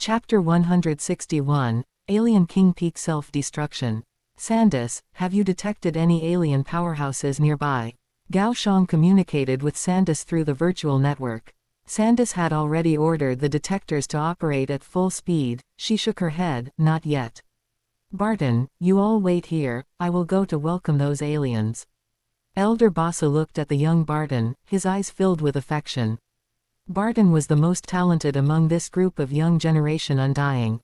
Chapter 161, Alien King Peak Self-Destruction. Sandus, have you detected any alien powerhouses nearby? Gao Xiang communicated with Sandus through the virtual network. Sandus had already ordered the detectors to operate at full speed. She shook her head, not yet. Barton, you all wait here, I will go to welcome those aliens. Elder Bassa looked at the young Barton, his eyes filled with affection. Barton was the most talented among this group of young generation Undying.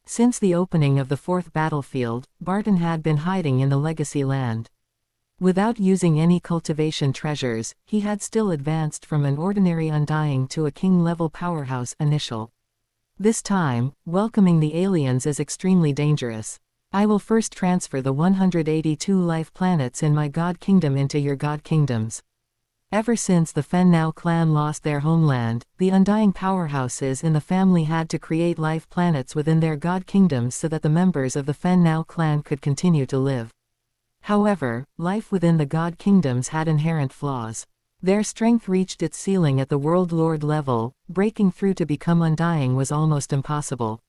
Since the opening of the fourth battlefield, Barton had been hiding in the Legacy Land. Without using any cultivation treasures, he had still advanced from an ordinary Undying to a king-level powerhouse initial. This time, welcoming the aliens is extremely dangerous. I will first transfer the 182 life planets in my God Kingdom into your God Kingdoms. Ever since the Fennao clan lost their homeland, the Undying powerhouses in the family had to create life planets within their God Kingdoms so that the members of the Fennao clan could continue to live. However, life within the God Kingdoms had inherent flaws. Their strength reached its ceiling at the World Lord level. Breaking through to become Undying was almost impossible.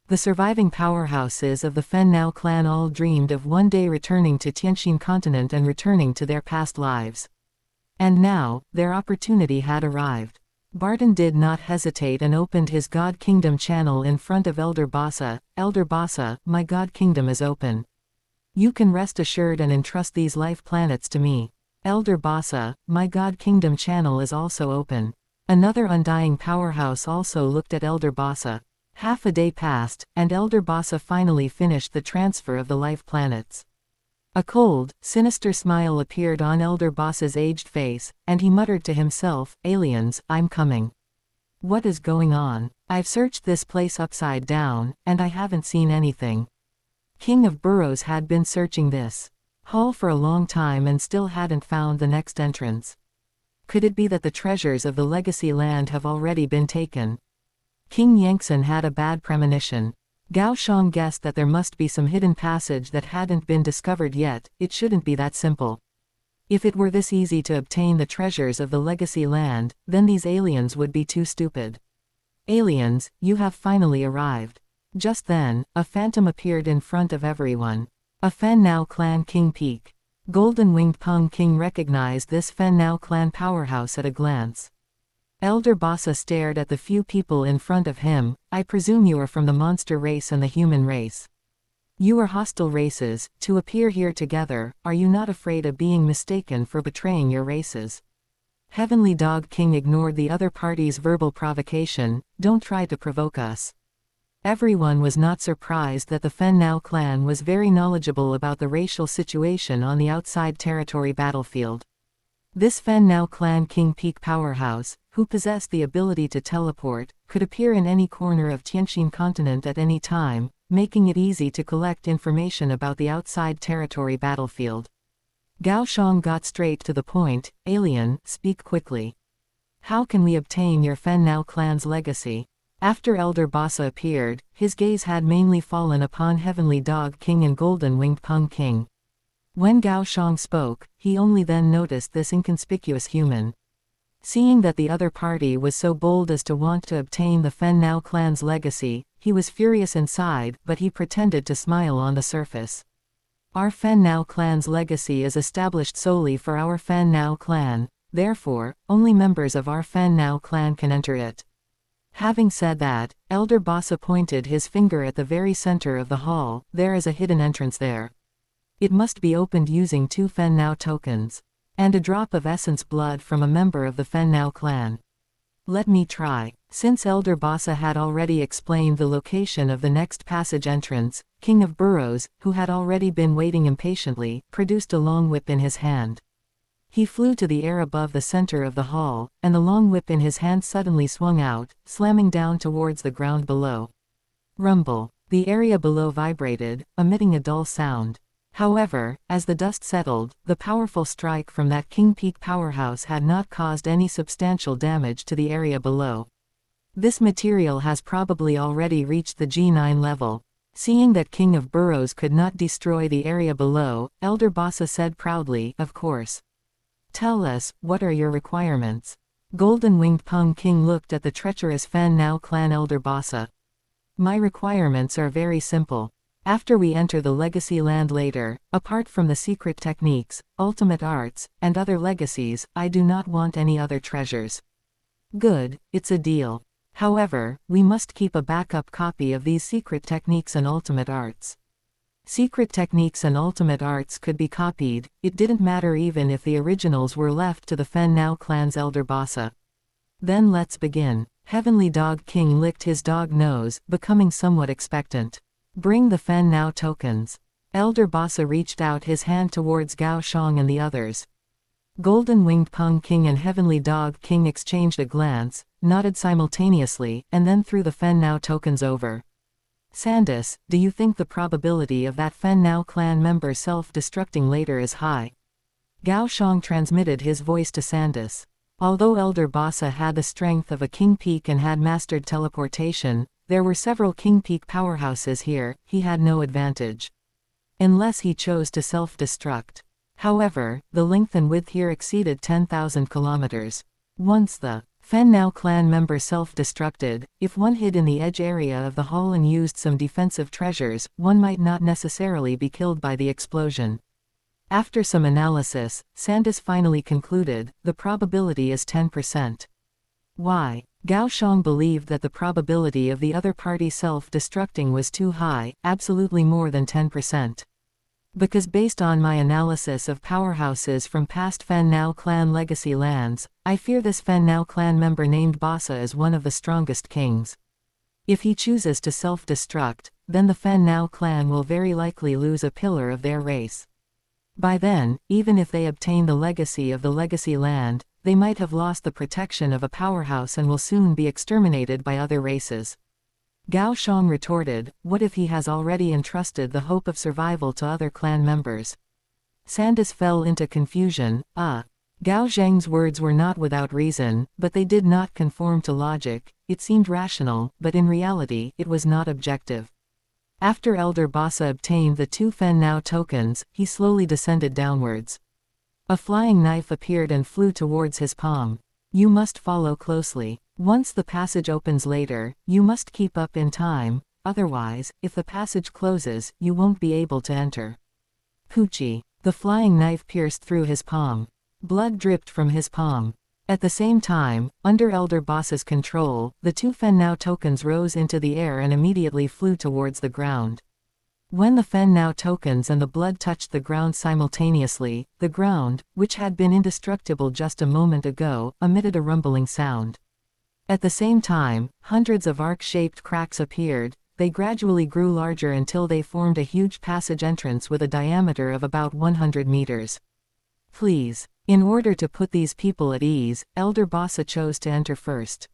The surviving powerhouses of the Fennao clan all dreamed of one day returning to Tianxin continent and returning to their past lives. And now, their opportunity had arrived. Barton did not hesitate and opened his God Kingdom channel in front of Elder Bassa. Elder Bassa, my God Kingdom is open. You can rest assured and entrust these life planets to me. Elder Bassa, my God Kingdom channel is also open. Another Undying powerhouse also looked at Elder Bassa. Half a day passed, and Elder Bassa finally finished the transfer of the life planets. A cold, sinister smile appeared on Elder Bassa's aged face, and he muttered to himself, aliens, I'm coming. What is going on? I've searched this place upside down, and I haven't seen anything. King of Burrows had been searching this hall for a long time and still hadn't found the next entrance. Could it be that the treasures of the Legacy Land have already been taken? King Yangtze had a bad premonition. Gao Xiang guessed that there must be some hidden passage that hadn't been discovered yet. It shouldn't be that simple. If it were this easy to obtain the treasures of the Legacy Land, then these aliens would be too stupid. Aliens, you have finally arrived. Just then, a phantom appeared in front of everyone. A Fennao clan King Peak. Golden-winged Peng King recognized this Fennao clan powerhouse at a glance. Elder Bassa stared at the few people in front of him. I presume you are from the monster race and the human race. You are hostile races. To appear here together, are you not afraid of being mistaken for betraying your races? Heavenly Dog King ignored the other party's verbal provocation. Don't try to provoke us. Everyone was not surprised that the Fennao clan was very knowledgeable about the racial situation on the outside territory battlefield. This Fennao clan King Peak powerhouse, who possessed the ability to teleport, could appear in any corner of Tianxin continent at any time, making it easy to collect information about the outside territory battlefield. Gao Xiang got straight to the point. Alien, speak quickly. How can we obtain your Fennao clan's legacy? After Elder Bassa appeared, his gaze had mainly fallen upon Heavenly Dog King and Golden-winged Peng King. When Gao Xiang spoke, he only then noticed this inconspicuous human. Seeing that the other party was so bold as to want to obtain the Fennao clan's legacy, he was furious inside, but he pretended to smile on the surface. Our Fennao clan's legacy is established solely for our Fennao clan, therefore, only members of our Fennao clan can enter it. Having said that, Elder Bassa pointed his finger at the very center of the hall. There is a hidden entrance there. It must be opened using 2 Fennao tokens. And a drop of essence blood from a member of the Fennao clan. Let me try. Since Elder Bassa had already explained the location of the next passage entrance, King of Burrows, who had already been waiting impatiently, produced a long whip in his hand. He flew to the air above the center of the hall, and the long whip in his hand suddenly swung out, slamming down towards the ground below. Rumble. The area below vibrated, emitting a dull sound. However, as the dust settled, the powerful strike from that King Peak powerhouse had not caused any substantial damage to the area below. This material has probably already reached the G9 level. Seeing that King of Burrows could not destroy the area below, Elder Bassa said proudly, of course. Tell us, what are your requirements? Golden-winged Peng King looked at the treacherous Fennao clan Elder Bassa. My requirements are very simple. After we enter the legacy land later, apart from the secret techniques, ultimate arts, and other legacies, I do not want any other treasures. Good, it's a deal. However, we must keep a backup copy of these secret techniques and ultimate arts. Secret techniques and ultimate arts could be copied, it didn't matter even if the originals were left to the Fen Now clan's elder bossa. Then let's begin. Heavenly Dog King licked his dog nose, becoming somewhat expectant. Bring the Fen Now tokens. Elder bossa reached out his hand towards Gao Xiang and the others. Golden Winged Pung King and Heavenly Dog King exchanged a glance, nodded simultaneously, and then threw the Fen Now tokens over. Sandus, do you think the probability of that Fen Now clan member self-destructing later is high? Gao Xiang transmitted his voice to Sandus. Although Elder Bossa had the strength of a King Peak and had mastered teleportation, there were several King Peak powerhouses here, he had no advantage. Unless he chose to self-destruct. However, the length and width here exceeded 10,000 kilometers. Once the Fen Now clan member self-destructed, if one hid in the edge area of the hull and used some defensive treasures, one might not necessarily be killed by the explosion. After some analysis, Sandus finally concluded, the probability is 10%. Why? Gao Xiang believed that the probability of the other party self-destructing was too high, absolutely more than 10%. Because based on my analysis of powerhouses from past Fen Now clan legacy lands, I fear this Fen Now clan member named Bossa is one of the strongest kings. If he chooses to self-destruct, then the Fen Now clan will very likely lose a pillar of their race. By then, even if they obtain the legacy of the legacy land, they might have lost the protection of a powerhouse and will soon be exterminated by other races. Gao Xiang retorted, what if he has already entrusted the hope of survival to other clan members? Sandus fell into confusion. Gao Xiang's words were not without reason, but they did not conform to logic. It seemed rational, but in reality, it was not objective. After Elder Bossa obtained the 2 Fen Now tokens, he slowly descended downwards. A flying knife appeared and flew towards his palm. You must follow closely. Once the passage opens later, you must keep up in time, otherwise, if the passage closes, you won't be able to enter. Poochie. The flying knife pierced through his palm. Blood dripped from his palm. At the same time, under Elder Bossa's control, the 2 Fen Now tokens rose into the air and immediately flew towards the ground. When the Fen Now tokens and the blood touched the ground simultaneously, the ground, which had been indestructible just a moment ago, emitted a rumbling sound. At the same time, hundreds of arc-shaped cracks appeared. They gradually grew larger until they formed a huge passage entrance with a diameter of about 100 meters. Please. In order to put these people at ease, Elder Bossa chose to enter first.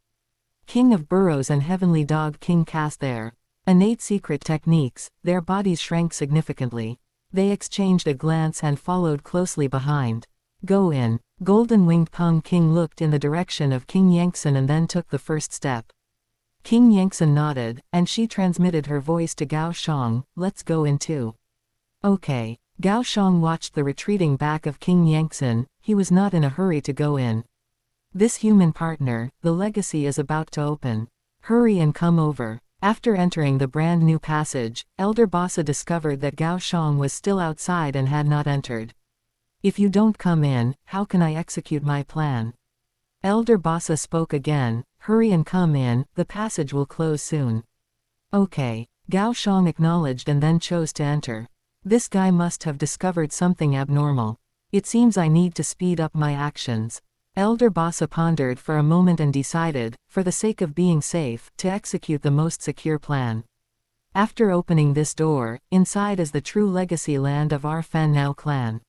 King of Burrows and Heavenly Dog King cast their innate secret techniques, their bodies shrank significantly. They exchanged a glance and followed closely behind. Go in. Golden Winged Pung King looked in the direction of King Yangtsen and then took the first step. King Yangtsen nodded, and she transmitted her voice to Gao Xiang, let's go in too. Okay. Gao Xiang watched the retreating back of King Yangtsen. He was not in a hurry to go in. This human partner, the legacy is about to open. Hurry and come over. After entering the brand new passage, Elder Bossa discovered that Gao Xiang was still outside and had not entered. If you don't come in, how can I execute my plan? Elder Bossa spoke again, hurry and come in, the passage will close soon. Okay. Gao Xiang acknowledged and then chose to enter. This guy must have discovered something abnormal. It seems I need to speed up my actions. Elder Bossa pondered for a moment and decided, for the sake of being safe, to execute the most secure plan. After opening this door, inside is the true legacy land of our Fen Now clan.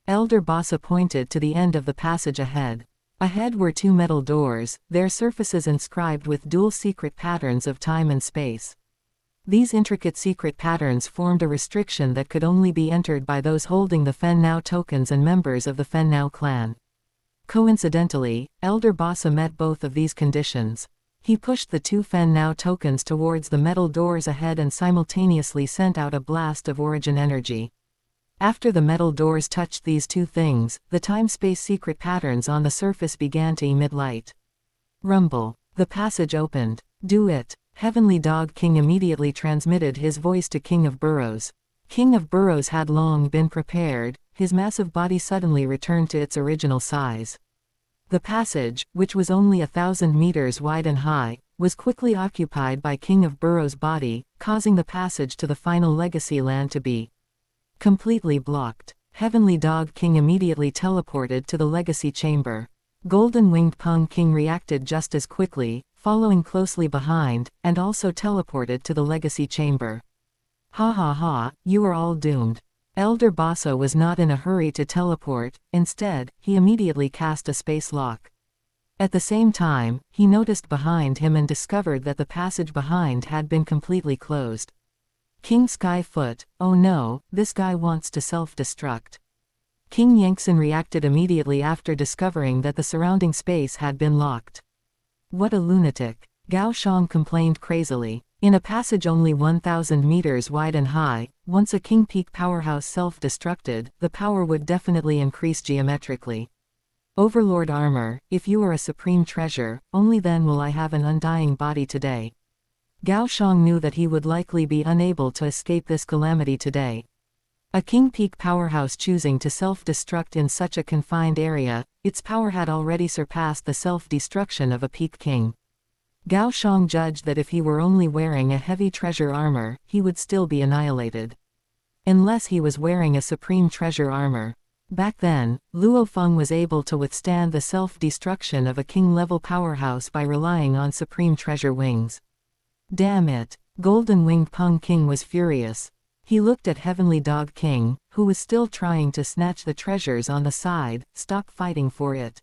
Elder Bossa pointed to the end of the passage ahead. Ahead were 2 metal doors, their surfaces inscribed with dual secret patterns of time and space. These intricate secret patterns formed a restriction that could only be entered by those holding the Fen Now tokens and members of the Fen Now clan. Coincidentally, Elder Bossa met both of these conditions. He pushed the 2 Fen Now tokens towards the metal doors ahead and simultaneously sent out a blast of origin energy. After the metal doors touched these 2 things, the time-space secret patterns on the surface began to emit light. Rumble. The passage opened. Do it. Heavenly Dog King immediately transmitted his voice to King of Burrows. King of Burrows had long been prepared, his massive body suddenly returned to its original size. The passage, which was only 1,000 meters wide and high, was quickly occupied by King of Burrows' body, causing the passage to the final legacy land to be completely blocked. Heavenly Dog King immediately teleported to the legacy chamber. Golden Winged Pung King reacted just as quickly, following closely behind, and also teleported to the legacy chamber. Ha ha ha, you are all doomed. Elder Bassa was not in a hurry to teleport, instead, he immediately cast a space lock. At the same time, he noticed behind him and discovered that the passage behind had been completely closed. King Skyfoot, oh no, this guy wants to self-destruct. King Yangtze reacted immediately after discovering that the surrounding space had been locked. What a lunatic. Gao Xiang complained crazily. In a passage only 1,000 meters wide and high, once a King Peak powerhouse self-destructed, the power would definitely increase geometrically. Overlord Armor, if you are a supreme treasure, only then will I have an undying body today. Gao Xiang knew that he would likely be unable to escape this calamity today. A King Peak powerhouse choosing to self-destruct in such a confined area, its power had already surpassed the self-destruction of a Peak King. Gao Xiang judged that if he were only wearing a heavy treasure armor, he would still be annihilated. Unless he was wearing a supreme treasure armor. Back then, Luo Feng was able to withstand the self-destruction of a king-level powerhouse by relying on supreme treasure wings. Damn it! Golden Winged Pung King was furious. He looked at Heavenly Dog King, who was still trying to snatch the treasures on the side. Stop fighting for it.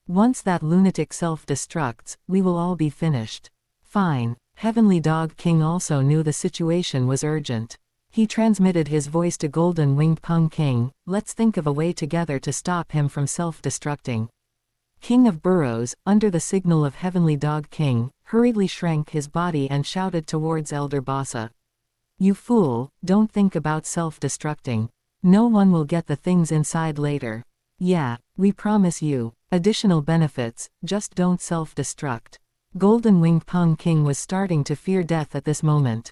Once that lunatic self-destructs, we will all be finished. Fine. Heavenly Dog King also knew the situation was urgent. He transmitted his voice to Golden Winged Pung King, let's think of a way together to stop him from self-destructing. King of Burrows, under the signal of Heavenly Dog King, hurriedly shrank his body and shouted towards Elder Bassa. You fool, don't think about self-destructing. No one will get the things inside later. Yeah, we promise you. Additional benefits, just don't self-destruct. Golden Winged Pung King was starting to fear death at this moment.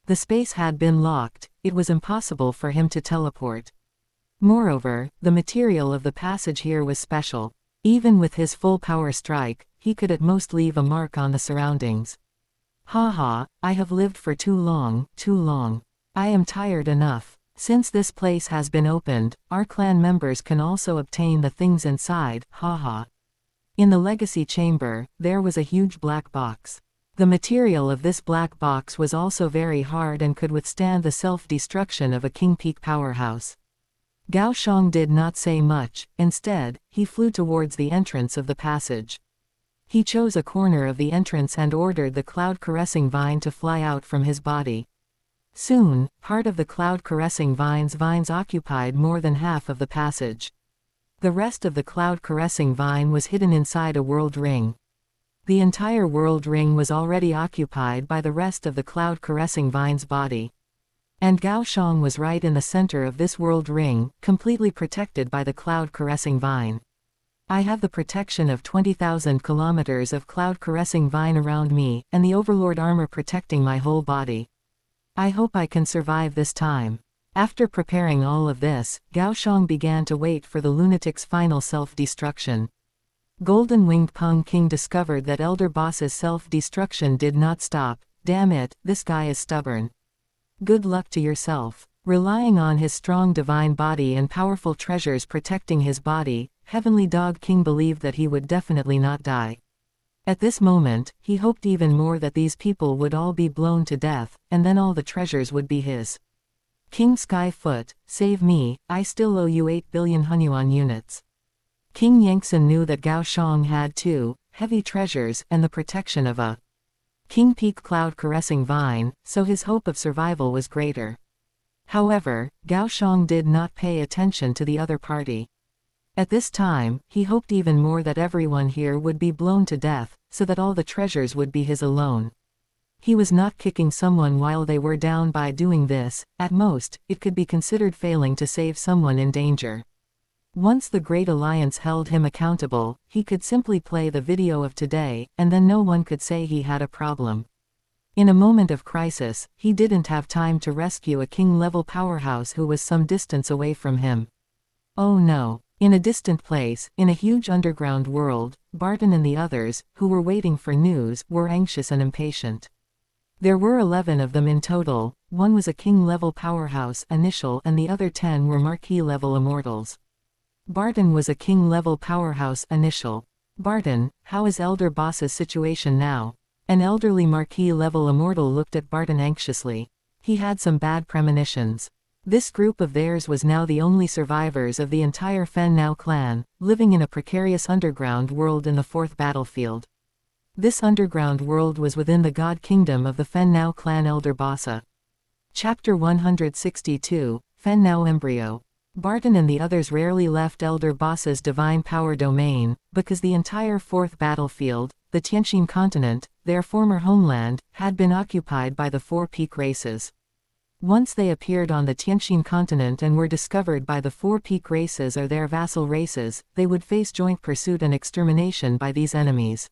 The space had been locked, it was impossible for him to teleport. Moreover, the material of the passage here was special. Even with his full power strike, he could at most leave a mark on the surroundings. Haha, I have lived for too long, too long. I am tired enough. Since this place has been opened, our clan members can also obtain the things inside, haha. In the legacy chamber, there was a huge black box. The material of this black box was also very hard and could withstand the self-destruction of a King Peak powerhouse. Gao Xiang did not say much, instead, he flew towards the entrance of the passage. He chose a corner of the entrance and ordered the cloud-caressing vine to fly out from his body. Soon, part of the cloud-caressing vines occupied more than half of the passage. The rest of the cloud-caressing vine was hidden inside a world ring. The entire world ring was already occupied by the rest of the cloud-caressing vine's body. And Gao Xiang was right in the center of this world ring, completely protected by the cloud-caressing vine. I have the protection of 20,000 kilometers of cloud-caressing vine around me, and the Overlord armor protecting my whole body. I hope I can survive this time. After preparing all of this, Gao Xiang began to wait for the lunatic's final self-destruction. Golden Winged Pung King discovered that Elder Boss's self-destruction did not stop. Damn it, this guy is stubborn. Good luck to yourself. Relying on his strong divine body and powerful treasures protecting his body, Heavenly Dog King believed that he would definitely not die. At this moment, he hoped even more that these people would all be blown to death, and then all the treasures would be his. King Skyfoot, save me, I still owe you 8 billion Hunyuan units. King Yangtze knew that Gao Xiang had too, heavy treasures and the protection of a King Peak cloud-caressing vine, so his hope of survival was greater. However, Gao Xiang did not pay attention to the other party. At this time, he hoped even more that everyone here would be blown to death, so that all the treasures would be his alone. He was not kicking someone while they were down by doing this, at most, it could be considered failing to save someone in danger. Once the Great Alliance held him accountable, he could simply play the video of today, and then no one could say he had a problem. In a moment of crisis, he didn't have time to rescue a king-level powerhouse who was some distance away from him. Oh no. In a distant place, in a huge underground world, Barton and the others, who were waiting for news, were anxious and impatient. There were 11 of them in total. One was a king-level powerhouse initial and the other 10 were marquee-level immortals. Barton was a king-level powerhouse initial. Barton, how is Elder Boss's situation now? An elderly marquee-level immortal looked at Barton anxiously. He had some bad premonitions. This group of theirs was now the only survivors of the entire Fen Nao clan, living in a precarious underground world in the 4th battlefield. This underground world was within the god kingdom of the Fen Nao clan Elder Bossa. Chapter 162, Fen Nao Embryo. Barton and the others rarely left Elder Bossa's divine power domain, because the entire 4th battlefield, the Tianqin continent, their former homeland, had been occupied by the 4 peak races. Once they appeared on the Tianqin continent and were discovered by the 4 peak races or their vassal races, they would face joint pursuit and extermination by these enemies.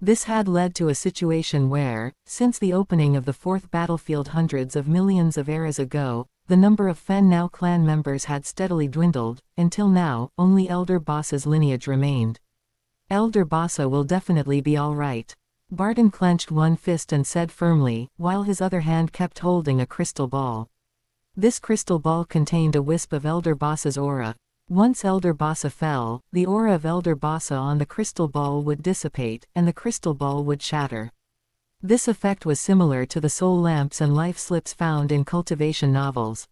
This had led to a situation where, since the opening of the 4th battlefield hundreds of millions of eras ago, the number of Fen Nao clan members had steadily dwindled, until now, only Elder Bossa's lineage remained. Elder Bossa will definitely be all right. Barton clenched one fist and said firmly, while his other hand kept holding a crystal ball. This crystal ball contained a wisp of Elder Bossa's aura. Once Elder Bossa fell, the aura of Elder Bossa on the crystal ball would dissipate, and the crystal ball would shatter. This effect was similar to the soul lamps and life slips found in cultivation novels.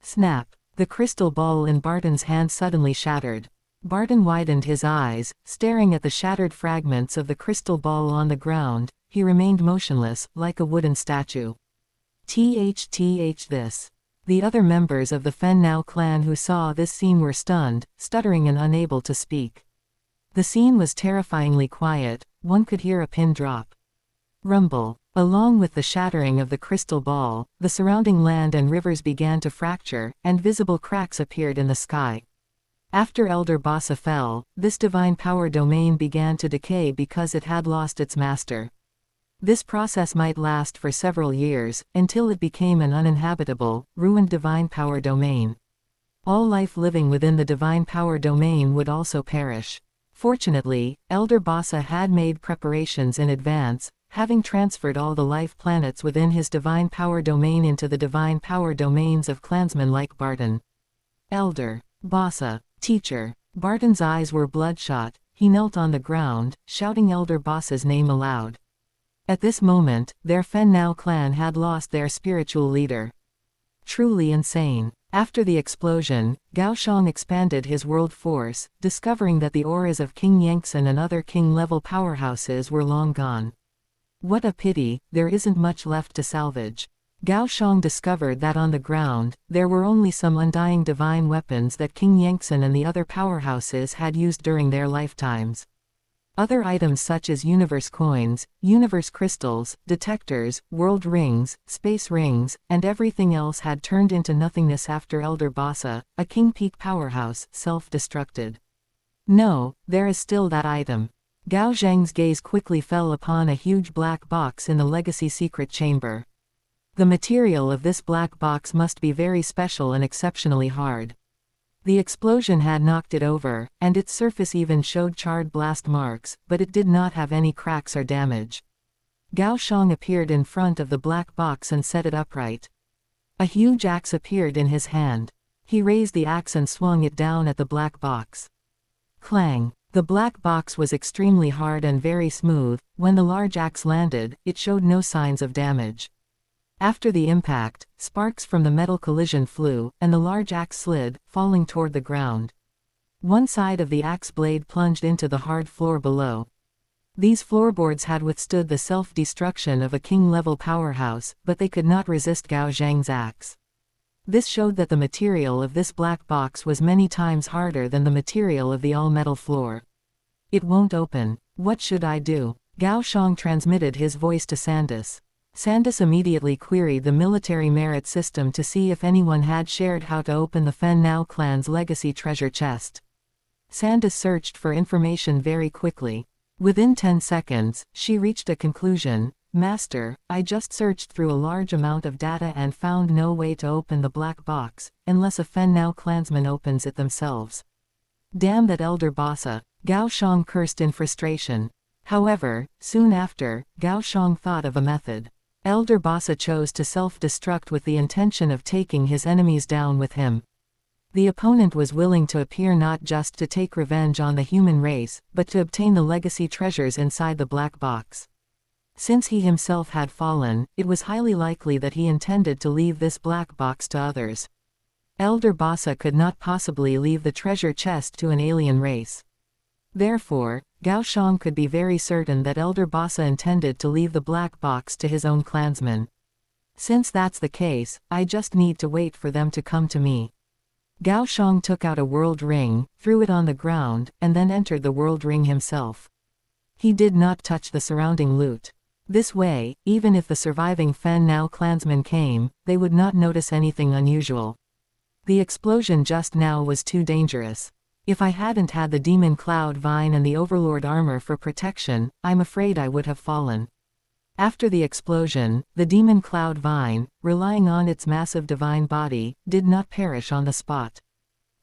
Snap! The crystal ball in Barton's hand suddenly shattered. Barton widened his eyes, staring at the shattered fragments of the crystal ball on the ground. He remained motionless, like a wooden statue. This. The other members of the Fen Nao clan who saw this scene were stunned, stuttering and unable to speak. The scene was terrifyingly quiet. One could hear a pin drop. Rumble. Along with the shattering of the crystal ball, the surrounding land and rivers began to fracture, and visible cracks appeared in the sky. After Elder Bossa fell, this divine power domain began to decay because it had lost its master. This process might last for several years, until it became an uninhabitable, ruined divine power domain. All life living within the divine power domain would also perish. Fortunately, Elder Bossa had made preparations in advance, having transferred all the life planets within his divine power domain into the divine power domains of clansmen like Barton. Elder Bossa. Teacher. Barton's eyes were bloodshot. He knelt on the ground, shouting Elder Bossa's name aloud. At this moment, their Fen Nao clan had lost their spiritual leader. Truly insane. After the explosion, Gao Xiang expanded his world force, discovering that the auras of King Yangtze and other king-level powerhouses were long gone. What a pity, there isn't much left to salvage. Gao Xiang discovered that on the ground, there were only some undying divine weapons that King Yangtze and the other powerhouses had used during their lifetimes. Other items such as universe coins, universe crystals, detectors, world rings, space rings, and everything else had turned into nothingness after Elder Bossa, a King Peak powerhouse, self-destructed. No, there is still that item. Gao Zheng's gaze quickly fell upon a huge black box in the legacy secret chamber. The material of this black box must be very special and exceptionally hard. The explosion had knocked it over, and its surface even showed charred blast marks, but it did not have any cracks or damage. Gao Xiang appeared in front of the black box and set it upright. A huge axe appeared in his hand. He raised the axe and swung it down at the black box. Clang! The black box was extremely hard and very smooth. When the large axe landed, it showed no signs of damage. After the impact, sparks from the metal collision flew, and the large axe slid, falling toward the ground. One side of the axe blade plunged into the hard floor below. These floorboards had withstood the self-destruction of a king-level powerhouse, but they could not resist Gao Zhang's axe. This showed that the material of this black box was many times harder than the material of the all-metal floor. It won't open. What should I do? Gao Xiang transmitted his voice to Sandus. Sandus immediately queried the military merit system to see if anyone had shared how to open the Fen Nao clan's legacy treasure chest. Sandus searched for information very quickly. Within 10 seconds, she reached a conclusion. "Master, I just searched through a large amount of data and found no way to open the black box, unless a Fennao clansman opens it themselves." "Damn that elder Bassa," Gao Xiang cursed in frustration. However, soon after, Gao Xiang thought of a method. Elder Bassa chose to self-destruct with the intention of taking his enemies down with him. The opponent was willing to appear not just to take revenge on the human race, but to obtain the legacy treasures inside the black box. Since he himself had fallen, it was highly likely that he intended to leave this black box to others. Elder Bassa could not possibly leave the treasure chest to an alien race. Therefore, Gao Xiang could be very certain that Elder Bassa intended to leave the black box to his own clansmen. Since that's the case, I just need to wait for them to come to me. Gao Xiang took out a world ring, threw it on the ground, and then entered the world ring himself. He did not touch the surrounding loot. This way, even if the surviving Fennao clansmen came, they would not notice anything unusual. The explosion just now was too dangerous. If I hadn't had the demon cloud vine and the overlord armor for protection, I'm afraid I would have fallen. After the explosion, the demon cloud vine, relying on its massive divine body, did not perish on the spot.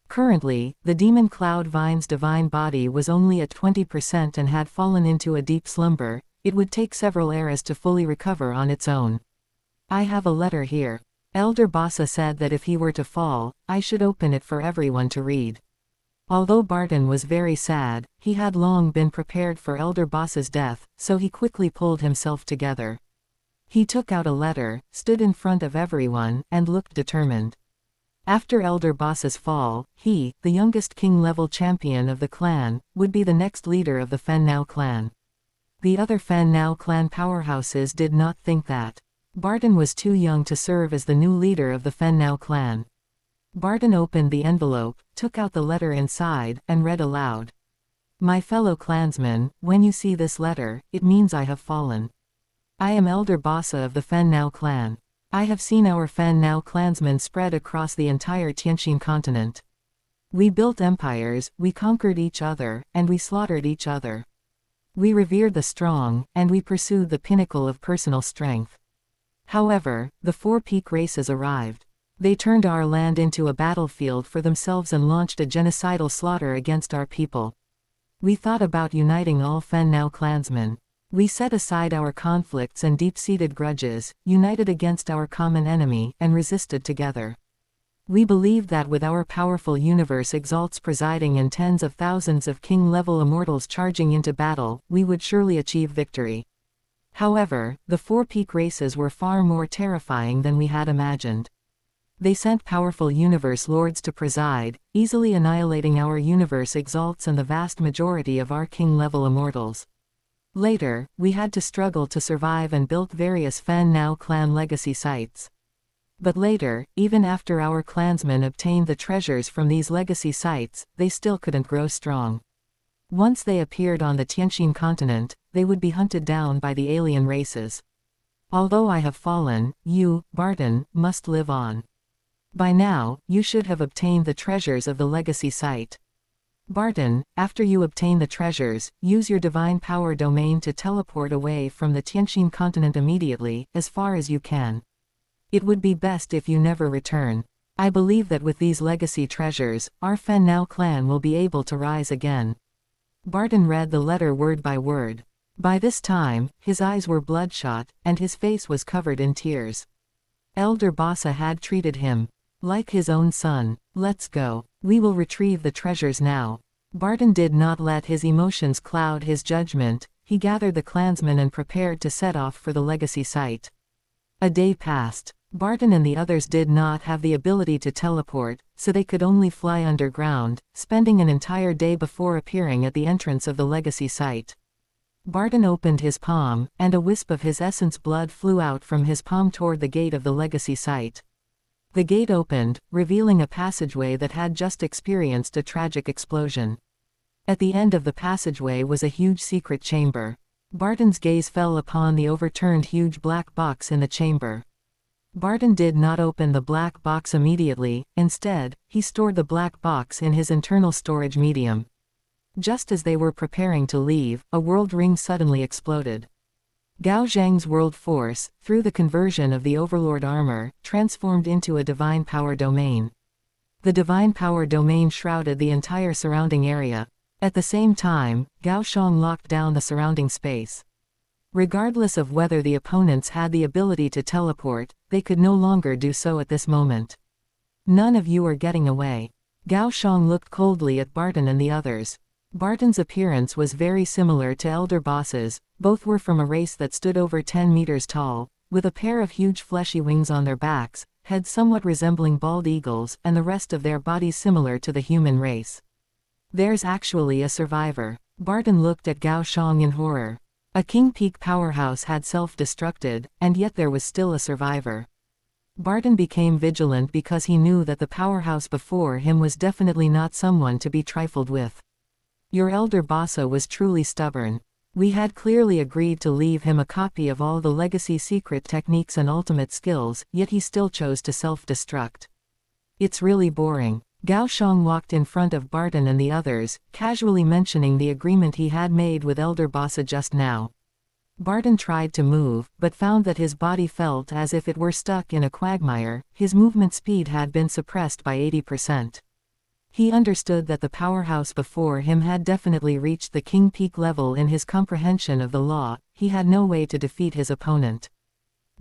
Currently, the demon cloud vine's divine body was only at 20% and had fallen into a deep slumber. It would take several eras to fully recover on its own. "I have a letter here." Elder Bassa said that if he were to fall, I should open it for everyone to read. Although Barton was very sad, he had long been prepared for Elder Bassa's death, so he quickly pulled himself together. He took out a letter, stood in front of everyone, and looked determined. After Elder Bassa's fall, he, the youngest king-level champion of the clan, would be the next leader of the Fennao clan. The other Fennao clan powerhouses did not think that. Barton was too young to serve as the new leader of the Fennao clan. Barton opened the envelope, took out the letter inside, and read aloud. "My fellow clansmen, when you see this letter, it means I have fallen. I am Elder Bassa of the Fennao clan. I have seen our Fennao clansmen spread across the entire Tianqin continent. We built empires, we conquered each other, and we slaughtered each other. We revered the strong, and we pursued the pinnacle of personal strength. However, the four peak races arrived. They turned our land into a battlefield for themselves and launched a genocidal slaughter against our people. We thought about uniting all Fennao clansmen. We set aside our conflicts and deep-seated grudges, united against our common enemy, and resisted together. We believed that with our powerful universe exalts presiding and tens of thousands of king-level immortals charging into battle, we would surely achieve victory. However, the four peak races were far more terrifying than we had imagined. They sent powerful universe lords to preside, easily annihilating our universe exalts and the vast majority of our king-level immortals. Later, we had to struggle to survive and built various Fennao clan legacy sites. But later, even after our clansmen obtained the treasures from these legacy sites, they still couldn't grow strong. Once they appeared on the Tianqin continent, they would be hunted down by the alien races. Although I have fallen, you, Barton, must live on. By now, you should have obtained the treasures of the legacy site. Barton, after you obtain the treasures, use your divine power domain to teleport away from the Tianqin continent immediately, as far as you can. It would be best if you never return. I believe that with these legacy treasures, our Fennao clan will be able to rise again." Barton read the letter word by word. By this time, his eyes were bloodshot, and his face was covered in tears. Elder Bassa had treated him like his own son. "Let's go. We will retrieve the treasures now." Barton did not let his emotions cloud his judgment. He gathered the clansmen and prepared to set off for the legacy site. A day passed. Barton and the others did not have the ability to teleport, so they could only fly underground, spending an entire day before appearing at the entrance of the legacy site. Barton opened his palm, and a wisp of his essence blood flew out from his palm toward the gate of the legacy site. The gate opened, revealing a passageway that had just experienced a tragic explosion. At the end of the passageway was a huge secret chamber. Barton's gaze fell upon the overturned huge black box in the chamber. Barton did not open the black box immediately. Instead, he stored the black box in his internal storage medium. Just as they were preparing to leave, a world ring suddenly exploded. Gao Xiang's world force, through the conversion of the Overlord armor, transformed into a divine power domain. The divine power domain shrouded the entire surrounding area. At the same time, Gao Xiang locked down the surrounding space. Regardless of whether the opponents had the ability to teleport, they could no longer do so at this moment. None of you are getting away. Gao Xiang looked coldly at Barton and the others. Barton's appearance was very similar to elder bosses. Both were from a race that stood over 10 meters tall, with a pair of huge fleshy wings on their backs, heads somewhat resembling bald eagles, and the rest of their bodies similar to the human race. There's actually a survivor. Barton looked at Gao Xiang in horror. A King Peak powerhouse had self-destructed, and yet there was still a survivor. Barton became vigilant because he knew that the powerhouse before him was definitely not someone to be trifled with. Your elder bossa was truly stubborn. We had clearly agreed to leave him a copy of all the legacy secret techniques and ultimate skills, yet he still chose to self-destruct. It's really boring. Gao Xiang walked in front of Barton and the others, casually mentioning the agreement he had made with elder bossa just now. Barton tried to move, but found that his body felt as if it were stuck in a quagmire. His movement speed had been suppressed by 80%. He understood that the powerhouse before him had definitely reached the King Peak level in his comprehension of the law. He had no way to defeat his opponent.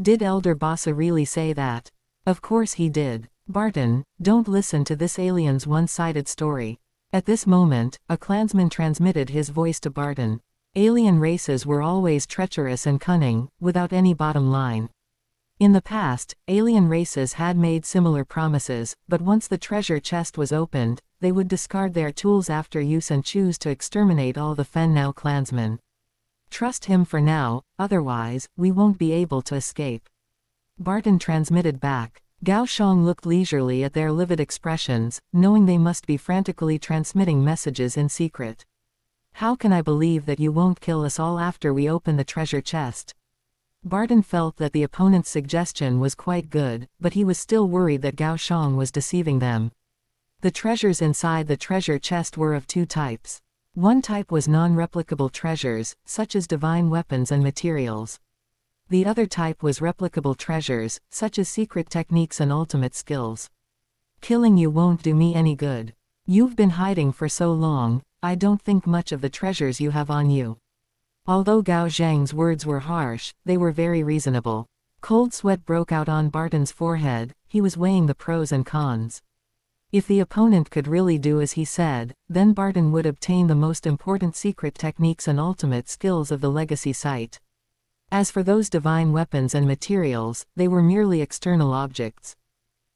Did Elder Bossa really say that? Of course he did. Barton, don't listen to this alien's one-sided story. At this moment, a clansman transmitted his voice to Barton. Alien races were always treacherous and cunning, without any bottom line. In the past, alien races had made similar promises, but once the treasure chest was opened, they would discard their tools after use and choose to exterminate all the Fennao clansmen. Trust him for now, otherwise, we won't be able to escape. Barton transmitted back. Gao Xiang looked leisurely at their livid expressions, knowing they must be frantically transmitting messages in secret. How can I believe that you won't kill us all after we open the treasure chest? Barton felt that the opponent's suggestion was quite good, but he was still worried that Gao Xiang was deceiving them. The treasures inside the treasure chest were of two types. One type was non-replicable treasures, such as divine weapons and materials. The other type was replicable treasures, such as secret techniques and ultimate skills. Killing you won't do me any good. You've been hiding for so long, I don't think much of the treasures you have on you. Although Gao Xiang's words were harsh, they were very reasonable. Cold sweat broke out on Barton's forehead. He was weighing the pros and cons. If the opponent could really do as he said, then Barton would obtain the most important secret techniques and ultimate skills of the legacy site. As for those divine weapons and materials, they were merely external objects.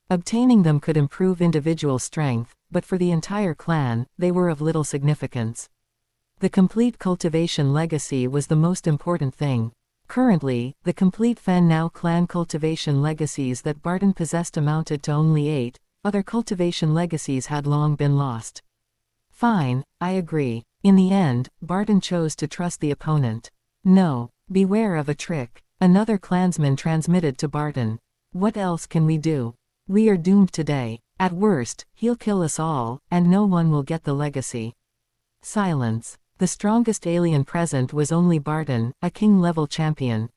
Obtaining them could improve individual strength, but for the entire clan, they were of little significance. The complete cultivation legacy was the most important thing. Currently, the complete Fennao clan cultivation legacies that Barton possessed amounted to only 8, other cultivation legacies had long been lost. Fine, I agree. In the end, Barton chose to trust the opponent. No, beware of a trick. Another clansman transmitted to Barton. What else can we do? We are doomed today. At worst, he'll kill us all, and no one will get the legacy. Silence. The strongest alien present was only Barton, a king-level champion.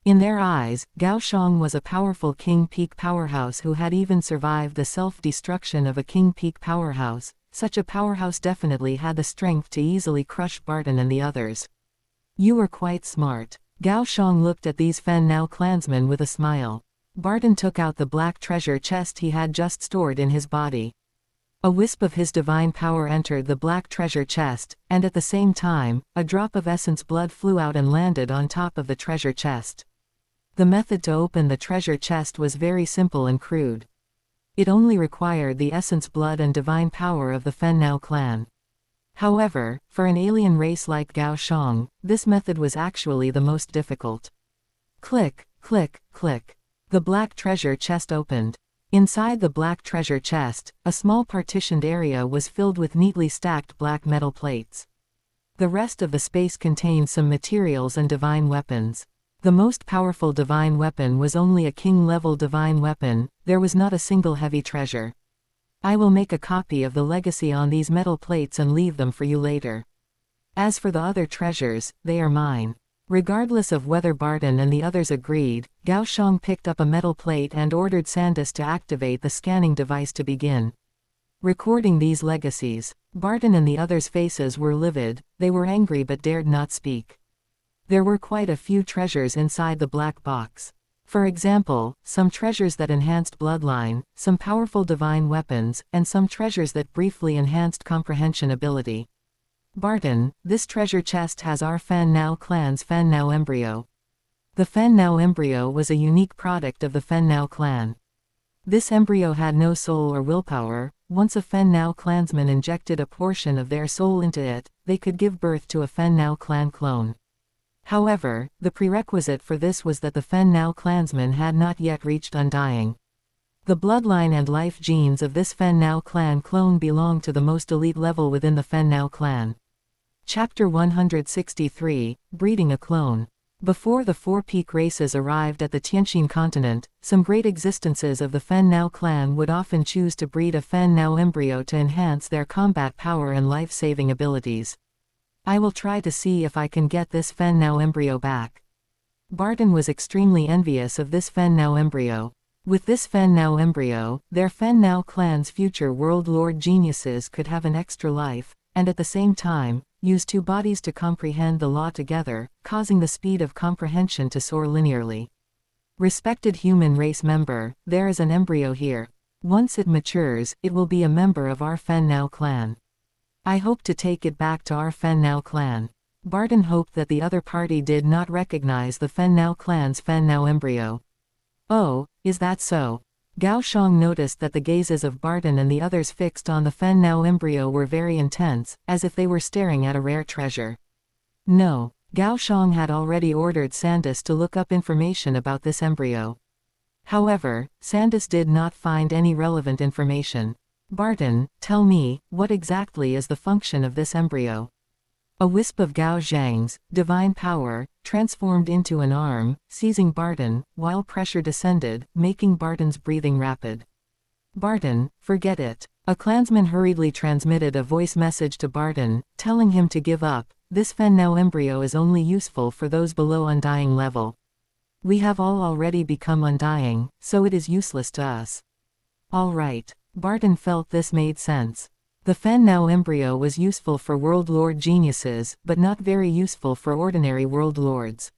In their eyes, Gao Xiang was a powerful King Peak powerhouse who had even survived the self-destruction of a King Peak powerhouse. Such a powerhouse definitely had the strength to easily crush Barton and the others. You were quite smart. Gao Xiang looked at these Fennao clansmen with a smile. Barton took out the black treasure chest he had just stored in his body. A wisp of his divine power entered the black treasure chest, and at the same time, a drop of essence blood flew out and landed on top of the treasure chest. The method to open the treasure chest was very simple and crude. It only required the essence blood and divine power of the Fennao clan. However, for an alien race like Gao Xiang, this method was actually the most difficult. Click, click, click. The black treasure chest opened. Inside the black treasure chest, a small partitioned area was filled with neatly stacked black metal plates. The rest of the space contained some materials and divine weapons. The most powerful divine weapon was only a king-level divine weapon. There was not a single heavy treasure. I will make a copy of the legacy on these metal plates and leave them for you later. As for the other treasures, they are mine. Regardless of whether Barton and the others agreed, Gao Xiang picked up a metal plate and ordered Sandus to activate the scanning device to begin recording these legacies. Barton and the others' faces were livid, they were angry but dared not speak. There were quite a few treasures inside the black box. For example, some treasures that enhanced bloodline, some powerful divine weapons, and some treasures that briefly enhanced comprehension ability. Barton, this treasure chest has our Fan Nao clan's Fan Nao embryo. The Fan Nao embryo was a unique product of the Fan Nao clan. This embryo had no soul or willpower. Once a Fan Nao clansman injected a portion of their soul into it, they could give birth to a Fan Nao clan clone. However, the prerequisite for this was that the Fan Nao clansman had not yet reached undying. The bloodline and life genes of this Fan Nao clan clone belong to the most elite level within the Fan Nao clan. Chapter 163, Breeding a Clone. Before the four peak races arrived at the Tianxin continent, some great existences of the Fan Nao clan would often choose to breed a Fan Nao embryo to enhance their combat power and life-saving abilities. I will try to see if I can get this Fan Nao embryo back. Barton was extremely envious of this Fan Nao embryo. With this Fan Nao embryo, their Fan Nao clan's future world lord geniuses could have an extra life, and at the same time, use two bodies to comprehend the law together, causing the speed of comprehension to soar linearly. Respected human race member, there is an embryo here. Once it matures, it will be a member of our Fan Nao clan. I hope to take it back to our Fan Nao clan. Barton hoped that the other party did not recognize the Fan Nao clan's Fan Nao embryo. Oh, is that so? Gao Xiang noticed that the gazes of Barton and the others fixed on the Fan Nao embryo were very intense, as if they were staring at a rare treasure. No, Gao Xiang had already ordered Sandus to look up information about this embryo. However, Sandus did not find any relevant information. Barton, tell me, what exactly is the function of this embryo? A wisp of Gao Xiang's divine power transformed into an arm, seizing Barton, while pressure descended, making Barton's breathing rapid. Barton, forget it. A clansman hurriedly transmitted a voice message to Barton, telling him to give up. This Fan Nao embryo is only useful for those below undying level. We have all already become undying, so it is useless to us. All right. Barton felt this made sense. The Fan Nao embryo was useful for world lord geniuses, but not very useful for ordinary world lords.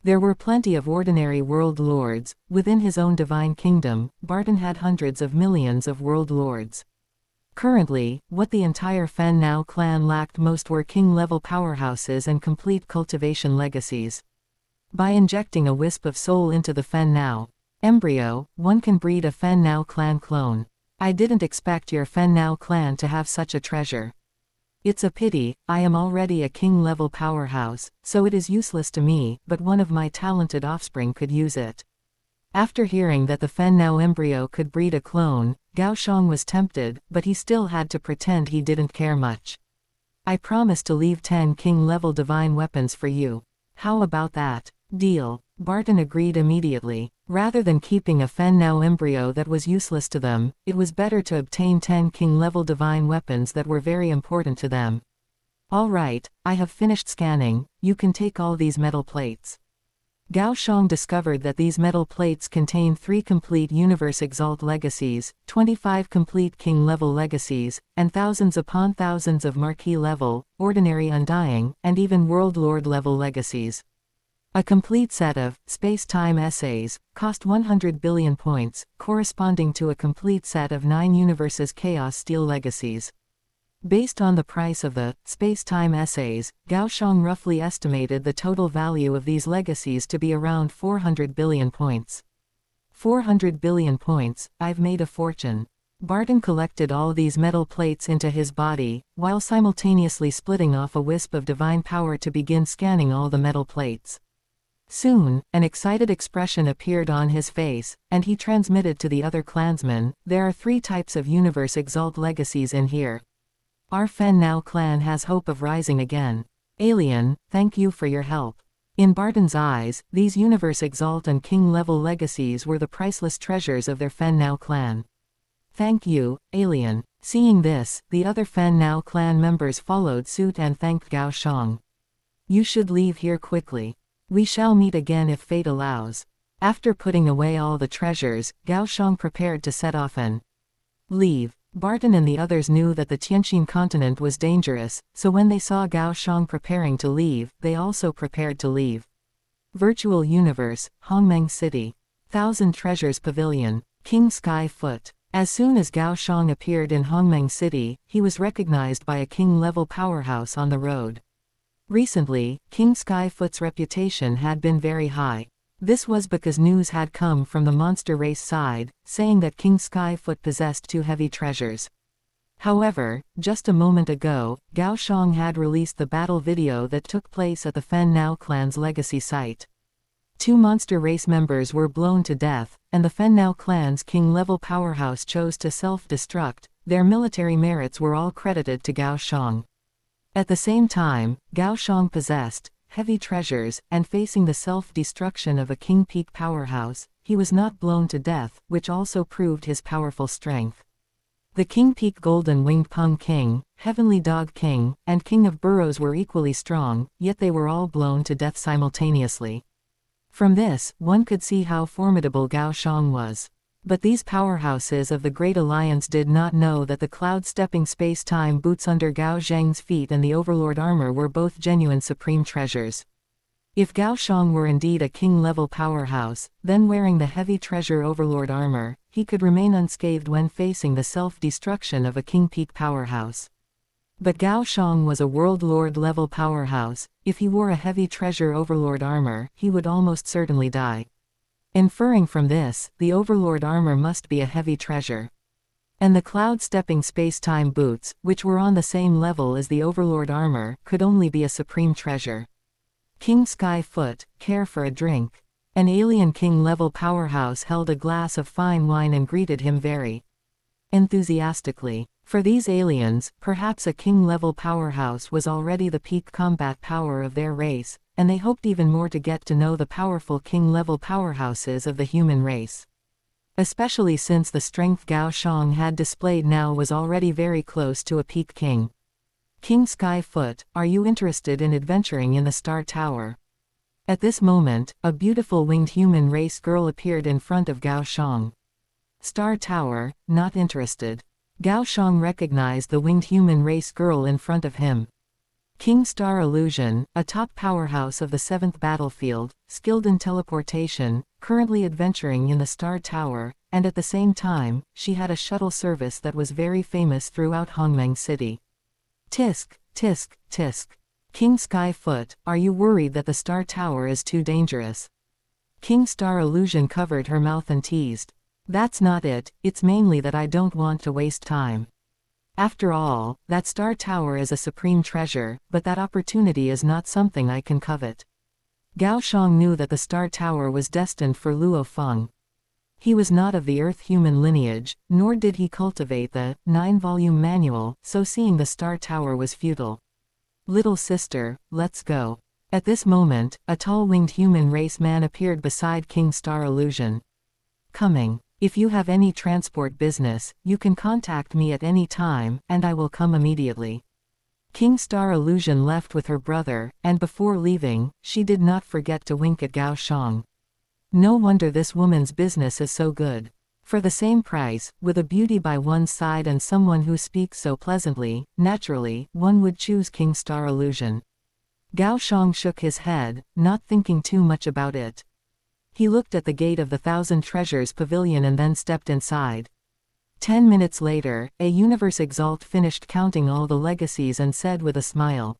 There were plenty of ordinary world lords. Within his own divine kingdom, Barton had hundreds of millions of world lords. Currently, what the entire Fan Nao clan lacked most were king-level powerhouses and complete cultivation legacies. By injecting a wisp of soul into the Fan Nao embryo, one can breed a Fan Nao clan clone. I didn't expect your Fan Nao clan to have such a treasure. It's a pity, I am already a king-level powerhouse, so it is useless to me, but one of my talented offspring could use it. After hearing that the Fan Nao embryo could breed a clone, Gao Xiang was tempted, but he still had to pretend he didn't care much. I promise to leave 10 king-level divine weapons for you. How about that? Deal. Barton agreed immediately. Rather than keeping a Fan Nao embryo that was useless to them, it was better to obtain 10 king-level divine weapons that were very important to them. All right, I have finished scanning, you can take all these metal plates. Gao Xiang discovered that these metal plates contain 3 complete Universe Exalt legacies, 25 complete King-level legacies, and thousands upon thousands of Marquis-level, Ordinary Undying, and even World Lord-level legacies. A complete set of space-time essays cost 100 billion points, corresponding to a complete set of 9 Universes Chaos Steel legacies. Based on the price of the space-time essays, Gao Xiang roughly estimated the total value of these legacies to be around 400 billion points. 400 billion points, I've made a fortune. Barton collected all these metal plates into his body, while simultaneously splitting off a wisp of divine power to begin scanning all the metal plates. Soon, an excited expression appeared on his face, and he transmitted to the other clansmen, there are 3 types of Universe Exalt legacies in here. Our Fan Nao clan has hope of rising again. Alien, thank you for your help. In Barton's eyes, these Universe Exalt and King-level legacies were the priceless treasures of their Fan Nao clan. Thank you, Alien. Seeing this, the other Fan Nao clan members followed suit and thanked Gao Xiang. You should leave here quickly. We shall meet again if fate allows. After putting away all the treasures, Gao Xiang prepared to set off and leave. Barton and the others knew that the Tianqin continent was dangerous, so when they saw Gao Xiang preparing to leave, they also prepared to leave. Virtual Universe, Hongmeng City. Thousand Treasures Pavilion. King Sky Foot. As soon as Gao Xiang appeared in Hongmeng City, he was recognized by a king-level powerhouse on the road. Recently, King Skyfoot's reputation had been very high. This was because news had come from the monster race side, saying that King Skyfoot possessed 2 heavy treasures. However, just a moment ago, Gao Xiang had released the battle video that took place at the Fen Nao clan's legacy site. 2 monster race members were blown to death, and the Fen Nao clan's king-level powerhouse chose to self-destruct. Their military merits were all credited to Gao Xiang. At the same time, Gao Xiang possessed heavy treasures, and facing the self-destruction of a King Peak powerhouse, he was not blown to death, which also proved his powerful strength. The King Peak Golden Winged Pung King, Heavenly Dog King, and King of Burrows were equally strong, yet they were all blown to death simultaneously. From this, one could see how formidable Gao Xiang was. But these powerhouses of the Great Alliance did not know that the cloud-stepping space-time boots under Gao Xiang's feet and the Overlord armor were both genuine supreme treasures. If Gao Xiang were indeed a king-level powerhouse, then wearing the heavy treasure Overlord armor, he could remain unscathed when facing the self-destruction of a King Peak powerhouse. But Gao Xiang was a World Lord-level powerhouse. If he wore a heavy treasure Overlord armor, he would almost certainly die. Inferring from this, the Overlord armor must be a heavy treasure. And the cloud-stepping space-time boots, which were on the same level as the Overlord armor, could only be a supreme treasure. King Sky Foot, care for a drink? An alien king-level powerhouse held a glass of fine wine and greeted him very enthusiastically. For these aliens, perhaps a king-level powerhouse was already the peak combat power of their race, and they hoped even more to get to know the powerful king-level powerhouses of the human race. Especially since the strength Gao Xiang had displayed now was already very close to a peak king. King Sky Foot, are you interested in adventuring in the Star Tower? At this moment, a beautiful winged human race girl appeared in front of Gao Xiang. Star Tower, not interested. Gao Xiang recognized the winged human race girl in front of him. King Star Illusion, a top powerhouse of the 7th battlefield, skilled in teleportation, currently adventuring in the Star Tower, and at the same time, she had a shuttle service that was very famous throughout Hongmeng City. Tisk, tisk, tisk. King Sky Foot, are you worried that the Star Tower is too dangerous? King Star Illusion covered her mouth and teased. That's not it, it's mainly that I don't want to waste time. After all, that Star Tower is a supreme treasure, but that opportunity is not something I can covet. Gao Xiang knew that the Star Tower was destined for Luo Feng. He was not of the Earth-human lineage, nor did he cultivate the 9-volume manual, so seeing the Star Tower was futile. Little sister, let's go. At this moment, a tall winged human race man appeared beside King Star Illusion. Coming. If you have any transport business, you can contact me at any time, and I will come immediately. King Star Illusion left with her brother, and before leaving, she did not forget to wink at Gao Xiang. No wonder this woman's business is so good. For the same price, with a beauty by one's side and someone who speaks so pleasantly, naturally, one would choose King Star Illusion. Gao Xiang shook his head, not thinking too much about it. He looked at the gate of the 1,000 Treasures Pavilion and then stepped inside. 10 minutes later, a Universe Exalt finished counting all the legacies and said with a smile,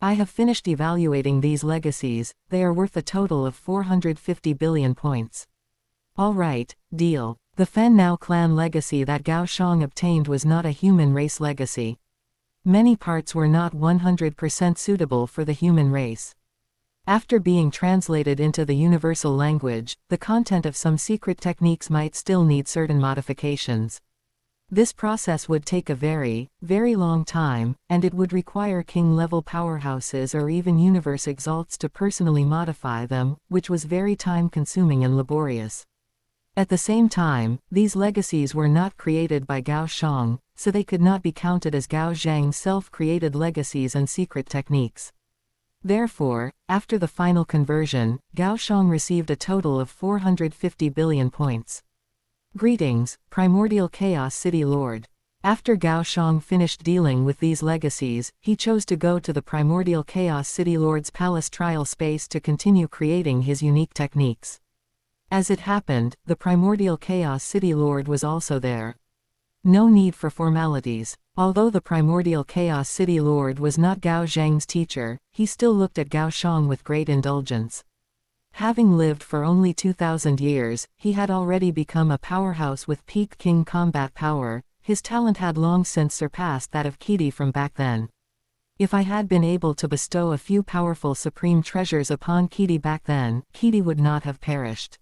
I have finished evaluating these legacies, they are worth a total of 450 billion points. Alright, deal. The Fen Nao clan legacy that Gao Xiang obtained was not a human race legacy. Many parts were not 100% suitable for the human race. After being translated into the universal language, the content of some secret techniques might still need certain modifications. This process would take a very, very long time, and it would require king-level powerhouses or even universe exalts to personally modify them, which was very time-consuming and laborious. At the same time, these legacies were not created by Gao Xiang, so they could not be counted as Gao Xiang's self-created legacies and secret techniques. Therefore, after the final conversion, Gao Xiang received a total of 450 billion points. Greetings, Primordial Chaos City Lord. After Gao Xiang finished dealing with these legacies, he chose to go to the Primordial Chaos City Lord's palace trial space to continue creating his unique techniques. As it happened, the Primordial Chaos City Lord was also there. No need for formalities. Although the Primordial Chaos City Lord was not Gao Xiang's teacher, he still looked at Gao Xiang with great indulgence. Having lived for only 2,000 years, he had already become a powerhouse with peak king combat power. His talent had long since surpassed that of Qidi from back then. If I had been able to bestow a few powerful supreme treasures upon Qidi back then, Qidi would not have perished.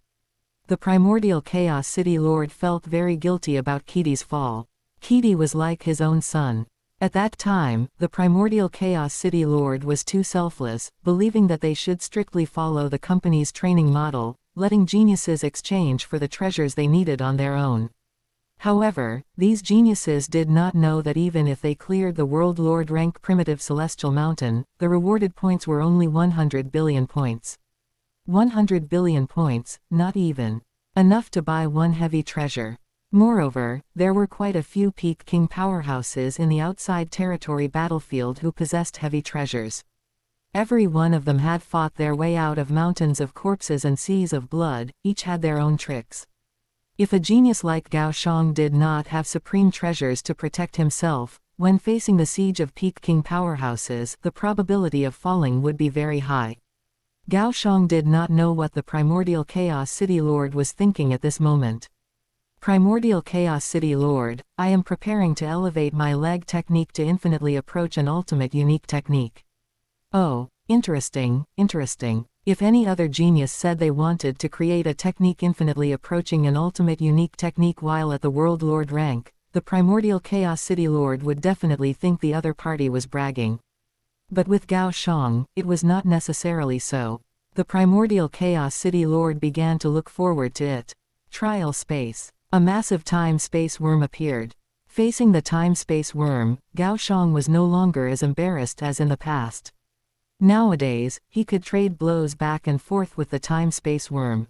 The Primordial Chaos City Lord felt very guilty about Qidi's fall. Qidi was like his own son. At that time, the Primordial Chaos City Lord was too selfless, believing that they should strictly follow the company's training model, letting geniuses exchange for the treasures they needed on their own. However, these geniuses did not know that even if they cleared the World Lord rank primitive celestial mountain, the rewarded points were only 100 billion points. 100 billion points, not even enough to buy one heavy treasure. Moreover, there were quite a few peak king powerhouses in the outside territory battlefield who possessed heavy treasures. Every one of them had fought their way out of mountains of corpses and seas of blood, each had their own tricks. If a genius like Gao Xiang did not have supreme treasures to protect himself, when facing the siege of peak king powerhouses, the probability of falling would be very high. Gao Xiang did not know what the Primordial Chaos City Lord was thinking at this moment. Primordial Chaos City Lord, I am preparing to elevate my leg technique to infinitely approach an ultimate unique technique. Oh, interesting, interesting. If any other genius said they wanted to create a technique infinitely approaching an ultimate unique technique while at the World Lord rank, the Primordial Chaos City Lord would definitely think the other party was bragging. But with Gao Xiang, it was not necessarily so. The Primordial Chaos City Lord began to look forward to it. Trial space. A massive time-space worm appeared. Facing the time-space worm, Gao Xiang was no longer as embarrassed as in the past. Nowadays, he could trade blows back and forth with the time-space worm.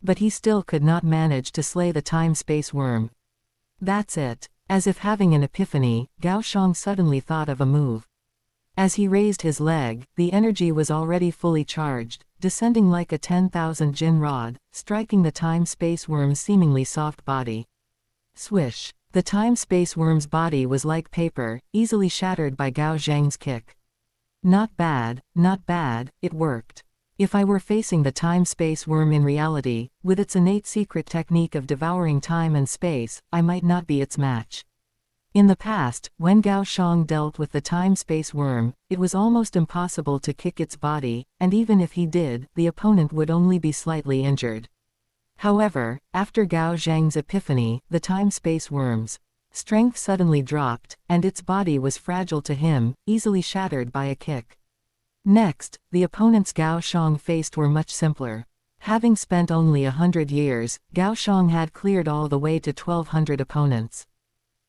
But he still could not manage to slay the time-space worm. That's it. As if having an epiphany, Gao Xiang suddenly thought of a move. As he raised his leg, the energy was already fully charged, descending like a 10,000 jin rod, striking the time-space worm's seemingly soft body. Swish! The time-space worm's body was like paper, easily shattered by Gao Xiang's kick. Not bad, it worked. If I were facing the time-space worm in reality, with its innate secret technique of devouring time and space, I might not be its match. In the past, when Gao Xiang dealt with the time-space worm, it was almost impossible to kick its body, and even if he did, the opponent would only be slightly injured. However, after Gao Xiang's epiphany, the time-space worm's strength suddenly dropped, and its body was fragile to him, easily shattered by a kick. Next, the opponents Gao Xiang faced were much simpler. Having spent only 100 years, Gao Xiang had cleared all the way to 1,200 opponents.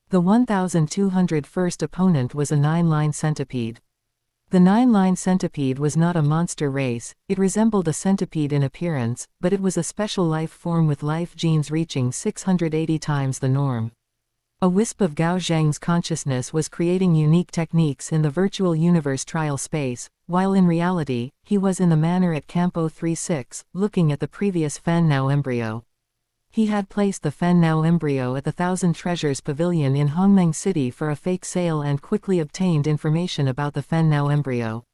The 1,201st opponent was a 9-line centipede. The 9-line centipede was not a monster race, it resembled a centipede in appearance, but it was a special life form with life genes reaching 680 times the norm. A wisp of Gao Xiang's consciousness was creating unique techniques in the virtual universe trial space, while in reality, he was in the manor at Camp 036, looking at the previous Fan Now embryo. He had placed the Fan Now embryo at the Thousand Treasures Pavilion in Hongmeng City for a fake sale and quickly obtained information about the Fan Now embryo.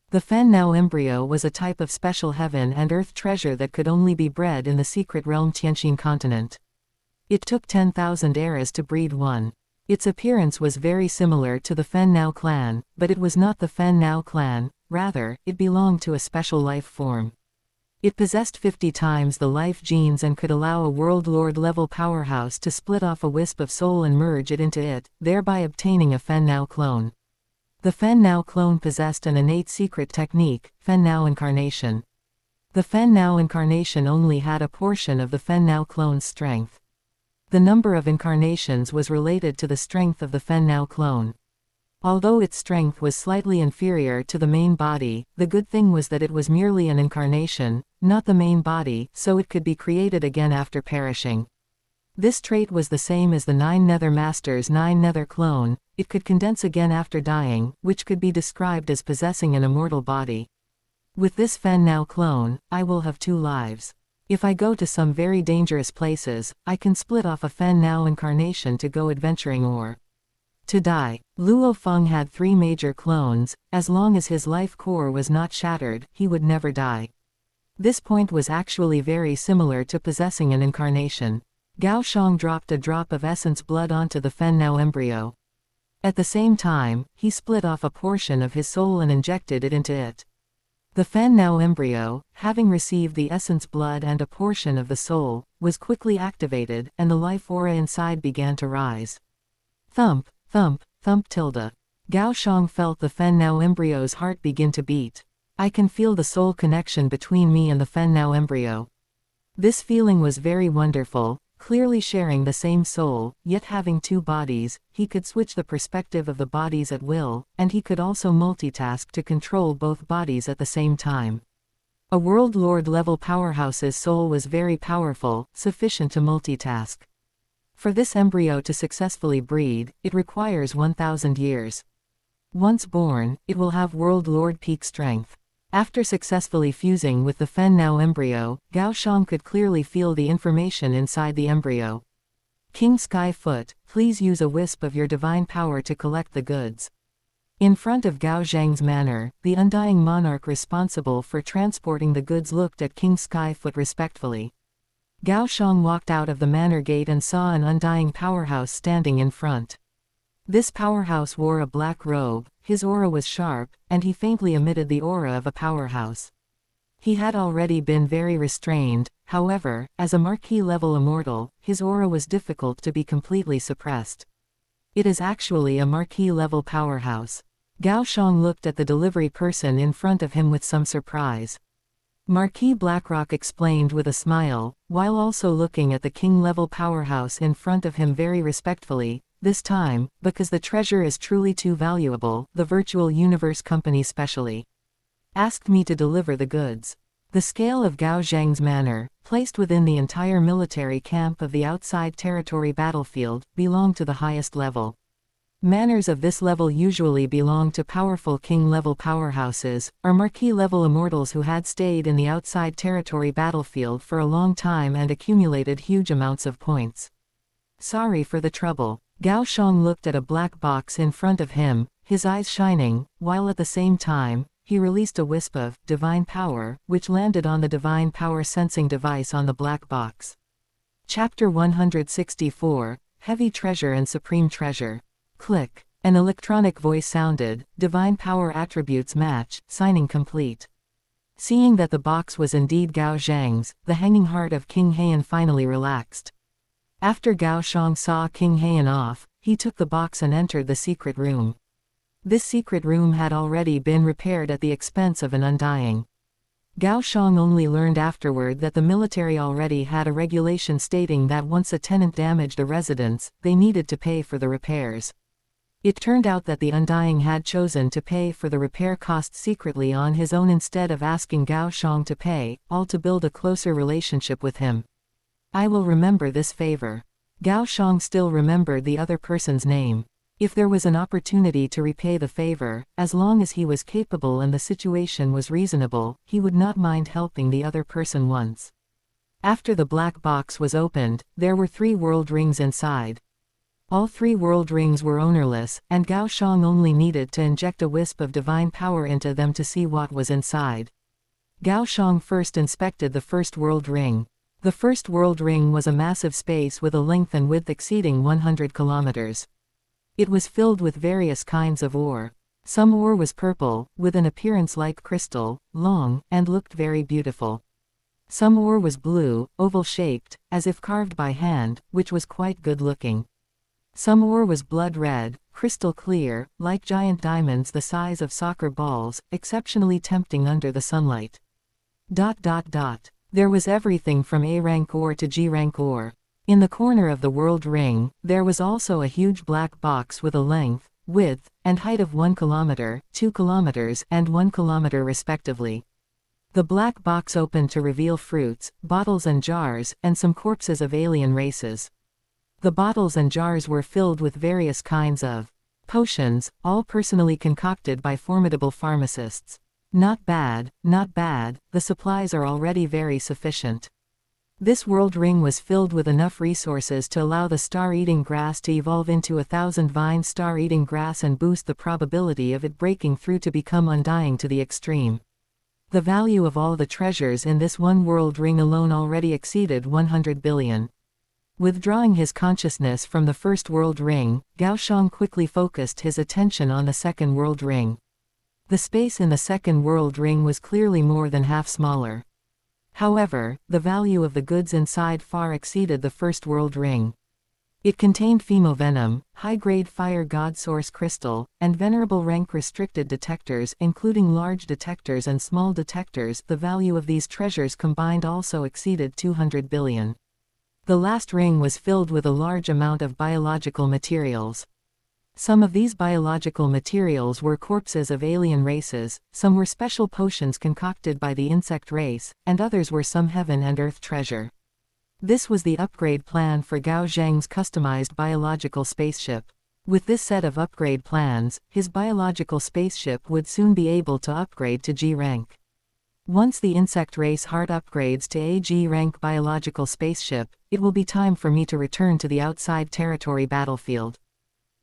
The Fan Now embryo was a type of special heaven and earth treasure that could only be bred in the secret realm Tianxin continent. It took 10,000 eras to breed one. Its appearance was very similar to the Fan Now clan, but it was not the Fan Now clan, rather, it belonged to a special life form. It possessed 50 times the life genes and could allow a World Lord level powerhouse to split off a wisp of soul and merge it into it, thereby obtaining a Fan Now clone. The Fan Now clone possessed an innate secret technique, Fan Now incarnation. The Fan Now incarnation only had a portion of the Fan Now clone's strength. The number of incarnations was related to the strength of the Fan Now clone. Although its strength was slightly inferior to the main body, the good thing was that it was merely an incarnation, not the main body, so it could be created again after perishing. This trait was the same as the Nine Nether Master's Nine Nether clone. It could condense again after dying, which could be described as possessing an immortal body. With this Fen Now clone, I will have 2 lives. If I go to some very dangerous places, I can split off a Fen Now incarnation to go adventuring or to die. Luo Feng had 3 major clones. As long as his life core was not shattered, he would never die. This point was actually very similar to possessing an incarnation. Gao Xiang dropped a drop of essence blood onto the Fen Now embryo. At the same time, he split off a portion of his soul and injected it into it. The Fen Now embryo, having received the essence blood and a portion of the soul, was quickly activated, and the life aura inside began to rise. Thump, thump, thump tilde. Gao Xiang felt the Fen Now embryo's heart begin to beat. I can feel the soul connection between me and the Fen Now embryo. This feeling was very wonderful. Clearly sharing the same soul, yet having 2 bodies, he could switch the perspective of the bodies at will, and he could also multitask to control both bodies at the same time. A World Lord level powerhouse's soul was very powerful, sufficient to multitask. For this embryo to successfully breed, it requires 1,000 years. Once born, it will have World Lord peak strength. After successfully fusing with the Fen Now embryo, Gao Xiang could clearly feel the information inside the embryo. King Skyfoot, please use a wisp of your divine power to collect the goods. In front of Gao Xiang's manor, the undying monarch responsible for transporting the goods looked at King Skyfoot respectfully. Gao Xiang walked out of the manor gate and saw an undying powerhouse standing in front. This powerhouse wore a black robe, his aura was sharp, and he faintly emitted the aura of a powerhouse. He had already been very restrained, however, as a marquee-level immortal, his aura was difficult to be completely suppressed. It is actually a marquee-level powerhouse. Gao Xiang looked at the delivery person in front of him with some surprise. Marquis Blackrock explained with a smile, while also looking at the king-level powerhouse in front of him very respectfully. This time, because the treasure is truly too valuable, the Virtual Universe Company specially asked me to deliver the goods. The scale of Gao Xiang's manor, placed within the entire military camp of the outside territory battlefield, belonged to the highest level. Manors of this level usually belong to powerful king-level powerhouses, or marquee-level immortals who had stayed in the outside territory battlefield for a long time and accumulated huge amounts of points. Sorry for the trouble. Gao Xiang looked at a black box in front of him, his eyes shining, while at the same time, he released a wisp of divine power, which landed on the divine power sensing device on the black box. Chapter 164, Heavy Treasure and Supreme Treasure. Click. An electronic voice sounded, divine power attributes match, signing complete. Seeing that the box was indeed Gao Xiang's, the hanging heart of King Heian finally relaxed. After Gao Xiang saw King Heian off, he took the box and entered the secret room. This secret room had already been repaired at the expense of an undying. Gao Xiang only learned afterward that the military already had a regulation stating that once a tenant damaged a residence, they needed to pay for the repairs. It turned out that the undying had chosen to pay for the repair costs secretly on his own instead of asking Gao Xiang to pay, all to build a closer relationship with him. I will remember this favor. Gao Xiang still remembered the other person's name. If there was an opportunity to repay the favor, as long as he was capable and the situation was reasonable, he would not mind helping the other person once. After the black box was opened, there were 3 world rings inside. All 3 world rings were ownerless, and Gao Xiang only needed to inject a wisp of divine power into them to see what was inside. Gao Xiang first inspected the first world ring. The first world ring was a massive space with a length and width exceeding 100 kilometers. It was filled with various kinds of ore. Some ore was purple, with an appearance like crystal, long, and looked very beautiful. Some ore was blue, oval-shaped, as if carved by hand, which was quite good-looking. Some ore was blood red, crystal clear, like giant diamonds the size of soccer balls, exceptionally tempting under the sunlight. There was everything from A-rank ore to G-rank ore. In the corner of the world ring, there was also a huge black box with a length, width, and height of 1 kilometer, 2 kilometers, and 1 kilometer respectively. The black box opened to reveal fruits, bottles and jars, and some corpses of alien races. The bottles and jars were filled with various kinds of potions, all personally concocted by formidable pharmacists. Not bad, not bad, the supplies are already very sufficient. This world ring was filled with enough resources to allow the star-eating grass to evolve into 1,000-vine star-eating grass and boost the probability of it breaking through to become undying to the extreme. The value of all the treasures in this one world ring alone already exceeded 100 billion. Withdrawing his consciousness from the first world ring, Gao Xiang quickly focused his attention on the second world ring. The space in the second world ring was clearly more than half smaller. However, the value of the goods inside far exceeded the first world ring. It contained femovenom, high-grade fire god source crystal, and venerable rank restricted detectors including large detectors and small detectors. The value of these treasures combined also exceeded 200 billion. The last ring was filled with a large amount of biological materials. Some of these biological materials were corpses of alien races, some were special potions concocted by the insect race, and others were some heaven and earth treasure. This was the upgrade plan for Gao Xiang's customized biological spaceship. With this set of upgrade plans, his biological spaceship would soon be able to upgrade to G rank. Once the insect race heart upgrades to a G rank biological spaceship, it will be time for me to return to the outside territory battlefield.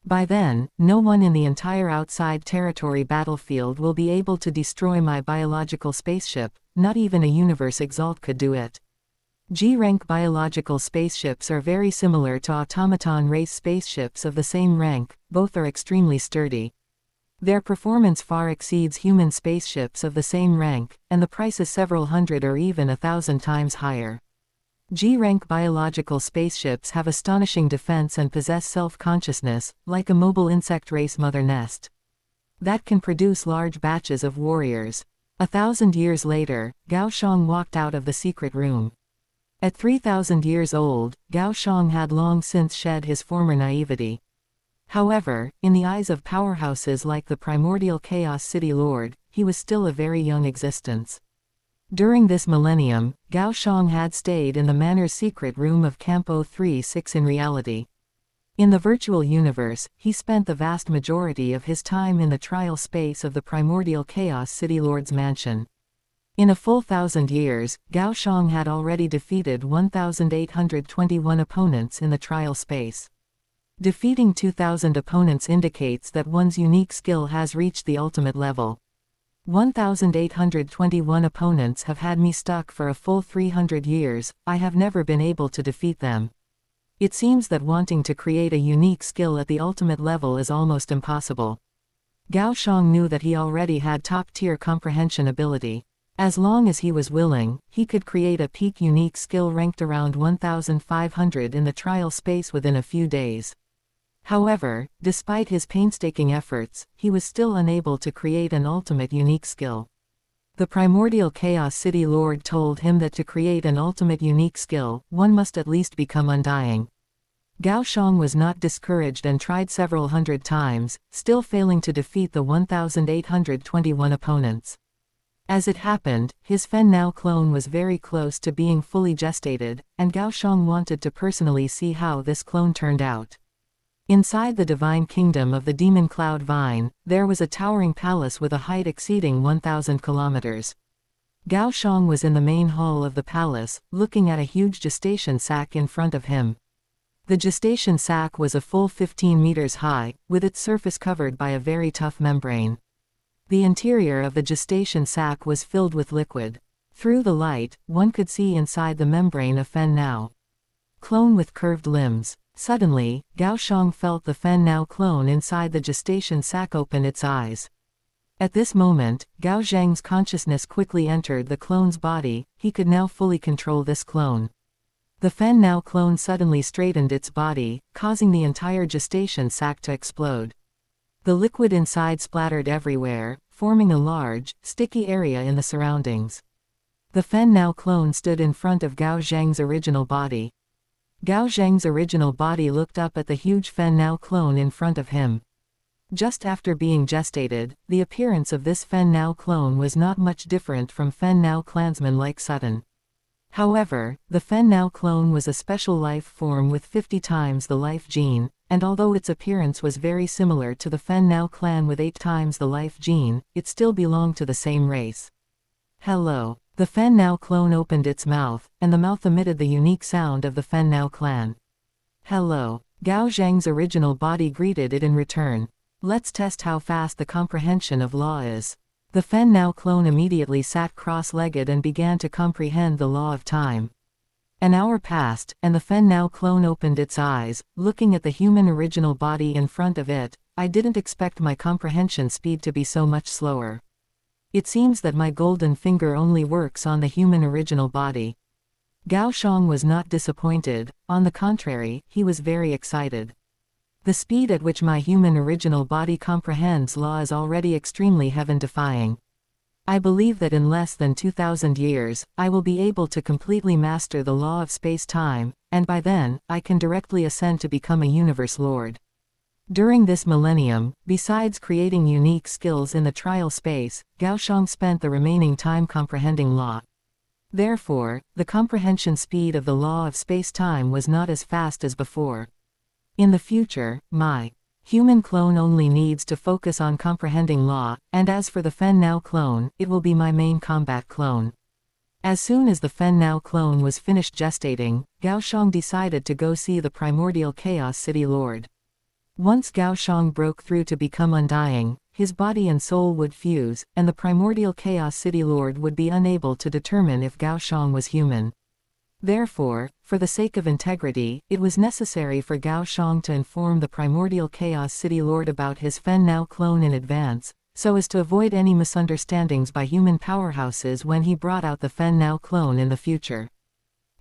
By then, no one in the entire outside territory battlefield will be able to destroy my biological spaceship, not even a universe exalt could do it. G-rank biological spaceships are very similar to automaton race spaceships of the same rank, both are extremely sturdy. Their performance far exceeds human spaceships of the same rank, and the price is several hundred or even 1,000 times higher. G-rank biological spaceships have astonishing defense and possess self-consciousness, like a mobile insect race mother nest that can produce large batches of warriors. 1,000 years later, Gao Xiang walked out of the secret room. At 3,000 years old, Gao Xiang had long since shed his former naivety. However, in the eyes of powerhouses like the primordial Chaos City Lord, he was still a very young existence. During this millennium, Gao Xiang had stayed in the Manor's secret room of Camp 036 in reality. In the virtual universe, he spent the vast majority of his time in the trial space of the primordial Chaos City Lord's mansion. In a full 1,000 years, Gao Xiang had already defeated 1,821 opponents in the trial space. Defeating 2,000 opponents indicates that one's unique skill has reached the ultimate level. 1,821 opponents have had me stuck for a full 300 years, I have never been able to defeat them. It seems that wanting to create a unique skill at the ultimate level is almost impossible. Gao Xiang knew that he already had top-tier comprehension ability. As long as he was willing, he could create a peak unique skill ranked around 1,500 in the trial space within a few days. However, despite his painstaking efforts, he was still unable to create an ultimate unique skill. The primordial Chaos City Lord told him that to create an ultimate unique skill, one must at least become undying. Gao Xiang was not discouraged and tried several hundred times, still failing to defeat the 1,821 opponents. As it happened, his Fen Now clone was very close to being fully gestated, and Gao Xiang wanted to personally see how this clone turned out. Inside the divine kingdom of the demon cloud vine, there was a towering palace with a height exceeding 1,000 kilometers. Gao Xiang was in the main hall of the palace, looking at a huge gestation sac in front of him. The gestation sac was a full 15 meters high, with its surface covered by a very tough membrane. The interior of the gestation sac was filled with liquid. Through the light, one could see inside the membrane a Fen Now clone with curved limbs. Suddenly, Gao Xiang felt the Fen Now clone inside the gestation sac open its eyes. At this moment, Gao Xiang's consciousness quickly entered the clone's body, he could now fully control this clone. The Fen Now clone suddenly straightened its body, causing the entire gestation sac to explode. The liquid inside splattered everywhere, forming a large, sticky area in the surroundings. The Fen Now clone stood in front of Gao Xiang's original body. Gao Xiang's original body looked up at the huge Fen Now clone in front of him. Just after being gestated, the appearance of this Fen Now clone was not much different from Fen Now clansman like Sutton. However, the Fen Now clone was a special life form with 50 times the life gene, and although its appearance was very similar to the Fen Now clan with 8 times the life gene, it still belonged to the same race. Hello. The Fen Now clone opened its mouth, and the mouth emitted the unique sound of the Fen Now clan. Hello. Gao Xiang's original body greeted it in return. Let's test how fast the comprehension of law is. The Fen Now clone immediately sat cross-legged and began to comprehend the law of time. An hour passed, and the Fen Now clone opened its eyes, looking at the human original body in front of it. I didn't expect my comprehension speed to be so much slower. It seems that my golden finger only works on the human original body. Gao Xiang was not disappointed, on the contrary, he was very excited. The speed at which my human original body comprehends law is already extremely heaven-defying. I believe that in less than 2,000 years, I will be able to completely master the law of space-time, and by then, I can directly ascend to become a universe lord. During this millennium, besides creating unique skills in the trial space, Gao Xiang spent the remaining time comprehending law. Therefore, the comprehension speed of the law of space-time was not as fast as before. In the future, my human clone only needs to focus on comprehending law, and as for the Fen Now clone, it will be my main combat clone. As soon as the Fen Now clone was finished gestating, Gao Xiang decided to go see the primordial Chaos City Lord. Once Gao Xiang broke through to become undying, his body and soul would fuse, and the primordial Chaos City Lord would be unable to determine if Gao Xiang was human. Therefore, for the sake of integrity, it was necessary for Gao Xiang to inform the primordial Chaos City Lord about his Fen Now clone in advance, so as to avoid any misunderstandings by human powerhouses when he brought out the Fen Now clone in the future.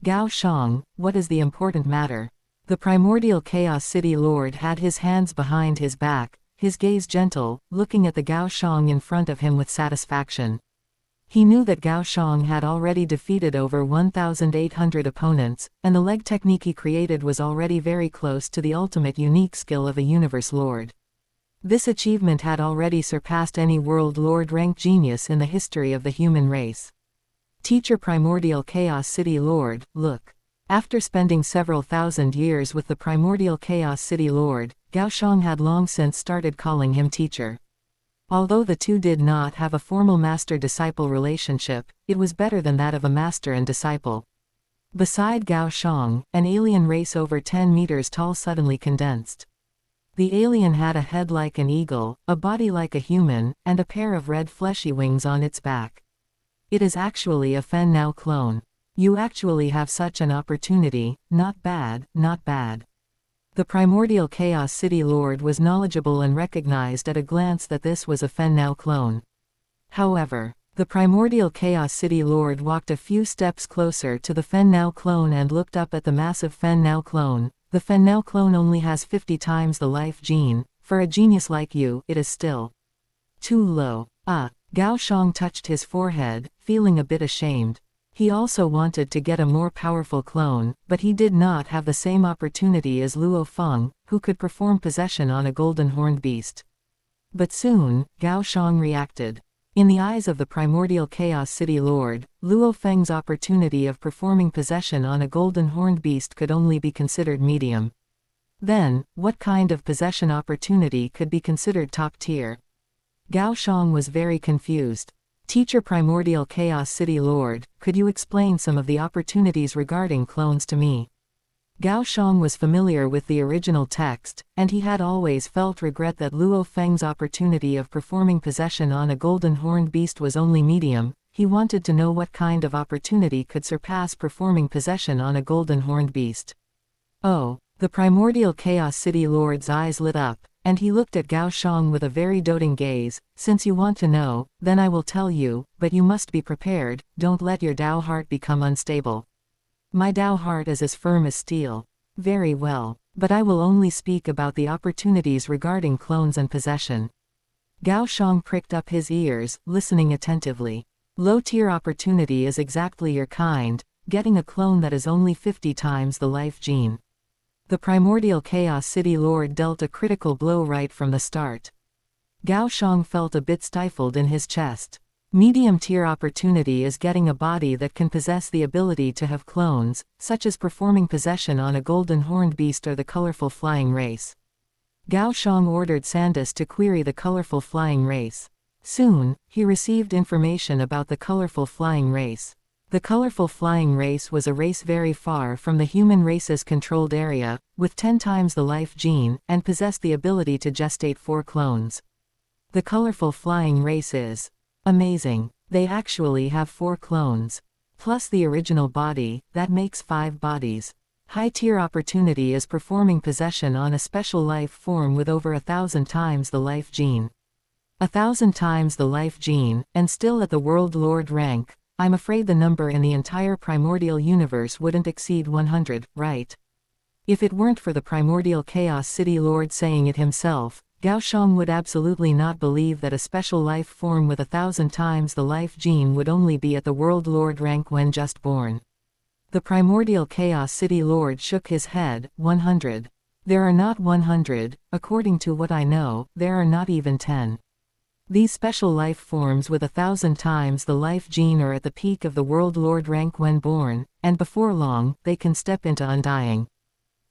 Gao Xiang, what is the important matter? The primordial Chaos City Lord had his hands behind his back, his gaze gentle, looking at the Gao Xiang in front of him with satisfaction. He knew that Gao Xiang had already defeated over 1,800 opponents, and the leg technique he created was already very close to the ultimate unique skill of a universe lord. This achievement had already surpassed any world lord rank genius in the history of the human race. Teacher Primordial Chaos City Lord, look. After spending several thousand years with the Primordial Chaos City Lord, Gao Xiang had long since started calling him teacher. Although the two did not have a formal master-disciple relationship, it was better than that of a master and disciple. Beside Gao Xiang, an alien race over 10 meters tall suddenly condensed. The alien had a head like an eagle, a body like a human, and a pair of red fleshy wings on its back. It is actually a Fen Now clone. You actually have such an opportunity, not bad, not bad. The primordial Chaos City Lord was knowledgeable and recognized at a glance that this was a Fen Now clone. However, the primordial Chaos City Lord walked a few steps closer to the Fen Now clone and looked up at the massive Fen Now clone. The Fen Now clone only has 50 times the life gene. For a genius like you, it is still too low. Gao Xiang touched his forehead, feeling a bit ashamed. He also wanted to get a more powerful clone, but he did not have the same opportunity as Luo Feng, who could perform possession on a golden horned beast. But soon, Gao Xiang reacted. In the eyes of the primordial Chaos City Lord, Luo Feng's opportunity of performing possession on a golden horned beast could only be considered medium. Then, what kind of possession opportunity could be considered top tier? Gao Xiang was very confused. Teacher Primordial Chaos City Lord, could you explain some of the opportunities regarding clones to me? Gao Xiang was familiar with the original text, and he had always felt regret that Luo Feng's opportunity of performing possession on a golden horned beast was only medium. He wanted to know what kind of opportunity could surpass performing possession on a golden horned beast. Oh, the Primordial Chaos City Lord's eyes lit up, and he looked at Gao Xiang with a very doting gaze. Since you want to know, then I will tell you, but you must be prepared. Don't let your Dao heart become unstable. My Dao heart is as firm as steel. Very well, but I will only speak about the opportunities regarding clones and possession. Gao Xiang pricked up his ears, listening attentively. Low-tier opportunity is exactly your kind, getting a clone that is only 50 times the life gene. The Primordial Chaos City Lord dealt a critical blow right from the start. Gao Xiang felt a bit stifled in his chest. Medium-tier opportunity is getting a body that can possess the ability to have clones, such as performing possession on a golden horned beast or the colorful flying race. Gao Xiang ordered Sandus to query the colorful flying race. Soon, he received information about the colorful flying race. The colorful flying race was a race very far from the human race's controlled area, with 10 times the life gene, and possessed the ability to gestate 4 clones. The colorful flying race is amazing. They actually have 4 clones. Plus the original body, that makes 5 bodies. High-tier opportunity is performing possession on a special life form with over 1,000 times the life gene. 1,000 times the life gene, and still at the World Lord rank. I'm afraid the number in the entire primordial universe wouldn't exceed 100, right? If it weren't for the primordial Chaos City Lord saying it himself, Gao Xiang would absolutely not believe that a special life form with 1,000 times the life gene would only be at the World Lord rank when just born. The primordial Chaos City Lord shook his head. 100. There are not 100, according to what I know, there are not even 10. These special life forms with 1,000 times the life gene are at the peak of the World Lord rank when born, and before long, they can step into undying.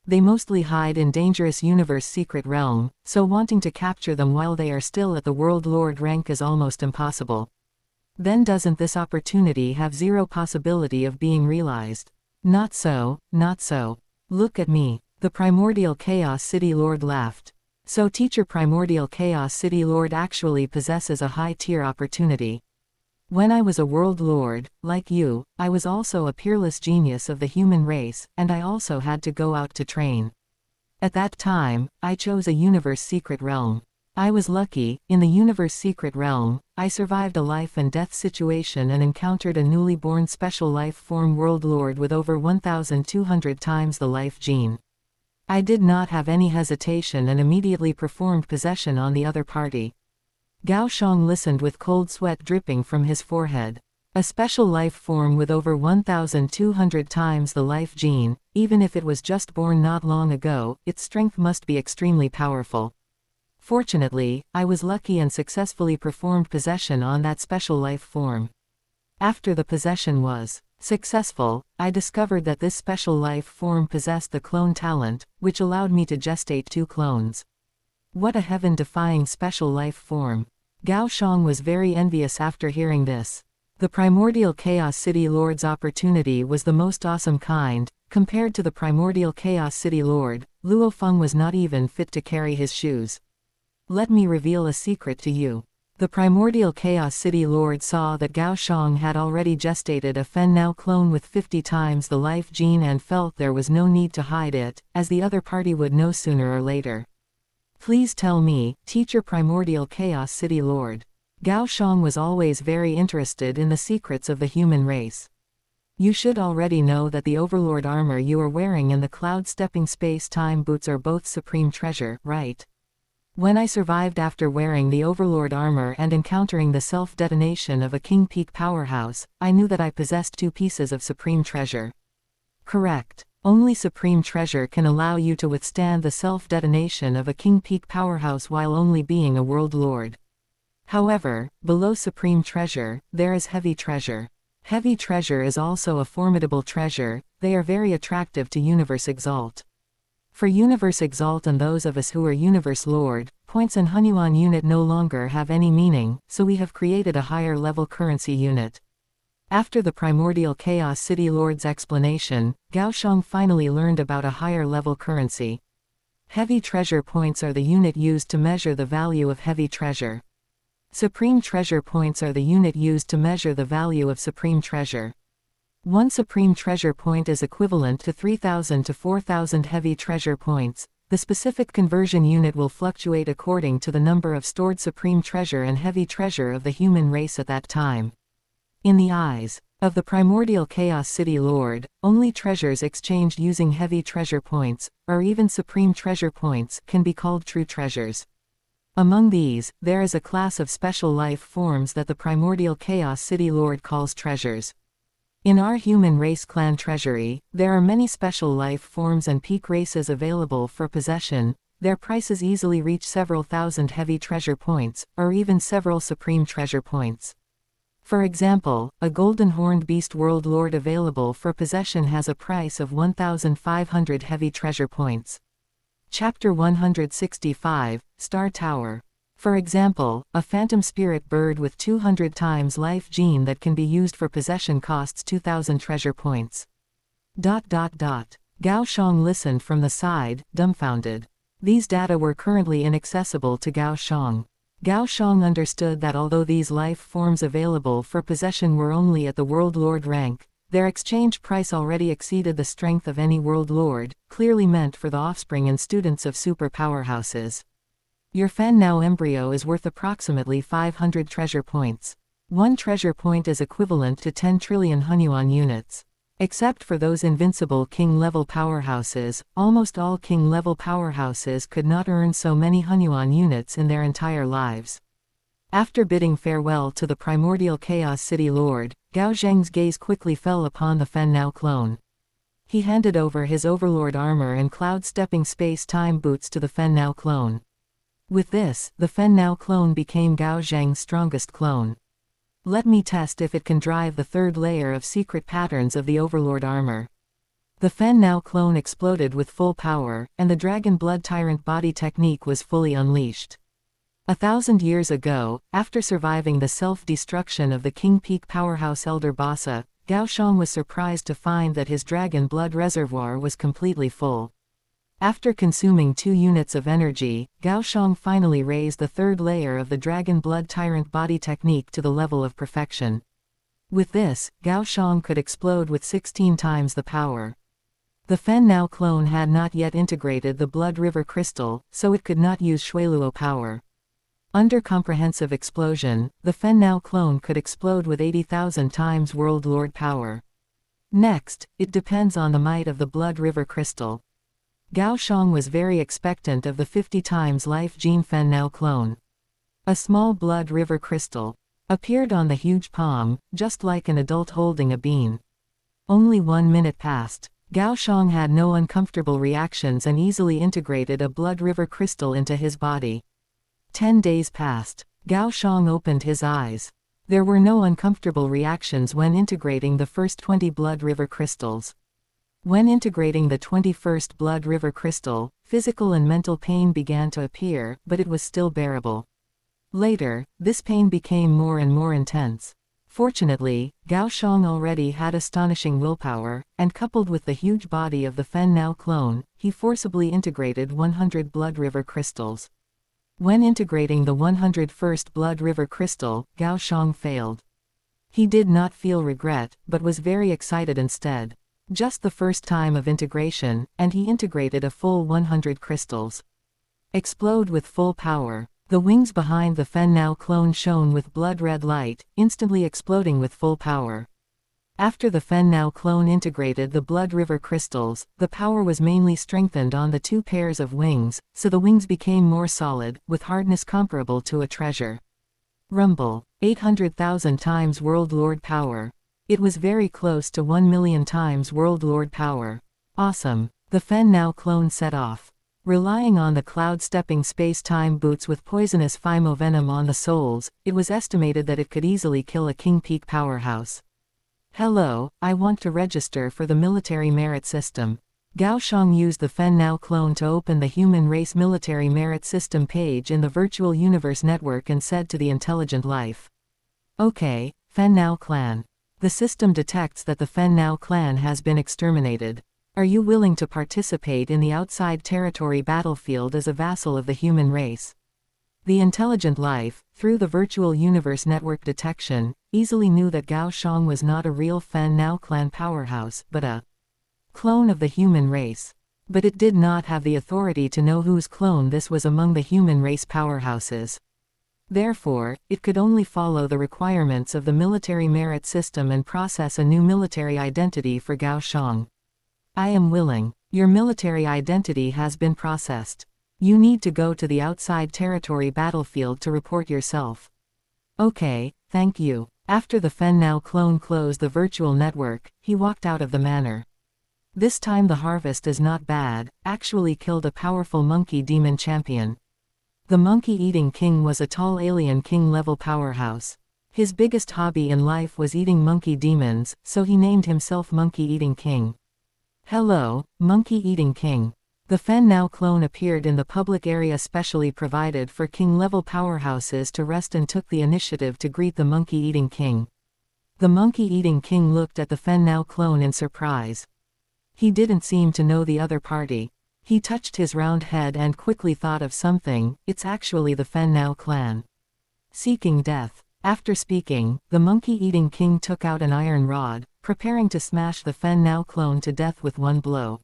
They mostly hide in dangerous universe secret realm, so wanting to capture them while they are still at the World Lord rank is almost impossible. Then doesn't this opportunity have zero possibility of being realized? Not so, not so. Look at me. The primordial Chaos City Lord laughed. So Teacher Primordial Chaos City Lord actually possesses a high-tier opportunity. When I was a World Lord, like you, I was also a peerless genius of the human race, and I also had to go out to train. At that time, I chose a universe secret realm. I was lucky. In the universe secret realm, I survived a life and death situation and encountered a newly born special life form World Lord with over 1,200 times the life gene. I did not have any hesitation and immediately performed possession on the other party. Gao Xiang listened with cold sweat dripping from his forehead. A special life form with over 1,200 times the life gene, even if it was just born not long ago, its strength must be extremely powerful. Fortunately, I was lucky and successfully performed possession on that special life form. After the possession was successful, I discovered that this special life form possessed the clone talent, which allowed me to gestate 2 clones. What a heaven-defying special life form. Gao Xiang was very envious after hearing this. The primordial Chaos City Lord's opportunity was the most awesome kind. Compared to the primordial Chaos City Lord, Luo Feng was not even fit to carry his shoes. Let me reveal a secret to you. The primordial Chaos City Lord saw that Gao Xiang had already gestated a Fen Now clone with 50 times the life gene and felt there was no need to hide it, as the other party would know sooner or later. Please tell me, Teacher Primordial Chaos City Lord. Gao Xiang was always very interested in the secrets of the human race. You should already know that the Overlord armor you are wearing and the cloud-stepping space-time boots are both supreme treasure, right? When I survived after wearing the Overlord armor and encountering the self-detonation of a King Peak powerhouse, I knew that I possessed 2 pieces of supreme treasure. Correct. Only supreme treasure can allow you to withstand the self-detonation of a King Peak powerhouse while only being a World Lord. However, below supreme treasure, there is heavy treasure. Heavy treasure is also a formidable treasure. They are very attractive to Universe Exalt. For Universe Exalt and those of us who are Universe Lord, points and Hunyuan unit no longer have any meaning, so we have created a higher level currency unit. After the primordial Chaos City Lord's explanation, Gao Xiang finally learned about a higher level currency. Heavy treasure points are the unit used to measure the value of heavy treasure. Supreme treasure points are the unit used to measure the value of supreme treasure. 1 supreme treasure point is equivalent to 3,000 to 4,000 heavy treasure points. The specific conversion unit will fluctuate according to the number of stored supreme treasure and heavy treasure of the human race at that time. In the eyes of the primordial Chaos City Lord, only treasures exchanged using heavy treasure points, or even supreme treasure points, can be called true treasures. Among these, there is a class of special life forms that the primordial Chaos City Lord calls treasures. In our human race clan treasury, there are many special life forms and peak races available for possession. their prices easily reach several thousand heavy treasure points, or even several supreme treasure points. For example, a golden horned beast world lord available for possession has a price of 1,500 heavy treasure points. Chapter 165, Star Tower. For example, a phantom spirit bird with 200 times life gene that can be used for possession costs 2,000 treasure points. Gao Xiang listened from the side, dumbfounded. These data were currently inaccessible to Gao Xiang. Gao Xiang understood that although these life forms available for possession were only at the World Lord rank, their exchange price already exceeded the strength of any World Lord, clearly meant for the offspring and students of super powerhouses. Your Fan Now embryo is worth approximately 500 treasure points. One treasure point is equivalent to 10 trillion Hunyuan units. Except for those invincible king-level powerhouses, almost all king-level powerhouses could not earn so many Hunyuan units in their entire lives. After bidding farewell to the primordial Chaos City Lord, Gao Zheng's gaze quickly fell upon the Fan Now clone. He handed over his Overlord armor and cloud-stepping space-time boots to the Fan Now clone. With this, the Fan Now clone became Gao Zheng's strongest clone. Let me test if it can drive the third layer of secret patterns of the Overlord armor. The Fan Now clone exploded with full power, and the Dragon Blood Tyrant body technique was fully unleashed. 1,000 years ago, after surviving the self-destruction of the King Peak powerhouse Elder Bassa, Gao Xiang was surprised to find that his Dragon Blood reservoir was completely full. After consuming 2 units of energy, Gao Xiang finally raised the third layer of the Dragon Blood Tyrant body technique to the level of perfection. With this, Gao Xiang could explode with 16 times the power. The Fan Now clone had not yet integrated the Blood River Crystal, so it could not use Shuiluo power. Under comprehensive explosion, the Fan Now clone could explode with 80,000 times World Lord power. Next, it depends on the might of the Blood River Crystal. Gao Xiang was very expectant of the 50 times life gene Fan Now clone. A small blood river crystal appeared on the huge palm, just like an adult holding a bean. Only 1 minute passed. Gao Xiang had no uncomfortable reactions and easily integrated a blood river crystal into his body. 10 days passed. Gao Xiang opened his eyes. There were no uncomfortable reactions when integrating the first 20 blood river crystals. When integrating the 21st blood river crystal, physical and mental pain began to appear, but it was still bearable. Later, this pain became more and more intense. Fortunately, Gao Xiang already had astonishing willpower, and coupled with the huge body of the Fan Now clone, he forcibly integrated 100 blood river crystals. When integrating the 101st blood river crystal, Gao Xiang failed. He did not feel regret, but was very excited instead. Just the first time of integration, and he integrated a full 100 crystals. Explode with full power. The wings behind the Fan Now clone shone with blood-red light, instantly exploding with full power. After the Fan Now clone integrated the blood river crystals, the power was mainly strengthened on the 2 pairs of wings, so the wings became more solid, with hardness comparable to a treasure. Rumble. 800,000 times World Lord power. It was very close to 1 million times World Lord power. Awesome. The Fan Now clone set off. Relying on the cloud-stepping space-time boots with poisonous phimovenom on the soles, it was estimated that it could easily kill a King Peak powerhouse. Hello, I want to register for the military merit system. Gao Xiang used the Fan Now clone to open the human race military merit system page in the virtual universe network and said to the intelligent life. Okay, Fan Now clan. The system detects that the Fan Now clan has been exterminated. Are you willing to participate in the outside territory battlefield as a vassal of the human race? The intelligent life, through the virtual universe network detection, easily knew that Gao Xiang was not a real Fan Now clan powerhouse, but a clone of the human race. But it did not have the authority to know whose clone this was among the human race powerhouses. Therefore, it could only follow the requirements of the military merit system and process a new military identity for Gao Xiang. I am willing. Your military identity has been processed. You need to go to the outside territory battlefield to report yourself. Okay, thank you. After the Fan Now clone closed the virtual network, he walked out of the manor. This time the harvest is not bad, actually killed a powerful monkey demon champion. The monkey-eating king was a tall alien king-level powerhouse. His biggest hobby in life was eating monkey demons, so he named himself Monkey-Eating King. Hello, Monkey-Eating King. The Fen Now clone appeared in the public area specially provided for king-level powerhouses to rest and took the initiative to greet the Monkey-Eating King. The Monkey-Eating King looked at the Fen Now clone in surprise. He didn't seem to know the other party. He touched his round head and quickly thought of something. It's actually the Fen Now clan. Seeking death. After speaking, the Monkey-Eating King took out an iron rod, preparing to smash the Fen Now clone to death with one blow.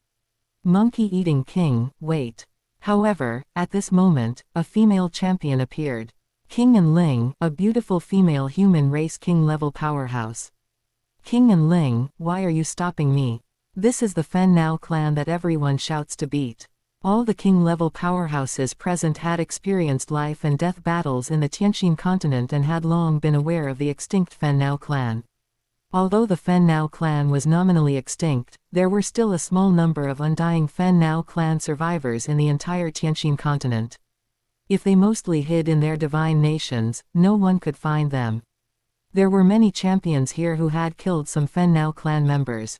Monkey-Eating King, wait. However, at this moment, a female champion appeared. King and Ling, a beautiful female human race king-level powerhouse. King and Ling, why are you stopping me? This is the Fen Now clan that everyone shouts to beat. All the king-level powerhouses present had experienced life and death battles in the Tianxin continent and had long been aware of the extinct Fen Now clan. Although the Fen Now clan was nominally extinct, there were still a small number of undying Fen Now clan survivors in the entire Tianxin continent. If they mostly hid in their divine nations, no one could find them. There were many champions here who had killed some Fen Now clan members.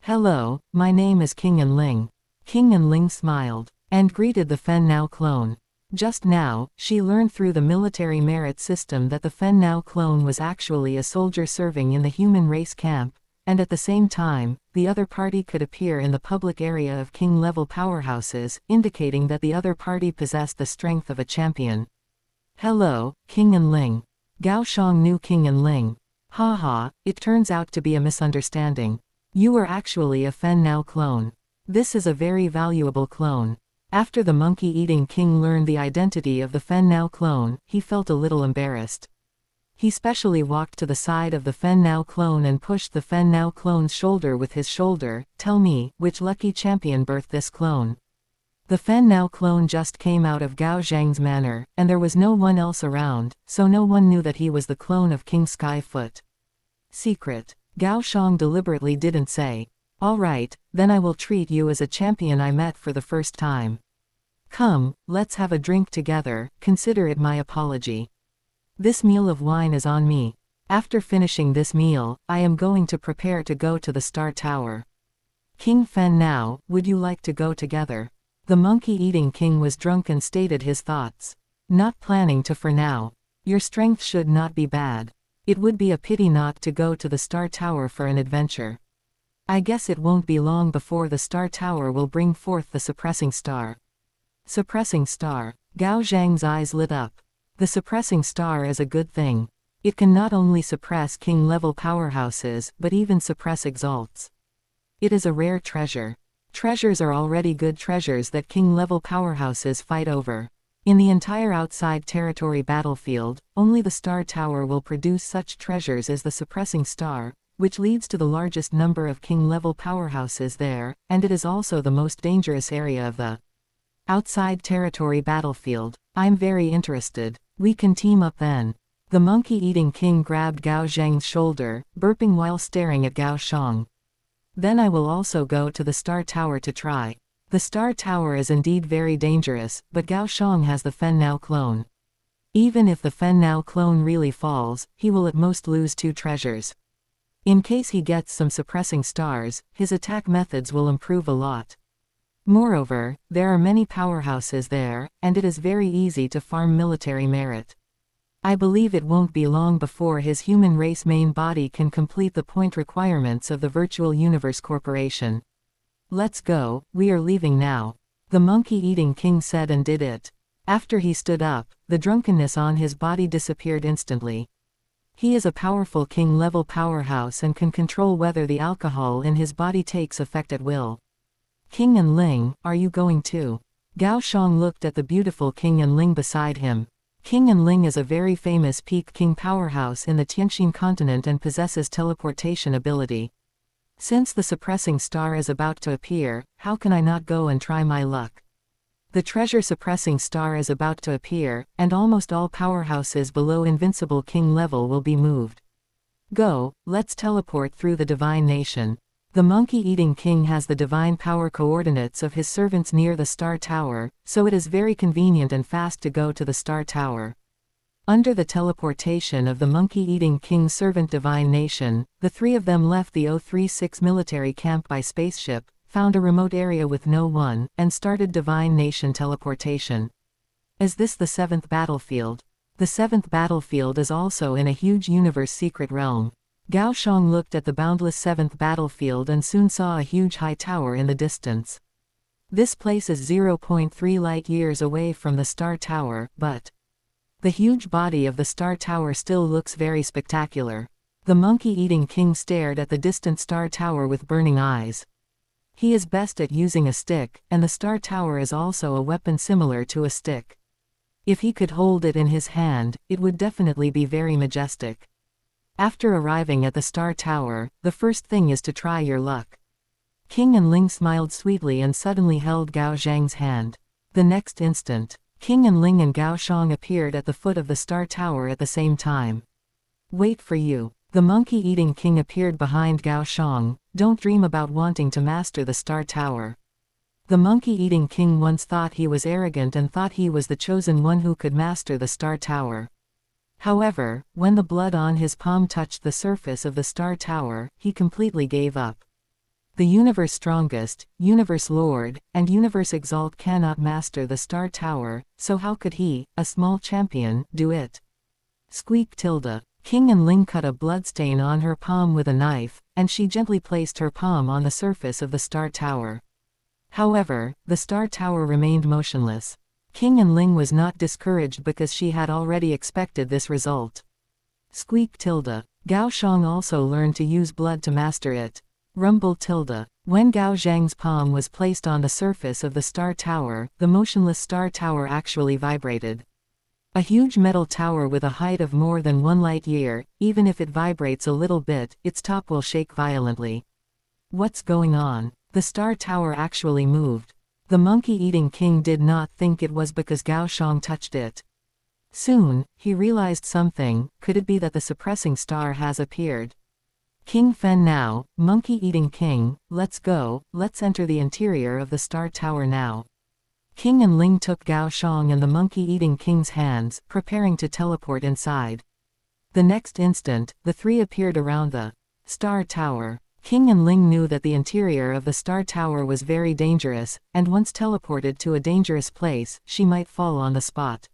Hello, my name is King and Ling. King and Ling smiled, and greeted the Fen Now clone. Just now, she learned through the military merit system that the Fen Now clone was actually a soldier serving in the human race camp, and at the same time, the other party could appear in the public area of king-level powerhouses, indicating that the other party possessed the strength of a champion. Hello, King and Ling. Gao Xiang knew King and Ling. Haha, it turns out to be a misunderstanding. You are actually a Fen Now clone. This is a very valuable clone. After the Monkey-Eating King learned the identity of the Fen Now clone, he felt a little embarrassed. He specially walked to the side of the Fen Now clone and pushed the Fen Now clone's shoulder with his shoulder. Tell me, which lucky champion birthed this clone? The Fen Now clone just came out of Gao Xiang's manor, and there was no one else around, so no one knew that he was the clone of King Skyfoot. Secret. Gao Xiang deliberately didn't say. All right, then I will treat you as a champion I met for the first time. Come, let's have a drink together, consider it my apology. This meal of wine is on me. After finishing this meal, I am going to prepare to go to the Star Tower. King Fen Now, would you like to go together? The Monkey-Eating King was drunk and stated his thoughts. Not planning to for now. Your strength should not be bad. It would be a pity not to go to the Star Tower for an adventure. I guess it won't be long before the Star Tower will bring forth the suppressing star. Suppressing star. Gao Xiang's eyes lit up. The suppressing star is a good thing. It can not only suppress king-level powerhouses but even suppress exalts. It is a rare treasure. Treasures are already good treasures that king-level powerhouses fight over. In the entire outside territory battlefield, only the Star Tower will produce such treasures as the suppressing star, which leads to the largest number of king-level powerhouses there, and it is also the most dangerous area of the outside territory battlefield. I'm very interested. We can team up then. The Monkey-Eating King grabbed Gao Xiang's shoulder, burping while staring at Gao Xiang. Then I will also go to the Star Tower to try. The Star Tower is indeed very dangerous, but Gao Xiang has the Fen Now clone. Even if the Fen Now clone really falls, he will at most lose 2 treasures. In case he gets some suppressing stars, his attack methods will improve a lot. Moreover, there are many powerhouses there, and it is very easy to farm military merit. I believe it won't be long before his human race main body can complete the point requirements of the Virtual Universe Corporation. Let's go, we are leaving now. The Monkey-Eating King said and did it. After he stood up, the drunkenness on his body disappeared instantly. He is a powerful king-level powerhouse and can control whether the alcohol in his body takes effect at will. King and Ling, are you going too? Gao Xiang looked at the beautiful King and Ling beside him. King and Ling is a very famous peak king powerhouse in the Tianxin continent and possesses teleportation ability. Since the suppressing star is about to appear, how can I not go and try my luck? The treasure suppressing star is about to appear, and almost all powerhouses below invincible king level will be moved. Go, let's teleport through the divine nation. The monkey-eating king has the divine power coordinates of his servants near the star tower, so it is very convenient and fast to go to the star tower. Under the teleportation of the monkey-eating king's servant divine nation, the three of them left the 036 military camp by spaceship, found a remote area with no one, and started divine nation teleportation. Is this the seventh battlefield? The seventh battlefield is also in a huge universe secret realm. Gao Xiang looked at the boundless seventh battlefield and soon saw a huge high tower in the distance. This place is 0.3 light-years away from the star tower, but the huge body of the star tower still looks very spectacular. The monkey-eating king stared at the distant star tower with burning eyes. He is best at using a stick, and the star tower is also a weapon similar to a stick. If he could hold it in his hand, it would definitely be very majestic. After arriving at the star tower, the first thing is to try your luck. King Ling smiled sweetly and suddenly held Gao Xiang's hand. The next instant, King Ling and Gao Xiang appeared at the foot of the star tower at the same time. Wait for you. The monkey-eating king appeared behind Gao Xiang. Don't dream about wanting to master the star tower. The monkey-eating king once thought he was arrogant and thought he was the chosen one who could master the star tower. However, when the blood on his palm touched the surface of the star tower, he completely gave up. The universe strongest, universe lord, and universe exalt cannot master the star tower, so how could he, a small champion, do it? Squeak tilde. King Ling cut a bloodstain on her palm with a knife, and she gently placed her palm on the surface of the star tower. However, the star tower remained motionless. King Ling was not discouraged because she had already expected this result. Squeak tilde. Gao Xiang also learned to use blood to master it. Rumble tilde. When Gao Xiang's palm was placed on the surface of the star tower, the motionless star tower actually vibrated. A huge metal tower with a height of more than 1 light-year, even if it vibrates a little bit, its top will shake violently. What's going on? The star tower actually moved. The monkey-eating king did not think it was because Gao Xiang touched it. Soon, he realized something. Could it be that the suppressing star has appeared? King Fen now, monkey-eating king, let's go, let's enter the interior of the star tower now. King Ling took Gao Xiang and the monkey-eating king's hands, preparing to teleport inside. The next instant, the three appeared around the star tower. King Ling knew that the interior of the star tower was very dangerous, and once teleported to a dangerous place, she might fall on the spot.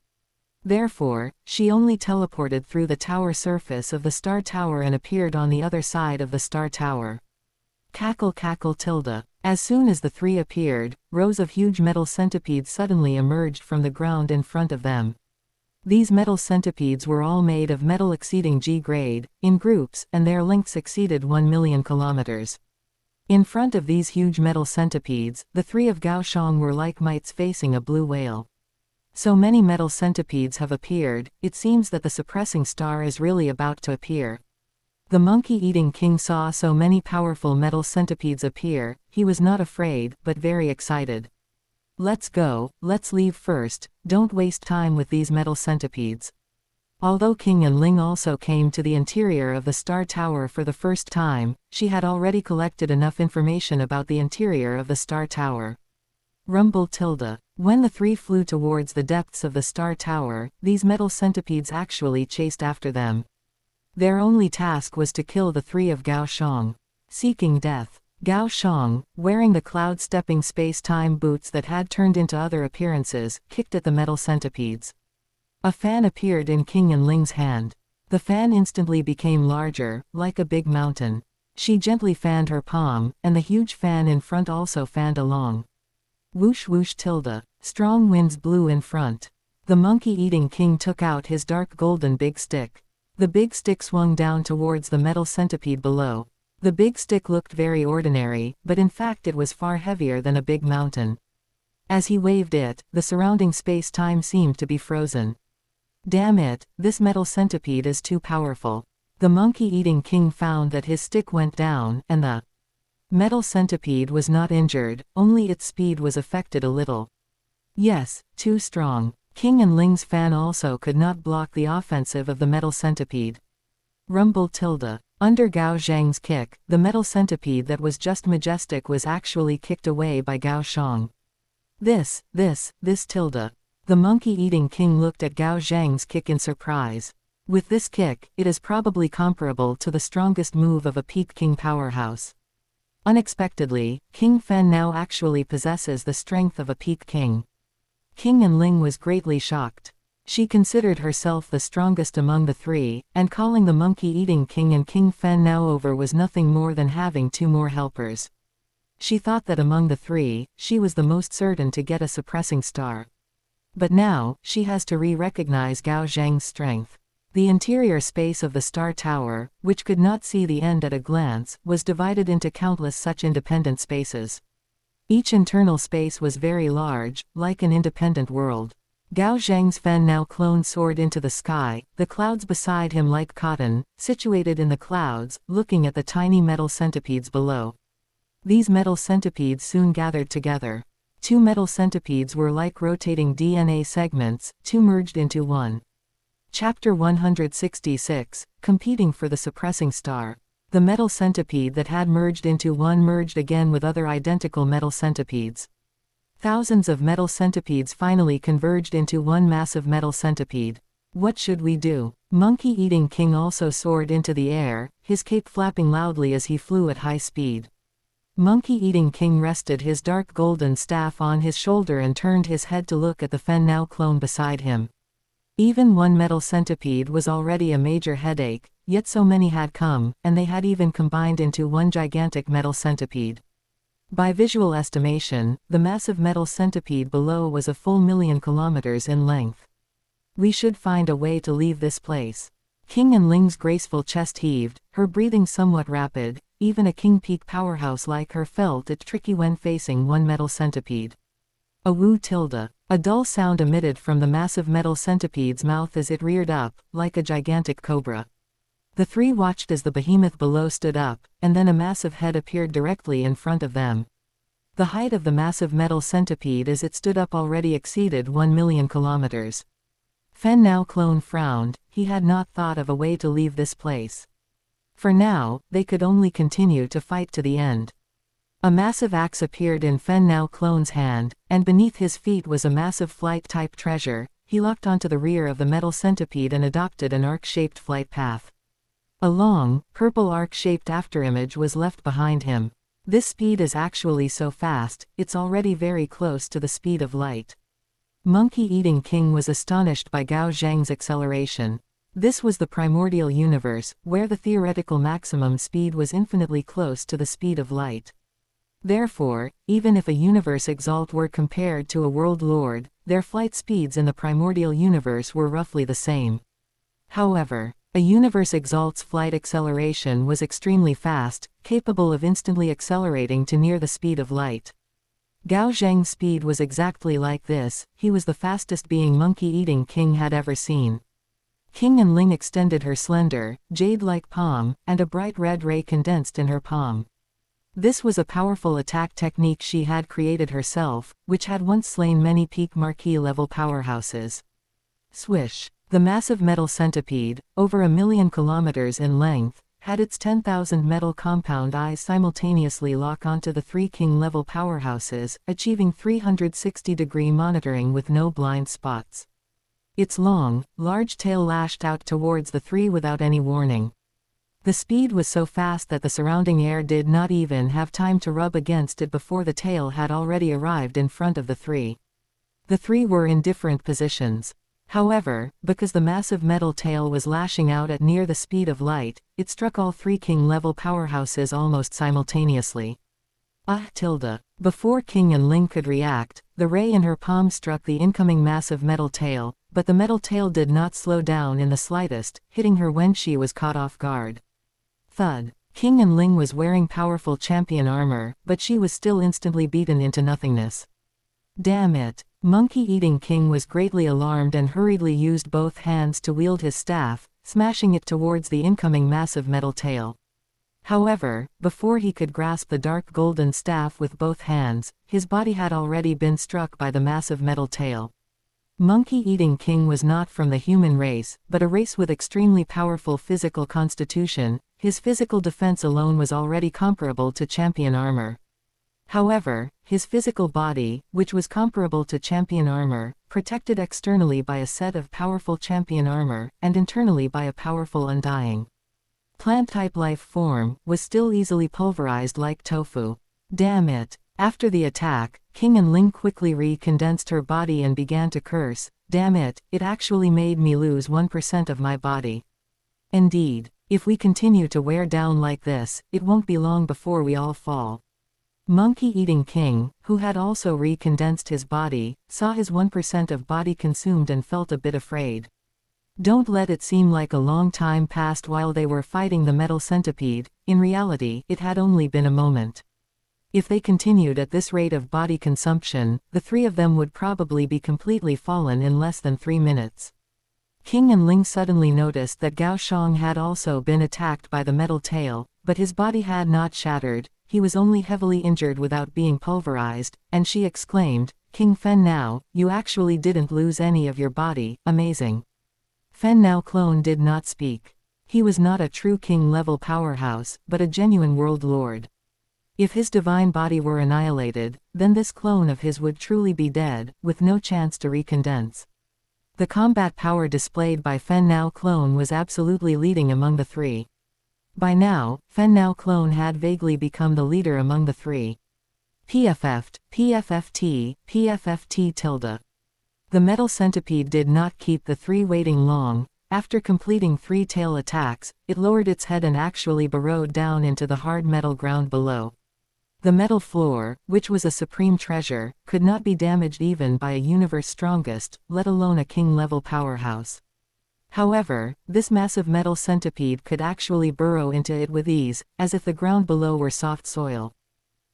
Therefore, she only teleported through the tower surface of the star tower and appeared on the other side of the star tower. Cackle cackle tilde. As soon as the three appeared, rows of huge metal centipedes suddenly emerged from the ground in front of them. These metal centipedes were all made of metal exceeding G grade, in groups, and their lengths exceeded 1 million kilometers. In front of these huge metal centipedes, the three of Gao Xiang were like mites facing a blue whale. So many metal centipedes have appeared, it seems that the suppressing star is really about to appear. The monkey-eating king saw so many powerful metal centipedes appear, he was not afraid, but very excited. Let's go, let's leave first, don't waste time with these metal centipedes. Although King Ling also came to the interior of the star tower for the first time, she had already collected enough information about the interior of the star tower. Rumble tilde. When the three flew towards the depths of the star tower, these metal centipedes actually chased after them. Their only task was to kill the three of Gao Xiang. Seeking death. Gao Xiang, wearing the cloud-stepping space-time boots that had turned into other appearances, kicked at the metal centipedes. A fan appeared in King Ling's hand. The fan instantly became larger, like a big mountain. She gently fanned her palm, and the huge fan in front also fanned along. Whoosh whoosh tilde. Strong winds blew in front. The monkey-eating king took out his dark golden big stick. The big stick swung down towards the metal centipede below. The big stick looked very ordinary, but in fact it was far heavier than a big mountain. As he waved it, the surrounding space-time seemed to be frozen. Damn it, this metal centipede is too powerful. The monkey-eating king found that his stick went down, and the metal centipede was not injured, only its speed was affected a little. Yes, too strong. King Ling's fan also could not block the offensive of the metal centipede. Rumble tilde. Under Gao Xiang's kick, the metal centipede that was just majestic was actually kicked away by Gao Xiang. This tilde. The monkey-eating king looked at Gao Xiang's kick in surprise. With this kick, it is probably comparable to the strongest move of a peak king powerhouse. Unexpectedly, King Fen now actually possesses the strength of a peak king. King Enling was greatly shocked. She considered herself the strongest among the three, and calling the monkey-eating king and King Fen now over was nothing more than having two more helpers. She thought that among the three, she was the most certain to get a suppressing star. But now, she has to recognize Gao Xiang's strength. The interior space of the Star Tower, which could not see the end at a glance, was divided into countless such independent spaces. Each internal space was very large, like an independent world. Gao Xiang's Fen now clone soared into the sky, the clouds beside him like cotton, situated in the clouds, looking at the tiny metal centipedes below. These metal centipedes soon gathered together. Two metal centipedes were like rotating DNA segments, two merged into one. Chapter 166, Competing for the Suppressing Star. The metal centipede that had merged into one merged again with other identical metal centipedes. Thousands of metal centipedes finally converged into one massive metal centipede. What should we do? Monkey-eating king also soared into the air, his cape flapping loudly as he flew at high speed. Monkey-eating king rested his dark golden staff on his shoulder and turned his head to look at the Fen now clone beside him. Even one metal centipede was already a major headache, yet so many had come, and they had even combined into one gigantic metal centipede. By visual estimation, the massive metal centipede below was a full 1,000,000 kilometers in length. We should find a way to leave this place. King Enling's graceful chest heaved, her breathing somewhat rapid. Even a king peak powerhouse like her felt it tricky when facing one metal centipede. A woo tilde. A dull sound emitted from the massive metal centipede's mouth as it reared up, like a gigantic cobra. The three watched as the behemoth below stood up, and then a massive head appeared directly in front of them. The height of the massive metal centipede as it stood up already exceeded 1,000,000 kilometers. Fen now clone frowned, he had not thought of a way to leave this place. For now, they could only continue to fight to the end. A massive axe appeared in Fen now clone's hand, and beneath his feet was a massive flight-type treasure. He locked onto the rear of the metal centipede and adopted an arc-shaped flight path. A long, purple arc-shaped afterimage was left behind him. This speed is actually so fast, it's already very close to the speed of light. Monkey-eating king was astonished by Gao Xiang's acceleration. This was the primordial universe, where the theoretical maximum speed was infinitely close to the speed of light. Therefore, even if a universe exalt were compared to a world lord, their flight speeds in the primordial universe were roughly the same. However, a universe exalt's flight acceleration was extremely fast, capable of instantly accelerating to near the speed of light. Gao Xiang's speed was exactly like this. He was the fastest being monkey-eating king had ever seen. King Enling extended her slender, jade-like palm, and a bright red ray condensed in her palm. This was a powerful attack technique she had created herself, which had once slain many peak marquee-level powerhouses. Swish! The massive metal centipede, over 1,000,000 kilometers in length, had its 10,000 metal compound eyes simultaneously lock onto the three king-level powerhouses, achieving 360-degree monitoring with no blind spots. Its long, large tail lashed out towards the three without any warning. The speed was so fast that the surrounding air did not even have time to rub against it before the tail had already arrived in front of the three. The three were in different positions. However, because the massive metal tail was lashing out at near the speed of light, it struck all three king-level powerhouses almost simultaneously. Before King Enling could react, the ray in her palm struck the incoming massive metal tail, but the metal tail did not slow down in the slightest, hitting her when she was caught off guard. Thud. King Enling was wearing powerful champion armor, but she was still instantly beaten into nothingness. Damn it! Monkey-eating king was greatly alarmed and hurriedly used both hands to wield his staff, smashing it towards the incoming massive metal tail. However, before he could grasp the dark golden staff with both hands, his body had already been struck by the massive metal tail. Monkey-eating king was not from the human race, but a race with extremely powerful physical constitution. His physical defense alone was already comparable to champion armor. However, his physical body, which was comparable to champion armor, protected externally by a set of powerful champion armor, and internally by a powerful undying plant-type life form, was still easily pulverized like tofu. Damn it. After the attack, Qiulong quickly recondensed her body and began to curse. Damn it, it actually made me lose 1% of my body. Indeed, if we continue to wear down like this, it won't be long before we all fall. Monkey-eating king, who had also recondensed his body, saw his 1% of body consumed and felt a bit afraid. Don't let it seem like a long time passed while they were fighting the metal centipede. In reality, it had only been a moment. If they continued at this rate of body consumption, the three of them would probably be completely fallen in less than 3 minutes. Qiulong suddenly noticed that Gao Xiang had also been attacked by the metal tail, but his body had not shattered, he was only heavily injured without being pulverized, and she exclaimed, "King Fen Nao, you actually didn't lose any of your body, amazing." Fen Nao clone did not speak. He was not a true king-level powerhouse, but a genuine world lord. If his divine body were annihilated, then this clone of his would truly be dead, with no chance to recondense. The combat power displayed by Fen Nao clone was absolutely leading among the three. By now, Fen Nao clone had vaguely become the leader among the three. PFFT, PFFT, PFFT tilde. The metal centipede did not keep the three waiting long. After completing 3 tail attacks, it lowered its head and actually burrowed down into the hard metal ground below. The metal floor, which was a supreme treasure, could not be damaged even by a universe strongest, let alone a king-level powerhouse. However, this massive metal centipede could actually burrow into it with ease, as if the ground below were soft soil.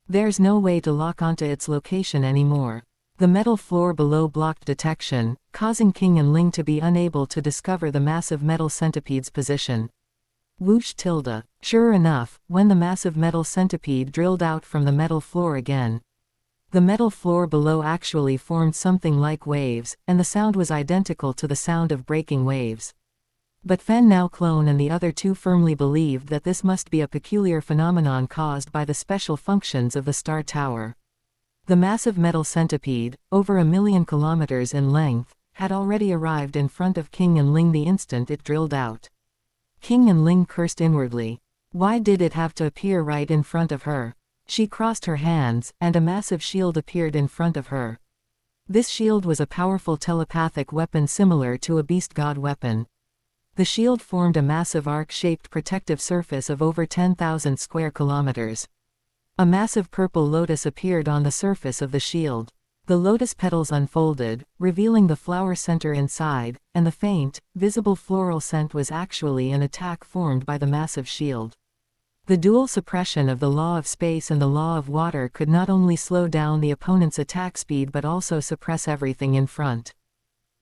There's no way to lock onto its location anymore. The metal floor below blocked detection, causing Qiulong to be unable to discover the massive metal centipede's position. Whoosh tilde. Sure enough, when the massive metal centipede drilled out from the metal floor again, the metal floor below actually formed something like waves, and the sound was identical to the sound of breaking waves. But Fen Nao clone and the other two firmly believed that this must be a peculiar phenomenon caused by the special functions of the star tower. The massive metal centipede, over 1,000,000 kilometers in length, had already arrived in front of Qiulong the instant it drilled out. Qiulong cursed inwardly. Why did it have to appear right in front of her? She crossed her hands, and a massive shield appeared in front of her. This shield was a powerful telepathic weapon similar to a beast god weapon. The shield formed a massive arc-shaped protective surface of over 10,000 square kilometers. A massive purple lotus appeared on the surface of the shield. The lotus petals unfolded, revealing the flower center inside, and the faint, visible floral scent was actually an attack formed by the massive shield. The dual suppression of the law of space and the law of water could not only slow down the opponent's attack speed but also suppress everything in front.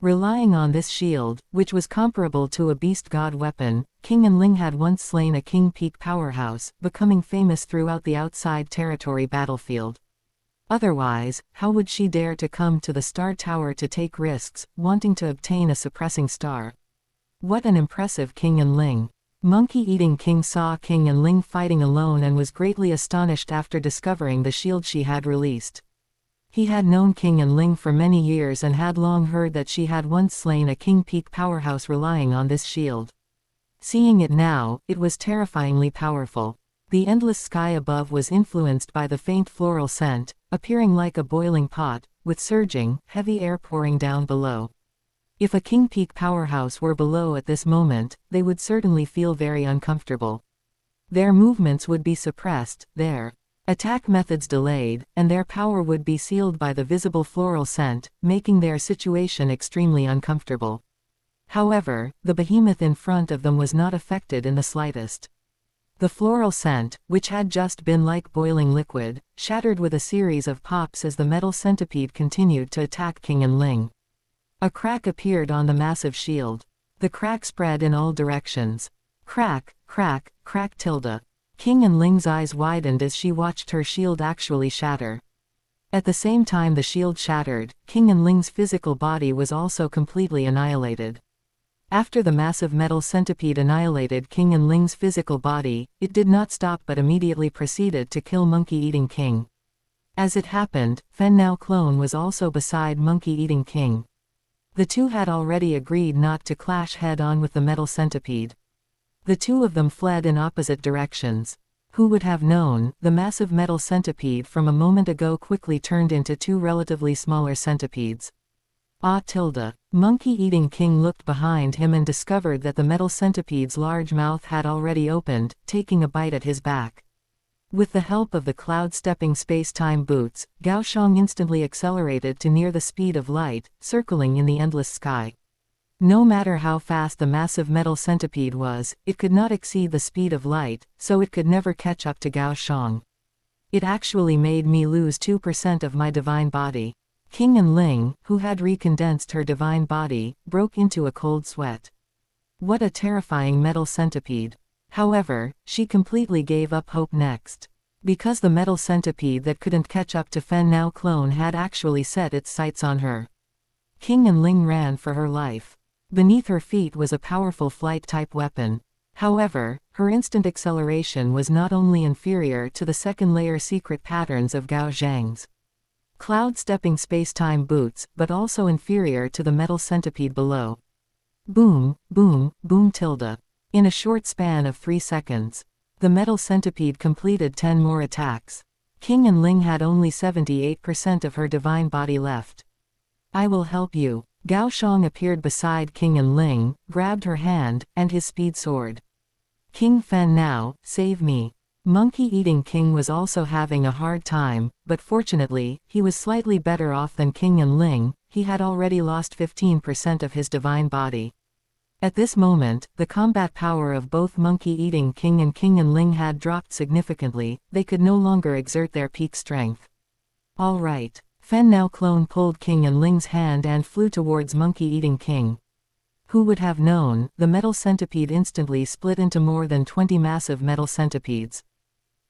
Relying on this shield, which was comparable to a beast god weapon, Qiulong had once slain a king peak powerhouse, becoming famous throughout the outside territory battlefield. Otherwise, how would she dare to come to the star tower to take risks, wanting to obtain a suppressing star? What an impressive Qiulong. Monkey-eating king saw Qiulong fighting alone and was greatly astonished after discovering the shield she had released. He had known Qiulong for many years and had long heard that she had once slain a king peak powerhouse relying on this shield. Seeing it now, it was terrifyingly powerful. The endless sky above was influenced by the faint floral scent, appearing like a boiling pot, with surging, heavy air pouring down below. If a king peak powerhouse were below at this moment, they would certainly feel very uncomfortable. Their movements would be suppressed, their attack methods delayed, and their power would be sealed by the visible floral scent, making their situation extremely uncomfortable. However, the behemoth in front of them was not affected in the slightest. The floral scent, which had just been like boiling liquid, shattered with a series of pops as the metal centipede continued to attack Qiulong. A crack appeared on the massive shield. The crack spread in all directions. Crack, crack, crack tilde. Qiulong's eyes widened as she watched her shield actually shatter. At the same time the shield shattered, Qiulong's physical body was also completely annihilated. After the massive metal centipede annihilated King Enling's physical body, it did not stop but immediately proceeded to kill Monkey-Eating King. As it happened, Fen Nao clone was also beside Monkey-Eating King. The two had already agreed not to clash head-on with the metal centipede. The two of them fled in opposite directions. Who would have known, the massive metal centipede from a moment ago quickly turned into two relatively smaller centipedes. Monkey-Eating King looked behind him and discovered that the metal centipede's large mouth had already opened, taking a bite at his back. With the help of the cloud-stepping space-time boots, Gao Xiang instantly accelerated to near the speed of light, circling in the endless sky. No matter how fast the massive metal centipede was, it could not exceed the speed of light, so it could never catch up to Gao Xiang. It actually made me lose 2% of my divine body. King Enling, who had recondensed her divine body, broke into a cold sweat. What a terrifying metal centipede. However, she completely gave up hope next. Because the metal centipede that couldn't catch up to Fen Nao clone had actually set its sights on her. King Enling ran for her life. Beneath her feet was a powerful flight-type weapon. However, her instant acceleration was not only inferior to the second-layer secret patterns of Gao Xiang's cloud-stepping space-time boots, but also inferior to the metal centipede below. Boom, boom, boom tilde. In a short span of 3 seconds, the metal centipede completed 10 more attacks. King Enling had only 78% of her divine body left. I will help you. Gao Xiang appeared beside King Enling, grabbed her hand, and his speed soared. King Fen Nao, save me. Monkey-Eating King was also having a hard time, but fortunately, he was slightly better off than King Enling. He had already lost 15% of his divine body. At this moment, the combat power of both Monkey-Eating King and King Enling had dropped significantly. They could no longer exert their peak strength. All right. Fen Nao clone pulled King Enling's hand and flew towards Monkey-Eating King. Who would have known, the metal centipede instantly split into more than 20 massive metal centipedes.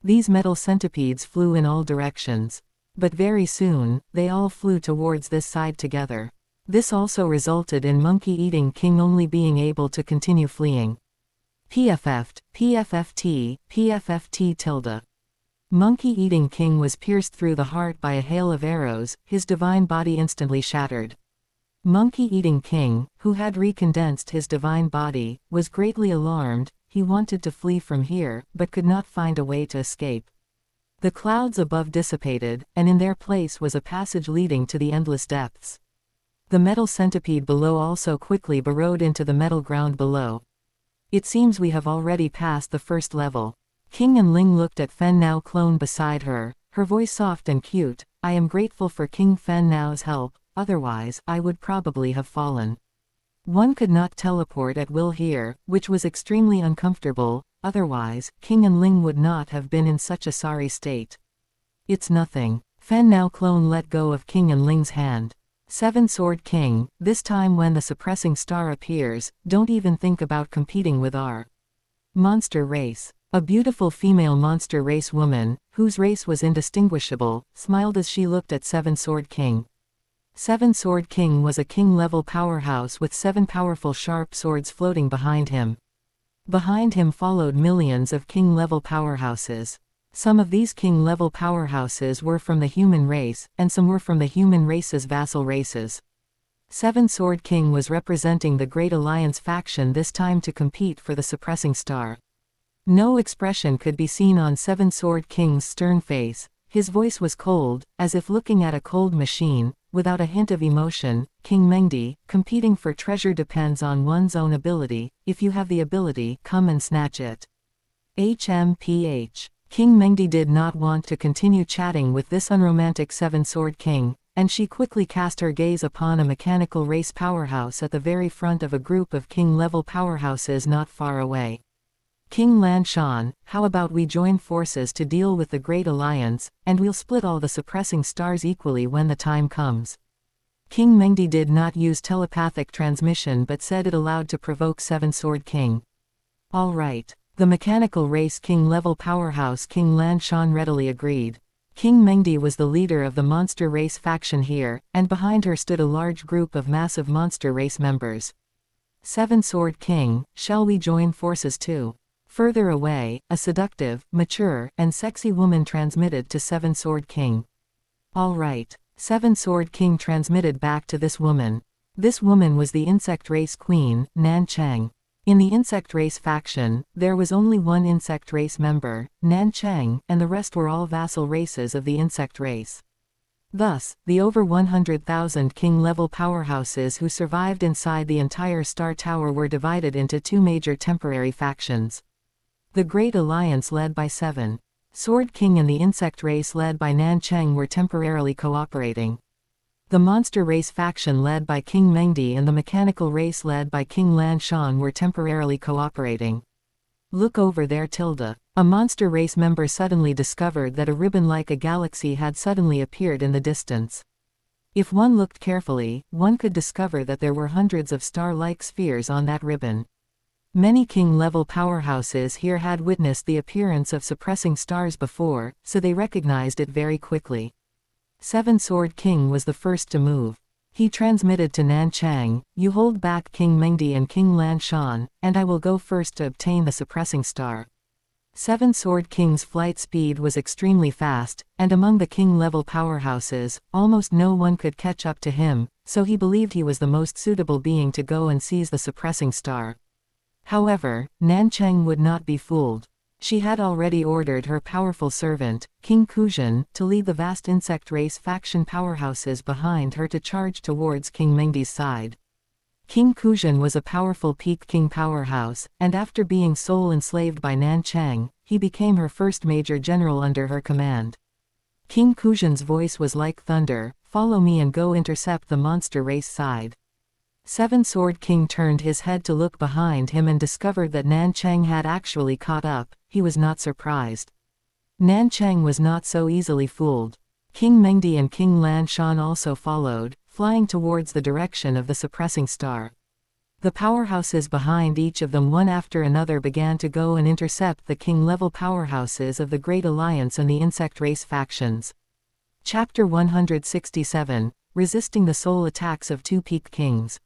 These metal centipedes flew in all directions. But very soon, they all flew towards this side together. This also resulted in Monkey-Eating King only being able to continue fleeing. PFFT, PFFT, PFFT tilde. Monkey-Eating King was pierced through the heart by a hail of arrows, his divine body instantly shattered. Monkey-Eating King, who had recondensed his divine body, was greatly alarmed. He wanted to flee from here, but could not find a way to escape. The clouds above dissipated, and in their place was a passage leading to the endless depths. The metal centipede below also quickly burrowed into the metal ground below. It seems we have already passed the first level. King Enling looked at Fen Nao clone beside her, her voice soft and cute. I am grateful for King Fen Nao's help, otherwise, I would probably have fallen. One could not teleport at will here, which was extremely uncomfortable, otherwise, King Enling would not have been in such a sorry state. It's nothing. Fen Nao clone let go of King Enling's hand. Seven Sword King, this time when the suppressing star appears, don't even think about competing with our monster race. A beautiful female monster race woman, whose race was indistinguishable, smiled as she looked at Seven Sword King. Seven Sword King was a king-level powerhouse with 7 powerful sharp swords floating behind him. Behind him followed millions of king-level powerhouses. Some of these king-level powerhouses were from the human race, and some were from the human race's vassal races. Seven Sword King was representing the Great Alliance faction this time to compete for the suppressing star. No expression could be seen on Seven Sword King's stern face. His voice was cold, as if looking at a cold machine, without a hint of emotion. King Mengdi, competing for treasure depends on one's own ability. If you have the ability, come and snatch it. HMPH. King Mengdi did not want to continue chatting with this unromantic Seven Sword King, and she quickly cast her gaze upon a mechanical race powerhouse at the very front of a group of king-level powerhouses not far away. King Lan Shan, how about we join forces to deal with the Great Alliance, and we'll split all the suppressing stars equally when the time comes. King Mengdi did not use telepathic transmission but said it aloud to provoke Seven Sword King. All right. The mechanical race king-level powerhouse King Lan Shan readily agreed. King Mengdi was the leader of the monster race faction here, and behind her stood a large group of massive monster race members. Seven-Sword King, shall we join forces too? Further away, a seductive, mature, and sexy woman transmitted to Seven-Sword King. All right. Seven-Sword King transmitted back to this woman. This woman was the insect race queen, Nan Chang. In the insect race faction, there was only one insect race member, Nan Chang, and the rest were all vassal races of the insect race. Thus, the over 100,000 king-level powerhouses who survived inside the entire Star Tower were divided into two major temporary factions. The Great Alliance led by Seven-Sword King and the insect race led by Nan Chang were temporarily cooperating. The monster race faction led by King Mengdi and the mechanical race led by King Lan Shan were temporarily cooperating. Look over there. A monster race member suddenly discovered that a ribbon like a galaxy had suddenly appeared in the distance. If one looked carefully, one could discover that there were hundreds of star-like spheres on that ribbon. Many king-level powerhouses here had witnessed the appearance of suppressing stars before, so they recognized it very quickly. Seven-Sword King was the first to move. He transmitted to Nan Chang, "You hold back King Mengdi and King Lan Shan, and I will go first to obtain the suppressing star." Seven-Sword King's flight speed was extremely fast, and among the king-level powerhouses, almost no one could catch up to him, so he believed he was the most suitable being to go and seize the suppressing star. However, Nan Chang would not be fooled. She had already ordered her powerful servant, King Qiulong, to lead the vast insect race faction powerhouses behind her to charge towards King Mengdi's side. King Qiulong was a powerful peak king powerhouse, and after being soul enslaved by Nan Chang, he became her first major general under her command. King Qiulong's voice was like thunder, "Follow me and go intercept the monster race side." Seven-Sword King turned his head to look behind him and discovered that Nan Chang had actually caught up. He was not surprised. Nan Chang was not so easily fooled. King Mengdi and King Lan Shan also followed, flying towards the direction of the suppressing star. The powerhouses behind each of them one after another began to go and intercept the king-level powerhouses of the Great Alliance and the insect race factions. Chapter 167, Resisting the Soul Attacks of Two Peak Kings.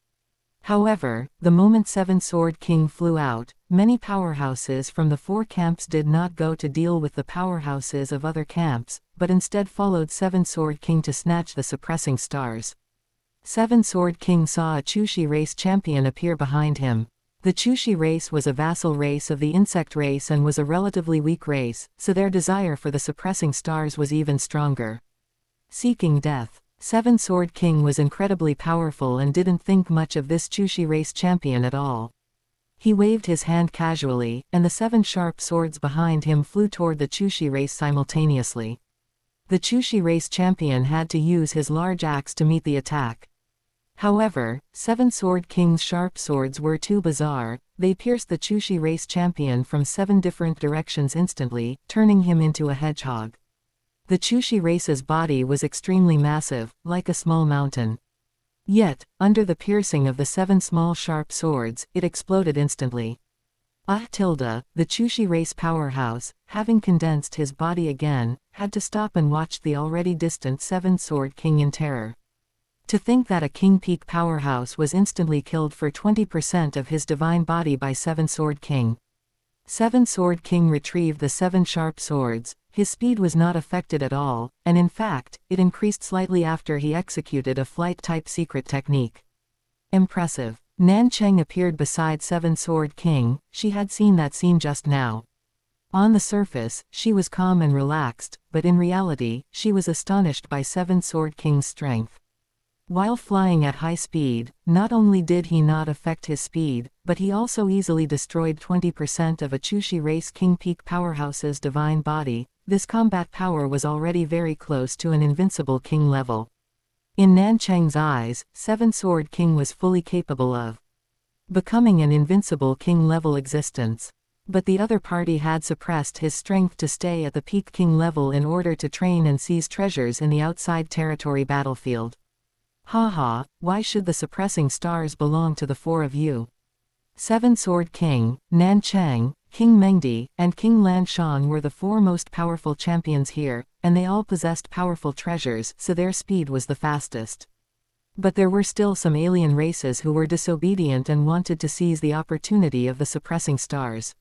However, the moment Seven-Sword King flew out, many powerhouses from the four camps did not go to deal with the powerhouses of other camps, but instead followed Seven-Sword King to snatch the suppressing stars. Seven-Sword King saw a Chushi race champion appear behind him. The Chushi race was a vassal race of the insect race and was a relatively weak race, so their desire for the suppressing stars was even stronger. Seeking death. Seven-Sword King was incredibly powerful and didn't think much of this Chushi race champion at all. He waved his hand casually, and the 7 sharp swords behind him flew toward the Chushi race simultaneously. The Chushi race champion had to use his large axe to meet the attack. However, Seven-Sword King's sharp swords were too bizarre. They pierced the Chushi race champion from 7 different directions instantly, turning him into a hedgehog. The Chushi race's body was extremely massive, like a small mountain. Yet, under the piercing of the 7 small sharp swords, it exploded instantly. The Chushi race powerhouse, having condensed his body again, had to stop and watch the already distant Seven-Sword King in terror. To think that a King Peak powerhouse was instantly killed for 20% of his divine body by Seven-Sword King. Seven-Sword King retrieved the 7 sharp swords. His speed was not affected at all, and in fact, it increased slightly after he executed a flight-type secret technique. Impressive. Nan Chang appeared beside Seven-Sword King. She had seen that scene just now. On the surface, she was calm and relaxed, but in reality, she was astonished by Seven-Sword King's strength. While flying at high speed, not only did he not affect his speed, but he also easily destroyed 20% of a Chushi race King Peak powerhouse's divine body. This combat power was already very close to an invincible king level. In Nan Chang's eyes, Seven-Sword King was fully capable of becoming an invincible king level existence. But the other party had suppressed his strength to stay at the peak king level in order to train and seize treasures in the outside territory battlefield. Haha, why should the suppressing stars belong to the 4 of you? Seven-Sword King, Nan Chang, King Mengdi, and King Lan Shan were the 4 most powerful champions here, and they all possessed powerful treasures, so their speed was the fastest. But there were still some alien races who were disobedient and wanted to seize the opportunity of the suppressing stars.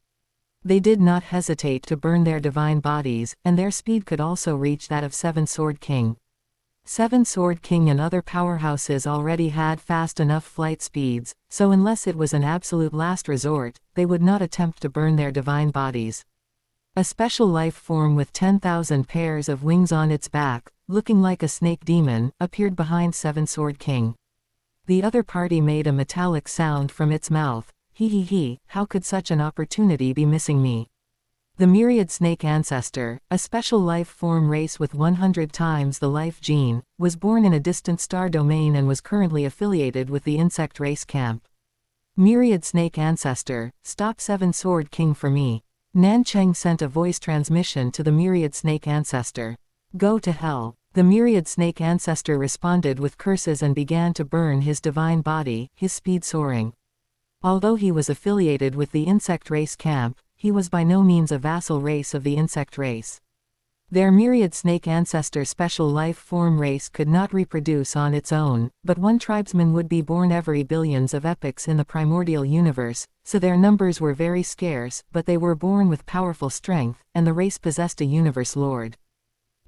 They did not hesitate to burn their divine bodies, and their speed could also reach that of Seven Sword King. Seven Sword King and other powerhouses already had fast enough flight speeds, so unless it was an absolute last resort, they would not attempt to burn their divine bodies. A special life form with 10,000 pairs of wings on its back, looking like a snake demon, appeared behind Seven Sword King. The other party made a metallic sound from its mouth. He, how could such an opportunity be missing me? The myriad snake ancestor, a special life form race with 100 times the life gene, was born in a distant star domain and was currently affiliated with the insect race camp. Myriad snake ancestor, stop Seven Sword King for me. Nancheng sent a voice transmission to the myriad snake ancestor. Go to hell. The myriad snake ancestor responded with curses and began to burn his divine body, his speed soaring. Although he was affiliated with the insect race camp, he was by no means a vassal race of the insect race. Their myriad snake ancestor special life form race could not reproduce on its own, but one tribesman would be born every billions of epochs in the primordial universe, so their numbers were very scarce, but they were born with powerful strength, and the race possessed a universe lord.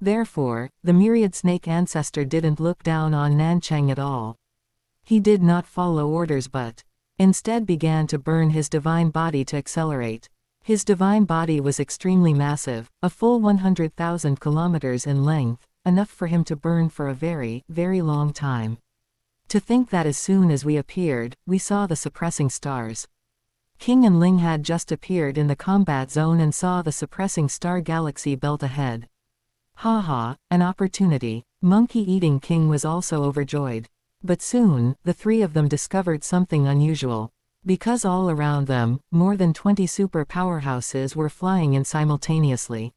Therefore, the myriad snake ancestor didn't look down on Nancheng at all. He did not follow orders but instead began to burn his divine body to accelerate. His divine body was extremely massive, a full 100,000 kilometers in length, enough for him to burn for a very, very long time. To think that as soon as we appeared, we saw the suppressing stars. King and Ling had just appeared in the combat zone and saw the suppressing star galaxy belt ahead. Haha, an opportunity. Monkey-eating King was also overjoyed. But soon, the three of them discovered something unusual. Because all around them, more than 20 super powerhouses were flying in simultaneously.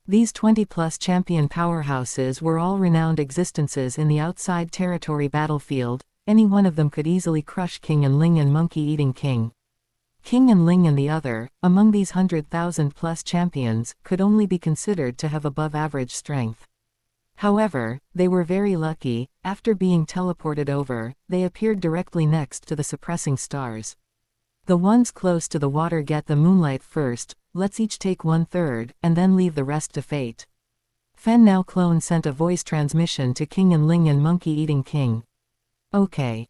These 20-plus champion powerhouses were all renowned existences in the outside territory battlefield. Any one of them could easily crush King and Ling and Monkey-eating King. King and Ling and the other, among these 100,000-plus champions, could only be considered to have above-average strength. However, they were very lucky. After being teleported over, they appeared directly next to the suppressing stars. The ones close to the water get the moonlight first, let's each take 1/3, and then leave the rest to fate. Fen Now Clone sent a voice transmission to King and Ling and Monkey-eating King. Okay.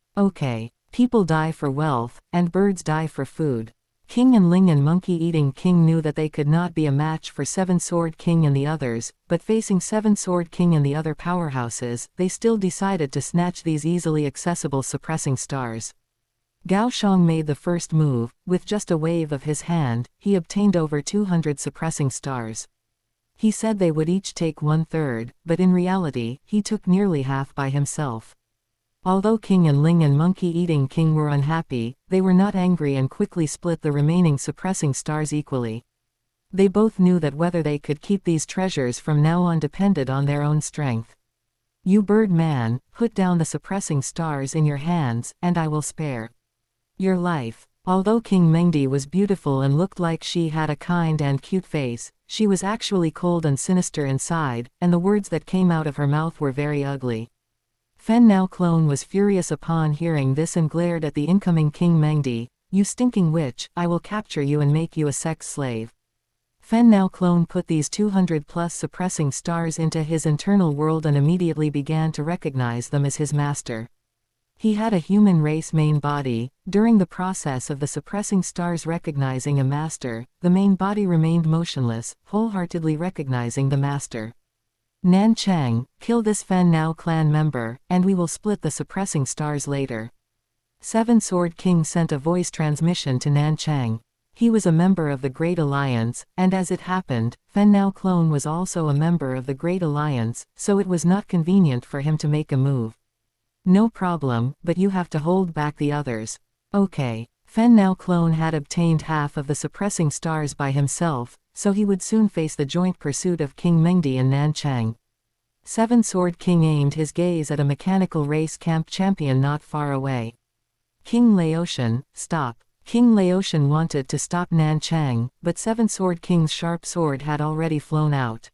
People die for wealth, and birds die for food. King and Ling and Monkey-eating King knew that they could not be a match for Seven Sword King and the others, but facing Seven Sword King and the other powerhouses, they still decided to snatch these easily accessible suppressing stars. Gao Xiang made the first move. With just a wave of his hand, he obtained over 200 suppressing stars. He said they would each take 1/3, but in reality, he took nearly half by himself. Although King and Ling and Monkey-eating King were unhappy, they were not angry and quickly split the remaining suppressing stars equally. They both knew that whether they could keep these treasures from now on depended on their own strength. You bird man, put down the suppressing stars in your hands, and I will spare your life. Although King Mengdi was beautiful and looked like she had a kind and cute face, she was actually cold and sinister inside, and the words that came out of her mouth were very ugly. Fen Now Clone was furious upon hearing this and glared at the incoming King Mengdi. You stinking witch, I will capture you and make you a sex slave. Fen Now Clone put these 200-plus suppressing stars into his internal world and immediately began to recognize them as his master. He had a human race main body. During the process of the suppressing stars recognizing a master, the main body remained motionless, wholeheartedly recognizing the master. Nancheng, kill this Fen Now clan member, and we will split the suppressing stars later. Seven Sword King sent a voice transmission to Nancheng. He was a member of the Great Alliance, and as it happened, Fen Now Clone was also a member of the Great Alliance, so it was not convenient for him to make a move. No problem, but you have to hold back the others. Okay. Fen Now Clone had obtained half of the suppressing stars by himself, so he would soon face the joint pursuit of King Mengdi and Nancheng. Seven Sword King aimed his gaze at a mechanical race camp champion not far away. King Laotian, stop. King Laotian wanted to stop Nancheng, but Seven Sword King's sharp sword had already flown out.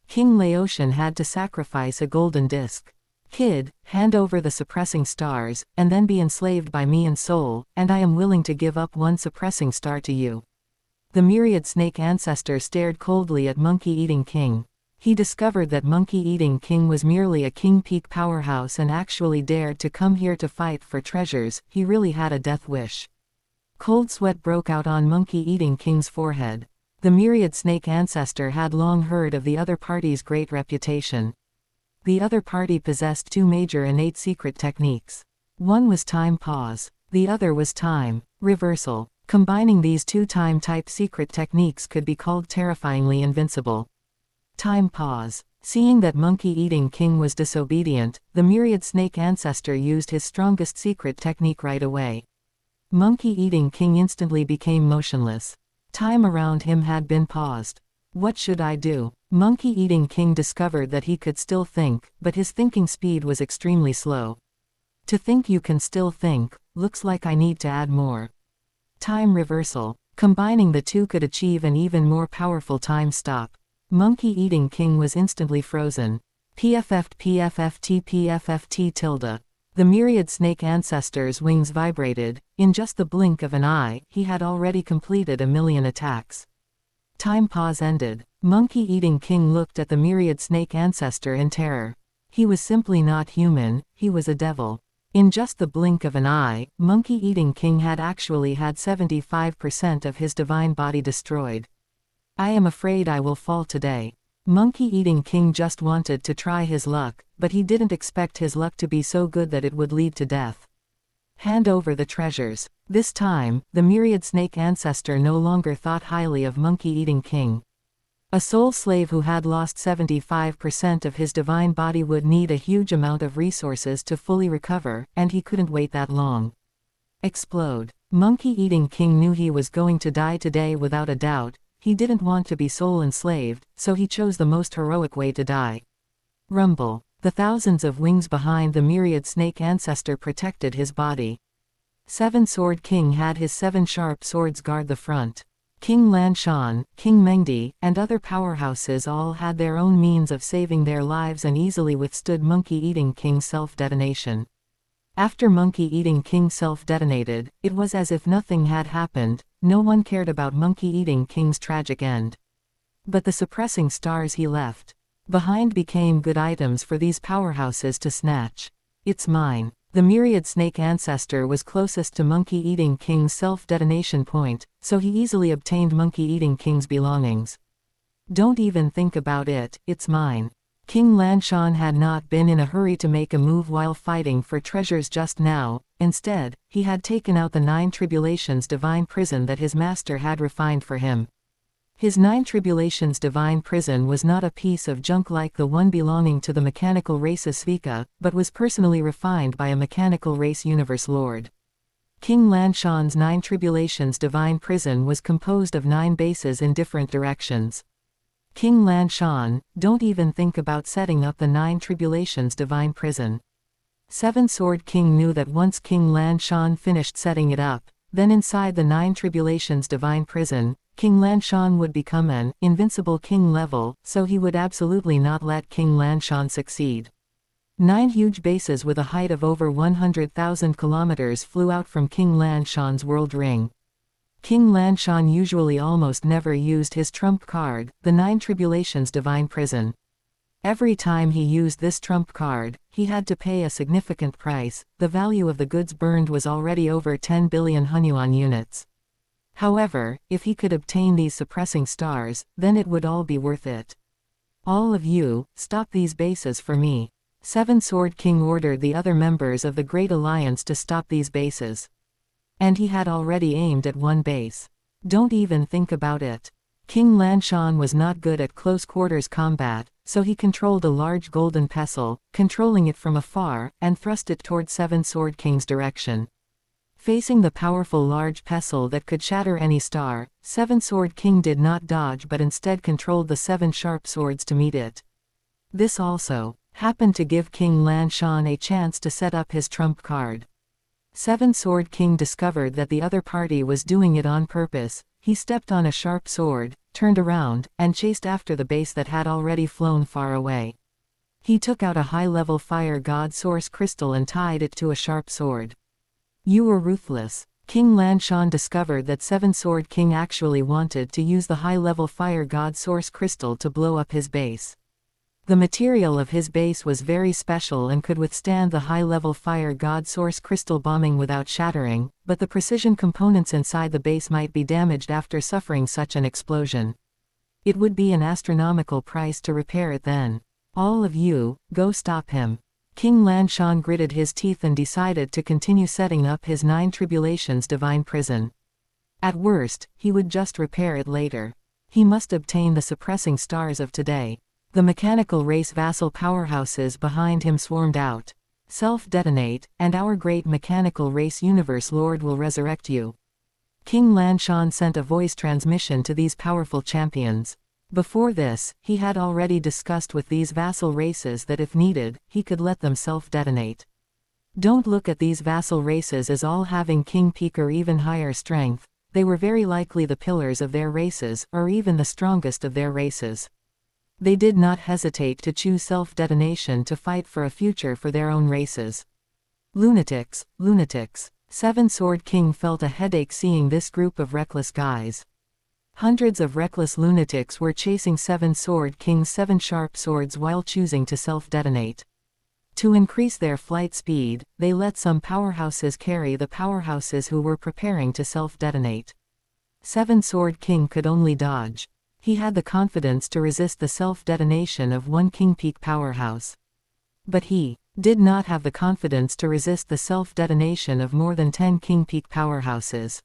King Laotian had to sacrifice a golden disc. Kid, hand over the suppressing stars, and then be enslaved by me in soul, and I am willing to give up one suppressing star to you. The myriad snake ancestor stared coldly at monkey-eating king. He discovered that monkey-eating king was merely a king peak powerhouse and actually dared to come here to fight for treasures. He really had a death wish. Cold sweat broke out on monkey-eating king's forehead. The myriad snake ancestor had long heard of the other party's great reputation. The other party possessed two major innate secret techniques. One was time pause. The other was time reversal. Combining these two time-type secret techniques could be called terrifyingly invincible. Time pause. Seeing that monkey-eating king was disobedient, the myriad snake ancestor used his strongest secret technique right away. Monkey-eating king instantly became motionless. Time around him had been paused. What should I do? Monkey-eating king discovered that he could still think, but his thinking speed was extremely slow. To think you can still think, looks like I need to add more. Time reversal. Combining the two could achieve an even more powerful time stop. Monkey-eating king was instantly frozen. PFFT tilde. The myriad snake ancestor's wings vibrated. In just the blink of an eye, he had already completed 1,000,000 attacks. Time pause ended. Monkey-eating king looked at the myriad snake ancestor in terror. He was simply not human, he was a devil. In just the blink of an eye, monkey-eating king had actually had 75% of his divine body destroyed. I am afraid I will fall today. Monkey-eating king just wanted to try his luck, but he didn't expect his luck to be so good that it would lead to death. Hand over the treasures. This time, the myriad snake ancestor no longer thought highly of monkey-eating king. A soul slave who had lost 75% of his divine body would need a huge amount of resources to fully recover, and he couldn't wait that long. Explode. Monkey-eating king knew he was going to die today without a doubt. He didn't want to be soul enslaved, so he chose the most heroic way to die. Rumble. The thousands of wings behind the myriad snake ancestor protected his body. Seven Sword King had his 7 sharp swords guard the front. King Lanshan, King Mengdi, and other powerhouses all had their own means of saving their lives and easily withstood monkey-eating king's self-detonation. After monkey-eating king self-detonated, it was as if nothing had happened. No one cared about monkey-eating king's tragic end. But the suppressing stars he left behind became good items for these powerhouses to snatch. It's mine. The myriad snake ancestor was closest to monkey-eating king's self-detonation point, so he easily obtained monkey-eating king's belongings. Don't even think about it, it's mine. King Lanshan had not been in a hurry to make a move while fighting for treasures just now. Instead, he had taken out the 9 tribulations divine prison that his master had refined for him. His 9 tribulations divine prison was not a piece of junk like the one belonging to the mechanical race Svika, but was personally refined by a mechanical race universe lord. King Lanshan's 9 tribulations divine prison was composed of 9 bases in different directions. King Lanshan, don't even think about setting up the 9 tribulations divine prison. 7 Sword King knew that once King Lanshan finished setting it up, then inside the 9 tribulations divine prison, King Lanshan would become an invincible king level, so he would absolutely not let King Lanshan succeed. 9 huge bases with a height of over 100,000 kilometers flew out from King Lanshan's world ring. King Lanshan usually almost never used his trump card, the 9 tribulations divine prison. Every time he used this trump card, he had to pay a significant price. The value of the goods burned was already over 10 billion Hunyuan units. However, if he could obtain these suppressing stars, then it would all be worth it. All of you, stop these bases for me. 7 Sword King ordered the other members of the Great Alliance to stop these bases. And he had already aimed at one base. Don't even think about it. King Lanshan was not good at close quarters combat, so he controlled a large golden pestle, controlling it from afar, and thrust it toward 7 Sword King's direction. Facing the powerful large pestle that could shatter any star, 7 Sword King did not dodge but instead controlled the 7 sharp swords to meet it. This also happened to give King Lanshan a chance to set up his trump card. 7 Sword King discovered that the other party was doing it on purpose. He stepped on a sharp sword, turned around, and chased after the base that had already flown far away. He took out a high-level fire god source crystal and tied it to a sharp sword. You were ruthless. King Lanshan discovered that Seven Sword King actually wanted to use the high-level fire god source crystal to blow up his base. The material of his base was very special and could withstand the high-level fire god source crystal bombing without shattering, but the precision components inside the base might be damaged after suffering such an explosion. It would be an astronomical price to repair it then. All of you, go stop him. King Lanshan gritted his teeth and decided to continue setting up his 9 tribulations divine prison. At worst, he would just repair it later. He must obtain the suppressing stars of today. The mechanical race vassal powerhouses behind him swarmed out. Self-detonate, and our great mechanical race universe lord will resurrect you. King Lanshan sent a voice transmission to these powerful champions. Before this, he had already discussed with these vassal races that if needed, he could let them self-detonate. Don't look at these vassal races as all having king peak or even higher strength. They were very likely the pillars of their races, or even the strongest of their races. They did not hesitate to choose self-detonation to fight for a future for their own races. Lunatics, lunatics. Seven Sword King felt a headache seeing this group of reckless guys. Hundreds of reckless lunatics were chasing Seven Sword King's 7 sharp swords while choosing to self-detonate. To increase their flight speed, they let some powerhouses carry the powerhouses who were preparing to self-detonate. Seven Sword King could only dodge. He had the confidence to resist the self-detonation of one King Peak powerhouse. But he did not have the confidence to resist the self-detonation of more than 10 King Peak powerhouses.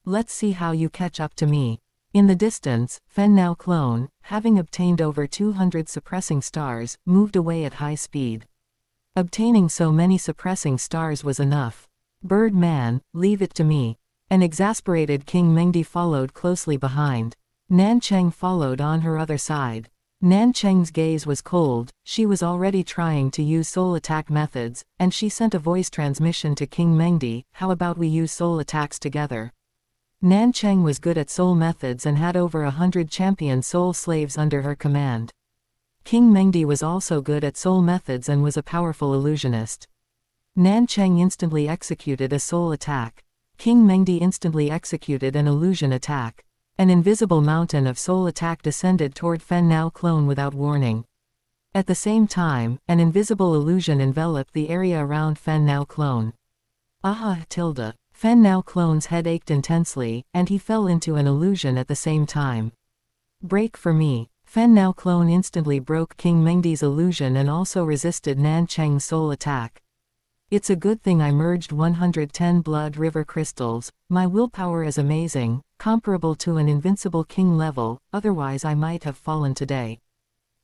Let's see how you catch up to me. In the distance, Fen Now Clone, having obtained over 200 suppressing stars, moved away at high speed. Obtaining so many suppressing stars was enough. Bird man, leave it to me. An exasperated King Mengdi followed closely behind. Nan Cheng followed on her other side. Nan Cheng's gaze was cold. She was already trying to use soul attack methods, and she sent a voice transmission to King Mengdi. How about we use soul attacks together? Nan Cheng was good at soul methods and had over 100 champion soul slaves under her command. King Mengdi was also good at soul methods and was a powerful illusionist. Nan Cheng instantly executed a soul attack. King Mengdi instantly executed an illusion attack. An invisible mountain of soul attack descended toward Fen Now Clone without warning. At the same time, an invisible illusion enveloped the area around Fen Now Clone. Aha! Fen Now Clone's head ached intensely, and he fell into an illusion at the same time. Break for me. Fen Now Clone instantly broke King Mengdi's illusion and also resisted Nan Cheng's soul attack. It's a good thing I merged 110 blood river crystals. My willpower is amazing, comparable to an invincible king level, otherwise I might have fallen today.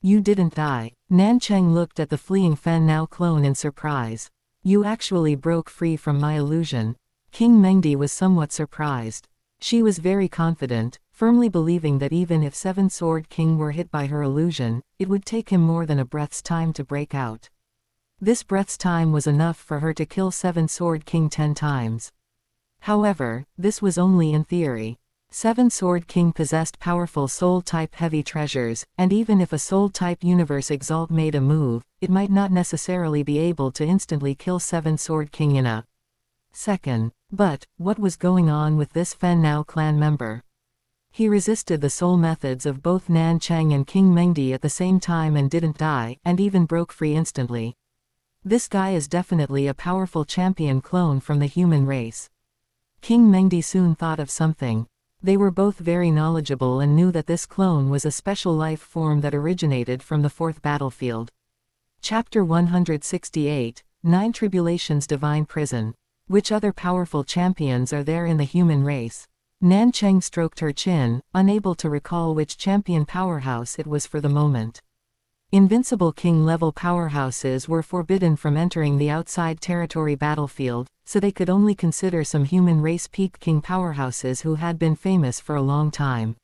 You didn't die. Nan Cheng looked at the fleeing Fen Now Clone in surprise. You actually broke free from my illusion. King Mengdi was somewhat surprised. She was very confident, firmly believing that even if Seven Sword King were hit by her illusion, it would take him more than a breath's time to break out. This breath's time was enough for her to kill Seven Sword King 10 times. However, this was only in theory. Seven Sword King possessed powerful soul-type heavy treasures, and even if a soul-type universe exalt made a move, it might not necessarily be able to instantly kill Seven Sword King in a second. But, what was going on with this Fen Now clan member? He resisted the soul methods of both Nan Cheng and King Mengdi at the same time and didn't die, and even broke free instantly. This guy is definitely a powerful champion clone from the human race. King Mengdi soon thought of something. They were both very knowledgeable and knew that this clone was a special life form that originated from the 4th battlefield. Chapter 168, 9 Tribulations Divine Prison. Which other powerful champions are there in the human race? Nan Cheng stroked her chin, unable to recall which champion powerhouse it was for the moment. Invincible king-level powerhouses were forbidden from entering the outside territory battlefield, so they could only consider some human race peak king powerhouses who had been famous for a long time.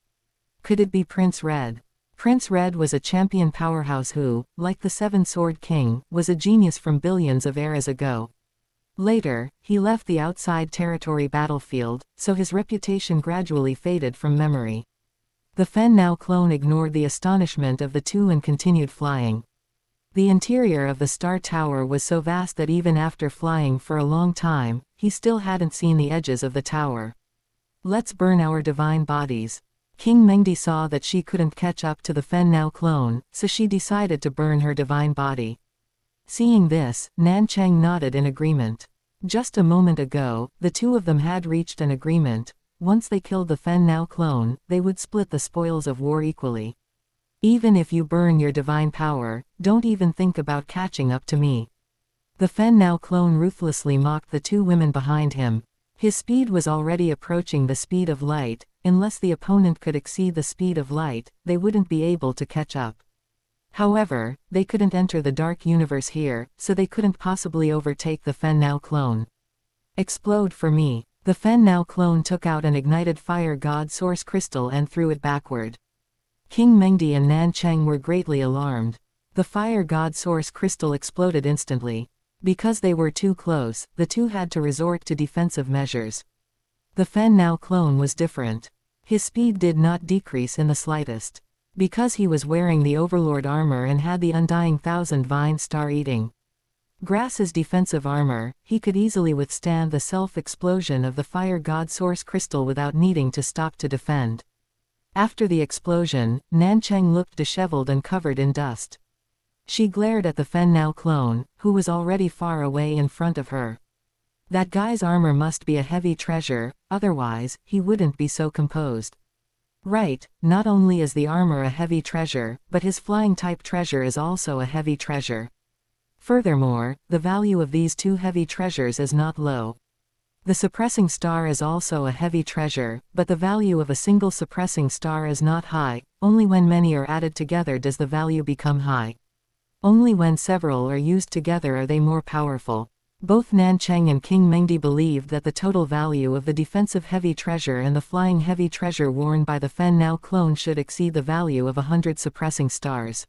Could it be Prince Red? Prince Red was a champion powerhouse who, like the Seven Sword King, was a genius from billions of eras ago. Later, he left the outside territory battlefield, so his reputation gradually faded from memory. The Fen Now clone ignored the astonishment of the two and continued flying. The interior of the Star Tower was so vast that even after flying for a long time, he still hadn't seen the edges of the tower. Let's burn our divine bodies. King Mengdi saw that she couldn't catch up to the Fen Now clone, so she decided to burn her divine body. Seeing this, Nanchang nodded in agreement. Just a moment ago, the two of them had reached an agreement. Once they killed the Fen Now clone, they would split the spoils of war equally. Even if you burn your divine power, don't even think about catching up to me. The Fen Now clone ruthlessly mocked the two women behind him. His speed was already approaching the speed of light. Unless the opponent could exceed the speed of light, they wouldn't be able to catch up. However, they couldn't enter the dark universe here, so they couldn't possibly overtake the Fen Now clone. Explode for me. The Fen Now clone took out an ignited fire god source crystal and threw it backward. King Mengdi and Nanchang were greatly alarmed. The fire god source crystal exploded instantly. Because they were too close, the two had to resort to defensive measures. The Fen Now clone was different. His speed did not decrease in the slightest. Because he was wearing the Overlord armor and had the Undying Thousand Vine Star-Eating Grass's defensive armor, he could easily withstand the self-explosion of the fire god source crystal without needing to stop to defend. After the explosion, Nanchang looked disheveled and covered in dust. She glared at the Fen Now clone, who was already far away in front of her. That guy's armor must be a heavy treasure, otherwise, he wouldn't be so composed. Right, not only is the armor a heavy treasure, but his flying-type treasure is also a heavy treasure. Furthermore, the value of these two heavy treasures is not low. The suppressing star is also a heavy treasure, but the value of a single suppressing star is not high. Only when many are added together does the value become high. Only when several are used together are they more powerful. Both Nanchang and King Mengdi believed that the total value of the defensive heavy treasure and the flying heavy treasure worn by the Fen Now clone should exceed the value of 100 suppressing stars.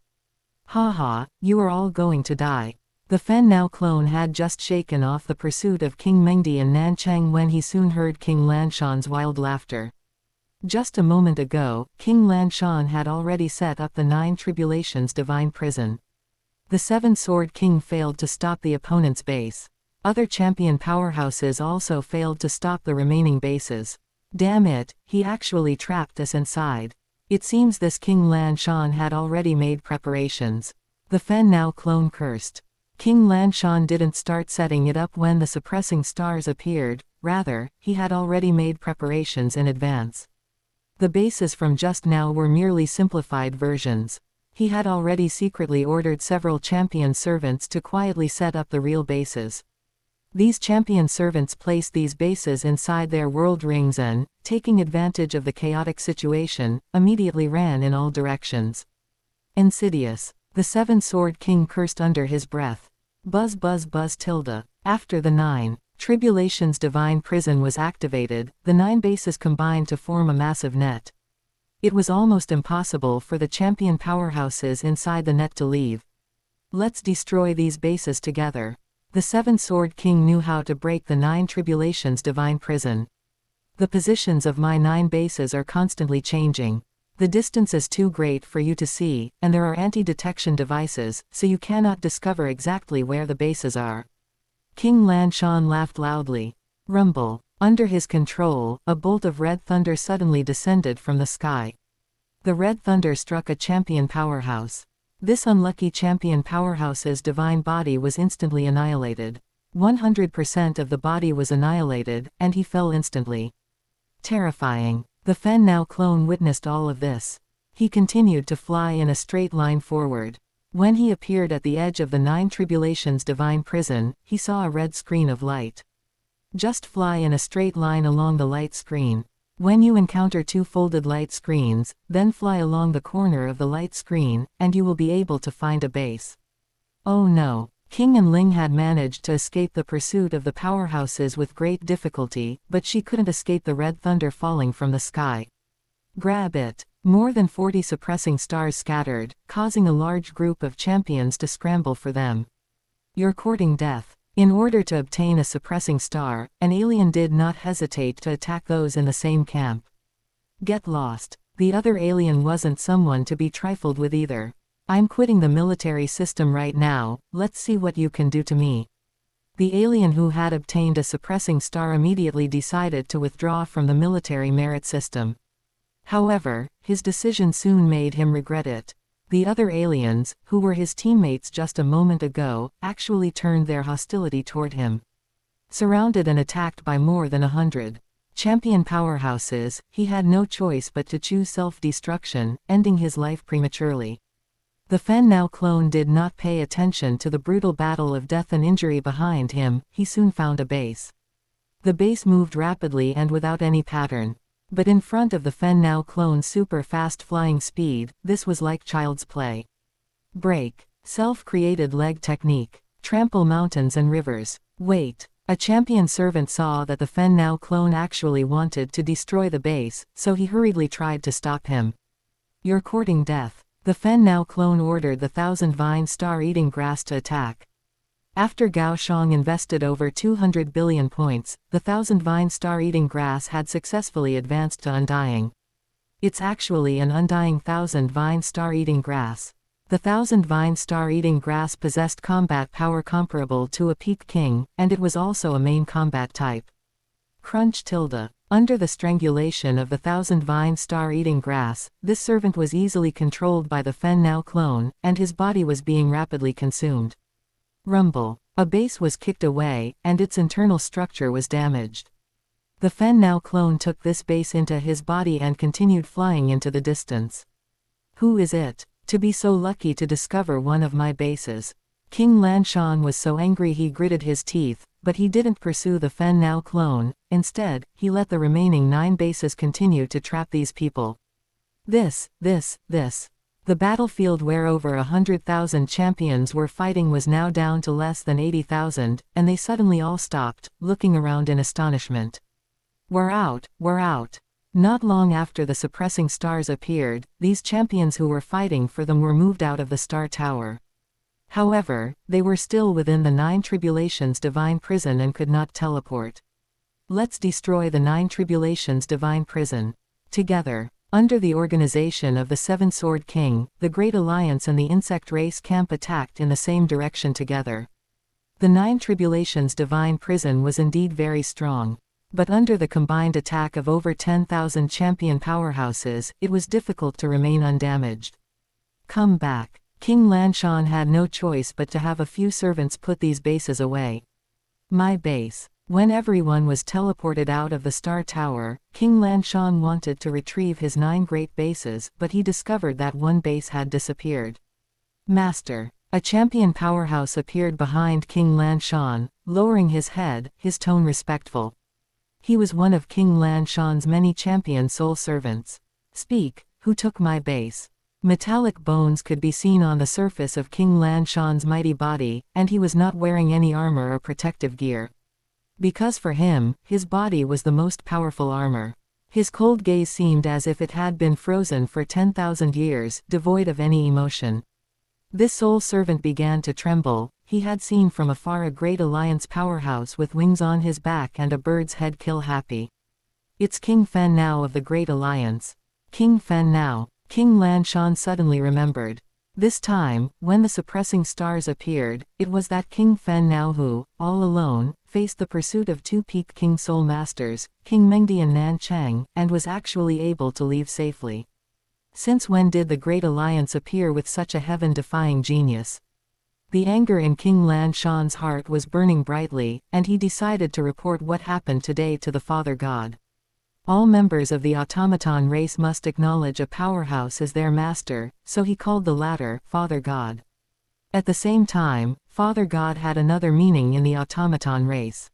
Ha, you are all going to die. The Fen Now clone had just shaken off the pursuit of King Mengdi and Nanchang when he soon heard King Lanshan's wild laughter. Just a moment ago, King Lanshan had already set up the 9 Tribulations divine prison. The 7-Sword King failed to stop the opponent's base. Other champion powerhouses also failed to stop the remaining bases. Damn it, he actually trapped us inside. It seems this King Lanshan had already made preparations. The Fen Now clone cursed. King Lanshan didn't start setting it up when the suppressing stars appeared, rather, he had already made preparations in advance. The bases from just now were merely simplified versions. He had already secretly ordered several champion servants to quietly set up the real bases. These champion servants placed these bases inside their world rings and, taking advantage of the chaotic situation, immediately ran in all directions. Insidious. The 7-Sword King cursed under his breath. Buzz buzz buzz tilde. After the 9 Tribulations divine prison was activated, the 9 bases combined to form a massive net. It was almost impossible for the champion powerhouses inside the net to leave. Let's destroy these bases together. The 7-Sword King knew how to break the 9 Tribulations divine prison. The positions of my 9 bases are constantly changing. The distance is too great for you to see, and there are anti-detection devices, so you cannot discover exactly where the bases are. King Lanshan laughed loudly. Rumble. Under his control, a bolt of red thunder suddenly descended from the sky. The red thunder struck a champion powerhouse. This unlucky champion powerhouse's divine body was instantly annihilated. 100% of the body was annihilated, and he fell instantly. Terrifying. The Fen Now clone witnessed all of this. He continued to fly in a straight line forward. When he appeared at the edge of the 9 Tribulations divine prison, he saw a red screen of light. Just fly in a straight line along the light screen. When you encounter 2 folded light screens, then fly along the corner of the light screen, and you will be able to find a base. Oh no. King and Ling had managed to escape the pursuit of the powerhouses with great difficulty, but she couldn't escape the red thunder falling from the sky. Grab it. More than 40 suppressing stars scattered, causing a large group of champions to scramble for them. You're courting death. In order to obtain a suppressing star, an alien did not hesitate to attack those in the same camp. Get lost. The other alien wasn't someone to be trifled with either. I'm quitting the military system right now, let's see what you can do to me. The alien who had obtained a suppressing star immediately decided to withdraw from the military merit system. However, his decision soon made him regret it. The other aliens, who were his teammates just a moment ago, actually turned their hostility toward him. Surrounded and attacked by more than 100 champion powerhouses, he had no choice but to choose self-destruction, ending his life prematurely. The Fen Now clone did not pay attention to the brutal battle of death and injury behind him. He soon found a base. The base moved rapidly and without any pattern. But in front of the Fen Now clone's super fast flying speed, this was like child's play. Break. Self-created leg technique. Trample mountains and rivers. Wait. A champion servant saw that the Fen Now clone actually wanted to destroy the base, so he hurriedly tried to stop him. You're courting death. The Fen Now clone ordered the 1,000 vine star-eating grass to attack. After Gao Xiang invested over 200 billion points, the 1,000 vine star-eating grass had successfully advanced to undying. It's actually an undying 1,000 vine star-eating grass. The 1,000 vine star-eating grass possessed combat power comparable to a peak king, and it was also a main combat type. Crunch tilde. Under the strangulation of the 1,000 vine star-eating grass, this servant was easily controlled by the Fen Now clone, and his body was being rapidly consumed. Rumble. A base was kicked away, and its internal structure was damaged. The Fen Now clone took this base into his body and continued flying into the distance. Who is it? To be so lucky to discover one of my bases. King Lanshan was so angry he gritted his teeth, but he didn't pursue the Fen Now clone. Instead, he let the remaining 9 bases continue to trap these people. This. The battlefield where over 100,000 champions were fighting was now down to less than 80,000, and they suddenly all stopped, looking around in astonishment. We're out. Not long after the suppressing stars appeared, these champions who were fighting for them were moved out of the Star Tower. However, they were still within the 9 Tribulations Divine Prison and could not teleport. Let's destroy the 9 Tribulations Divine Prison. Together. Under the organization of the Seven Sword King, the Great Alliance and the Insect Race Camp attacked in the same direction together. The 9 Tribulations Divine Prison was indeed very strong. But under the combined attack of over 10,000 champion powerhouses, it was difficult to remain undamaged. Come back. King Lanshan had no choice but to have a few servants put these bases away. My base. When everyone was teleported out of the Star Tower, King Lanshan wanted to retrieve his 9 great bases, but he discovered that one base had disappeared. Master. A champion powerhouse appeared behind King Lanshan, lowering his head, his tone respectful. He was one of King Lanshan's many champion soul servants. Speak, who took my base? Metallic bones could be seen on the surface of King Lanshan's mighty body, and he was not wearing any armor or protective gear. Because for him, his body was the most powerful armor. His cold gaze seemed as if it had been frozen for 10,000 years, devoid of any emotion. This soul servant began to tremble. He had seen from afar a great alliance powerhouse with wings on his back and a bird's head kill happy. It's King Fen Now of the Great Alliance. King Fen Now. King Lanshan suddenly remembered. This time, when the suppressing stars appeared, it was that King Fen Now who, all alone, faced the pursuit of 2 peak King Soul Masters, King Mengdi and Nan Cheng, and was actually able to leave safely. Since when did the Great Alliance appear with such a heaven-defying genius? The anger in King Lanshan's heart was burning brightly, and he decided to report what happened today to the Father God. All members of the automaton race must acknowledge a powerhouse as their master, so he called the latter Father God. At the same time, Father God had another meaning in the automaton race.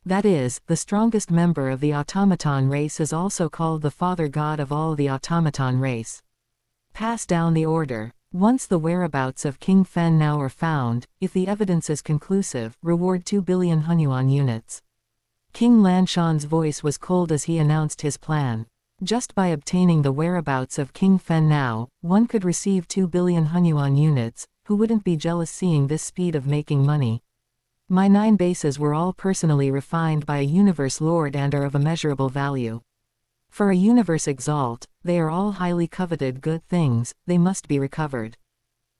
That is, the strongest member of the automaton race is also called the Father God of all the automaton race. Pass down the order. Once the whereabouts of King Fen Now are found, if the evidence is conclusive, reward 2 billion Hunyuan units. King Lanshan's voice was cold as he announced his plan. Just by obtaining the whereabouts of King Fen Now, one could receive 2 billion Hunyuan units. Who wouldn't be jealous seeing this speed of making money? My 9 bases were all personally refined by a universe lord and are of immeasurable value. For a universe exalt, they are all highly coveted good things, they must be recovered.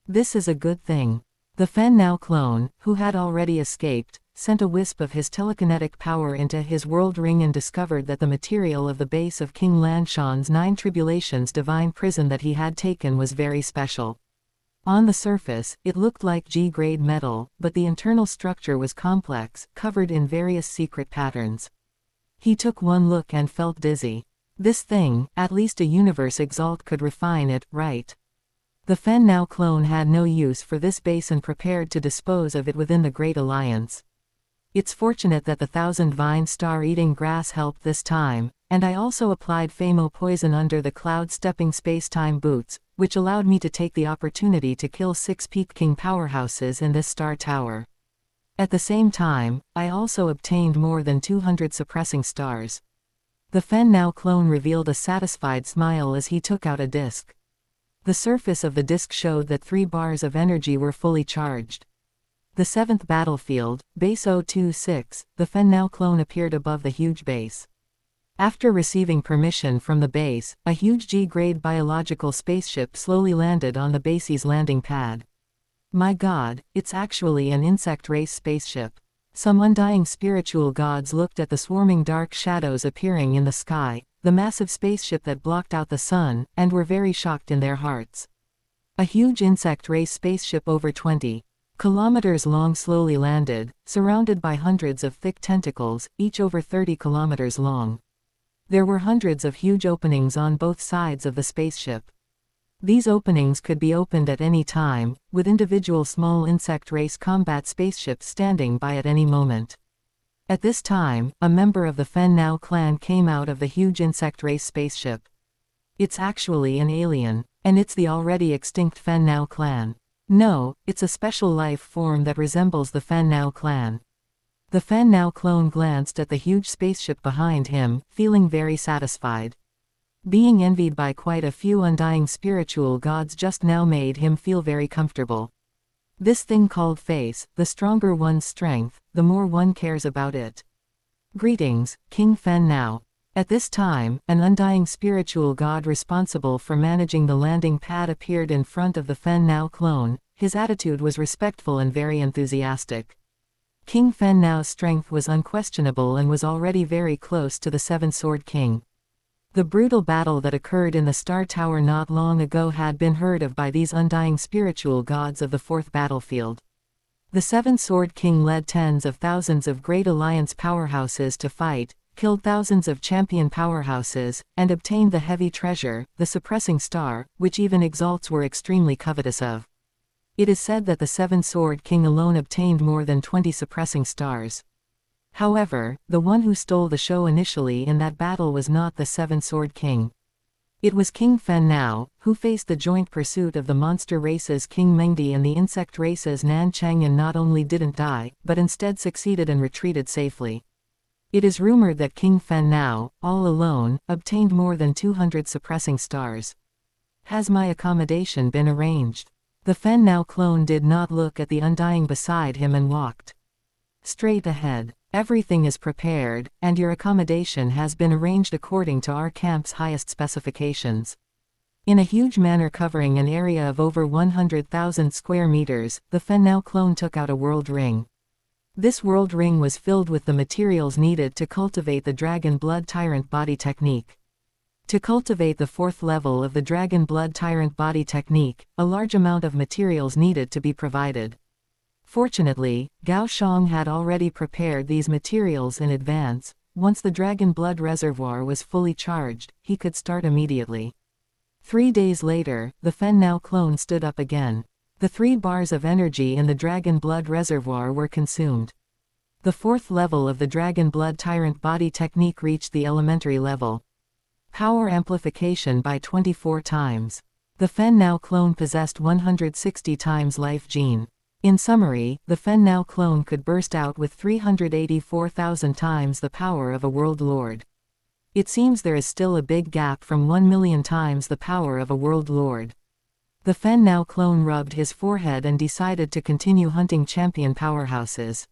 This is a good thing. The Fen Now clone, who had already escaped, sent a wisp of his telekinetic power into his world ring and discovered that the material of the base of King Lanshan's 9 Tribulations divine prison that he had taken was very special. On the surface, it looked like G-grade metal, but the internal structure was complex, covered in various secret patterns. He took one look and felt dizzy. This thing, at least a universe exalt could refine it, right? The Fen Now clone had no use for this base and prepared to dispose of it within the Great Alliance. It's fortunate that the 1,000 vine star-eating grass helped this time, and I also applied Famo poison under the cloud-stepping space-time boots, which allowed me to take the opportunity to kill 6 Peak King powerhouses in this star tower. At the same time, I also obtained more than 200 suppressing stars. The Fen Now clone revealed a satisfied smile as he took out a disc. The surface of the disc showed that 3 bars of energy were fully charged. The 7th battlefield, base 026, the Fen Now clone appeared above the huge base. After receiving permission from the base, a huge G-grade biological spaceship slowly landed on the base's landing pad. My god, it's actually an insect race spaceship. Some undying spiritual gods looked at the swarming dark shadows appearing in the sky, the massive spaceship that blocked out the sun, and were very shocked in their hearts. A huge insect race spaceship over 20 kilometers long slowly landed, surrounded by hundreds of thick tentacles, each over 30 kilometers long. There were hundreds of huge openings on both sides of the spaceship. These openings could be opened at any time, with individual small insect race combat spaceships standing by at any moment. At this time, a member of the Fen Now clan came out of the huge insect race spaceship. It's actually an alien, and it's the already extinct Fen Now clan. No, it's a special life form that resembles the Fen Now clan. The Fen Now clone glanced at the huge spaceship behind him, feeling very satisfied. Being envied by quite a few undying spiritual gods just now made him feel very comfortable. This thing called face, the stronger one's strength, the more one cares about it. Greetings, King Fen Now. At this time, an undying spiritual god responsible for managing the landing pad appeared in front of the Fen Now clone. His attitude was respectful and very enthusiastic. King Fen Now's strength was unquestionable and was already very close to the Seven-Sword King. The brutal battle that occurred in the Star Tower not long ago had been heard of by these undying spiritual gods of the 4th battlefield. The Seven-Sword King led tens of thousands of Great Alliance powerhouses to fight, killed thousands of champion powerhouses, and obtained the heavy treasure, the suppressing star, which even exalts were extremely covetous of. It is said that the Seven-Sword King alone obtained more than 20 suppressing stars. However, the one who stole the show initially in that battle was not the Seven-Sword King. It was King Fen Now, who faced the joint pursuit of the monster races King Mengdi and the insect races Nan Cheng, and not only didn't die, but instead succeeded and retreated safely. It is rumored that King Fen Now, all alone, obtained more than 200 suppressing stars. Has my accommodation been arranged? The Fen Now clone did not look at the undying beside him and walked straight ahead. Everything is prepared, and your accommodation has been arranged according to our camp's highest specifications. In a huge manner covering an area of over 100,000 square meters, the Fen Now clone took out a world ring. This world ring was filled with the materials needed to cultivate the Dragon Blood Tyrant Body Technique. To cultivate the 4th level of the Dragon Blood Tyrant Body Technique, a large amount of materials needed to be provided. Fortunately, Gao Xiang had already prepared these materials in advance. Once the Dragon Blood Reservoir was fully charged, he could start immediately. 3 days later, the Fen Now clone stood up again. The 3 bars of energy in the Dragon Blood Reservoir were consumed. The 4th level of the Dragon Blood Tyrant Body Technique reached the elementary level. Power amplification by 24 times. The Fen Now clone possessed 160 times life gene. In summary, the Fen Now clone could burst out with 384,000 times the power of a world lord. It seems there is still a big gap from 1 million times the power of a world lord. The Fen Now clone rubbed his forehead and decided to continue hunting champion powerhouses.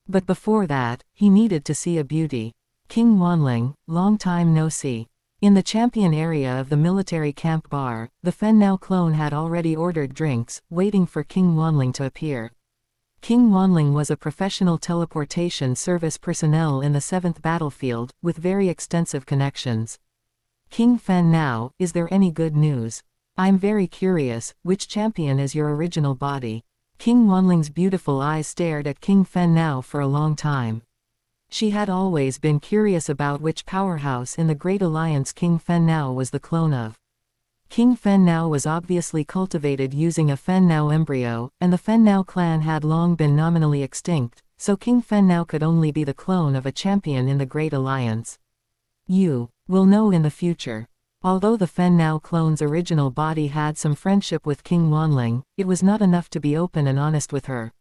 But before that, he needed to see a beauty. King Wanling, long time no see. In the champion area of the military camp bar, the Fen Nao clone had already ordered drinks, waiting for King Wanling to appear. King Wanling was a professional teleportation service personnel in the 7th battlefield, with very extensive connections. King Fen Nao, is there any good news? I'm very curious, which champion is your original body? King Wanling's beautiful eyes stared at King Fen Nao for a long time. She had always been curious about which powerhouse in the Great Alliance King Fen Nao was the clone of. King Fen Nao was obviously cultivated using a Fen Nao embryo, and the Fen Nao clan had long been nominally extinct, so King Fen Nao could only be the clone of a champion in the Great Alliance. You will know in the future. Although the Fen Nao clone's original body had some friendship with King Wanling, it was not enough to be open and honest with her.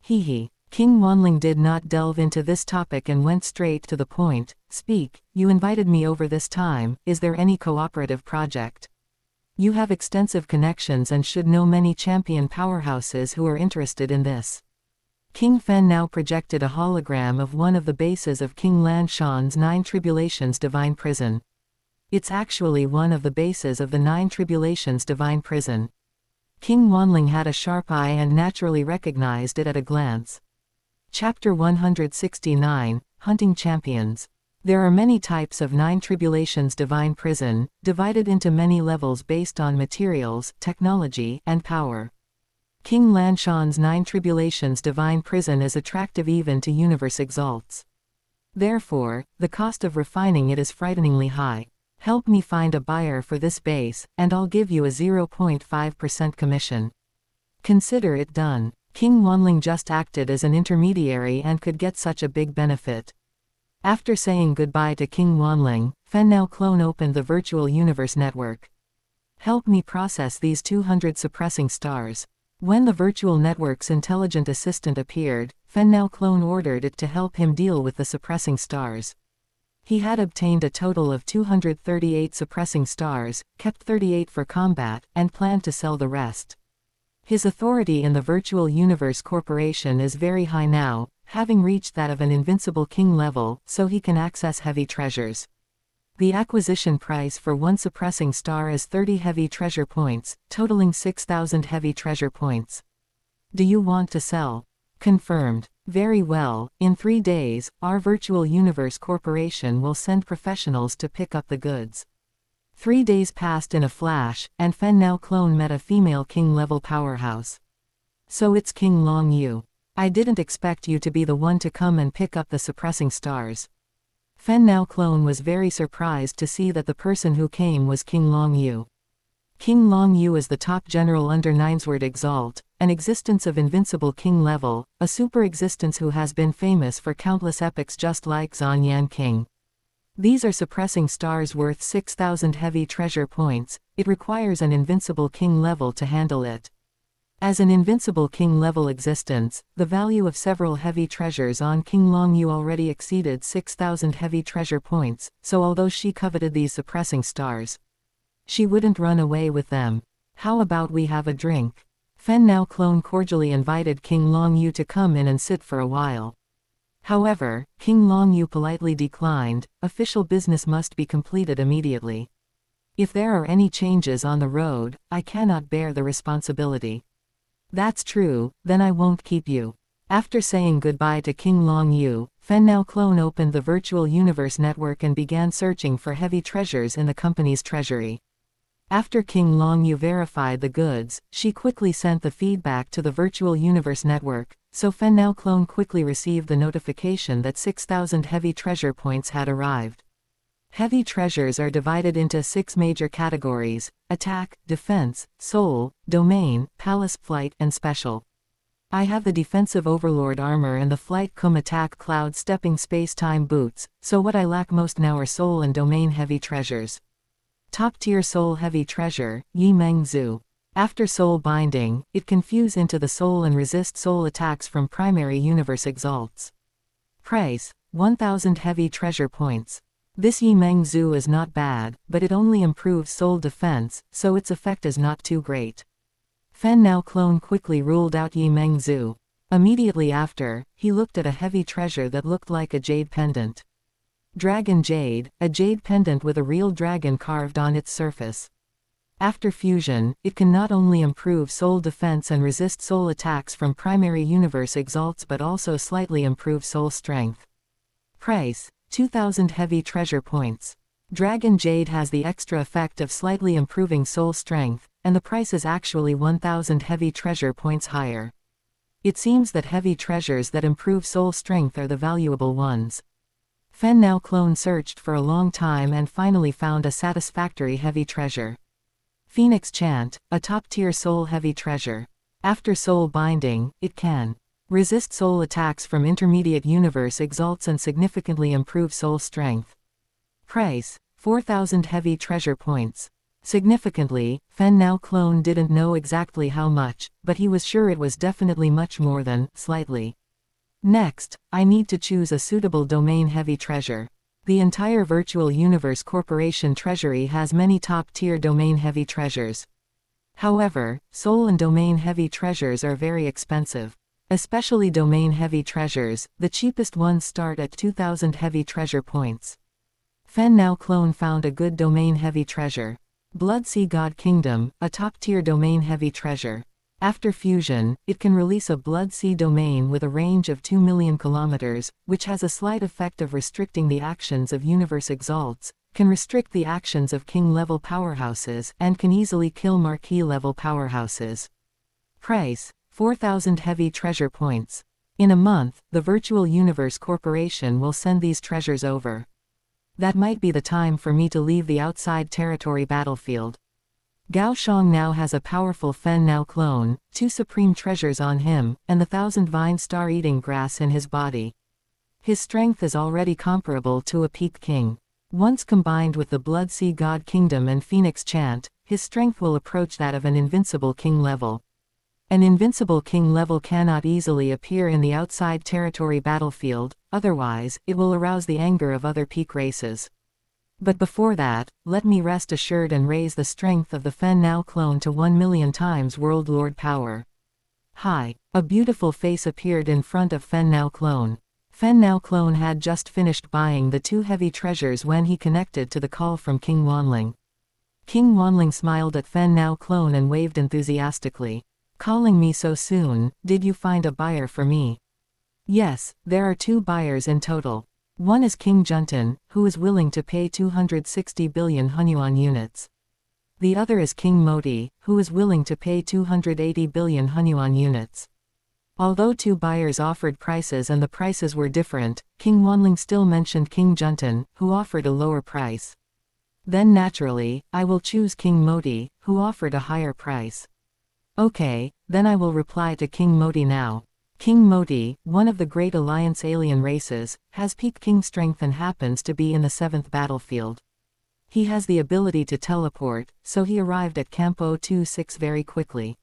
Hee. King Wanling did not delve into this topic and went straight to the point. Speak, you invited me over this time, is there any cooperative project? You have extensive connections and should know many champion powerhouses who are interested in this. King Fen Nao projected a hologram of one of the bases of King Lan Shan's 9 Tribulations Divine Prison. It's actually one of the bases of the 9 Tribulations Divine Prison. King Wanling had a sharp eye and naturally recognized it at a glance. Chapter 169, Hunting Champions. There are many types of 9 Tribulations Divine Prison, divided into many levels based on materials, technology, and power. King Lan Shan's 9 Tribulations Divine Prison is attractive even to universe exalts. Therefore, the cost of refining it is frighteningly high. Help me find a buyer for this base, and I'll give you a 0.5% commission. Consider it done. King Wanling just acted as an intermediary and could get such a big benefit. After saying goodbye to King Wanling, Fen Nao clone opened the virtual universe network. Help me process these 200 suppressing stars. When the virtual network's intelligent assistant appeared, Fen Nao clone ordered it to help him deal with the suppressing stars. He had obtained a total of 238 suppressing stars, kept 38 for combat, and planned to sell the rest. His authority in the Virtual Universe Corporation is very high now, having reached that of an invincible king level, so he can access heavy treasures. The acquisition price for 1 suppressing star is 30 heavy treasure points, totaling 6,000 heavy treasure points. Do you want to sell? Confirmed. Very well, in 3 days, our Virtual Universe Corporation will send professionals to pick up the goods. 3 days passed in a flash, and Fen Nao clone met a female king-level powerhouse. So it's King Long Yu. I didn't expect you to be the one to come and pick up the suppressing stars. Fen Nao clone was very surprised to see that the person who came was King Long Yu. King Long Yu is the top general under Ninesword Exalt, an existence of invincible king level, a super existence who has been famous for countless epochs just like Zan Yan King. These are suppressing stars worth 6,000 heavy treasure points. It requires an invincible king level to handle it. As an invincible king level existence, the value of several heavy treasures on King Long Yu already exceeded 6,000 heavy treasure points, so although she coveted these suppressing stars, she wouldn't run away with them. How about we have a drink? Fen Nao clone cordially invited King Long Yu to come in and sit for a while. However, King Long Yu politely declined. Official business must be completed immediately. If there are any changes on the road, I cannot bear the responsibility. That's true, then I won't keep you. After saying goodbye to King Long Yu, Fen Nao clone opened the Virtual Universe Network and began searching for heavy treasures in the company's treasury. After King Long Yu verified the goods, she quickly sent the feedback to the Virtual Universe Network, so Fen Nao clone quickly received the notification that 6,000 heavy treasure points had arrived. Heavy treasures are divided into 6 major categories: attack, defense, soul, domain, palace, flight, and special. I have the defensive overlord armor and the flight cum attack cloud stepping space-time boots, so what I lack most now are soul and domain heavy treasures. Top-tier soul heavy treasure, Yi Meng Zhu. After soul binding, it can fuse into the soul and resist soul attacks from primary universe exalts. Price: 1,000 heavy treasure points. This Yi Meng Zhu is not bad, but it only improves soul defense, so its effect is not too great. Fen Nao clone quickly ruled out Yi Meng Zhu. Immediately after, he looked at a heavy treasure that looked like a jade pendant. Dragon Jade, a jade pendant with a real dragon carved on its surface. After fusion, it can not only improve soul defense and resist soul attacks from primary universe exalts but also slightly improve soul strength. Price: 2,000 heavy treasure points. Dragon Jade has the extra effect of slightly improving soul strength, and the price is actually 1,000 heavy treasure points higher. It seems that heavy treasures that improve soul strength are the valuable ones. Fen Now Clone searched for a long time and finally found a satisfactory heavy treasure. Phoenix Chant, a top-tier soul heavy treasure. After soul binding, it can resist soul attacks from intermediate universe exalts and significantly improve soul strength. Price: 4,000 heavy treasure points. Significantly, Fen Now Clone didn't know exactly how much, but he was sure it was definitely much more than slightly. Next, I need to choose a suitable domain heavy treasure. The entire Virtual Universe Corporation treasury has many top-tier domain-heavy treasures. However, soul and domain-heavy treasures are very expensive. Especially domain-heavy treasures, the cheapest ones start at 2,000 heavy treasure points. Fen Now Clone found a good domain-heavy treasure. Blood Sea God Kingdom, a top-tier domain-heavy treasure. After fusion, it can release a Blood Sea domain with a range of 2 million kilometers, which has a slight effect of restricting the actions of universe exalts, can restrict the actions of king-level powerhouses, and can easily kill marquee-level powerhouses. Price: 4,000 heavy treasure points. In a month, the Virtual Universe Corporation will send these treasures over. That might be the time for me to leave the outside territory battlefield. Gao Xiang now has a powerful Fen Now clone, 2 supreme treasures on him, and the 1,000 vine star-eating grass in his body. His strength is already comparable to a peak king. Once combined with the Blood Sea God Kingdom and Phoenix Chant, his strength will approach that of an invincible king level. An invincible king level cannot easily appear in the outside territory battlefield, otherwise, it will arouse the anger of other peak races. But before that, let me rest assured and raise the strength of the Fen Now clone to 1 million times World Lord power. Hi! A beautiful face appeared in front of Fen Now clone. Fen Now clone had just finished buying the 2 heavy treasures when he connected to the call from King Wanling. King Wanling smiled at Fen Now clone and waved enthusiastically. Calling me so soon, did you find a buyer for me? Yes, there are 2 buyers in total. One is King Juntan, who is willing to pay 260 billion Hunyuan units. The other is King Modi, who is willing to pay 280 billion Hunyuan units. Although 2 buyers offered prices and the prices were different, King Wanling still mentioned King Juntan, who offered a lower price. Then naturally, I will choose King Modi, who offered a higher price. Okay, then I will reply to King Modi now. King Modi, one of the great alliance alien races, has peak king strength and happens to be in the 7th battlefield. He has the ability to teleport, so he arrived at Camp 026 very quickly.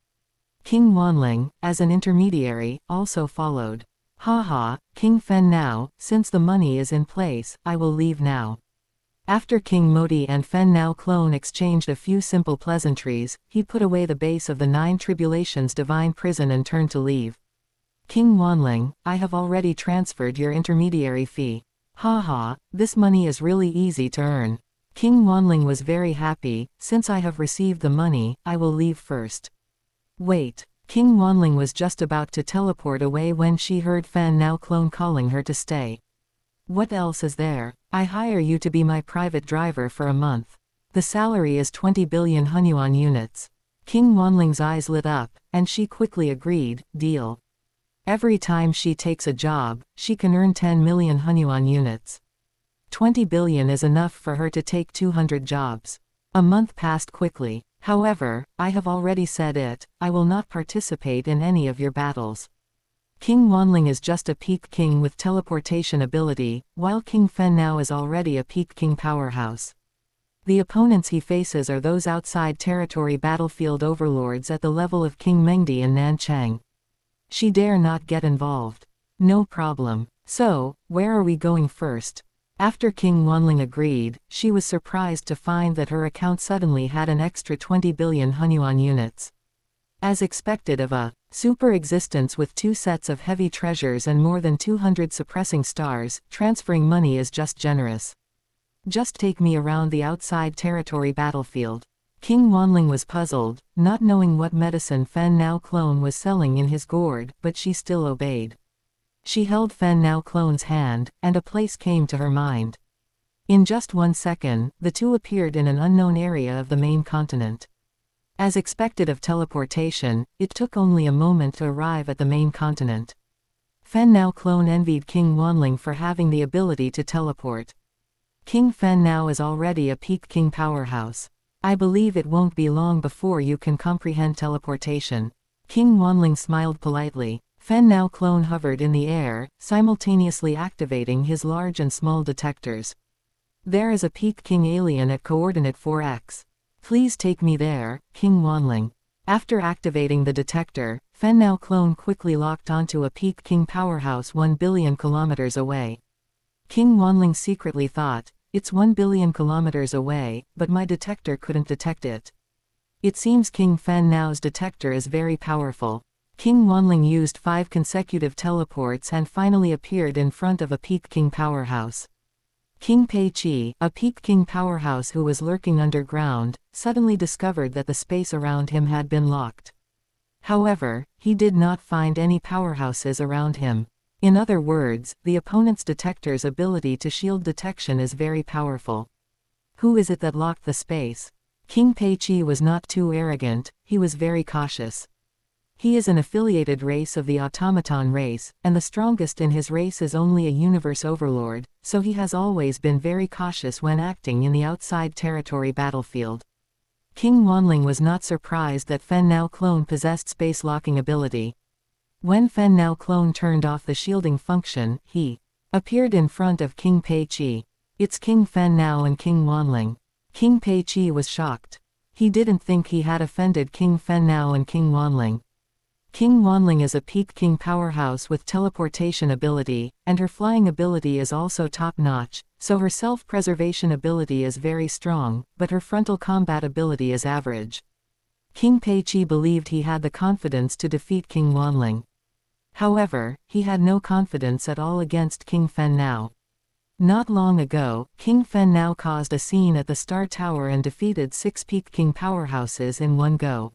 King Wanling, as an intermediary, also followed. Haha, King Fen Now, since the money is in place, I will leave now. After King Modi and Fen Now clone exchanged a few simple pleasantries, he put away the base of the 9 Tribulations divine prison and turned to leave. King Wanling, I have already transferred your intermediary fee. Haha, this money is really easy to earn. King Wanling was very happy, since I have received the money, I will leave first. Wait, King Wanling was just about to teleport away when she heard Fen Now clone calling her to stay. What else is there? I hire you to be my private driver for a month. The salary is 20 billion Hunyuan units. King Wanling's eyes lit up, and she quickly agreed, deal. Every time she takes a job, she can earn 10 million Hunyuan units. 20 billion is enough for her to take 200 jobs. A month passed quickly. However, I have already said it, I will not participate in any of your battles. King Wanling is just a peak king with teleportation ability, while King Fen Now is already a peak king powerhouse. The opponents he faces are those outside territory battlefield overlords at the level of King Mengdi and Nanchang. She dare not get involved. No problem. So, where are we going first? After King Wanling agreed, she was surprised to find that her account suddenly had an extra 20 billion Hunyuan units. As expected of a Super existence with 2 sets of heavy treasures and more than 200 suppressing stars, transferring money is just generous. Just take me around the outside territory battlefield. King Wanling was puzzled, not knowing what medicine Fen Nao clone was selling in his gourd, but she still obeyed. She held Fen Nao clone's hand, and a place came to her mind. In just 1 second, the two appeared in an unknown area of the main continent. As expected of teleportation, it took only a moment to arrive at the main continent. Fen Nao clone envied King Wanling for having the ability to teleport. King Fen Nao is already a peak king powerhouse. I believe it won't be long before you can comprehend teleportation. King Wanling smiled politely. Fen Nao clone hovered in the air, simultaneously activating his large and small detectors. There is a peak king alien at coordinate 4x. Please take me there, King Wanling. After activating the detector, Fen Nao clone quickly locked onto a peak king powerhouse 1 billion kilometers away. King Wanling secretly thought, it's 1 billion kilometers away, but my detector couldn't detect it. It seems King Fen Nao's detector is very powerful. King Wanling used 5 consecutive teleports and finally appeared in front of a peak king powerhouse. King Pei Qi, a peak king powerhouse who was lurking underground, suddenly discovered that the space around him had been locked. However, he did not find any powerhouses around him. In other words, the opponent's detector's ability to shield detection is very powerful. Who is it that locked the space? King Pei Qi was not too arrogant, he was very cautious. He is an affiliated race of the automaton race, and the strongest in his race is only a universe overlord, so he has always been very cautious when acting in the outside territory battlefield. King Wanling was not surprised that Fen Nao clone possessed space locking ability. When Fen Nao clone turned off the shielding function, he appeared in front of King Pei Qi. It's King Fen Nao and King Wanling. King Pei Qi was shocked. He didn't think he had offended King Fen Nao and King Wanling. King Wanling is a peak king powerhouse with teleportation ability, and her flying ability is also top-notch, so her self-preservation ability is very strong, but her frontal combat ability is average. King Pei Qi believed he had the confidence to defeat King Wanling. However, he had no confidence at all against King Fen Nao. Not long ago, King Fen Nao caused a scene at the Star Tower and defeated 6 peak king powerhouses in one go.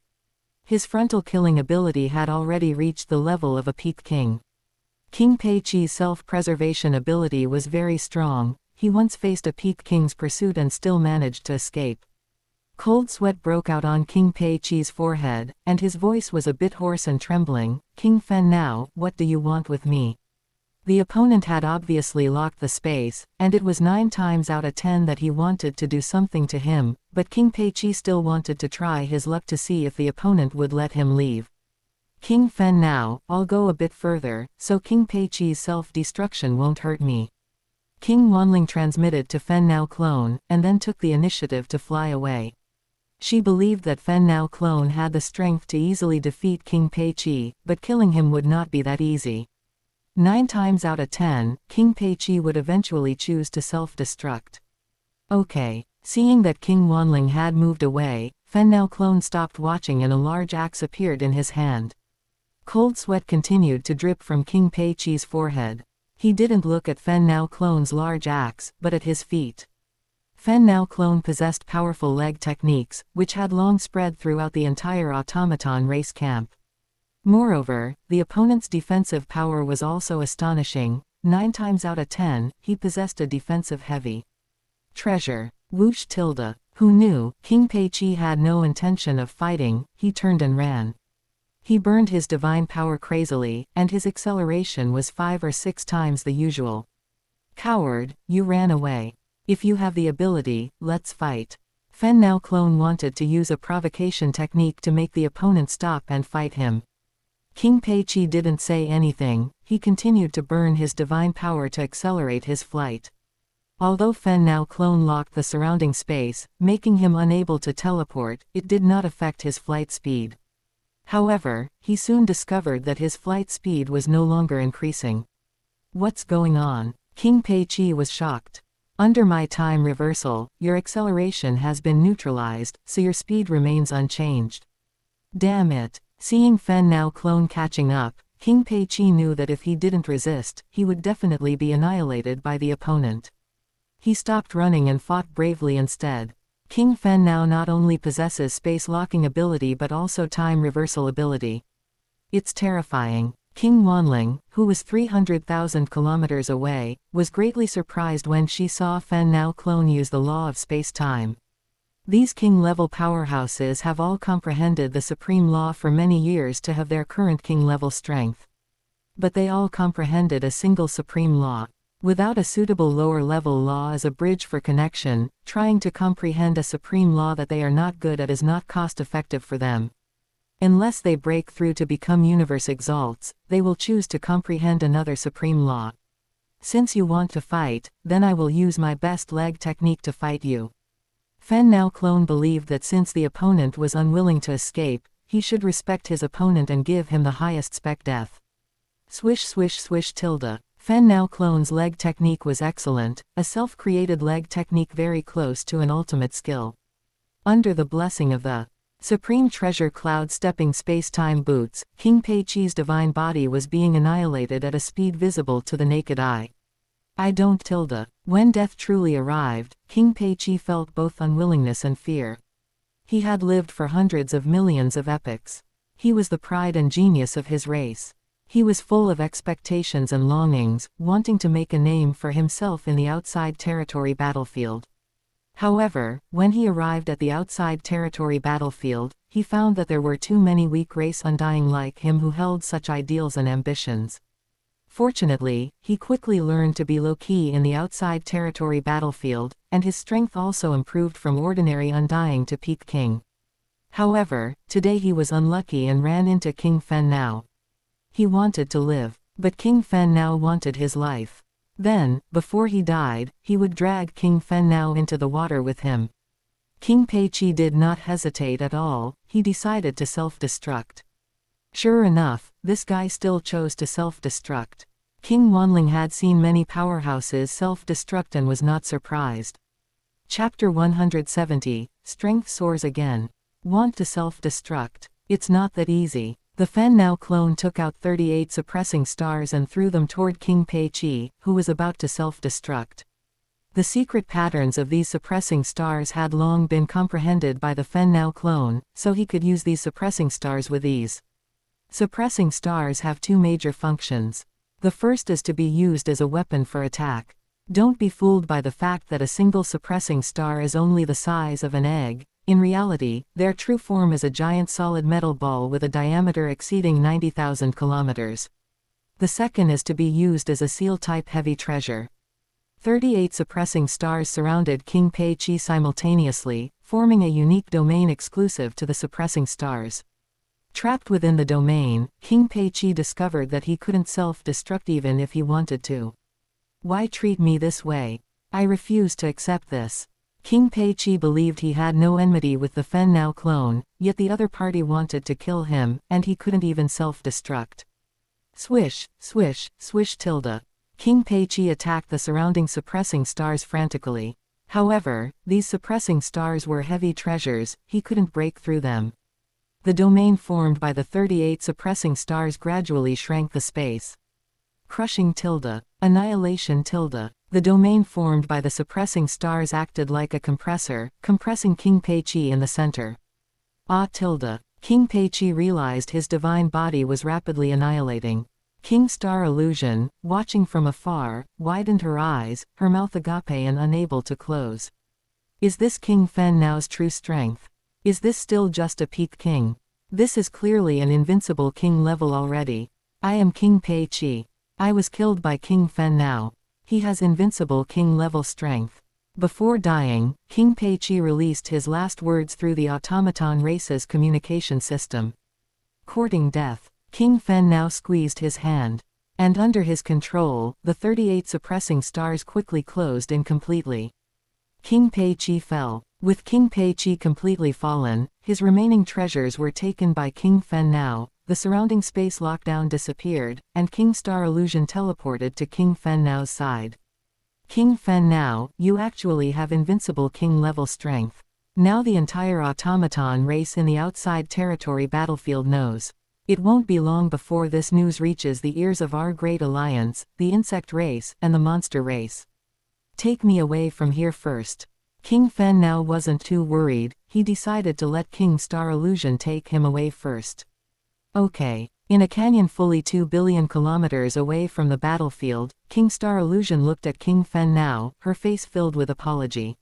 His frontal killing ability had already reached the level of a peak king. King Pei Qi's self-preservation ability was very strong. He once faced a peak king's pursuit and still managed to escape. Cold sweat broke out on King Pei Qi's forehead, and his voice was a bit hoarse and trembling. King Fen Nao, what do you want with me? The opponent had obviously locked the space, and it was 9 times out of 10 that he wanted to do something to him, but King Pei Qi still wanted to try his luck to see if the opponent would let him leave. King Fen Nao, I'll go a bit further, so King Pei Qi's self-destruction won't hurt me. King Wanling transmitted to Fen Nao clone, and then took the initiative to fly away. She believed that Fen Nao clone had the strength to easily defeat King Pei Qi, but killing him would not be that easy. 9 times out of 10, King Pei Qi would eventually choose to self-destruct. Okay. Seeing that King Wanling had moved away, Fen Nao clone stopped watching and a large axe appeared in his hand. Cold sweat continued to drip from King Pei Qi's forehead. He didn't look at Fen Nao clone's large axe, but at his feet. Fen Nao clone possessed powerful leg techniques, which had long spread throughout the entire automaton race camp. Moreover, the opponent's defensive power was also astonishing. 9 times out of 10, he possessed a defensive heavy treasure. Whoosh tilde. Who knew? King Pei Qi had no intention of fighting. He turned and ran. He burned his divine power crazily, and his acceleration was 5 or 6 times the usual. Coward, you ran away. If you have the ability, let's fight. Fen Nao clone wanted to use a provocation technique to make the opponent stop and fight him. King Pei Qi didn't say anything. He continued to burn his divine power to accelerate his flight. Although Fen Nao clone locked the surrounding space, making him unable to teleport, it did not affect his flight speed. However, he soon discovered that his flight speed was no longer increasing. What's going on? King Pei Qi was shocked. Under my time reversal, your acceleration has been neutralized, so your speed remains unchanged. Damn it. Seeing Fen Nao clone catching up, King Peiqi knew that if he didn't resist, he would definitely be annihilated by the opponent. He stopped running and fought bravely instead. King Fen Nao not only possesses space-locking ability but also time reversal ability. It's terrifying. King Wanling, who was 300,000 kilometers away, was greatly surprised when she saw Fen Nao clone use the law of space-time. These king-level powerhouses have all comprehended the supreme law for many years to have their current king-level strength. But they all comprehended a single supreme law. Without a suitable lower-level law as a bridge for connection, trying to comprehend a supreme law that they are not good at is not cost-effective for them. Unless they break through to become universe exalts, they will choose to comprehend another supreme law. Since you want to fight, then I will use my best leg technique to fight you. Fen Nao clone believed that since the opponent was unwilling to escape, he should respect his opponent and give him the highest spec death. Swish swish swish tilde. Fen Nao clone's leg technique was excellent, a self-created leg technique very close to an ultimate skill. Under the blessing of the Supreme Treasure Cloud stepping space-time boots, King Peiqi's divine body was being annihilated at a speed visible to the naked eye. I don't tilde. When death truly arrived, King Peiqi felt both unwillingness and fear. He had lived for hundreds of millions of epochs. He was the pride and genius of his race. He was full of expectations and longings, wanting to make a name for himself in the outside territory battlefield. However, when he arrived at the outside territory battlefield, he found that there were too many weak race undying like him who held such ideals and ambitions. Fortunately, he quickly learned to be low-key in the outside territory battlefield, and his strength also improved from ordinary undying to peak king. However, today he was unlucky and ran into King Fen Nao. He wanted to live, but King Fen Nao wanted his life. Then, before he died, he would drag King Fen Nao into the water with him. King Peiqi did not hesitate at all, he decided to self-destruct. Sure enough, this guy still chose to self-destruct. King Wanling had seen many powerhouses self-destruct and was not surprised. Chapter 170, Strength Soars Again. Want to self-destruct? It's not that easy. The Fen Nao clone took out 38 suppressing stars and threw them toward King Peiqi, who was about to self-destruct. The secret patterns of these suppressing stars had long been comprehended by the Fen Nao clone, so he could use these suppressing stars with ease. Suppressing stars have two major functions. The first is to be used as a weapon for attack. Don't be fooled by the fact that a single suppressing star is only the size of an egg. In reality, their true form is a giant solid metal ball with a diameter exceeding 90,000 kilometers. The second is to be used as a seal-type heavy treasure. 38 suppressing stars surrounded King Peiqi simultaneously, forming a unique domain exclusive to the suppressing stars. Trapped within the domain, King Peiqi discovered that he couldn't self-destruct even if he wanted to. Why treat me this way? I refuse to accept this. King Peiqi believed he had no enmity with the Fen Nao clone, yet the other party wanted to kill him, and he couldn't even self-destruct. Swish, swish, swish tilde. King Peiqi attacked the surrounding suppressing stars frantically. However, these suppressing stars were heavy treasures, he couldn't break through them. The domain formed by the 38 suppressing stars gradually shrank the space. Crushing tilde. Annihilation tilde. The domain formed by the suppressing stars acted like a compressor, compressing King Peiqi in the center. Ah tilde. King Peiqi realized his divine body was rapidly annihilating. King Star Illusion, watching from afar, widened her eyes, her mouth agape and unable to close. Is this King Fen Nao's true strength? Is this still just a peak king? This is clearly an invincible king level already. I am King Peiqi. I was killed by King Fen Nao. He has invincible king-level strength. Before dying, King Peiqi released his last words through the automaton race's communication system. Courting death, King Fen Nao squeezed his hand. And under his control, the 38 suppressing stars quickly closed in completely. King Peiqi fell. With King Peiqi completely fallen, his remaining treasures were taken by King Fen Nao. The surrounding space lockdown disappeared, and King Star Illusion teleported to King Fen Nao's side. King Fen Nao, you actually have invincible king-level strength. Now the entire automaton race in the outside territory battlefield knows. It won't be long before this news reaches the ears of our great alliance, the insect race, and the monster race. Take me away from here first. King Fen now wasn't too worried, he decided to let King Star Illusion take him away first. Okay. In a canyon fully 2 billion kilometers away from the battlefield, King Star Illusion looked at King Fen now, her face filled with apology.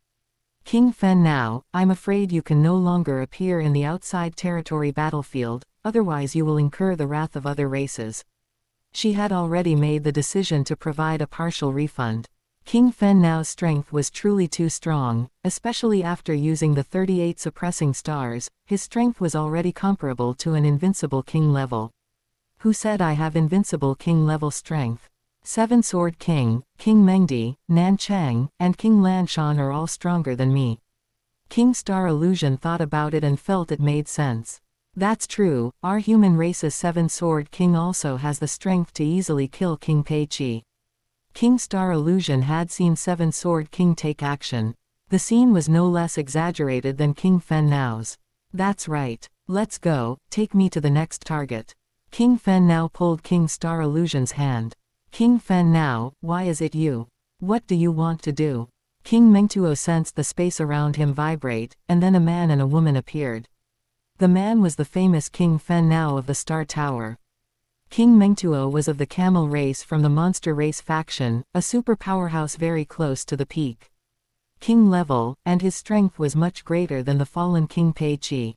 King Fen now, I'm afraid you can no longer appear in the outside territory battlefield, otherwise you will incur the wrath of other races. She had already made the decision to provide a partial refund. King Fen now's strength was truly too strong, especially after using the 38 suppressing stars, his strength was already comparable to an invincible king level. Who said I have invincible king level strength? Seven Sword King, King Mengdi, Nan Chang, and King Lan Shan are all stronger than me. King Star Illusion thought about it and felt it made sense. That's true, our human race's Seven Sword King also has the strength to easily kill King Pei Qi. King Star Illusion had seen Seven Sword King take action. The scene was no less exaggerated than King Fen now's. That's right. Let's go, take me to the next target. King Fen now pulled King Star Illusion's hand. King Fen now, why is it you? What do you want to do? King Mengtuo sensed the space around him vibrate, and then a man and a woman appeared. The man was the famous King Fen now of the Star Tower. King Mengtuo was of the camel race from the monster race faction, a super powerhouse very close to the peak king level, and his strength was much greater than the fallen King Pei Qi.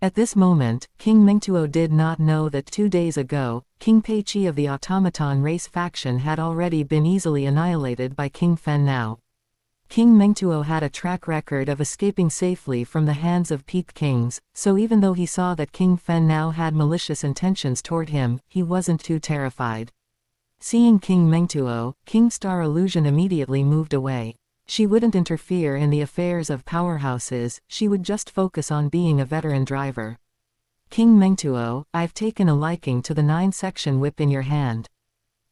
At this moment, King Mengtuo did not know that 2 days ago, King Pei Qi of the automaton race faction had already been easily annihilated by King Fen now. King Mengtuo had a track record of escaping safely from the hands of peak kings, so even though he saw that King Fen now had malicious intentions toward him, he wasn't too terrified. Seeing King Mengtuo, King Star Illusion immediately moved away. She wouldn't interfere in the affairs of powerhouses, she would just focus on being a veteran driver. King Mengtuo, I've taken a liking to the 9-section whip in your hand.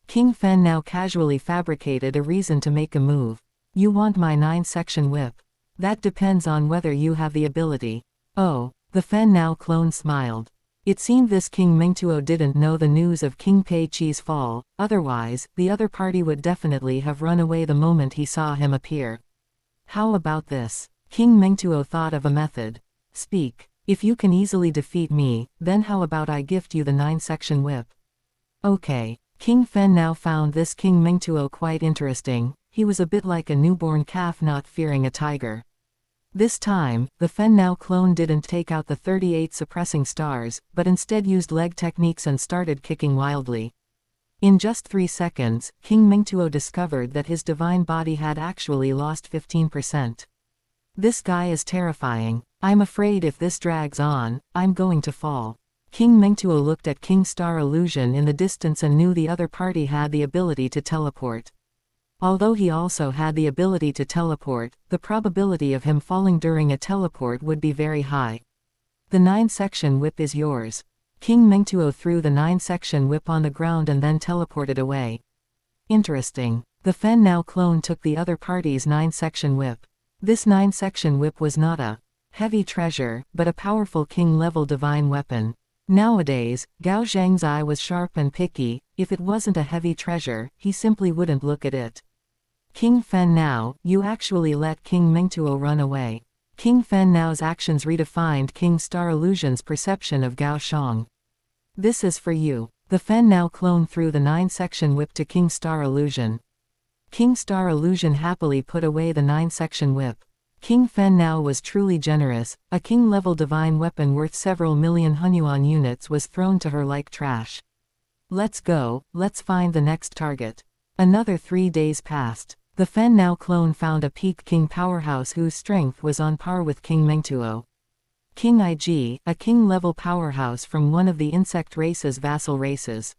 King Fen now casually fabricated a reason to make a move. You want my 9-section whip? That depends on whether you have the ability. Oh, the Fen now clone smiled. It seemed this King Mengtuo didn't know the news of King Pei Qi's fall, otherwise, the other party would definitely have run away the moment he saw him appear. How about this? King Mengtuo thought of a method. Speak. If you can easily defeat me, then how about I gift you the 9-section whip? Okay. King Fen now found this King Mengtuo quite interesting. He was a bit like a newborn calf not fearing a tiger. This time, the Fen now clone didn't take out the 38 suppressing stars, but instead used leg techniques and started kicking wildly. In just 3 seconds, King Mengtuo discovered that his divine body had actually lost 15%. This guy is terrifying. I'm afraid if this drags on, I'm going to fall. King Mengtuo looked at King Star Illusion in the distance and knew the other party had the ability to teleport. Although he also had the ability to teleport, the probability of him falling during a teleport would be very high. The 9-section whip is yours. King Mengtuo threw the 9-section whip on the ground and then teleported away. Interesting. The Fen now clone took the other party's 9-section whip. This 9-section whip was not a heavy treasure, but a powerful king-level divine weapon. Nowadays, Gao Xiang's eye was sharp and picky. If it wasn't a heavy treasure, he simply wouldn't look at it. King Fen now, you actually let King Mengtuo run away. King Fen now's actions redefined King Star Illusion's perception of Gao Xiang. This is for you. The Fen now clone threw the 9-section whip to King Star Illusion. King Star Illusion happily put away the 9-section whip. King Fen now was truly generous. A king-level divine weapon worth several million Hunyuan units was thrown to her like trash. Let's go, let's find the next target. Another 3 days passed. The Fen now clone found a peak king powerhouse whose strength was on par with King Mengtuo. King Ig, a king-level powerhouse from one of the insect race's vassal races.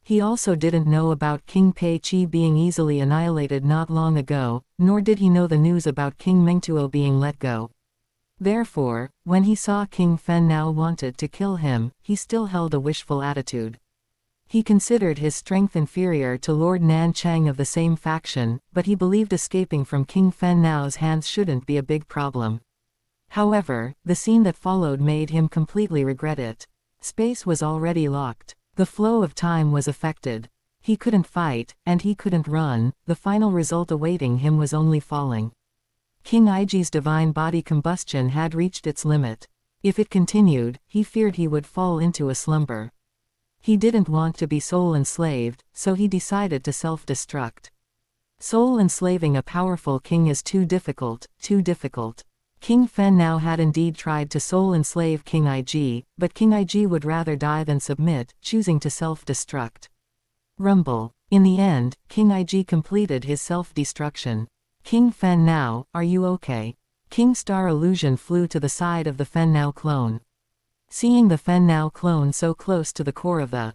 He also didn't know about King Pei Qi being easily annihilated not long ago, nor did he know the news about King Mengtuo being let go. Therefore, when he saw King Fen now wanted to kill him, he still held a wishful attitude. He considered his strength inferior to Lord Nan Chang of the same faction, but he believed escaping from King Fen now's hands shouldn't be a big problem. However, the scene that followed made him completely regret it. Space was already locked. The flow of time was affected. He couldn't fight, and he couldn't run. The final result awaiting him was only falling. King Iji's divine body combustion had reached its limit. If it continued, he feared he would fall into a slumber. He didn't want to be soul enslaved, so he decided to self-destruct. Soul enslaving a powerful king is too difficult, too difficult. King Fen now had indeed tried to soul enslave King Iji, but King Iji would rather die than submit, choosing to self-destruct. Rumble. In the end, King Iji completed his self-destruction. King Fen Now, are you okay? King Star illusion flew to the side of the Fen Now clone. Seeing the Fen Now clone so close to the core of the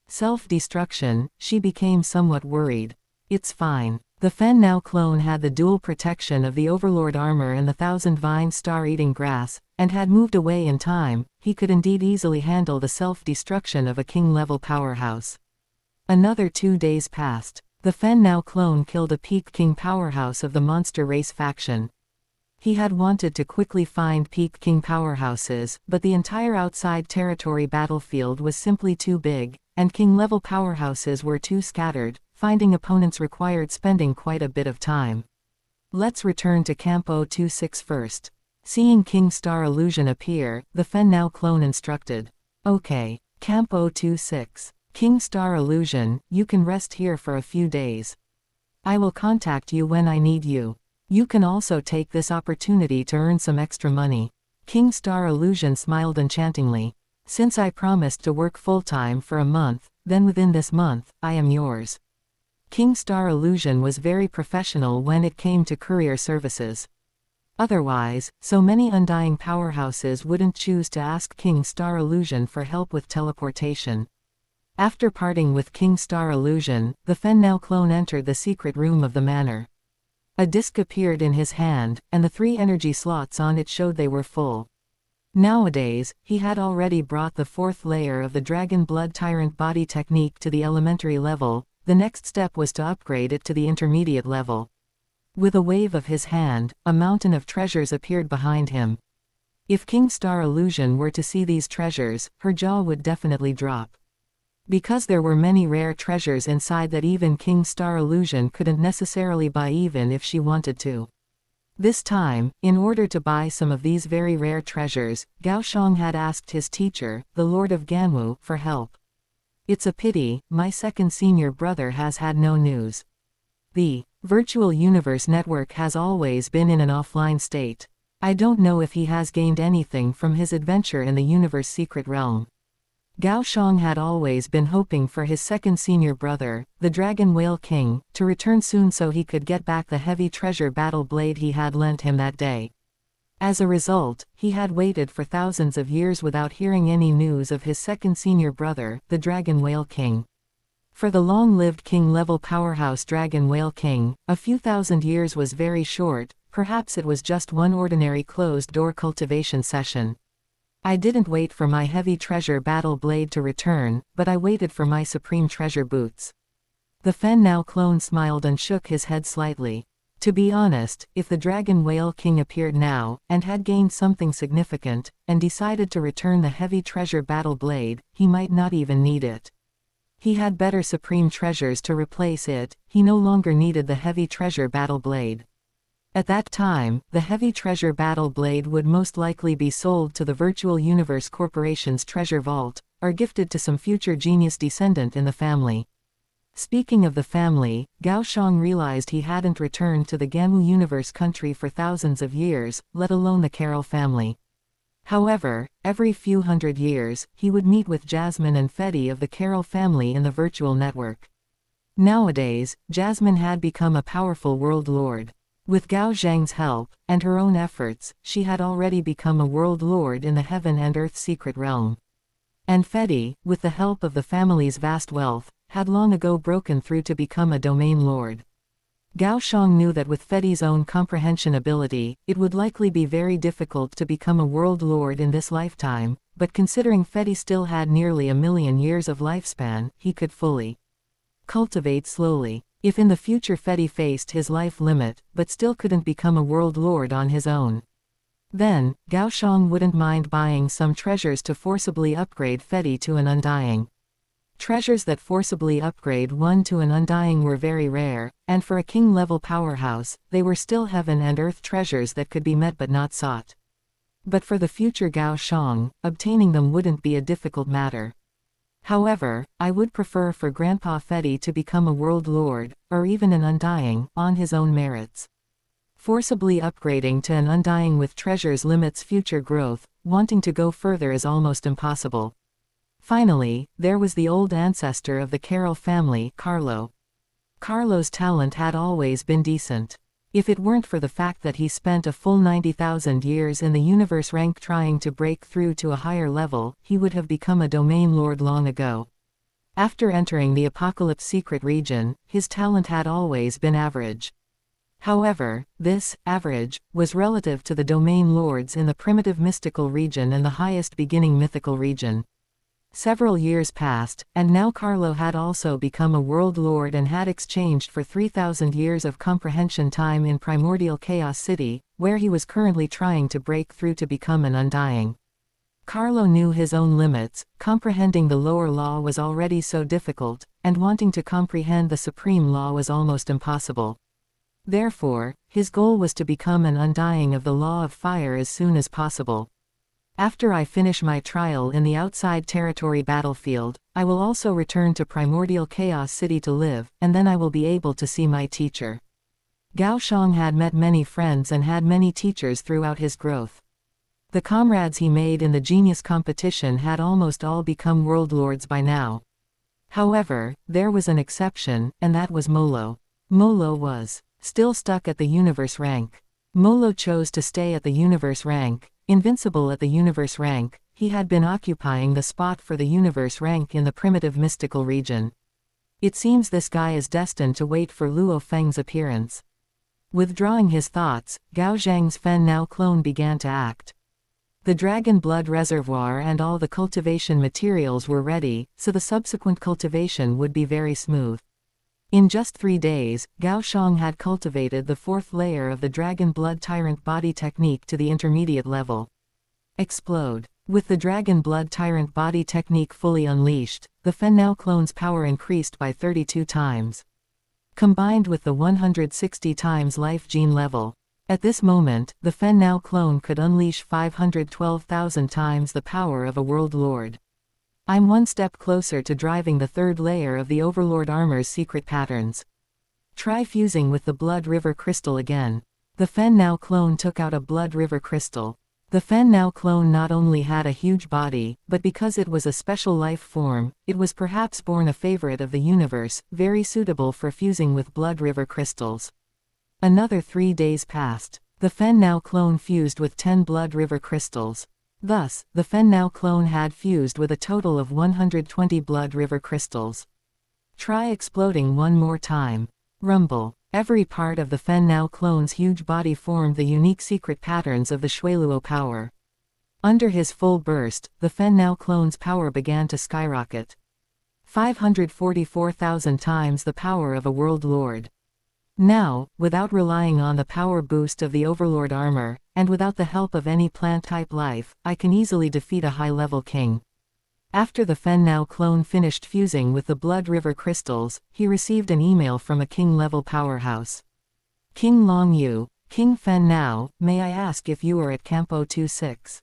self-destruction, she became somewhat worried. It's fine. The Fen Now clone had the dual protection of the Overlord armor and the Thousand Vine Star-eating grass, and had moved away in time. He could indeed easily handle the self-destruction of a king-level powerhouse. Another 2 days passed. The Fen Now clone killed a peak king powerhouse of the monster race faction. He had wanted to quickly find peak king powerhouses, but the entire outside territory battlefield was simply too big, and king-level powerhouses were too scattered. Finding opponents required spending quite a bit of time. Let's return to Camp 026 first. Seeing King Star illusion appear, the Fen Now clone instructed. Okay, Camp 026. King Star illusion, you can rest here for a few days. I will contact you when I need you. You can also take this opportunity to earn some extra money. King Star illusion smiled enchantingly. Since I promised to work full-time for a month, then within this month, I am yours. King Star illusion was very professional when it came to courier services. Otherwise, so many undying powerhouses wouldn't choose to ask King Star illusion for help with teleportation. After parting with King Star illusion, the Fen Now clone entered the secret room of the manor. A disc appeared in his hand, and the 3 energy slots on it showed they were full. Nowadays, he had already brought the 4th layer of the Dragon Blood Tyrant body technique to the elementary level. The next step was to upgrade it to the intermediate level. With a wave of his hand, a mountain of treasures appeared behind him. If King Star illusion were to see these treasures, her jaw would definitely drop. Because there were many rare treasures inside that even King Star illusion couldn't necessarily buy even if she wanted to. This time, in order to buy some of these very rare treasures, Gao Xiang had asked his teacher, the Lord of Ganwu, for help. It's a pity, my second senior brother has had no news. The virtual universe network has always been in an offline state. I don't know if he has gained anything from his adventure in the universe secret realm. Gao Xiang had always been hoping for his second senior brother, the Dragon Whale King, to return soon so he could get back the heavy treasure battle blade he had lent him that day. As a result, he had waited for thousands of years without hearing any news of his second senior brother, the Dragon Whale King. For the long-lived king-level powerhouse Dragon Whale King, a few thousand years was very short. Perhaps it was just one ordinary closed-door cultivation session. I didn't wait for my heavy treasure battle blade to return, but I waited for my supreme treasure boots. The Fen Now clone smiled and shook his head slightly. To be honest, if the Dragon Whale King appeared now, and had gained something significant, and decided to return the heavy treasure battle blade, he might not even need it. He had better supreme treasures to replace it. He no longer needed the heavy treasure battle blade. At that time, the heavy treasure battle blade would most likely be sold to the Virtual Universe Corporation's treasure vault, or gifted to some future genius descendant in the family. Speaking of the family, Gao Xiang realized he hadn't returned to the Ganwu universe country for thousands of years, let alone the Carroll family. However, every few hundred years, he would meet with Jasmine and Fetty of the Carroll family in the virtual network. Nowadays, Jasmine had become a powerful world lord. With Gao Zhang's help, and her own efforts, she had already become a world lord in the heaven and earth secret realm. And Fetty, with the help of the family's vast wealth, had long ago broken through to become a domain lord. Gao Xiang knew that with Fetty's own comprehension ability, it would likely be very difficult to become a world lord in this lifetime, but considering Fetty still had nearly 1,000,000 years of lifespan, he could fully cultivate slowly. If in the future Fetty faced his life limit, but still couldn't become a world lord on his own, Then, Gao Xiang wouldn't mind buying some treasures to forcibly upgrade Fedi to an undying. Treasures that forcibly upgrade one to an undying were very rare, and for a king-level powerhouse, they were still heaven and earth treasures that could be met but not sought. But for the future Gao Xiang, obtaining them wouldn't be a difficult matter. However, I would prefer for Grandpa Fedi to become a world lord, or even an undying, on his own merits. Forcibly upgrading to an undying with treasures limits future growth, wanting to go further is almost impossible. Finally, there was the old ancestor of the Carroll family, Carlo. Carlo's talent had always been decent. If it weren't for the fact that he spent a full 90,000 years in the universe rank trying to break through to a higher level, he would have become a domain lord long ago. After entering the Apocalypse secret region, his talent had always been average. However, this average was relative to the domain lords in the primitive mystical region and the highest beginning mythical region. Several years passed, and now Carlo had also become a world lord and had exchanged for 3,000 years of comprehension time in Primordial Chaos City, where he was currently trying to break through to become an undying. Carlo knew his own limits, comprehending the lower law was already so difficult, and wanting to comprehend the supreme law was almost impossible. Therefore, his goal was to become an undying of the law of fire as soon as possible. After I finish my trial in the outside territory battlefield, I will also return to Primordial Chaos City to live, and then I will be able to see my teacher. Gao Xiang had met many friends and had many teachers throughout his growth. The comrades he made in the genius competition had almost all become world lords by now. However, there was an exception, and that was Molo. Molo was still stuck at the universe rank. Molo chose to stay at the universe rank. Invincible at the universe rank, he had been occupying the spot for the universe rank in the primitive mystical region. It seems this guy is destined to wait for Luo Feng's appearance. Withdrawing his thoughts, Gao Zhang's Fen Now clone began to act. The dragon blood reservoir and all the cultivation materials were ready, so the subsequent cultivation would be very smooth. In just 3 days, Gao Xiang had cultivated the 4th layer of the Dragon Blood Tyrant Body technique to the intermediate level. Explode. With the Dragon Blood Tyrant Body technique fully unleashed, the Fen Now clone's power increased by 32 times. Combined with the 160 times life gene level. At this moment, the Fen Now clone could unleash 512,000 times the power of a world lord. I'm one step closer to driving the 3rd layer of the Overlord armor's secret patterns. Try fusing with the Blood River Crystal again. The Fen Now clone took out a Blood River Crystal. The Fen Now clone not only had a huge body, but because it was a special life form, it was perhaps born a favorite of the universe, very suitable for fusing with Blood River crystals. Another 3 days passed. The Fen Now clone fused with 10 Blood River crystals. Thus, the Fen Now clone had fused with a total of 120 Blood River crystals. Try exploding one more time. Rumble. Every part of the Fen Now clone's huge body formed the unique secret patterns of the Shuiluo power. Under his full burst, the Fen Now clone's power began to skyrocket. 544,000 times the power of a world lord. Now, without relying on the power boost of the Overlord armor, and without the help of any plant-type life, I can easily defeat a high-level king. After the Fen Now clone finished fusing with the Blood River crystals, he received an email from a king-level powerhouse. King Long Yu, King Fen Now, may I ask if you are at Camp 026?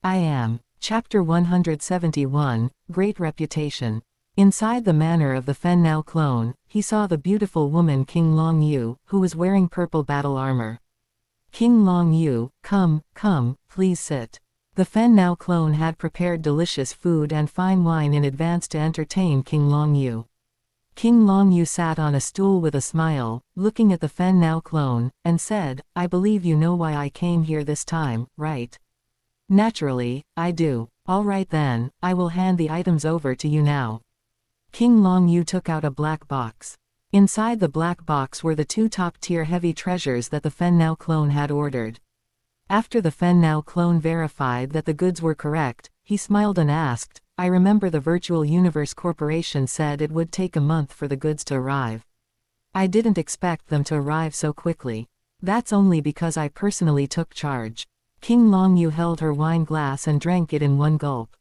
I am. Chapter 171, Great Reputation. Inside the manor of the Fen Now clone, he saw the beautiful woman King Long Yu, who was wearing purple battle armor. King Long Yu, come, please sit. The Fen Now clone had prepared delicious food and fine wine in advance to entertain King Long Yu. King Long Yu sat on a stool with a smile, looking at the Fen Now clone, and said, I believe you know why I came here this time, right? Naturally, I do. All right then, I will hand the items over to you now. King Long Yu took out a black box. Inside the black box were the 2 top-tier heavy treasures that the Fen Now clone had ordered. After the Fen Now clone verified that the goods were correct, he smiled and asked, I remember the Virtual Universe Corporation said it would take a month for the goods to arrive. I didn't expect them to arrive so quickly. That's only because I personally took charge. King Long Yu held her wine glass and drank it in one gulp.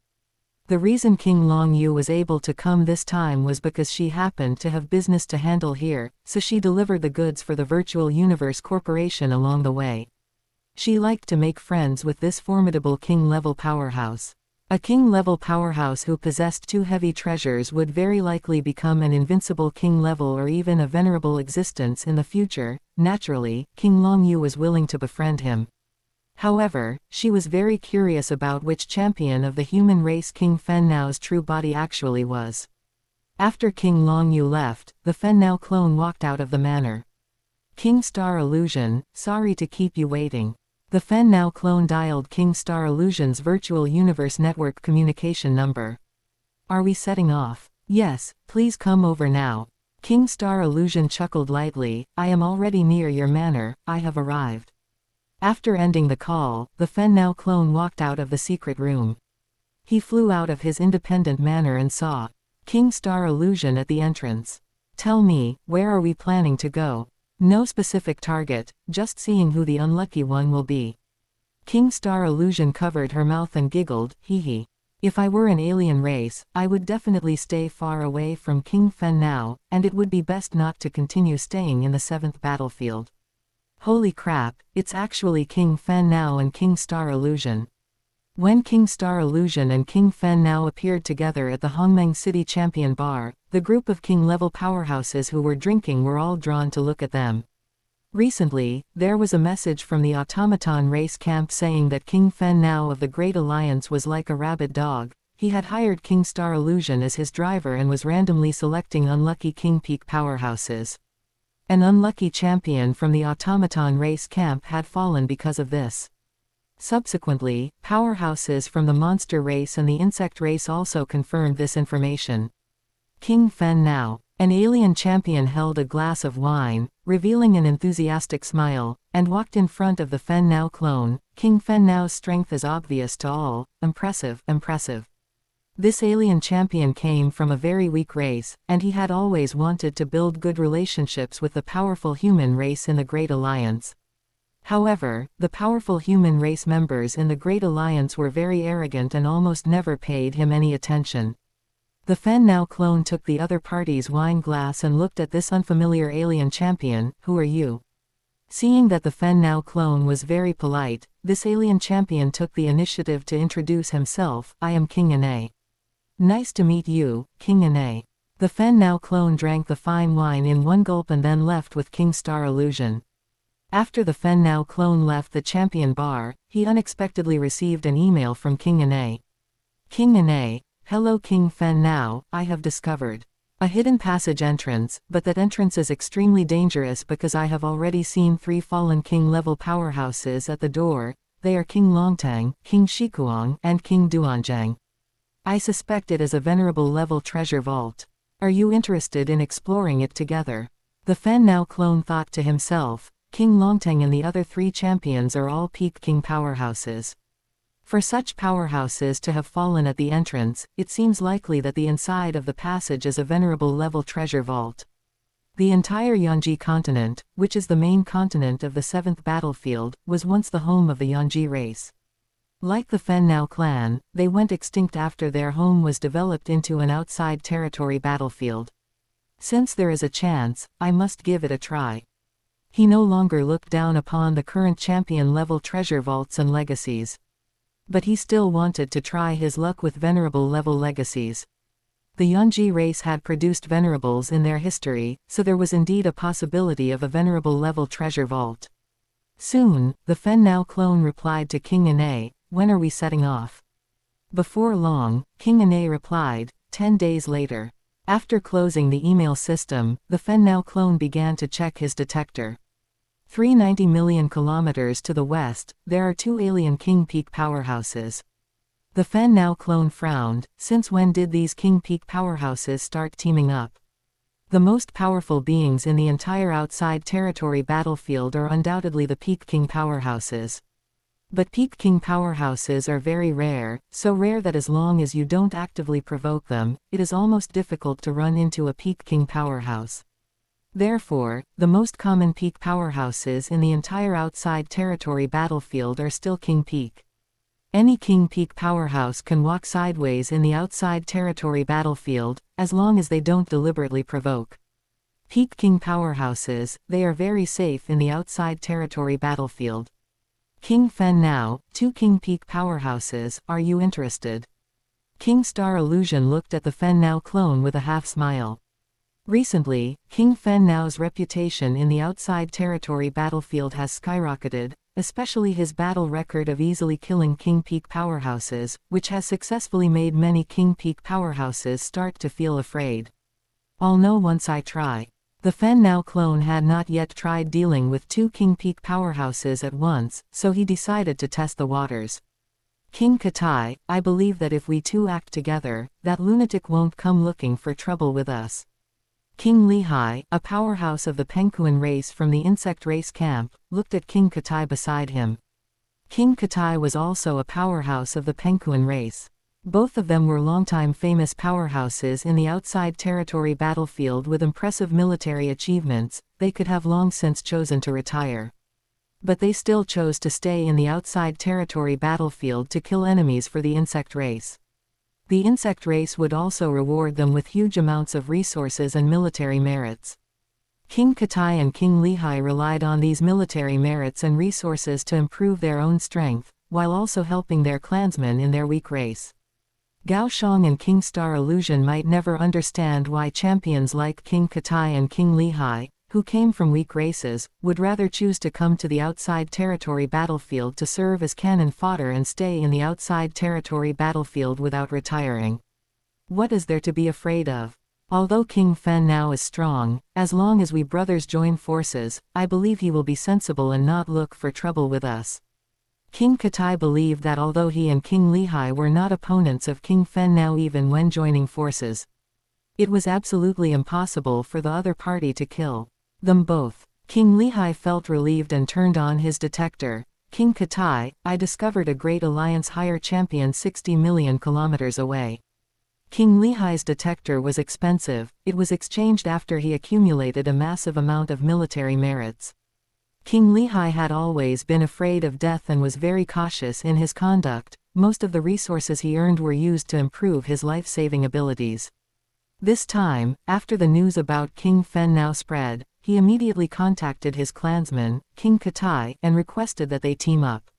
The reason King Long Yu was able to come this time was because she happened to have business to handle here, so she delivered the goods for the Virtual Universe Corporation along the way. She liked to make friends with this formidable king-level powerhouse. A king-level powerhouse who possessed two heavy treasures would very likely become an invincible king-level or even a venerable existence in the future. Naturally, King Long Yu was willing to befriend him. However, she was very curious about which champion of the human race King Fen Nao's true body actually was. After King Long Yu left, the Fen Nao clone walked out of the manor. King Star Illusion, sorry to keep you waiting. The Fen Nao clone dialed King Star Illusion's virtual universe network communication number. Are we setting off? Yes, please come over now. King Star Illusion chuckled lightly, I am already near your manor, I have arrived. After ending the call, the Fen Nao clone walked out of the secret room. He flew out of his independent manor and saw King Star Illusion at the entrance. Tell me, where are we planning to go? No specific target, just seeing who the unlucky one will be. King Star Illusion covered her mouth and giggled, hee hee. If I were an alien race, I would definitely stay far away from King Fen Nao, and it would be best not to continue staying in the 7th battlefield. Holy crap, it's actually King Fen Nao and King Star Illusion. When King Star Illusion and King Fen Nao appeared together at the Hongmeng City Champion Bar, the group of king-level powerhouses who were drinking were all drawn to look at them. Recently, there was a message from the automaton race camp saying that King Fen Nao of the Great Alliance was like a rabid dog. He had hired King Star Illusion as his driver and was randomly selecting unlucky King Peak powerhouses. An unlucky champion from the automaton race camp had fallen because of this. Subsequently, powerhouses from the monster race and the insect race also confirmed this information. King Fen Nao, an alien champion, held a glass of wine, revealing an enthusiastic smile, and walked in front of the Fen Nao clone. King Fen Nao's strength is obvious to all. Impressive, impressive. This alien champion came from a very weak race, and he had always wanted to build good relationships with the powerful human race in the Great Alliance. However, the powerful human race members in the Great Alliance were very arrogant and almost never paid him any attention. The Fen Nao clone took the other party's wine glass and looked at this unfamiliar alien champion. Who are you? Seeing that the Fen Nao clone was very polite, this alien champion took the initiative to introduce himself. I am King Ane. Nice to meet you, King Ane. The Fen Nao clone drank the fine wine in one gulp and then left with King Star Illusion. After the Fen Nao clone left the champion bar, he unexpectedly received an email from King Ane. King Ane, hello King Fen Nao, I have discovered a hidden passage entrance, but that entrance is extremely dangerous because I have already seen 3 fallen king-level powerhouses at the door. They are King Longtang, King Shikuang, and King Duanzhang. I suspect it is a venerable level treasure vault. Are you interested in exploring it together? The Fen Nao clone thought to himself, King Longtang and the other 3 champions are all peak king powerhouses. For such powerhouses to have fallen at the entrance, it seems likely that the inside of the passage is a venerable level treasure vault. The entire Yanji continent, which is the main continent of the 7th battlefield, was once the home of the Yanji race. Like the Fen Nao clan, they went extinct after their home was developed into an outside territory battlefield. Since there is a chance, I must give it a try. He no longer looked down upon the current champion-level treasure vaults and legacies. But he still wanted to try his luck with venerable-level legacies. The Yanji race had produced venerables in their history, so there was indeed a possibility of a venerable-level treasure vault. Soon, the Fen Nao clone replied to King Ane, when are we setting off? Before long, King Ane replied, 10 days later. After closing the email system, the Fen Nao clone began to check his detector. 390 million kilometers to the west, there are 2 alien King Peak powerhouses. The Fen Nao clone frowned. Since when did these King Peak powerhouses start teaming up? The most powerful beings in the entire outside territory battlefield are undoubtedly the Peak King powerhouses. But Peak King powerhouses are very rare, so rare that as long as you don't actively provoke them, it is almost difficult to run into a Peak King powerhouse. Therefore, the most common peak powerhouses in the entire outside territory battlefield are still king peak. Any king peak powerhouse can walk sideways in the outside territory battlefield, as long as they don't deliberately provoke. Peak king powerhouses, they are very safe in the outside territory battlefield. King Fen now, 2 king peak powerhouses, are you interested? King Star Illusion looked at the Fen Now clone with a half smile. Recently, King Fen Now's reputation in the outside territory battlefield has skyrocketed, especially his battle record of easily killing king peak powerhouses, which has successfully made many king peak powerhouses start to feel afraid. I'll know once I try. The Fen Now clone had not yet tried dealing with 2 king peak powerhouses at once, so he decided to test the waters. King Katai, I believe that if we two act together, that lunatic won't come looking for trouble with us. King Lehigh, a powerhouse of the penguin race from the insect race camp, looked at King Katai beside him. King Katai was also a powerhouse of the penguin race. Both of them were longtime famous powerhouses in the outside territory battlefield with impressive military achievements. They could have long since chosen to retire. But they still chose to stay in the outside territory battlefield to kill enemies for the insect race. The insect race would also reward them with huge amounts of resources and military merits. King Katai and King Lehigh relied on these military merits and resources to improve their own strength, while also helping their clansmen in their weak race. Gao Xiang and King Star Illusion might never understand why champions like King Katai and King Lehigh, who came from weak races, would rather choose to come to the outside territory battlefield to serve as cannon fodder and stay in the outside territory battlefield without retiring. What is there to be afraid of? Although King Fen now is strong, as long as we brothers join forces, I believe he will be sensible and not look for trouble with us. King Katai believed that although he and King Lehigh were not opponents of King Fen now even when joining forces, it was absolutely impossible for the other party to kill them both. King Lehigh felt relieved and turned on his detector. King Katai, I discovered a great alliance higher champion 60 million kilometers away. King Lehigh's detector was expensive, it was exchanged after he accumulated a massive amount of military merits. King Lehigh had always been afraid of death and was very cautious in his conduct. Most of the resources he earned were used to improve his life-saving abilities. This time, after the news about King Fen now spread, he immediately contacted his clansman, King Katai, and requested that they team up.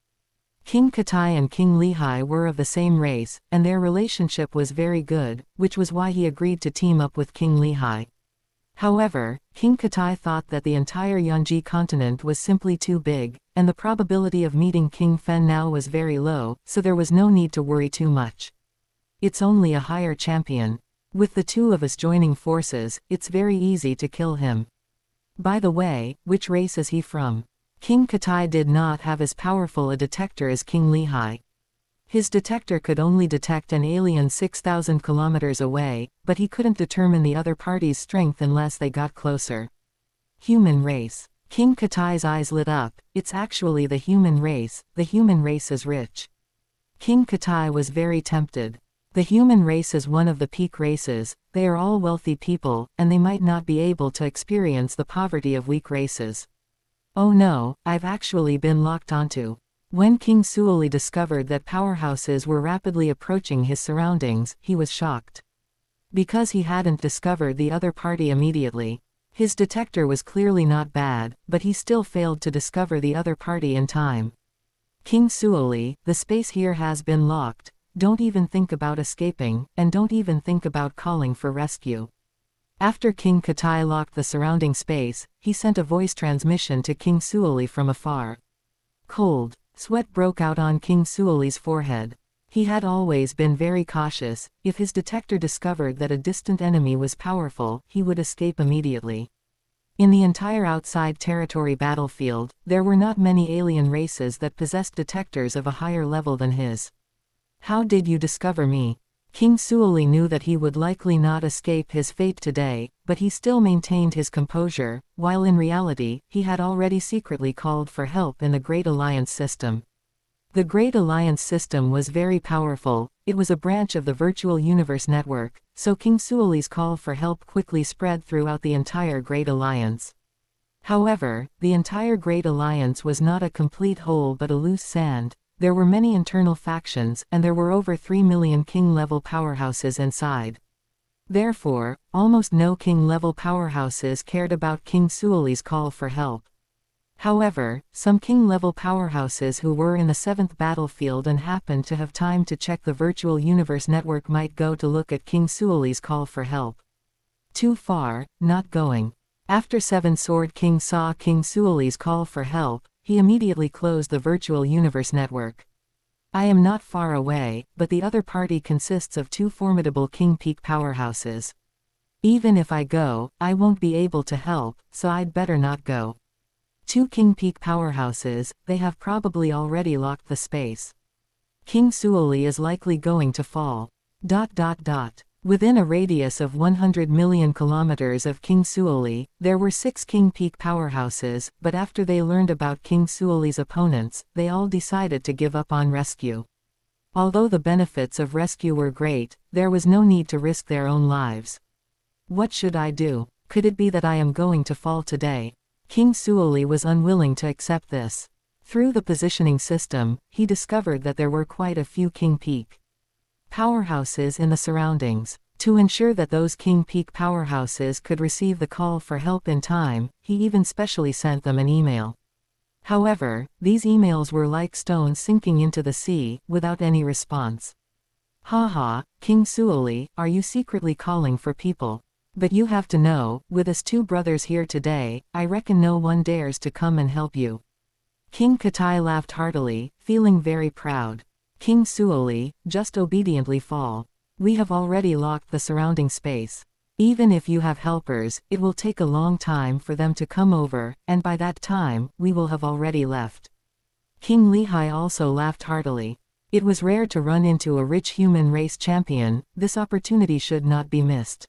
King Katai and King Lehigh were of the same race, and their relationship was very good, which was why he agreed to team up with King Lehigh. However, King Katai thought that the entire Yunji continent was simply too big, and the probability of meeting King Fen now was very low, so there was no need to worry too much. It's only a higher champion. With the two of us joining forces, it's very easy to kill him. By the way, which race is he from? King Katai did not have as powerful a detector as King Lehigh. His detector could only detect an alien 6,000 kilometers away, but he couldn't determine the other party's strength unless they got closer. Human race. King Katai's eyes lit up. It's actually the human race. The human race is rich. King Katai was very tempted. The human race is one of the peak races. They are all wealthy people, and they might not be able to experience the poverty of weak races. Oh no, I've actually been locked onto. When King Suoli discovered that powerhouses were rapidly approaching his surroundings, he was shocked. Because he hadn't discovered the other party immediately. His detector was clearly not bad, but he still failed to discover the other party in time. King Suoli, the space here has been locked. Don't even think about escaping, and don't even think about calling for rescue. After King Katai locked the surrounding space, he sent a voice transmission to King Suoli from afar. Cold sweat broke out on King Suoli's forehead. He had always been very cautious. If his detector discovered that a distant enemy was powerful, he would escape immediately. In the entire outside territory battlefield, there were not many alien races that possessed detectors of a higher level than his. How did you discover me? King Suoli knew that he would likely not escape his fate today, but he still maintained his composure, while in reality, he had already secretly called for help in the Great Alliance system. The Great Alliance system was very powerful. It was a branch of the virtual universe network, so King Suoli's call for help quickly spread throughout the entire Great Alliance. However, the entire Great Alliance was not a complete whole but a loose sand. There were many internal factions, and there were over 3 million king-level powerhouses inside. Therefore, almost no king-level powerhouses cared about King Suoli's call for help. However, some king-level powerhouses who were in the 7th battlefield and happened to have time to check the virtual universe network might go to look at King Suoli's call for help. Too far, not going. After Seven Sword King saw King Suoli's call for help, he immediately closed the virtual universe network. I am not far away, but the other party consists of 2 formidable King Peak powerhouses. Even if I go, I won't be able to help, so I'd better not go. 2 King Peak powerhouses, they have probably already locked the space. King Suoli is likely going to fall. Within a radius of 100 million kilometers of King Suoli, there were 6 King Peak powerhouses, but after they learned about King Suoli's opponents, they all decided to give up on rescue. Although the benefits of rescue were great, there was no need to risk their own lives. What should I do? Could it be that I am going to fall today? King Suoli was unwilling to accept this. Through the positioning system, he discovered that there were quite a few King Peak powerhouses in the surroundings. To ensure that those King Peak powerhouses could receive the call for help in time, he even specially sent them an email. However, these emails were like stones sinking into the sea, without any response. Haha, King Suoli, are you secretly calling for people? But you have to know, with us 2 brothers here today, I reckon no one dares to come and help you. King Katai laughed heartily, feeling very proud. King Suoli, just obediently fall. We have already locked the surrounding space. Even if you have helpers, it will take a long time for them to come over, and by that time, we will have already left. King Lehigh also laughed heartily. It was rare to run into a rich human race champion. This opportunity should not be missed.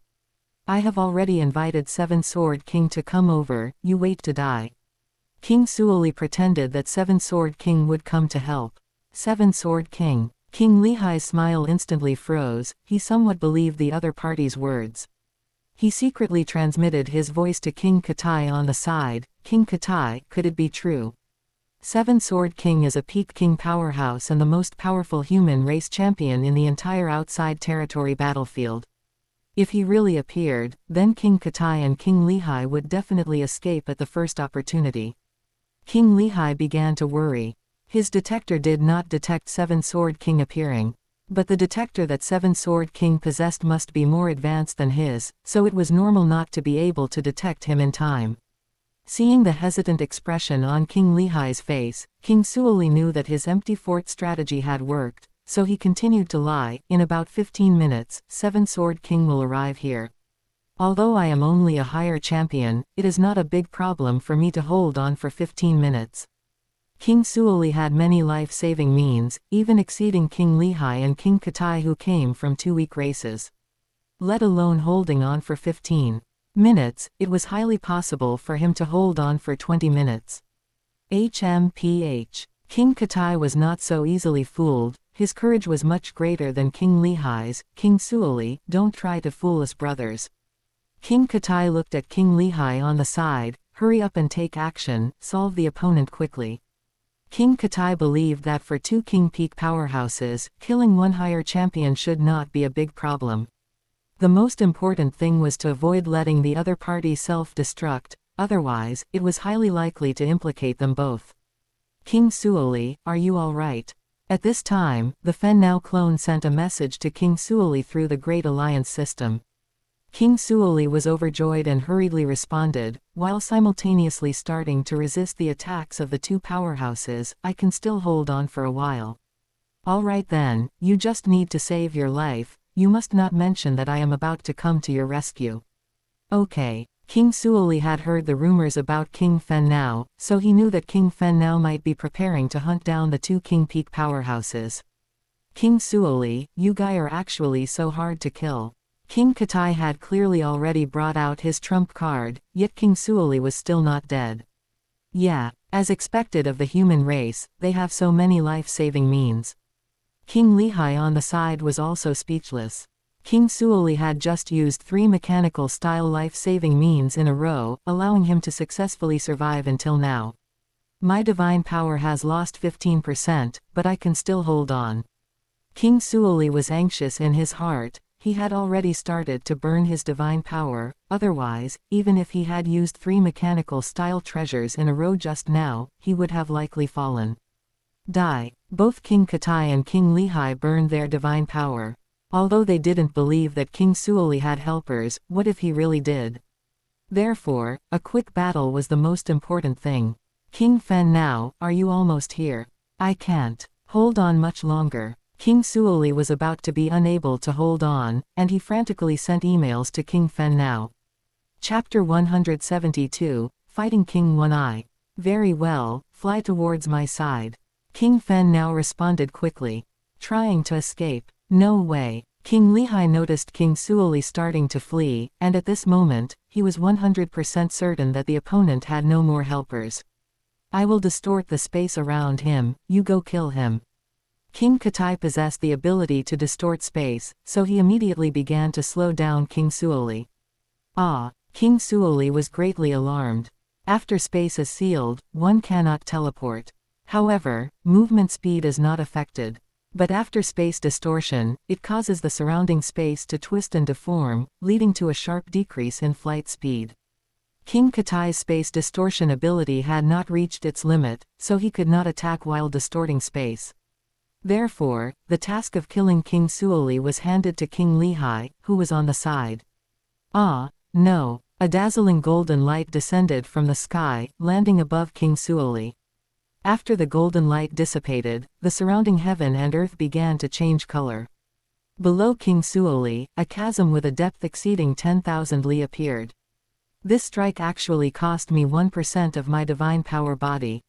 I have already invited 7 Sword King to come over, you wait to die. King Suoli pretended that 7 Sword King would come to help. 7 Sword King. King Lehigh's smile instantly froze. He somewhat believed the other party's words. He secretly transmitted his voice to King Katai on the side. King Katai, could it be true? 7 Sword King is a peak king powerhouse and the most powerful human race champion in the entire outside territory battlefield. If he really appeared, then King Katai and King Lehigh would definitely escape at the first opportunity. King Lehigh began to worry. His detector did not detect 7 Sword King appearing. But the detector that 7 Sword King possessed must be more advanced than his, so it was normal not to be able to detect him in time. Seeing the hesitant expression on King Lehigh's face, King Suoli knew that his empty fort strategy had worked, so he continued to lie. In about 15 minutes, 7 Sword King will arrive here. Although I am only a higher champion, it is not a big problem for me to hold on for 15 minutes. King Suoli had many life-saving means, even exceeding King Lehigh and King Katai who came from 2 weak races. Let alone holding on for 15 minutes, it was highly possible for him to hold on for 20 minutes. HMPH. King Katai was not so easily fooled. His courage was much greater than King Lehigh's. King Suoli, don't try to fool us brothers. King Katai looked at King Lehigh on the side. Hurry up and take action, solve the opponent quickly. King Katai believed that for 2 King Peak powerhouses, killing 1 higher champion should not be a big problem. The most important thing was to avoid letting the other party self-destruct, otherwise, it was highly likely to implicate them both. King Suoli, are you alright? At this time, the Fen Now clone sent a message to King Suoli through the Great Alliance system. King Suoli was overjoyed and hurriedly responded, while simultaneously starting to resist the attacks of the 2 powerhouses. I can still hold on for a while. Alright then, you just need to save your life. You must not mention that I am about to come to your rescue. Okay. King Suoli had heard the rumors about King Fen Now, so he knew that King Fen Now might be preparing to hunt down the 2 King Peak powerhouses. King Suoli, you guys are actually so hard to kill. King Katai had clearly already brought out his trump card, yet King Suoli was still not dead. Yeah, As expected of the human race, they have so many life-saving means. King Lihai on the side was also speechless. King Suoli had just used 3 mechanical-style life-saving means in a row, allowing him to successfully survive until now. My divine power has lost 15%, but I can still hold on. King Suoli was anxious in his heart. He had already started to burn his divine power, otherwise, even if he had used 3 mechanical-style treasures in a row just now, he would have likely fallen. Die. Both King Katai and King Lihai burned their divine power. Although they didn't believe that King Suoli had helpers, what if he really did? Therefore, a quick battle was the most important thing. King Fen now, are you almost here? I can't hold on much longer. King Suoli was about to be unable to hold on, and he frantically sent emails to King Fen now. Chapter 172, Fighting King One-Eye. Very well, fly towards my side. King Fen now responded quickly. Trying to escape. No way. King Lihai noticed King Suoli starting to flee, and at this moment, he was 100% certain that the opponent had no more helpers. I will distort the space around him, you go kill him. King Katai possessed the ability to distort space, so he immediately began to slow down King Suoli. King Suoli was greatly alarmed. After space is sealed, one cannot teleport. However, movement speed is not affected. But after space distortion, it causes the surrounding space to twist and deform, leading to a sharp decrease in flight speed. King Katai's space distortion ability had not reached its limit, so he could not attack while distorting space. Therefore, the task of killing King Suoli was handed to King Lihai, who was on the side. No! A dazzling golden light descended from the sky, landing above King Suoli. After the golden light dissipated, the surrounding heaven and earth began to change color. Below King Suoli, a chasm with a depth exceeding 10,000 li appeared. This strike actually cost me 1% of my divine power body.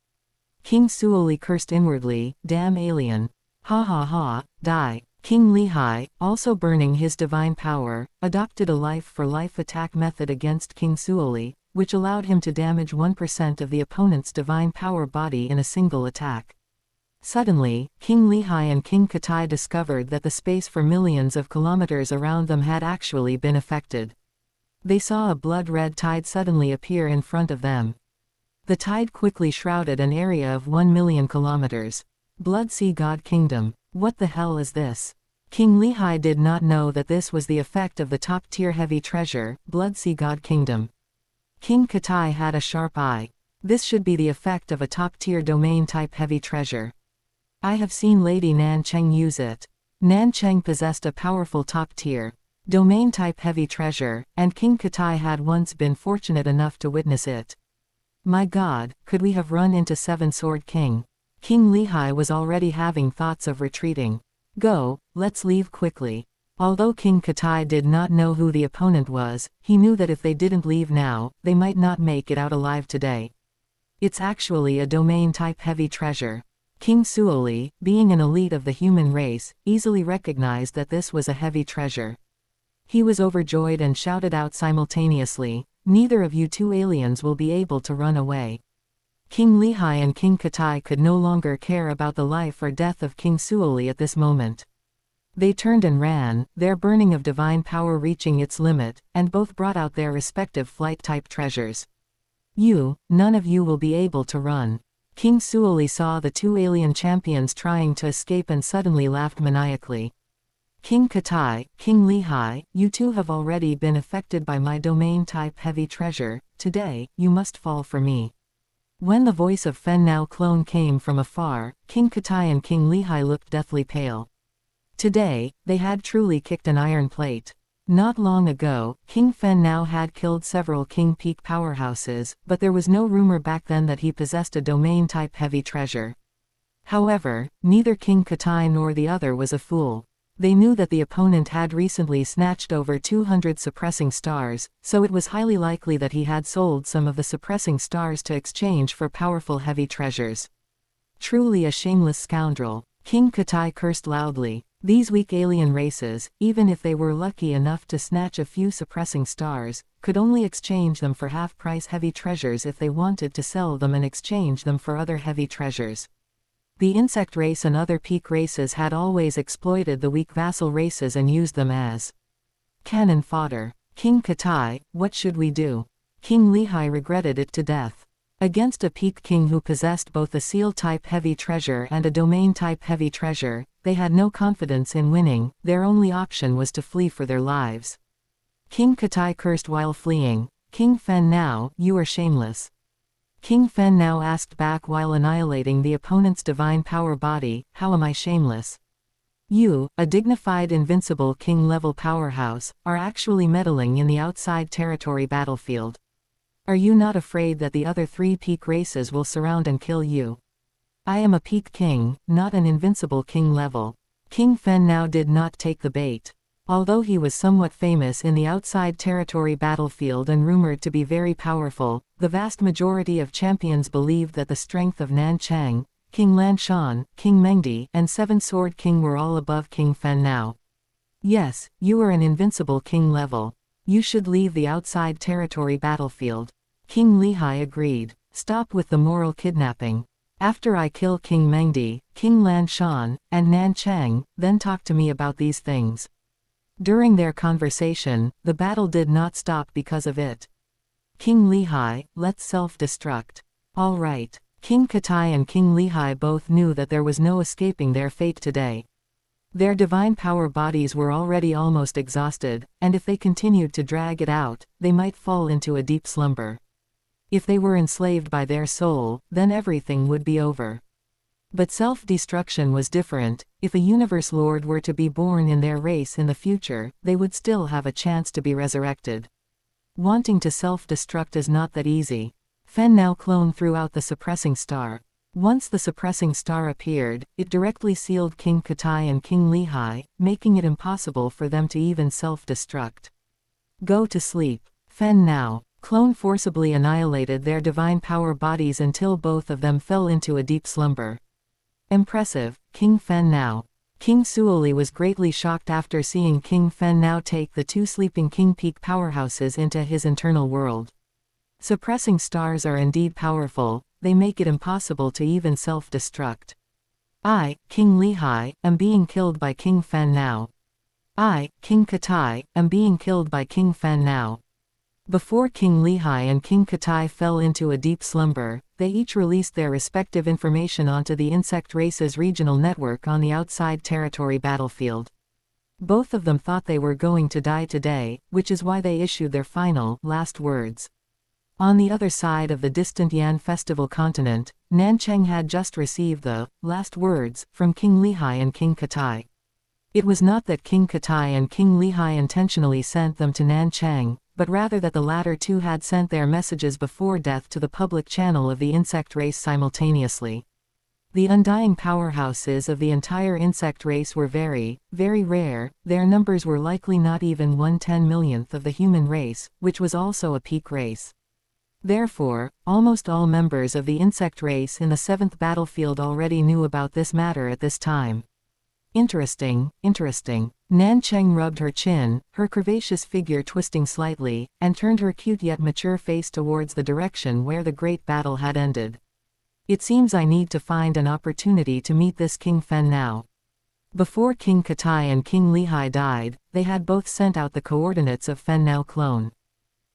King Suoli cursed inwardly, damn alien. Ha ha ha, die. King Lihai, also burning his divine power, adopted a life-for-life attack method against King Suoli, which allowed him to damage 1% of the opponent's divine power body in a single attack. Suddenly, King Lihai and King Katai discovered that the space for millions of kilometers around them had actually been affected. They saw a blood-red tide suddenly appear in front of them. The tide quickly shrouded an area of 1 million kilometers. Blood Sea God Kingdom. What the hell is this? King Lihai did not know that this was the effect of the top-tier heavy treasure, Blood Sea God Kingdom. King Katai had a sharp eye. This should be the effect of a top-tier domain-type heavy treasure. I have seen Lady Nan Cheng use it. Nan Cheng possessed a powerful top-tier domain-type heavy treasure, and King Katai had once been fortunate enough to witness it. My God, could we have run into Seven Sword King? King Lihai was already having thoughts of retreating. Go, let's leave quickly. Although King Katai did not know who the opponent was, he knew that if they didn't leave now, they might not make it out alive today. It's actually a domain-type heavy treasure. King Suoli, being an elite of the human race, easily recognized that this was a heavy treasure. He was overjoyed and shouted out simultaneously, "Neither of you 2 aliens will be able to run away." King Lihai and King Katai could no longer care about the life or death of King Suoli at this moment. They turned and ran, their burning of divine power reaching its limit, and both brought out their respective flight-type treasures. None of you will be able to run. King Suoli saw the 2 alien champions trying to escape and suddenly laughed maniacally. King Katai, King Lihai, you 2 have already been affected by my domain-type heavy treasure. Today, you must fall for me. When the voice of Fen Nao clone came from afar, King Katai and King Lihai looked deathly pale. Today, they had truly kicked an iron plate. Not long ago, King Fen Nao had killed several King Peak powerhouses, but there was no rumor back then that he possessed a domain-type heavy treasure. However, neither King Katai nor the other was a fool. They knew that the opponent had recently snatched over 200 suppressing stars, so it was highly likely that he had sold some of the suppressing stars to exchange for powerful heavy treasures. Truly a shameless scoundrel. King Katai cursed loudly. These weak alien races, even if they were lucky enough to snatch a few suppressing stars, could only exchange them for half-price heavy treasures if they wanted to sell them and exchange them for other heavy treasures. The insect race and other peak races had always exploited the weak vassal races and used them as cannon fodder. King Katai, what should we do? King Lihai regretted it to death. Against a peak king who possessed both a seal-type heavy treasure and a domain-type heavy treasure, they had no confidence in winning. Their only option was to flee for their lives. King Katai cursed while fleeing, "King Fen Nao, you are shameless." King Fen Nao asked back while annihilating the opponent's divine power body, "How am I shameless? You, a dignified invincible king-level powerhouse, are actually meddling in the outside territory battlefield. Are you not afraid that the other 3 peak races will surround and kill you? I am a peak king, not an invincible king level." King Fen Nao did not take the bait. Although he was somewhat famous in the outside territory battlefield and rumored to be very powerful, the vast majority of champions believed that the strength of Nan Chang, King Lan Shan, King Mengdi, and Seven Sword King were all above King Fen Nao. "Yes, you are an invincible king level. You should leave the outside territory battlefield." King Lihai agreed. "Stop with the moral kidnapping. After I kill King Mengdi, King Lan Shan, and Nan Chang, then talk to me about these things." During their conversation, the battle did not stop because of it. King Lihai, let's self-destruct. All right. King Katai and King Lihai both knew that there was no escaping their fate today. Their divine power bodies were already almost exhausted, and if they continued to drag it out, they might fall into a deep slumber. If they were enslaved by their soul, then everything would be over. But self-destruction was different. If a universe lord were to be born in their race in the future, they would still have a chance to be resurrected. Wanting to self-destruct is not that easy. Fen Nao clone threw out the suppressing star. Once the suppressing star appeared, it directly sealed King Katai and King Lihai, making it impossible for them to even self-destruct. Go to sleep. Fen Nao. Clone forcibly annihilated their divine power bodies until both of them fell into a deep slumber. Impressive, King Fen Nao. King Suoli was greatly shocked after seeing King Fen Nao take the 2 sleeping king peak powerhouses into his internal world. Suppressing stars are indeed powerful, they make it impossible to even self-destruct. I, King Lihai, am being killed by King Fen Nao. I, King Katai, am being killed by King Fen Nao. Before King Lihai and King Katai fell into a deep slumber, they each released their respective information onto the insect race's regional network on the outside territory battlefield. Both of them thought they were going to die today, which is why they issued their final, last words. On the other side of the distant Yan Festival continent, Nanchang had just received the last words from King Lihai and King Katai. It was not that King Katai and King Lihai intentionally sent them to Nanchang, but rather that the latter two had sent their messages before death to the public channel of the insect race simultaneously. The undying powerhouses of the entire insect race were very, very rare. Their numbers were likely not even 1/10,000,000th of the human race, which was also a peak race. Therefore, almost all members of the insect race in the 7th battlefield already knew about this matter at this time. Interesting, interesting. Nanchang rubbed her chin, her curvaceous figure twisting slightly, and turned her cute yet mature face towards the direction where the great battle had ended. It seems I need to find an opportunity to meet this King Fen Nao. Before King Katai and King Lihai died, they had both sent out the coordinates of Fen Nao clone.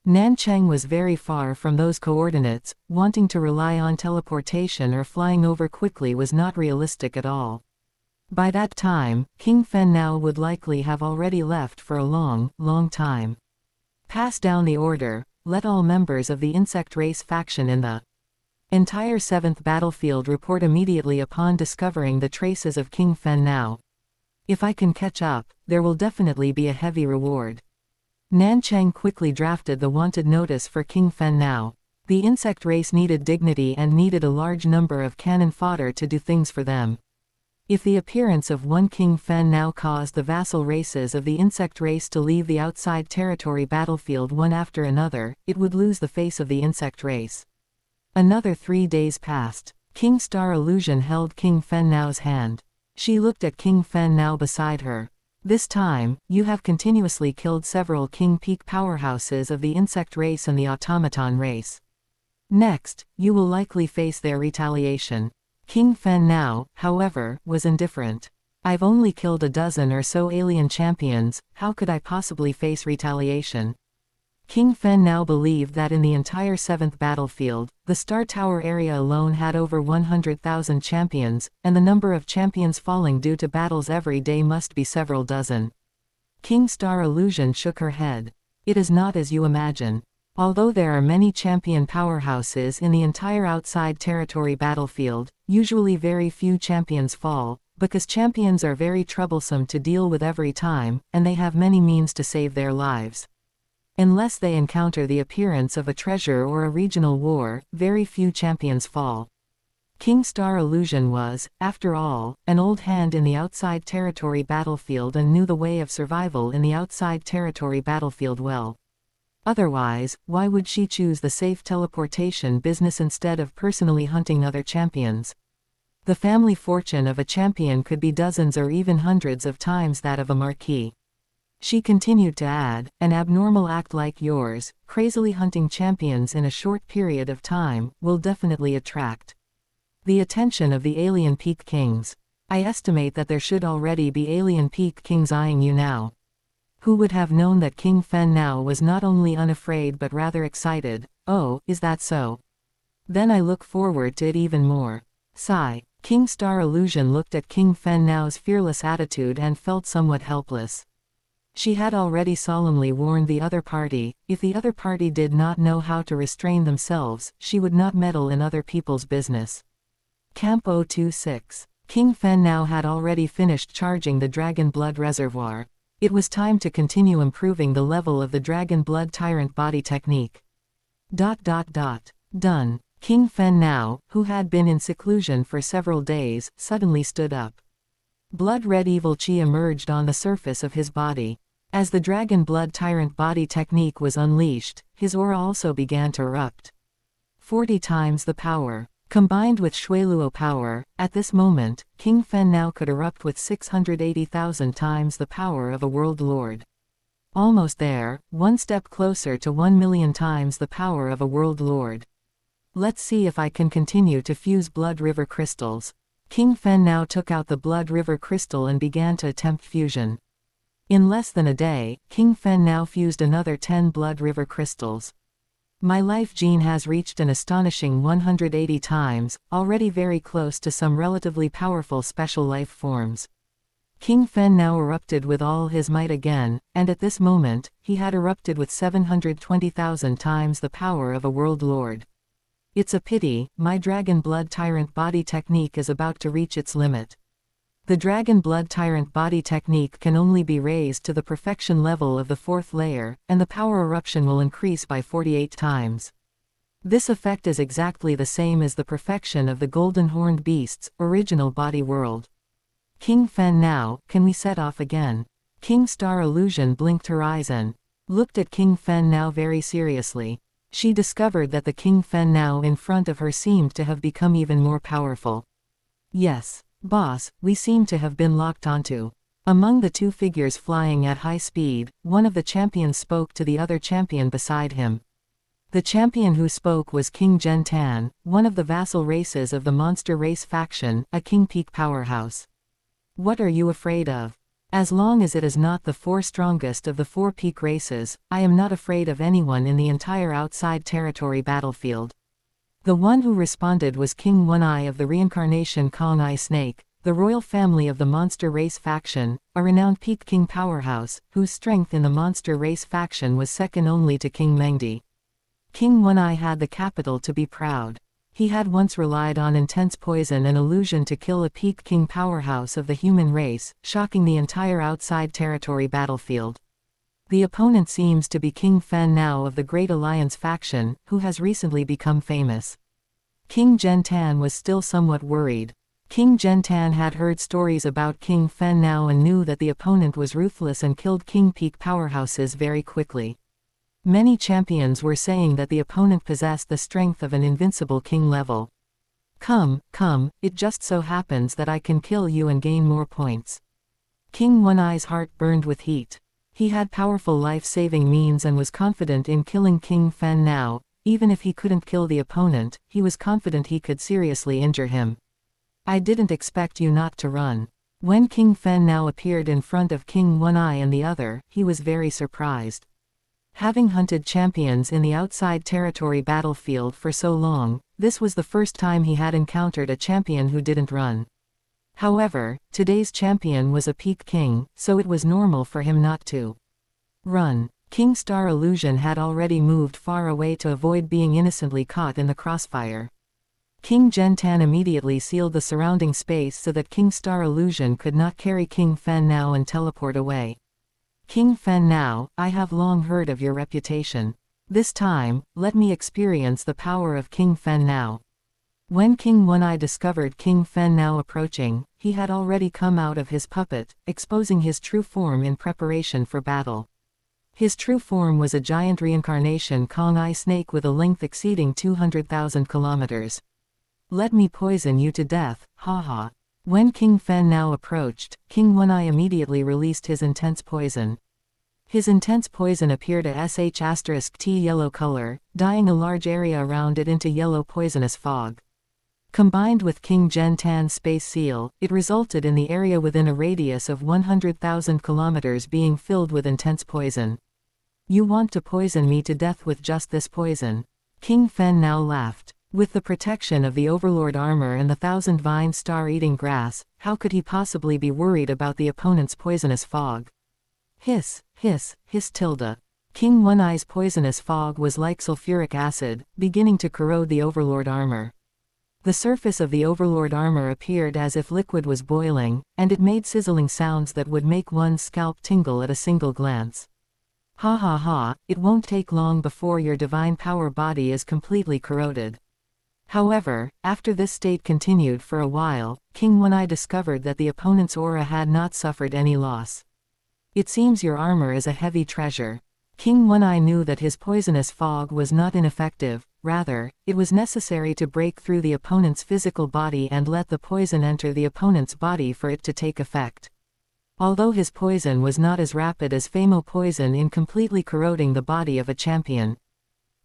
Nanchang was very far from those coordinates. Wanting to rely on teleportation or flying over quickly was not realistic at all. By that time, King Fen Nao would likely have already left for a long, long time. Pass down the order. Let all members of the insect race faction in the entire 7th battlefield report immediately upon discovering the traces of King Fen Nao. If I can catch up, there will definitely be a heavy reward. Nanchang quickly drafted the wanted notice for King Fen Nao. The insect race needed dignity and needed a large number of cannon fodder to do things for them. If the appearance of one King Fen Nao caused the vassal races of the insect race to leave the outside territory battlefield one after another, it would lose the face of the insect race. Another 3 days passed. King Star Illusion held King Fen Nao's hand. She looked at King Fen Nao beside her. This time, you have continuously killed several king peak powerhouses of the insect race and the automaton race. Next, you will likely face their retaliation. King Fen now, however, was indifferent. I've only killed a dozen or so alien champions, how could I possibly face retaliation? King Fen now believed that in the entire 7th battlefield, the Star Tower area alone had over 100,000 champions, and the number of champions falling due to battles every day must be several dozen. King Star Illusion shook her head. It is not as you imagine. Although there are many champion powerhouses in the entire outside territory battlefield, usually very few champions fall, because champions are very troublesome to deal with every time, and they have many means to save their lives. Unless they encounter the appearance of a treasure or a regional war, very few champions fall. King Star Illusion was, after all, an old hand in the outside territory battlefield and knew the way of survival in the outside territory battlefield well. Otherwise, why would she choose the safe teleportation business instead of personally hunting other champions? The family fortune of a champion could be dozens or even hundreds of times that of a marquis. She continued to add, an abnormal act like yours, crazily hunting champions in a short period of time, will definitely attract the attention of the alien peak kings. I estimate that there should already be alien peak kings eyeing you now. Who would have known that King Fen now was not only unafraid but rather excited? Oh, is that so? Then I look forward to it even more. Sigh. King Star Illusion looked at King Fen now's fearless attitude and felt somewhat helpless. She had already solemnly warned the other party, if the other party did not know how to restrain themselves, she would not meddle in other people's business. Camp 026. King Fen now had already finished charging the Dragon Blood Reservoir. It was time to continue improving the level of the Dragon Blood Tyrant body technique. Done. King Fen now, who had been in seclusion for several days, suddenly stood up. Blood-red evil chi emerged on the surface of his body. As the Dragon Blood Tyrant body technique was unleashed, his aura also began to erupt. 40 times the power. Combined with Shuiluo power, at this moment, King Fen now could erupt with 680,000 times the power of a world lord. Almost there, one step closer to 1 million times the power of a world lord. Let's see if I can continue to fuse Blood River crystals. King Fen now took out the Blood River crystal and began to attempt fusion. In less than a day, King Fen now fused another 10 Blood River crystals. My life gene has reached an astonishing 180 times, already very close to some relatively powerful special life forms. King Fen now erupted with all his might again, and at this moment, he had erupted with 720,000 times the power of a world lord. It's a pity, my Dragon Blood Tyrant body technique is about to reach its limit. The Dragon Blood Tyrant body technique can only be raised to the perfection level of the 4th layer, and the power eruption will increase by 48 times. This effect is exactly the same as the perfection of the Golden Horned Beast's original body world. King Fen now, can we set off again? King Star Illusion blinked her eyes and looked at King Fen now very seriously. She discovered that the King Fen now in front of her seemed to have become even more powerful. Yes. Boss, we seem to have been locked onto. Among the two figures flying at high speed, one of the champions spoke to the other champion beside him. The champion who spoke was King Gen Tan, one of the vassal races of the monster race faction, a King Peak powerhouse. What are you afraid of? As long as it is not the 4 strongest of the 4 peak races, I am not afraid of anyone in the entire outside territory battlefield. The one who responded was King One-Eye of the reincarnation Kong Eye Snake, the royal family of the monster race faction, a renowned peak king powerhouse, whose strength in the monster race faction was second only to King Mengdi. King One-Eye had the capital to be proud. He had once relied on intense poison and illusion to kill a peak king powerhouse of the human race, shocking the entire outside territory battlefield. The opponent seems to be King Fen now of the Great Alliance faction, who has recently become famous. King Gen Tan was still somewhat worried. King Gen Tan had heard stories about King Fen now and knew that the opponent was ruthless and killed King Peak powerhouses very quickly. Many champions were saying that the opponent possessed the strength of an invincible king level. Come, it just so happens that I can kill you and gain more points. King One-Eye's heart burned with heat. He had powerful life-saving means and was confident in killing King Fan now. Even if he couldn't kill the opponent, he was confident he could seriously injure him. I didn't expect you not to run. When King Fan now appeared in front of King One-Eye and the other, he was very surprised. Having hunted champions in the outside territory battlefield for so long, this was the first time he had encountered a champion who didn't run. However, today's champion was a peak king, so it was normal for him not to run. King Star illusion had already moved far away to avoid being innocently caught in the crossfire. King Gentan immediately sealed the surrounding space so that King Star illusion could not carry King Fan now and teleport away. King Fan now, I have long heard of your reputation. This time, let me experience the power of King Fan now. When King One-Eye discovered King Fan now approaching, he had already come out of his puppet, exposing his true form in preparation for battle. His true form was a giant reincarnation Kong-Eye snake with a length exceeding 200,000 kilometers. Let me poison you to death, haha. When King Fan now approached, King One-Eye immediately released his intense poison. His intense poison appeared a sh*T yellow color, dyeing a large area around it into yellow poisonous fog. Combined with King Gentan's space seal, it resulted in the area within a radius of 100,000 kilometers being filled with intense poison. You want to poison me to death with just this poison? King Fan now laughed. With the protection of the Overlord armor and the 1,000 vine star-eating grass, how could he possibly be worried about the opponent's poisonous fog? Hiss, hiss, hiss tilde. King One-Eye's poisonous fog was like sulfuric acid, beginning to corrode the Overlord armor. The surface of the Overlord armor appeared as if liquid was boiling, and it made sizzling sounds that would make one's scalp tingle at a single glance. Ha ha ha, it won't take long before your divine power body is completely corroded. However, after this state continued for a while, King One-Eye discovered that the opponent's aura had not suffered any loss. It seems your armor is a heavy treasure. King One-Eye knew that his poisonous fog was not ineffective, rather, it was necessary to break through the opponent's physical body and let the poison enter the opponent's body for it to take effect. Although his poison was not as rapid as Famo poison in completely corroding the body of a champion,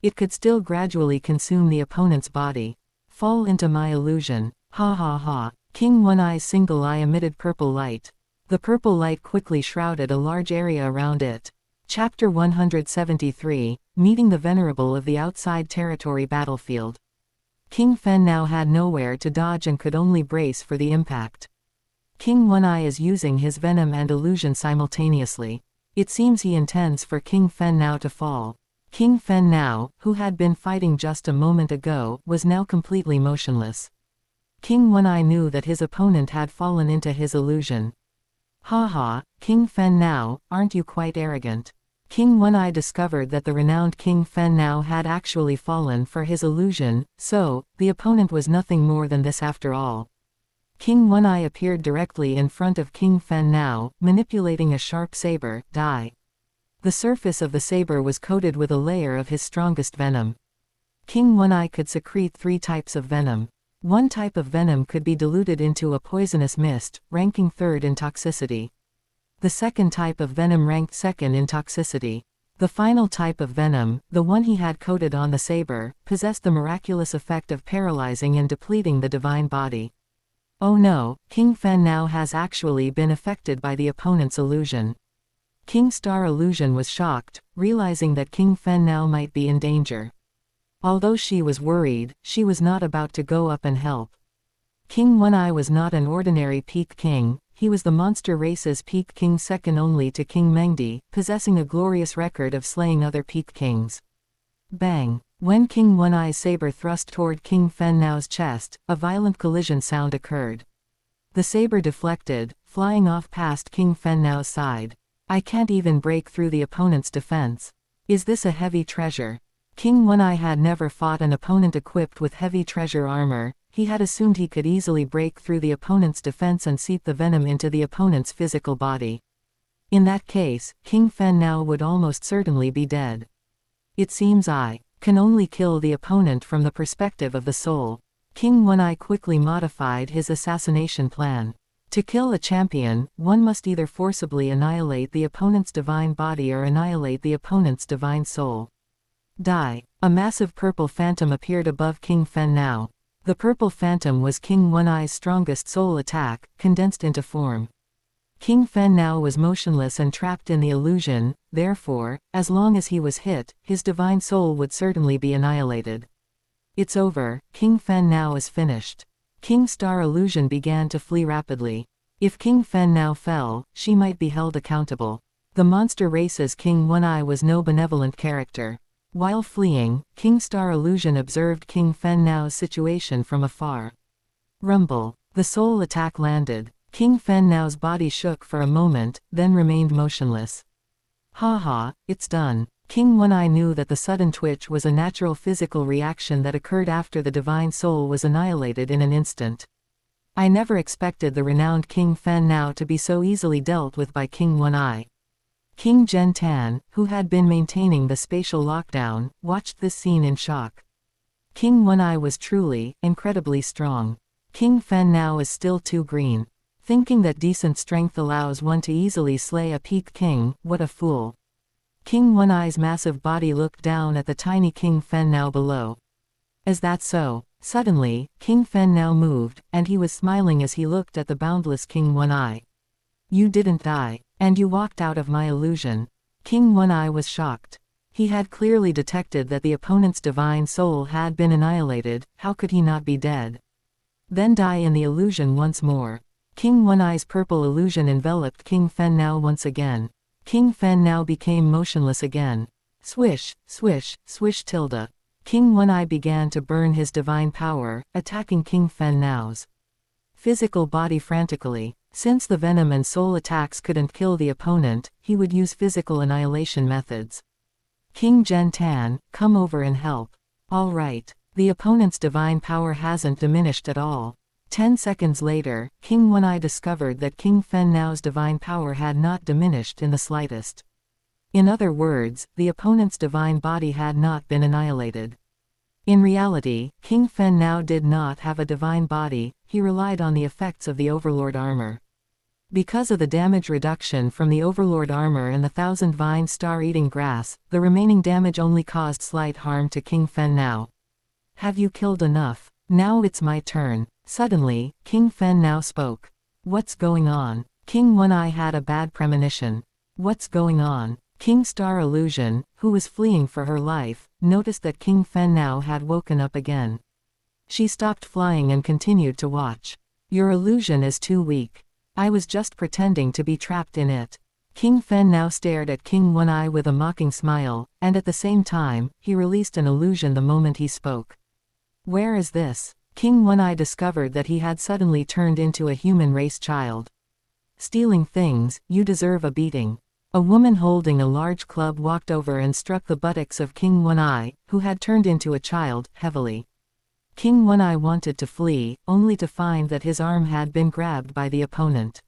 it could still gradually consume the opponent's body. Fall into my illusion. Ha ha ha. King One-Eye's single eye emitted purple light. The purple light quickly shrouded a large area around it. Chapter 173, Meeting the Venerable of the Outside Territory Battlefield. King Fan now had nowhere to dodge and could only brace for the impact. King One-Eye is using his venom and illusion simultaneously. It seems he intends for King Fan now to fall. King Fan now, who had been fighting just a moment ago, was now completely motionless. King One-Eye knew that his opponent had fallen into his illusion. Ha ha, King Fan now, aren't you quite arrogant? King One-Eye discovered that the renowned King Fan now had actually fallen for his illusion, so, the opponent was nothing more than this after all. King One-Eye appeared directly in front of King Fan now, manipulating a sharp saber, die. The surface of the saber was coated with a layer of his strongest venom. King One-Eye could secrete 3 types of venom. One type of venom could be diluted into a poisonous mist, ranking 3rd in toxicity. The second type of venom ranked 2nd in toxicity. The final type of venom, the one he had coated on the saber, possessed the miraculous effect of paralyzing and depleting the divine body. Oh no, King Fan now has actually been affected by the opponent's illusion. King Star Illusion was shocked, realizing that King Fan now might be in danger. Although she was worried, she was not about to go up and help. King One-Eye was not an ordinary peak king, he was the monster race's peak king second only to King Mengdi, possessing a glorious record of slaying other peak kings. Bang! When King One-Eye's saber thrust toward King Fan now's chest, a violent collision sound occurred. The saber deflected, flying off past King Fan now's side. I can't even break through the opponent's defense. Is this a heavy treasure? King One-Eye had never fought an opponent equipped with heavy treasure armor. He had assumed he could easily break through the opponent's defense and seep the venom into the opponent's physical body. In that case, King Fan now would almost certainly be dead. It seems I can only kill the opponent from the perspective of the soul. King One-Eye quickly modified his assassination plan. To kill a champion, one must either forcibly annihilate the opponent's divine body or annihilate the opponent's divine soul. Die. A massive purple phantom appeared above King Fen Nao. The purple phantom was King Wen-Ai's strongest soul attack, condensed into form. King Fen Nao was motionless and trapped in the illusion, therefore, as long as he was hit, his divine soul would certainly be annihilated. It's over, King Fen Nao is finished. King Star illusion began to flee rapidly. If King Fen Nao fell, she might be held accountable. The monster race's King Wen-Ai was no benevolent character. While fleeing, King Star illusion observed King Fen Nao's situation from afar. Rumble. The soul attack landed. King Fen Nao's body shook for a moment, then remained motionless. Ha, it's done. King Wen-Ai knew that the sudden twitch was a natural physical reaction that occurred after the divine soul was annihilated in an instant. I never expected the renowned King Fen Nao to be so easily dealt with by King Wen-Ai. King Zhen Tan, who had been maintaining the spatial lockdown, watched this scene in shock. King Wen-Ai was truly, incredibly strong. King Fen Nao is still too green. Thinking that decent strength allows one to easily slay a peak king, what a fool. King Wen-Ai's massive body looked down at the tiny King Fen Nao below. Is that so? Suddenly, King Fen Nao moved, and he was smiling as he looked at the boundless King Wen-Ai. You didn't die. And you walked out of my illusion. King Wen-Ai was shocked. He had clearly detected that the opponent's divine soul had been annihilated, how could he not be dead? Then die in the illusion once more. King Wen-Ai's purple illusion enveloped King Fen Nao once again. King Fen Nao became motionless again. Swish, swish, swish tilde. King Wen-Ai began to burn his divine power, attacking King Fen Nao's physical body frantically. Since the venom and soul attacks couldn't kill the opponent, he would use physical annihilation methods. King Zhen Tan, come over and help. All right. The opponent's divine power hasn't diminished at all. 10 seconds later, King Wen-Ai discovered that King Fen Nao's divine power had not diminished in the slightest. In other words, the opponent's divine body had not been annihilated. In reality, King Fen Nao did not have a divine body, he relied on the effects of the Overlord armor. Because of the damage reduction from the Overlord armor and the 1000 vine star-eating grass, the remaining damage only caused slight harm to King Fen Nao. Have you killed enough? Now it's my turn. Suddenly, King Fen Nao spoke. What's going on? King Wen-Ai had a bad premonition. What's going on? King Star Illusion, who was fleeing for her life, noticed that King Fen Nao had woken up again. She stopped flying and continued to watch. Your illusion is too weak. I was just pretending to be trapped in it. King Fen Nao stared at King Wen-Ai with a mocking smile, and at the same time, he released an illusion the moment he spoke. Where is this? King Wen-Ai discovered that he had suddenly turned into a human race child. Stealing things, you deserve a beating. A woman holding a large club walked over and struck the buttocks of King Wen-Ai, who had turned into a child, heavily. King Wen-Ai wanted to flee, only to find that his arm had been grabbed by the opponent.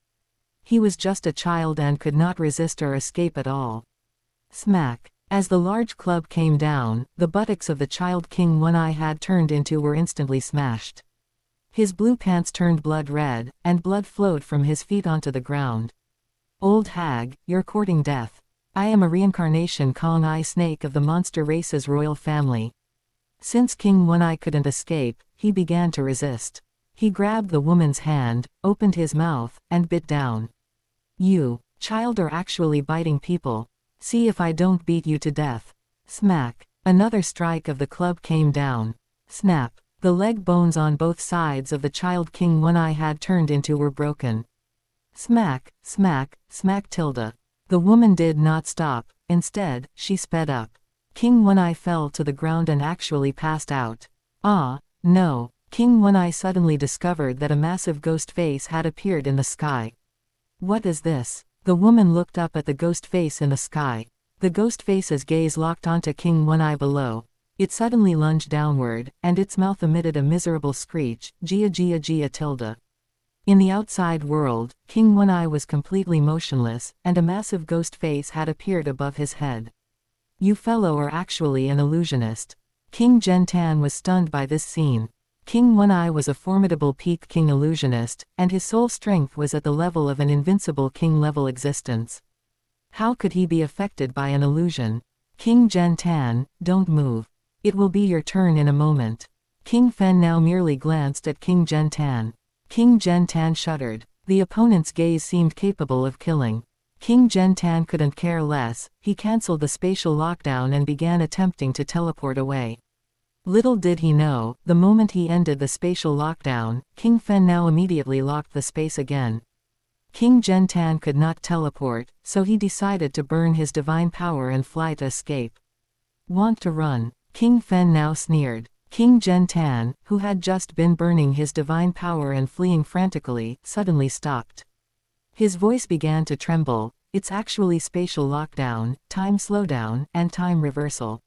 He was just a child and could not resist or escape at all. Smack. As the large club came down, the buttocks of the child King Wen-Ai had turned into were instantly smashed. His blue pants turned blood red, and blood flowed from his feet onto the ground. Old hag, you're courting death. I am a reincarnation Kong Eye Snake of the monster race's royal family. Since King Wen-Ai couldn't escape, he began to resist. He grabbed the woman's hand, opened his mouth, and bit down. You, child, are actually biting people. See if I don't beat you to death. Smack. Another strike of the club came down. Snap. The leg bones on both sides of the child King Wen-Ai had turned into were broken. Smack, smack, smack tilde. The woman did not stop, instead, she sped up. King Wen-Ai fell to the ground and actually passed out. Ah, no. King Wen-Ai suddenly discovered that a massive ghost face had appeared in the sky. What is this? The woman looked up at the ghost face in the sky. The ghost face's gaze locked onto King Wen-Ai below. It suddenly lunged downward, and its mouth emitted a miserable screech, Gia Gia Gia tilde. In the outside world, King Wen-Ai was completely motionless, and a massive ghost face had appeared above his head. You fellow are actually an illusionist. King Zhen Tan was stunned by this scene. King One-Eye was a formidable peak king illusionist, and his soul strength was at the level of an invincible king-level existence. How could he be affected by an illusion? King Gen Tan, don't move. It will be your turn in a moment. King Fen now merely glanced at King Gen Tan. King Gen Tan shuddered. The opponent's gaze seemed capable of killing. King Gen Tan couldn't care less. He cancelled the spatial lockdown and began attempting to teleport away. Little did he know, the moment he ended the spatial lockdown, King Fen now immediately locked the space again. King Gen Tan could not teleport, so he decided to burn his divine power and fly to escape. Want to run? King Fen now sneered. King Gen Tan, who had just been burning his divine power and fleeing frantically, suddenly stopped. His voice began to tremble. It's actually spatial lockdown, time slowdown, and time reversal.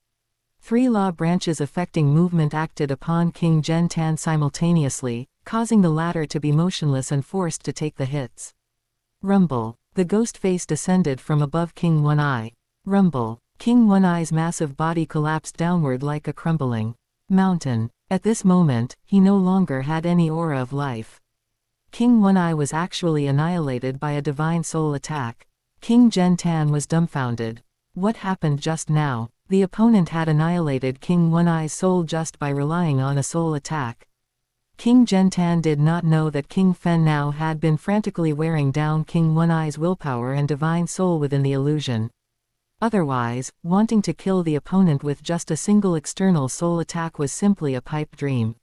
3 law branches affecting movement acted upon King Gen Tan simultaneously, causing the latter to be motionless and forced to take the hits. Rumble. The ghost face descended from above King One-Eye. Rumble. King One-Eye's massive body collapsed downward like a crumbling mountain. At this moment, he no longer had any aura of life. King One-Eye was actually annihilated by a divine soul attack. King Gen Tan was dumbfounded. What happened just now? The opponent had annihilated King One-Eye's soul just by relying on a soul attack. King Gen Tan did not know that King Fen now had been frantically wearing down King One-Eye's willpower and divine soul within the illusion. Otherwise, wanting to kill the opponent with just a single external soul attack was simply a pipe dream.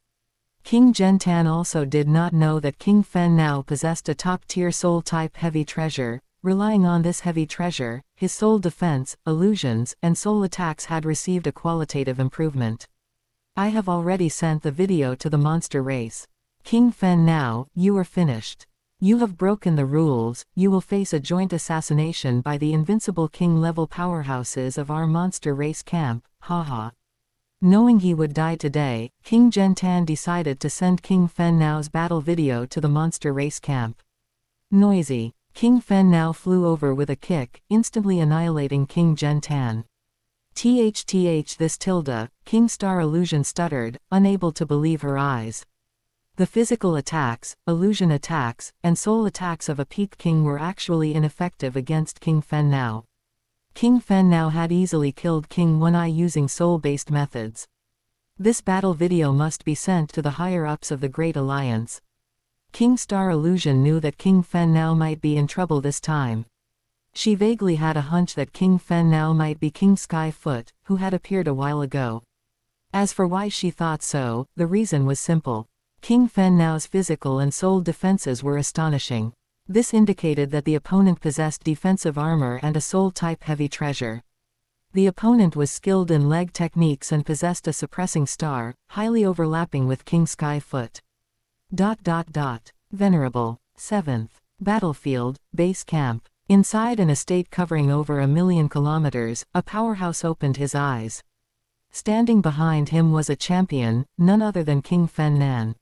King Gen Tan also did not know that King Fen now possessed a top-tier soul-type heavy treasure. Relying on this heavy treasure, his soul defense, illusions, and soul attacks had received a qualitative improvement. I have already sent the video to the monster race. King Fen now, you are finished. You have broken the rules. You will face a joint assassination by the invincible king-level powerhouses of our monster race camp, haha. Knowing he would die today, King Gen Tan decided to send King Fen now's battle video to the monster race camp. Noisy. King Fen now flew over with a kick, instantly annihilating King Gen Tan. This Qiulong Star illusion stuttered, unable to believe her eyes. The physical attacks, illusion attacks, and soul attacks of a peak king were actually ineffective against King Fen now. King Fen now had easily killed King One-Eye using soul-based methods. This battle video must be sent to the higher-ups of the Great Alliance. Qiulong Star illusion knew that King Fen now might be in trouble this time. She vaguely had a hunch that King Fen now might be King Skyfoot, who had appeared a while ago. As for why she thought so, the reason was simple. King Fen now's physical and soul defenses were astonishing. This indicated that the opponent possessed defensive armor and a soul-type heavy treasure. The opponent was skilled in leg techniques and possessed a suppressing star, highly overlapping with King Skyfoot. Venerable. 7th. Battlefield, Base Camp. Inside an estate covering over 1,000,000 kilometers, a powerhouse opened his eyes. Standing behind him was a champion, none other than King Fen Nan.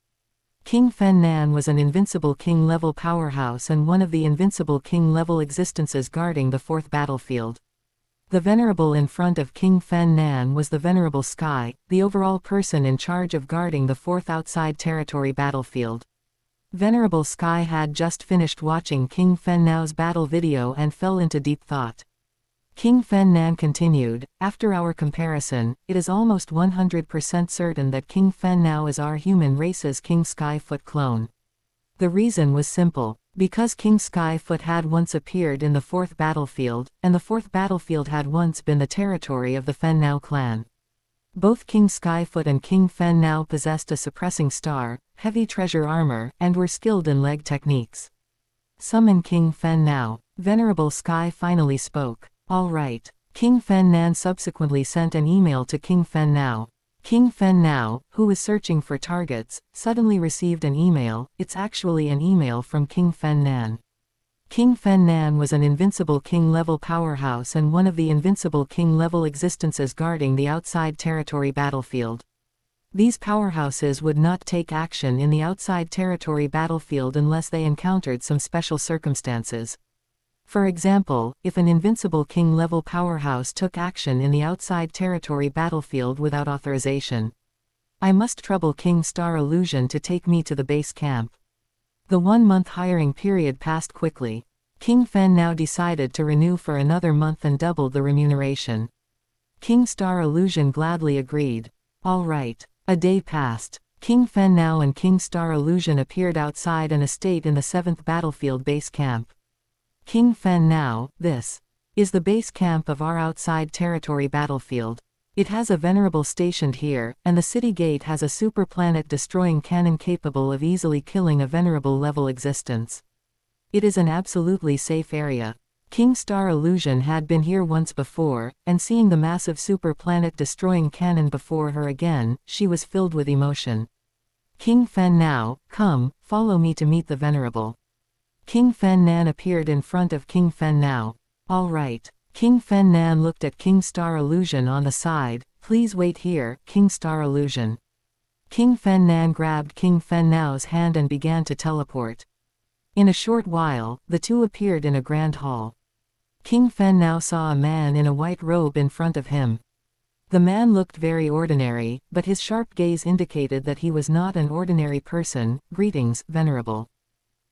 King Fen Nan was an invincible king-level powerhouse and one of the invincible king-level existences guarding the 4th battlefield. The Venerable in front of King Fen Nan was the Venerable Sky, the overall person in charge of guarding the 4th outside territory battlefield. Venerable Sky had just finished watching King Fen Now's battle video and fell into deep thought. King Fen Nan continued, after our comparison, it is almost 100% certain that King Fen Now is our human race's King Skyfoot clone. The reason was simple. Because King Skyfoot had once appeared in the 4th battlefield, and the 4th battlefield had once been the territory of the Fen Now clan. Both King Skyfoot and King Fen Now possessed a suppressing star, heavy treasure armor, and were skilled in leg techniques. Summon King Fen Now. Venerable Sky finally spoke. All right. King Fen Nan subsequently sent an email to King Fen Now. King Fen Now, who was searching for targets, suddenly received an email. It's actually an email from King Fen Nan. King Fen Nan was an invincible king-level powerhouse and one of the invincible king-level existences guarding the outside territory battlefield. These powerhouses would not take action in the outside territory battlefield unless they encountered some special circumstances. For example, if an invincible king-level powerhouse took action in the outside territory battlefield without authorization. I must trouble King Star Illusion to take me to the base camp. The 1-month hiring period passed quickly. King Fen now decided to renew for another month and doubled the remuneration. King Star Illusion gladly agreed. All right. A day passed. King Fen now and King Star Illusion appeared outside an estate in the 7th Battlefield Base Camp. King Fen now, this is the base camp of our outside territory battlefield. It has a venerable stationed here, and the city gate has a super planet destroying cannon capable of easily killing a venerable level existence. It is an absolutely safe area. King Star Illusion had been here once before, and seeing the massive super planet destroying cannon before her again, she was filled with emotion. King Fen now, come, follow me to meet the venerable. King Fen Nan appeared in front of King Fen now. All right. King Fen Nan looked at King Star Illusion on the side. Please wait here, King Star Illusion. King Fen Nan grabbed King Fen Now's hand and began to teleport. In a short while, the two appeared in a grand hall. King Fen Now saw a man in a white robe in front of him. The man looked very ordinary, but his sharp gaze indicated that he was not an ordinary person. Greetings, Venerable.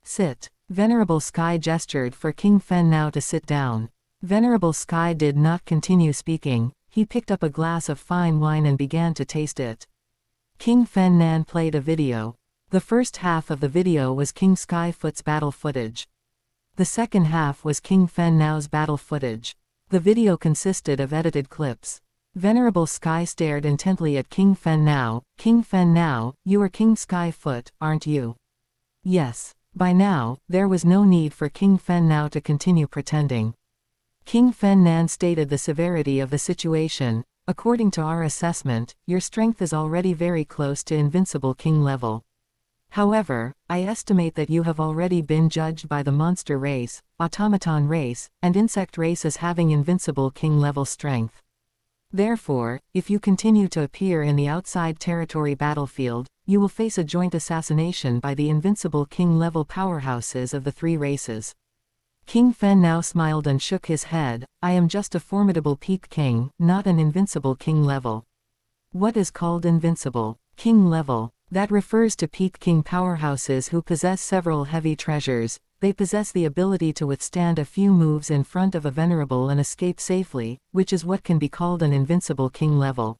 Sit. Venerable Sky gestured for King Fen Now to sit down. Venerable Sky did not continue speaking. He picked up a glass of fine wine and began to taste it. King Fen Nan played a video. The first half of the video was King Skyfoot's battle footage. The second half was King Fen Now's battle footage. The video consisted of edited clips. Venerable Sky stared intently at King Fen Now. King Fen Now, you are King Skyfoot, aren't you? Yes. By now, there was no need for King Fen Now to continue pretending. King Fen Nan stated the severity of the situation. According to our assessment, your strength is already very close to invincible king level. However, I estimate that you have already been judged by the monster race, automaton race, and insect race as having invincible king level strength. Therefore, if you continue to appear in the outside territory battlefield, you will face a joint assassination by the invincible king level powerhouses of the 3 races. King Fen Now smiled and shook his head. I am just a formidable peak king, not an invincible king level. What is called invincible king level? That refers to peak king powerhouses who possess several heavy treasures. They possess the ability to withstand a few moves in front of a venerable and escape safely, which is what can be called an invincible king level.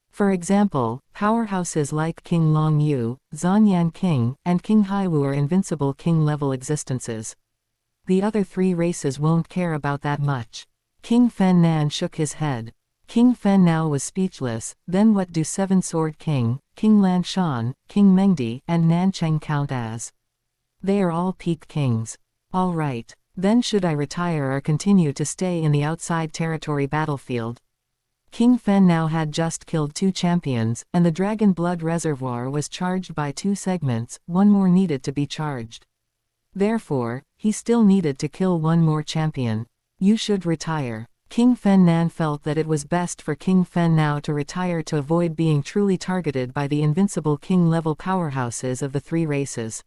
For example, powerhouses like King Long Yu, Zanyan King, and King Haiwu are invincible king level existences. The other 3 races won't care about that much. King Fen Nan shook his head. King Fen Now was speechless. Then what do 7 Sword King, King Lan Shan, King Mengdi, and Nan Cheng count as? They are all peak kings. All right. Then should I retire or continue to stay in the outside territory battlefield? King Fen Now had just killed 2 champions, and the Dragon Blood Reservoir was charged by 2 segments. 1 more needed to be charged. Therefore, he still needed to kill 1 more champion. You should retire. King Fen Nan felt that it was best for King Fen Now to retire to avoid being truly targeted by the invincible king-level powerhouses of the 3 races.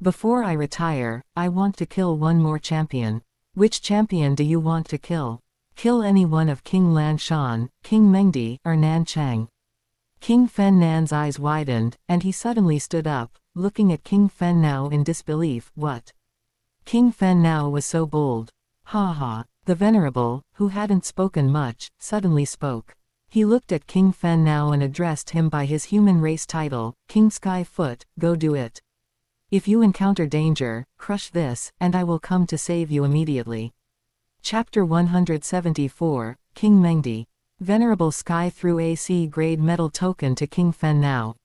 Before I retire, I want to kill 1 more champion. Which champion do you want to kill? Kill any one of King Lan Shan, King Mengdi, or Nan Cheng. King Fen Nan's eyes widened, and he suddenly stood up, looking at King Fen Now in disbelief. What? King Fen Now was so bold. Ha ha. The Venerable, who hadn't spoken much, suddenly spoke. He looked at King Fen Now and addressed him by his human race title, King Skyfoot. Go do it. If you encounter danger, crush this, and I will come to save you immediately. Chapter 174, King Mengdi. Venerable Sky threw a C-grade metal token to King Fen Now.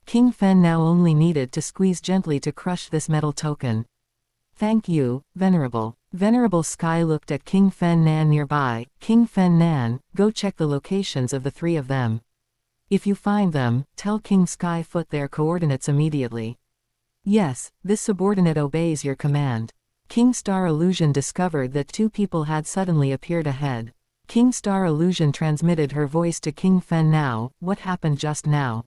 King Fen Now only needed to squeeze gently to crush this metal token. Thank you, Venerable. Venerable Sky looked at King Fen Nan nearby. King Fen Nan, go check the locations of the 3 of them. If you find them, tell King Skyfoot their coordinates immediately. Yes, this subordinate obeys your command. King Star Illusion discovered that 2 people had suddenly appeared ahead. King Star Illusion transmitted her voice to King Fen Now. What happened just now?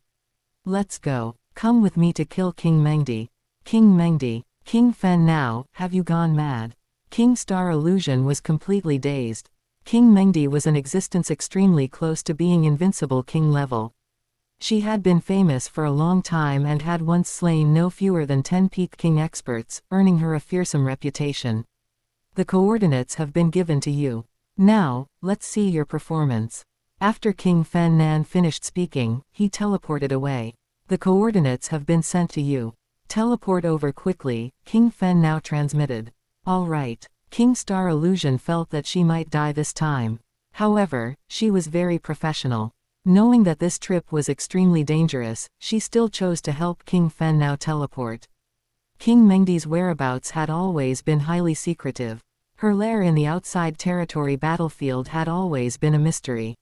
Let's go. Come with me to kill King Mengdi. King Mengdi. King Fen Now, have you gone mad? King Star Illusion was completely dazed. King Mengdi was an existence extremely close to being invincible king level. She had been famous for a long time and had once slain no fewer than 10 peak king experts, earning her a fearsome reputation. The coordinates have been given to you. Now, let's see your performance. After King Fen Nan finished speaking, he teleported away. The coordinates have been sent to you. Teleport over quickly, King Fen now transmitted. All right. King Star Illusion felt that she might die this time. However, she was very professional. Knowing that this trip was extremely dangerous, she still chose to help King Fen now teleport. King Mengdi's whereabouts had always been highly secretive. Her lair in the outside territory battlefield had always been a mystery.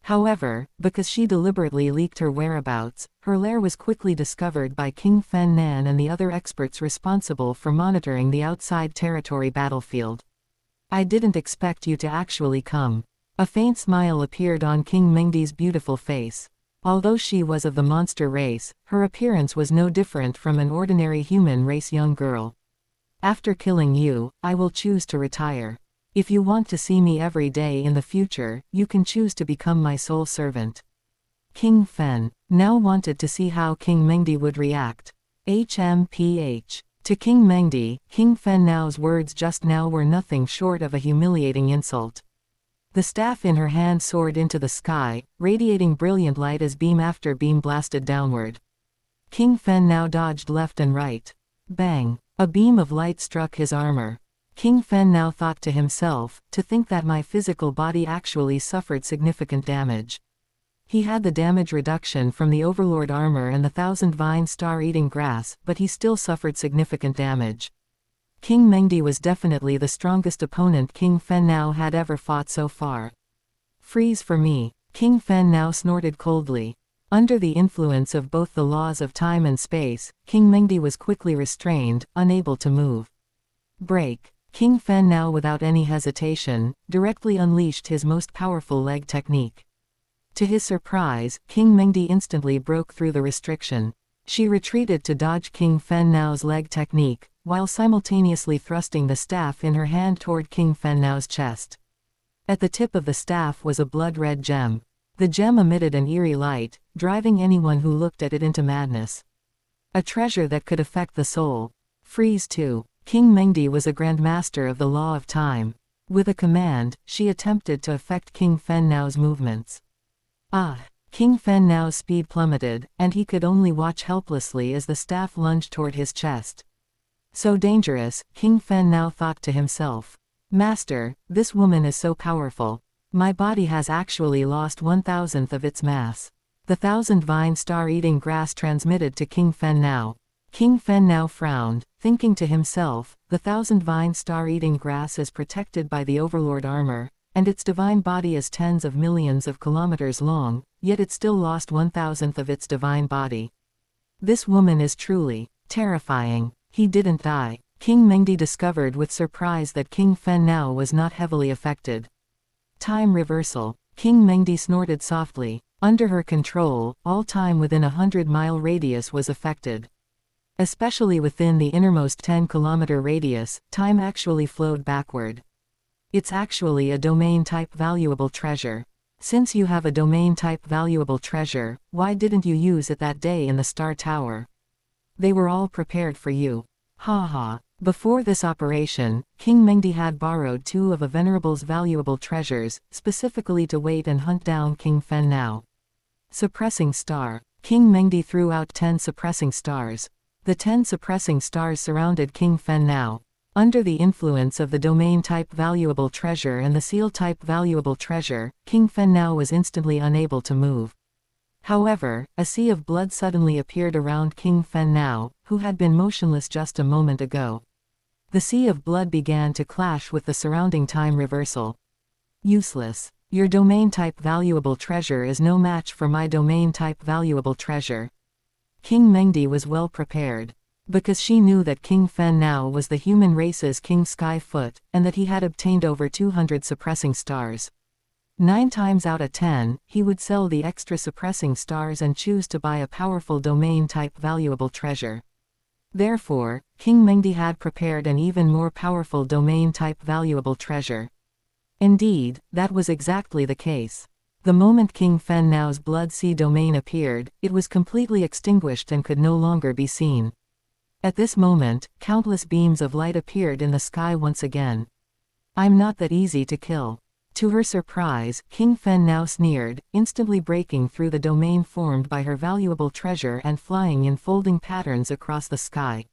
However, because she deliberately leaked her whereabouts, her lair was quickly discovered by King Fen Nan and the other experts responsible for monitoring the outside territory battlefield. I didn't expect you to actually come. A faint smile appeared on King Mengdi's beautiful face. Although she was of the monster race, her appearance was no different from an ordinary human race young girl. After killing you, I will choose to retire. If you want to see me every day in the future, you can choose to become my sole servant. King Fen now wanted to see how King Mengdi would react. HMPH. To King Mengdi, King Fen Now's words just now were nothing short of a humiliating insult. The staff in her hand soared into the sky, radiating brilliant light as beam after beam blasted downward. King Fen now dodged left and right. Bang! A beam of light struck his armor. King Fen now thought to himself, to think that my physical body actually suffered significant damage. He had the damage reduction from the Overlord armor and the 1,000 vine star-eating grass, but he still suffered significant damage. King Mengdi was definitely the strongest opponent King Fen now had ever fought so far. Freeze for me. King Fen now snorted coldly. Under the influence of both the laws of time and space, King Mengdi was quickly restrained, unable to move. Break. King Fen now without any hesitation, directly unleashed his most powerful leg technique. To his surprise, King Mengdi instantly broke through the restriction. She retreated to dodge King Fen Now's leg technique, while simultaneously thrusting the staff in her hand toward King Fen Now's chest. At the tip of the staff was a blood-red gem. The gem emitted an eerie light, driving anyone who looked at it into madness. A treasure that could affect the soul. Freeze too. King Mengdi was a grandmaster of the law of time. With a command, she attempted to affect King Fen Now's movements. King Fen Now's speed plummeted, and he could only watch helplessly as the staff lunged toward his chest. So dangerous, King Fen Now thought to himself. Master, this woman is so powerful. My body has actually lost 1,000th of its mass. The 1,000 vine star-eating grass transmitted to King Fen Now. King Fen Now frowned, thinking to himself, the 1,000 vine star-eating grass is protected by the Overlord armor, and its divine body is tens of millions of kilometers long, yet it still lost 1,000th of its divine body. This woman is truly terrifying. He didn't die. King Mengdi discovered with surprise that King Fen Now was not heavily affected. Time reversal. King Mengdi snorted softly. Under her control, all time within a 100-mile radius was affected. Especially within the innermost 10-kilometer radius, time actually flowed backward. It's actually a domain-type valuable treasure. Since you have a domain-type valuable treasure, why didn't you use it that day in the Star Tower? They were all prepared for you. Ha ha. Before this operation, King Mengdi had borrowed 2 of a venerable's valuable treasures, specifically to wait and hunt down King Fen Now. Suppressing Star. King Mengdi threw out 10 suppressing stars. The 10 suppressing stars surrounded King Fen Now. Under the influence of the domain-type valuable treasure and the seal-type valuable treasure, King Fen Now was instantly unable to move. However, a sea of blood suddenly appeared around King Fen Now, who had been motionless just a moment ago. The sea of blood began to clash with the surrounding time reversal. Useless. Your domain-type valuable treasure is no match for my domain-type valuable treasure. King Mengdi was well prepared. Because she knew that King Fen Now was the human race's King Skyfoot, and that he had obtained over 200 suppressing stars. 9 times out of 10, he would sell the extra suppressing stars and choose to buy a powerful domain-type valuable treasure. Therefore, King Mengdi had prepared an even more powerful domain-type valuable treasure. Indeed, that was exactly the case. The moment King Fen Nao's Blood Sea domain appeared, it was completely extinguished and could no longer be seen. At this moment, countless beams of light appeared in the sky once again. I'm not that easy to kill. To her surprise, King Fen Nao sneered, instantly breaking through the domain formed by her valuable treasure and flying in folding patterns across the sky.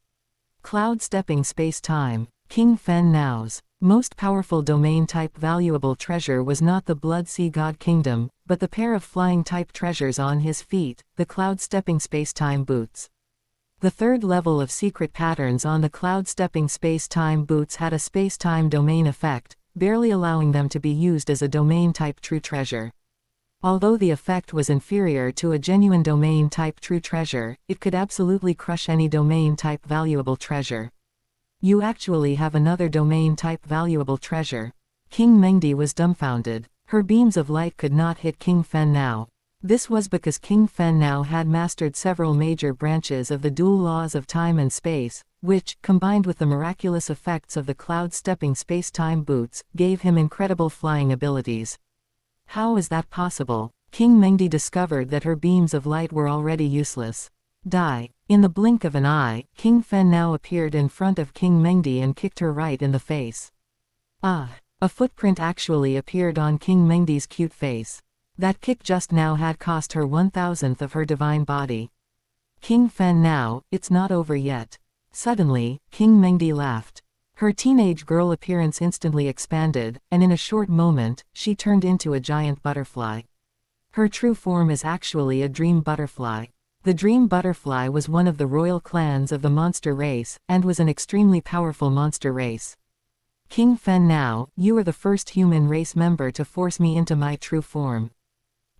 Cloud-stepping space-time. King Fen Nao's most powerful domain-type valuable treasure was not the Blood Sea God Kingdom, but the pair of flying-type treasures on his feet, the cloud-stepping space-time boots. The third level of secret patterns on the cloud-stepping space-time boots had a space-time domain effect, barely allowing them to be used as a domain-type true treasure. Although the effect was inferior to a genuine domain-type true treasure, it could absolutely crush any domain-type valuable treasure. You actually have another domain-type valuable treasure. King Mengdi was dumbfounded. Her beams of light could not hit King Fen Nao. This was because King Fen Nao had mastered several major branches of the dual laws of time and space, which, combined with the miraculous effects of the cloud-stepping space-time boots, gave him incredible flying abilities. How is that possible? King Mengdi discovered that her beams of light were already useless. Die. In the blink of an eye, King Fen Nao appeared in front of King Mengdi and kicked her right in the face. Ah! A footprint actually appeared on King Mengdi's cute face. That kick just now had cost her 1,000th of her divine body. King Fen Nao, it's not over yet. Suddenly, King Mengdi laughed. Her teenage girl appearance instantly expanded, and in a short moment, she turned into a giant butterfly. Her true form is actually a dream butterfly. The dream butterfly was one of the royal clans of the monster race, and was an extremely powerful monster race. King Fen Nao, you are the first human race member to force me into my true form.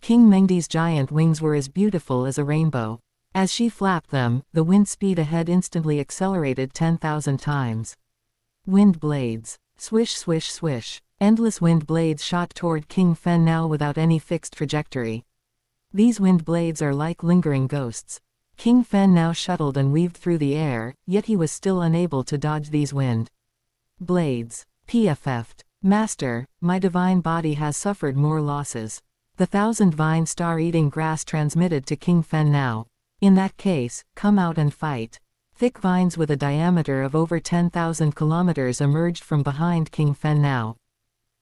King Mengdi's giant wings were as beautiful as a rainbow. As she flapped them, the wind speed ahead instantly accelerated 10,000 times. Wind blades. Swish swish swish. Endless wind blades shot toward King Fen Nao without any fixed trajectory. These wind blades are like lingering ghosts. King Fen Nao shuttled and weaved through the air, yet he was still unable to dodge these wind blades. PFF'd. Master, my divine body has suffered more losses. The 1,000 vine star-eating grass transmitted to King Fen Nao. In that case, come out and fight. Thick vines with a diameter of over 10,000 kilometers emerged from behind King Fen Nao.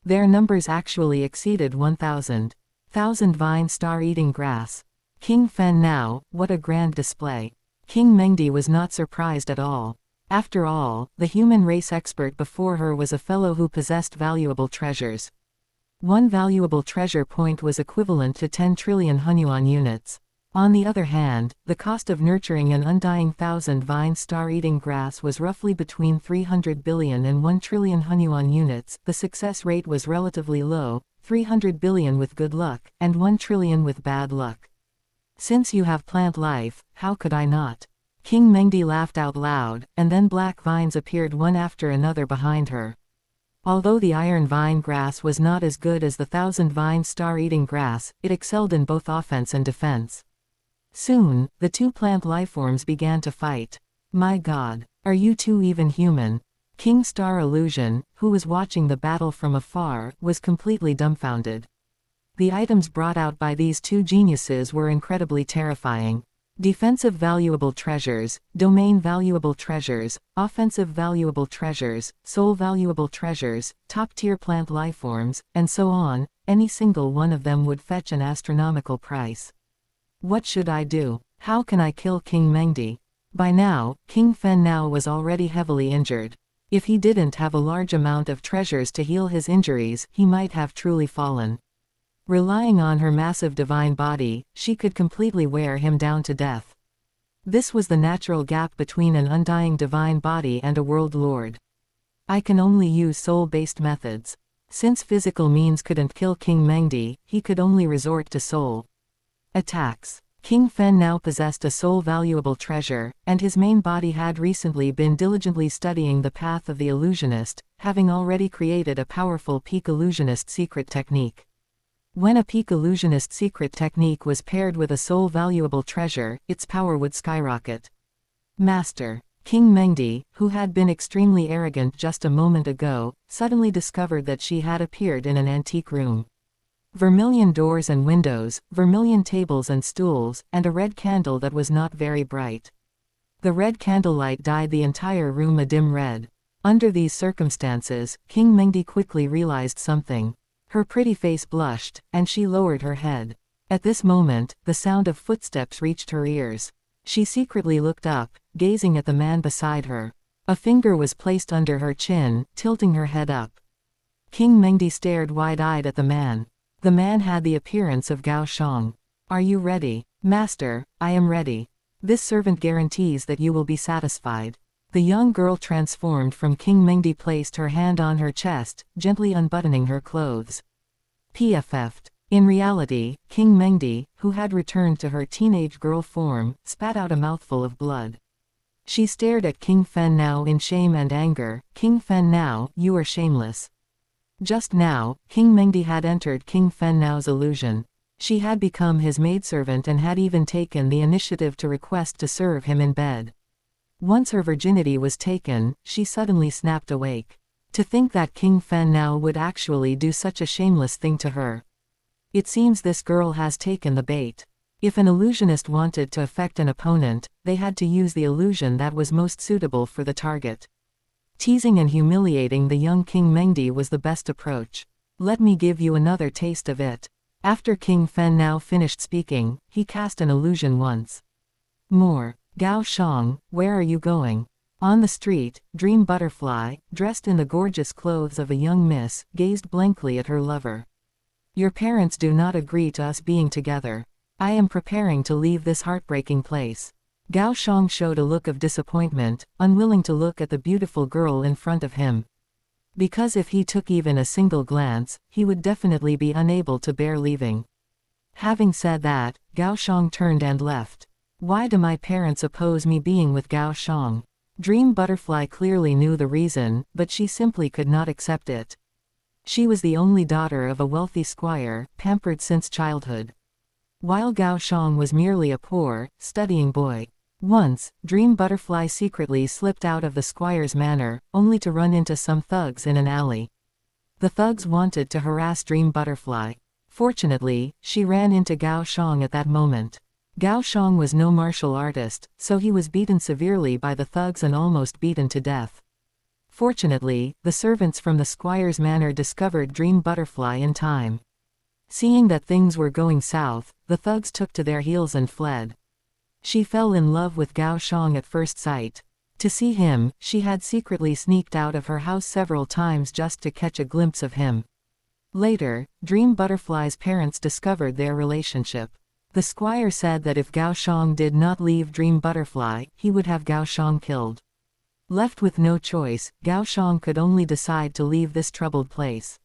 Their numbers actually exceeded 1,000. 1,000 vine star-eating grass. King Fen Nao, what a grand display. King Mengdi was not surprised at all. After all, the human race expert before her was a fellow who possessed valuable treasures. One valuable treasure point was equivalent to 10 trillion Hunyuan units. On the other hand, the cost of nurturing an undying 1,000 vine star-eating grass was roughly between 300 billion and 1 trillion Hunyuan units. The success rate was relatively low, 300 billion with good luck, and 1 trillion with bad luck. Since you have plant life, how could I not? King Mengdi laughed out loud, and then black vines appeared one after another behind her. Although the iron vine grass was not as good as the 1,000 vine star-eating grass, it excelled in both offense and defense. Soon, the two plant lifeforms began to fight. My God, are you two even human? King Star Illusion, who was watching the battle from afar, was completely dumbfounded. The items brought out by these two geniuses were incredibly terrifying. Defensive valuable treasures, domain valuable treasures, offensive valuable treasures, soul valuable treasures, top-tier plant lifeforms, and so on. Any single one of them would fetch an astronomical price. What should I do? How can I kill King Mengdi? By now, King Fen Nao was already heavily injured. If he didn't have a large amount of treasures to heal his injuries, he might have truly fallen. Relying on her massive divine body, she could completely wear him down to death. This was the natural gap between an undying divine body and a world lord. I can only use soul-based methods. Since physical means couldn't kill King Mengdi, he could only resort to soul attacks. King Fen Nao possessed a soul valuable treasure, and his main body had recently been diligently studying the path of the illusionist, having already created a powerful peak illusionist secret technique. When a peak illusionist secret technique was paired with a soul valuable treasure, its power would skyrocket. Master. King Mengdi, who had been extremely arrogant just a moment ago, suddenly discovered that she had appeared in an antique room. Vermilion doors and windows, vermilion tables and stools, and a red candle that was not very bright. The red candlelight dyed the entire room a dim red. Under these circumstances, King Mengdi quickly realized something. Her pretty face blushed, and she lowered her head. At this moment, the sound of footsteps reached her ears. She secretly looked up, gazing at the man beside her. A finger was placed under her chin, tilting her head up. King Mengdi stared wide-eyed at the man. The man had the appearance of Gao Xiang. "Are you ready?" "Master, I am ready. This servant guarantees that you will be satisfied." The young girl transformed from King Mengdi placed her hand on her chest, gently unbuttoning her clothes. PFF'd. In reality, King Mengdi, who had returned to her teenage girl form, spat out a mouthful of blood. She stared at King Fen Nao in shame and anger. "King Fen Nao, you are shameless." Just now, King Mengdi had entered King Fen Nao's illusion. She had become his maidservant and had even taken the initiative to request to serve him in bed. Once her virginity was taken, she suddenly snapped awake. To think that King Fen Nao would actually do such a shameless thing to her. It seems this girl has taken the bait. If an illusionist wanted to affect an opponent, they had to use the illusion that was most suitable for the target. Teasing and humiliating the young King Mengdi was the best approach. "Let me give you another taste of it." After King Fen Nao finished speaking, he cast an illusion once more. "Gao Xiang, where are you going?" On the street, Dream Butterfly, dressed in the gorgeous clothes of a young miss, gazed blankly at her lover. "Your parents do not agree to us being together. I am preparing to leave this heartbreaking place." Gao Xiang showed a look of disappointment, unwilling to look at the beautiful girl in front of him. Because if he took even a single glance, he would definitely be unable to bear leaving. Having said that, Gao Xiang turned and left. "Why do my parents oppose me being with Gao Xiang?" Dream Butterfly clearly knew the reason, but she simply could not accept it. She was the only daughter of a wealthy squire, pampered since childhood, while Gao Xiang was merely a poor, studying boy. Once, Dream Butterfly secretly slipped out of the squire's manor, only to run into some thugs in an alley. The thugs wanted to harass Dream Butterfly. Fortunately, she ran into Gao Xiang at that moment. Gao Xiang was no martial artist, so he was beaten severely by the thugs and almost beaten to death. Fortunately, the servants from the squire's manor discovered Dream Butterfly in time. Seeing that things were going south, the thugs took to their heels and fled. She fell in love with Gao Xiang at first sight. To see him, she had secretly sneaked out of her house several times just to catch a glimpse of him. Later, Dream Butterfly's parents discovered their relationship. The squire said that if Gao Xiang did not leave Dream Butterfly, he would have Gao Xiang killed. Left with no choice, Gao Xiang could only decide to leave this troubled place.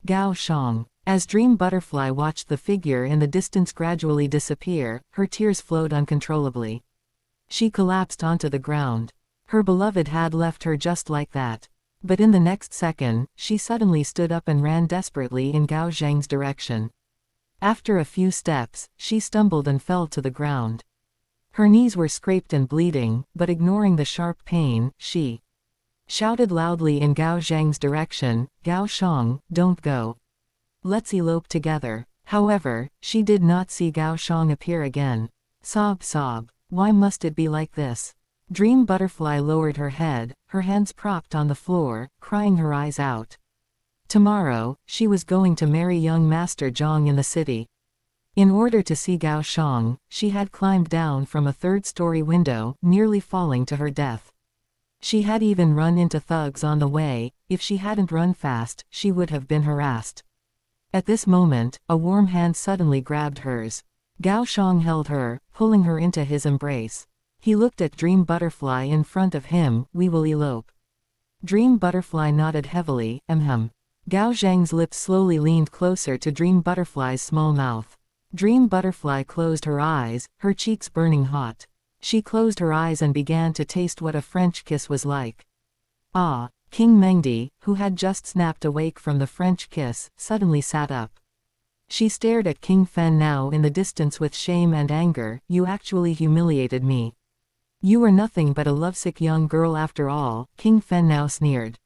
Gao Xiang. As Dream Butterfly watched the figure in the distance gradually disappear, her tears flowed uncontrollably. She collapsed onto the ground. Her beloved had left her just like that. But in the next second, she suddenly stood up and ran desperately in Gao Xiang's direction. After a few steps, she stumbled and fell to the ground. Her knees were scraped and bleeding, but ignoring the sharp pain, she shouted loudly in Gao Xiang's direction, "Gao Xiang, don't go. Let's elope together." However, she did not see Gao Xiang appear again. Sob sob. Why must it be like this? Dream Butterfly lowered her head, her hands propped on the floor, crying her eyes out. Tomorrow, she was going to marry young Master Zhang in the city. In order to see Gao Xiang, she had climbed down from a third-story window, nearly falling to her death. She had even run into thugs on the way. If she hadn't run fast, she would have been harassed. At this moment, a warm hand suddenly grabbed hers. Gao Xiang held her, pulling her into his embrace. He looked at Dream Butterfly in front of him. "We will elope." Dream Butterfly nodded heavily. Gao Xiang's lips slowly leaned closer to Dream Butterfly's small mouth. Dream Butterfly closed her eyes, her cheeks burning hot. She closed her eyes and began to taste what a French kiss was like. Ah! King Mengdi, who had just snapped awake from the French kiss, suddenly sat up. She stared at King Fen Nao in the distance with shame and anger. "You actually humiliated me. You were nothing but a lovesick young girl after all," King Fen Nao sneered.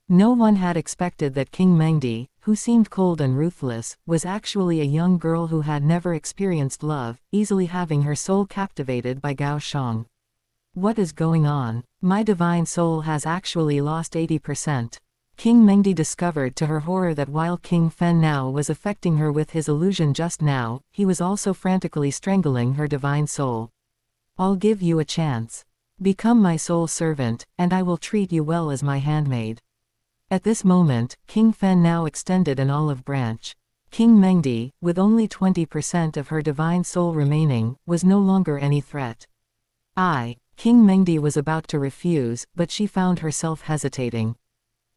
No one had expected that King Mengdi, who seemed cold and ruthless, was actually a young girl who had never experienced love, easily having her soul captivated by Gao Xiang. What is going on? My divine soul has actually lost 80%. King Mengdi discovered to her horror that while King Fen Nao was affecting her with his illusion just now, he was also frantically strangling her divine soul. I'll give you a chance. Become my soul servant, and I will treat you well as my handmaid. At this moment, King Fen Nao extended an olive branch. King Mengdi, with only 20% of her divine soul remaining, was no longer any threat. King Mengdi was about to refuse, but she found herself hesitating.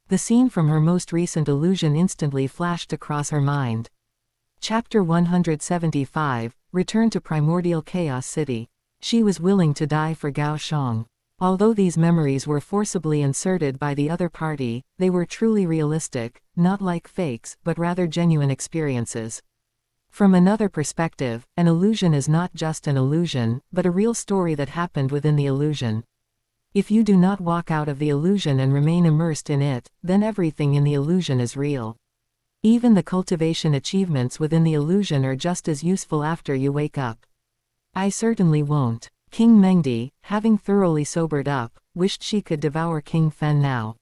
The scene from her most recent illusion instantly flashed across her mind. Chapter 175, Return to Primordial Chaos City. She was willing to die for Gao Xiang. Although these memories were forcibly inserted by the other party, they were truly realistic, not like fakes, but rather genuine experiences. From another perspective, an illusion is not just an illusion, but a real story that happened within the illusion. If you do not walk out of the illusion and remain immersed in it, then everything in the illusion is real. Even the cultivation achievements within the illusion are just as useful after you wake up. I certainly won't. King Mengdi, having thoroughly sobered up, wished she could devour King Fen Nao.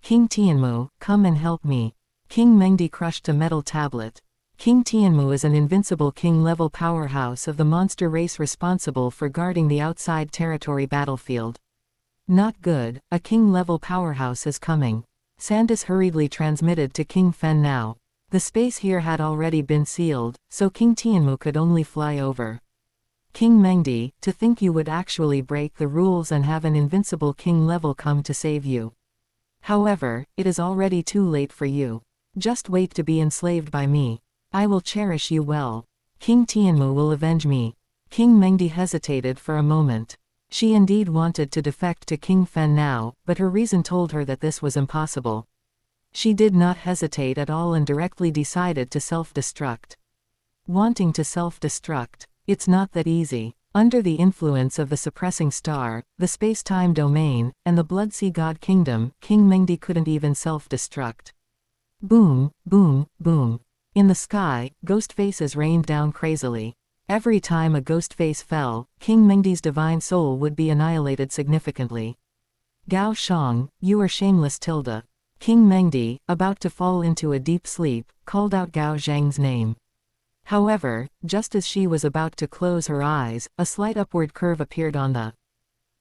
King Tianmu, come and help me. King Mengdi crushed a metal tablet. King Tianmu is an invincible king-level powerhouse of the monster race responsible for guarding the outside territory battlefield. Not good, a king-level powerhouse is coming. Sandus hurriedly transmitted to King Fen Nao. The space here had already been sealed, so King Tianmu could only fly over. King Mengdi, to think you would actually break the rules and have an invincible king level come to save you. However, it is already too late for you. Just wait to be enslaved by me. I will cherish you well. King Tianmu will avenge me. King Mengdi hesitated for a moment. She indeed wanted to defect to King Fen Nao, but her reason told her that this was impossible. She did not hesitate at all and directly decided to self-destruct. Wanting to self-destruct? It's not that easy. Under the influence of the suppressing star, the space-time domain, and the Blood Sea God Kingdom, King Mengdi couldn't even self-destruct. Boom, boom, boom. In the sky, ghost faces rained down crazily. Every time a ghost face fell, King Mengdi's divine soul would be annihilated significantly. Gao Xiang, you are shameless tilde. King Mengdi, about to fall into a deep sleep, called out Gao Xiang's name. However, just as she was about to close her eyes, a slight upward curve appeared on the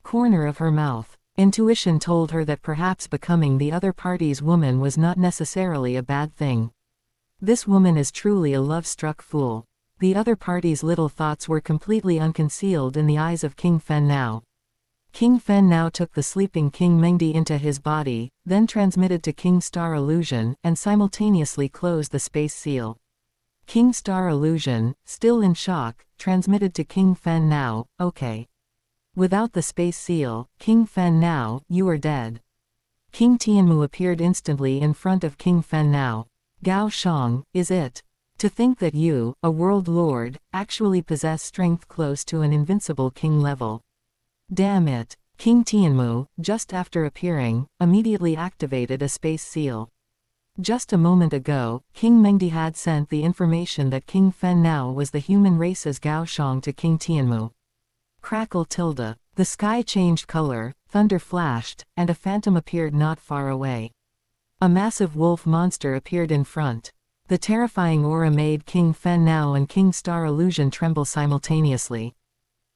corner of her mouth. Intuition told her that perhaps becoming the other party's woman was not necessarily a bad thing. This woman is truly a love-struck fool. The other party's little thoughts were completely unconcealed in the eyes of King Fen Nao. King Fen Nao took the sleeping King Mengdi into his body, then transmitted to King Star Illusion, and simultaneously closed the space seal. King Star Illusion, still in shock, transmitted to King Fen Nao, okay. Without the space seal, King Fen Nao, you are dead. King Tianmu appeared instantly in front of King Fen Nao. Gao Xiang, is it? To think that you, a world lord, actually possess strength close to an invincible king level. Damn it. King Tianmu, just after appearing, immediately activated a space seal. Just a moment ago, King Mengdi had sent the information that King Fen Nao was the human race's Gao Xiang to King Tianmu. Crackle tilde. The sky changed color, thunder flashed, and a phantom appeared not far away. A massive wolf monster appeared in front. The terrifying aura made King Fen Nao and King Star Illusion tremble simultaneously.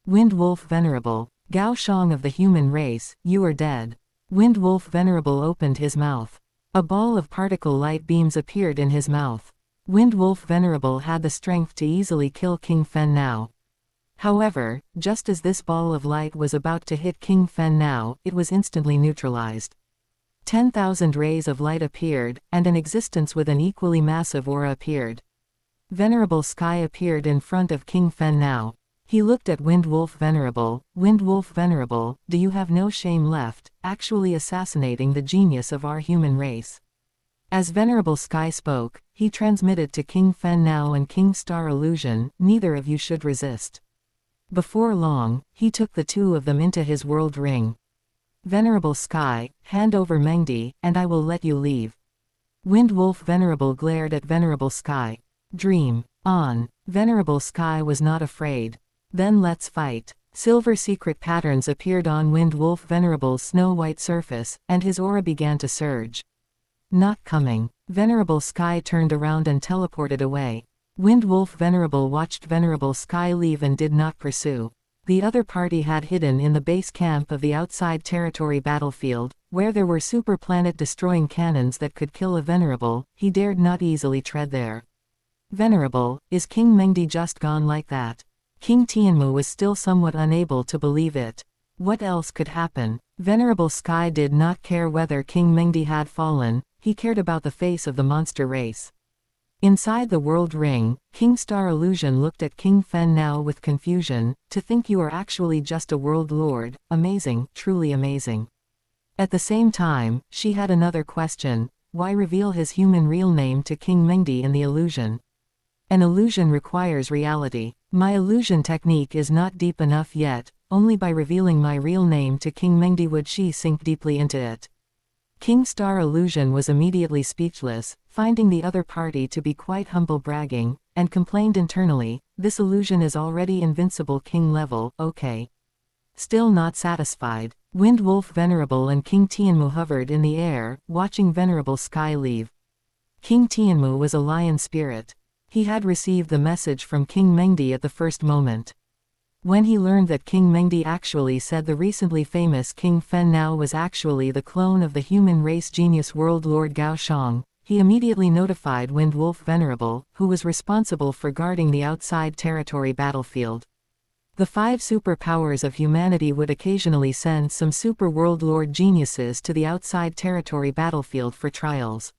Wind Wolf Venerable, Gao Xiang of the human race, you are dead. Wind Wolf Venerable opened his mouth. A ball of particle light beams appeared in his mouth. Wind Wolf Venerable had the strength to easily kill King Fen Nao. However, just as this ball of light was about to hit King Fen Nao, it was instantly neutralized. 10,000 rays of light appeared, and an existence with an equally massive aura appeared. Venerable Sky appeared in front of King Fen Nao. He looked at Wind Wolf Venerable. Wind Wolf Venerable, do you have no shame left, actually assassinating the genius of our human race? As Venerable Sky spoke, he transmitted to King Fen Nao and King Star Illusion, neither of you should resist. Before long, he took the two of them into his world ring. Venerable Sky, hand over Mengdi, and I will let you leave. Wind Wolf Venerable glared at Venerable Sky. Dream on. Venerable Sky was not afraid. Then let's fight. Silver secret patterns appeared on Wind Wolf Venerable's snow-white surface, and his aura began to surge. Not coming. Venerable Sky turned around and teleported away. Wind Wolf Venerable watched Venerable Sky leave and did not pursue. The other party had hidden in the base camp of the outside territory battlefield, where there were super planet-destroying cannons that could kill a Venerable. He dared not easily tread there. Venerable, is King Mengdi just gone like that? King Tianmu was still somewhat unable to believe it. What else could happen? Venerable Sky did not care whether King Mengdi had fallen, he cared about the face of the monster race. Inside the world ring, King Star Illusion looked at King Fen now with confusion. To think you are actually just a world lord, amazing, truly amazing. At the same time, she had another question: why reveal his human real name to King Mengdi in the illusion? An illusion requires reality. My illusion technique is not deep enough yet, only by revealing my real name to King Mengdi would she sink deeply into it. King Star Illusion was immediately speechless, finding the other party to be quite humble bragging, and complained internally, this illusion is already invincible king level, okay. Still not satisfied, Wind Wolf Venerable and King Tianmu hovered in the air, watching Venerable Sky leave. King Tianmu was a lion spirit. He had received the message from King Mengdi at the first moment. When he learned that King Mengdi actually said the recently famous King Fen now was actually the clone of the human race genius world lord Gao Xiang, he immediately notified Wind Wolf Venerable, who was responsible for guarding the outside territory battlefield. The 5 superpowers of humanity would occasionally send some super world lord geniuses to the outside territory battlefield for trials.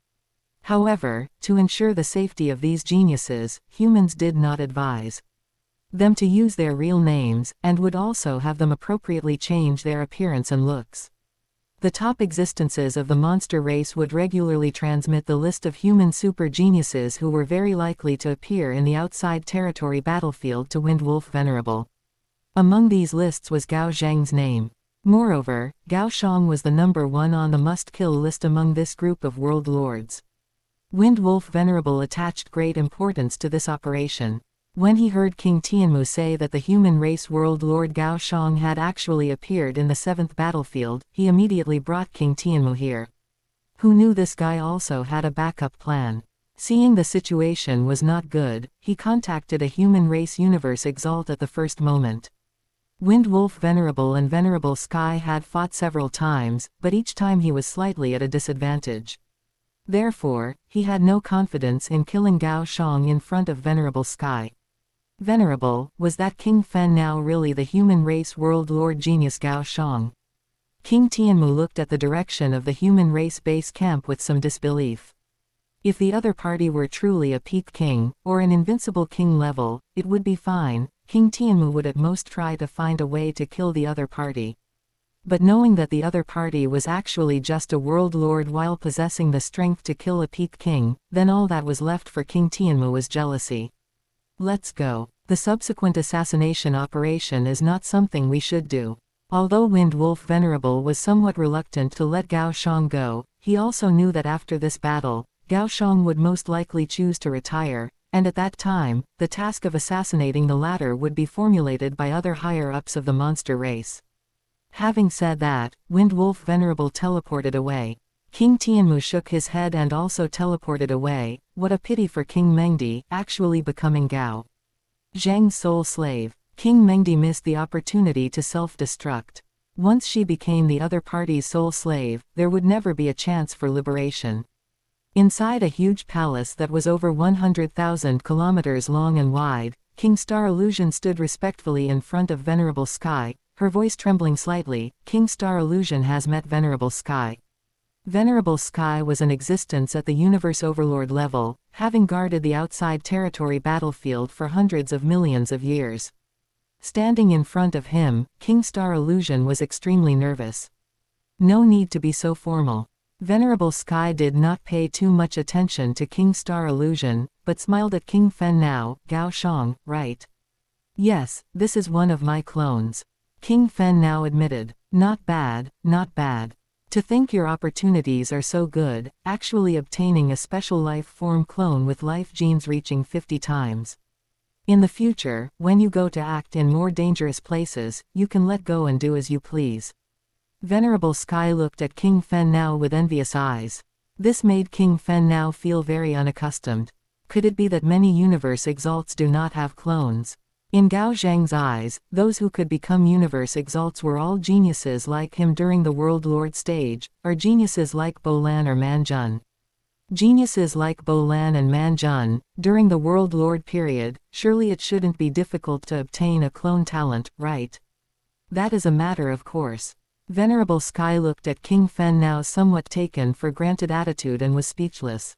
However, to ensure the safety of these geniuses, humans did not advise them to use their real names, and would also have them appropriately change their appearance and looks. The top existences of the monster race would regularly transmit the list of human super geniuses who were very likely to appear in the outside territory battlefield to Wind Wolf Venerable. Among these lists was Gao Xiang's name. Moreover, Gao Xiang was the number 1 on the must-kill list among this group of world lords. Wind Wolf Venerable attached great importance to this operation. When he heard King Tianmu say that the human race world lord Gao Xiang had actually appeared in the 7th battlefield, he immediately brought King Tianmu here. Who knew this guy also had a backup plan. Seeing the situation was not good, he contacted a human race universe exalt at the first moment. Wind Wolf Venerable and Venerable Sky had fought several times, but each time he was slightly at a disadvantage. Therefore, he had no confidence in killing Gao Xiang in front of Venerable Sky. Venerable, was that King Fen now really the human race world lord genius Gao Xiang? King Tianmu looked at the direction of the human race base camp with some disbelief. If the other party were truly a peak king, or an invincible king level, it would be fine. King Tianmu would at most try to find a way to kill the other party. But knowing that the other party was actually just a world lord while possessing the strength to kill a peak king, then all that was left for King Tianmu was jealousy. Let's go. The subsequent assassination operation is not something we should do. Although Wind Wolf Venerable was somewhat reluctant to let Gao Xiang go, he also knew that after this battle, Gao Xiang would most likely choose to retire, and at that time, the task of assassinating the latter would be formulated by other higher-ups of the monster race. Having said that, Wind Wolf Venerable teleported away. King Tianmu shook his head and also teleported away. What a pity for King Mengdi, actually becoming Gao Xiang's sole slave. King Mengdi missed the opportunity to self-destruct. Once she became the other party's sole slave, there would never be a chance for liberation. Inside a huge palace that was over 100,000 kilometers long and wide, King Star Illusion stood respectfully in front of Venerable Sky, her voice trembling slightly. King Star Illusion has met Venerable Sky. Venerable Sky was an existence at the Universe Overlord level, having guarded the outside territory battlefield for hundreds of millions of years. Standing in front of him, King Star Illusion was extremely nervous. No need to be so formal. Venerable Sky did not pay too much attention to King Star Illusion, but smiled at King Fen now. Gao Xiang, right? Yes, this is one of my clones. King Fen now admitted. Not bad, not bad. To think your opportunities are so good, actually obtaining a special life form clone with life genes reaching 50 times. In the future, when you go to act in more dangerous places, you can let go and do as you please. Venerable Sky looked at King Fen now with envious eyes. This made King Fen now feel very unaccustomed. Could it be that many universe exalts do not have clones? In Gao Xiang's eyes, those who could become universe exalts were all geniuses like him during the World Lord stage, or geniuses like Bo Lan or Man Jun. Geniuses like Bo Lan and Man Jun, during the World Lord period, surely it shouldn't be difficult to obtain a clone talent, right? That is a matter of course. Venerable Sky looked at King Fen now somewhat taken for granted attitude and was speechless.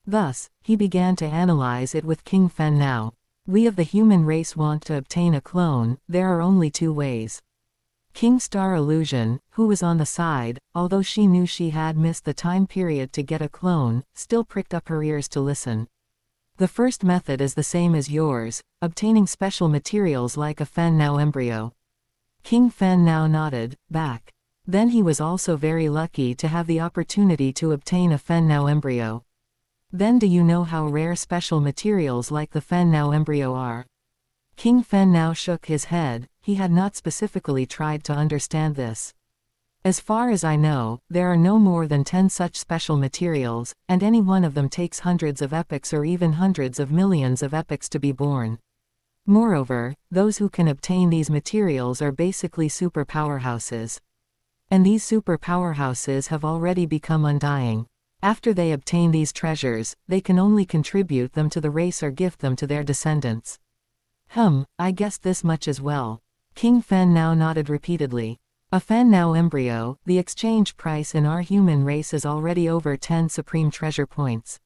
Thus, he began to analyze it with King Fen now. We of the human race want to obtain a clone, there are only two ways. King Star Illusion, who was on the side, although she knew she had missed the time period to get a clone, still pricked up her ears to listen. The first method is the same as yours, obtaining special materials like a Fen Now embryo. King Fen now nodded, back. Then he was also very lucky to have the opportunity to obtain a Fen Now embryo. Then do you know how rare special materials like the Fen Now embryo are? King Fen now shook his head, he had not specifically tried to understand this. As far as I know, there are no more than 10 such special materials, and any one of them takes hundreds of epochs or even hundreds of millions of epochs to be born. Moreover, those who can obtain these materials are basically super powerhouses. And these super powerhouses have already become undying. After they obtain these treasures, they can only contribute them to the race or gift them to their descendants. I guessed this much as well. King Fen now nodded repeatedly. A Fen Now embryo, the exchange price in our human race is already over 10 supreme treasure points.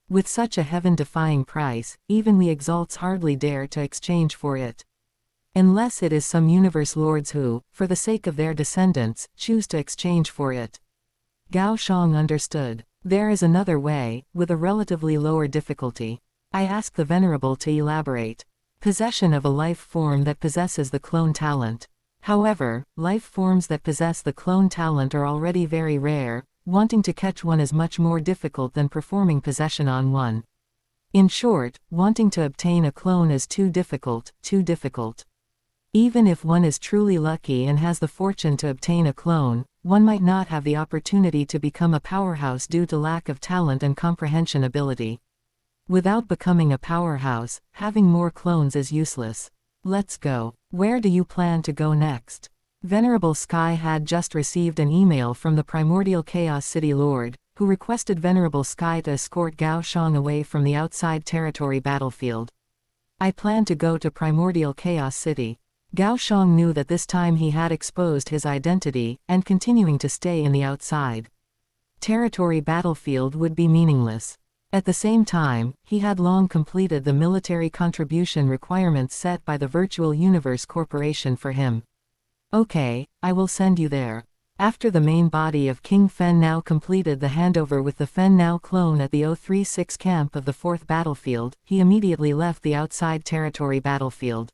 With such a heaven-defying price, even we exalts hardly dare to exchange for it. Unless it is some universe lords who, for the sake of their descendants, choose to exchange for it. Gao Xiang understood. There is another way, with a relatively lower difficulty. I ask the Venerable to elaborate. Possession of a life form that possesses the clone talent. However, life forms that possess the clone talent are already very rare, wanting to catch one is much more difficult than performing possession on one. In short, wanting to obtain a clone is too difficult, too difficult. Even if one is truly lucky and has the fortune to obtain a clone, one might not have the opportunity to become a powerhouse due to lack of talent and comprehension ability. Without becoming a powerhouse, having more clones is useless. Let's go. Where do you plan to go next? Venerable Sky had just received an email from the Primordial Chaos City Lord, who requested Venerable Sky to escort Gao Xiang away from the outside territory battlefield. I plan to go to Primordial Chaos City. Gao Xiang knew that this time he had exposed his identity, and continuing to stay in the outside territory battlefield would be meaningless. At the same time, he had long completed the military contribution requirements set by the Virtual Universe Corporation for him. Okay, I will send you there. After the main body of King Fen now completed the handover with the Fen Now clone at the 036 camp of the 4th battlefield, he immediately left the outside territory battlefield.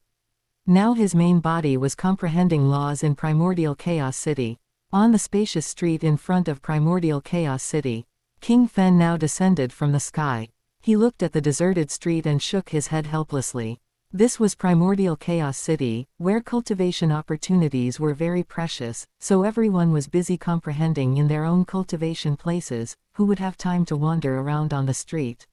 Now his main body was comprehending laws in Primordial Chaos City. On the spacious street in front of Primordial Chaos City, King Fen now descended from the sky. He looked at the deserted street and shook his head helplessly. This was Primordial Chaos City, where cultivation opportunities were very precious, so everyone was busy comprehending in their own cultivation places, who would have time to wander around on the street.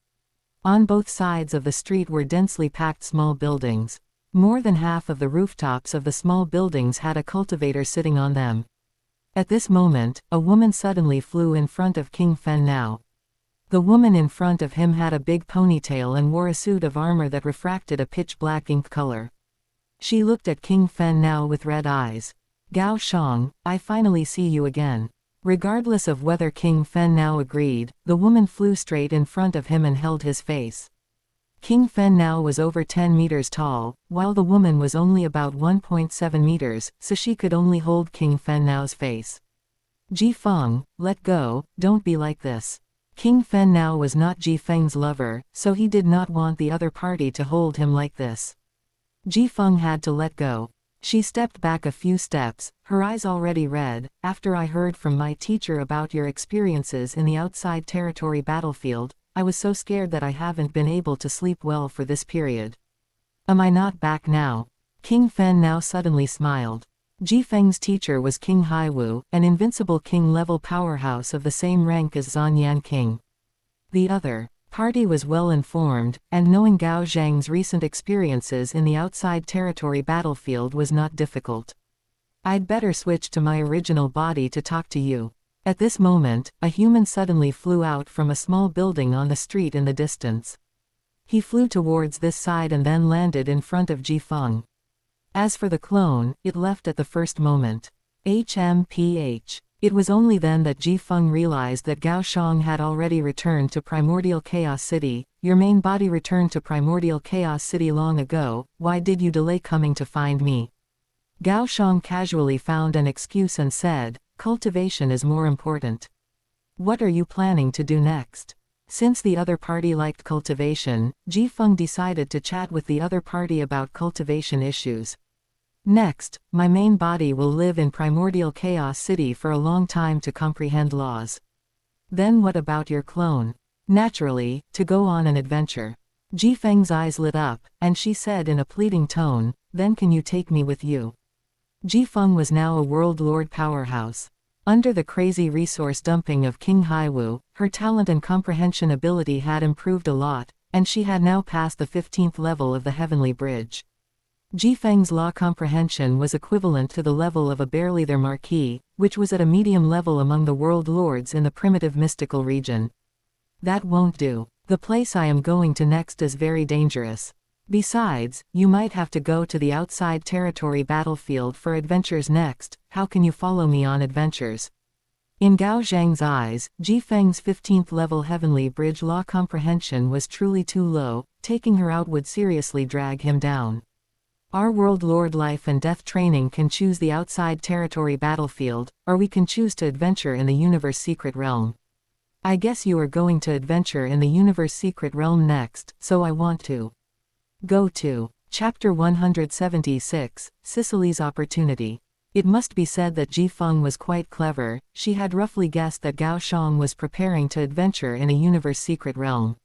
On both sides of the street were densely packed small buildings. More than half of the rooftops of the small buildings had a cultivator sitting on them. At this moment, a woman suddenly flew in front of King Fen now. The woman in front of him had a big ponytail and wore a suit of armor that refracted a pitch-black ink color. She looked at King Fen now with red eyes. Gao Xiang, I finally see you again. Regardless of whether King Fen now agreed, the woman flew straight in front of him and held his face. King Fen now was over 10 meters tall, while the woman was only about 1.7 meters, so she could only hold King Fen now's face. Ji Feng, let go, don't be like this. King Fen now was not Ji Feng's lover, so he did not want the other party to hold him like this. Ji Feng had to let go. She stepped back a few steps, her eyes already red. After I heard from my teacher about your experiences in the outside territory battlefield, I was so scared that I haven't been able to sleep well for this period. Am I not back now? King Fen now suddenly smiled. Ji Feng's teacher was King Haiwu, an invincible king-level powerhouse of the same rank as Zanyan King. The other party was well informed, and knowing Gao Xiang's recent experiences in the outside territory battlefield was not difficult. I'd better switch to my original body to talk to you. At this moment, a human suddenly flew out from a small building on the street in the distance. He flew towards this side and then landed in front of Ji Feng. As for the clone, it left at the first moment. HMPH. It was only then that Ji Feng realized that Gao Xiang had already returned to Primordial Chaos City. Your main body returned to Primordial Chaos City long ago, why did you delay coming to find me? Gao Xiang casually found an excuse and said, cultivation is more important. What are you planning to do next? Since the other party liked cultivation, Ji Feng decided to chat with the other party about cultivation issues. Next, my main body will live in Primordial Chaos City for a long time to comprehend laws. Then what about your clone? Naturally, to go on an adventure. Ji Feng's eyes lit up, and she said in a pleading tone, then can you take me with you? Ji Feng was now a world lord powerhouse. Under the crazy resource dumping of King Haiwu, her talent and comprehension ability had improved a lot, and she had now passed the 15th level of the Heavenly Bridge. Ji Feng's law comprehension was equivalent to the level of a barely there marquis, which was at a medium level among the world lords in the primitive mystical region. That won't do. The place I am going to next is very dangerous. Besides, you might have to go to the outside territory battlefield for adventures next. How can you follow me on adventures? In Gao Xiang's eyes, Ji Feng's 15th level Heavenly Bridge law comprehension was truly too low. Taking her out would seriously drag him down. Our World Lord life and death training can choose the outside territory battlefield, or we can choose to adventure in the universe secret realm. I guess you are going to adventure in the universe secret realm next, so I want to go to Chapter 176, Sicily's Opportunity. It must be said that Ji Feng was quite clever. She had roughly guessed that Gao Xiang was preparing to adventure in a universe secret realm.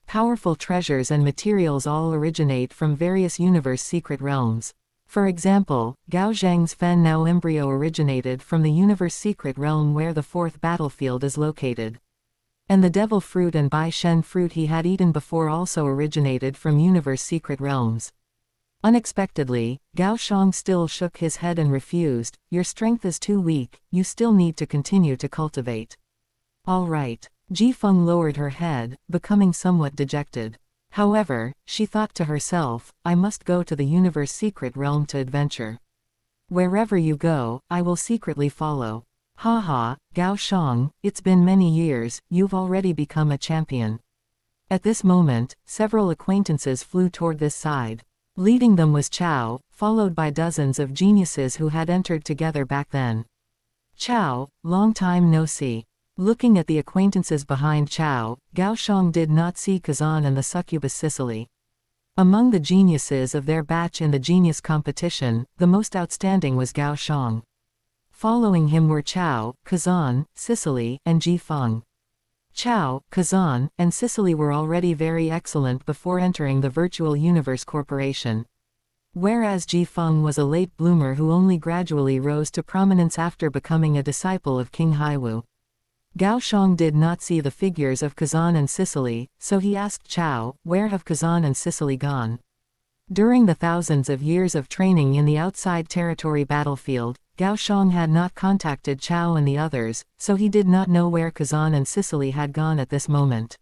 Powerful treasures and materials all originate from various universe secret realms. For example, Gao Xiang's Fen Now embryo originated from the universe secret realm where the 4th battlefield is located. And the devil fruit and Bai Shen fruit he had eaten before also originated from universe secret realms. Unexpectedly, Gao Xiang still shook his head and refused. Your strength is too weak, you still need to continue to cultivate. All right. Ji Feng lowered her head, becoming somewhat dejected. However, she thought to herself, I must go to the universe secret realm to adventure. Wherever you go, I will secretly follow. Haha, Gao Xiang, it's been many years, you've already become a champion. At this moment, several acquaintances flew toward this side. Leading them was Chao, followed by dozens of geniuses who had entered together back then. Chao, long time no see. Looking at the acquaintances behind Chao, Gao Xiang did not see Kazan and the succubus Sicily. Among the geniuses of their batch in the genius competition, the most outstanding was Gao Xiang. Following him were Chao, Kazan, Sicily, and Ji Feng. Chao, Kazan, and Sicily were already very excellent before entering the Virtual Universe Corporation. Whereas Ji Feng was a late bloomer who only gradually rose to prominence after becoming a disciple of King Haiwu. Gao Xiang did not see the figures of Kazan and Sicily, so he asked Chao, where have Kazan and Sicily gone? During the thousands of years of training in the outside territory battlefield, Gao Xiang had not contacted Chao and the others, so he did not know where Kazan and Sicily had gone at this moment.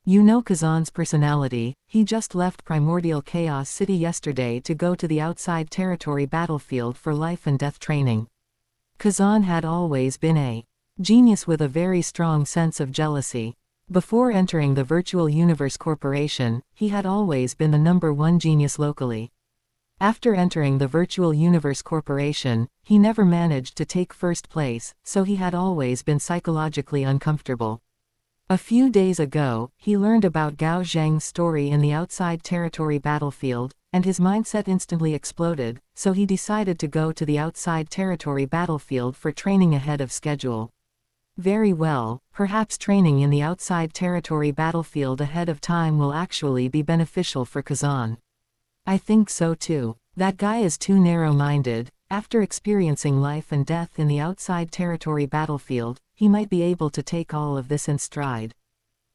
You know Kazan's personality, he just left Primordial Chaos City yesterday to go to the outside territory battlefield for life and death training. Kazan had always been a genius with a very strong sense of jealousy. Before entering the Virtual Universe Corporation, he had always been the #1 genius locally. After entering the Virtual Universe Corporation, he never managed to take first place, so he had always been psychologically uncomfortable. A few days ago, he learned about Gao Xiang's story in the outside territory battlefield. and his mindset instantly exploded, so he decided to go to the outside territory battlefield for training ahead of schedule. Very well, perhaps training in the outside territory battlefield ahead of time will actually be beneficial for Kazan. I think so too. That guy is too narrow-minded. After experiencing life and death in the outside territory battlefield, he might be able to take all of this in stride.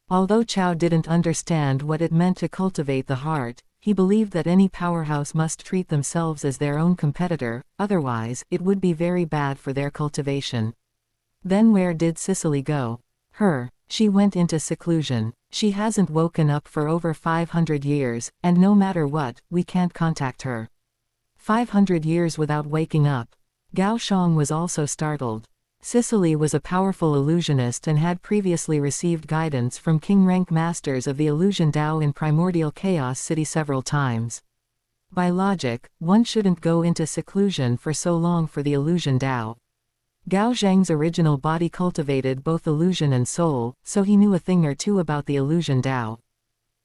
Although Chao didn't understand what it meant to cultivate the heart, he believed that any powerhouse must treat themselves as their own competitor, otherwise, it would be very bad for their cultivation. Then where did Cicely go? She went into seclusion. She hasn't woken up for over 500 years, and no matter what, we can't contact her. 500 years without waking up. Gao Xiang was also startled. Cicely was a powerful illusionist and had previously received guidance from king-rank masters of the illusion Dao in primordial chaos city several times. By logic, one shouldn't go into seclusion for so long for the illusion Dao. Gao Xiang's original body cultivated both illusion and soul, so he knew a thing or two about the illusion Dao.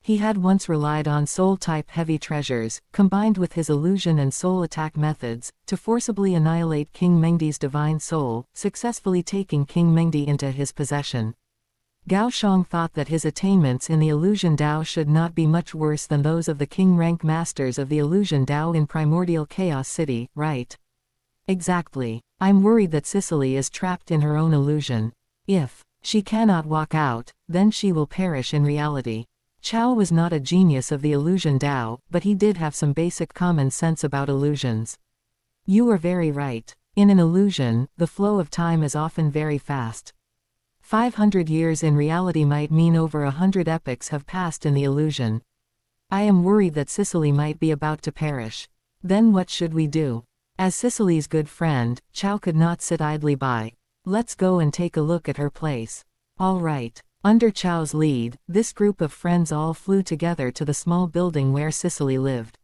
He had once relied on soul-type heavy treasures, combined with his illusion and soul attack methods, to forcibly annihilate King Mengdi's divine soul, successfully taking King Mengdi into his possession. Gao Xiang thought that his attainments in the illusion Dao should not be much worse than those of the king-rank masters of the illusion Dao in primordial chaos city, right? Exactly. I'm worried that Cicely is trapped in her own illusion. If she cannot walk out, then she will perish in reality. Chao was not a genius of the illusion Dao, but he did have some basic common sense about illusions. You are very right. In an illusion, the flow of time is often very fast. 500 years in reality might mean over 100 epochs have passed in the illusion. I am worried that Cicely might be about to perish. Then what should we do? As Cicely's good friend, Chao could not sit idly by. Let's go and take a look at her place. All right. Under Chao's lead, this group of friends all flew together to the small building where Cicely lived.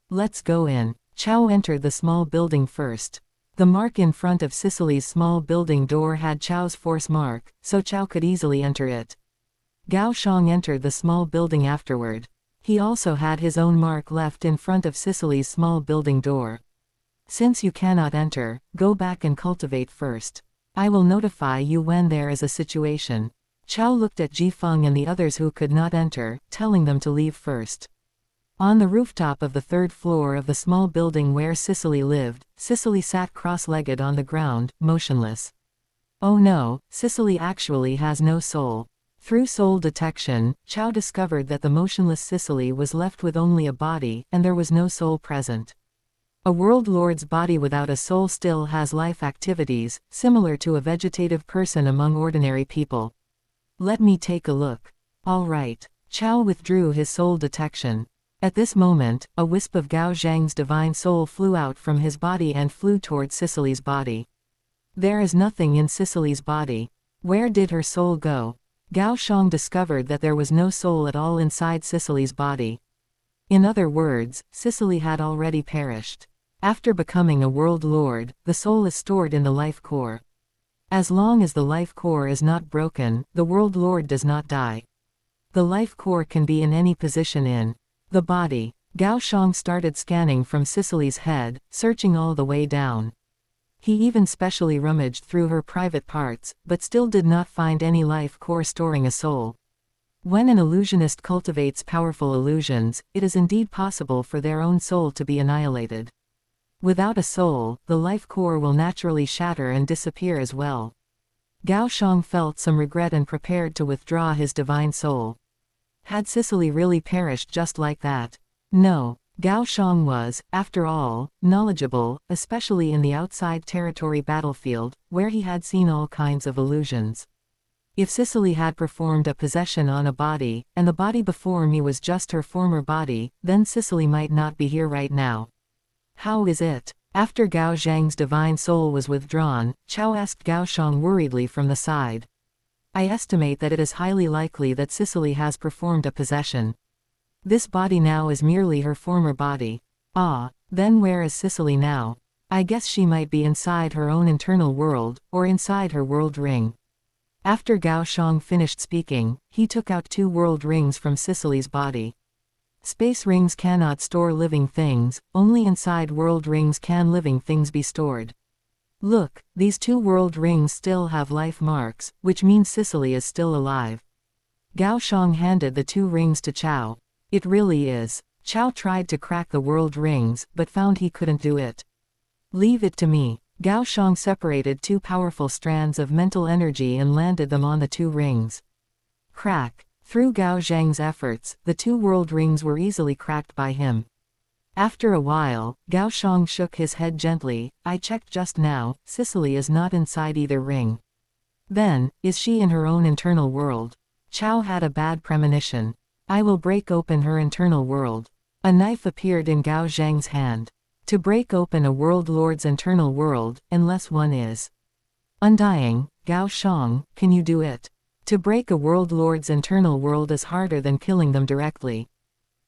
Let's go in. Chao entered the small building first. The mark in front of Cicely's small building door had Chao's force mark, so Chao could easily enter it. Gao Xiang entered the small building afterward. He also had his own mark left in front of Cicely's small building door. Since you cannot enter, go back and cultivate first. I will notify you when there is a situation. Chao looked at Ji Feng and the others who could not enter, telling them to leave first. On the rooftop of the third floor of the small building where Cicely lived, Cicely sat cross-legged on the ground, motionless. Oh no, Cicely actually has no soul. Through soul detection, Chao discovered that the motionless Cicely was left with only a body, and there was no soul present. A world lord's body without a soul still has life activities, similar to a vegetative person among ordinary people. Let me take a look. All right. Chao withdrew his soul detection. At this moment, a wisp of Gao Xiang's divine soul flew out from his body and flew toward Cicely's body. There is nothing in Cicely's body. Where did her soul go? Gao Xiang discovered that there was no soul at all inside Cicely's body. In other words, Cicely had already perished. After becoming a world lord, the soul is stored in the life core. As long as the life core is not broken, the world lord does not die. The life core can be in any position in the body. Gao Xiang started scanning from Cicely's head, searching all the way down. He even specially rummaged through her private parts, but still did not find any life core storing a soul. When an illusionist cultivates powerful illusions, it is indeed possible for their own soul to be annihilated. Without a soul, the life core will naturally shatter and disappear as well. Gao Xiang felt some regret and prepared to withdraw his divine soul. Had Cicely really perished just like that? No. Gao Xiang was, after all, knowledgeable, especially in the outside territory battlefield, where he had seen all kinds of illusions. If Cicely had performed a possession on a body, and the body before me was just her former body, then Cicely might not be here right now. How is it? After Gao Xiang's divine soul was withdrawn, Chao asked Gao Xiang worriedly from the side. I estimate that it is highly likely that Cicely has performed a possession. This body now is merely her former body. Ah, then where is Cicely now? I guess she might be inside her own internal world, or inside her world ring. After Gao Xiang finished speaking, he took out 2 world rings from Cicely's body. Space rings cannot store living things, only inside world rings can living things be stored. Look, these 2 world rings still have life marks, which means Sicily is still alive. Gao Xiang handed the 2 rings to Qiao. It really is. Qiao tried to crack the world rings, but found he couldn't do it. Leave it to me. Gao Xiang separated 2 powerful strands of mental energy and landed them on the 2 rings. Crack. Through Gao Xiang's efforts, the 2 world rings were easily cracked by him. After a while, Gao Xiang shook his head gently. I checked just now, Sicily is not inside either ring. Then, is she in her own internal world? Qiao had a bad premonition. I will break open her internal world. A knife appeared in Gao Xiang's hand. To break open a world lord's internal world, unless one is undying, Gao Xiang, can you do it? To break a world lord's internal world is harder than killing them directly.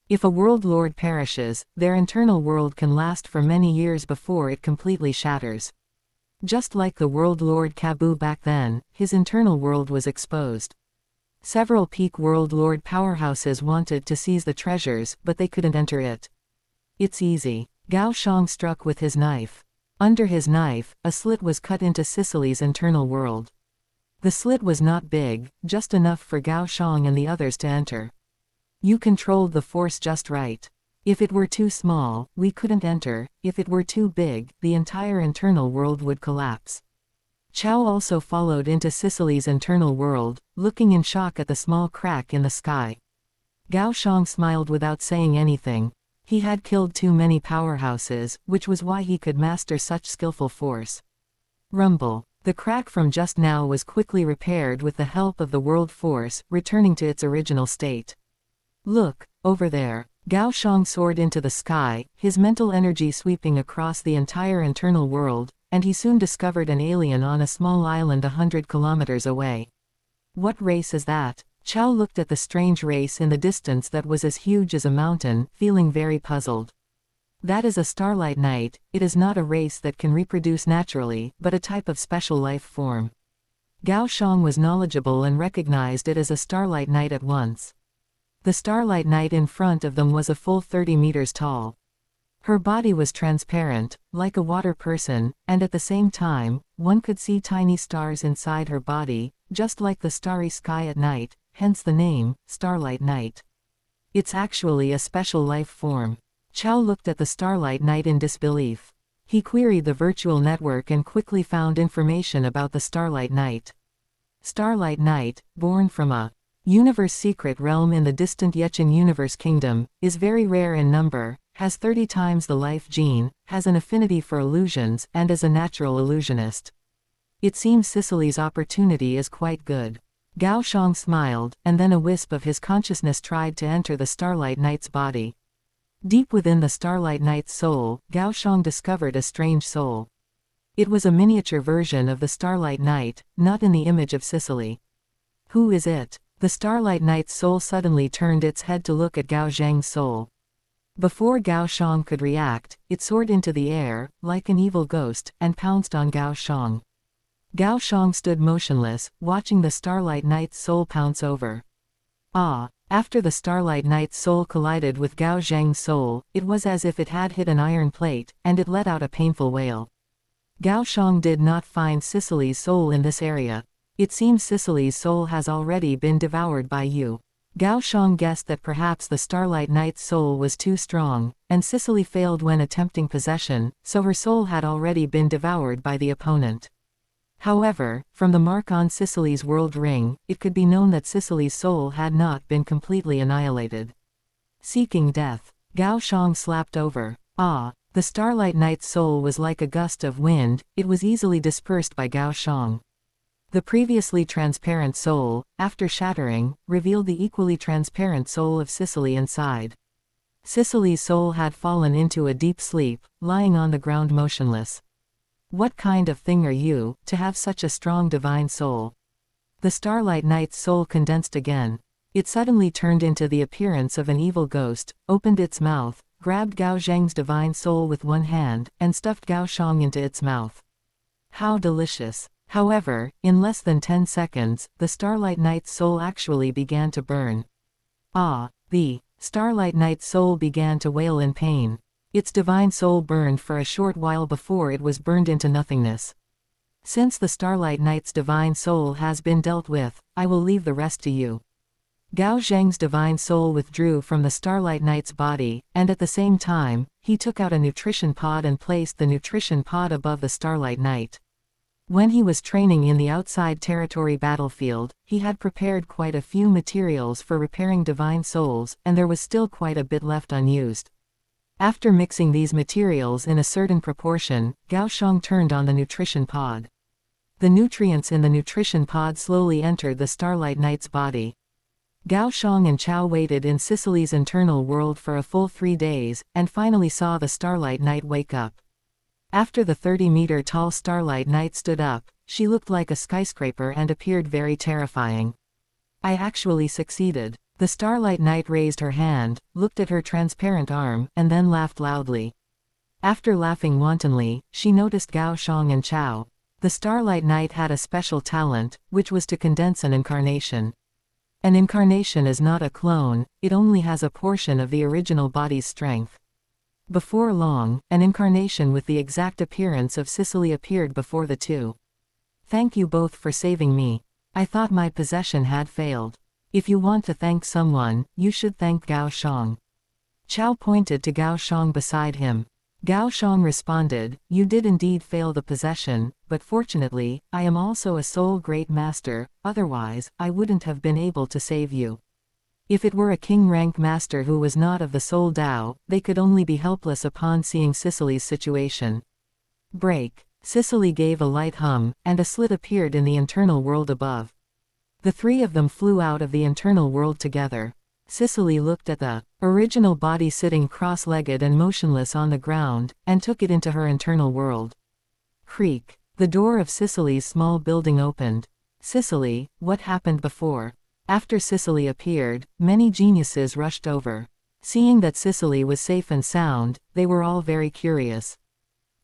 If a world lord perishes, their internal world can last for many years before it completely shatters. Just like the world lord Kabu back then, his internal world was exposed. Several peak world lord powerhouses wanted to seize the treasures, but they couldn't enter it. It's easy. Gao Xiang struck with his knife. Under his knife, a slit was cut into Sicily's internal world. The slit was not big, just enough for Gao Xiang and the others to enter. You controlled the force just right. If it were too small, we couldn't enter. If it were too big, the entire internal world would collapse. Qiao also followed into Sicily's internal world, looking in shock at the small crack in the sky. Gao Xiang smiled without saying anything. He had killed too many powerhouses, which was why he could master such skillful force. Rumble. The crack from just now was quickly repaired with the help of the world force, returning to its original state. Look, over there. Gao Xiang soared into the sky, his mental energy sweeping across the entire internal world, and he soon discovered an alien on a small island 100 kilometers away. What race is that? Qiao looked at the strange race in the distance that was as huge as a mountain, feeling very puzzled. That is a starlight knight. It is not a race that can reproduce naturally, but a type of special life form. Gao Xiang was knowledgeable and recognized it as a starlight knight at once. The starlight knight in front of them was a full 30 meters tall. Her body was transparent, like a water person, and at the same time, one could see tiny stars inside her body, just like the starry sky at night, hence the name, Starlight Knight. It's actually a special life form. Qiao looked at the Starlight Knight in disbelief. He queried the virtual network and quickly found information about the Starlight Knight. Starlight Knight, born from a universe secret realm in the distant Yechen universe kingdom, is very rare in number, has 30 times the life gene, has an affinity for illusions, and is a natural illusionist. It seems Sicily's opportunity is quite good. Gao Xiang smiled, and then a wisp of his consciousness tried to enter the Starlight Knight's body. Deep within the Starlight Knight's soul, Gao Xiang discovered a strange soul. It was a miniature version of the Starlight Knight, not in the image of Sicily. Who is it? The Starlight Knight's soul suddenly turned its head to look at Gao Xiang's soul. Before Gao Xiang could react, it soared into the air, like an evil ghost, and pounced on Gao Xiang. Gao Xiang stood motionless, watching the Starlight Knight's soul pounce over. Ah! After the Starlight Knight's soul collided with Gao Xiang's soul, it was as if it had hit an iron plate, and it let out a painful wail. Gao Xiang did not find Sicily's soul in this area. It seems Sicily's soul has already been devoured by you. Gao Xiang guessed that perhaps the Starlight Knight's soul was too strong, and Sicily failed when attempting possession, so her soul had already been devoured by the opponent. However, from the mark on Sicily's world ring, it could be known that Sicily's soul had not been completely annihilated. Seeking death. Gao Xiang slapped over. Ah! The Starlight Knight's soul was like a gust of wind, it was easily dispersed by Gao Xiang. The previously transparent soul, after shattering, revealed the equally transparent soul of Sicily inside. Sicily's soul had fallen into a deep sleep, lying on the ground motionless. What kind of thing are you, to have such a strong divine soul? The Starlight Knight's soul condensed again. It suddenly turned into the appearance of an evil ghost, opened its mouth, grabbed Gao Xiang's divine soul with one hand, and stuffed Gao Xiang into its mouth. How delicious! However, in less than 10 seconds, the Starlight Knight's soul actually began to burn. Ah! The Starlight Knight's soul began to wail in pain. Its divine soul burned for a short while before it was burned into nothingness. Since the Starlight Knight's divine soul has been dealt with, I will leave the rest to you. Gao Xiang's divine soul withdrew from the Starlight Knight's body, and at the same time, he took out a nutrition pod and placed the nutrition pod above the Starlight Knight. When he was training in the outside territory battlefield, he had prepared quite a few materials for repairing divine souls, and there was still quite a bit left unused. After mixing these materials in a certain proportion, Gao Xiang turned on the nutrition pod. The nutrients in the nutrition pod slowly entered the Starlight Knight's body. Gao Xiang and Qiao waited in Sicily's internal world for a full 3 days, and finally saw the Starlight Knight wake up. After the 30-meter-tall Starlight Knight stood up, she looked like a skyscraper and appeared very terrifying. I actually succeeded. The Starlight Knight raised her hand, looked at her transparent arm, and then laughed loudly. After laughing wantonly, she noticed Gao Xiang and Qiao. The Starlight Knight had a special talent, which was to condense an incarnation. An incarnation is not a clone, it only has a portion of the original body's strength. Before long, an incarnation with the exact appearance of Sicily appeared before the two. Thank you both for saving me. I thought my possession had failed. If you want to thank someone, you should thank Gao Xiang. Qiao pointed to Gao Xiang beside him. Gao Xiang responded, you did indeed fail the possession, but fortunately, I am also a soul great master, otherwise, I wouldn't have been able to save you. If it were a king rank master who was not of the soul Dao, they could only be helpless upon seeing Sicily's situation. Break. Sicily gave a light hum, and a slit appeared in the internal world above. The three of them flew out of the internal world together. Sicily looked at the original body sitting cross-legged and motionless on the ground, and took it into her internal world. Creak. The door of Sicily's small building opened. Sicily, what happened before? After Sicily appeared, many geniuses rushed over. Seeing that Sicily was safe and sound, they were all very curious.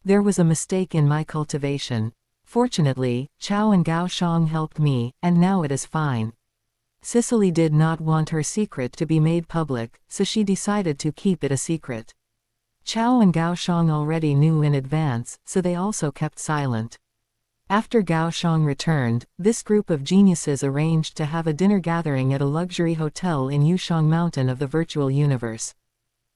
There was a mistake in my cultivation. Fortunately, Qiao and Gao Xiang helped me, and now it is fine. Sicily did not want her secret to be made public, so she decided to keep it a secret. Qiao and Gao Xiang already knew in advance, so they also kept silent. After Gao Xiang returned, this group of geniuses arranged to have a dinner gathering at a luxury hotel in Yushang Mountain of the virtual universe.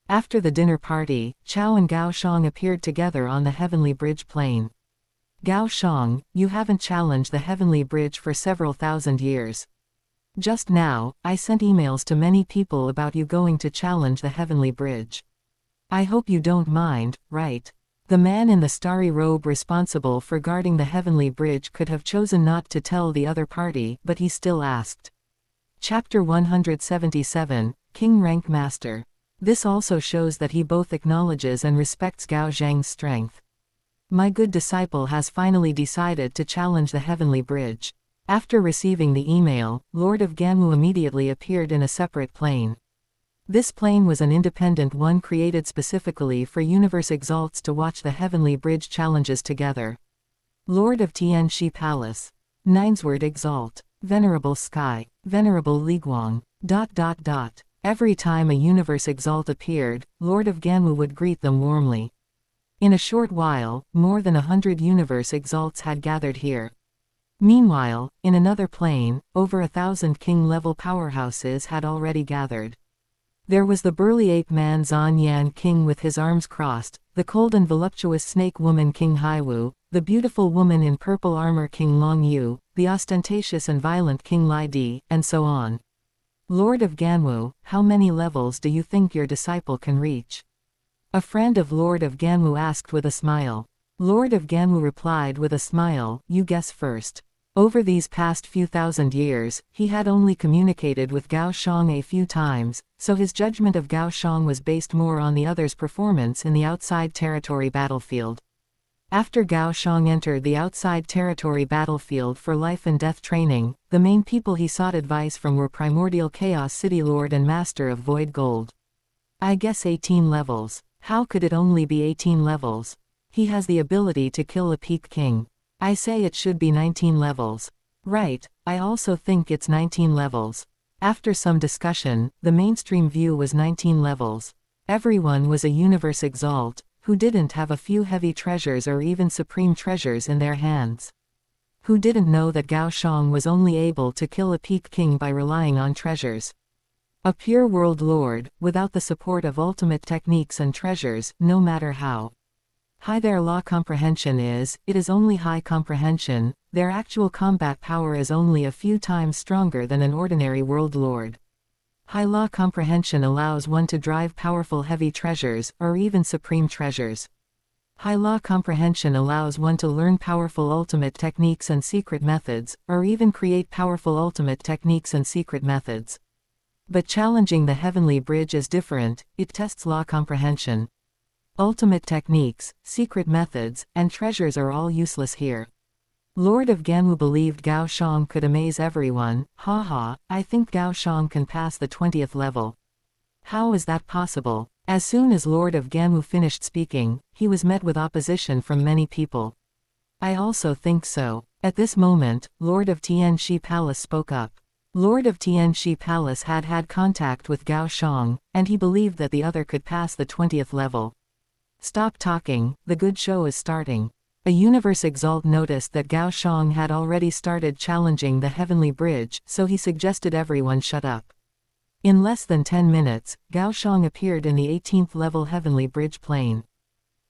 After the dinner party, Qiao and Gao Xiang appeared together on the Heavenly Bridge plain. Gao Xiang, you haven't challenged the Heavenly Bridge for several thousand years. Just now, I sent emails to many people about you going to challenge the Heavenly Bridge. I hope you don't mind, right? The man in the starry robe responsible for guarding the Heavenly Bridge could have chosen not to tell the other party, but he still asked. Chapter 177, King Rank Master. This also shows that he both acknowledges and respects Gao Xiang's strength. My good disciple has finally decided to challenge the Heavenly Bridge. After receiving the email, Lord of Ganwu immediately appeared in a separate plane. This plane was an independent one created specifically for Universe Exalts to watch the Heavenly Bridge challenges together. Lord of Tianxi Palace. Ninesword Exalt. Venerable Sky. Venerable Liguang. ... Every time a Universe Exalt appeared, Lord of Ganwu would greet them warmly. In a short while, more than 100 Universe Exalts had gathered here. Meanwhile, in another plane, over 1,000 king-level powerhouses had already gathered. There was the burly ape-man Zan Yan King with his arms crossed, the cold and voluptuous snake woman King Haiwu, the beautiful woman in purple armor King Long Yu, the ostentatious and violent King Lai Di, and so on. Lord of Ganwu, how many levels do you think your disciple can reach? A friend of Lord of Ganwu asked with a smile. Lord of Ganwu replied with a smile, you guess first. Over these past few thousand years, he had only communicated with Gao Xiang a few times, so his judgment of Gao Xiang was based more on the other's performance in the outside territory battlefield. After Gao Xiang entered the outside territory battlefield for life and death training, the main people he sought advice from were Primordial Chaos City Lord and Master of Void Gold. I guess 18 levels. How could it only be 18 levels? He has the ability to kill a peak king. I say it should be 19 levels. Right, I also think it's 19 levels. After some discussion, the mainstream view was 19 levels. Everyone was a universe exalt, who didn't have a few heavy treasures or even supreme treasures in their hands. Who didn't know that Gao Xiang was only able to kill a peak king by relying on treasures. A pure world lord, without the support of ultimate techniques and treasures, no matter how high their law comprehension is, it is only high comprehension, their actual combat power is only a few times stronger than an ordinary world lord. High law comprehension allows one to drive powerful heavy treasures, or even supreme treasures. High law comprehension allows one to learn powerful ultimate techniques and secret methods, or even create powerful ultimate techniques and secret methods. But challenging the heavenly bridge is different, it tests law comprehension. Ultimate techniques, secret methods, and treasures are all useless here. Lord of Ganwu believed Gao Xiang could amaze everyone. Haha, I think Gao Xiang can pass the 20th level. How is that possible? As soon as Lord of Ganwu finished speaking, he was met with opposition from many people. I also think so. At this moment, Lord of Tianxi Palace spoke up. Lord of Tianxi Palace had had contact with Gao Xiang, and he believed that the other could pass the 20th level. Stop talking, the good show is starting. A universe exalt noticed that Gao Xiang had already started challenging the heavenly bridge, so he suggested everyone shut up. In less than 10 minutes, Gao Xiang appeared in the 18th level heavenly bridge plane.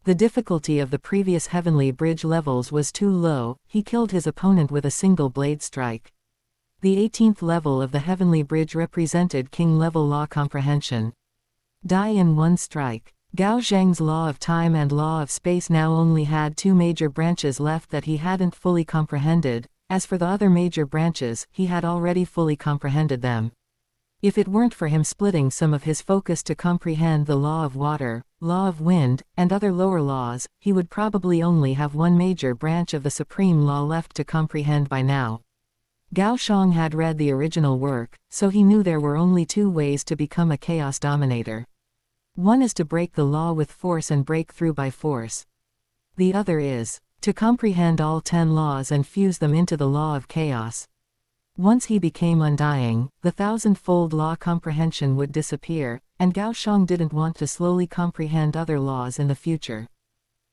The difficulty of the previous heavenly bridge levels was too low, he killed his opponent with a single blade strike. The 18th level of the heavenly bridge represented king level law comprehension. Die in one strike. Gao Xiang's law of time and law of space now only had two major branches left that he hadn't fully comprehended. As for the other major branches, he had already fully comprehended them. If it weren't for him splitting some of his focus to comprehend the law of water, law of wind, and other lower laws, he would probably only have one major branch of the supreme law left to comprehend by now. Gao Xiang had read the original work, so he knew there were only two ways to become a chaos dominator. One is to break the law with force and break through by force. The other is to comprehend all 10 laws and fuse them into the law of chaos. Once he became undying, the thousand-fold law comprehension would disappear, and Gao Xiang didn't want to slowly comprehend other laws in the future.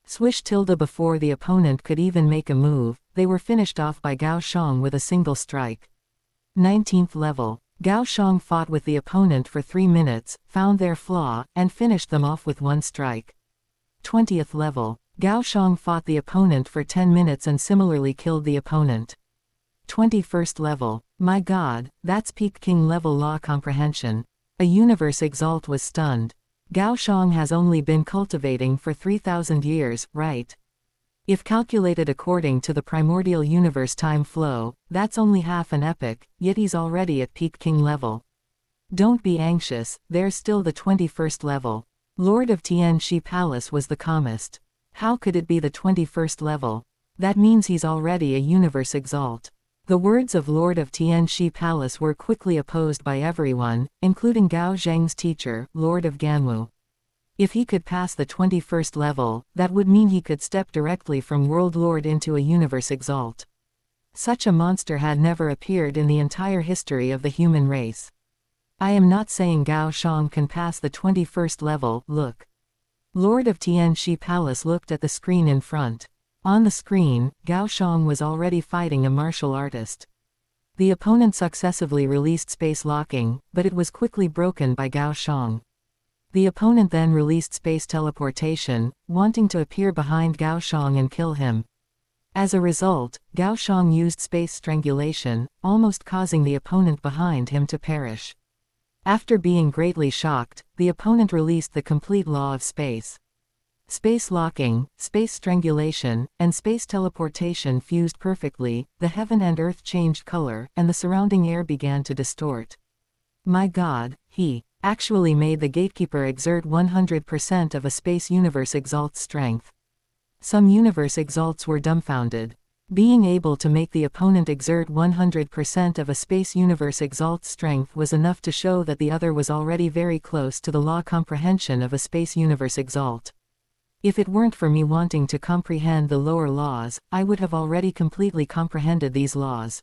Swish tilde before the opponent could even make a move, they were finished off by Gao Xiang with a single strike. 19th level. Gao Xiang fought with the opponent for 3 minutes, found their flaw, and finished them off with one strike. 20th level. Gao Xiang fought the opponent for 10 minutes and similarly killed the opponent. 21st level. My god, that's peak king level law comprehension. A universe exalt was stunned. Gao Xiang has only been cultivating for 3,000 years, right? If calculated according to the primordial universe time flow, that's only half an epoch, yet he's already at peak king level. Don't be anxious, there's still the 21st level. Lord of Tianxi Palace was the calmest. How could it be the 21st level? That means he's already a universe exalt. The words of Lord of Tianxi Palace were quickly opposed by everyone, including Gao Xiang's teacher, Lord of Ganwu. If he could pass the 21st level, that would mean he could step directly from World Lord into a universe exalt. Such a monster had never appeared in the entire history of the human race. I am not saying Gao Xiang can pass the 21st level, look. Lord of Tianxi Palace looked at the screen in front. On the screen, Gao Xiang was already fighting a martial artist. The opponent successively released space locking, but it was quickly broken by Gao Xiang. The opponent then released space teleportation, wanting to appear behind Gao Xiang and kill him. As a result, Gao Xiang used space strangulation, almost causing the opponent behind him to perish. After being greatly shocked, the opponent released the complete law of space. Space locking, space strangulation, and space teleportation fused perfectly, the heaven and earth changed color, and the surrounding air began to distort. My god, he actually made the gatekeeper exert 100% of a space universe exalt's strength. Some universe exalts were dumbfounded. Being able to make the opponent exert 100% of a space universe exalt's strength was enough to show that the other was already very close to the law comprehension of a space universe exalt. If it weren't for me wanting to comprehend the lower laws, I would have already completely comprehended these laws.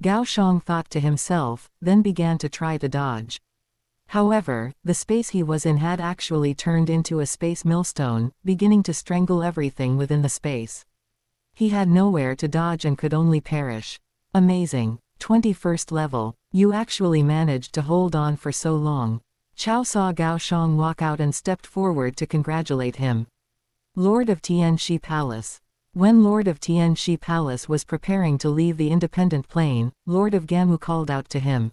Gao Xiang thought to himself, then began to try to dodge. However, the space he was in had actually turned into a space millstone, beginning to strangle everything within the space. He had nowhere to dodge and could only perish. Amazing. 21st level. You actually managed to hold on for so long. Qiao saw Gao Xiang walk out and stepped forward to congratulate him. Lord of Tianxi Palace. When Lord of Tianxi Palace was preparing to leave the independent plane, Lord of Ganwu called out to him.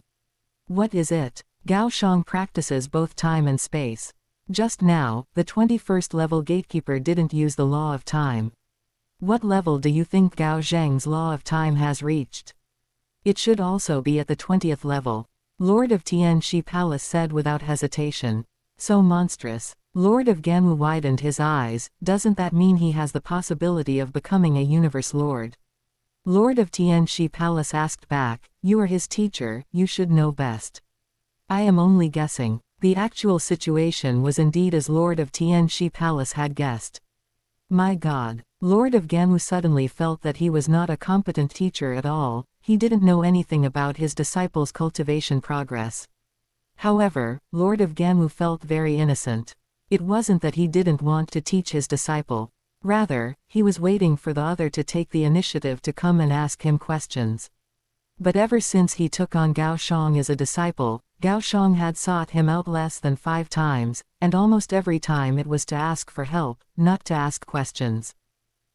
What is it? Gao Xiang practices both time and space. Just now, the 21st level gatekeeper didn't use the law of time. What level do you think Gao Zhang's law of time has reached? It should also be at the 20th level. Lord of Tianxi Palace said without hesitation. So monstrous. Lord of Ganwu widened his eyes. Doesn't that mean he has the possibility of becoming a universe lord? Lord of Tianxi Palace asked back, you are his teacher, you should know best. I am only guessing. The actual situation was indeed as Lord of Tianxi Palace had guessed. My God. Lord of Ganwu suddenly felt that he was not a competent teacher at all. He didn't know anything about his disciples' cultivation progress. However, Lord of Ganwu felt very innocent. It wasn't that he didn't want to teach his disciple. Rather, he was waiting for the other to take the initiative to come and ask him questions. But ever since he took on Gao Xiang as a disciple, Gao Xiang had sought him out less than 5 times, and almost every time it was to ask for help, not to ask questions.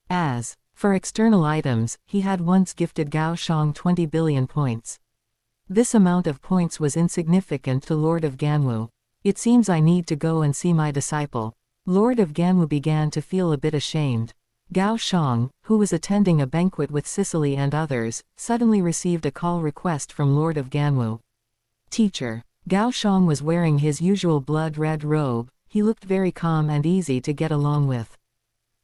As for external items, he had once gifted Gao Xiang 20 billion points. This amount of points was insignificant to Lord of Ganwu. It seems I need to go and see my disciple. Lord of Ganwu began to feel a bit ashamed. Gao Xiang, who was attending a banquet with Sicily and others, suddenly received a call request from Lord of Ganwu. Teacher. Gao Xiang was wearing his usual blood-red robe. He looked very calm and easy to get along with.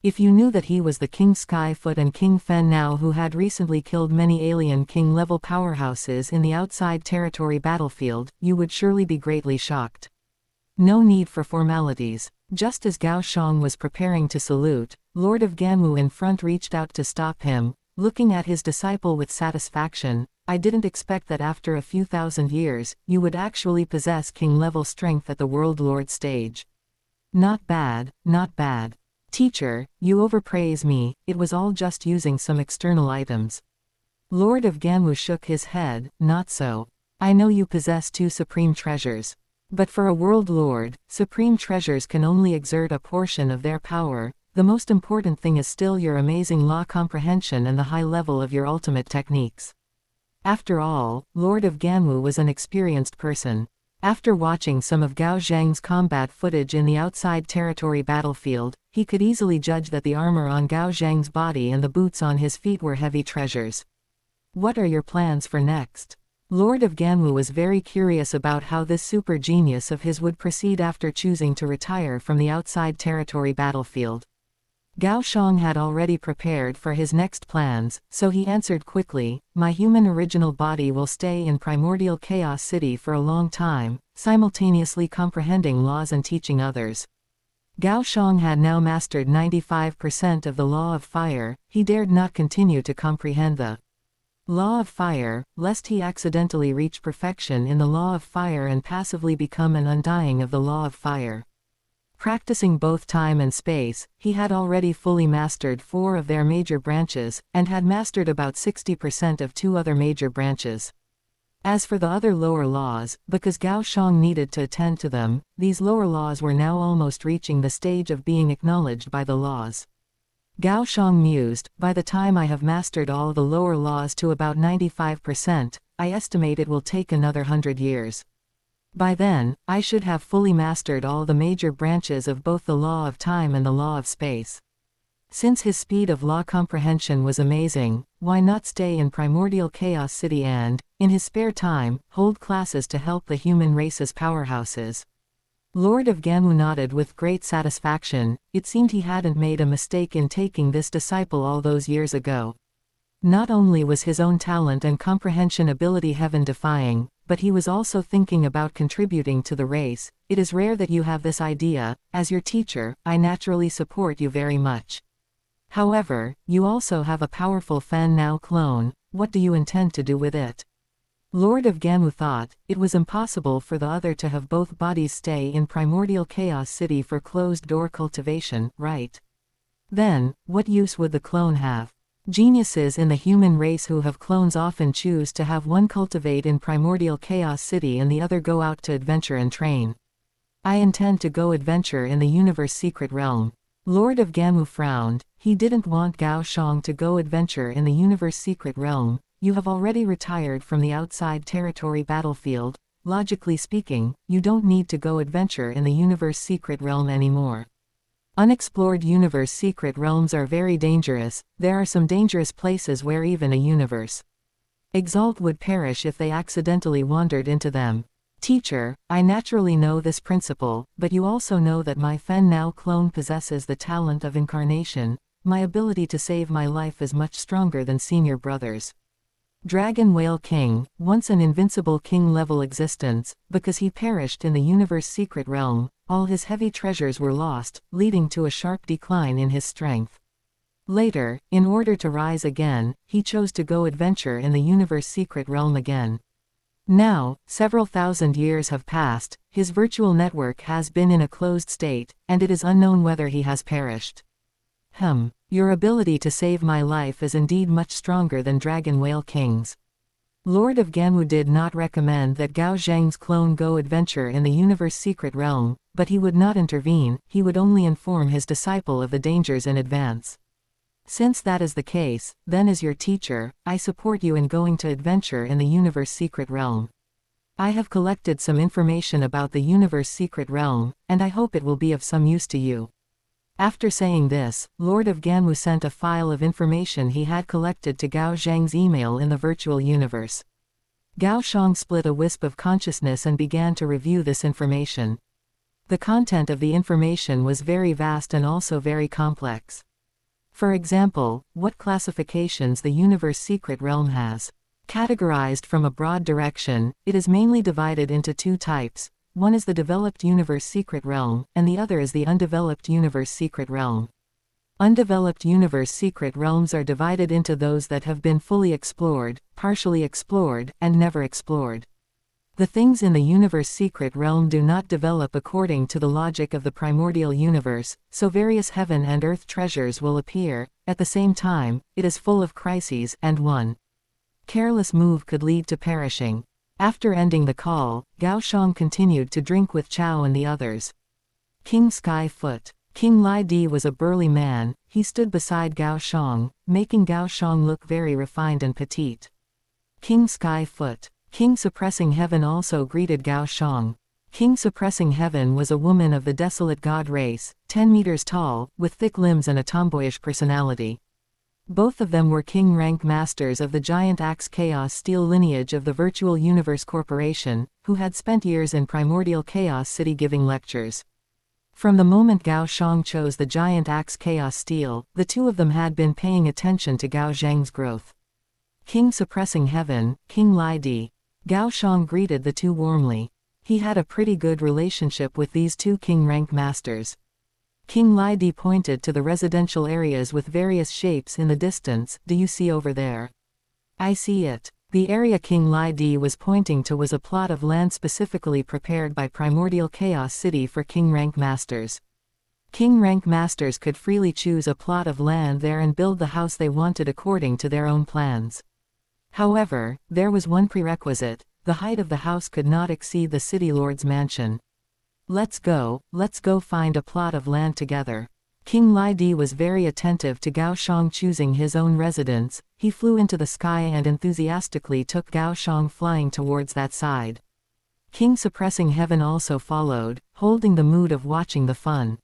If you knew that he was the King Skyfoot and King Fen Now who had recently killed many alien king-level powerhouses in the outside territory battlefield, you would surely be greatly shocked. No need for formalities. Just as Gao Xiang was preparing to salute, Lord of Ganwu in front reached out to stop him, looking at his disciple with satisfaction. I didn't expect that after a few thousand years, you would actually possess king-level strength at the World Lord stage. Not bad, not bad. Teacher, you overpraise me, it was all just using some external items. Lord of Ganwu shook his head, not so. I know you possess 2 supreme treasures. But for a world lord, supreme treasures can only exert a portion of their power. The most important thing is still your amazing law comprehension and the high level of your ultimate techniques. After all, Lord of Ganwu was an experienced person. After watching some of Gao Zhang's combat footage in the outside territory battlefield, he could easily judge that the armor on Gao Zhang's body and the boots on his feet were heavy treasures. What are your plans for next? Lord of Ganwu was very curious about how this super genius of his would proceed after choosing to retire from the outside territory battlefield. Gao Xiang had already prepared for his next plans, so he answered quickly, my human original body will stay in primordial chaos city for a long time, simultaneously comprehending laws and teaching others. Gao Xiang had now mastered 95% of the law of fire. He dared not continue to comprehend the law of fire, lest he accidentally reach perfection in the law of fire and passively become an undying of the law of fire. Practicing both time and space, he had already fully mastered 4 of their major branches, and had mastered about 60% of 2 other major branches. As for the other lower laws, because Gao Xiang needed to attend to them, these lower laws were now almost reaching the stage of being acknowledged by the laws. Gao Xiang mused, by the time I have mastered all the lower laws to about 95%, I estimate it will take another 100 years. By then, I should have fully mastered all the major branches of both the law of time and the law of space. Since his speed of law comprehension was amazing, why not stay in primordial chaos city and, in his spare time, hold classes to help the human race's powerhouses? Lord of Ganwu nodded with great satisfaction. It seemed he hadn't made a mistake in taking this disciple all those years ago. Not only was his own talent and comprehension ability heaven-defying, but he was also thinking about contributing to the race. It is rare that you have this idea. As your teacher, I naturally support you very much. However, you also have a powerful Fan Now clone. what do you intend to do with it? Lord of Gamu thought, it was impossible for the other to have both bodies stay in primordial chaos city for closed-door cultivation, right? Then, what use would the clone have? Geniuses in the human race who have clones often choose to have one cultivate in primordial chaos city and the other go out to adventure and train. I intend to go adventure in the universe secret realm. Lord of Gamu frowned. He didn't want Gao Xiang to go adventure in the universe secret realm. You have already retired from the outside territory battlefield. Logically speaking, you don't need to go adventure in the universe secret realm anymore. Unexplored universe secret realms are very dangerous. There are some dangerous places where even a universe exalt would perish if they accidentally wandered into them. Teacher, I naturally know this principle, but you also know that my Fen Now clone possesses the talent of incarnation. My ability to save my life is much stronger than senior brothers. Dragon Whale King, once an invincible king-level existence, because he perished in the universe secret realm, all his heavy treasures were lost, leading to a sharp decline in his strength. Later, in order to rise again, he chose to go adventure in the universe secret realm again. Now, several thousand years have passed, his virtual network has been in a closed state, and it is unknown whether he has perished. Your ability to save my life is indeed much stronger than Dragon Whale King's. Lord of Gamu did not recommend that Gao Xiang's clone go adventure in the universe secret realm, but he would not intervene, he would only inform his disciple of the dangers in advance. Since that is the case, then as your teacher, I support you in going to adventure in the universe secret realm. I have collected some information about the universe secret realm, and I hope it will be of some use to you. After saying this, Lord of Gamu sent a file of information he had collected to Gao Xiang's email in the virtual universe. Gao Xiang split a wisp of consciousness and began to review this information. The content of the information was very vast and also very complex. For example, what classifications the universe secret realm has. Categorized from a broad direction, it is mainly divided into two types. One is the developed universe secret realm, and the other is the undeveloped universe secret realm. Undeveloped universe secret realms are divided into those that have been fully explored, partially explored, and never explored. The things in the universe secret realm do not develop according to the logic of the primordial universe, so various heaven and earth treasures will appear. At the same time, it is full of crises, and one careless move could lead to perishing. After ending the call, Gao Xiang continued to drink with Chao and the others. King Sky Foot. King Lai Di was a burly man. He stood beside Gao Xiang, making Gao Xiang look very refined and petite. King Sky Foot. King Suppressing Heaven also greeted Gao Xiang. King Suppressing Heaven was a woman of the desolate god race, 10 meters tall, with thick limbs and a tomboyish personality. Both of them were king rank masters of the giant axe chaos steel lineage of the Virtual Universe Corporation, who had spent years in primordial chaos city giving lectures. From the moment Gao Xiang chose the giant axe chaos steel, the two of them had been paying attention to Gao Xiang's growth. King Suppressing Heaven, King Lai Di. Gao Xiang greeted the two warmly. He had a pretty good relationship with these two king rank masters. King Lai Di pointed to the residential areas with various shapes in the distance. Do you see over there? I see it. The area King Lai Di was pointing to was a plot of land specifically prepared by Primordial Chaos City for king rank masters. King rank masters could freely choose a plot of land there and build the house they wanted according to their own plans. However, there was one prerequisite: the height of the house could not exceed the city lord's mansion. Let's go find a plot of land together. King Lai Di was very attentive to Gao Xiang choosing his own residence. He flew into the sky and enthusiastically took Gao Xiang flying towards that side. King Suppressing Heaven also followed, holding the mood of watching the fun.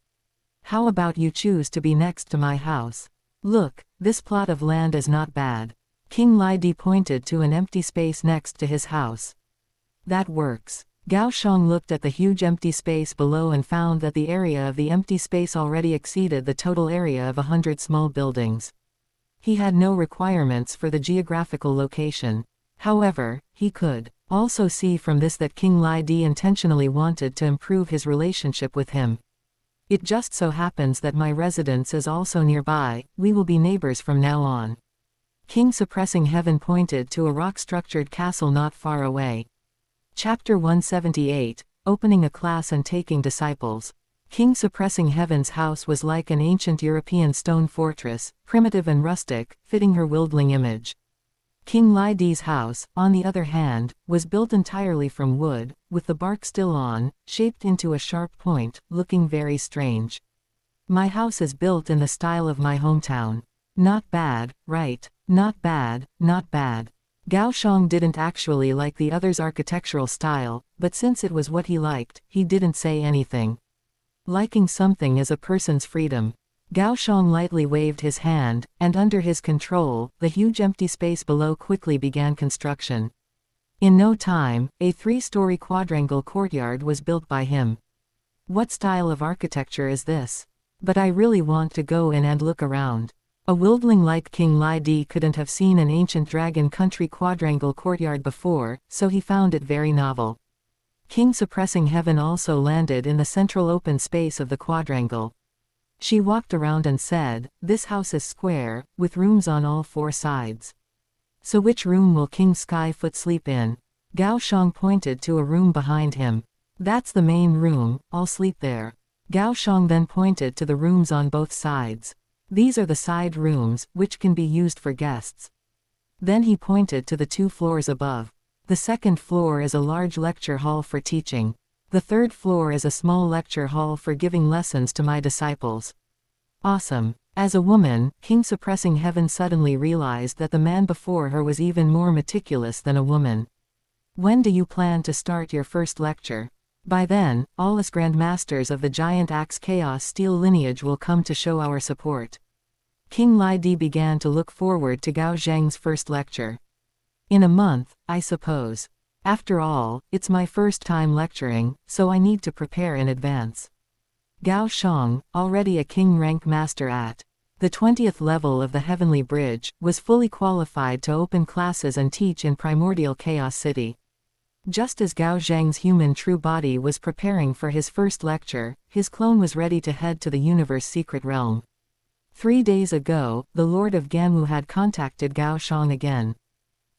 How about you choose to be next to my house? Look, this plot of land is not bad. King Lai Di pointed to an empty space next to his house. That works. Gao Xiang looked at the huge empty space below and found that the area of the empty space already exceeded the total area of 100 small buildings. He had no requirements for the geographical location. However, he could also see from this that King Lai Di intentionally wanted to improve his relationship with him. It just so happens that my residence is also nearby. We will be neighbors from now on. King Suppressing Heaven pointed to a rock-structured castle not far away. Chapter 178, Opening a Class and Taking Disciples. King Suppressing Heaven's house was like an ancient European stone fortress, primitive and rustic, fitting her wildling image. King Lai Di's house, on the other hand, was built entirely from wood, with the bark still on, shaped into a sharp point, looking very strange. My house is built in the style of my hometown. Not bad, right? Not bad, not bad. Gao Xiang didn't actually like the other's architectural style, but since it was what he liked, he didn't say anything. Liking something is a person's freedom. Gao Xiang lightly waved his hand, and under his control, the huge empty space below quickly began construction. In no time, a 3-story quadrangle courtyard was built by him. What style of architecture is this? But I really want to go in and look around. A wildling like King Lai Di couldn't have seen an ancient dragon country quadrangle courtyard before, so he found it very novel. King Suppressing Heaven also landed in the central open space of the quadrangle. She walked around and said, "This house is square, with rooms on all 4 sides. So which room will King Skyfoot sleep in?" Gao Xiang pointed to a room behind him. "That's the main room, I'll sleep there." Gao Xiang then pointed to the rooms on both sides. "These are the side rooms, which can be used for guests." Then he pointed to the 2 floors above. "The second floor is a large lecture hall for teaching. The third floor is a small lecture hall for giving lessons to my disciples." Awesome. As a woman, King Suppressing Heaven suddenly realized that the man before her was even more meticulous than a woman. "When do you plan to start your first lecture?" "By then, all us grandmasters of the giant axe chaos steel lineage will come to show our support." King Lai Di began to look forward to Gao Zhang's first lecture. "In a month, I suppose. After all, it's my first time lecturing, so I need to prepare in advance." Gao Xiang, already a king rank master at the 20th level of the Heavenly Bridge, was fully qualified to open classes and teach in Primordial Chaos City. Just as Gao Zhang's human true body was preparing for his first lecture, his clone was ready to head to the universe secret realm. 3 days ago, the Lord of Ganwu had contacted Gao Xiang again.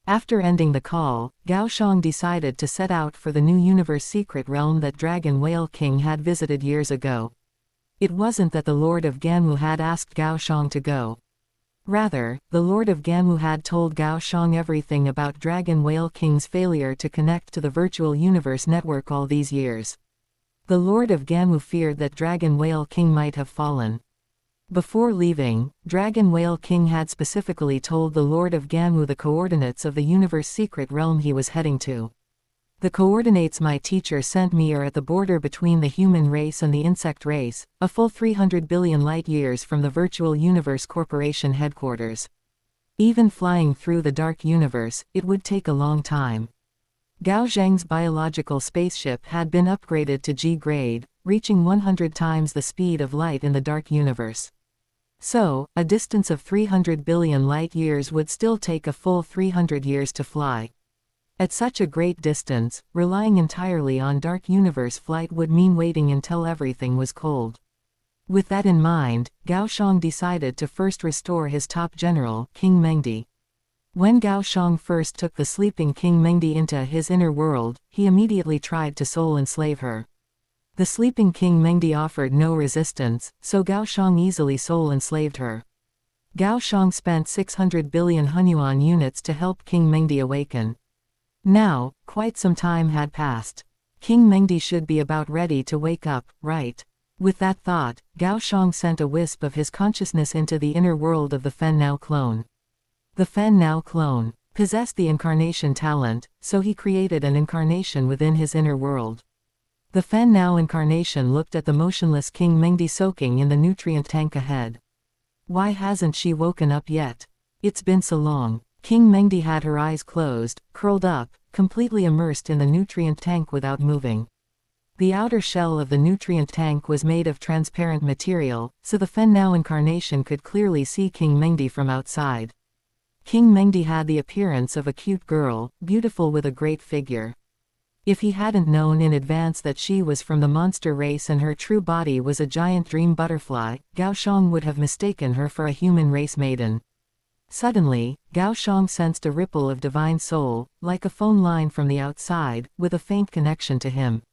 After ending the call, Gao Xiang decided to set out for the new universe secret realm that Dragon Whale King had visited years ago. It wasn't that the Lord of Ganwu had asked Gao Xiang to go. Rather, the Lord of Ganwu had told Gao Xiang everything about Dragon Whale King's failure to connect to the virtual universe network all these years. The Lord of Ganwu feared that Dragon Whale King might have fallen. Before leaving, Dragon Whale King had specifically told the Lord of Ganwu the coordinates of the universe secret realm he was heading to. "The coordinates my teacher sent me are at the border between the human race and the insect race, a full 300 billion light-years from the Virtual Universe Corporation headquarters. Even flying through the dark universe, it would take a long time." Gao Zhang's biological spaceship had been upgraded to G grade, reaching 100 times the speed of light in the dark universe. So, a distance of 300 billion light-years would still take a full 300 years to fly. At such a great distance, relying entirely on dark universe flight would mean waiting until everything was cold. With that in mind, Gao Xiang decided to first restore his top general, King Mengdi. When Gao Xiang first took the sleeping King Mengdi into his inner world, he immediately tried to soul enslave her. The sleeping King Mengdi offered no resistance, so Gao Xiang easily soul enslaved her. Gao Xiang spent 600 billion Hunyuan units to help King Mengdi awaken. Now, quite some time had passed. King Mengdi should be about ready to wake up, right? With that thought, Gao Xiang sent a wisp of his consciousness into the inner world of the Fen Now clone. The Fen Now clone possessed the incarnation talent, so he created an incarnation within his inner world. The Fen Now incarnation looked at the motionless King Mengdi soaking in the nutrient tank ahead. Why hasn't she woken up yet? It's been so long. King Mengdi had her eyes closed, curled up, completely immersed in the nutrient tank without moving. The outer shell of the nutrient tank was made of transparent material, so the Fen Now incarnation could clearly see King Mengdi from outside. King Mengdi had the appearance of a cute girl, beautiful with a great figure. If he hadn't known in advance that she was from the monster race and her true body was a giant dream butterfly, Gao Xiang would have mistaken her for a human race maiden. Suddenly, Gao Xiang sensed a ripple of divine soul, like a phone line from the outside, with a faint connection to him.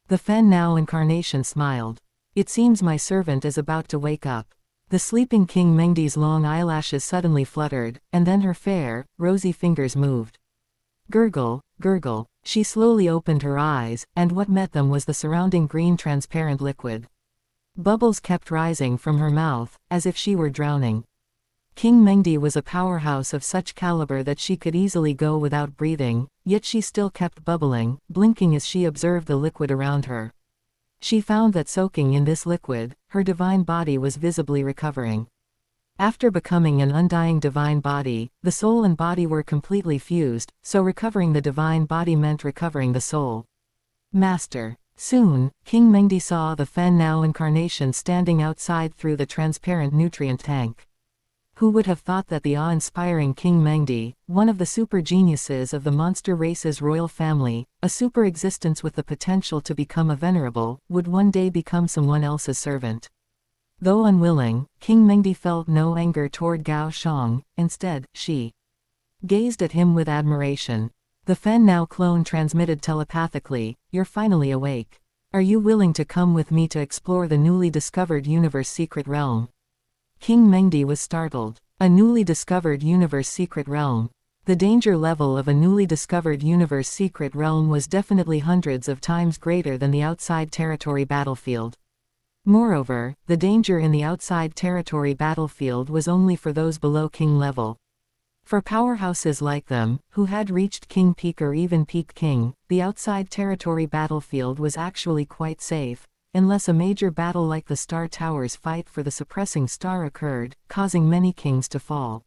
The Fen Now incarnation smiled. It seems my servant is about to wake up. The sleeping King Mengdi's long eyelashes suddenly fluttered, and then her fair, rosy fingers moved. Gurgle, gurgle. She slowly opened her eyes, and what met them was the surrounding green transparent liquid. Bubbles kept rising from her mouth, as if she were drowning. King Mengdi was a powerhouse of such caliber that she could easily go without breathing, yet she still kept bubbling, blinking as she observed the liquid around her. She found that soaking in this liquid, her divine body was visibly recovering. After becoming an undying divine body, the soul and body were completely fused, so recovering the divine body meant recovering the soul. Master. Soon, King Mengdi saw the Fen Now incarnation standing outside through the transparent nutrient tank. Who would have thought that the awe-inspiring King Mengdi, one of the super geniuses of the monster race's royal family, a super existence with the potential to become a venerable, would one day become someone else's servant? Though unwilling, King Mengdi felt no anger toward Gao Xiang. Instead, she gazed at him with admiration. The Fen Now clone transmitted telepathically, "You're finally awake. Are you willing to come with me to explore the newly discovered universe secret realm?" King Mengdi was startled. A newly discovered universe secret realm. The danger level of a newly discovered universe secret realm was definitely hundreds of times greater than the outside territory battlefield. Moreover, the danger in the outside territory battlefield was only for those below king level. For powerhouses like them, who had reached king peak or even peak king, the outside territory battlefield was actually quite safe, unless a major battle like the Star Towers fight for the suppressing star occurred, causing many kings to fall.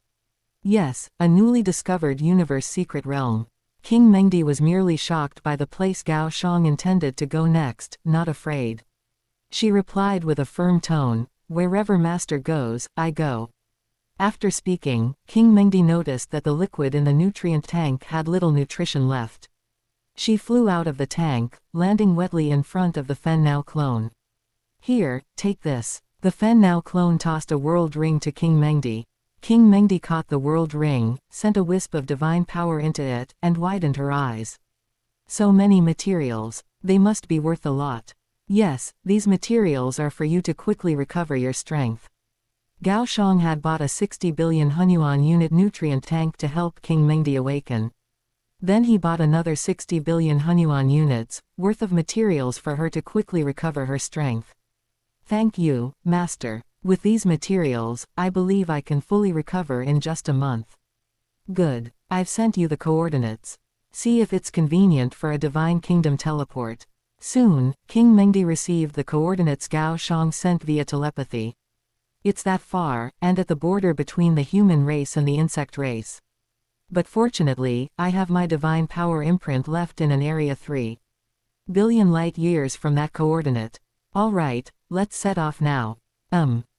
Yes, a newly discovered universe secret realm. King Mengdi was merely shocked by the place Gao Xiang intended to go next, not afraid. She replied with a firm tone, "Wherever Master goes, I go." After speaking, King Mengdi noticed that the liquid in the nutrient tank had little nutrition left. She flew out of the tank, landing wetly in front of the Fen Now clone. "Here, take this." The Fen Now clone tossed a world ring to King Mengdi. King Mengdi caught the world ring, sent a wisp of divine power into it, and widened her eyes. "So many materials. They must be worth a lot." "Yes, these materials are for you to quickly recover your strength." Gao Xiang had bought a 60 billion Hunyuan unit nutrient tank to help King Mengdi awaken. Then he bought another 60 billion Hunyuan units, worth of materials for her to quickly recover her strength. "Thank you, Master. With these materials, I believe I can fully recover in just a month." "Good. I've sent you the coordinates. See if it's convenient for a Divine Kingdom teleport." Soon, King Mengdi received the coordinates Gao Xiang sent via telepathy. "It's that far, and at the border between the human race and the insect race. But fortunately, I have my divine power imprint left in an area 3 billion light years from that coordinate. All right, let's set off now."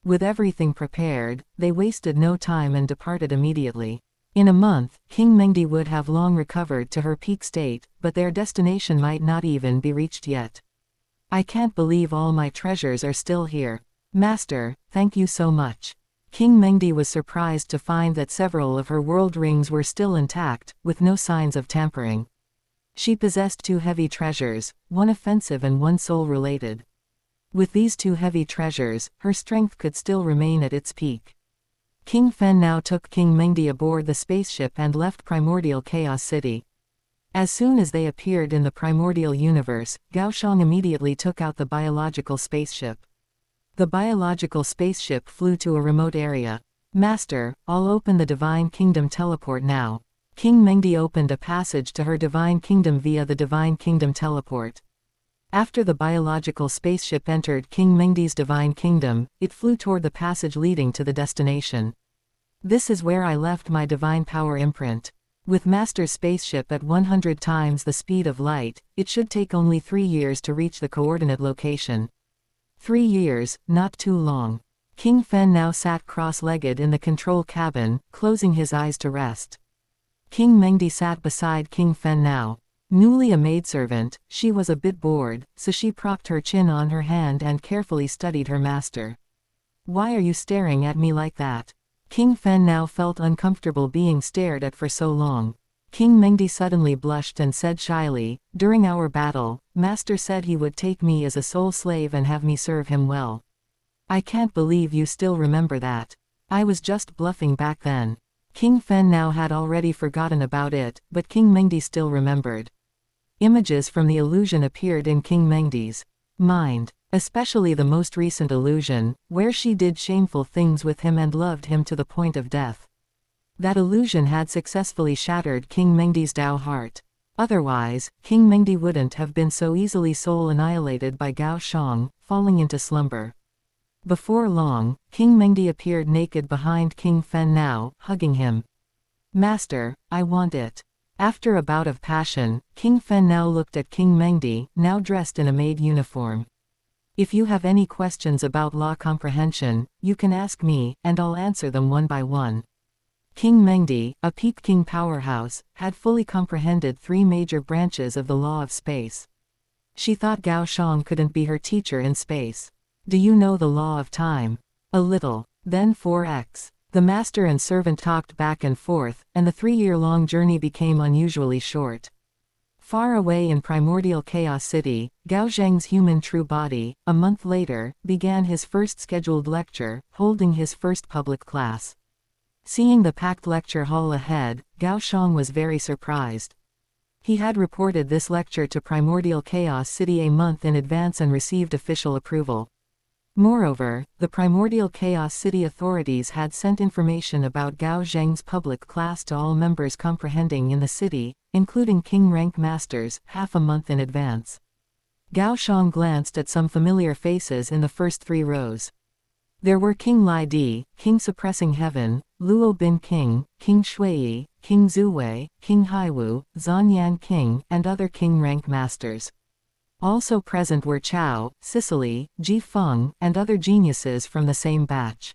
With everything prepared, they wasted no time and departed immediately. In a month, King Mengdi would have long recovered to her peak state, but their destination might not even be reached yet. "I can't believe all my treasures are still here. Master, thank you so much." King Mengdi was surprised to find that several of her world rings were still intact, with no signs of tampering. She possessed 2 heavy treasures, one offensive and one soul-related. With these 2 heavy treasures, her strength could still remain at its peak. King Fen now took King Mengdi aboard the spaceship and left Primordial Chaos City. As soon as they appeared in the primordial universe, Gao Xiang immediately took out the biological spaceship. The biological spaceship flew to a remote area. "Master, I'll open the Divine Kingdom teleport now." King Mengdi opened a passage to her Divine Kingdom via the Divine Kingdom teleport. After the biological spaceship entered King Mengdi's Divine Kingdom, it flew toward the passage leading to the destination. "This is where I left my divine power imprint." With Master's spaceship at 100 times the speed of light, it should take only 3 years to reach the coordinate location. 3 years, not too long. King Fen now sat cross-legged in the control cabin, closing his eyes to rest. King Mengdi sat beside King Fen now. Newly a maidservant, she was a bit bored, so she propped her chin on her hand and carefully studied her master. "Why are you staring at me like that?" King Fen now felt uncomfortable being stared at for so long. King Mengdi suddenly blushed and said shyly, "During our battle, Master said he would take me as a sole slave and have me serve him well. I can't believe you still remember that. I was just bluffing back then." King Fen now had already forgotten about it, but King Mengdi still remembered. Images from the illusion appeared in King Mengdi's mind, especially the most recent illusion, where she did shameful things with him and loved him to the point of death. That illusion had successfully shattered King Mengdi's Dao heart. Otherwise, King Mengdi wouldn't have been so easily soul annihilated by Gao Xiang, falling into slumber. Before long, King Mengdi appeared naked behind King Fen now, hugging him. "Master, I want it." After a bout of passion, King Fen now looked at King Mengdi, now dressed in a maid uniform. "If you have any questions about law comprehension, you can ask me, and I'll answer them one by one." King Mengdi, a Peep King powerhouse, had fully comprehended 3 major branches of the law of space. She thought Gao Xiang couldn't be her teacher in space. "Do you know the law of time?" "A little." "Then 4x. The master and servant talked back and forth, and the 3-year-long journey became unusually short. Far away in primordial chaos city, Gao Xiang's human true body, a month later, began his first scheduled lecture, holding his first public class. Seeing the packed lecture hall ahead, Gao Xiang was very surprised. He had reported this lecture to primordial chaos city a month in advance and received official approval. Moreover, the primordial chaos city authorities had sent information about Gao Xiang's public class to all members comprehending in the city, including king rank masters, half a month in advance. Gao Xiang glanced at some familiar faces in the first 3 rows. There were King Lai Di, King Suppressing Heaven, Luo Bin King, King Shui, King Zuwei, King Haiwu, Zanyan King, and other king rank masters. Also present were Chao, Sicily, Ji Feng, and other geniuses from the same batch.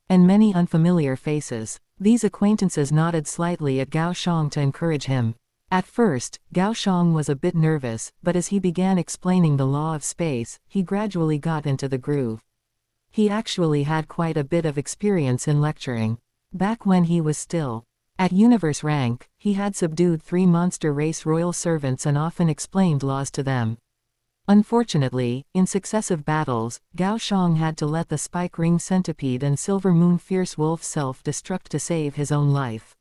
And many unfamiliar faces. These acquaintances nodded slightly at Gao Xiang to encourage him. At first, Gao Xiang was a bit nervous, but as he began explaining the law of space, he gradually got into the groove. He actually had quite a bit of experience in lecturing. Back when he was still at universe rank, he had subdued 3 monster race royal servants and often explained laws to them. Unfortunately, in successive battles, Gao Xiang had to let the Spike Ring Centipede and Silver Moon Fierce Wolf self-destruct to save his own life.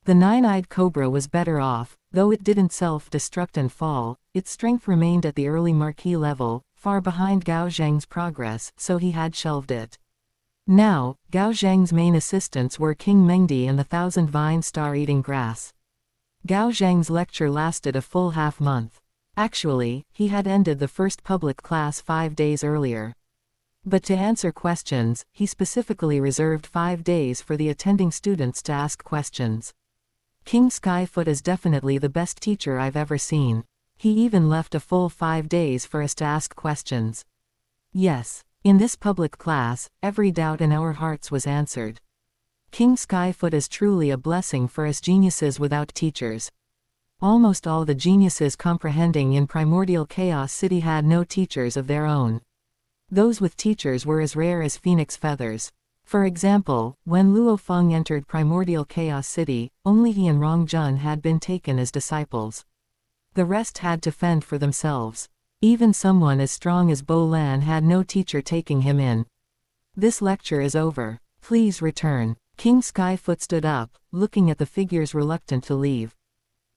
The 9-eyed Cobra was better off, though it didn't self-destruct and fall. Its strength remained at the early Marquis level, far behind Gao Xiang's progress, so he had shelved it. Now, Gao Xiang's main assistants were King Mengdi and the 1,000 Vine Star Eating Grass. Gao Xiang's lecture lasted a full half-month. Actually, he had ended the first public class 5 days earlier. But to answer questions, he specifically reserved 5 days for the attending students to ask questions. King Skyfoot is definitely the best teacher I've ever seen. He even left a full 5 days for us to ask questions. Yes, in this public class, every doubt in our hearts was answered. King Skyfoot is truly a blessing for us geniuses without teachers. Almost all the geniuses comprehending in primordial chaos city had no teachers of their own. Those with teachers were as rare as phoenix feathers. For example, when Luo Feng entered primordial chaos city, only he and Rong Jun had been taken as disciples. The rest had to fend for themselves. Even someone as strong as Bo Lan had no teacher taking him in. "This lecture is over. Please return." King Skyfoot stood up, looking at the figures reluctant to leave.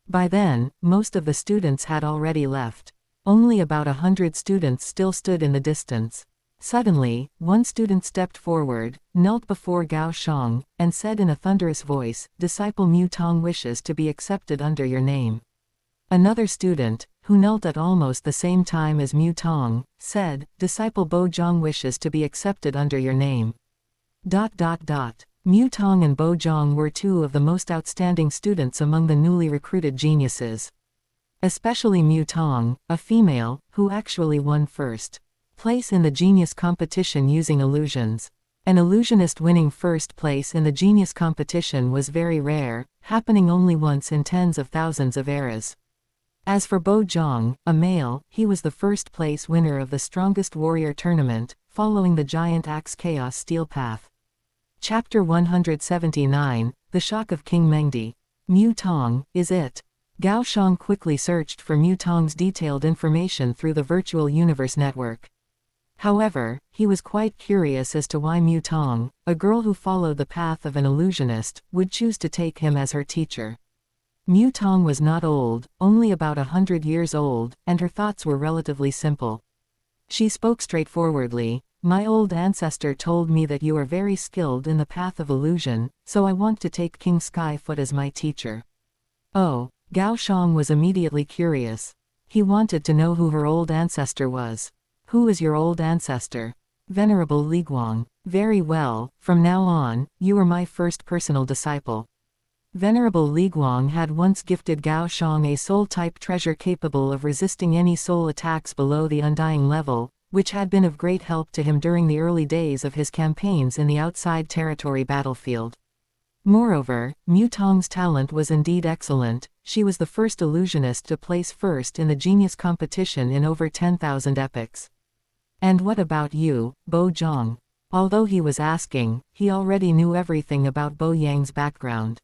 By then, most of the students had already left. Only about 100 students still stood in the distance. Suddenly, one student stepped forward, knelt before Gao Xiang, and said in a thunderous voice, "Disciple Mu Tong wishes to be accepted under your name." Another student, who knelt at almost the same time as Mu Tong, said, "Disciple Bo Zhang wishes to be accepted under your name." Mu Tong and Bo Zhang were 2 of the most outstanding students among the newly recruited geniuses. Especially Mu Tong, a female, who actually won first place in the genius competition using illusions. An illusionist winning first place in the genius competition was very rare, happening only once in tens of thousands of eras. As for Bo Zhang, a male, he was the first place winner of the Strongest Warrior tournament, following the Giant Axe Chaos Steel path. Chapter 179, The Shock of King Mengdi. Mu Tong, is it? Gao Xiang quickly searched for Mu Tong's detailed information through the virtual universe network. However, he was quite curious as to why Mu Tong, a girl who followed the path of an illusionist, would choose to take him as her teacher. Mu Tong was not old, only about 100 years old, and her thoughts were relatively simple. She spoke straightforwardly. My old ancestor told me that you are very skilled in the path of illusion, so I want to take King Skyfoot as my teacher. Oh, Gao Xiang was immediately curious. He wanted to know who her old ancestor was. Who is your old ancestor? Venerable Li Guang. Very well, from now on, you are my first personal disciple. Venerable Li Guang had once gifted Gao Xiang a soul-type treasure capable of resisting any soul attacks below the undying level, which had been of great help to him during the early days of his campaigns in the outside territory battlefield. Moreover, Mu Tong's talent was indeed excellent. She was the first illusionist to place first in the genius competition in over 10,000 epochs. And what about you, Bo Zhang? Although he was asking, he already knew everything about Bo Yang's background.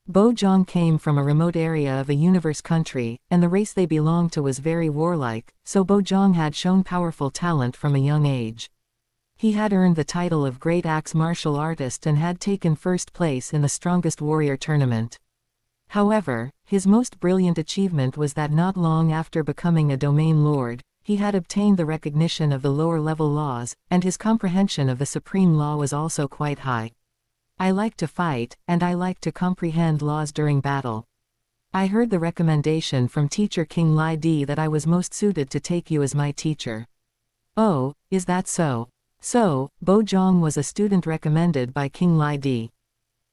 Bo Zhang came from a remote area of a universe country, and the race they belonged to was very warlike, so Bo Zhang had shown powerful talent from a young age. He had earned the title of Great Axe Martial Artist and had taken first place in the Strongest Warrior tournament. However, his most brilliant achievement was that not long after becoming a domain lord, he had obtained the recognition of the lower-level laws, and his comprehension of the supreme law was also quite high. I like to fight, and I like to comprehend laws during battle. I heard the recommendation from teacher King Lai Di that I was most suited to take you as my teacher. Oh, is that so? So, Bo Zhang was a student recommended by King Lai Di.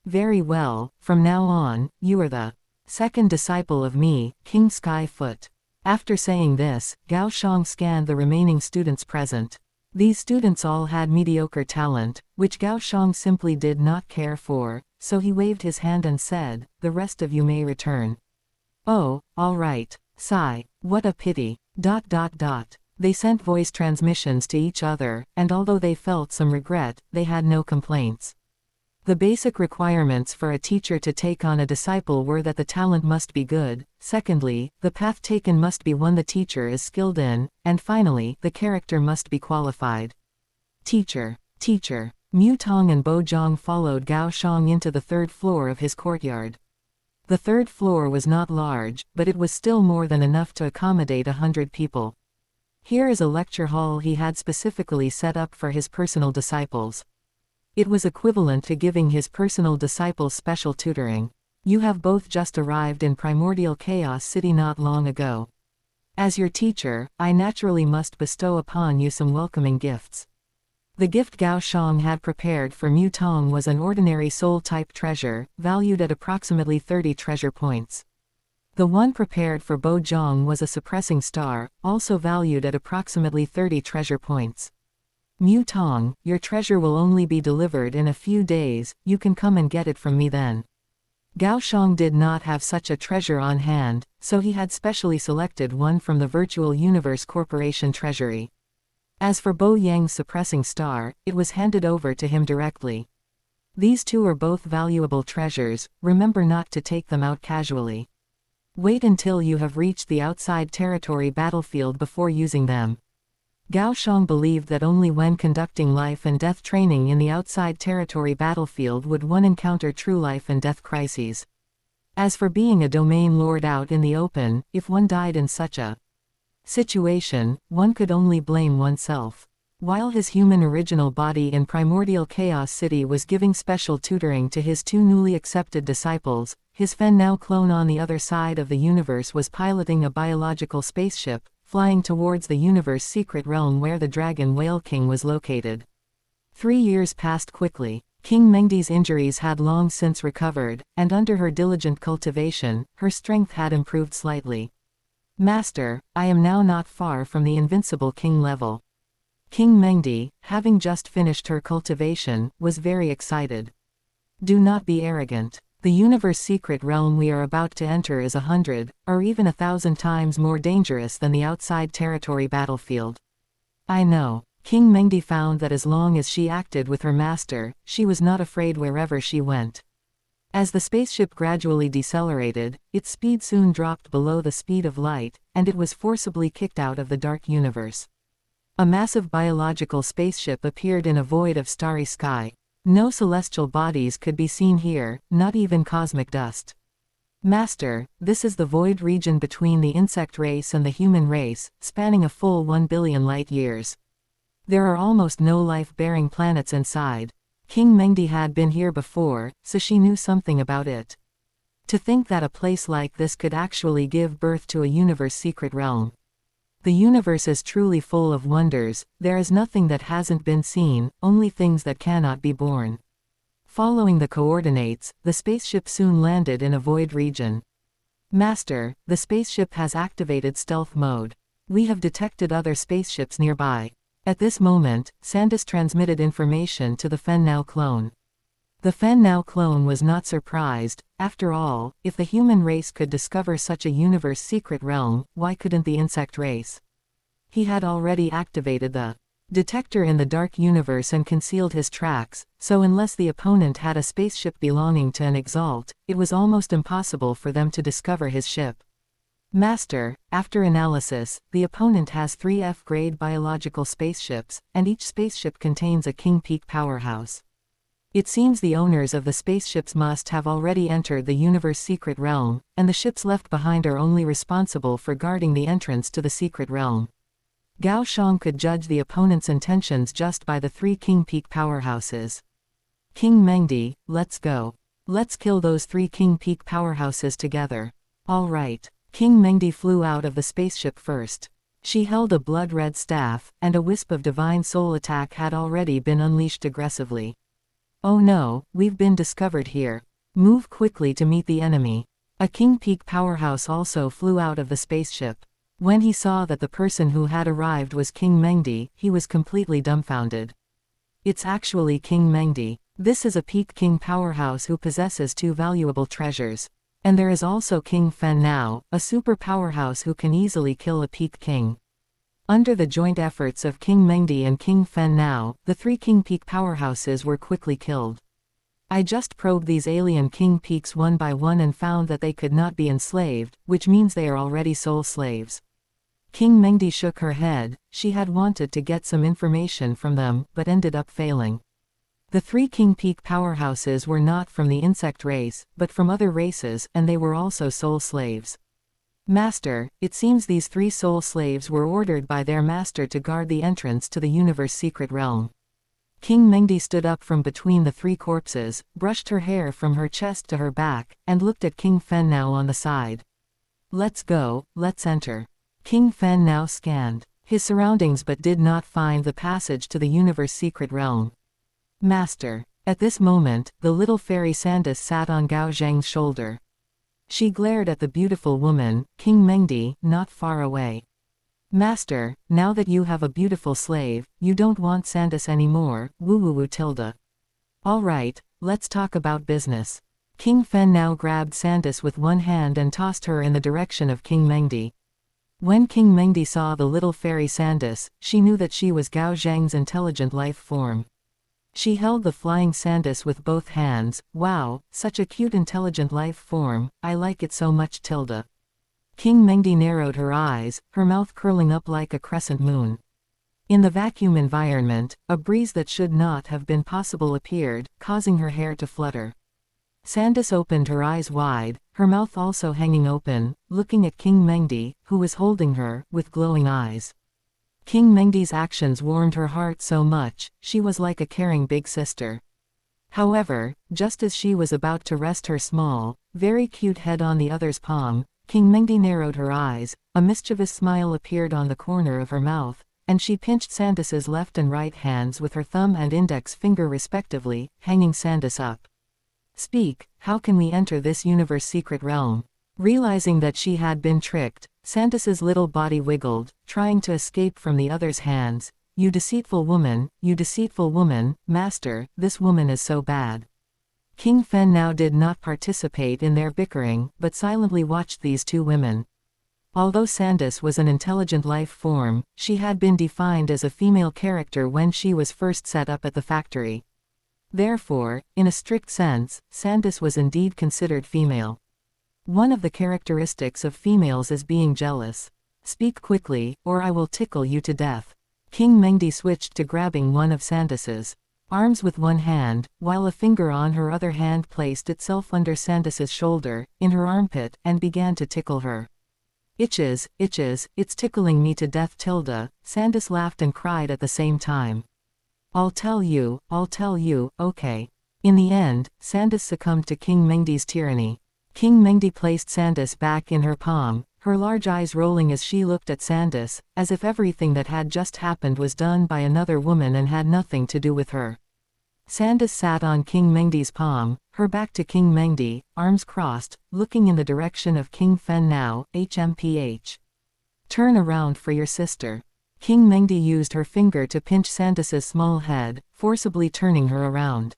Very well, from now on, you are the second disciple of me, King Skyfoot. After saying this, Gao Xiang scanned the remaining students present. These students all had mediocre talent, which Gao Xiang simply did not care for, so he waved his hand and said, "The rest of you may return." Oh, all right. Sigh. What a pity. ... They sent voice transmissions to each other, and although they felt some regret, they had no complaints. The basic requirements for a teacher to take on a disciple were that the talent must be good, secondly, the path taken must be one the teacher is skilled in, and finally, the character must be qualified. Teacher. Mu Tong and Bo Zhang followed Gao Xiang into the third floor of his courtyard. The third floor was not large, but it was still more than enough to accommodate 100 people. Here is a lecture hall he had specifically set up for his personal disciples. It was equivalent to giving his personal disciples special tutoring. You have both just arrived in Primordial Chaos City not long ago. As your teacher, I naturally must bestow upon you some welcoming gifts. The gift Gao Xiang had prepared for Mu Tong was an ordinary soul-type treasure, valued at approximately 30 treasure points. The one prepared for Bo Zhang was a suppressing star, also valued at approximately 30 treasure points. Mu Tong, your treasure will only be delivered in a few days, you can come and get it from me then. Gao Xiang did not have such a treasure on hand, so he had specially selected one from the Virtual Universe Corporation treasury. As for Bo Yang's suppressing star, it was handed over to him directly. These two are both valuable treasures, remember not to take them out casually. Wait until you have reached the outside territory battlefield before using them. Gao Xiang believed that only when conducting life and death training in the outside territory battlefield would one encounter true life and death crises. As for being a domain lord out in the open, if one died in such a situation, one could only blame oneself. While his human original body in Primordial Chaos City was giving special tutoring to his two newly accepted disciples, his Fen now clone on the other side of the universe was piloting a biological spaceship, flying towards the universe secret realm where the Dragon Whale King was located. 3 years passed quickly. King Mengdi's injuries had long since recovered, and under her diligent cultivation, her strength had improved slightly. Master, I am now not far from the invincible king level. King Mengdi, having just finished her cultivation, was very excited. Do not be arrogant. The universe secret realm we are about to enter is 100, or even 1,000 times more dangerous than the outside territory battlefield. I know. King Mengdi found that as long as she acted with her master, she was not afraid wherever she went. As the spaceship gradually decelerated, its speed soon dropped below the speed of light, and it was forcibly kicked out of the dark universe. A massive biological spaceship appeared in a void of starry sky. No celestial bodies could be seen here, not even cosmic dust. Master, this is the void region between the insect race and the human race, spanning a full 1 billion light-years. There are almost no life-bearing planets inside. King Mengdi had been here before, so she knew something about it. To think that a place like this could actually give birth to a universe secret realm. The universe is truly full of wonders, there is nothing that hasn't been seen, only things that cannot be born. Following the coordinates, the spaceship soon landed in a void region. Master, the spaceship has activated stealth mode. We have detected other spaceships nearby. At this moment, Sandus transmitted information to the Fennao clone. The Fennao clone was not surprised. After all, if the human race could discover such a universe secret realm, why couldn't the insect race? He had already activated the detector in the dark universe and concealed his tracks, so unless the opponent had a spaceship belonging to an exalt, it was almost impossible for them to discover his ship. Master, after analysis, the opponent has 3 F-grade biological spaceships, and each spaceship contains a King Peak powerhouse. It seems the owners of the spaceships must have already entered the universe secret realm, and the ships left behind are only responsible for guarding the entrance to the secret realm. Gao Xiang could judge the opponent's intentions just by the 3 King Peak powerhouses. King Mengdi, let's go. Let's kill those 3 King Peak powerhouses together. All right. King Mengdi flew out of the spaceship first. She held a blood-red staff, and a wisp of divine soul attack had already been unleashed aggressively. Oh no, we've been discovered here. Move quickly to meet the enemy. A King Peak powerhouse also flew out of the spaceship. When he saw that the person who had arrived was King Mengdi, he was completely dumbfounded. It's actually King Mengdi. This is a Peak King powerhouse who possesses 2 valuable treasures. And there is also King Fennao, a super powerhouse who can easily kill a Peak King. Under the joint efforts of King Mengdi and King Fennao, the 3 King Peak powerhouses were quickly killed. I just probed these alien King Peaks one by one and found that they could not be enslaved, which means they are already soul slaves. King Mengdi shook her head. She had wanted to get some information from them, but ended up failing. The 3 King Peak powerhouses were not from the insect race, but from other races, and they were also soul slaves. Master, it seems these 3 soul slaves were ordered by their master to guard the entrance to the universe secret realm. King Mengdi stood up from between the 3 corpses, brushed her hair from her chest to her back, and looked at King Fennao on the side. Let's go, let's enter. King Fennao scanned his surroundings but did not find the passage to the universe secret realm. Master. At this moment, the little fairy Sandus sat on Gao Xiang's shoulder. She glared at the beautiful woman, King Mengdi, not far away. Master, now that you have a beautiful slave, you don't want Sandus anymore, woo tilde. All right, let's talk about business. King Fennao grabbed Sandus with one hand and tossed her in the direction of King Mengdi. When King Mengdi saw the little fairy Sandus, she knew that she was Gao Xiang's intelligent life form. She held the flying Sandus with both hands. Wow, such a cute intelligent life form, I like it so much tilde. King Mengdi narrowed her eyes, her mouth curling up like a crescent moon. In the vacuum environment, a breeze that should not have been possible appeared, causing her hair to flutter. Sandus opened her eyes wide, her mouth also hanging open, looking at King Mengdi, who was holding her, with glowing eyes. King Mengdi's actions warmed her heart so much, she was like a caring big sister. However, just as she was about to rest her small, very cute head on the other's palm, King Mengdi narrowed her eyes, a mischievous smile appeared on the corner of her mouth, and she pinched Sandus's left and right hands with her thumb and index finger respectively, hanging Sandus up. Speak, how can we enter this universe secret realm? Realizing that she had been tricked, Sandus's little body wiggled, trying to escape from the other's hands. You deceitful woman, master, this woman is so bad. King Fennao did not participate in their bickering, but silently watched these 2 women. Although Sandis was an intelligent life form, she had been defined as a female character when she was first set up at the factory. Therefore, in a strict sense, Sandis was indeed considered female. One of the characteristics of females is being jealous. Speak quickly, or I will tickle you to death. King Mengdi switched to grabbing one of Sandis's arms with one hand, while a finger on her other hand placed itself under Sandis's shoulder, in her armpit, and began to tickle her. Itches, it's tickling me to death tilde, Sandis laughed and cried at the same time. I'll tell you, okay. In the end, Sandis succumbed to King Mengdi's tyranny. King Mengdi placed Sandis back in her palm, her large eyes rolling as she looked at Sandis, as if everything that had just happened was done by another woman and had nothing to do with her. Sandis sat on King Mengdi's palm, her back to King Mengdi, arms crossed, looking in the direction of King Fen now, HMPH. Turn around for your sister. King Mengdi used her finger to pinch Sandis's small head, forcibly turning her around.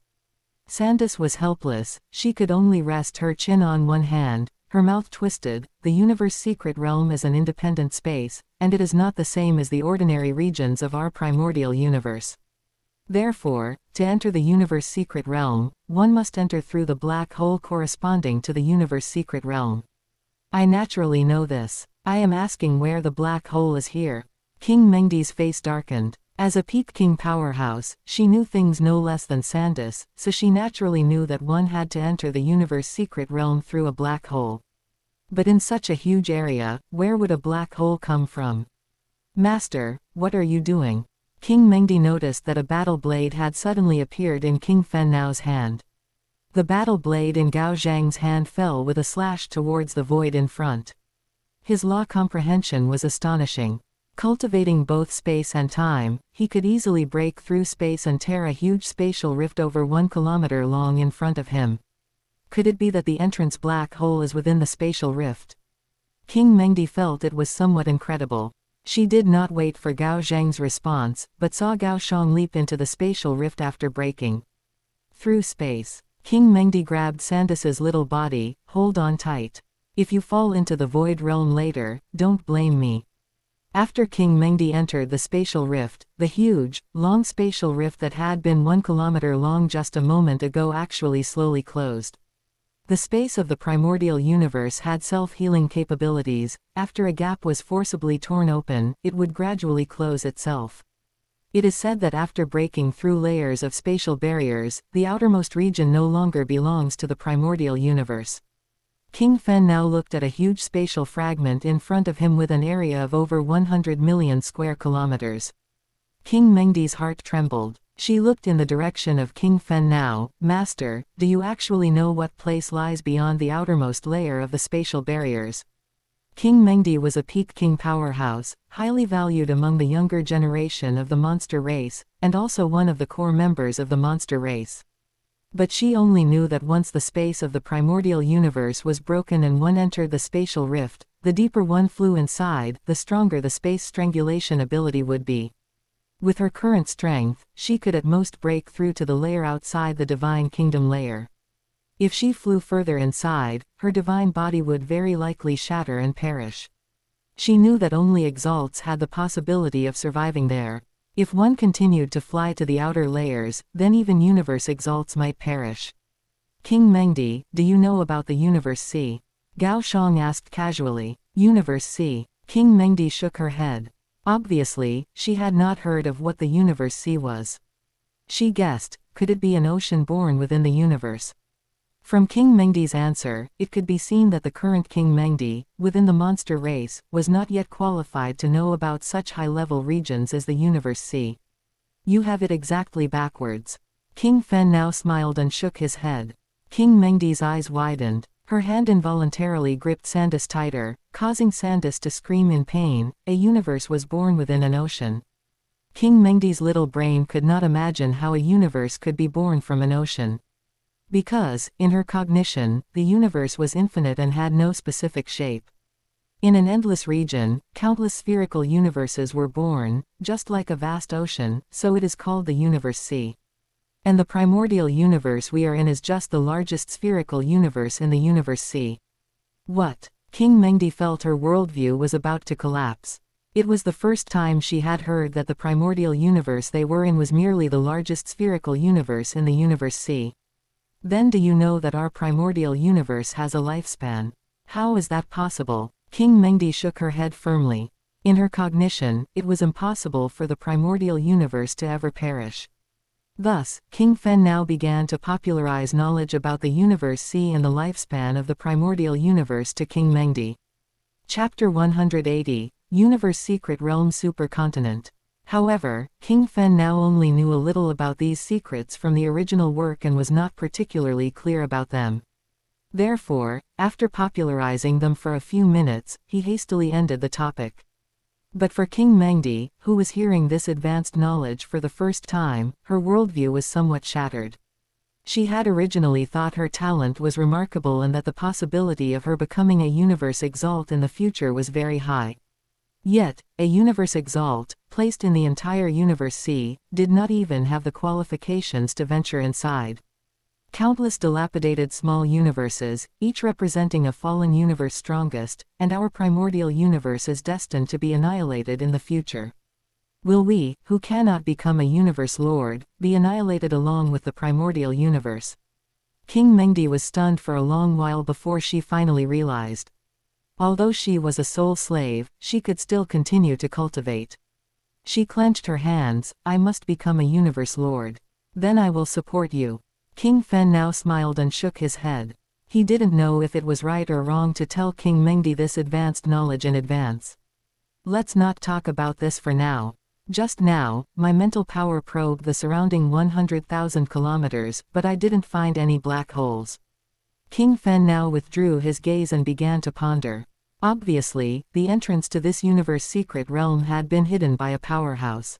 Sandis was helpless, she could only rest her chin on one hand, her mouth twisted. The universe secret realm is an independent space, and it is not the same as the ordinary regions of our primordial universe. Therefore, to enter the universe secret realm, one must enter through the black hole corresponding to the universe secret realm. I naturally know this. I am asking where the black hole is here. King Mengdi's face darkened. As a peak king powerhouse, she knew things no less than Sandis, so she naturally knew that one had to enter the universe secret realm through a black hole. But in such a huge area, where would a black hole come from? Master, what are you doing? King Mengdi noticed that a battle blade had suddenly appeared in King Fen Nao's hand. The battle blade in Gao Xiang's hand fell with a slash towards the void in front. His law comprehension was astonishing. Cultivating both space and time, he could easily break through space and tear a huge spatial rift over 1 kilometer long in front of him. Could it be that the entrance black hole is within the spatial rift? King Mengdi felt it was somewhat incredible. She did not wait for Gao Xiang's response, but saw Gao Xiang leap into the spatial rift after breaking through space. King Mengdi grabbed Sandis's little body. Hold on tight. If you fall into the void realm later, don't blame me. After King Mengdi entered the spatial rift, the huge, long spatial rift that had been 1 kilometer long just a moment ago actually slowly closed. The space of the primordial universe had self-healing capabilities. After a gap was forcibly torn open, it would gradually close itself. It is said that after breaking through layers of spatial barriers, the outermost region no longer belongs to the primordial universe. King Fen now looked at a huge spatial fragment in front of him with an area of over 100 million square kilometers. King Mengdi's heart trembled. She looked in the direction of King Fen Nao. Master, do you actually know what place lies beyond the outermost layer of the spatial barriers? King Mengdi was a peak king powerhouse, highly valued among the younger generation of the monster race, and also one of the core members of the monster race. But she only knew that once the space of the primordial universe was broken and one entered the spatial rift, the deeper one flew inside, the stronger the space strangulation ability would be. With her current strength, she could at most break through to the layer outside the Divine Kingdom layer. If she flew further inside, her divine body would very likely shatter and perish. She knew that only exalts had the possibility of surviving there. If one continued to fly to the outer layers, then even universe exalts might perish. King Mengdi, do you know about the Universe Sea? Gao Xiang asked casually. Universe Sea. King Mengdi shook her head. Obviously, she had not heard of what the Universe Sea was. She guessed, could it be an ocean born within the universe? From King Mengdi's answer, it could be seen that the current King Mengdi, within the monster race, was not yet qualified to know about such high-level regions as the Universe Sea. You have it exactly backwards. King Fen now smiled and shook his head. King Mengdi's eyes widened. Her hand involuntarily gripped Sandis tighter, causing Sandis to scream in pain. A universe was born within an ocean. King Mengdi's little brain could not imagine how a universe could be born from an ocean. Because, in her cognition, the universe was infinite and had no specific shape. In an endless region, countless spherical universes were born, just like a vast ocean, so it is called the Universe Sea. And the primordial universe we are in is just the largest spherical universe in the Universe Sea. What? King Mengdi felt her worldview was about to collapse. It was the first time she had heard that the primordial universe they were in was merely the largest spherical universe in the universe sea. Then do you know that our primordial universe has a lifespan? How is that possible? King Mengdi shook her head firmly. In her cognition, it was impossible for the primordial universe to ever perish. Thus, King Fen now began to popularize knowledge about the universe sea and the lifespan of the primordial universe to King Mengdi. Chapter 180, Universe Secret Realm Supercontinent. However, King Fen now only knew a little about these secrets from the original work and was not particularly clear about them. Therefore, after popularizing them for a few minutes, he hastily ended the topic. But for King Mengdi, who was hearing this advanced knowledge for the first time, her worldview was somewhat shattered. She had originally thought her talent was remarkable and that the possibility of her becoming a universe exalt in the future was very high. Yet, a universe exalt, placed in the entire universe sea, did not even have the qualifications to venture inside. Countless dilapidated small universes, each representing a fallen universe strongest, and our primordial universe is destined to be annihilated in the future. Will we, who cannot become a universe lord, be annihilated along with the primordial universe? King Mengdi was stunned for a long while before she finally realized. Although she was a soul slave, she could still continue to cultivate. She clenched her hands. I must become a universe lord. Then I will support you. King Fen now smiled and shook his head. He didn't know if it was right or wrong to tell King Mengdi this advanced knowledge in advance. Let's not talk about this for now. Just now, my mental power probed the surrounding 100,000 kilometers, but I didn't find any black holes. King Fen now withdrew his gaze and began to ponder. Obviously, the entrance to this universe secret realm had been hidden by a powerhouse.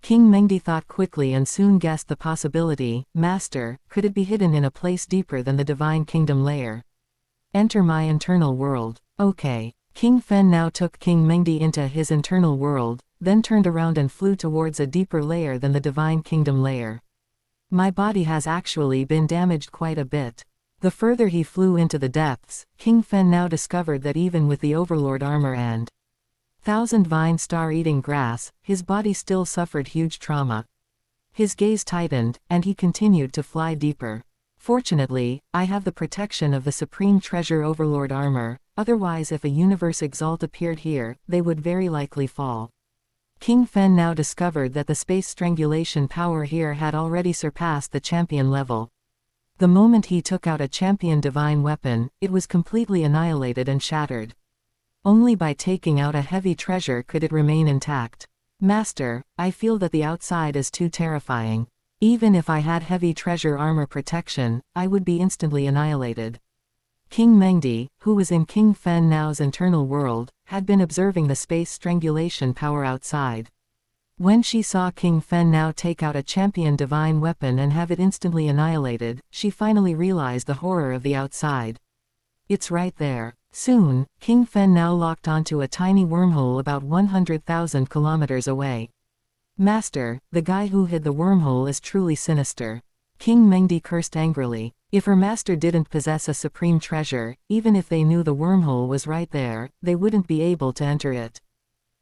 King Mengdi thought quickly and soon guessed the possibility. Master, could it be hidden in a place deeper than the Divine Kingdom layer? Enter my internal world. Okay. King Fen now took King Mengdi into his internal world, then turned around and flew towards a deeper layer than the Divine Kingdom layer. My body has actually been damaged quite a bit. The further he flew into the depths, King Fen now discovered that even with the Overlord armor and thousand vine star-eating grass, his body still suffered huge trauma. His gaze tightened, and he continued to fly deeper. Fortunately, I have the protection of the Supreme Treasure Overlord armor, otherwise if a universe exalt appeared here, they would very likely fall. King Fen now discovered that the space strangulation power here had already surpassed the champion level. The moment he took out a champion divine weapon, it was completely annihilated and shattered. Only by taking out a heavy treasure could it remain intact. Master, I feel that the outside is too terrifying. Even if I had heavy treasure armor protection, I would be instantly annihilated. King Mengdi, who was in King Fen now's internal world, had been observing the space strangulation power outside. When she saw King Fen now take out a champion divine weapon and have it instantly annihilated, she finally realized the horror of the outside. It's right there. Soon, King Fen now locked onto a tiny wormhole about 100,000 kilometers away. Master, the guy who hid the wormhole is truly sinister. King Mengdi cursed angrily. If her master didn't possess a supreme treasure, even if they knew the wormhole was right there, they wouldn't be able to enter it.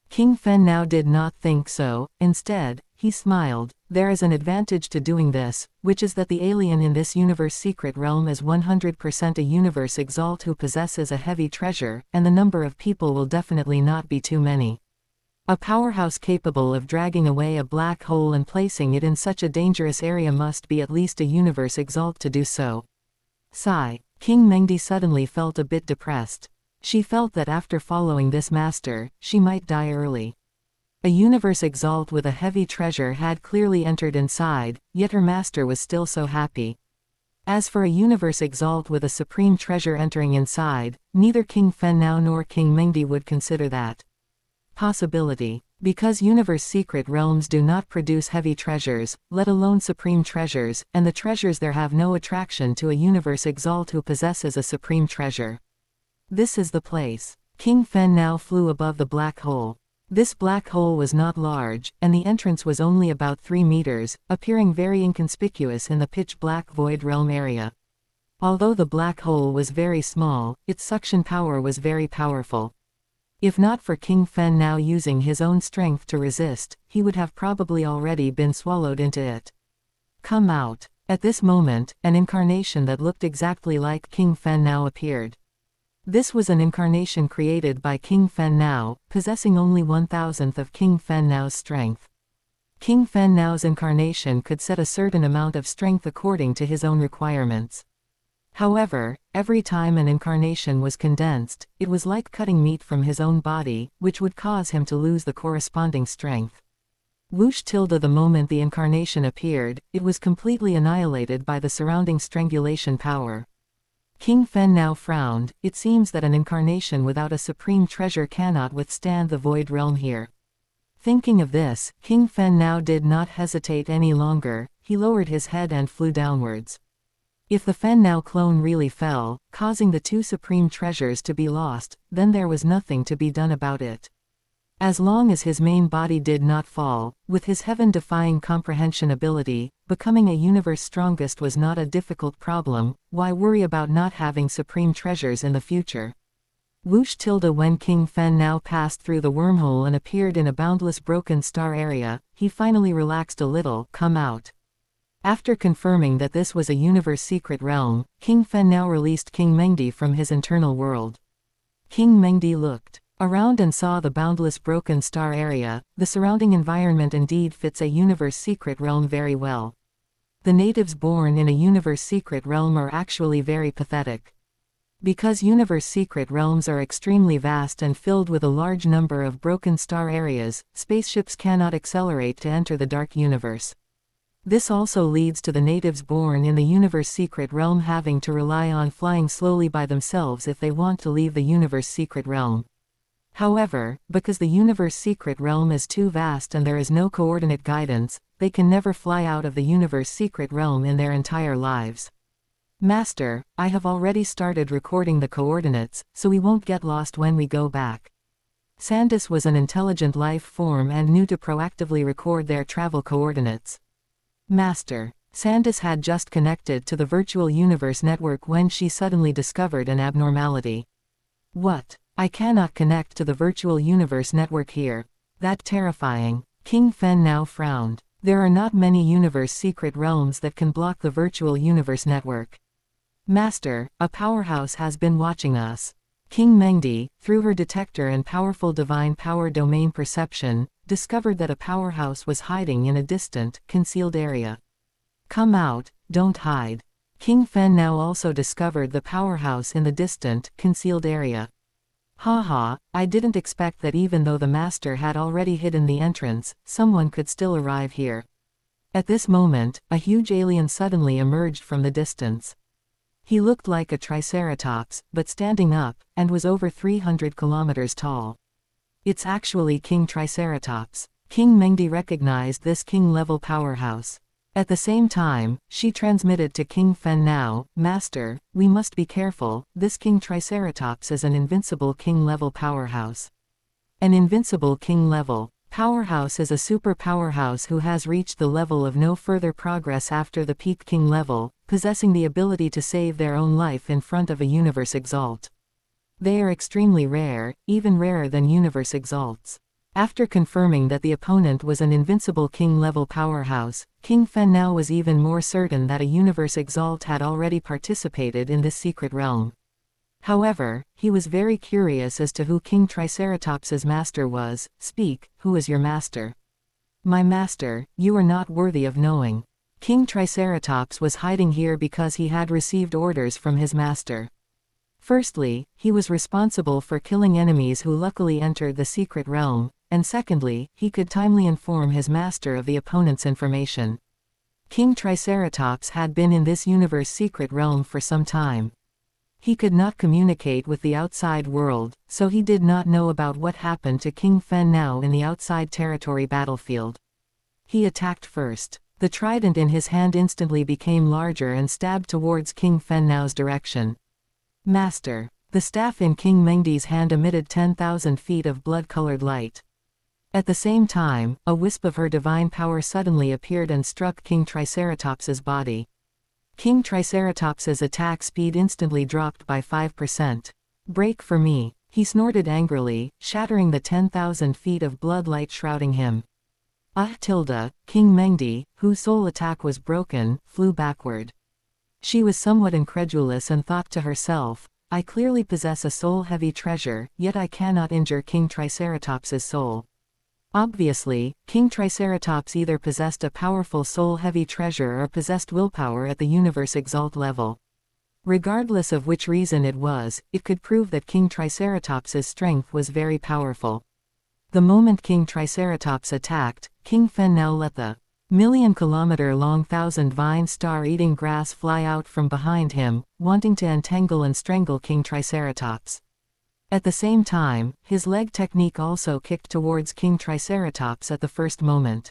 King Fen now did not think so. Instead, he smiled. There is an advantage to doing this, which is that the alien in this universe secret realm is 100% a universe exalt who possesses a heavy treasure, and the number of people will definitely not be too many. A powerhouse capable of dragging away a black hole and placing it in such a dangerous area must be at least a universe exalt to do so. Sigh. King Mengdi suddenly felt a bit depressed. She felt that after following this master, she might die early. A universe exalt with a heavy treasure had clearly entered inside, yet her master was still so happy. As for a universe exalt with a supreme treasure entering inside, neither King Fen now nor King Mengdi would consider that possibility. Because universe secret realms do not produce heavy treasures, let alone supreme treasures, and the treasures there have no attraction to a universe exalt who possesses a supreme treasure. This is the place. King Fen now flew above the black hole. This black hole was not large, and the entrance was only about 3 meters, appearing very inconspicuous in the pitch-black void realm area. Although the black hole was very small, its suction power was very powerful. If not for King Fen now using his own strength to resist, he would have probably already been swallowed into it. Come out. At this moment, an incarnation that looked exactly like King Fen now appeared. This was an incarnation created by King Fen now, possessing only 1,000th of King Fen now's strength. King Fen now's incarnation could set a certain amount of strength according to his own requirements. However, every time an incarnation was condensed, it was like cutting meat from his own body, which would cause him to lose the corresponding strength. Whoosh tilde the moment the incarnation appeared, it was completely annihilated by the surrounding strangulation power. King Fen now frowned. It seems that an incarnation without a supreme treasure cannot withstand the void realm here. Thinking of this, King Fen now did not hesitate any longer. He lowered his head and flew downwards. If the Fen now clone really fell, causing the two supreme treasures to be lost, then there was nothing to be done about it. As long as his main body did not fall, with his heaven-defying comprehension ability, becoming a universe strongest was not a difficult problem. Why worry about not having supreme treasures in the future? Whoosh tilde when King Fen now passed through the wormhole and appeared in a boundless broken star area, he finally relaxed a little. Come out. After confirming that this was a universe secret realm, King Fen now released King Mengdi from his internal world. King Mengdi looked around and saw the boundless broken star area. The surrounding environment indeed fits a universe secret realm very well. The natives born in a universe secret realm are actually very pathetic. Because universe secret realms are extremely vast and filled with a large number of broken star areas, spaceships cannot accelerate to enter the dark universe. This also leads to the natives born in the universe secret realm having to rely on flying slowly by themselves if they want to leave the universe secret realm. However, because the universe secret realm is too vast and there is no coordinate guidance, they can never fly out of the universe secret realm in their entire lives. Master, I have already started recording the coordinates, so we won't get lost when we go back. Sandus was an intelligent life form and knew to proactively record their travel coordinates. Master, Sandus had just connected to the virtual universe network when she suddenly discovered an abnormality. What? I cannot connect to the virtual universe network here. That terrifying. King Fen now frowned. There are not many universe secret realms that can block the virtual universe network. Master, a powerhouse has been watching us. King Mengdi, through her detector and powerful divine power domain perception, discovered that a powerhouse was hiding in a distant, concealed area. Come out, don't hide. King Fen now also discovered the powerhouse in the distant, concealed area. Haha, I didn't expect that even though the master had already hidden the entrance, someone could still arrive here. At this moment, a huge alien suddenly emerged from the distance. He looked like a triceratops, but standing up, and was over 300 kilometers tall. It's actually King Triceratops. King Mengdi recognized this king-level powerhouse. At the same time, she transmitted to King Fen now, Master, we must be careful, this King Triceratops is an invincible king-level powerhouse. An invincible king-level powerhouse is a super powerhouse who has reached the level of no further progress after the peak king level, possessing the ability to save their own life in front of a universe exalt. They are extremely rare, even rarer than universe exalts. After confirming that the opponent was an invincible king-level powerhouse, King Fen now was even more certain that a universe exalt had already participated in this secret realm. However, he was very curious as to who King Triceratops's master was. Speak, who is your master? My master, you are not worthy of knowing. King Triceratops was hiding here because he had received orders from his master. Firstly, he was responsible for killing enemies who luckily entered the secret realm, and secondly, he could timely inform his master of the opponent's information. King Triceratops had been in this universe secret realm for some time. He could not communicate with the outside world, so he did not know about what happened to King Fen now in the outside territory battlefield. He attacked first. The trident in his hand instantly became larger and stabbed towards King Fen now's direction. Master. The staff in King Mengdi's hand emitted 10,000 feet of blood-colored light. At the same time, a wisp of her divine power suddenly appeared and struck King Triceratops's body. King Triceratops's attack speed instantly dropped by 5%. Break for me, he snorted angrily, shattering the 10,000 feet of bloodlight shrouding him. King Mengdi, whose soul attack was broken, flew backward. She was somewhat incredulous and thought to herself, I clearly possess a soul-heavy treasure, yet I cannot injure King Triceratops's soul. Obviously, King Triceratops either possessed a powerful soul-heavy treasure or possessed willpower at the universe exalt level. Regardless of which reason it was, it could prove that King Triceratops's strength was very powerful. The moment King Triceratops attacked, King Fen now let the million-kilometer-long thousand-vine star-eating grass fly out from behind him, wanting to entangle and strangle King Triceratops. At the same time, his leg technique also kicked towards King Triceratops at the first moment.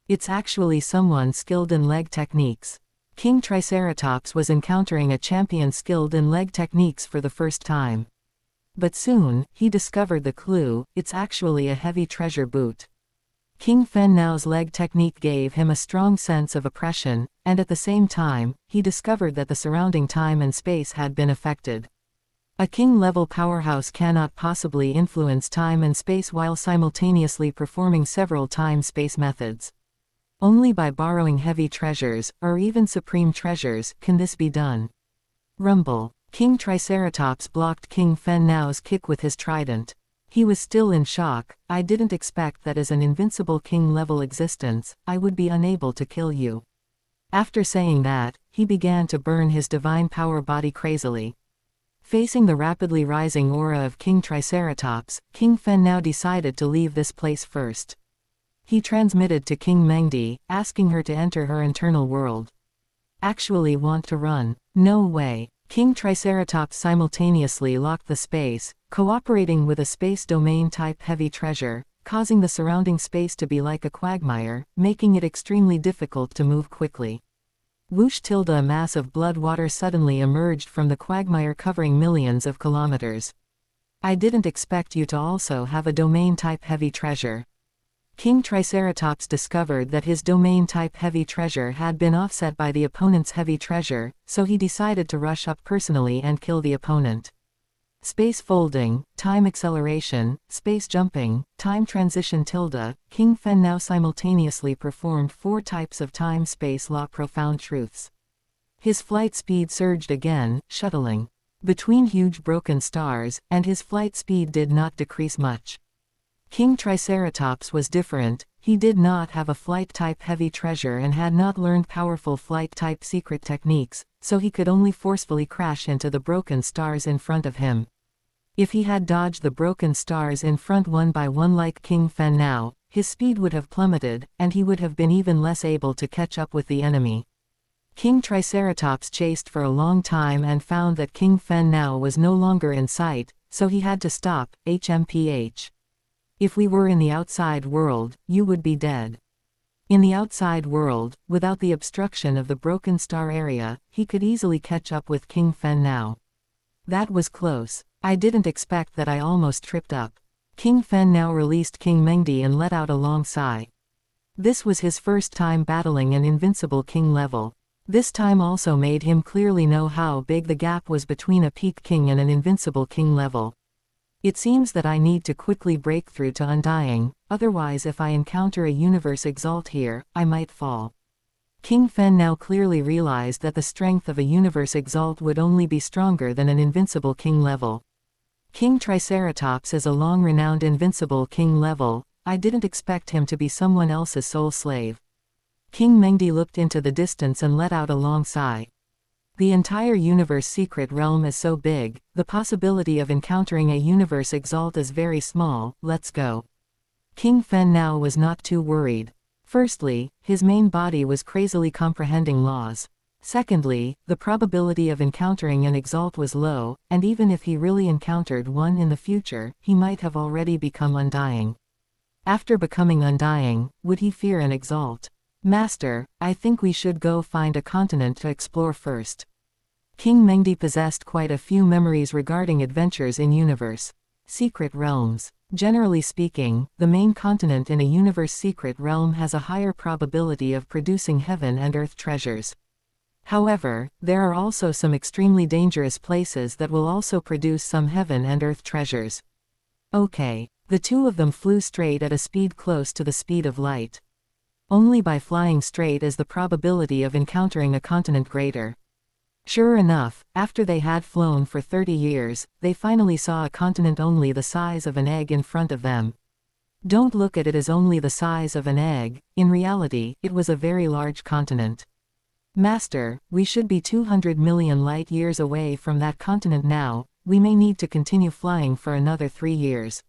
It's actually someone skilled in leg techniques. King Triceratops was encountering a champion skilled in leg techniques for the first time. But soon, he discovered the clue, it's actually a heavy treasure boot. King Fen Nao's leg technique gave him a strong sense of oppression, and at the same time, he discovered that the surrounding time and space had been affected. A king-level powerhouse cannot possibly influence time and space while simultaneously performing several time-space methods. Only by borrowing heavy treasures, or even supreme treasures, can this be done. Rumble. King Triceratops blocked King Fen Nao's kick with his trident. He was still in shock. I didn't expect that as an invincible king-level existence, I would be unable to kill you. After saying that, he began to burn his divine power body crazily. Facing the rapidly rising aura of King Triceratops, King Fen Nao decided to leave this place first. He transmitted to King Mengdi, asking her to enter her internal world. Actually want to run? No way. King Triceratops simultaneously locked the space, cooperating with a space domain type heavy treasure, causing the surrounding space to be like a quagmire, making it extremely difficult to move quickly. Whoosh! A mass of blood water suddenly emerged from the quagmire covering millions of kilometers. I didn't expect you to also have a domain-type heavy treasure. King Triceratops discovered that his domain-type heavy treasure had been offset by the opponent's heavy treasure, so he decided to rush up personally and kill the opponent. Space folding, time acceleration, space jumping, time transition. King Fen now simultaneously performed 4 types of time-space law profound truths. His flight speed surged again, shuttling between huge broken stars, and his flight speed did not decrease much. King Triceratops was different. He did not have a flight-type heavy treasure and had not learned powerful flight-type secret techniques, so he could only forcefully crash into the broken stars in front of him. If he had dodged the broken stars in front one by one like King Fen Nao, his speed would have plummeted, and he would have been even less able to catch up with the enemy. King Triceratops chased for a long time and found that King Fen Nao was no longer in sight, so he had to stop. HMPH. If we were in the outside world, you would be dead. In the outside world, without the obstruction of the broken star area, he could easily catch up with King Fen Nao. That was close. I didn't expect that. I almost tripped up. King Fen Nao released King Mengdi and let out a long sigh. This was his first time battling an invincible king level. This time also made him clearly know how big the gap was between a peak king and an invincible king level. It seems that I need to quickly break through to undying, otherwise if I encounter a universe exalt here, I might fall. King Fen now clearly realized that the strength of a universe exalt would only be stronger than an invincible king level. King Triceratops is a long-renowned invincible king level. I didn't expect him to be someone else's soul slave. King Mengdi looked into the distance and let out a long sigh. The entire universe secret realm is so big, the possibility of encountering a universe exalt is very small. Let's go. King Fen Nao was not too worried. Firstly, his main body was crazily comprehending laws. Secondly, the probability of encountering an exalt was low, and even if he really encountered one in the future, he might have already become undying. After becoming undying, would he fear an exalt? Master, I think we should go find a continent to explore first. King Mengdi possessed quite a few memories regarding adventures in universe secret realms. Generally speaking, the main continent in a universe secret realm has a higher probability of producing heaven and earth treasures. However, there are also some extremely dangerous places that will also produce some heaven and earth treasures. Okay. The two of them flew straight at a speed close to the speed of light. Only by flying straight is the probability of encountering a continent greater. Sure enough, after they had flown for 30 years, they finally saw a continent only the size of an egg in front of them. Don't look at it as only the size of an egg, in reality, it was a very large continent. Master, we should be 200 million light years away from that continent now, we may need to continue flying for another 3 years.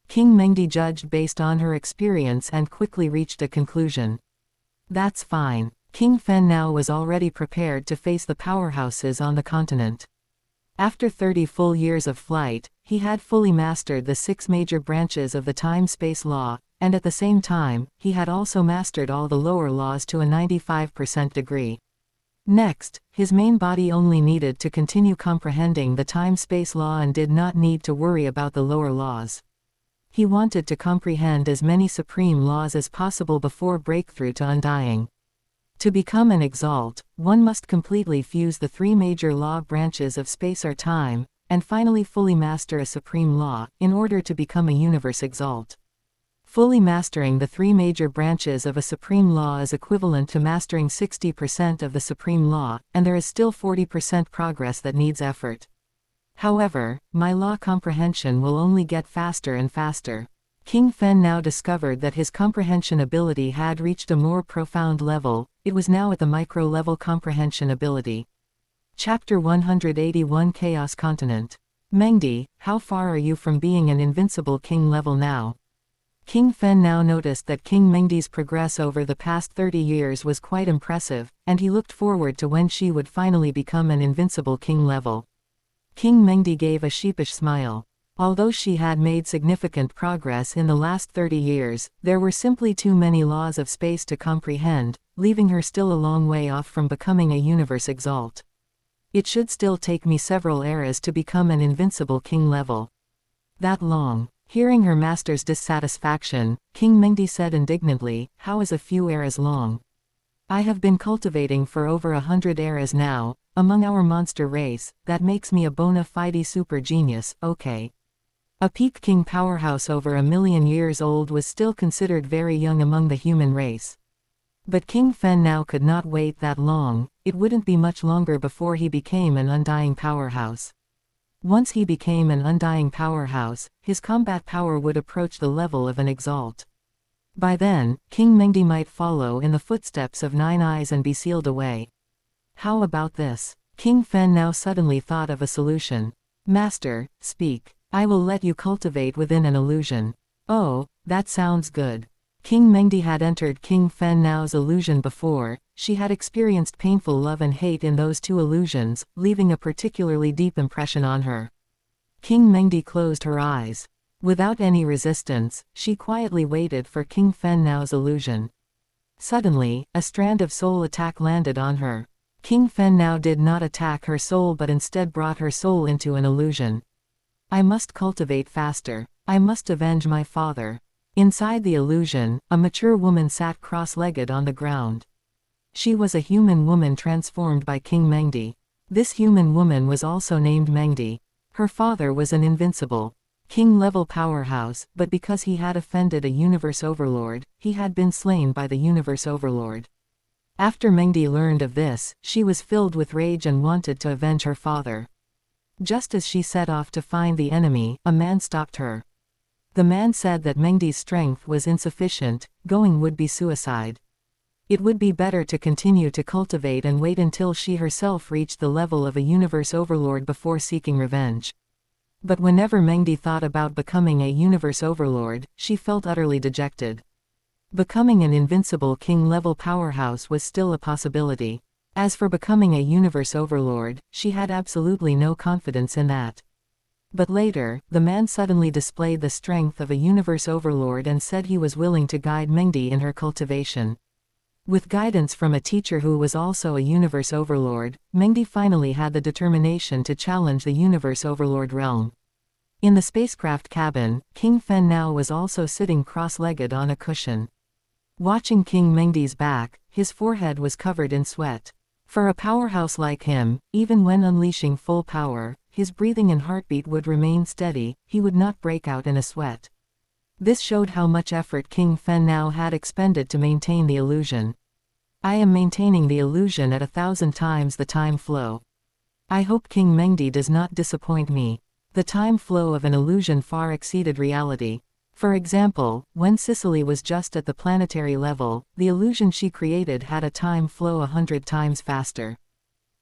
King Mengdi judged based on her experience and quickly reached a conclusion. That's fine. King Fen now was already prepared to face the powerhouses on the continent. After 30 full years of flight, he had fully mastered the 6 major branches of the time-space law, and at the same time, he had also mastered all the lower laws to a 95% degree. Next, his main body only needed to continue comprehending the time-space law and did not need to worry about the lower laws. He wanted to comprehend as many supreme laws as possible before breakthrough to undying. To become an exalt, one must completely fuse the 3 major law branches of space or time, and finally fully master a supreme law, in order to become a universe exalt. Fully mastering the 3 major branches of a supreme law is equivalent to mastering 60% of the supreme law, and there is still 40% progress that needs effort. However, my law comprehension will only get faster and faster. King Fen now discovered that his comprehension ability had reached a more profound level, it was now at the micro-level comprehension ability. Chapter 181 Chaos Continent. Mengdi, how far are you from being an invincible king level now? King Fen now noticed that King Mengdi's progress over the past 30 years was quite impressive, and he looked forward to when she would finally become an invincible king level. King Mengdi gave a sheepish smile. Although she had made significant progress in the last 30 years, there were simply too many laws of space to comprehend, leaving her still a long way off from becoming a universe exalt. It should still take me several eras to become an invincible king level. That long. Hearing her master's dissatisfaction, King Mengdi said indignantly, how is a few eras long? I have been cultivating for over 100 eras now, among our monster race, that makes me a bona fide super genius, okay. A peak king powerhouse over 1,000,000 years old was still considered very young among the human race. But King Fen now could not wait that long, it wouldn't be much longer before he became an undying powerhouse. Once he became an undying powerhouse, his combat power would approach the level of an exalt. By then, King Mengdi might follow in the footsteps of 9 Eyes and be sealed away. How about this? King Fen now suddenly thought of a solution. Master, speak. I will let you cultivate within an illusion. Oh, that sounds good. King Mengdi had entered King Fen now's illusion before, she had experienced painful love and hate in those 2 illusions, leaving a particularly deep impression on her. King Mengdi closed her eyes. Without any resistance, she quietly waited for King Fen now's illusion. Suddenly, a strand of soul attack landed on her. King Fen now did not attack her soul but instead brought her soul into an illusion. I must cultivate faster. I must avenge my father. Inside the illusion, a mature woman sat cross-legged on the ground. She was a human woman transformed by King Mengdi. This human woman was also named Mengdi. Her father was an invincible king-level powerhouse, but because he had offended a universe overlord, he had been slain by the universe overlord. After Mengdi learned of this, she was filled with rage and wanted to avenge her father. Just as she set off to find the enemy, a man stopped her. The man said that Mengdi's strength was insufficient, going would be suicide. It would be better to continue to cultivate and wait until she herself reached the level of a universe overlord before seeking revenge. But whenever Mengdi thought about becoming a universe overlord, she felt utterly dejected. Becoming an invincible king-level powerhouse was still a possibility. As for becoming a universe overlord, she had absolutely no confidence in that. But later, the man suddenly displayed the strength of a universe overlord and said he was willing to guide Mengdi in her cultivation. With guidance from a teacher who was also a universe overlord, Mengdi finally had the determination to challenge the universe overlord realm. In the spacecraft cabin, King Fen now was also sitting cross-legged on a cushion. Watching King Mengdi's back, his forehead was covered in sweat. For a powerhouse like him, even when unleashing full power, his breathing and heartbeat would remain steady, he would not break out in a sweat. This showed how much effort King Fen now had expended to maintain the illusion. I am maintaining the illusion at 1,000 times the time flow. I hope King Mengdi does not disappoint me. The time flow of an illusion far exceeded reality. For example, when Sicily was just at the planetary level, the illusion she created had a time flow 100 times faster.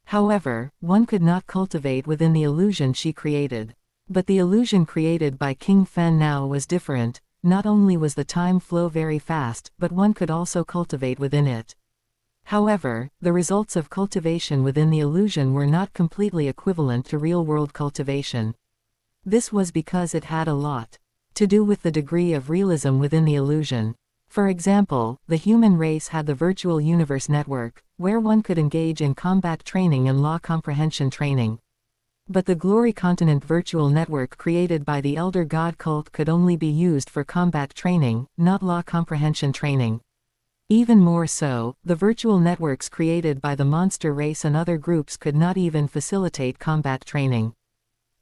However, one could not cultivate within the illusion she created. But the illusion created by King Fen now was different. Not only was the time flow very fast, but one could also cultivate within it. However, the results of cultivation within the illusion were not completely equivalent to real-world cultivation. This was because it had a lot to do with the degree of realism within the illusion. For example, the human race had the virtual universe network, where one could engage in combat training and law comprehension training. But the Glory Continent virtual network created by the Elder God cult could only be used for combat training, not law comprehension training. Even more so, the virtual networks created by the monster race and other groups could not even facilitate combat training.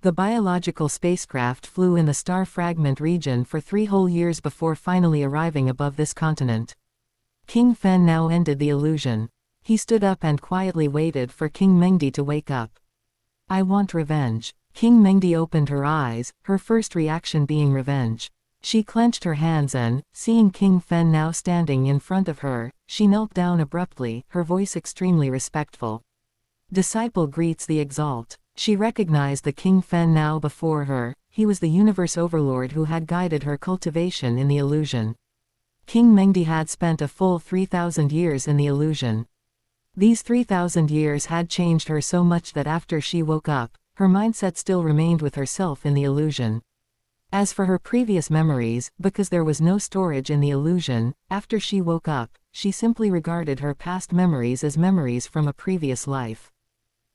The biological spacecraft flew in the star fragment region for 3 whole years before finally arriving above this continent. King Fen now ended the illusion. He stood up and quietly waited for King Mengdi to wake up. I want revenge. King Mengdi opened her eyes, her first reaction being revenge. She clenched her hands and, seeing King Fen now standing in front of her, she knelt down abruptly, her voice extremely respectful. Disciple greets the exalt. She recognized the King Fen now before her. He was the universe overlord who had guided her cultivation in the illusion. King Mengdi had spent a full 3,000 years in the illusion. These 3,000 years had changed her so much that after she woke up, her mindset still remained with herself in the illusion. As for her previous memories, because there was no storage in the illusion, after she woke up, she simply regarded her past memories as memories from a previous life.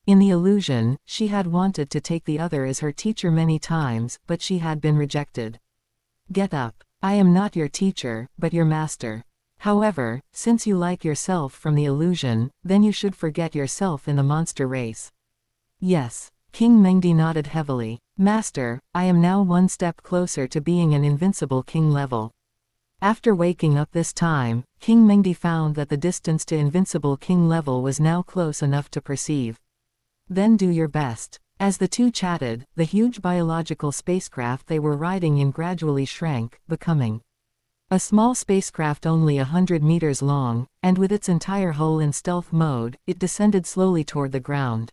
In the illusion, she had wanted to take the other as her teacher many times, but she had been rejected. Get up. I am not your teacher, but your master. However, since you like yourself from the illusion, then you should forget yourself in the monster race. Yes. King Mengdi nodded heavily. Master, I am now one step closer to being an invincible king level. After waking up this time, King Mengdi found that the distance to invincible king level was now close enough to perceive. Then do your best. As the two chatted, the huge biological spacecraft they were riding in gradually shrank, becoming a small spacecraft only 100 meters long, and with its entire hull in stealth mode, it descended slowly toward the ground.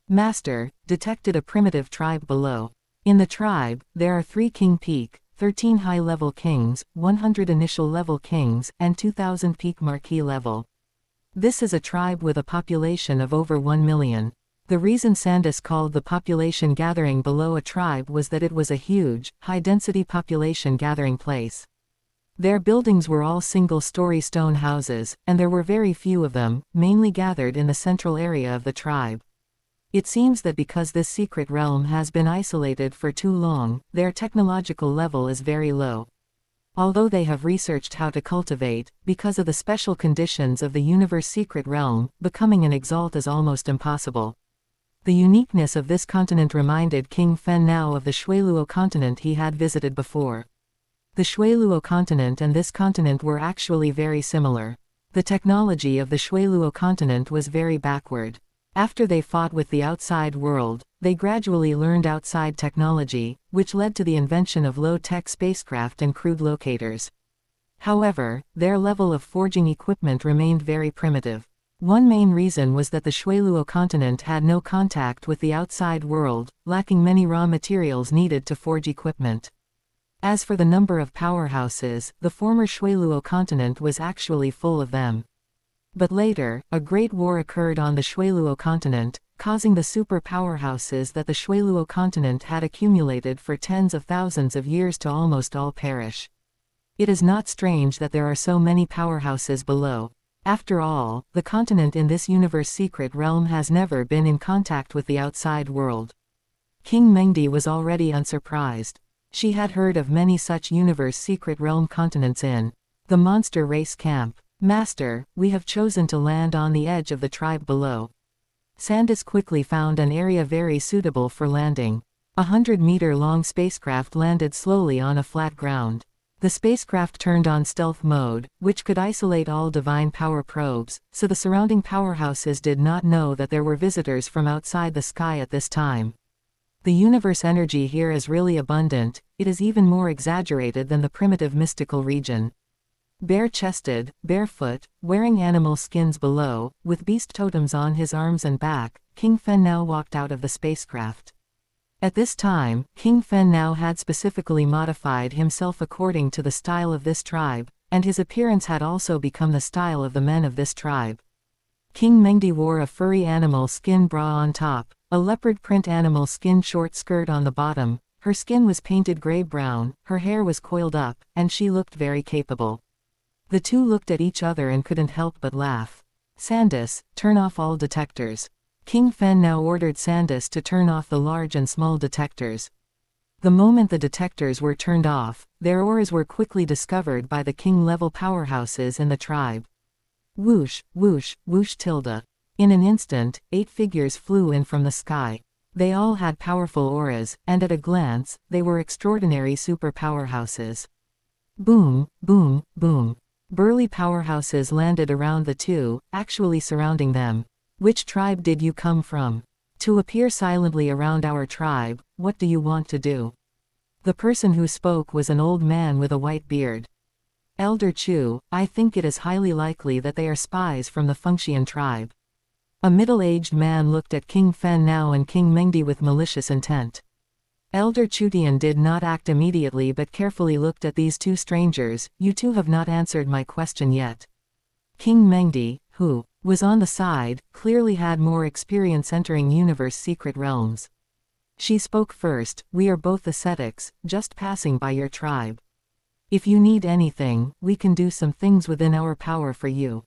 Master, detected a primitive tribe below. In the tribe, there are 3 king peak, 13 high-level kings, 100 initial-level kings, and 2,000 peak marquee level. This is a tribe with a population of over 1 million. The reason Sandus called the population gathering below a tribe was that it was a huge, high-density population gathering place. Their buildings were all single-story stone houses, and there were very few of them, mainly gathered in the central area of the tribe. It seems that because this secret realm has been isolated for too long, their technological level is very low. Although they have researched how to cultivate, because of the special conditions of the universe secret realm, becoming an exalt is almost impossible. The uniqueness of this continent reminded King Fen now of the Shuiluo continent he had visited before. The Shuiluo continent and this continent were actually very similar. The technology of the Shuiluo continent was very backward. After they fought with the outside world, they gradually learned outside technology, which led to the invention of low-tech spacecraft and crude locators. However, their level of forging equipment remained very primitive. One main reason was that the Shuiluo continent had no contact with the outside world, lacking many raw materials needed to forge equipment. As for the number of powerhouses, the former Shuiluo continent was actually full of them. But later, a great war occurred on the Shuiluo continent, causing the super powerhouses that the Shuiluo continent had accumulated for tens of thousands of years to almost all perish. It is not strange that there are so many powerhouses below. After all, the continent in this universe secret realm has never been in contact with the outside world. King Mengdi was already unsurprised. She had heard of many such universe secret realm continents in the monster race camp. Master, we have chosen to land on the edge of the tribe below. Sandus quickly found an area very suitable for landing. 100-meter-long spacecraft landed slowly on a flat ground. The spacecraft turned on stealth mode, which could isolate all divine power probes, so the surrounding powerhouses did not know that there were visitors from outside the sky at this time. The universe energy here is really abundant, it is even more exaggerated than the primitive mystical region. Bare-chested, barefoot, wearing animal skins below, with beast totems on his arms and back, King Fen now walked out of the spacecraft. At this time, King Fen now had specifically modified himself according to the style of this tribe, and his appearance had also become the style of the men of this tribe. King Mengdi wore a furry animal skin bra on top, a leopard print animal skin short skirt on the bottom, her skin was painted gray-brown, her hair was coiled up, and she looked very capable. The two looked at each other and couldn't help but laugh. Sandus, turn off all detectors. King Fen now ordered Sandus to turn off the large and small detectors. The moment the detectors were turned off, their auras were quickly discovered by the king-level powerhouses in the tribe. Whoosh, whoosh, whoosh tilde. In an instant, 8 figures flew in from the sky. They all had powerful auras, and at a glance, they were extraordinary super powerhouses. Boom, boom, boom. Burly powerhouses landed around the two, actually surrounding them. Which tribe did you come from? To appear silently around our tribe, what do you want to do? The person who spoke was an old man with a white beard. Elder Chu, I think it is highly likely that they are spies from the Fengxian tribe. A middle-aged man looked at King Fen now and King Mengdi with malicious intent. Elder Chutian did not act immediately but carefully looked at these two strangers. You two have not answered my question yet. King Mengdi, who was on the side, clearly had more experience entering universe secret realms. She spoke first. We are both ascetics, just passing by your tribe. If you need anything, we can do some things within our power for you.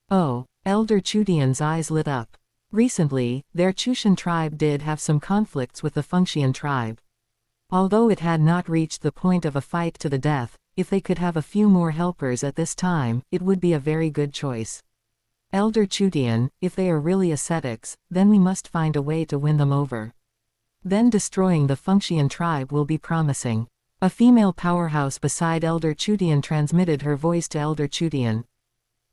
Oh, Elder Chutian's eyes lit up. Recently, their Chutian tribe did have some conflicts with the Fengxian tribe. Although it had not reached the point of a fight to the death, if they could have a few more helpers at this time, it would be a very good choice. Elder Chutian, if they are really ascetics, then we must find a way to win them over. Then destroying the Fengxian tribe will be promising. A female powerhouse beside Elder Chutian transmitted her voice to Elder Chutian.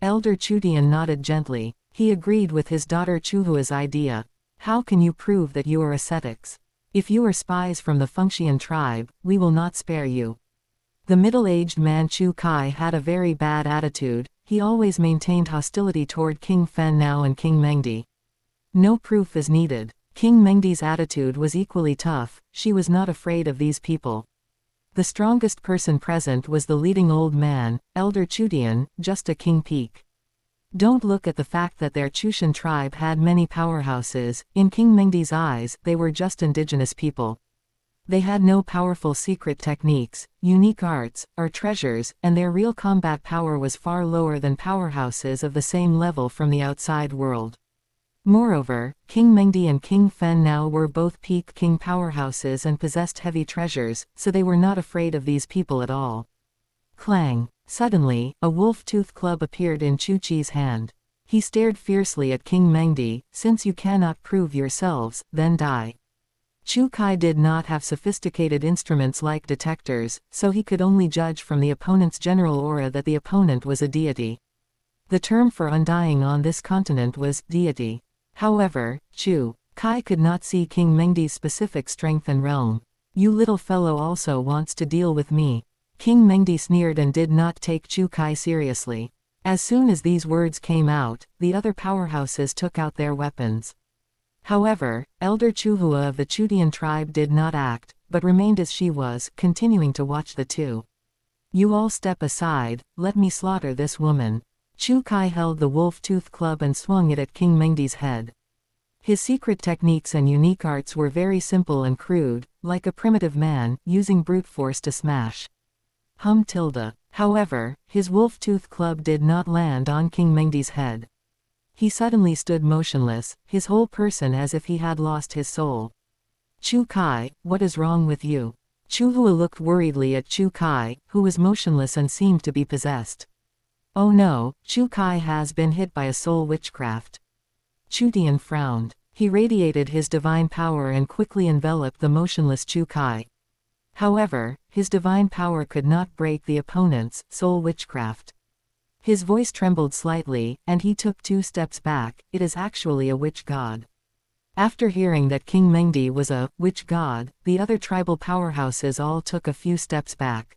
Elder Chutian nodded gently. He agreed with his daughter Chuhua's idea. How can you prove that you are ascetics? If you are spies from the Fengxian tribe, we will not spare you. The middle-aged man Chu Kai had a very bad attitude. He always maintained hostility toward King Fen Now and King Mengdi. No proof is needed. King Mengdi's attitude was equally tough. She was not afraid of these people. The strongest person present was the leading old man, Elder Chutian, just a king peak. Don't look at the fact that their Chutian tribe had many powerhouses. In King Mengdi's eyes, they were just indigenous people. They had no powerful secret techniques, unique arts, or treasures, and their real combat power was far lower than powerhouses of the same level from the outside world. Moreover, King Mengdi and King Fen Now were both peak king powerhouses and possessed heavy treasures, so they were not afraid of these people at all. Clang! Suddenly, a wolf-tooth club appeared in Chu Chi's hand. He stared fiercely at King Mengdi. Since you cannot prove yourselves, then die. Chu Kai did not have sophisticated instruments like detectors, so he could only judge from the opponent's general aura that the opponent was a deity. The term for undying on this continent was deity. However, Chu Kai could not see King Mengdi's specific strength and realm. You little fellow also wants to deal with me. King Mengdi sneered and did not take Chu Kai seriously. As soon as these words came out, the other powerhouses took out their weapons. However, Elder Chuhua of the Chutian tribe did not act, but remained as she was, continuing to watch the two. You all step aside, let me slaughter this woman. Chu Kai held the wolf-tooth club and swung it at King Mengdi's head. His secret techniques and unique arts were very simple and crude, like a primitive man, using brute force to smash. However, his wolf-tooth club did not land on King Mengdi's head. He suddenly stood motionless, his whole person as if he had lost his soul. Chu Kai, what is wrong with you? Chuhua looked worriedly at Chu Kai, who was motionless and seemed to be possessed. Oh no, Chu Kai has been hit by a soul witchcraft. Chu Tian frowned. He radiated his divine power and quickly enveloped the motionless Chu Kai. However, his divine power could not break the opponent's soul witchcraft. His voice trembled slightly, and he took 2 steps back. It is actually a witch god. After hearing that King Mengdi was a witch god, the other tribal powerhouses all took a few steps back.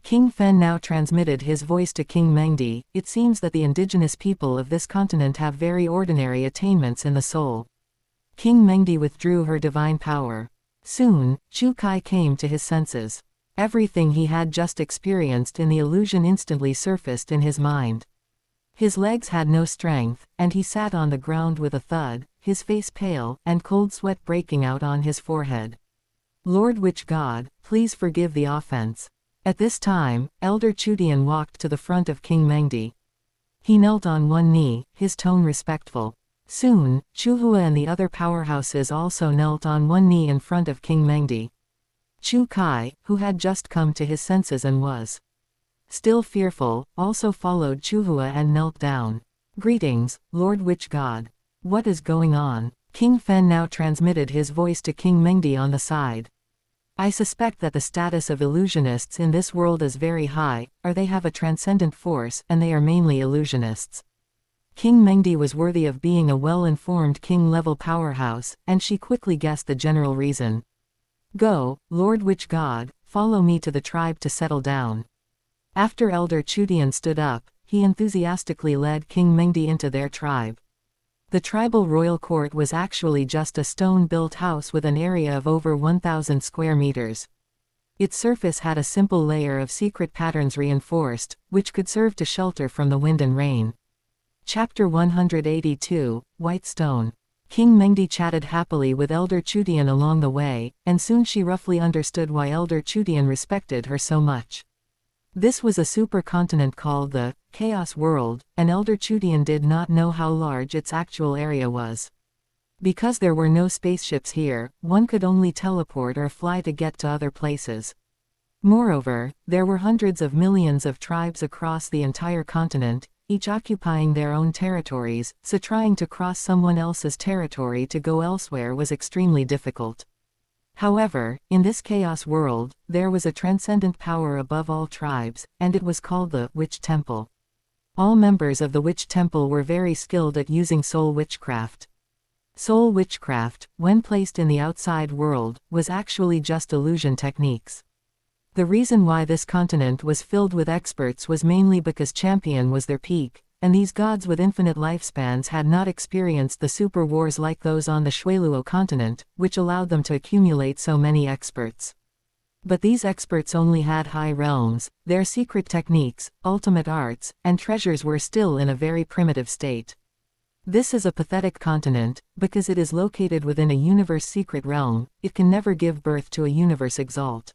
King Fen now transmitted his voice to King Mengdi. It seems that the indigenous people of this continent have very ordinary attainments in the soul. King Mengdi withdrew her divine power. Soon, Chu Kai came to his senses. Everything he had just experienced in the illusion instantly surfaced in his mind. His legs had no strength, and he sat on the ground with a thud, his face pale, and cold sweat breaking out on his forehead. Lord Witch God, please forgive the offense. At this time, Elder Chu Tian walked to the front of King Mengdi. He knelt on one knee, his tone respectful. Soon, Chu Hua and the other powerhouses also knelt on one knee in front of King Mengdi. Chu Kai, who had just come to his senses and was still fearful, also followed Chu Hua and knelt down. Greetings, Lord Witch God. What is going on? King Fen now transmitted his voice to King Mengdi on the side. I suspect that the status of illusionists in this world is very high, or they have a transcendent force, and they are mainly illusionists. King Mengdi was worthy of being a well-informed king-level powerhouse, and she quickly guessed the general reason. Go, Lord Witch God, follow me to the tribe to settle down. After Elder Chu Tian stood up, he enthusiastically led King Mengdi into their tribe. The tribal royal court was actually just a stone-built house with an area of over 1,000 square meters. Its surface had a simple layer of secret patterns reinforced, which could serve to shelter from the wind and rain. Chapter 182, White Stone. King Mengdi chatted happily with Elder Chu Tian along the way, and soon she roughly understood why Elder Chu Tian respected her so much. This was a supercontinent called the Chaos World, and Elder Chu Tian did not know how large its actual area was. Because there were no spaceships here, one could only teleport or fly to get to other places. Moreover, there were hundreds of millions of tribes across the entire continent, each occupying their own territories, so trying to cross someone else's territory to go elsewhere was extremely difficult. However, in this chaos world, there was a transcendent power above all tribes, and it was called the Witch Temple. All members of the Witch Temple were very skilled at using soul witchcraft. Soul witchcraft, when placed in the outside world, was actually just illusion techniques. The reason why this continent was filled with experts was mainly because Champion was their peak, and these gods with infinite lifespans had not experienced the super wars like those on the Shuiluo continent, which allowed them to accumulate so many experts. But these experts only had high realms, their secret techniques, ultimate arts, and treasures were still in a very primitive state. This is a pathetic continent, because it is located within a universe secret realm, it can never give birth to a universe exalt.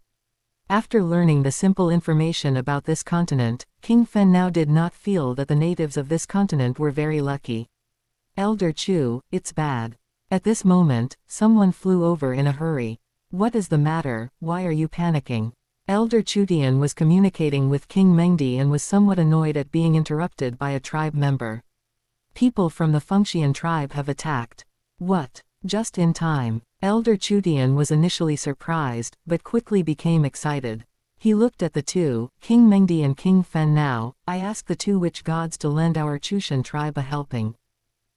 After learning the simple information about this continent, King Fen now did not feel that the natives of this continent were very lucky. Elder Chu, it's bad. At this moment, someone flew over in a hurry. What is the matter, why are you panicking? Elder Chu Tian was communicating with King Mengdi and was somewhat annoyed at being interrupted by a tribe member. People from the Fengxian tribe have attacked. What? Just in time. Elder Chu Tian was initially surprised, but quickly became excited. He looked at the two, King Mengdi and King Fen now. I ask the 2 witch gods to lend our Chushan tribe a helping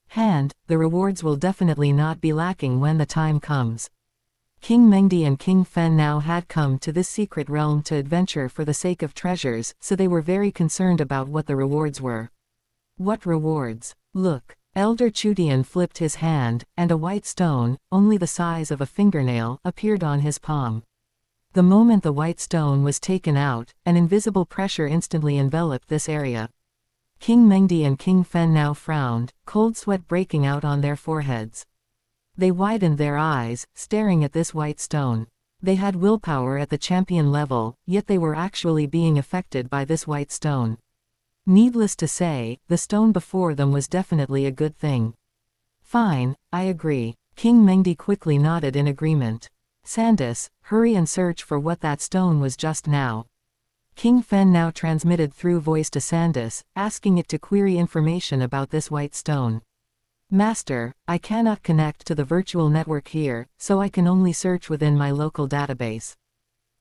hand. The rewards will definitely not be lacking when the time comes. King Mengdi and King Fen now had come to this secret realm to adventure for the sake of treasures, so they were very concerned about what the rewards were. What rewards? Look. Elder Chu Tian flipped his hand, and a white stone, only the size of a fingernail, appeared on his palm. The moment the white stone was taken out, an invisible pressure instantly enveloped this area. King Mengdi and King Fen now frowned, cold sweat breaking out on their foreheads. They widened their eyes, staring at this white stone. They had willpower at the champion level, yet they were actually being affected by this white stone. Needless to say, the stone before them was definitely a good thing. Fine, I agree. King Mengdi quickly nodded in agreement. Sandus, hurry and search for what that stone was just now. King Fen now transmitted through voice to Sandis, asking it to query information about this white stone. Master, I cannot connect to the virtual network here, so I can only search within my local database.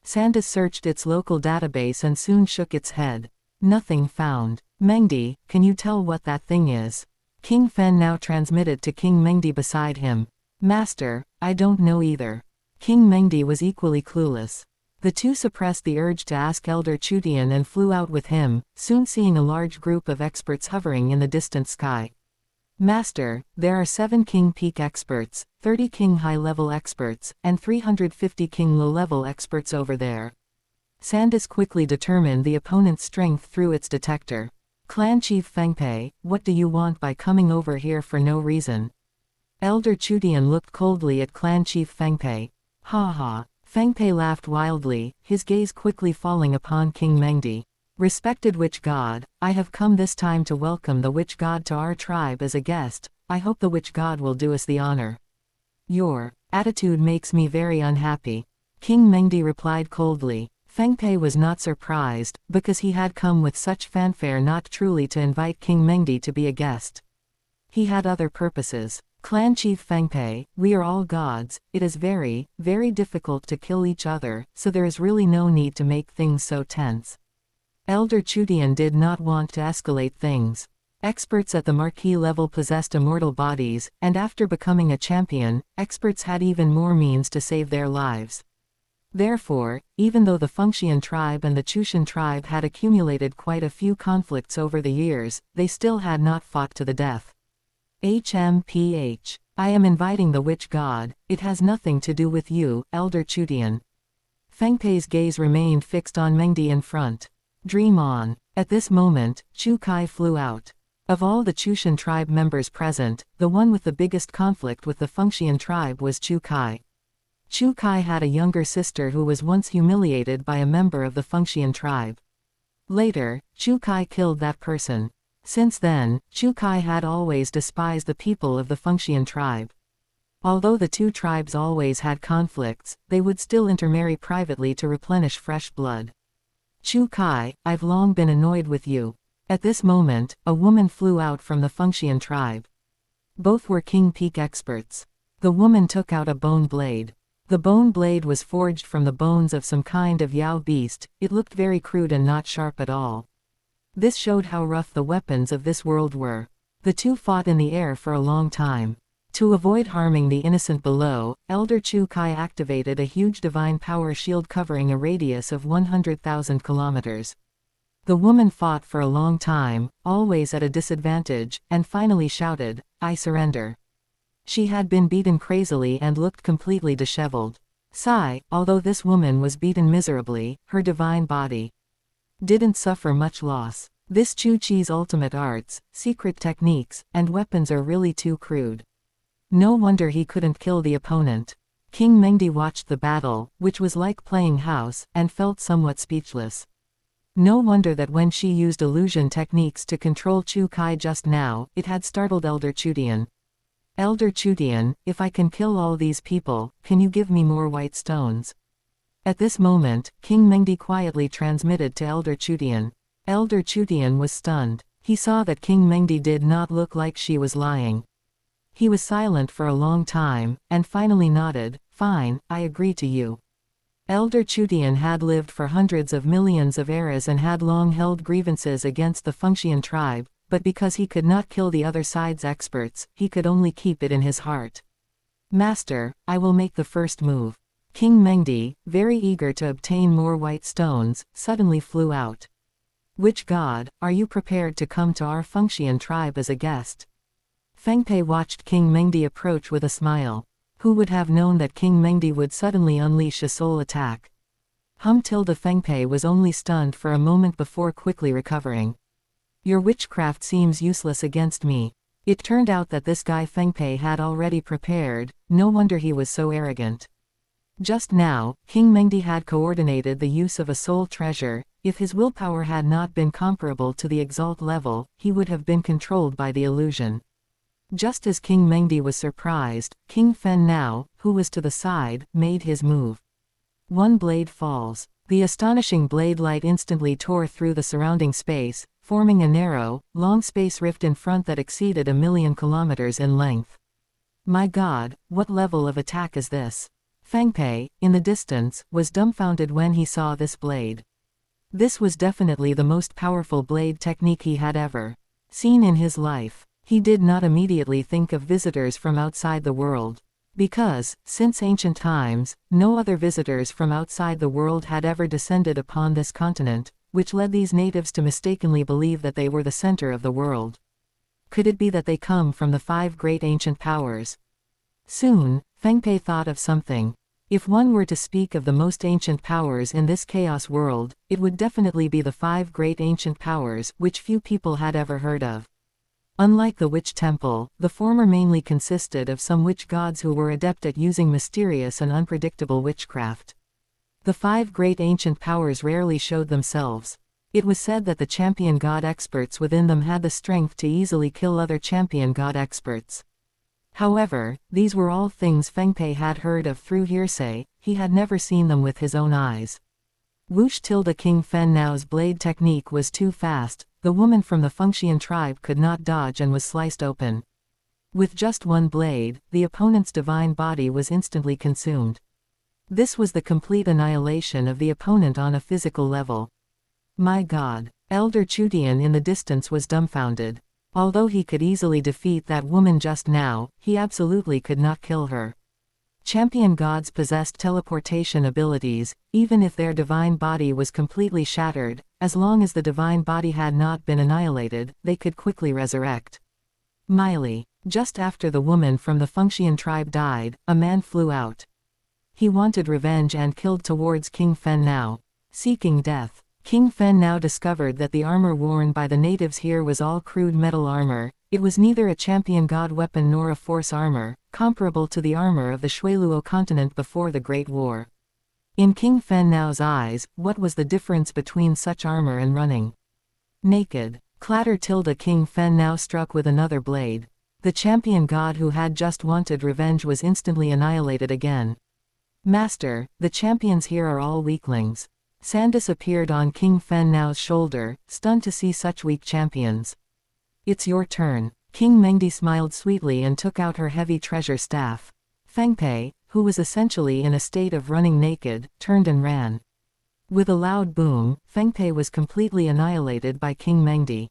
Sandis searched its local database and soon shook its head. Nothing found. Mengdi, can you tell what that thing is? King Fen now transmitted to King Mengdi beside him. Master, I don't know either. King Mengdi was equally clueless. The two suppressed the urge to ask Elder Chutian and flew out with him, soon seeing a large group of experts hovering in the distant sky. Master, there are 7 King Peak experts, 30 King high-level experts, and 350 King low-level experts over there. Sandis quickly determined the opponent's strength through its detector. Clan Chief Fengpei, what do you want by coming over here for no reason? Elder Chutian looked coldly at Clan Chief Fengpei. Ha ha. Fengpei laughed wildly, his gaze quickly falling upon King Mengdi. Respected witch god, I have come this time to welcome the witch god to our tribe as a guest. I hope the witch god will do us the honor. Your attitude makes me very unhappy. King Mengdi replied coldly. Fengpei was not surprised, because he had come with such fanfare not truly to invite King Mengdi to be a guest. He had other purposes. Clan Chief Fengpei, we are all gods, it is very, very difficult to kill each other, so there is really no need to make things so tense. Elder Chutian did not want to escalate things. Experts at the marquee level possessed immortal bodies, and after becoming a champion, experts had even more means to save their lives. Therefore, even though the Fengxian tribe and the Chutian tribe had accumulated quite a few conflicts over the years, they still had not fought to the death. HMPH. I am inviting the witch god, it has nothing to do with you, Elder Chutian. Fengpei's gaze remained fixed on Mengdi in front. Dream on. At this moment, Chu Kai flew out. Of all the Chutian tribe members present, the one with the biggest conflict with the Fengxian tribe was Chu Kai. Chu Kai had a younger sister who was once humiliated by a member of the Fengxian tribe. Later, Chu Kai killed that person. Since then, Chu Kai had always despised the people of the Fengxian tribe. Although the two tribes always had conflicts, they would still intermarry privately to replenish fresh blood. Chu Kai, I've long been annoyed with you. At this moment, a woman flew out from the Fengxian tribe. Both were King Peak experts. The woman took out a bone blade. The bone blade was forged from the bones of some kind of Yao beast. It looked very crude and not sharp at all. This showed how rough the weapons of this world were. The two fought in the air for a long time. To avoid harming the innocent below, Elder Chu Kai activated a huge divine power shield covering a radius of 100,000 kilometers. The woman fought for a long time, always at a disadvantage, and finally shouted, I surrender. She had been beaten crazily and looked completely disheveled. Sigh, although this woman was beaten miserably, her divine body didn't suffer much loss. This Chu Chi's ultimate arts, secret techniques, and weapons are really too crude. No wonder he couldn't kill the opponent. King Mengdi watched the battle, which was like playing house, and felt somewhat speechless. No wonder that when she used illusion techniques to control Chu Kai just now, it had startled Elder Chutian. Elder Chutian, if I can kill all these people, can you give me more white stones? At this moment, King Mengdi quietly transmitted to Elder Chutian. Elder Chutian was stunned. He saw that King Mengdi did not look like she was lying. He was silent for a long time, and finally nodded, fine, I agree to you. Elder Chutian had lived for hundreds of millions of eras and had long held grievances against the Fengxian tribe, but because he could not kill the other side's experts, he could only keep it in his heart. Master, I will make the first move. King Mengdi, very eager to obtain more white stones, suddenly flew out. Witch god, are you prepared to come to our Fengxian tribe as a guest? Fengpei watched King Mengdi approach with a smile. Who would have known that King Mengdi would suddenly unleash a soul attack? Fengpei was only stunned for a moment before quickly recovering. Your witchcraft seems useless against me. It turned out that this guy Fengpei had already prepared, no wonder he was so arrogant. Just now, King Mengdi had coordinated the use of a soul treasure. If his willpower had not been comparable to the exalt level, he would have been controlled by the illusion. Just as King Mengdi was surprised, King Fen now, who was to the side, made his move. One blade falls. The astonishing blade light instantly tore through the surrounding space, forming a narrow, long space rift in front that exceeded 1,000,000 kilometers in length. My God, what level of attack is this? Fengpei, in the distance, was dumbfounded when he saw this blade. This was definitely the most powerful blade technique he had ever seen in his life. He did not immediately think of visitors from outside the world, because, since ancient times, no other visitors from outside the world had ever descended upon this continent, which led these natives to mistakenly believe that they were the center of the world. Could it be that they come from the 5 great ancient powers? Soon, Fengpei thought of something. If one were to speak of the most ancient powers in this chaos world, it would definitely be the 5 great ancient powers, which few people had ever heard of. Unlike the witch temple, the former mainly consisted of some witch gods who were adept at using mysterious and unpredictable witchcraft. The 5 great ancient powers rarely showed themselves. It was said that the champion god experts within them had the strength to easily kill other champion god experts. However, these were all things Fengpei had heard of through hearsay, he had never seen them with his own eyes. Wush tilde King Fen Nao's blade technique was too fast, the woman from the Fengxian tribe could not dodge and was sliced open. With just one blade, the opponent's divine body was instantly consumed. This was the complete annihilation of the opponent on a physical level. My God! Elder Chutian in the distance was dumbfounded. Although he could easily defeat that woman just now, he absolutely could not kill her. Champion gods possessed teleportation abilities, even if their divine body was completely shattered, as long as the divine body had not been annihilated, they could quickly resurrect. Miley. Just after the woman from the Fengxian tribe died, a man flew out. He wanted revenge and killed towards King Fen Nao. Seeking death. King Fen Nao discovered that the armor worn by the natives here was all crude metal armor. It was neither a champion god weapon nor a force armor, comparable to the armor of the Shuiluo continent before the Great War. In King Fen Nao's eyes, what was the difference between such armor and running naked? Clatter tilde King Fen Nao struck with another blade. The champion god who had just wanted revenge was instantly annihilated again. Master, the champions here are all weaklings. Sandis appeared on King Fen Nao's shoulder, stunned to see such weak champions. It's your turn. King Mengdi smiled sweetly and took out her heavy treasure staff. Fengpei, who was essentially in a state of running naked, turned and ran. With a loud boom, Fengpei was completely annihilated by King Mengdi.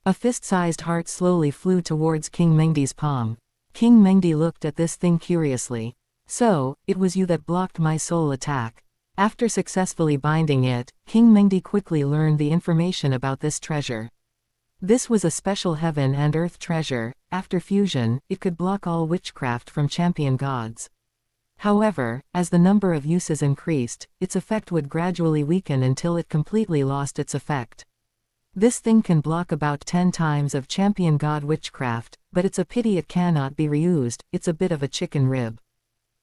A fist-sized heart slowly flew towards King Mengdi's palm. King Mengdi looked at this thing curiously. So, it was you that blocked my soul attack. After successfully binding it, King Mengdi quickly learned the information about this treasure. This was a special heaven and earth treasure. After fusion, it could block all witchcraft from champion gods. However, as the number of uses increased, its effect would gradually weaken until it completely lost its effect. This thing can block about 10 times of champion god witchcraft, but it's a pity it cannot be reused. It's a bit of a chicken rib.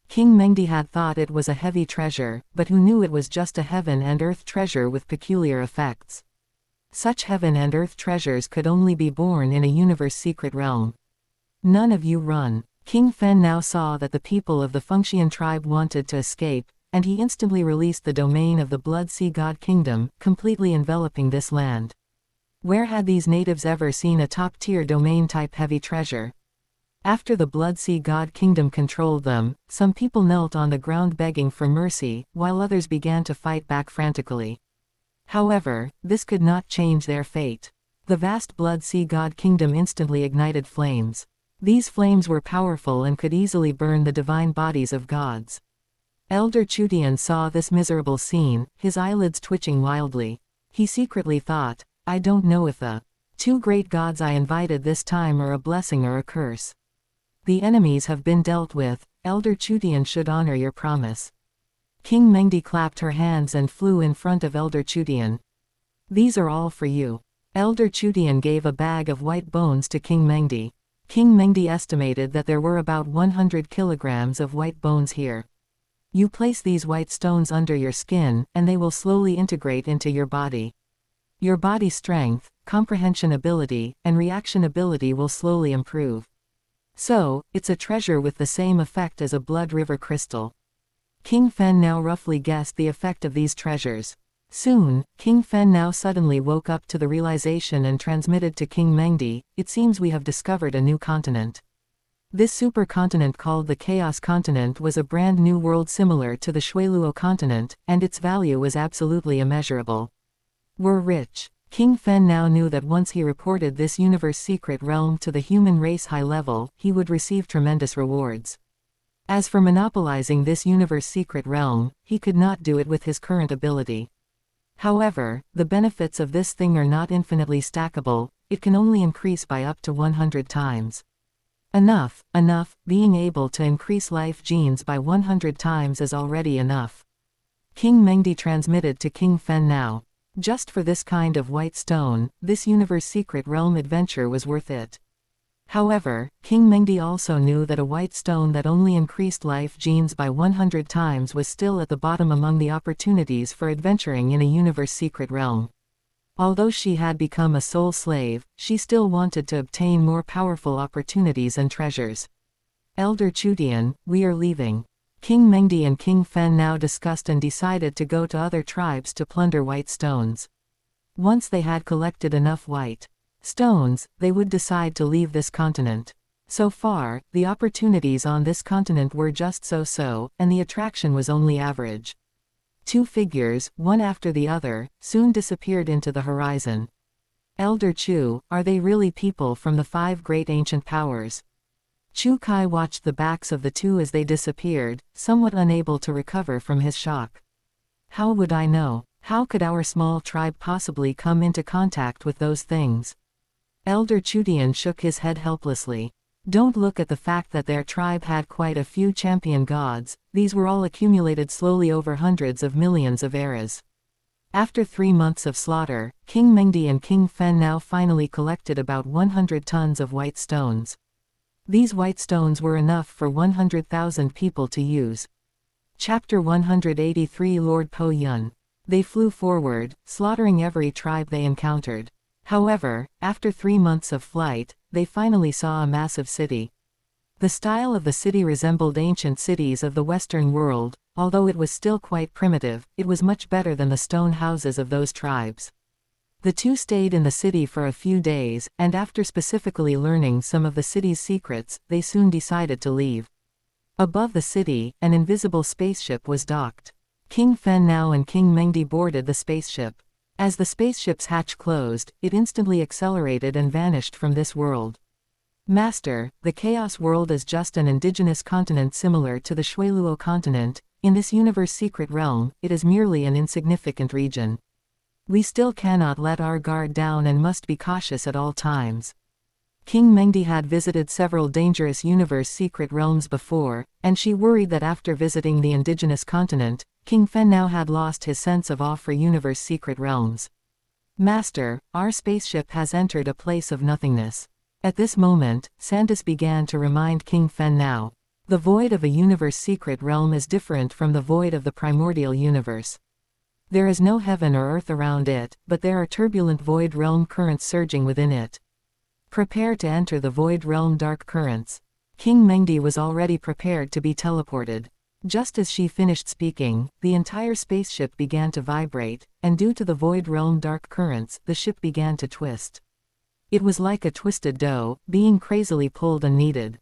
King Mengdi had thought it was a heavy treasure, but who knew it was just a heaven and earth treasure with peculiar effects. Such heaven and earth treasures could only be born in a universe secret realm. None of you run. King Fen now saw that the people of the Fengxian tribe wanted to escape, and he instantly released the domain of the Blood Sea God Kingdom, completely enveloping this land. Where had these natives ever seen a top-tier domain-type heavy treasure? After the Blood Sea God Kingdom controlled them, some people knelt on the ground begging for mercy, while others began to fight back frantically. However, this could not change their fate. The vast Blood Sea God Kingdom instantly ignited flames. These flames were powerful and could easily burn the divine bodies of gods. Elder Chutian saw this miserable scene, his eyelids twitching wildly. He secretly thought, I don't know if the 2 great gods I invited this time are a blessing or a curse. The enemies have been dealt with. Elder Chutian should honor your promise. King Mengdi clapped her hands and flew in front of Elder Chutian. These are all for you. Elder Chutian gave a bag of white bones to King Mengdi. King Mengdi estimated that there were about 100 kilograms of white bones here. You place these white stones under your skin, and they will slowly integrate into your body. Your body strength, comprehension ability, and reaction ability will slowly improve. So, it's a treasure with the same effect as a blood river crystal. King Fen now roughly guessed the effect of these treasures. Soon, King Fen now suddenly woke up to the realization and transmitted to King Mengdi, "It seems we have discovered a new continent." This supercontinent called the Chaos Continent was a brand new world similar to the Shuiluo continent, and its value was absolutely immeasurable. We're rich. King Fen now knew that once he reported this universe secret realm to the human race high level, he would receive tremendous rewards. As for monopolizing this universe secret realm, he could not do it with his current ability. However, the benefits of this thing are not infinitely stackable, it can only increase by up to 100 times. Enough, being able to increase life genes by 100 times is already enough. King Mengdi transmitted to King Fen now. Just for this kind of white stone, this universe secret realm adventure was worth it. However, King Mengdi also knew that a white stone that only increased life genes by 100 times was still at the bottom among the opportunities for adventuring in a universe secret realm. Although she had become a soul slave, she still wanted to obtain more powerful opportunities and treasures. Elder Chutian, we are leaving. King Mengdi and King Fen now discussed and decided to go to other tribes to plunder white stones. Once they had collected enough white stones, they would decide to leave this continent. So far, the opportunities on this continent were just so-so, and the attraction was only average. Two figures, one after the other, soon disappeared into the horizon. Elder Chu, are they really people from the 5 great ancient powers? Chu Kai watched the backs of the two as they disappeared, somewhat unable to recover from his shock. How would I know? How could our small tribe possibly come into contact with those things? Elder Chutian shook his head helplessly. Don't look at the fact that their tribe had quite a few champion gods, these were all accumulated slowly over hundreds of millions of eras. After 3 months of slaughter, King Mengdi and King Fen now finally collected about 100 tons of white stones. These white stones were enough for 100,000 people to use. Chapter 183 Lord Po Yun. They flew forward, slaughtering every tribe they encountered. However, after 3 months of flight, they finally saw a massive city. The style of the city resembled ancient cities of the Western world, although it was still quite primitive, it was much better than the stone houses of those tribes. The two stayed in the city for a few days, and after specifically learning some of the city's secrets, they soon decided to leave. Above the city, an invisible spaceship was docked. King Fen now and King Mengdi boarded the spaceship. As the spaceship's hatch closed, it instantly accelerated and vanished from this world. Master, the Chaos World is just an indigenous continent similar to the Shuiluo continent. In this universe secret realm, it is merely an insignificant region. We still cannot let our guard down and must be cautious at all times. King Mengdi had visited several dangerous universe secret realms before, and she worried that after visiting the indigenous continent, King Fen now had lost his sense of awe for universe secret realms. Master, our spaceship has entered a place of nothingness. At this moment, Sandus began to remind King Fen now. The void of a universe secret realm is different from the void of the primordial universe. There is no heaven or earth around it, but there are turbulent void realm currents surging within it. Prepare to enter the void realm dark currents. King Mengdi was already prepared to be teleported. Just as she finished speaking, the entire spaceship began to vibrate, and due to the void realm dark currents, the ship began to twist. It was like a twisted dough, being crazily pulled and kneaded.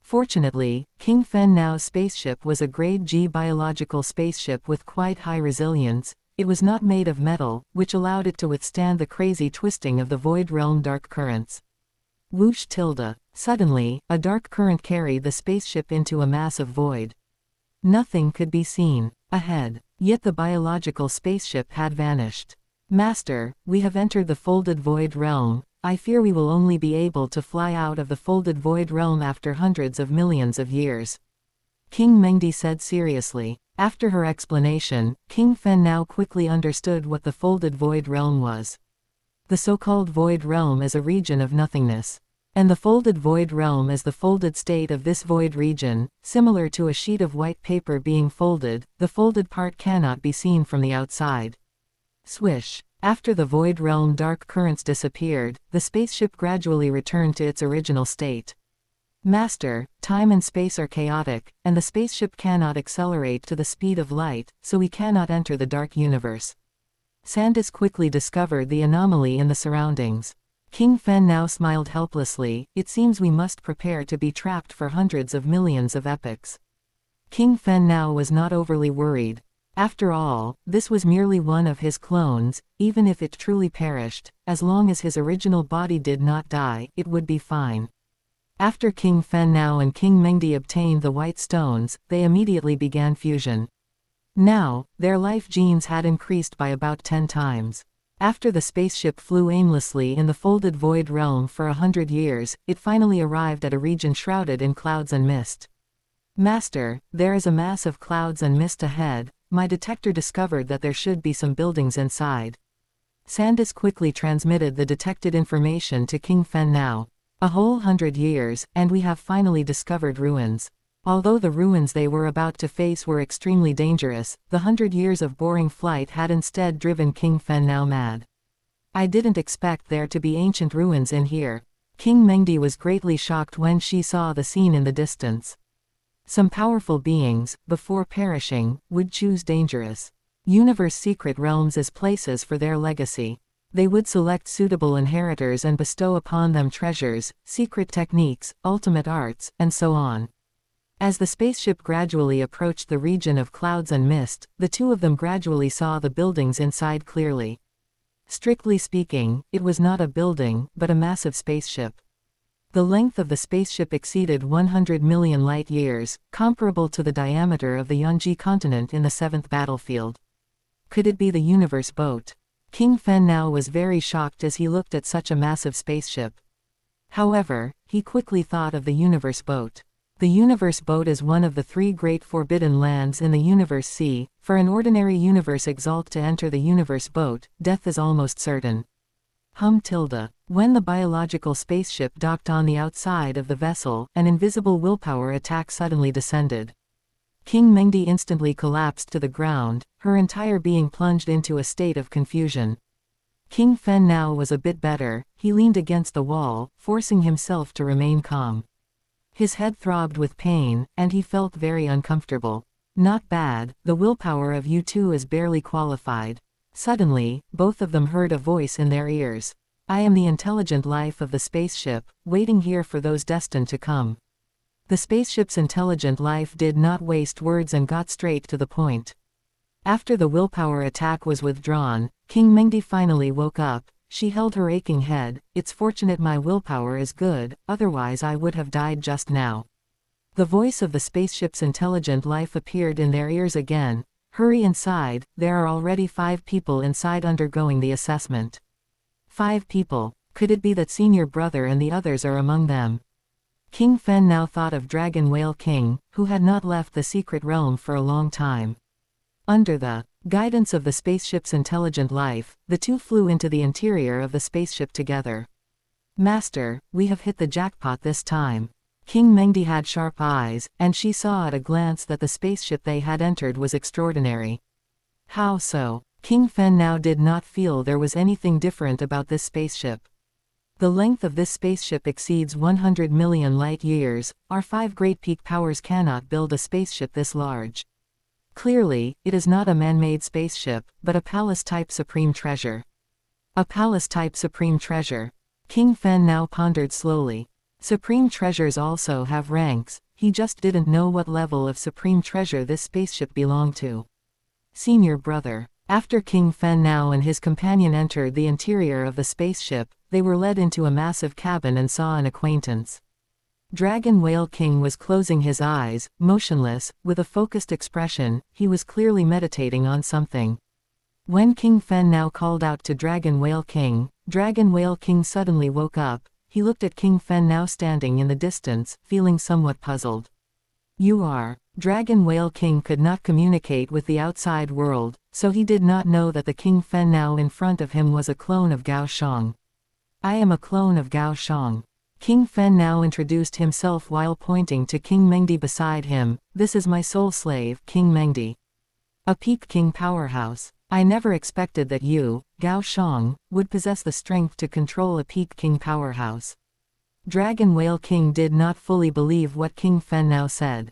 Fortunately, King Fen Nao's spaceship was a grade G biological spaceship with quite high resilience. It was not made of metal, which allowed it to withstand the crazy twisting of the void realm dark currents. Whoosh tilde. Suddenly, a dark current carried the spaceship into a massive void. Nothing could be seen ahead, yet the biological spaceship had vanished. Master, we have entered the folded void realm. I fear we will only be able to fly out of the folded void realm after hundreds of millions of years. King Mengdi said seriously. After her explanation, King Fen now quickly understood what the folded void realm was. The so-called void realm is a region of nothingness. And the folded void realm is the folded state of this void region, similar to a sheet of white paper being folded. The folded part cannot be seen from the outside. Swish. After the void realm dark currents disappeared, the spaceship gradually returned to its original state. Master, time and space are chaotic, and the spaceship cannot accelerate to the speed of light, so we cannot enter the dark universe. Sandus quickly discovered the anomaly in the surroundings. King Fen now smiled helplessly. It seems we must prepare to be trapped for hundreds of millions of epochs. King Fen now was not overly worried. After all, this was merely one of his clones. Even if it truly perished, as long as his original body did not die, it would be fine. After King Fen now and King Mengdi obtained the white stones, they immediately began fusion. Now, their life genes had increased by about 10 times. After the spaceship flew aimlessly in the folded void realm for 100 years, it finally arrived at a region shrouded in clouds and mist. Master, there is a mass of clouds and mist ahead. My detector discovered that there should be some buildings inside. Sandus quickly transmitted the detected information to King Fen now. A whole 100 years, and we have finally discovered ruins. Although the ruins they were about to face were extremely dangerous, the 100 years of boring flight had instead driven King Fen now mad. I didn't expect there to be ancient ruins in here. King Mengdi was greatly shocked when she saw the scene in the distance. Some powerful beings, before perishing, would choose dangerous universe secret realms as places for their legacy. They would select suitable inheritors and bestow upon them treasures, secret techniques, ultimate arts, and so on. As the spaceship gradually approached the region of clouds and mist, the two of them gradually saw the buildings inside clearly. Strictly speaking, it was not a building, but a massive spaceship. The length of the spaceship exceeded 100 million light-years, comparable to the diameter of the Yonji continent in the 7th battlefield. Could it be the universe boat? King Fen now was very shocked as he looked at such a massive spaceship. However, he quickly thought of the universe boat. The universe boat is one of the 3 great forbidden lands in the universe sea. For an ordinary universe exalt to enter the universe boat, death is almost certain. When the biological spaceship docked on the outside of the vessel, an invisible willpower attack suddenly descended. King Mengdi instantly collapsed to the ground, her entire being plunged into a state of confusion. King Fen now was a bit better. He leaned against the wall, forcing himself to remain calm. His head throbbed with pain, and he felt very uncomfortable. Not bad, the willpower of you two is barely qualified. Suddenly, both of them heard a voice in their ears. I am the intelligent life of the spaceship, waiting here for those destined to come. The spaceship's intelligent life did not waste words and got straight to the point. After the willpower attack was withdrawn, King Mengdi finally woke up. She held her aching head. It's fortunate my willpower is good, otherwise I would have died just now. The voice of the spaceship's intelligent life appeared in their ears again. Hurry inside, there are already 5 people inside undergoing the assessment. 5 people. Could it be that senior brother and the others are among them? King Fen now thought of Dragon Whale King, who had not left the secret realm for a long time. Under the guidance of the spaceship's intelligent life, the two flew into the interior of the spaceship together. Master, we have hit the jackpot this time. King Mengdi had sharp eyes, and she saw at a glance that the spaceship they had entered was extraordinary. How so? King Fen now did not feel there was anything different about this spaceship. The length of this spaceship exceeds 100 million light-years. Our 5 great peak powers cannot build a spaceship this large. Clearly, it is not a man-made spaceship, but a palace-type supreme treasure. A palace-type supreme treasure. King Fen now pondered slowly. Supreme treasures also have ranks. He just didn't know what level of supreme treasure this spaceship belonged to. Senior brother. After King Fen now and his companion entered the interior of the spaceship, they were led into a massive cabin and saw an acquaintance. Dragon Whale King was closing his eyes, motionless, with a focused expression. He was clearly meditating on something. When King Fen now called out to Dragon Whale King suddenly woke up. He looked at King Fen now standing in the distance, feeling somewhat puzzled. You are. Dragon Whale King could not communicate with the outside world, so he did not know that the King Fen now in front of him was a clone of Gao Xiang. I am a clone of Gao Xiang. King Fen now introduced himself while pointing to King Mengdi beside him. This is my soul slave, King Mengdi. A peak king powerhouse. I never expected that you, Gao Xiang, would possess the strength to control a peak king powerhouse. Dragon Whale King did not fully believe what King Fen now said.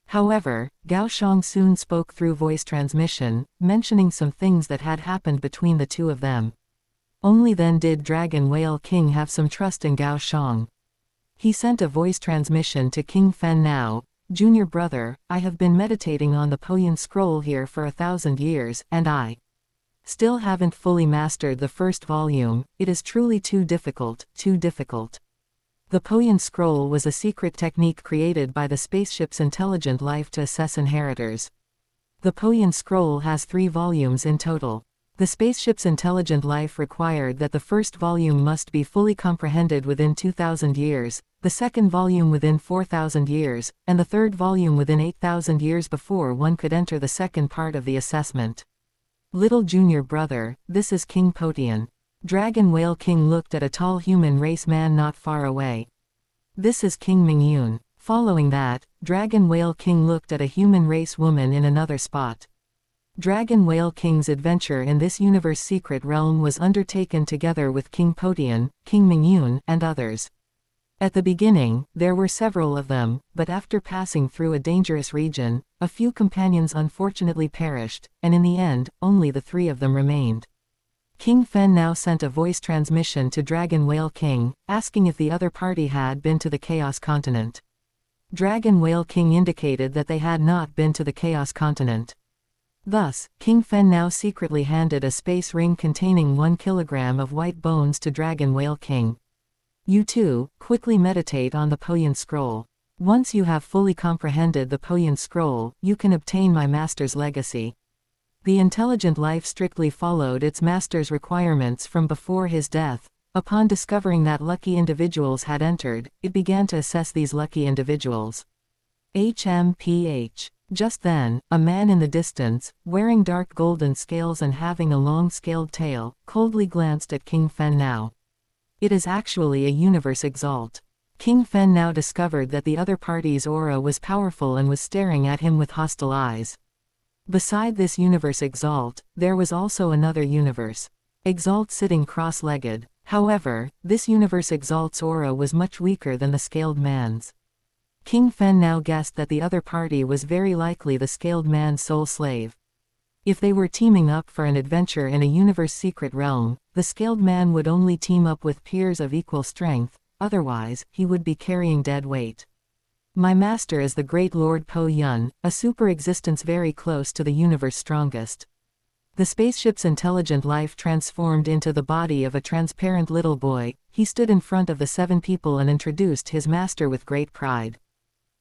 However, Gao Xiang soon spoke through voice transmission, mentioning some things that had happened between the two of them. Only then did Dragon Whale King have some trust in Gao Xiang. He sent a voice transmission to King Fen now. Junior brother, I have been meditating on the Poyan scroll here for 1,000 years, and I still haven't fully mastered the first volume. It is truly too difficult, too difficult. The Poyan scroll was a secret technique created by the spaceship's intelligent life to assess inheritors. The Poyan scroll has 3 volumes in total. The spaceship's intelligent life required that the first volume must be fully comprehended within 2,000 years, the second volume within 4,000 years, and the third volume within 8,000 years before one could enter the second part of the assessment. Little junior brother, this is King Potian. Dragon Whale King looked at a tall human race man not far away. This is King Mingyun. Following that, Dragon Whale King looked at a human race woman in another spot. Dragon Whale King's adventure in this universe secret realm was undertaken together with King Potian, King Mingyun, and others. At the beginning, there were several of them, but after passing through a dangerous region, a few companions unfortunately perished, and in the end, only the 3 of them remained. King Fen now sent a voice transmission to Dragon Whale King, asking if the other party had been to the Chaos Continent. Dragon Whale King indicated that they had not been to the Chaos Continent. Thus, King Fen now secretly handed a space ring containing 1 kilogram of white bones to Dragon Whale King. You too, quickly meditate on the Poyan scroll. Once you have fully comprehended the Poyan scroll, you can obtain my master's legacy. The intelligent life strictly followed its master's requirements from before his death. Upon discovering that lucky individuals had entered, it began to assess these lucky individuals. HMPH. Just then, a man in the distance, wearing dark golden scales and having a long scaled tail, coldly glanced at King Fen now. It is actually a universe exalt. King Fen now discovered that the other party's aura was powerful and was staring at him with hostile eyes. Beside this universe exalt, there was also another universe. Exalt sitting cross-legged. However, this universe exalt's aura was much weaker than the scaled man's. King Fen now guessed that the other party was very likely the scaled man's sole slave. If they were teaming up for an adventure in a universe secret realm, the scaled man would only team up with peers of equal strength, otherwise, he would be carrying dead weight. My master is the great Lord Po Yun, a super existence very close to the universe strongest. The spaceship's intelligent life transformed into the body of a transparent little boy. He stood in front of the 7 people and introduced his master with great pride.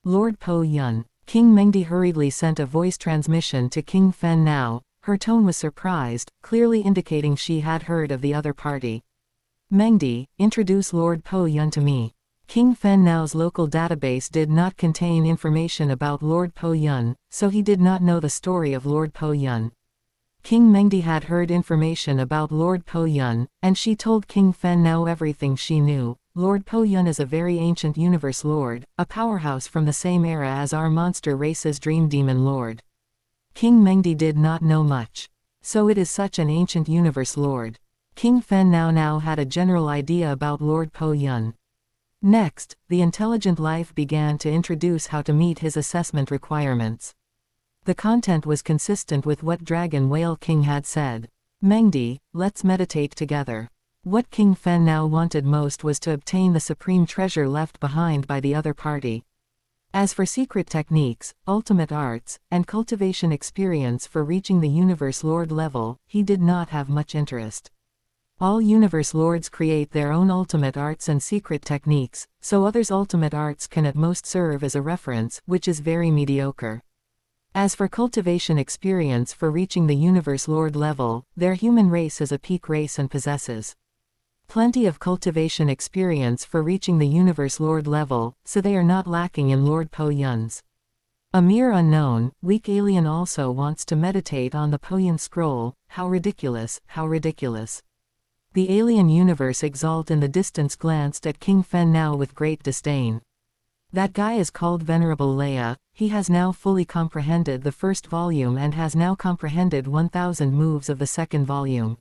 Lord Po Yun. King Mengdi hurriedly sent a voice transmission to King Fen now. Her tone was surprised, clearly indicating she had heard of the other party. Mengdi, introduce Lord Po Yun to me. King Fen now's local database did not contain information about Lord Po Yun, so he did not know the story of Lord Po Yun. King Mengdi had heard information about Lord Po Yun, and she told King Fen now everything she knew. Lord Po Yun is a very ancient universe lord, a powerhouse from the same era as our monster race's dream demon lord. King Mengdi did not know much. So it is such an ancient universe lord. King Fen now had a general idea about Lord Po Yun. Next, the intelligent life began to introduce how to meet his assessment requirements. The content was consistent with what Dragon Whale King had said. Mengdi, let's meditate together. What King Fen now wanted most was to obtain the supreme treasure left behind by the other party. As for secret techniques, ultimate arts, and cultivation experience for reaching the Universe Lord level, he did not have much interest. All Universe Lords create their own ultimate arts and secret techniques, so others' ultimate arts can at most serve as a reference, which is very mediocre. As for cultivation experience for reaching the Universe Lord level, their human race is a peak race and possesses plenty of cultivation experience for reaching the Universe Lord level, so they are not lacking in Lord Po Yun's. A mere unknown, weak alien also wants to meditate on the Poyan scroll. How ridiculous, how ridiculous. The alien universe exalt in the distance glanced at King Fen now with great disdain. That guy is called Venerable Leia. He has now fully comprehended the first volume and has now comprehended 1,000 moves of the second volume.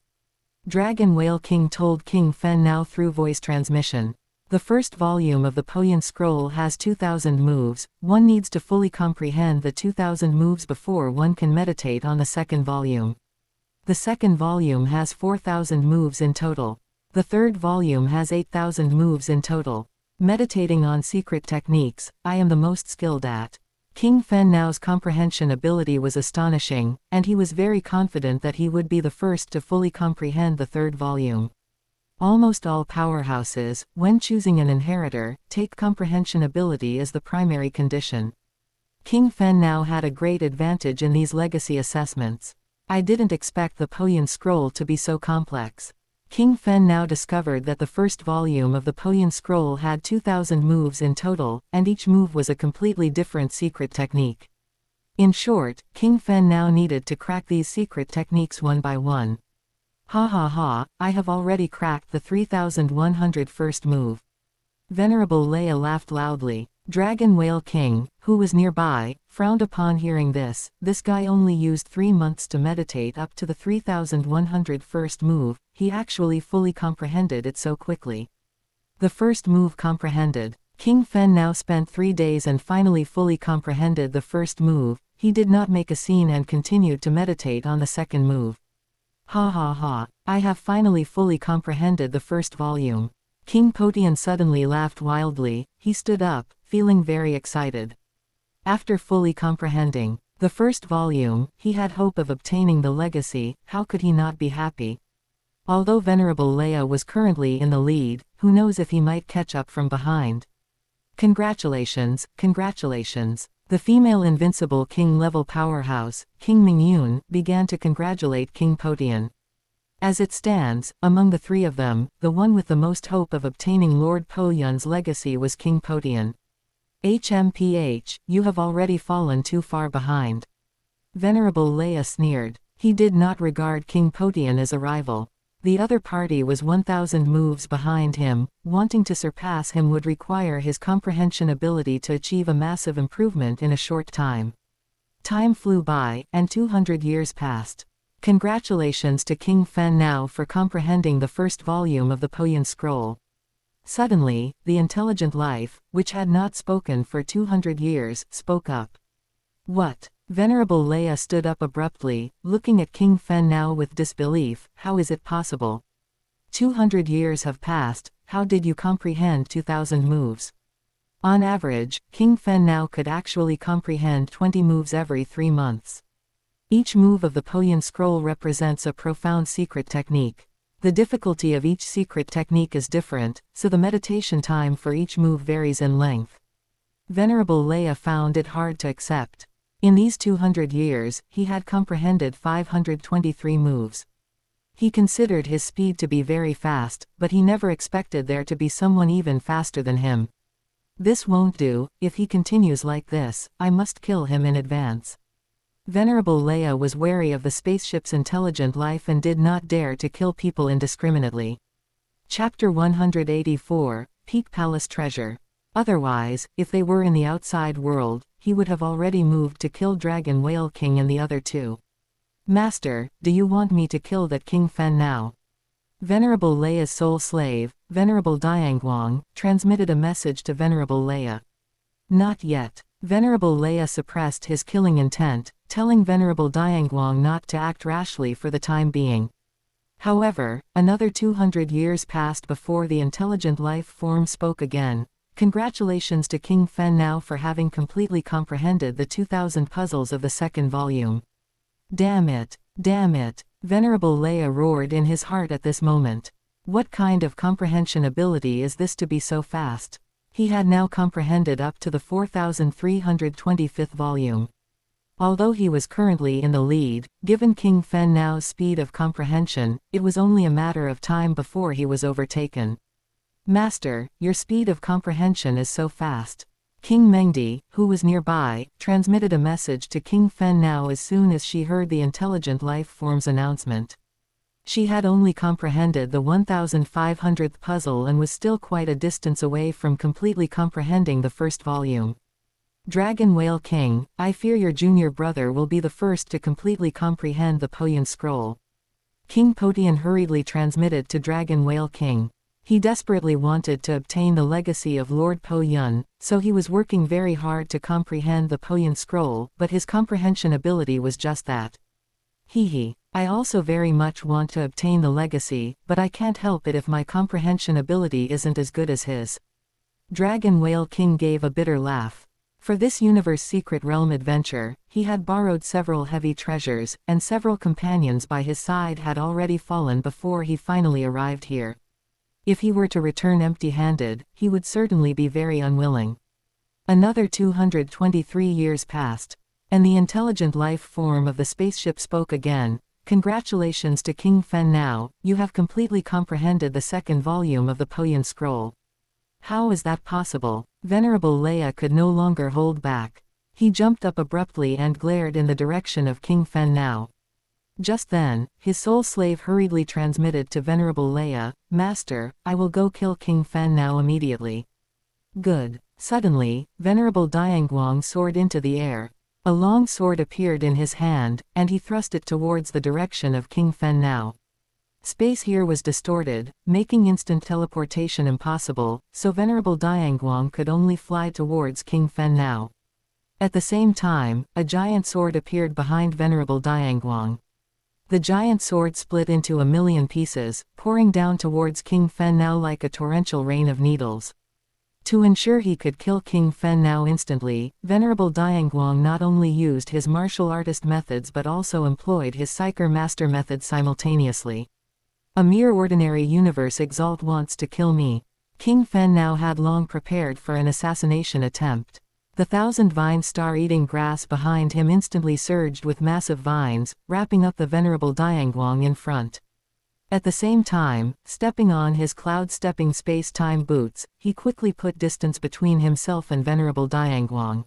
Dragon Whale King told King Fen now through voice transmission. The first volume of the Poyan Scroll has 2,000 moves. One needs to fully comprehend the 2,000 moves before one can meditate on the second volume. The second volume has 4,000 moves in total. The third volume has 8,000 moves in total. Meditating on secret techniques, I am the most skilled at. King Fen Nao's comprehension ability was astonishing, and he was very confident that he would be the first to fully comprehend the third volume. Almost all powerhouses, when choosing an inheritor, take comprehension ability as the primary condition. King Fen Nao had a great advantage in these legacy assessments. I didn't expect the Poyan Scroll to be so complex. King Fen Nao discovered that the first volume of the Poyan Scroll had 2,000 moves in total, and each move was a completely different secret technique. In short, King Fen Nao needed to crack these secret techniques one by one. Ha ha ha, I have already cracked the 3,101st move. Venerable Leia laughed loudly. Dragon Whale King, who was nearby, frowned upon hearing this. This guy only used 3 months to meditate up to the 3,101st move, he actually fully comprehended it so quickly. The first move comprehended. King Fen Nao spent 3 days and finally fully comprehended the first move. He did not make a scene and continued to meditate on the second move. Ha ha ha, I have finally fully comprehended the first volume. King Potian suddenly laughed wildly. He stood up, feeling very excited. After fully comprehending the first volume, he had hope of obtaining the legacy. How could he not be happy? Although Venerable Leia was currently in the lead, who knows if he might catch up from behind. Congratulations, congratulations. The female invincible king-level powerhouse, King Mingyun, began to congratulate King Potian. As it stands, among the three of them, the one with the most hope of obtaining Lord Poyun's legacy was King Potian. HMPH, you have already fallen too far behind. Venerable Leia sneered. He did not regard King Potian as a rival. The other party was 1,000 moves behind him. Wanting to surpass him would require his comprehension ability to achieve a massive improvement in a short time. Time flew by, and 200 years passed. Congratulations to King Fen Nao for comprehending the first volume of the Poyan Scroll. Suddenly, the intelligent life, which had not spoken for 200 years, spoke up. What? Venerable Leia stood up abruptly, looking at King Fen Nao with disbelief. How is it possible? 200 years have passed, how did you comprehend 2,000 moves? On average, King Fen Nao could actually comprehend 20 moves every 3 months. Each move of the Poyan Scroll represents a profound secret technique. The difficulty of each secret technique is different, so the meditation time for each move varies in length. Venerable Leia found it hard to accept. In these 200 years, he had comprehended 523 moves. He considered his speed to be very fast, but he never expected there to be someone even faster than him. This won't do. If he continues like this, I must kill him in advance. Venerable Leia was wary of the spaceship's intelligent life and did not dare to kill people indiscriminately. Chapter 184, Peak Palace Treasure. Otherwise, if they were in the outside world, he would have already moved to kill Dragon Whale King and the other two. Master, do you want me to kill that King Fen Nao? Venerable Leia's sole slave, Venerable Dianguang, transmitted a message to Venerable Leia. Not yet. Venerable Leia suppressed his killing intent, telling Venerable Dianguang not to act rashly for the time being. However, another 200 years passed before the intelligent life form spoke again. Congratulations to King Fen Nao for having completely comprehended the 2,000 puzzles of the second volume. Damn it! Damn it! Venerable Leia roared in his heart at this moment. What kind of comprehension ability is this to be so fast? He had now comprehended up to the 4,325th volume. Although he was currently in the lead, given King Fen Nao's speed of comprehension, it was only a matter of time before he was overtaken. Master, your speed of comprehension is so fast. King Mengdi, who was nearby, transmitted a message to King Fen Nao as soon as she heard the intelligent life form's announcement. She had only comprehended the 1,500th puzzle and was still quite a distance away from completely comprehending the first volume. Dragon Whale King, I fear your junior brother will be the first to completely comprehend the Poyan Scroll. King Potian hurriedly transmitted to Dragon Whale King. He desperately wanted to obtain the legacy of Lord Po Yun, so he was working very hard to comprehend the Po Yun scroll, but his comprehension ability was just that. Hee. I also very much want to obtain the legacy, but I can't help it if my comprehension ability isn't as good as his. Dragon Whale King gave a bitter laugh. For this universe secret realm adventure, he had borrowed several heavy treasures, and several companions by his side had already fallen before he finally arrived here. If he were to return empty-handed, he would certainly be very unwilling. Another 223 years passed, and the intelligent life form of the spaceship spoke again. Congratulations to King Fen now, you have completely comprehended the second volume of the Po Yun scroll. How is that possible? Venerable Leia could no longer hold back. He jumped up abruptly and glared in the direction of King Fen now. Just then, his soul slave hurriedly transmitted to Venerable Leia, Master, I will go kill King Fen now immediately. Good. Suddenly, Venerable Dianguang soared into the air. A long sword appeared in his hand, and he thrust it towards the direction of King Fen now. Space here was distorted, making instant teleportation impossible, so Venerable Dianguang could only fly towards King Fen now. At the same time, a giant sword appeared behind Venerable Dianguang. The giant sword split into 1,000,000 pieces, pouring down towards King Fen now like a torrential rain of needles. To ensure he could kill King Fen now instantly, Venerable Dianguang not only used his martial artist methods but also employed his Psyker Master method simultaneously. A mere ordinary universe exalt wants to kill me. King Fen now had long prepared for an assassination attempt. The 1,000 vine star-eating grass behind him instantly surged with massive vines, wrapping up the Venerable Dianguang in front. At the same time, stepping on his cloud-stepping space-time boots, he quickly put distance between himself and Venerable Dianguang.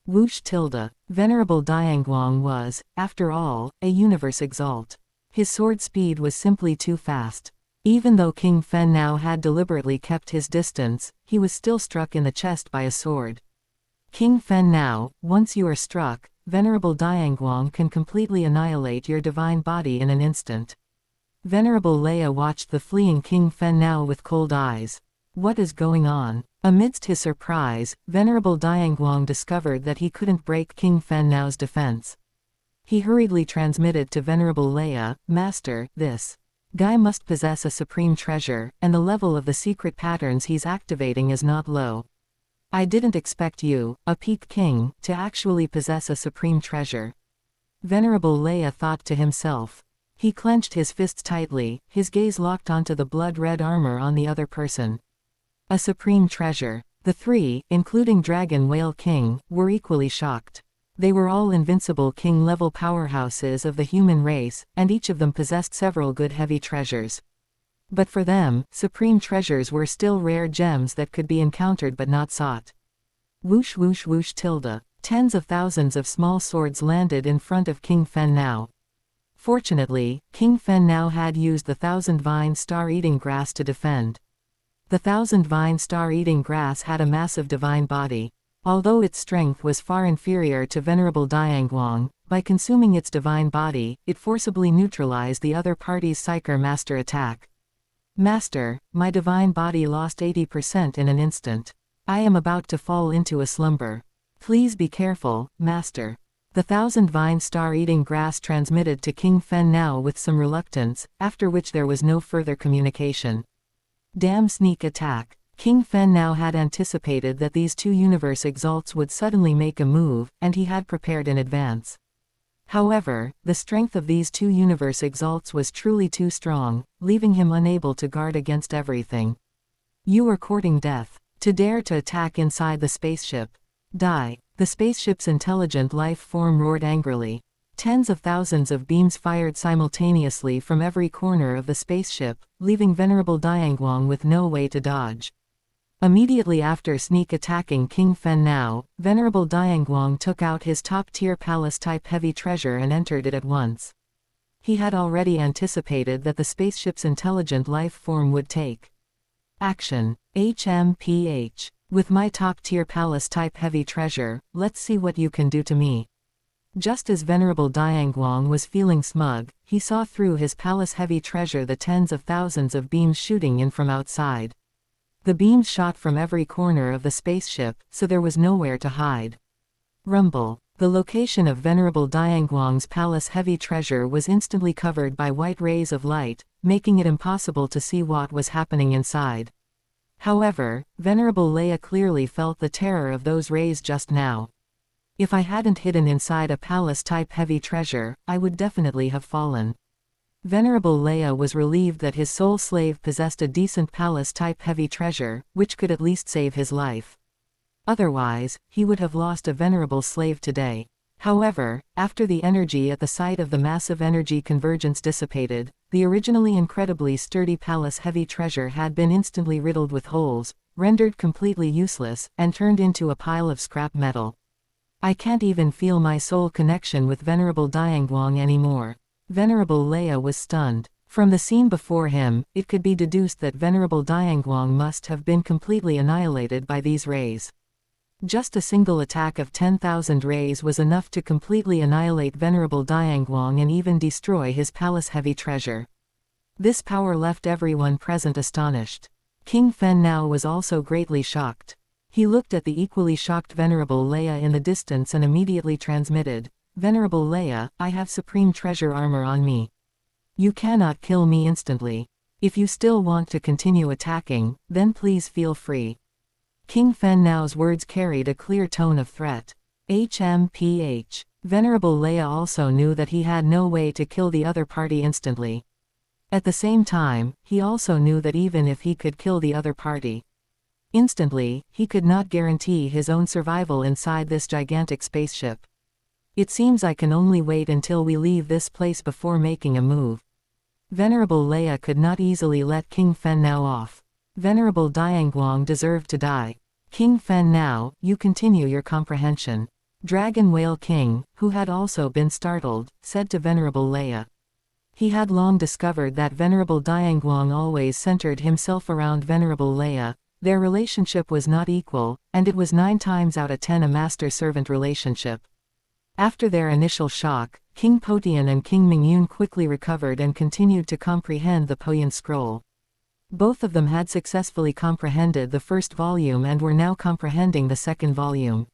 Whoosh tilde. Venerable Dianguang was, after all, a universe exalt. His sword speed was simply too fast. Even though King Fen now had deliberately kept his distance, he was still struck in the chest by a sword. King Fen now, once you are struck, Venerable Dianguang can completely annihilate your divine body in an instant. Venerable Leia watched the fleeing King Fen now with cold eyes. What is going on? Amidst his surprise, Venerable Dianguang discovered that he couldn't break King Fen now's defense. He hurriedly transmitted to Venerable Leia, Master, this guy must possess a supreme treasure, and the level of the secret patterns he's activating is not low. I didn't expect you, a peak king, to actually possess a supreme treasure. Venerable Leia thought to himself. He clenched his fists tightly, his gaze locked onto the blood-red armor on the other person. A supreme treasure. The three, including Dragon Whale King, were equally shocked. They were all invincible king-level powerhouses of the human race, and each of them possessed several good heavy treasures. But for them, supreme treasures were still rare gems that could be encountered but not sought. Whoosh whoosh whoosh tilde. Tens of thousands of small swords landed in front of King Fen now. Fortunately, King Fen now had used the 1,000 vine star-eating grass to defend. The 1,000 vine star-eating grass had a massive divine body. Although its strength was far inferior to Venerable Dianguang, by consuming its divine body, it forcibly neutralized the other party's Psyker Master attack. Master, my divine body lost 80% in an instant. I am about to fall into a slumber. Please be careful, Master. The 1,000 vine star-eating grass transmitted to King Fen now with some reluctance, after which there was no further communication. Damn sneak attack. King Fen now had anticipated that these two universe exalts would suddenly make a move, and he had prepared in advance. However, the strength of these two universe exalts was truly too strong, leaving him unable to guard against everything. You are courting death. To dare to attack inside the spaceship. Die. The spaceship's intelligent life form roared angrily. Tens of thousands of beams fired simultaneously from every corner of the spaceship, leaving Venerable Dianguang with no way to dodge. Immediately after sneak attacking King Fen now, Venerable Dianguang took out his top-tier palace-type heavy treasure and entered it at once. He had already anticipated that the spaceship's intelligent life form would take action. HMPH. With my top-tier palace-type heavy treasure, let's see what you can do to me. Just as Venerable Dianguang was feeling smug, he saw through his palace heavy treasure the tens of thousands of beams shooting in from outside. The beams shot from every corner of the spaceship, so there was nowhere to hide. Rumble. The location of Venerable Dianguang's palace heavy treasure was instantly covered by white rays of light, making it impossible to see what was happening inside. However, Venerable Leia clearly felt the terror of those rays just now. If I hadn't hidden inside a palace-type heavy treasure, I would definitely have fallen. Venerable Leia was relieved that his soul slave possessed a decent palace-type heavy treasure, which could at least save his life. Otherwise, he would have lost a venerable slave today. However, after the energy at the site of the massive energy convergence dissipated, the originally incredibly sturdy palace heavy treasure had been instantly riddled with holes, rendered completely useless, and turned into a pile of scrap metal. I can't even feel my soul connection with Venerable Dianguang anymore. Venerable Leia was stunned. From the scene before him, it could be deduced that Venerable Dianguang must have been completely annihilated by these rays. Just a single attack of 10,000 rays was enough to completely annihilate Venerable Dianguang and even destroy his palace heavy treasure. This power left everyone present astonished. King Fen now was also greatly shocked. He looked at the equally shocked Venerable Leia in the distance and immediately transmitted, "Venerable Leia, I have supreme treasure armor on me. You cannot kill me instantly. If you still want to continue attacking, then please feel free." King Fen Now's words carried a clear tone of threat. HMPH. Venerable Leia also knew that he had no way to kill the other party instantly. At the same time, he also knew that even if he could kill the other party instantly, he could not guarantee his own survival inside this gigantic spaceship. It seems I can only wait until we leave this place before making a move. Venerable Leia could not easily let King Fen Now off. Venerable Dianguang deserved to die. King Fen Now, you continue your comprehension. Dragon Whale King, who had also been startled, said to Venerable Leia. He had long discovered that Venerable Dianguang always centered himself around Venerable Leia. Their relationship was not equal, and it was 9 times out of 10 a master-servant relationship. After their initial shock, King Potian and King Mingyun quickly recovered and continued to comprehend the Poyan scroll. Both of them had successfully comprehended the first volume and were now comprehending the second volume.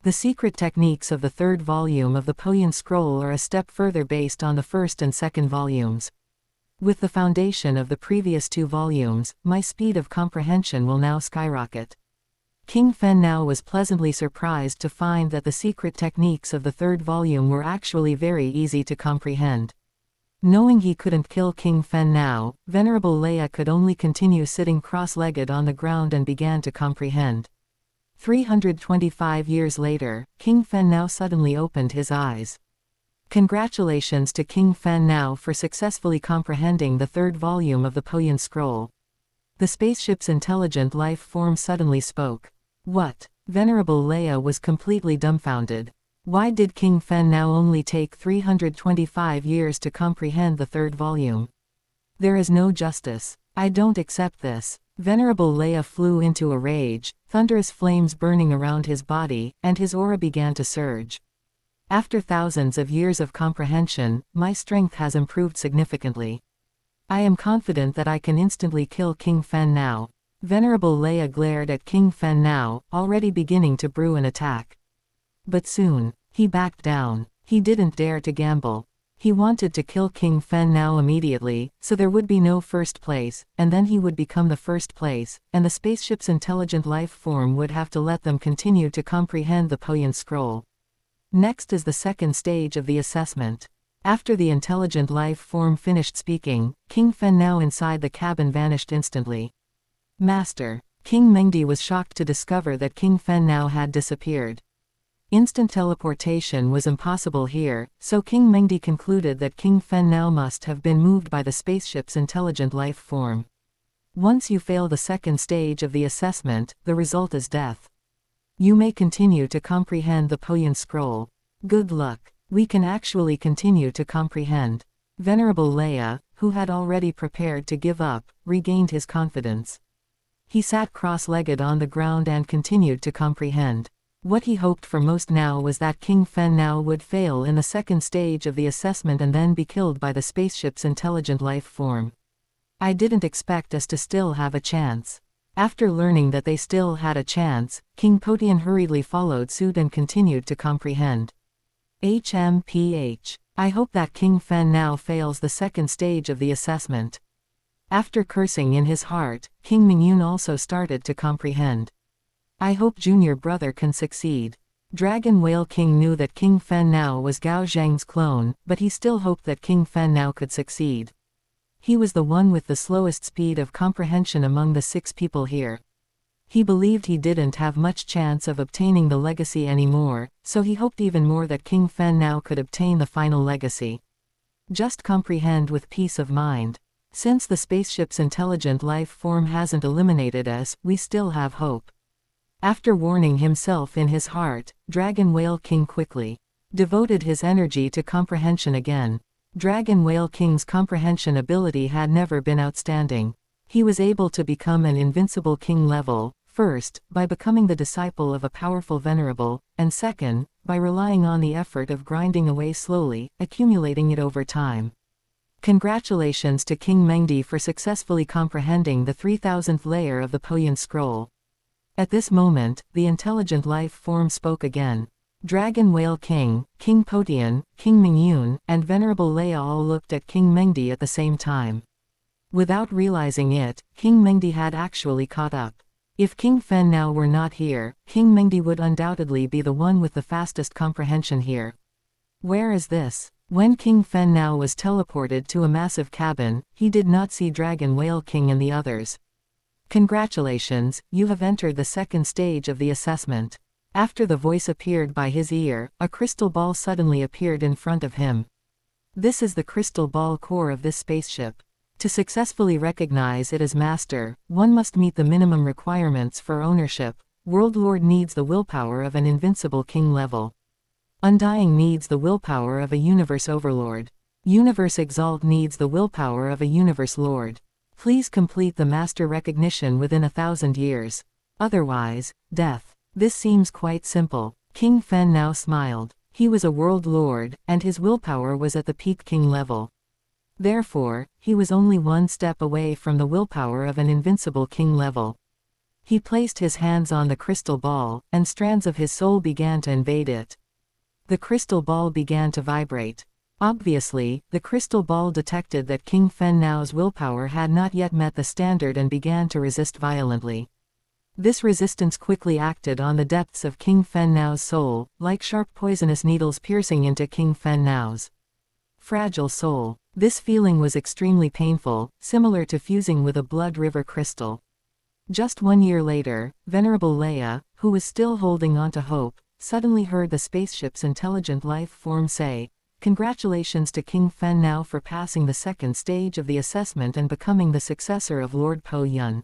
The secret techniques of the third volume of the Poyan scroll are a step further based on the first and second volumes. With the foundation of the previous 2 volumes, my speed of comprehension will now skyrocket. King Fen Now was pleasantly surprised to find that the secret techniques of the third volume were actually very easy to comprehend. Knowing he couldn't kill King Fen Now, Venerable Leia could only continue sitting cross-legged on the ground and began to comprehend. 325 years later, King Fen Now suddenly opened his eyes. Congratulations to King Fen Now for successfully comprehending the third volume of the Poyan scroll. The spaceship's intelligent life form suddenly spoke. What? Venerable Leia was completely dumbfounded. Why did King Fen Now only take 325 years to comprehend the third volume? There is no justice. I don't accept this. Venerable Leia flew into a rage, thunderous flames burning around his body, and his aura began to surge. After thousands of years of comprehension, my strength has improved significantly. I am confident that I can instantly kill King Fen Now. Venerable Leia glared at King Fen Now, already beginning to brew an attack. But soon, he backed down. He didn't dare to gamble. He wanted to kill King Fen Now immediately, so there would be no first place, and then he would become the first place, and the spaceship's intelligent life form would have to let them continue to comprehend the Poyan scroll. Next is the second stage of the assessment. After the intelligent life form finished speaking, King Fen Now inside the cabin vanished instantly. Master. King Mengdi was shocked to discover that King Fen Now had disappeared. Instant teleportation was impossible here, so King Mengdi concluded that King Fen Now must have been moved by the spaceship's intelligent life form. Once you fail the second stage of the assessment, the result is death. You may continue to comprehend the Poyan scroll. Good luck. We can actually continue to comprehend. Venerable Leia, who had already prepared to give up, regained his confidence. He sat cross-legged on the ground and continued to comprehend. What he hoped for most now was that King Fen now would fail in the second stage of the assessment and then be killed by the spaceship's intelligent life form. I didn't expect us to still have a chance. After learning that they still had a chance, King Potian hurriedly followed suit and continued to comprehend. HMPH. I hope that King Fen now fails the second stage of the assessment. After cursing in his heart, King Mingyun also started to comprehend. I hope junior brother can succeed. Dragon Whale King knew that King Fen now was Gao Xiang's clone, but he still hoped that King Fen now could succeed. He was the one with the slowest speed of comprehension among the 6 people here. He believed he didn't have much chance of obtaining the legacy anymore, so he hoped even more that King Fen now could obtain the final legacy. Just comprehend with peace of mind. Since the spaceship's intelligent life form hasn't eliminated us, we still have hope. After warning himself in his heart, Dragon Whale King quickly devoted his energy to comprehension again. Dragon Whale King's comprehension ability had never been outstanding. He was able to become an invincible king level, first, by becoming the disciple of a powerful venerable, and second, by relying on the effort of grinding away slowly, accumulating it over time. Congratulations to King Mengdi for successfully comprehending the 3000th layer of the Poyan Scroll. At this moment, the intelligent life form spoke again. Dragon Whale King, King Potian, King Mingyun, and Venerable Leia all looked at King Mengdi at the same time. Without realizing it, King Mengdi had actually caught up. If King Fen now were not here, King Mengdi would undoubtedly be the one with the fastest comprehension here. Where is this? When King Fen now was teleported to a massive cabin, he did not see Dragon Whale King and the others. Congratulations, you have entered the second stage of the assessment. After the voice appeared by his ear, a crystal ball suddenly appeared in front of him. This is the crystal ball core of this spaceship. To successfully recognize it as master, one must meet the minimum requirements for ownership. World Lord needs the willpower of an invincible king level. Undying needs the willpower of a universe overlord. Universe Exalt needs the willpower of a universe lord. Please complete the master recognition within 1,000 years. Otherwise, death. This seems quite simple. King Fen now smiled. He was a world lord, and his willpower was at the peak king level. Therefore, he was only one step away from the willpower of an invincible king level. He placed his hands on the crystal ball, and strands of his soul began to invade it. The crystal ball began to vibrate. Obviously, the crystal ball detected that King Fen Now's willpower had not yet met the standard and began to resist violently. This resistance quickly acted on the depths of King Fen Now's soul, like sharp poisonous needles piercing into King Fen Now's fragile soul. This feeling was extremely painful, similar to fusing with a blood river crystal. Just 1 year later, Venerable Leia, who was still holding on to hope, suddenly heard the spaceship's intelligent life form say, "Congratulations to King Fen Now for passing the second stage of the assessment and becoming the successor of Lord Po Yun."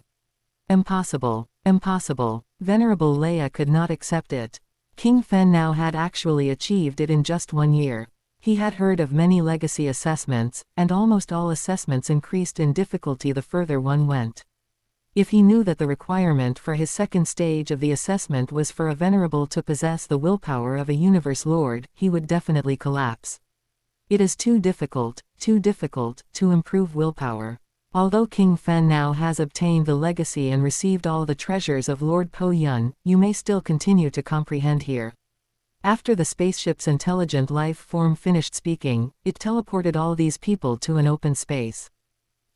Impossible. Impossible. Venerable Leia could not accept it. King Fen Now had actually achieved it in just 1 year. He had heard of many legacy assessments, and almost all assessments increased in difficulty the further one went. If he knew that the requirement for his second stage of the assessment was for a venerable to possess the willpower of a universe lord, he would definitely collapse. It is too difficult to improve willpower. Although King Fen Now has obtained the legacy and received all the treasures of Lord Po Yun, you may still continue to comprehend here. After the spaceship's intelligent life form finished speaking, it teleported all these people to an open space.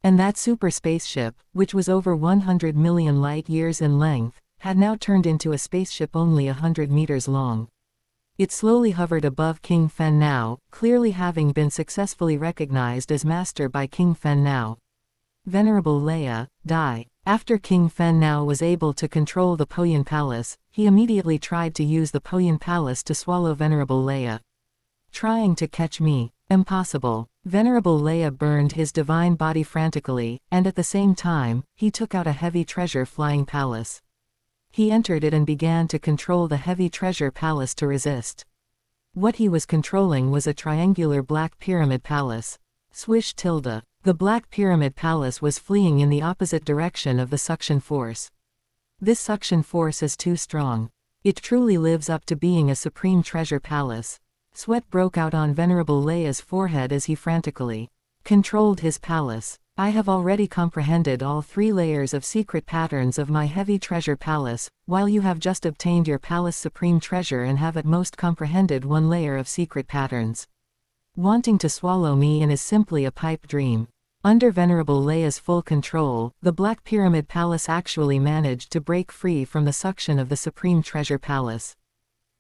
And that super spaceship, which was over 100 million light-years in length, had now turned into a spaceship only 100 meters long. It slowly hovered above King Fen Now, clearly having been successfully recognized as master by King Fen Now. Venerable Leia, die. After King Fen Now was able to control the Poyan Palace, he immediately tried to use the Poyan Palace to swallow Venerable Leia. Trying to catch me. Impossible. Venerable Leia burned his divine body frantically, and at the same time, he took out a heavy treasure flying palace. He entered it and began to control the heavy treasure palace to resist. What he was controlling was a triangular black pyramid palace. Swish tilde. The Black Pyramid Palace was fleeing in the opposite direction of the suction force. This suction force is too strong. It truly lives up to being a supreme treasure palace. Sweat broke out on Venerable Leia's forehead as he frantically controlled his palace. I have already comprehended all 3 layers of secret patterns of my heavy treasure palace, while you have just obtained your palace supreme treasure and have at most comprehended 1 layer of secret patterns. Wanting to swallow me in is simply a pipe dream. Under Venerable Leia's full control, the Black Pyramid Palace actually managed to break free from the suction of the Supreme Treasure Palace.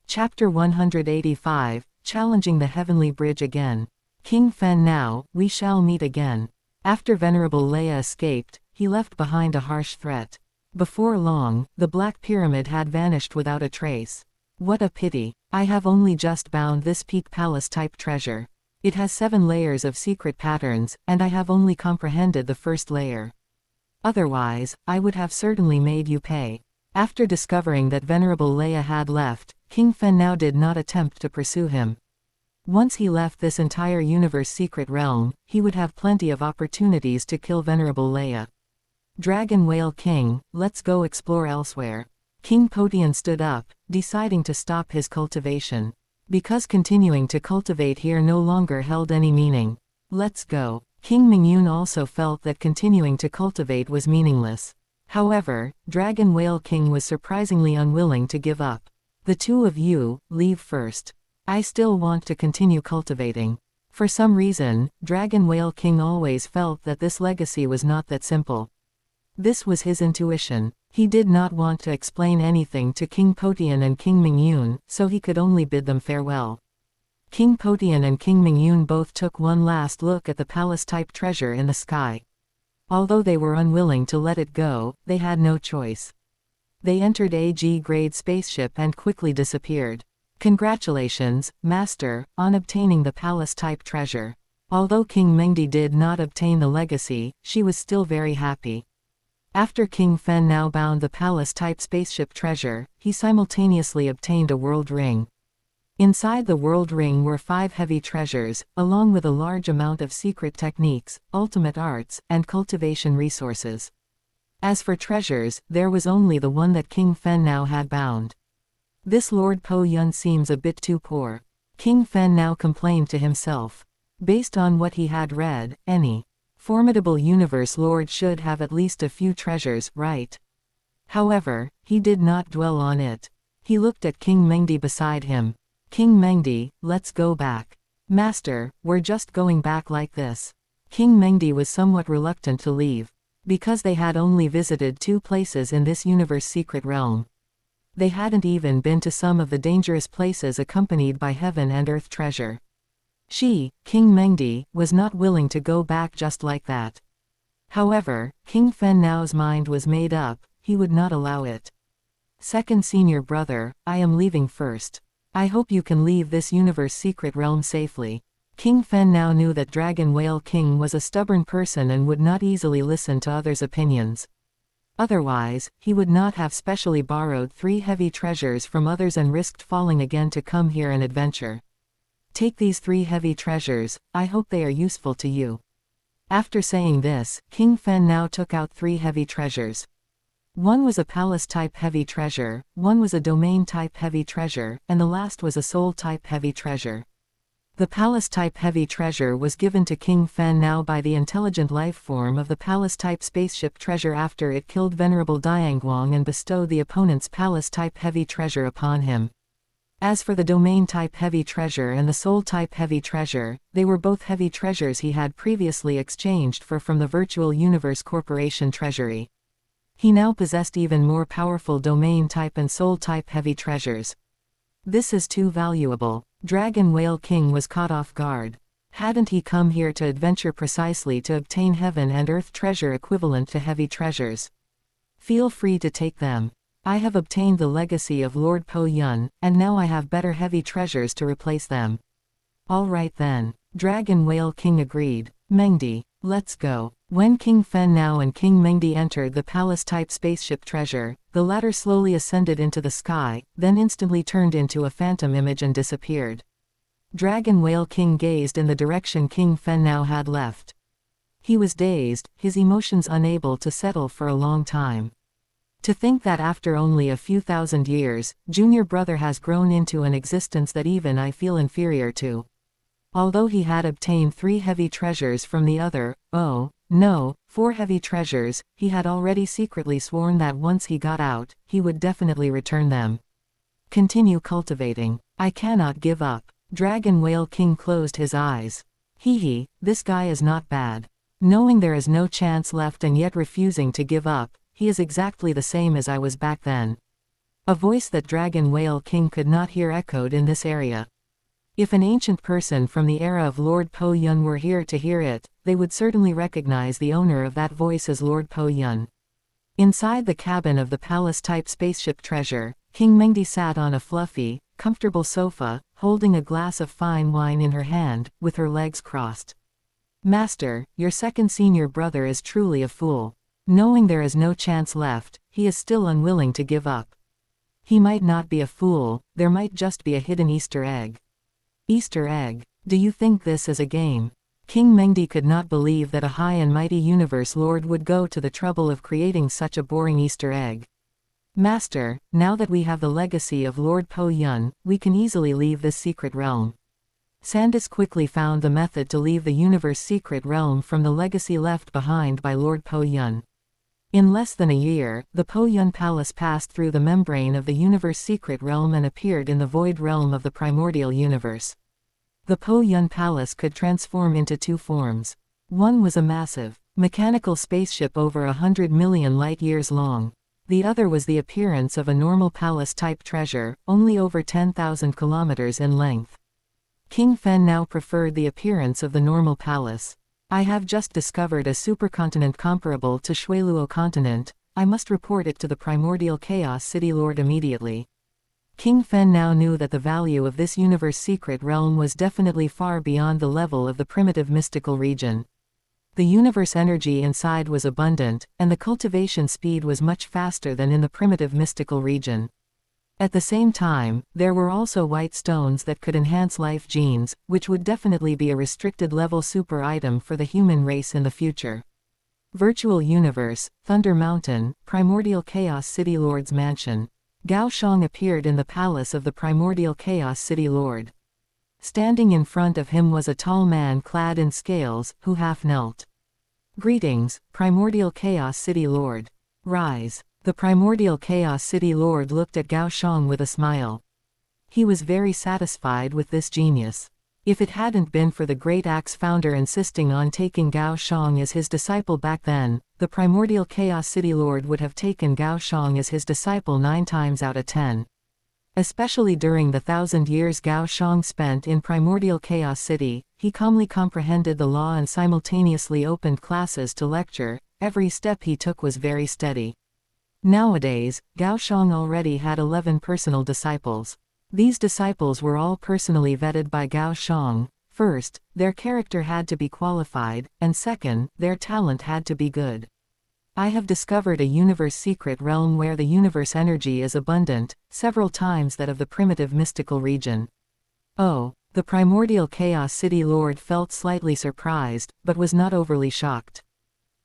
Chapter 185, Challenging the Heavenly Bridge Again. King Fen, now, we shall meet again. After Venerable Leia escaped, he left behind a harsh threat. Before long, the Black Pyramid had vanished without a trace. What a pity. I have only just bound this peak palace-type treasure. It has 7 layers of secret patterns, and I have only comprehended the first layer. Otherwise, I would have certainly made you pay. After discovering that Venerable Leia had left, King Fen now did not attempt to pursue him. Once he left this entire universe secret realm, he would have plenty of opportunities to kill Venerable Leia. Dragon Whale King, let's go explore elsewhere. King Potian stood up, deciding to stop his cultivation. Because continuing to cultivate here no longer held any meaning. Let's go. King Mingyun also felt that continuing to cultivate was meaningless. However, Dragon Whale King was surprisingly unwilling to give up. The 2 of you, leave first. I still want to continue cultivating. For some reason, Dragon Whale King always felt that this legacy was not that simple. This was his intuition. He did not want to explain anything to King Potian and King Mingyun, so he could only bid them farewell. King Potian and King Mingyun both took one last look at the palace-type treasure in the sky. Although they were unwilling to let it go, they had no choice. They entered a G-grade spaceship and quickly disappeared. Congratulations, Master, on obtaining the palace-type treasure. Although King Mengdi did not obtain the legacy, she was still very happy. After King Fen now bound the palace-type spaceship treasure, he simultaneously obtained a world ring. Inside the world ring were 5 heavy treasures, along with a large amount of secret techniques, ultimate arts, and cultivation resources. As for treasures, there was only the one that King Fen now had bound. This Lord Po Yun seems a bit too poor. King Fen now complained to himself. Based on what he had read, any formidable universe lord should have at least a few treasures, right? However, he did not dwell on it. He looked at King Mengdi beside him. King Mengdi, let's go back. Master, we're just going back like this. King Mengdi was somewhat reluctant to leave. Because they had only visited 2 places in this universe secret realm. They hadn't even been to some of the dangerous places accompanied by heaven and earth treasure. King Mengdi, was not willing to go back just like that. However, King Fen Nao's mind was made up, he would not allow it. Second senior brother, I am leaving first. I hope you can leave this universe secret realm safely. King Fen Nao knew that Dragon Whale King was a stubborn person and would not easily listen to others' opinions. Otherwise, he would not have specially borrowed 3 heavy treasures from others and risked falling again to come here and adventure. Take these 3 heavy treasures, I hope they are useful to you. After saying this, King Fen now took out 3 heavy treasures. One was a palace-type heavy treasure, one was a domain-type heavy treasure, and the last was a soul-type heavy treasure. The palace-type heavy treasure was given to King Fen Nao by the intelligent life form of the palace-type spaceship treasure after it killed Venerable Dianguang and bestowed the opponent's palace-type heavy treasure upon him. As for the domain-type heavy treasure and the soul-type heavy treasure, they were both heavy treasures he had previously exchanged from the Virtual Universe Corporation treasury. He now possessed even more powerful domain-type and soul-type heavy treasures. This is too valuable. Dragon Whale King was caught off guard. Hadn't he come here to adventure precisely to obtain heaven and earth treasure equivalent to heavy treasures? Feel free to take them. I have obtained the legacy of Lord Po Yun, and now I have better heavy treasures to replace them. All right then. Dragon Whale King agreed. Mengdi, let's go. When King Fen Nao and King Mengdi entered the palace-type spaceship treasure, the latter slowly ascended into the sky, then instantly turned into a phantom image and disappeared. Dragon Whale King gazed in the direction King Fen Nao had left. He was dazed, his emotions unable to settle for a long time. To think that after only a few thousand years, junior brother has grown into an existence that even I feel inferior to. Although he had obtained 3 heavy treasures from the other, oh, no, 4 heavy treasures, he had already secretly sworn that once he got out, he would definitely return them. Continue cultivating. I cannot give up. Dragon Whale King closed his eyes. Hee, this guy is not bad. Knowing there is no chance left and yet refusing to give up, he is exactly the same as I was back then. A voice that Dragon Whale King could not hear echoed in this area. If an ancient person from the era of Lord Po Yun were here to hear it, they would certainly recognize the owner of that voice as Lord Po Yun. Inside the cabin of the palace-type spaceship treasure, King Mengdi sat on a fluffy, comfortable sofa, holding a glass of fine wine in her hand, with her legs crossed. Master, your second senior brother is truly a fool. Knowing there is no chance left, he is still unwilling to give up. He might not be a fool, there might just be a hidden Easter egg. Easter egg? Do you think this is a game? King Mengdi could not believe that a high and mighty universe lord would go to the trouble of creating such a boring Easter egg. Master, now that we have the legacy of Lord Po Yun, we can easily leave this secret realm. Sandus quickly found the method to leave the universe secret realm from the legacy left behind by Lord Po Yun. In less than a year, the Po Yun Palace passed through the membrane of the universe secret realm and appeared in the void realm of the primordial universe. The Po Yun Palace could transform into 2 forms. One was a massive, mechanical spaceship over 100 million light-years long. The other was the appearance of a normal palace-type treasure, only over 10,000 kilometers in length. King Fen now preferred the appearance of the normal palace. I have just discovered a supercontinent comparable to Shuiluo continent, I must report it to the primordial chaos city lord immediately. King Fen now knew that the value of this universe secret realm was definitely far beyond the level of the primitive mystical region. The universe energy inside was abundant, and the cultivation speed was much faster than in the primitive mystical region. At the same time, there were also white stones that could enhance life genes, which would definitely be a restricted level super item for the human race in the future. Virtual Universe, Thunder Mountain, Primordial Chaos City Lord's Mansion. Gao Xiang appeared in the palace of the Primordial Chaos City Lord. Standing in front of him was a tall man clad in scales, who half knelt. Greetings, Primordial Chaos City Lord. Rise. The Primordial Chaos City Lord looked at Gao Xiang with a smile. He was very satisfied with this genius. If it hadn't been for the Great Axe founder insisting on taking Gao Xiang as his disciple back then, the Primordial Chaos City Lord would have taken Gao Xiang as his disciple 9 times out of 10. Especially during the 1,000 years Gao Xiang spent in Primordial Chaos City, he calmly comprehended the law and simultaneously opened classes to lecture. Every step he took was very steady. Nowadays, Gao Xiang already had 11 personal disciples. These disciples were all personally vetted by Gao Xiang. First, their character had to be qualified, and second, their talent had to be good. I have discovered a universe secret realm where the universe energy is abundant, several times that of the primitive mystical region. Oh, the Primordial Chaos City Lord felt slightly surprised, but was not overly shocked.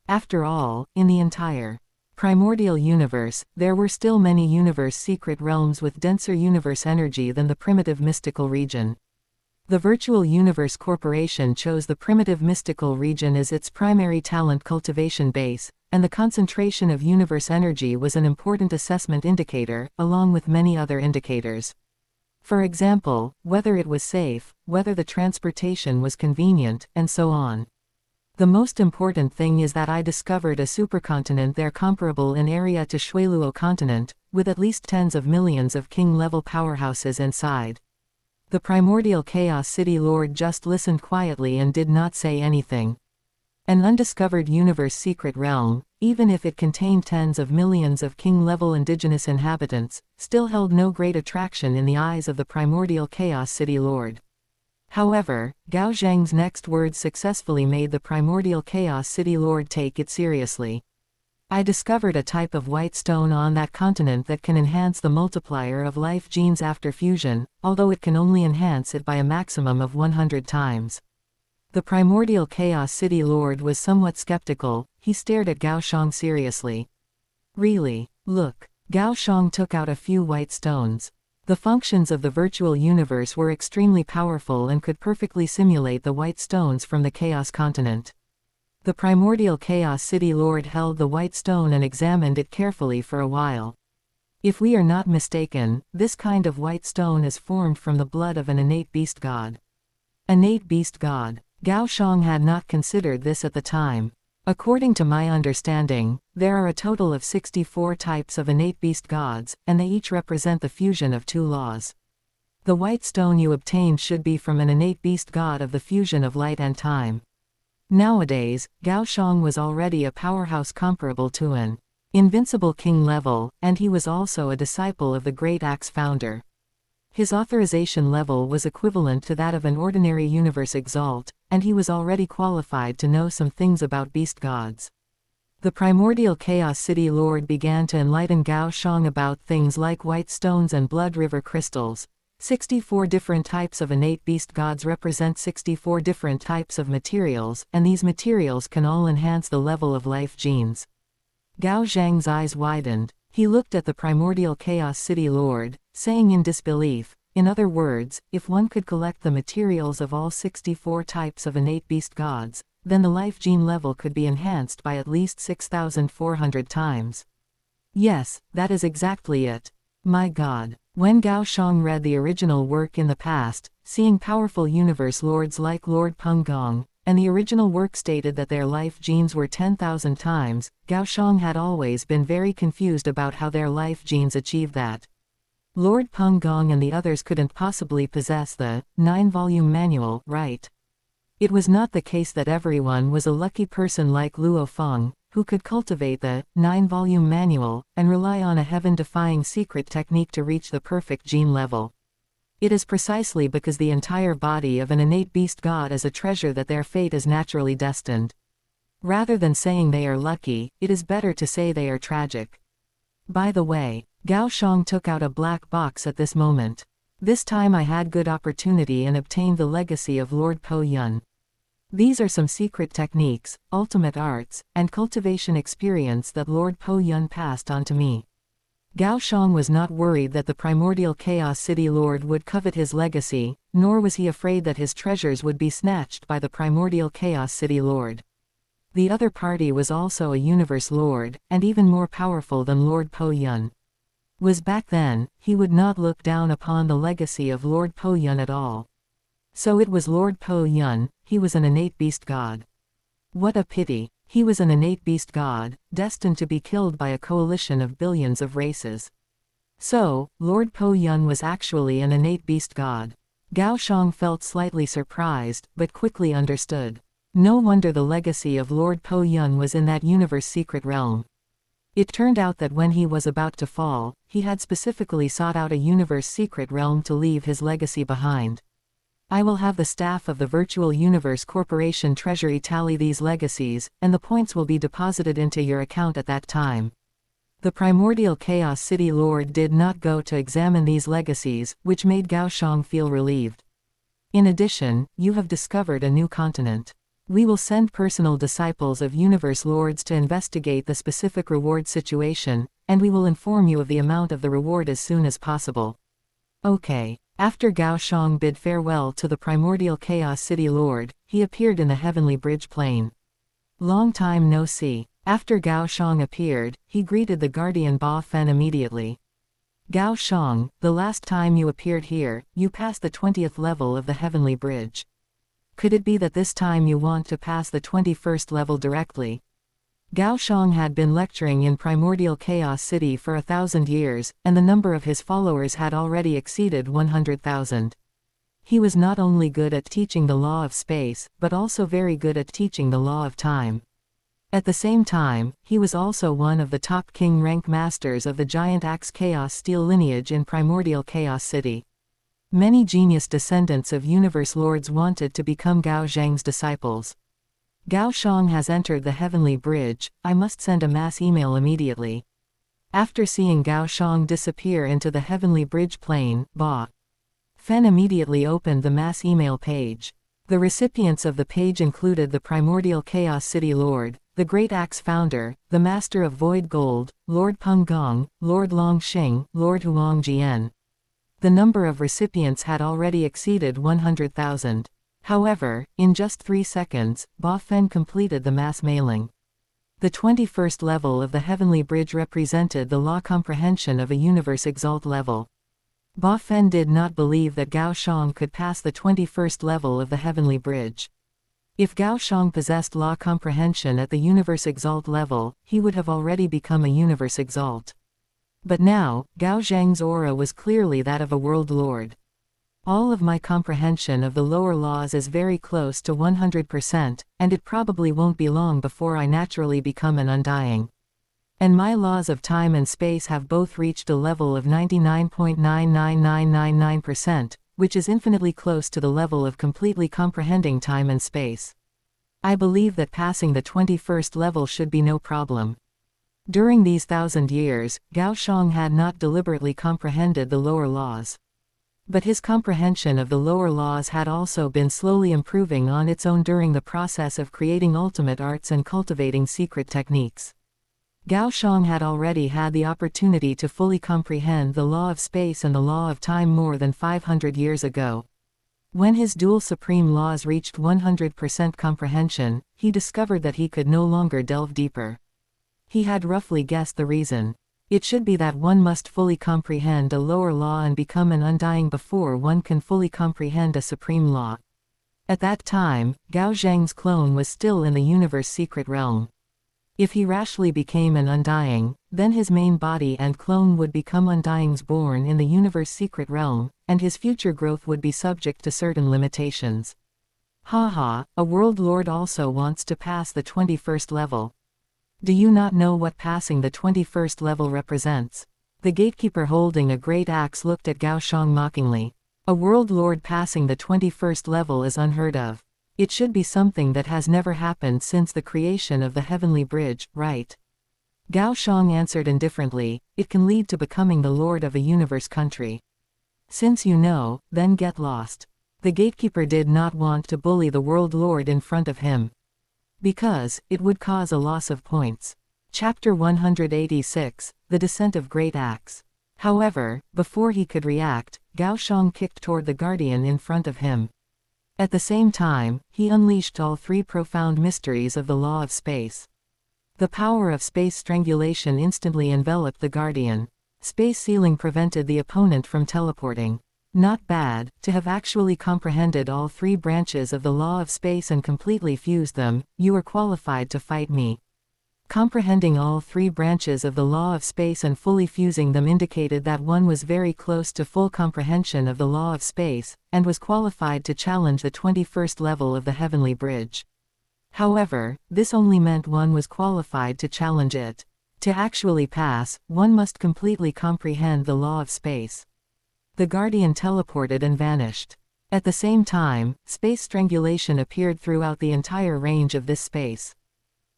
After all, in the entire primordial universe, there were still many universe secret realms with denser universe energy than the primitive mystical region. The Virtual Universe Corporation chose the primitive mystical region as its primary talent cultivation base, and the concentration of universe energy was an important assessment indicator, along with many other indicators. For example, whether it was safe, whether the transportation was convenient, and so on. The most important thing is that I discovered a supercontinent there comparable in area to Shuiluo continent, with at least tens of millions of king-level powerhouses inside. The Primordial Chaos City Lord just listened quietly and did not say anything. An undiscovered universe secret realm, even if it contained tens of millions of king-level indigenous inhabitants, still held no great attraction in the eyes of the Primordial Chaos City Lord. However, Gao Zhang's next words successfully made the Primordial Chaos City Lord take it seriously. I discovered a type of white stone on that continent that can enhance the multiplier of life genes after fusion, although it can only enhance it by a maximum of 100 times. The Primordial Chaos City Lord was somewhat skeptical. He stared at Gao Xiang seriously. Really? Look. Gao Xiang took out a few white stones. The functions of the virtual universe were extremely powerful and could perfectly simulate the white stones from the Chaos Continent. The primordial Chaos City Lord held the white stone and examined it carefully for a while. If we are not mistaken, this kind of white stone is formed from the blood of an innate beast god. Innate beast god. Gao Xiang had not considered this at the time. According to my understanding, there are a total of 64 types of innate beast gods, and they each represent the fusion of two laws. The white stone you obtained should be from an innate beast god of the fusion of light and time. Nowadays, Gao Xiang was already a powerhouse comparable to an invincible king level, and he was also a disciple of the Great Axe founder. His authorization level was equivalent to that of an ordinary universe exalt, and he was already qualified to know some things about beast gods. The primordial Chaos City Lord began to enlighten Gao Xiang about things like white stones and blood river crystals. 64 different types of innate beast gods represent 64 different types of materials, and these materials can all enhance the level of life genes. Gao Xiang's eyes widened. He looked at the primordial Chaos City Lord, saying in disbelief, in other words, if one could collect the materials of all 64 types of innate beast gods, then the life gene level could be enhanced by at least 6,400 times. Yes, that is exactly it. My God. When Gao Xiang read the original work in the past, seeing powerful universe lords like Lord Peng Gong, and the original work stated that their life genes were 10,000 times, Gao Xiang had always been very confused about how their life genes achieved that. Lord Peng Gong and the others couldn't possibly possess the 9-volume manual, right? It was not the case that everyone was a lucky person like Luo Feng, who could cultivate the 9-volume manual, and rely on a heaven-defying secret technique to reach the perfect gene level. It is precisely because the entire body of an innate beast god is a treasure that their fate is naturally destined. Rather than saying they are lucky, it is better to say they are tragic. By the way, Gao Xiang took out a black box at this moment. This time I had good opportunity and obtained the legacy of Lord Po Yun. These are some secret techniques, ultimate arts, and cultivation experience that Lord Po Yun passed on to me. Gao Xiang was not worried that the primordial Chaos City Lord would covet his legacy, nor was he afraid that his treasures would be snatched by the primordial Chaos City Lord. The other party was also a universe lord, and even more powerful than Lord Po Yun. Was back then, he would not look down upon the legacy of Lord Po Yun at all. So it was Lord Po Yun, he was an innate beast god. What a pity. He was an innate beast god, destined to be killed by a coalition of billions of races. So, Lord Po Yun was actually an innate beast god. Gao Xiang felt slightly surprised, but quickly understood. No wonder the legacy of Lord Po Yun was in that universe secret realm. It turned out that when he was about to fall, he had specifically sought out a universe secret realm to leave his legacy behind. I will have the staff of the Virtual Universe Corporation Treasury tally these legacies, and the points will be deposited into your account at that time. The primordial Chaos City Lord did not go to examine these legacies, which made Gao Xiang feel relieved. In addition, you have discovered a new continent. We will send personal disciples of Universe Lords to investigate the specific reward situation, and we will inform you of the amount of the reward as soon as possible. Okay. After Gao Xiang bid farewell to the primordial Chaos City Lord, he appeared in the heavenly bridge plain. Long time no see. After Gao Xiang appeared, he greeted the guardian Ba Fen immediately. Gao Xiang, the last time you appeared here, you passed the 20th level of the heavenly bridge. Could it be that this time you want to pass the 21st level directly? Gao Xiang had been lecturing in Primordial Chaos City for 1,000 years, and the number of his followers had already exceeded 100,000. He was not only good at teaching the law of space, but also very good at teaching the law of time. At the same time, he was also one of the top king rank masters of the Giant Axe Chaos Steel lineage in Primordial Chaos City. Many genius descendants of Universe Lords wanted to become Gao Xiang's disciples. Gao Xiang has entered the heavenly bridge, I must send a mass email immediately. After seeing Gao Xiang disappear into the heavenly bridge plane, Ba Fen immediately opened the mass email page. The recipients of the page included the Primordial Chaos City Lord, the Great Axe founder, the Master of Void Gold, Lord Peng Gong, Lord Long Xing, Lord Huang Jian. The number of recipients had already exceeded 100,000. However, in just 3 seconds, Ba Fen completed the mass mailing. The 21st level of the Heavenly Bridge represented the law comprehension of a universe exalt level. Ba Fen did not believe that Gao Xiang could pass the 21st level of the Heavenly Bridge. If Gao Xiang possessed law comprehension at the universe exalt level, he would have already become a universe exalt. But now, Gao Xiang's aura was clearly that of a world lord. All of my comprehension of the lower laws is very close to 100%, and it probably won't be long before I naturally become an undying. And my laws of time and space have both reached a level of 99.99999%, which is infinitely close to the level of completely comprehending time and space. I believe that passing the 21st level should be no problem. During these 1,000 years, Gao Xiang had not deliberately comprehended the lower laws. But his comprehension of the lower laws had also been slowly improving on its own during the process of creating ultimate arts and cultivating secret techniques. Gao Xiang had already had the opportunity to fully comprehend the law of space and the law of time more than 500 years ago. When his dual supreme laws reached 100% comprehension, he discovered that he could no longer delve deeper. He had roughly guessed the reason. It should be that one must fully comprehend a lower law and become an undying before one can fully comprehend a supreme law. At that time, Gao Xiang's clone was still in the universe secret realm. If he rashly became an undying, then his main body and clone would become undyings born in the universe secret realm, and his future growth would be subject to certain limitations. Haha, a world lord also wants to pass the 21st level. Do you not know what passing the 21st level represents? The gatekeeper holding a great axe looked at Gao Xiang mockingly. A world lord passing the 21st level is unheard of. It should be something that has never happened since the creation of the Heavenly Bridge, right? Gao Xiang answered indifferently, it can lead to becoming the lord of a universe country. Since you know, then get lost. The gatekeeper did not want to bully the world lord in front of him. Because, it would cause a loss of points. Chapter 186, The Descent of Great Axe. However, before he could react, Gao Xiang kicked toward the guardian in front of him. At the same time, he unleashed all 3 profound mysteries of the law of space. The power of space strangulation instantly enveloped the guardian. Space sealing prevented the opponent from teleporting. Not bad, to have actually comprehended all 3 branches of the law of space and completely fused them, you are qualified to fight me. Comprehending all 3 branches of the law of space and fully fusing them indicated that one was very close to full comprehension of the law of space, and was qualified to challenge the 21st level of the Heavenly Bridge. However, this only meant one was qualified to challenge it. To actually pass, one must completely comprehend the law of space. The guardian teleported and vanished. At the same time, space strangulation appeared throughout the entire range of this space.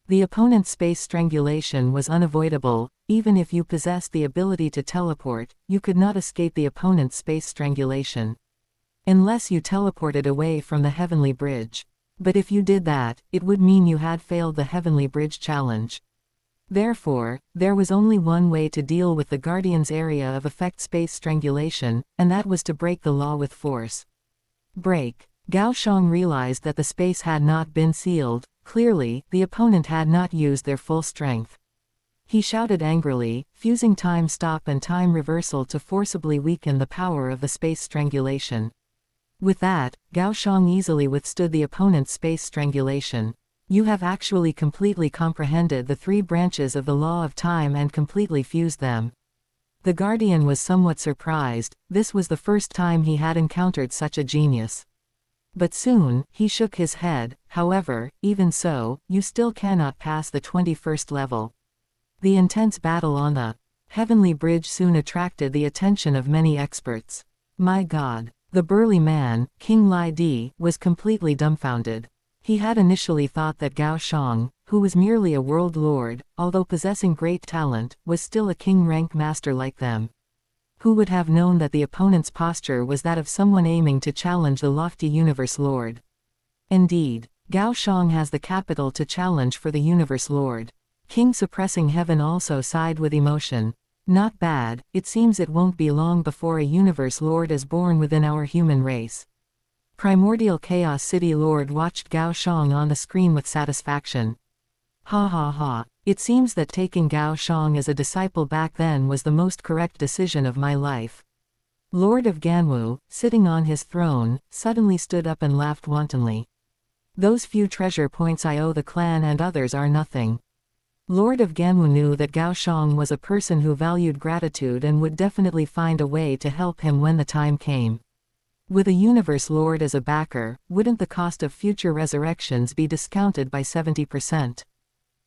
The opponent's space strangulation was unavoidable. Even if you possessed the ability to teleport, you could not escape the opponent's space strangulation. Unless you teleported away from the Heavenly Bridge. But if you did that, it would mean you had failed the Heavenly Bridge challenge. Therefore, there was only one way to deal with the Guardian's area of effect space strangulation, and that was to break the law with force. Break. Gao Xiang realized that the space had not been sealed. Clearly, the opponent had not used their full strength. He shouted angrily, fusing time stop and time reversal to forcibly weaken the power of the space strangulation. With that, Gao Xiang easily withstood the opponent's space strangulation. You have actually completely comprehended the 3 branches of the law of time and completely fused them. The guardian was somewhat surprised. This was the first time he had encountered such a genius. But soon, he shook his head. However, even so, you still cannot pass the 21st level. The intense battle on the Heavenly Bridge soon attracted the attention of many experts. My God! The burly man, King Lai Di, was completely dumbfounded. He had initially thought that Gao Xiang, who was merely a world lord, although possessing great talent, was still a king-rank master like them. Who would have known that the opponent's posture was that of someone aiming to challenge the lofty universe lord? Indeed, Gao Xiang has the capital to challenge for the universe lord. King suppressing heaven also sighed with emotion. Not bad, it seems it won't be long before a universe lord is born within our human race. Primordial Chaos City Lord watched Gao Xiang on the screen with satisfaction. Ha ha ha, it seems that taking Gao Xiang as a disciple back then was the most correct decision of my life. Lord of Ganwu, sitting on his throne, suddenly stood up and laughed wantonly. Those few treasure points I owe the clan and others are nothing. Lord of Ganwu knew that Gao Xiang was a person who valued gratitude and would definitely find a way to help him when the time came. With a universe lord as a backer, wouldn't the cost of future resurrections be discounted by 70%?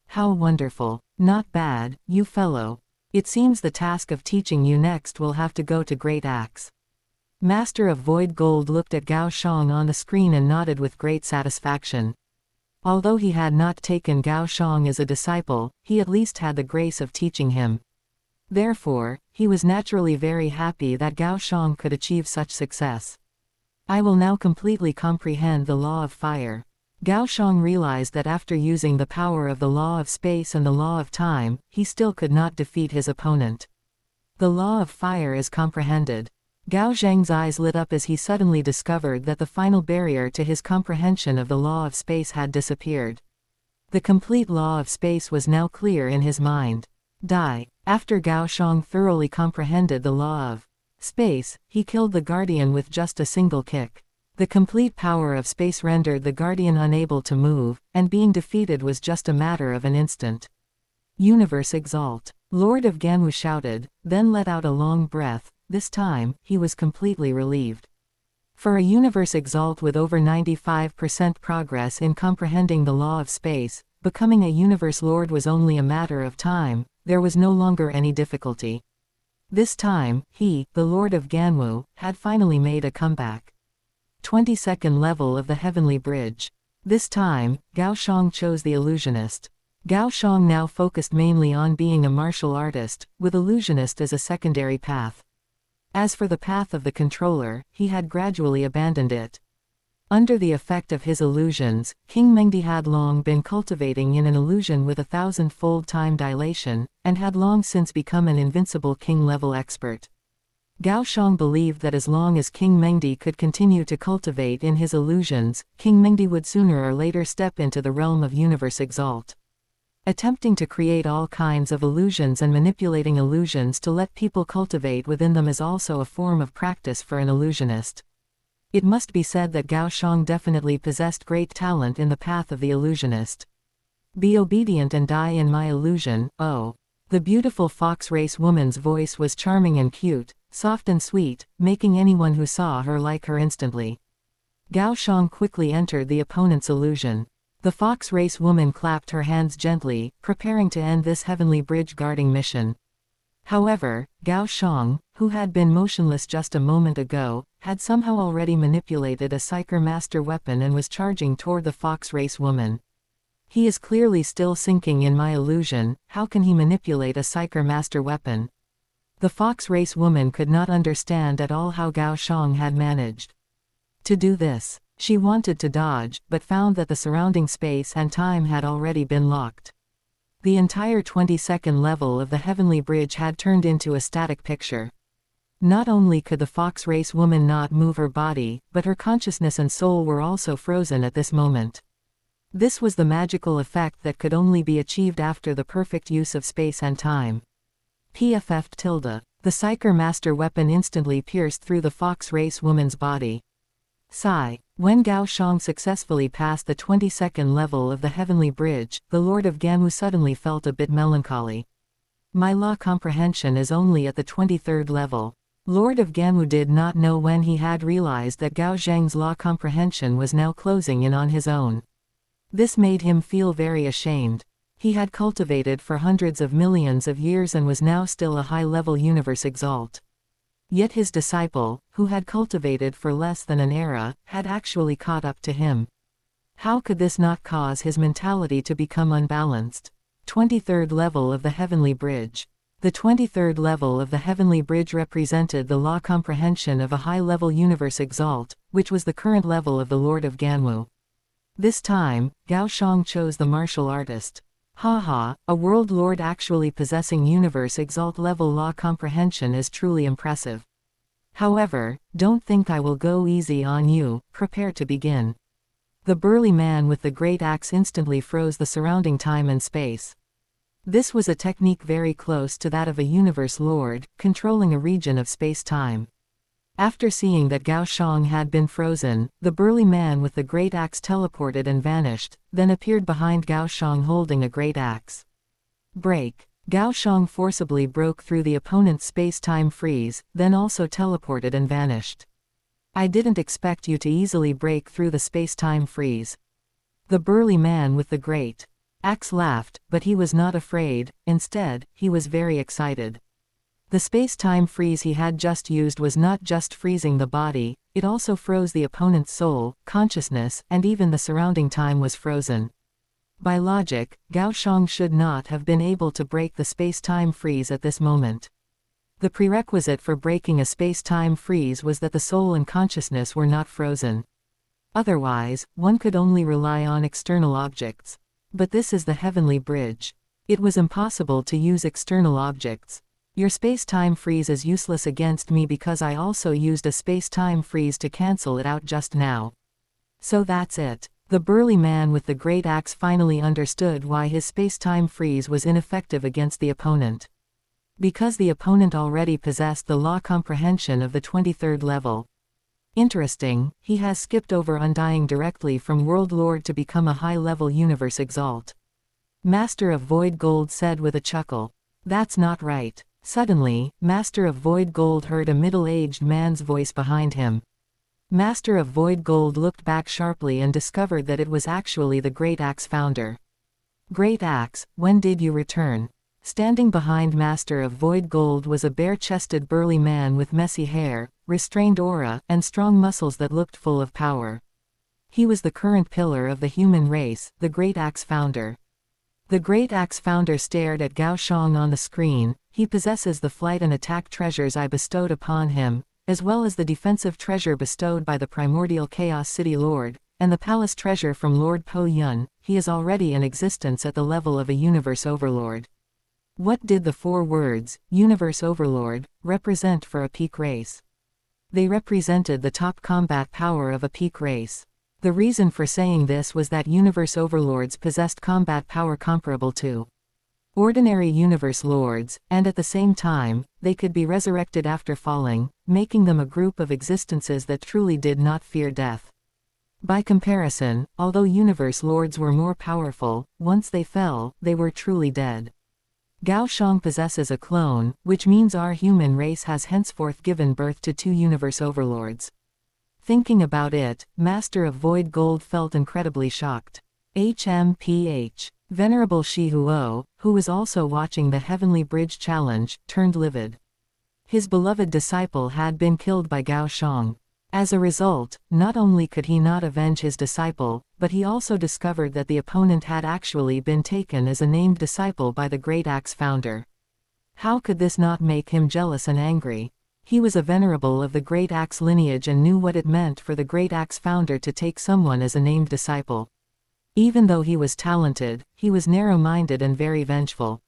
How wonderful. Not bad, you fellow. It seems the task of teaching you next will have to go to Great Axe. Master of Void Gold looked at Gao Xiang on the screen and nodded with great satisfaction. Although he had not taken Gao Xiang as a disciple, he at least had the grace of teaching him. Therefore, he was naturally very happy that Gao Xiang could achieve such success. I will now completely comprehend the law of fire. Gao Xiang realized that after using the power of the law of space and the law of time, he still could not defeat his opponent. The law of fire is comprehended. Gao Xiang's eyes lit up as he suddenly discovered that the final barrier to his comprehension of the law of space had disappeared. The complete law of space was now clear in his mind. After Gao Xiang thoroughly comprehended the law of space, he killed the guardian with just a single kick. The complete power of space rendered the guardian unable to move, and being defeated was just a matter of an instant. Universe exalt. Lord of Ganwu shouted, then let out a long breath. This time, he was completely relieved. For a universe exalt with over 95% progress in comprehending the law of space, becoming a universe lord was only a matter of time. There was no longer any difficulty. This time, he, the Lord of Ganwu, had finally made a comeback. 22nd level of the Heavenly Bridge. This time, Gao Xiang chose the illusionist. Gao Xiang now focused mainly on being a martial artist, with illusionist as a secondary path. As for the path of the controller, he had gradually abandoned it. Under the effect of his illusions, King Mengdi had long been cultivating in an illusion with 1,000-fold time dilation, and had long since become an invincible king-level expert. Gao Xiang believed that as long as King Mengdi could continue to cultivate in his illusions, King Mengdi would sooner or later step into the realm of Universe Exalt. Attempting to create all kinds of illusions and manipulating illusions to let people cultivate within them is also a form of practice for an illusionist. It must be said that Gao Xiang definitely possessed great talent in the path of the illusionist. Be obedient and die in my illusion, oh. The beautiful fox race woman's voice was charming and cute, soft and sweet, making anyone who saw her like her instantly. Gao Xiang quickly entered the opponent's illusion. The fox race woman clapped her hands gently, preparing to end this heavenly bridge guarding mission. However, Gao Xiang, who had been motionless just a moment ago, had somehow already manipulated a Psyker Master weapon and was charging toward the fox race woman. He is clearly still sinking in my illusion. How can he manipulate a Psyker Master weapon? The fox race woman could not understand at all how Gao Xiang had managed to do this. She wanted to dodge, but found that the surrounding space and time had already been locked. The entire 22nd level of the Heavenly Bridge had turned into a static picture. Not only could the fox race woman not move her body, but her consciousness and soul were also frozen at this moment. This was the magical effect that could only be achieved after the perfect use of space and time. The Psyker Master weapon instantly pierced through the fox race woman's body. Sigh. When Gao Xiang successfully passed the 22nd level of the Heavenly Bridge, the Lord of Ganwu suddenly felt a bit melancholy. My law comprehension is only at the 23rd level. Lord of Ganwu did not know when he had realized that Gao Xiang's law comprehension was now closing in on his own. This made him feel very ashamed. He had cultivated for hundreds of millions of years and was now still a high-level universe exalt. Yet his disciple, who had cultivated for less than an era, had actually caught up to him. How could this not cause his mentality to become unbalanced? 23rd level of the Heavenly Bridge. The 23rd level of the Heavenly Bridge represented the law comprehension of a high-level universe exalt, which was the current level of the Lord of Ganwu. This time, Gao Xiang chose the martial artist. Haha, a world lord actually possessing universe exalt level law comprehension is truly impressive. However, don't think I will go easy on you, prepare to begin. The burly man with the great axe instantly froze the surrounding time and space. This was a technique very close to that of a universe lord, controlling a region of space-time. After seeing that Gao Xiang had been frozen, the burly man with the great axe teleported and vanished, then appeared behind Gao Xiang holding a great axe. Break. Gao Xiang forcibly broke through the opponent's space-time freeze, then also teleported and vanished. I didn't expect you to easily break through the space-time freeze. The burly man with the great axe laughed, but he was not afraid, instead, he was very excited. The space-time freeze he had just used was not just freezing the body, it also froze the opponent's soul, consciousness, and even the surrounding time was frozen. By logic, Gao Xiang should not have been able to break the space-time freeze at this moment. The prerequisite for breaking a space-time freeze was that the soul and consciousness were not frozen. Otherwise, one could only rely on external objects. But this is the heavenly bridge. It was impossible to use external objects. Your space-time freeze is useless against me because I also used a space-time freeze to cancel it out just now. So that's it. The burly man with the great axe finally understood why his space-time freeze was ineffective against the opponent. Because the opponent already possessed the law comprehension of the 23rd level. Interesting, he has skipped over undying directly from World Lord to become a high-level universe exalt. Master of Void Gold said with a chuckle. That's not right. Suddenly, Master of Void Gold heard a middle-aged man's voice behind him. Master of Void Gold looked back sharply and discovered that it was actually the Great Axe founder. Great Axe, when did you return? Standing behind Master of Void Gold was a bare-chested burly man with messy hair, restrained aura, and strong muscles that looked full of power. He was the current pillar of the human race, the Great Axe founder. The Great Axe founder stared at Gao Xiang on the screen. He possesses the flight and attack treasures I bestowed upon him, as well as the defensive treasure bestowed by the primordial Chaos City Lord, and the palace treasure from Lord Po Yun. He is already in existence at the level of a universe overlord. What did the 4 words, Universe Overlord, represent for a peak race? They represented the top combat power of a peak race. The reason for saying this was that universe overlords possessed combat power comparable to ordinary universe lords, and at the same time, they could be resurrected after falling, making them a group of existences that truly did not fear death. By comparison, although universe lords were more powerful, once they fell, they were truly dead. Gao Xiang possesses a clone, which means our human race has henceforth given birth to 2 universe overlords. Thinking about it, Master of Void Gold felt incredibly shocked. HMPH. Venerable Shihuo, who was also watching the Heavenly Bridge Challenge, turned livid. His beloved disciple had been killed by Gao Xiang. As a result, not only could he not avenge his disciple, but he also discovered that the opponent had actually been taken as a named disciple by the Great Axe founder. How could this not make him jealous and angry? He was a venerable of the Great Axe lineage and knew what it meant for the Great Axe founder to take someone as a named disciple. Even though he was talented, he was narrow-minded and very vengeful.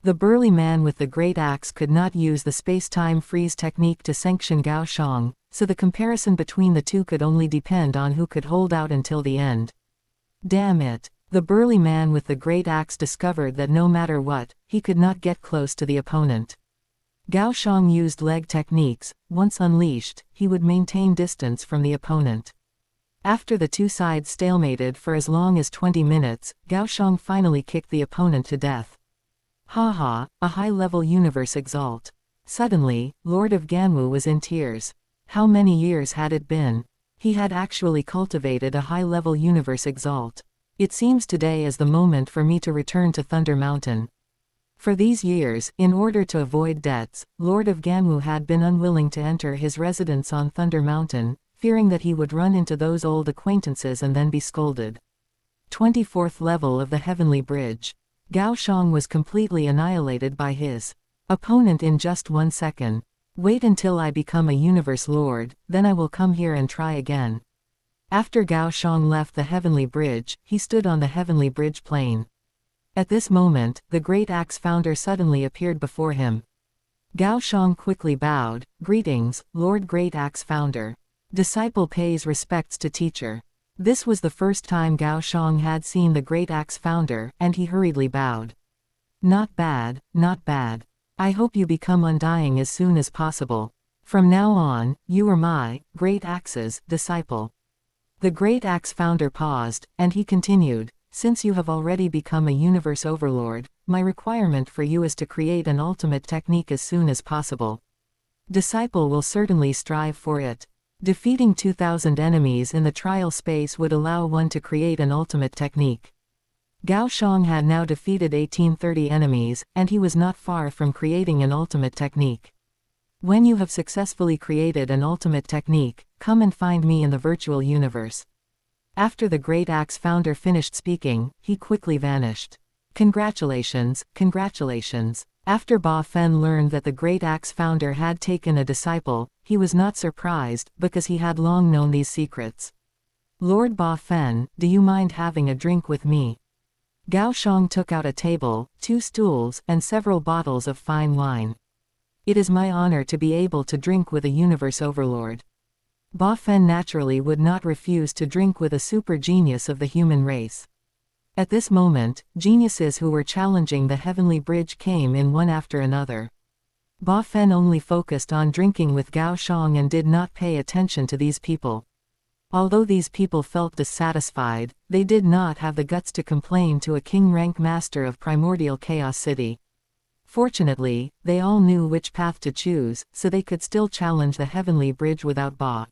The burly man with the great axe could not use the space-time freeze technique to sanction Gao Xiang, so the comparison between the two could only depend on who could hold out until the end. Damn it! The burly man with the great axe discovered that no matter what, he could not get close to the opponent. Gao Xiang used leg techniques. Once unleashed, he would maintain distance from the opponent. After the two sides stalemated for as long as 20 minutes, Gao Xiang finally kicked the opponent to death. Haha, a high-level universe exalt. Suddenly, Lord of Ganwu was in tears. How many years had it been? He had actually cultivated a high-level universe exalt. It seems today is the moment for me to return to Thunder Mountain. For these years, in order to avoid debts, Lord of Ganwu had been unwilling to enter his residence on Thunder Mountain, fearing that he would run into those old acquaintances and then be scolded. 24th level of the Heavenly Bridge. Gao Xiang was completely annihilated by his opponent in just 1 second. Wait until I become a universe lord, then I will come here and try again. After Gao Xiang left the heavenly bridge, he stood on the heavenly bridge plane. At this moment, the great axe founder suddenly appeared before him. Gao Xiang quickly bowed. "Greetings, Lord Great Axe Founder." Disciple pays respects to teacher. This was the first time Gao Xiang had seen the great axe founder, and he hurriedly bowed. "Not bad, not bad. I hope you become undying as soon as possible. From now on, you are my great axe's disciple." The great axe founder paused, and he continued, "Since you have already become a universe overlord, my requirement for you is to create an ultimate technique as soon as possible. Disciple will certainly strive for it. Defeating 2,000 enemies in the trial space would allow one to create an ultimate technique." Gao Xiang had now defeated 1830 enemies, and he was not far from creating an ultimate technique. "When you have successfully created an ultimate technique, come and find me in the virtual universe." After the great axe founder finished speaking, he quickly vanished. "Congratulations, congratulations." After Ba Fen learned that the great axe founder had taken a disciple, he was not surprised, because he had long known these secrets. "Lord Ba Fen, do you mind having a drink with me?" Gao Xiang took out a table, 2 stools, and several bottles of fine wine. "It is my honor to be able to drink with a universe overlord." Ba Fen naturally would not refuse to drink with a super genius of the human race. At this moment, geniuses who were challenging the heavenly bridge came in one after another. Ba Fen only focused on drinking with Gao Xiang and did not pay attention to these people. Although these people felt dissatisfied, they did not have the guts to complain to a king-rank master of primordial chaos city. Fortunately, they all knew which path to choose, so they could still challenge the heavenly bridge without Ba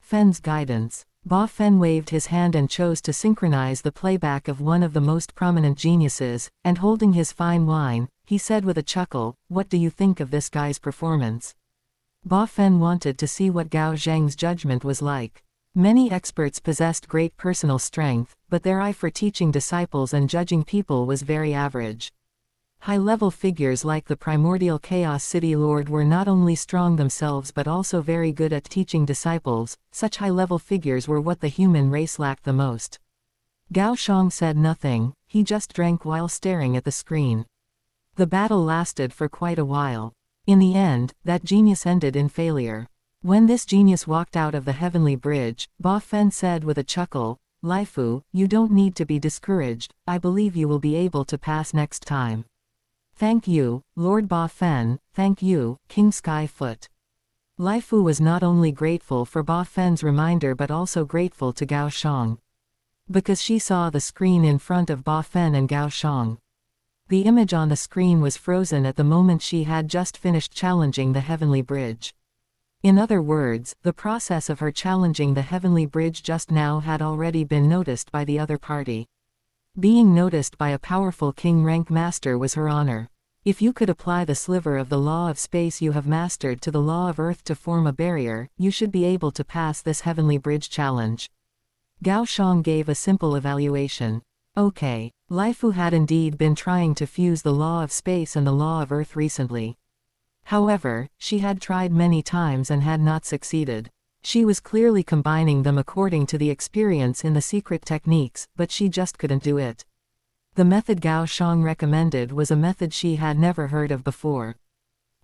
Fen's guidance. Ba Fen waved his hand and chose to synchronize the playback of one of the most prominent geniuses, and holding his fine wine, he said with a chuckle, "What do you think of this guy's performance?" Ba Fen wanted to see what Gao Xiang's judgment was like. Many experts possessed great personal strength, but their eye for teaching disciples and judging people was very average. High-level figures like the primordial chaos city lord were not only strong themselves but also very good at teaching disciples. Such high-level figures were what the human race lacked the most. Gao Xiang said nothing, he just drank while staring at the screen. The battle lasted for quite a while. In the end, that genius ended in failure. When this genius walked out of the heavenly bridge, Ba Fen said with a chuckle, "Lifu, you don't need to be discouraged, I believe you will be able to pass next time." "Thank you, Lord Ba Fen, thank you, King Skyfoot." Lifu was not only grateful for Ba Fen's reminder but also grateful to Gao Xiang. Because she saw the screen in front of Ba Fen and Gao Xiang. The image on the screen was frozen at the moment she had just finished challenging the heavenly bridge. In other words, the process of her challenging the heavenly bridge just now had already been noticed by the other party. Being noticed by a powerful king-rank master was her honor. If you could apply the sliver of the law of space you have mastered to the law of earth to form a barrier, you should be able to pass this heavenly bridge challenge. Gao Xiang gave a simple evaluation. Okay. Lifu had indeed been trying to fuse the law of space and the law of earth recently. However, she had tried many times and had not succeeded. She was clearly combining them according to the experience in the secret techniques, but she just couldn't do it. The method Gao Xiang recommended was a method she had never heard of before.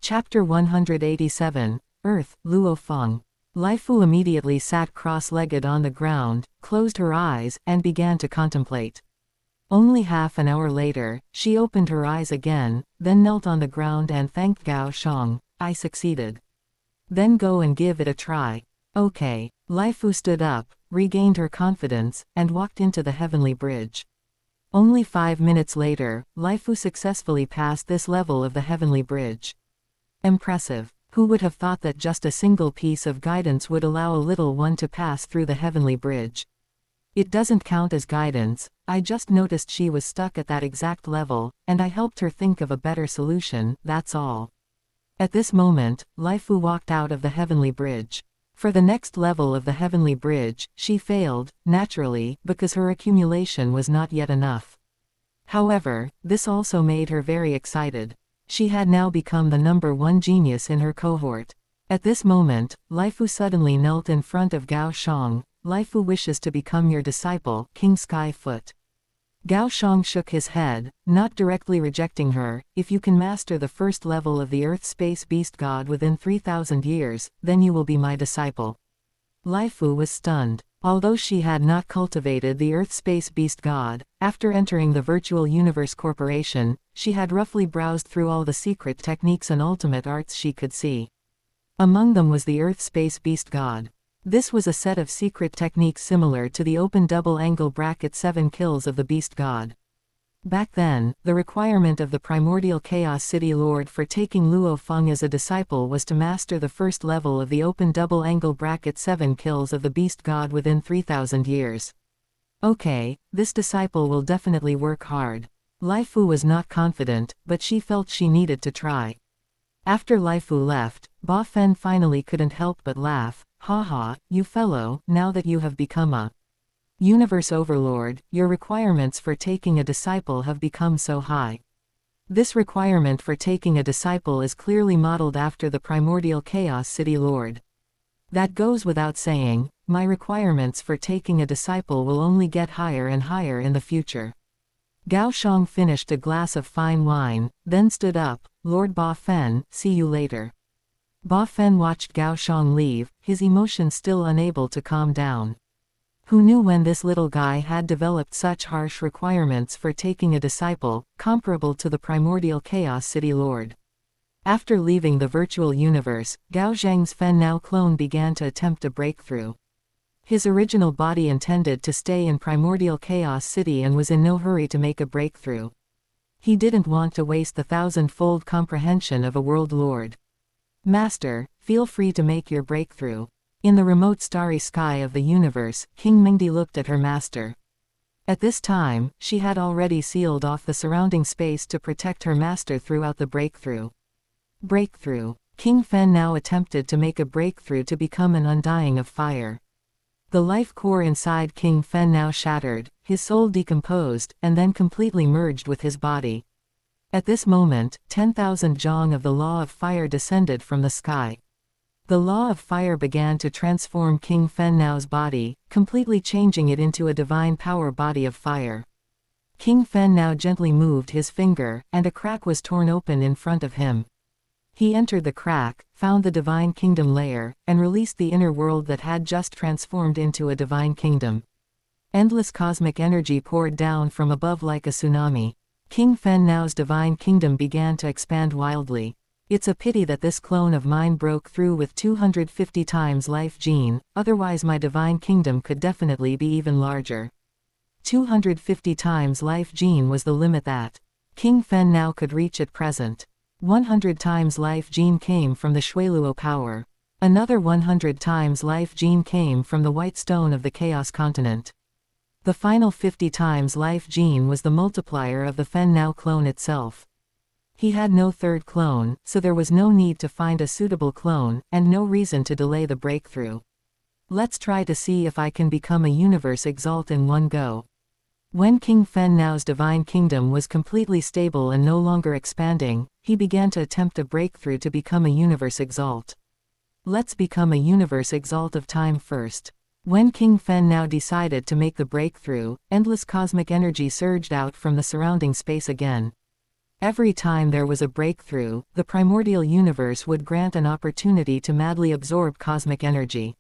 Chapter 187, Earth, Luo Feng. Lifu immediately sat cross-legged on the ground, closed her eyes, and began to contemplate. Only half an hour later, she opened her eyes again, then knelt on the ground and thanked Gao Xiang. "I succeeded. Then go and give it a try." Okay. Lifu stood up, regained her confidence, and walked into the heavenly bridge. Only 5 minutes later, Lifu successfully passed this level of the heavenly bridge. Impressive. Who would have thought that just a single piece of guidance would allow a little one to pass through the heavenly bridge? It doesn't count as guidance, I just noticed she was stuck at that exact level, and I helped her think of a better solution, that's all. At this moment, Lifu walked out of the heavenly bridge. For the next level of the heavenly bridge, she failed, naturally, because her accumulation was not yet enough. However, this also made her very excited. She had now become the #1 genius in her cohort. At this moment, Lifu suddenly knelt in front of Gao Xiang. Laifu wishes to become your disciple, King Skyfoot. Gao Xiang shook his head, not directly rejecting her. If you can master the first level of the Earth Space Beast God within 3,000 years, then you will be my disciple. Laifu was stunned. Although she had not cultivated the Earth Space Beast God, after entering the Virtual Universe Corporation, she had roughly browsed through all the secret techniques and ultimate arts she could see. Among them was the Earth Space Beast God. This was a set of secret techniques similar to the open double-angle bracket 7 kills of the Beast God. Back then, the requirement of the primordial Chaos City Lord for taking Luo Feng as a disciple was to master the first level of the open double-angle bracket 7 kills of the Beast God within 3,000 years. Okay, this disciple will definitely work hard. Laifu was not confident, but she felt she needed to try. After Laifu left, Ba Fen finally couldn't help but laugh. Haha, you fellow, now that you have become a Universe Overlord, your requirements for taking a disciple have become so high. This requirement for taking a disciple is clearly modeled after the primordial Chaos City Lord. That goes without saying, my requirements for taking a disciple will only get higher and higher in the future. Gao Xiang finished a glass of fine wine, then stood up. Lord Ba Fen, see you later. Ba Fen watched Gao Xiang leave, his emotions still unable to calm down. Who knew when this little guy had developed such harsh requirements for taking a disciple, comparable to the primordial Chaos City Lord. After leaving the virtual universe, Gao Zhang's Fen Now clone began to attempt a breakthrough. His original body intended to stay in primordial Chaos City and was in no hurry to make a breakthrough. He didn't want to waste the 1,000-fold comprehension of a world lord. Master, feel free to make your breakthrough. In the remote starry sky of the universe, King Mengdi looked at her master. At this time, she had already sealed off the surrounding space to protect her master throughout the breakthrough. Breakthrough. King Fen now attempted to make a breakthrough to become an undying of fire. The life core inside King Fen now shattered, his soul decomposed, and then completely merged with his body. At this moment, 10,000 zhong of the law of fire descended from the sky. The law of fire began to transform King Fen Now's body, completely changing it into a divine power body of fire. King Fen Now gently moved his finger, and a crack was torn open in front of him. He entered the crack, found the divine kingdom layer, and released the inner world that had just transformed into a divine kingdom. Endless cosmic energy poured down from above like a tsunami. King Fen Now's divine kingdom began to expand wildly. It's a pity that this clone of mine broke through with 250 times life gene, otherwise my divine kingdom could definitely be even larger. 250 times life gene was the limit that King Fen Now could reach at present. 100 times life gene came from the Shuiluo power. Another 100 times life gene came from the white stone of the Chaos continent. The final 50 times life gene was the multiplier of the Fen Now clone itself. He had no third clone, so there was no need to find a suitable clone, and no reason to delay the breakthrough. Let's try to see if I can become a universe exalt in one go. When King Fen Now's divine kingdom was completely stable and no longer expanding, he began to attempt a breakthrough to become a universe exalt. Let's become a universe exalt of time first. When King Fen Now decided to make the breakthrough, endless cosmic energy surged out from the surrounding space again. Every time there was a breakthrough, the primordial universe would grant an opportunity to madly absorb cosmic energy.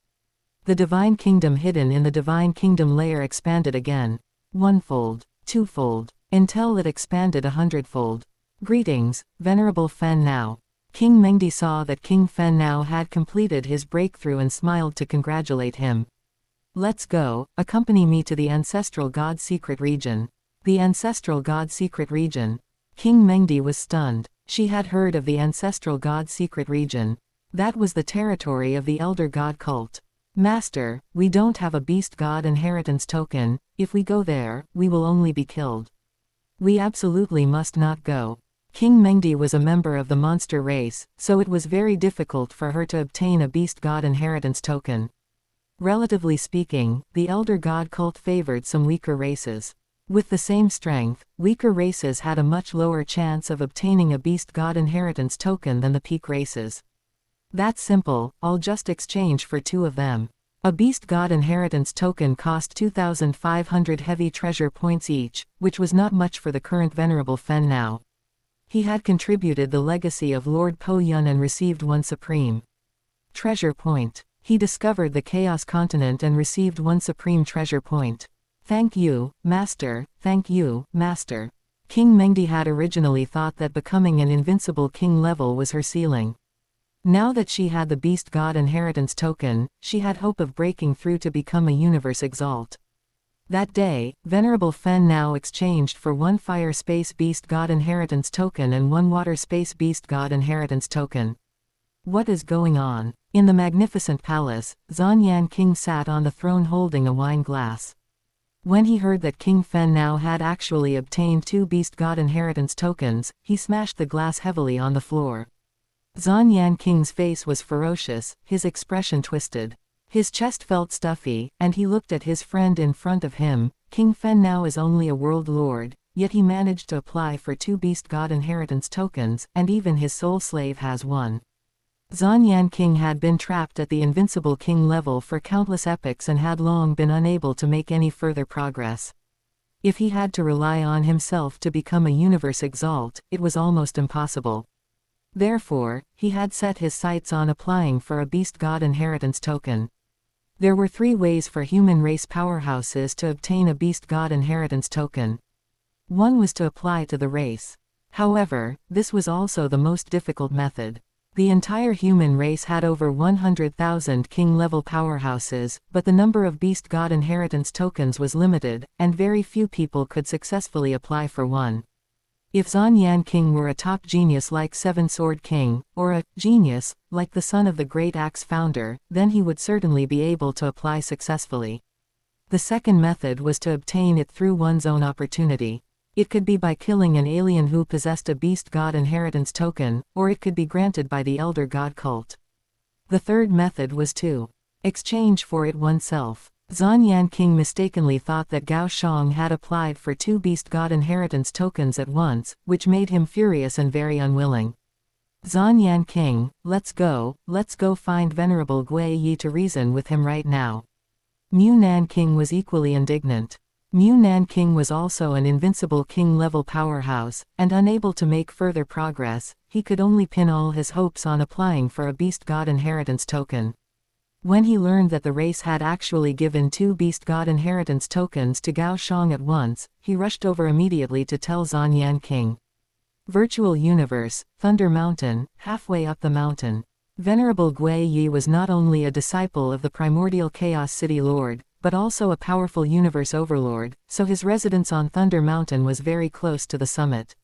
The divine kingdom hidden in the divine kingdom layer expanded again. 1-fold, 2-fold, until it expanded 100-fold. Greetings, Venerable Fen Now. King Mengdi saw that King Fen Now had completed his breakthrough and smiled to congratulate him. Let's go, accompany me to the Ancestral God Secret Region. The Ancestral God Secret Region. King Mengdi was stunned. She had heard of the Ancestral God Secret Region. That was the territory of the Elder God cult. Master, we don't have a Beast God inheritance token. If we go there, we will only be killed. We absolutely must not go. King Mengdi was a member of the monster race, so it was very difficult for her to obtain a Beast God inheritance token. Relatively speaking, the Elder God cult favored some weaker races. With the same strength, weaker races had a much lower chance of obtaining a Beast God inheritance token than the peak races. That's simple, I'll just exchange for 2 of them. A beast god inheritance token cost 2,500 heavy treasure points each, which was not much for the current Venerable Fen now. He had contributed the legacy of Lord Po Yun and received one supreme treasure point. He discovered the Chaos Continent and received one supreme treasure point. Thank you, Master, thank you, Master. King Mengdi had originally thought that becoming an invincible king level was her ceiling. Now that she had the beast god inheritance token, she had hope of breaking through to become a universe exalt. That day, Venerable Fen now exchanged for one fire space beast god inheritance token and one water space beast god inheritance token. What is going on? In the magnificent palace, Zanyan King sat on the throne holding a wine glass. When he heard that King Fen now had actually obtained 2 beast god inheritance tokens, he smashed the glass heavily on the floor. Zanyan King's face was ferocious, his expression twisted. His chest felt stuffy, and he looked at his friend in front of him. King Fen now is only a world lord, yet he managed to apply for 2 beast god inheritance tokens, and even his soul slave has one. Zanyan King had been trapped at the invincible king level for countless epochs and had long been unable to make any further progress. If he had to rely on himself to become a universe exalt, it was almost impossible. Therefore, he had set his sights on applying for a beast god inheritance token. There were 3 ways for human race powerhouses to obtain a beast god inheritance token. One was to apply to the race. However, this was also the most difficult method. The entire human race had over 100,000 king-level powerhouses, but the number of beast god inheritance tokens was limited, and very few people could successfully apply for one. If Zanyan King were a top genius like Seven Sword King, or a genius like the son of the Great Axe founder, then he would certainly be able to apply successfully. The second method was to obtain it through one's own opportunity. It could be by killing an alien who possessed a beast god inheritance token, or it could be granted by the elder god cult. The third method was to exchange for it oneself. Zanyan King mistakenly thought that Gao Xiang had applied for 2 beast god inheritance tokens at once, which made him furious and very unwilling. Zanyan King, let's go find Venerable Gui Yi to reason with him right now. Munan King was equally indignant. Munan King was also an invincible king-level powerhouse, and unable to make further progress, he could only pin all his hopes on applying for a beast god inheritance token. When he learned that the race had actually given 2 beast god inheritance tokens to Gao Xiang at once, he rushed over immediately to tell Zanyan King. Virtual Universe, Thunder Mountain, halfway up the mountain. Venerable Gui Yi was not only a disciple of the primordial Chaos City Lord, but also a powerful universe overlord, so his residence on Thunder Mountain was very close to the summit.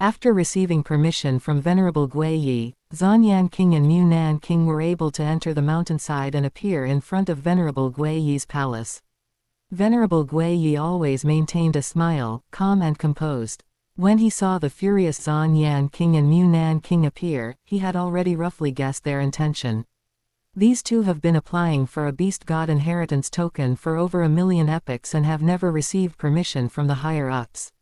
After receiving permission from Venerable Gui Yi, Zanyan King and Munan King were able to enter the mountainside and appear in front of Venerable Gui Yi's palace. Venerable Gui Yi always maintained a smile, calm and composed. When he saw the furious Zanyan King and Munan King appear, he had already roughly guessed their intention. These 2 have been applying for a beast god inheritance token for over 1 million epochs and have never received permission from the higher-ups.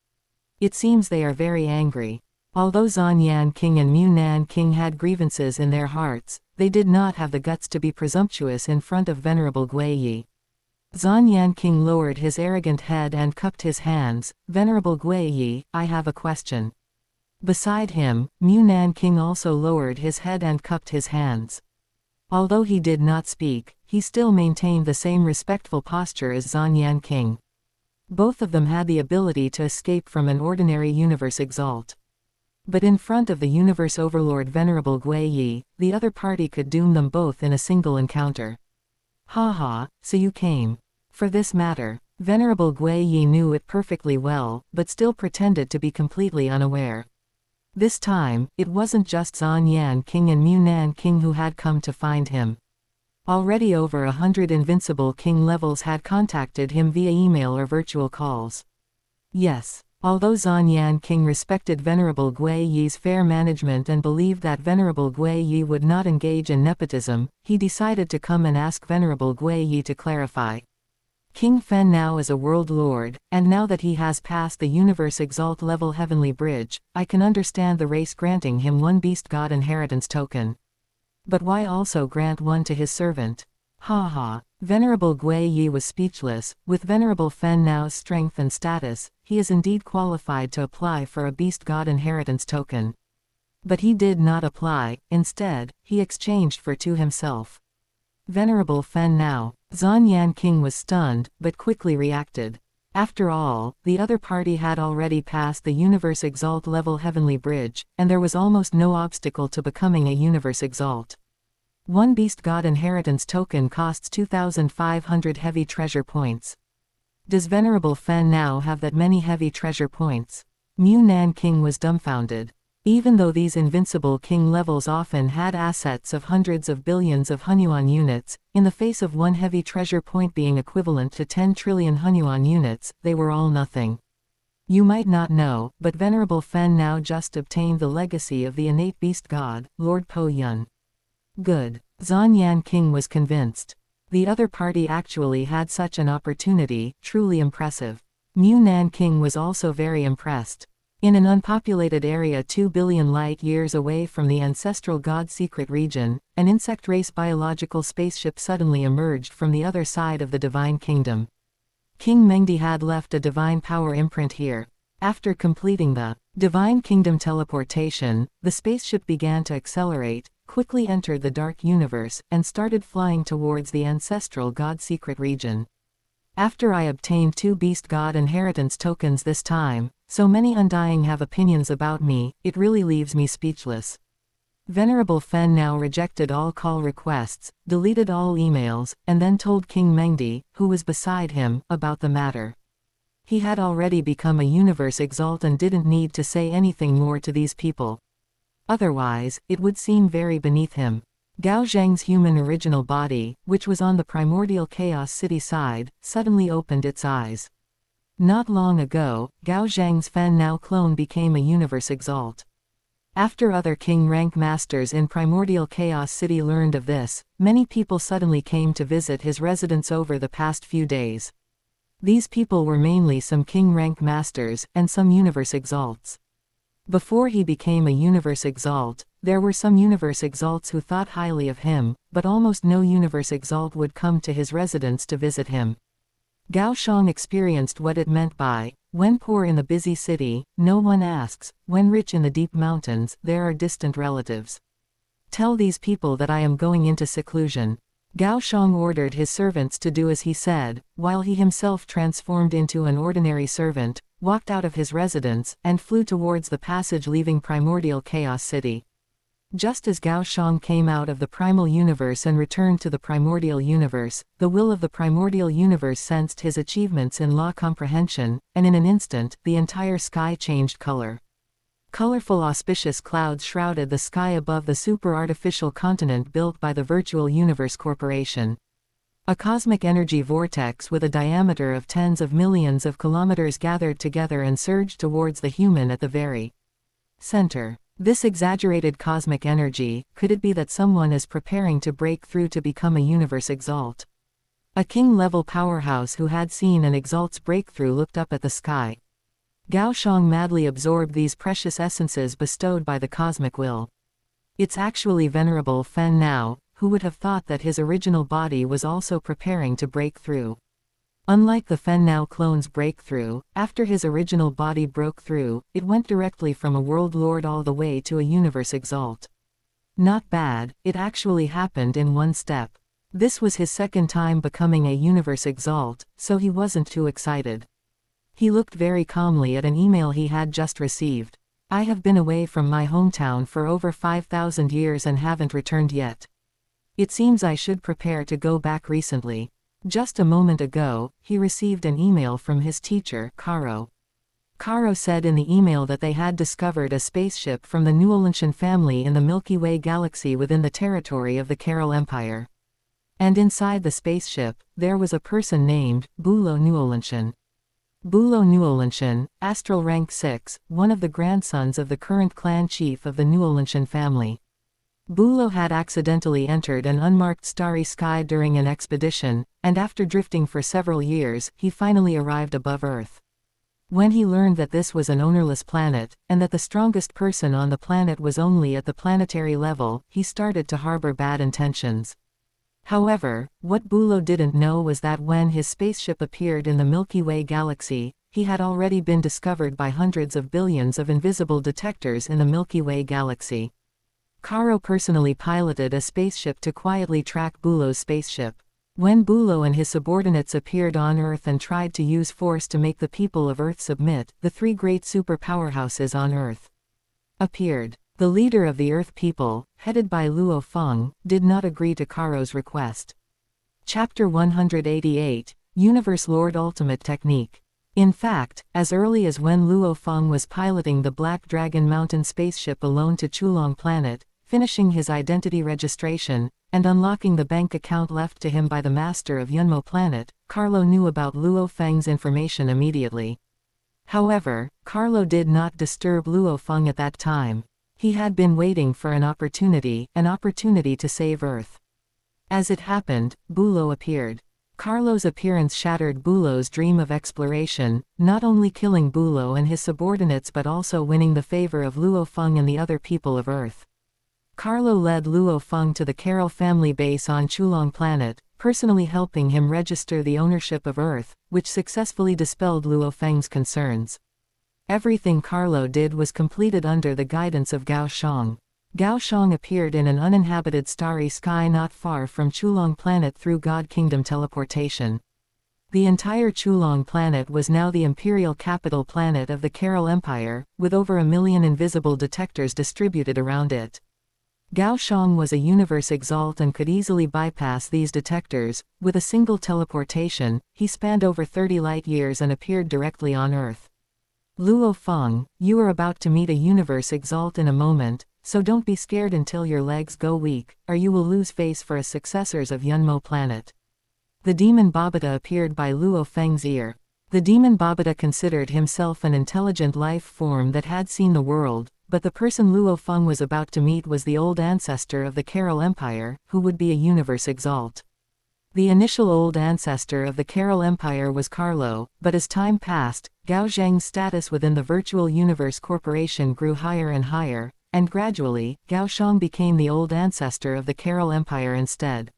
It seems they are very angry. Although Zanyan King and Munan King had grievances in their hearts, they did not have the guts to be presumptuous in front of Venerable Gui Yi. Zanyan King lowered his arrogant head and cupped his hands. Venerable Gui Yi, I have a question. Beside him, Munan King also lowered his head and cupped his hands. Although he did not speak, he still maintained the same respectful posture as Zanyan King. Both of them had the ability to escape from an ordinary universe exalt. But in front of the universe overlord Venerable Gui Yi, the other party could doom them both in a single encounter. Haha, so you came. For this matter. Venerable Gui Yi knew it perfectly well, but still pretended to be completely unaware. This time, it wasn't just Zanyan King and Munan King who had come to find him. Already over 100 invincible king levels had contacted him via email or virtual calls. Yes, although Zanyan King respected Venerable Gui Yi's fair management and believed that Venerable Gui Yi would not engage in nepotism, he decided to come and ask Venerable Gui Yi to clarify. King Fen now is a world lord, and now that he has passed the universe exalt level heavenly bridge, I can understand the race granting him 1 beast god inheritance token. But why also grant one to his servant? Ha ha. Venerable Gui Yi was speechless. With Venerable Fen Nao's strength and status, he is indeed qualified to apply for a beast god inheritance token. But he did not apply. Instead, he exchanged for two himself. Venerable Fen Nao. Zan Yan King was stunned, but quickly reacted. After all, the other party had already passed the Universe Exalt level Heavenly Bridge, and there was almost no obstacle to becoming a Universe Exalt. One Beast God inheritance token costs 2,500 heavy treasure points. Does Venerable Fen Nao have that many heavy treasure points? Mu Nan King was dumbfounded. Even though these invincible king levels often had assets of hundreds of billions of Hunyuan units, in the face of one heavy treasure point being equivalent to 10 trillion Hunyuan units, they were all nothing. You might not know, but Venerable Fen Nao just obtained the legacy of the innate beast god, Lord Po Yun. Good. Zan Yan King was convinced. The other party actually had such an opportunity, truly impressive. Mu Nan King was also very impressed. In an unpopulated area 2 billion light-years away from the ancestral god secret region, an insect race biological spaceship suddenly emerged from the other side of the Divine Kingdom. King Mengdi had left a divine power imprint here. After completing the Divine Kingdom teleportation, the spaceship began to accelerate, quickly entered the Dark Universe, and started flying towards the ancestral god secret region. After I obtained 2 beast god inheritance tokens this time, so many Undying have opinions about me, it really leaves me speechless. Venerable Fen Nao rejected all call requests, deleted all emails, and then told King Mengdi, who was beside him, about the matter. He had already become a Universe Exalt and didn't need to say anything more to these people. Otherwise, it would seem very beneath him. Gao Xiang's human original body, which was on the primordial chaos city side, suddenly opened its eyes. Not long ago, Gao Xiang's Fen Nao clone became a Universe Exalt. After other king rank masters in primordial chaos city learned of this, many people suddenly came to visit his residence over the past few days. These people were mainly some king rank masters, and some Universe Exalts. Before he became a Universe Exalt, there were some Universe Exalts who thought highly of him, but almost no Universe Exalt would come to his residence to visit him. Gao Xiang experienced what it meant by, when poor in the busy city, no one asks, when rich in the deep mountains, there are distant relatives. Tell these people that I am going into seclusion. Gao Xiang ordered his servants to do as he said, while he himself transformed into an ordinary servant, walked out of his residence, and flew towards the passage leaving primordial chaos city. Just as Gao Xiang came out of the primal universe and returned to the primordial universe, the will of the primordial universe sensed his achievements in law comprehension, and in an instant, the entire sky changed color. Colorful auspicious clouds shrouded the sky above the super-artificial continent built by the Virtual Universe Corporation. A cosmic energy vortex with a diameter of tens of millions of kilometers gathered together and surged towards the human at the very center. This exaggerated cosmic energy, could it be that someone is preparing to break through to become a Universe Exalt? A king-level powerhouse who had seen an Exalt's breakthrough looked up at the sky. Gao Xiang madly absorbed these precious essences bestowed by the cosmic will. It's actually Venerable Fen Nao, who would have thought that his original body was also preparing to break through. Unlike the Fen Nao clone's breakthrough, after his original body broke through, it went directly from a world lord all the way to a Universe Exalt. Not bad, it actually happened in one step. This was his second time becoming a Universe Exalt, so he wasn't too excited. He looked very calmly at an email he had just received. I have been away from my hometown for over 5,000 years and haven't returned yet. It seems I should prepare to go back recently. Just a moment ago, he received an email from his teacher, Karo. Karo said in the email that they had discovered a spaceship from the Nuolanshan family in the Milky Way galaxy within the territory of the Carol Empire. And inside the spaceship, there was a person named Bulo Nuolanshan. Bulo Nuolanshan, astral rank 6, one of the grandsons of the current clan chief of the Nuolanshan family. Bulo had accidentally entered an unmarked starry sky during an expedition, and after drifting for several years, he finally arrived above Earth. When he learned that this was an ownerless planet, and that the strongest person on the planet was only at the planetary level, he started to harbor bad intentions. However, what Bulo didn't know was that when his spaceship appeared in the Milky Way galaxy, he had already been discovered by hundreds of billions of invisible detectors in the Milky Way galaxy. Caro personally piloted a spaceship to quietly track Bulo's spaceship. When Bulo and his subordinates appeared on Earth and tried to use force to make the people of Earth submit, the three great super powerhouses on Earth appeared. The leader of the Earth people, headed by Luo Feng, did not agree to Caro's request. Chapter 188, Universe Lord Ultimate Technique. In fact, as early as when Luo Feng was piloting the Black Dragon Mountain spaceship alone to Qiulong Planet, finishing his identity registration, and unlocking the bank account left to him by the master of Yunmo Planet, Carlo knew about Luo Feng's information immediately. However, Carlo did not disturb Luo Feng at that time. He had been waiting for an opportunity to save Earth. As it happened, Bulo appeared. Carlo's appearance shattered Bulo's dream of exploration, not only killing Bulo and his subordinates but also winning the favor of Luo Feng and the other people of Earth. Carlo led Luo Feng to the Gao Family base on Qiulong Planet, personally helping him register the ownership of Earth, which successfully dispelled Luo Feng's concerns. Everything Carlo did was completed under the guidance of Gao Xiang. Gao Xiang appeared in an uninhabited starry sky not far from Qiulong Planet through God Kingdom teleportation. The entire Qiulong Planet was now the imperial capital planet of the Gao Empire, with over 1 million invisible detectors distributed around it. Gao Xiang was a universe exalt and could easily bypass these detectors. With a single teleportation, he spanned over 30 light-years and appeared directly on Earth. Luo Feng, you are about to meet a universe exalt in a moment, so don't be scared until your legs go weak, or you will lose face for as successors of Yunmo Planet. The demon Babata appeared by Luo Feng's ear. The demon Babata considered himself an intelligent life form that had seen the world, but the person Luo Feng was about to meet was the old ancestor of the Gao Empire, who would be a universe exalt. The initial old ancestor of the Gao Empire was Carlo, but as time passed, Gao Xiang's status within the Virtual Universe Corporation grew higher and higher, and gradually, Gao Xiang became the old ancestor of the Gao Empire instead.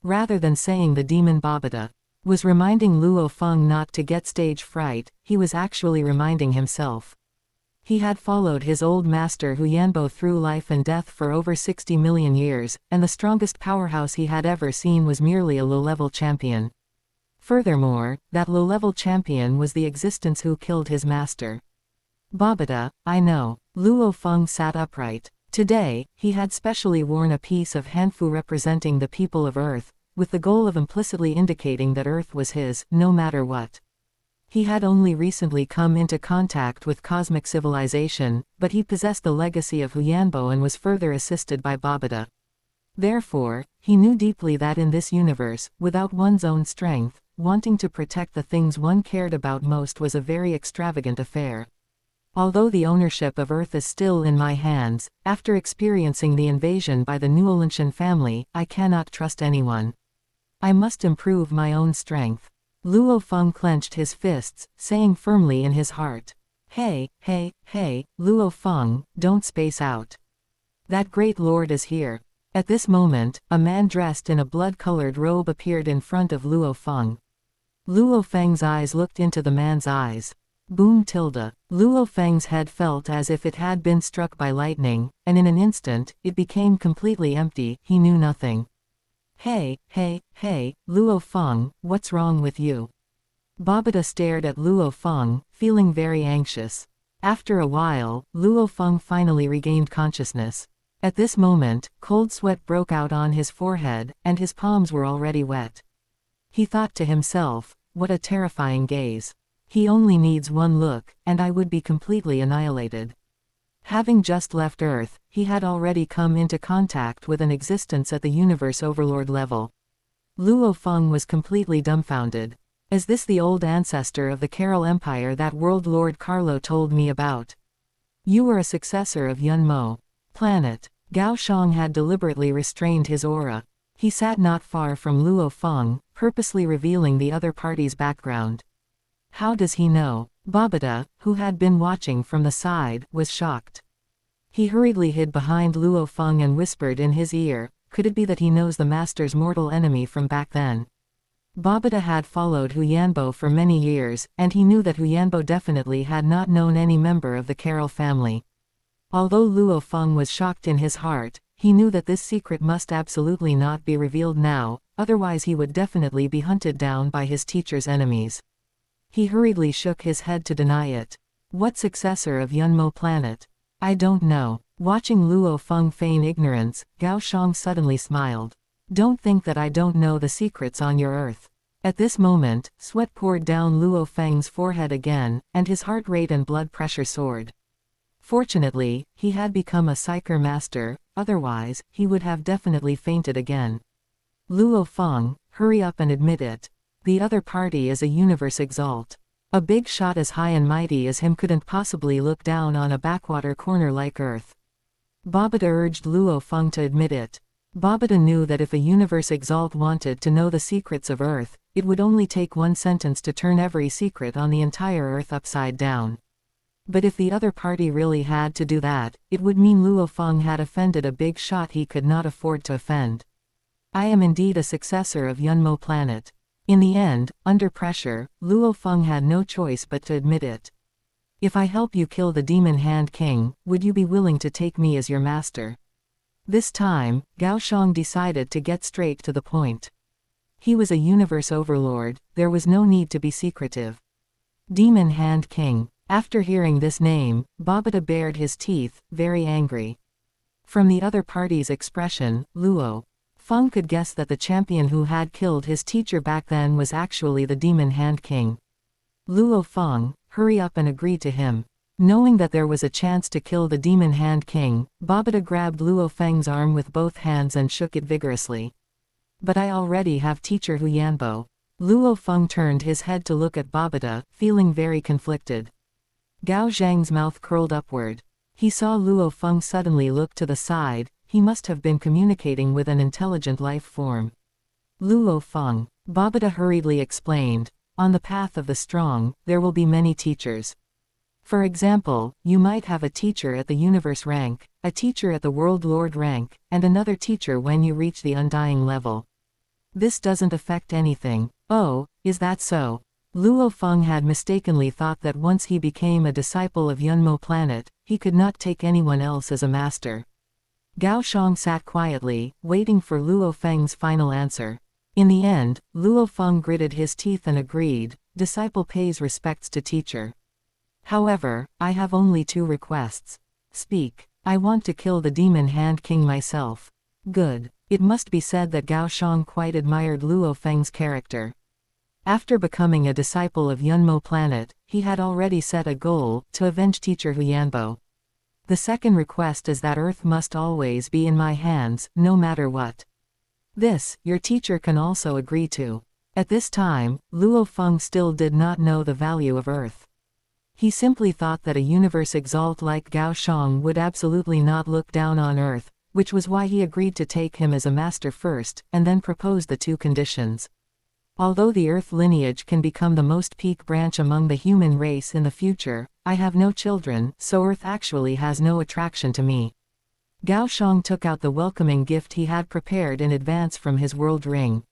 Rather than saying the demon Babata was reminding Luo Feng not to get stage fright, he was actually reminding himself. He had followed his old master Hu Yanbo through life and death for over 60 million years, and the strongest powerhouse he had ever seen was merely a low-level champion. Furthermore, that low-level champion was the existence who killed his master. Babata, I know. Luo Feng sat upright. Today, he had specially worn a piece of Hanfu representing the people of Earth, with the goal of implicitly indicating that Earth was his, no matter what. He had only recently come into contact with cosmic civilization, but he possessed the legacy of Hu Yanbo and was further assisted by Babata. Therefore, he knew deeply that in this universe, without one's own strength, wanting to protect the things one cared about most was a very extravagant affair. Although the ownership of Earth is still in my hands, after experiencing the invasion by the Qiulong family, I cannot trust anyone. I must improve my own strength. Luo Feng clenched his fists, saying firmly in his heart. Hey, Luo Feng, don't space out. That great lord is here. At this moment, a man dressed in a blood-colored robe appeared in front of Luo Feng. Luo Feng's eyes looked into the man's eyes. Boom tilde. Luo Feng's head felt as if it had been struck by lightning, and in an instant, it became completely empty. He knew nothing. Hey, Luo Feng, what's wrong with you? Babata stared at Luo Feng, feeling very anxious. After a while, Luo Feng finally regained consciousness. At this moment, cold sweat broke out on his forehead, and his palms were already wet. He thought to himself, what a terrifying gaze. He only needs one look, and I would be completely annihilated. Having just left Earth, he had already come into contact with an existence at the Universe Overlord level. Luo Feng was completely dumbfounded. Is this the old ancestor of the Gao Empire that World Lord Carlo told me about? You were a successor of Yunmo Planet. Gao Xiang had deliberately restrained his aura. He sat not far from Luo Feng, purposely revealing the other party's background. How does he know? Babata, who had been watching from the side, was shocked. He hurriedly hid behind Luo Feng and whispered in his ear, Could it be that he knows the master's mortal enemy from back then? Babata had followed Huyanbo for many years, and he knew that Huyanbo definitely had not known any member of the Carroll family. Although Luo Feng was shocked in his heart, he knew that this secret must absolutely not be revealed now, otherwise he would definitely be hunted down by his teacher's enemies. He hurriedly shook his head to deny it. What successor of Yunmo planet? I don't know. Watching Luo Feng feign ignorance, Gao Xiang suddenly smiled. Don't think that I don't know the secrets on your earth. At this moment, sweat poured down Luo Feng's forehead again, and his heart rate and blood pressure soared. Fortunately, he had become a psyker master, otherwise, he would have definitely fainted again. Luo Feng, hurry up and admit it. The other party is a universe exalt. A big shot as high and mighty as him couldn't possibly look down on a backwater corner like Earth. Babata urged Luo Feng to admit it. Babata knew that if a universe exalt wanted to know the secrets of Earth, it would only take one sentence to turn every secret on the entire Earth upside down. But if the other party really had to do that, it would mean Luo Feng had offended a big shot he could not afford to offend. I am indeed a successor of Yunmo planet. In the end, under pressure, Luo Feng had no choice but to admit it. If I help you kill the Demon Hand King, would you be willing to take me as your master? This time, Gao Xiang decided to get straight to the point. He was a universe overlord, there was no need to be secretive. Demon Hand King. After hearing this name, Babata bared his teeth, very angry. From the other party's expression, Luo Feng could guess that the champion who had killed his teacher back then was actually the Demon Hand King. Luo Feng, hurry up and agree to him. Knowing that there was a chance to kill the Demon Hand King, Babata grabbed Luo Feng's arm with both hands and shook it vigorously. But I already have teacher Huyanbo. Luo Feng turned his head to look at Babata, feeling very conflicted. Gao Xiang's mouth curled upward. He saw Luo Feng suddenly look to the side, he must have been communicating with an intelligent life form. Luo Feng, Babata hurriedly explained, on the path of the strong, there will be many teachers. For example, you might have a teacher at the universe rank, a teacher at the world lord rank, and another teacher when you reach the undying level. This doesn't affect anything. Oh, is that so? Luo Feng had mistakenly thought that once he became a disciple of Yunmo planet, he could not take anyone else as a master. Gao Xiang sat quietly, waiting for Luo Feng's final answer. In the end, Luo Feng gritted his teeth and agreed, disciple pays respects to teacher. However, I have only 2 requests. Speak. I want to kill the Demon Hand King myself. Good. It must be said that Gao Xiang quite admired Luo Feng's character. After becoming a disciple of Yunmo planet, he had already set a goal, to avenge teacher Huyanbo. The second request is that Earth must always be in my hands, no matter what. This, your teacher can also agree to. At this time, Luo Feng still did not know the value of Earth. He simply thought that a universe exalt like Gao Xiang would absolutely not look down on Earth, which was why he agreed to take him as a master first, and then proposed the 2 conditions. Although the Earth lineage can become the most peak branch among the human race in the future, I have no children, so Earth actually has no attraction to me. Gao Xiang took out the welcoming gift he had prepared in advance from his world ring.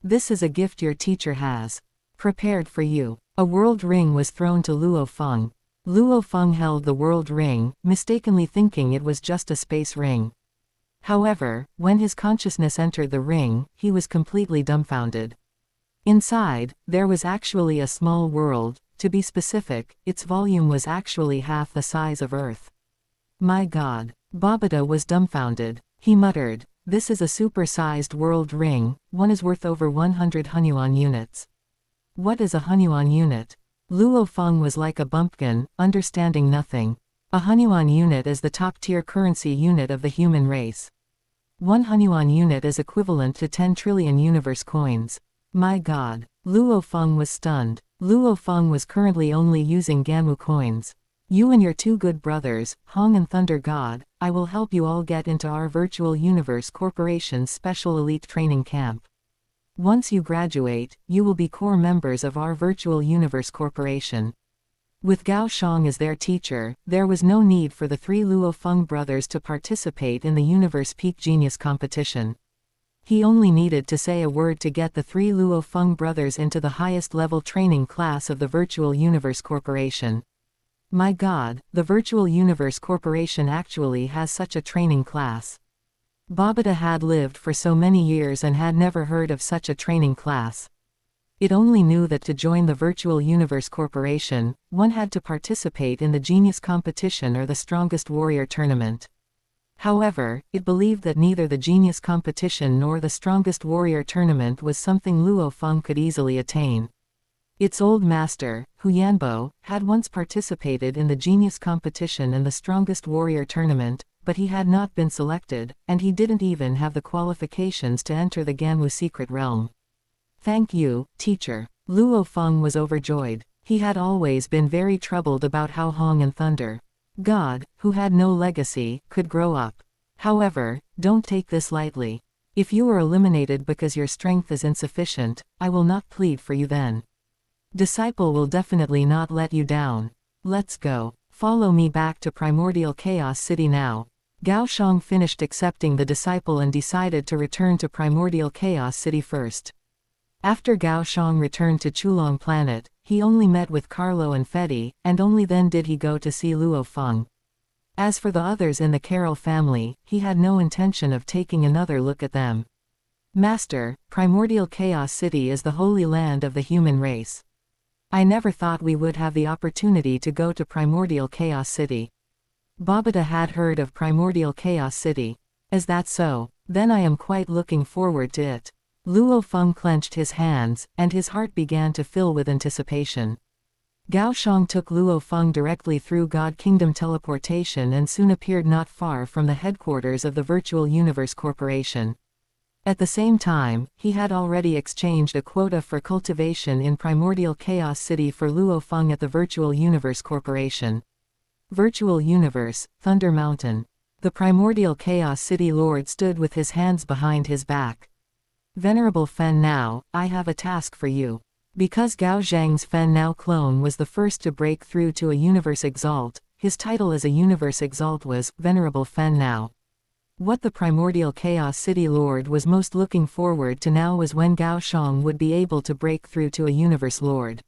This is a gift your teacher has prepared for you. A world ring was thrown to Luo Feng. Luo Feng held the world ring, mistakenly thinking it was just a space ring. However, when his consciousness entered the ring, he was completely dumbfounded. Inside, there was actually a small world, to be specific, its volume was actually half the size of Earth. My God. Babata was dumbfounded. He muttered, this is a super-sized world ring, one is worth over 100 Hunyuan units. What is a Hunyuan unit? Luo Feng was like a bumpkin, understanding nothing. A Hunyuan unit is the top-tier currency unit of the human race. 1 Hunyuan unit is equivalent to 10 trillion universe coins. My God. Luo Feng was stunned. Luo Feng was currently only using Ganwu coins. You and your 2 good brothers, Hong and Thunder God, I will help you all get into our Virtual Universe Corporation's special elite training camp. Once you graduate, you will be core members of our Virtual Universe Corporation. With Gao Xiang as their teacher, there was no need for the three Luo Feng brothers to participate in the Universe Peak Genius competition. He only needed to say a word to get the three Luo Feng brothers into the highest level training class of the Virtual Universe Corporation. My God, the Virtual Universe Corporation actually has such a training class. Babata had lived for so many years and had never heard of such a training class. It only knew that to join the Virtual Universe Corporation, one had to participate in the Genius Competition or the Strongest Warrior Tournament. However, it believed that neither the Genius Competition nor the Strongest Warrior Tournament was something Luo Feng could easily attain. Its old master, Hu Yanbo, had once participated in the Genius Competition and the Strongest Warrior Tournament, but he had not been selected, and he didn't even have the qualifications to enter the Ganwu Secret Realm. Thank you, teacher. Luo Feng was overjoyed. He had always been very troubled about how Hong and Thunder God, who had no legacy, could grow up. However, don't take this lightly. If you are eliminated because your strength is insufficient, I will not plead for you then. Disciple will definitely not let you down. Let's go. Follow me back to Primordial Chaos City now. Gao Xiang finished accepting the disciple and decided to return to Primordial Chaos City first. After Gao Xiang returned to Qiulong Planet, he only met with Carlo and Fetty, and only then did he go to see Luo Feng. As for the others in the Carroll family, he had no intention of taking another look at them. Master, Primordial Chaos City is the holy land of the human race. I never thought we would have the opportunity to go to Primordial Chaos City. Babata had heard of Primordial Chaos City. Is that so? Then I am quite looking forward to it. Luo Feng clenched his hands, and his heart began to fill with anticipation. Gao Xiang took Luo Feng directly through God Kingdom teleportation and soon appeared not far from the headquarters of the Virtual Universe Corporation. At the same time, he had already exchanged a quota for cultivation in Primordial Chaos City for Luo Feng at the Virtual Universe Corporation. Virtual Universe, Thunder Mountain. The Primordial Chaos City Lord stood with his hands behind his back. Venerable Fen Now, I have a task for you. Because Gao Zhang's Fen Now clone was the first to break through to a Universe Exalt, his title as a Universe Exalt was Venerable Fen Now. What the Primordial Chaos City Lord was most looking forward to now was when Gao Xiang would be able to break through to a Universe Lord.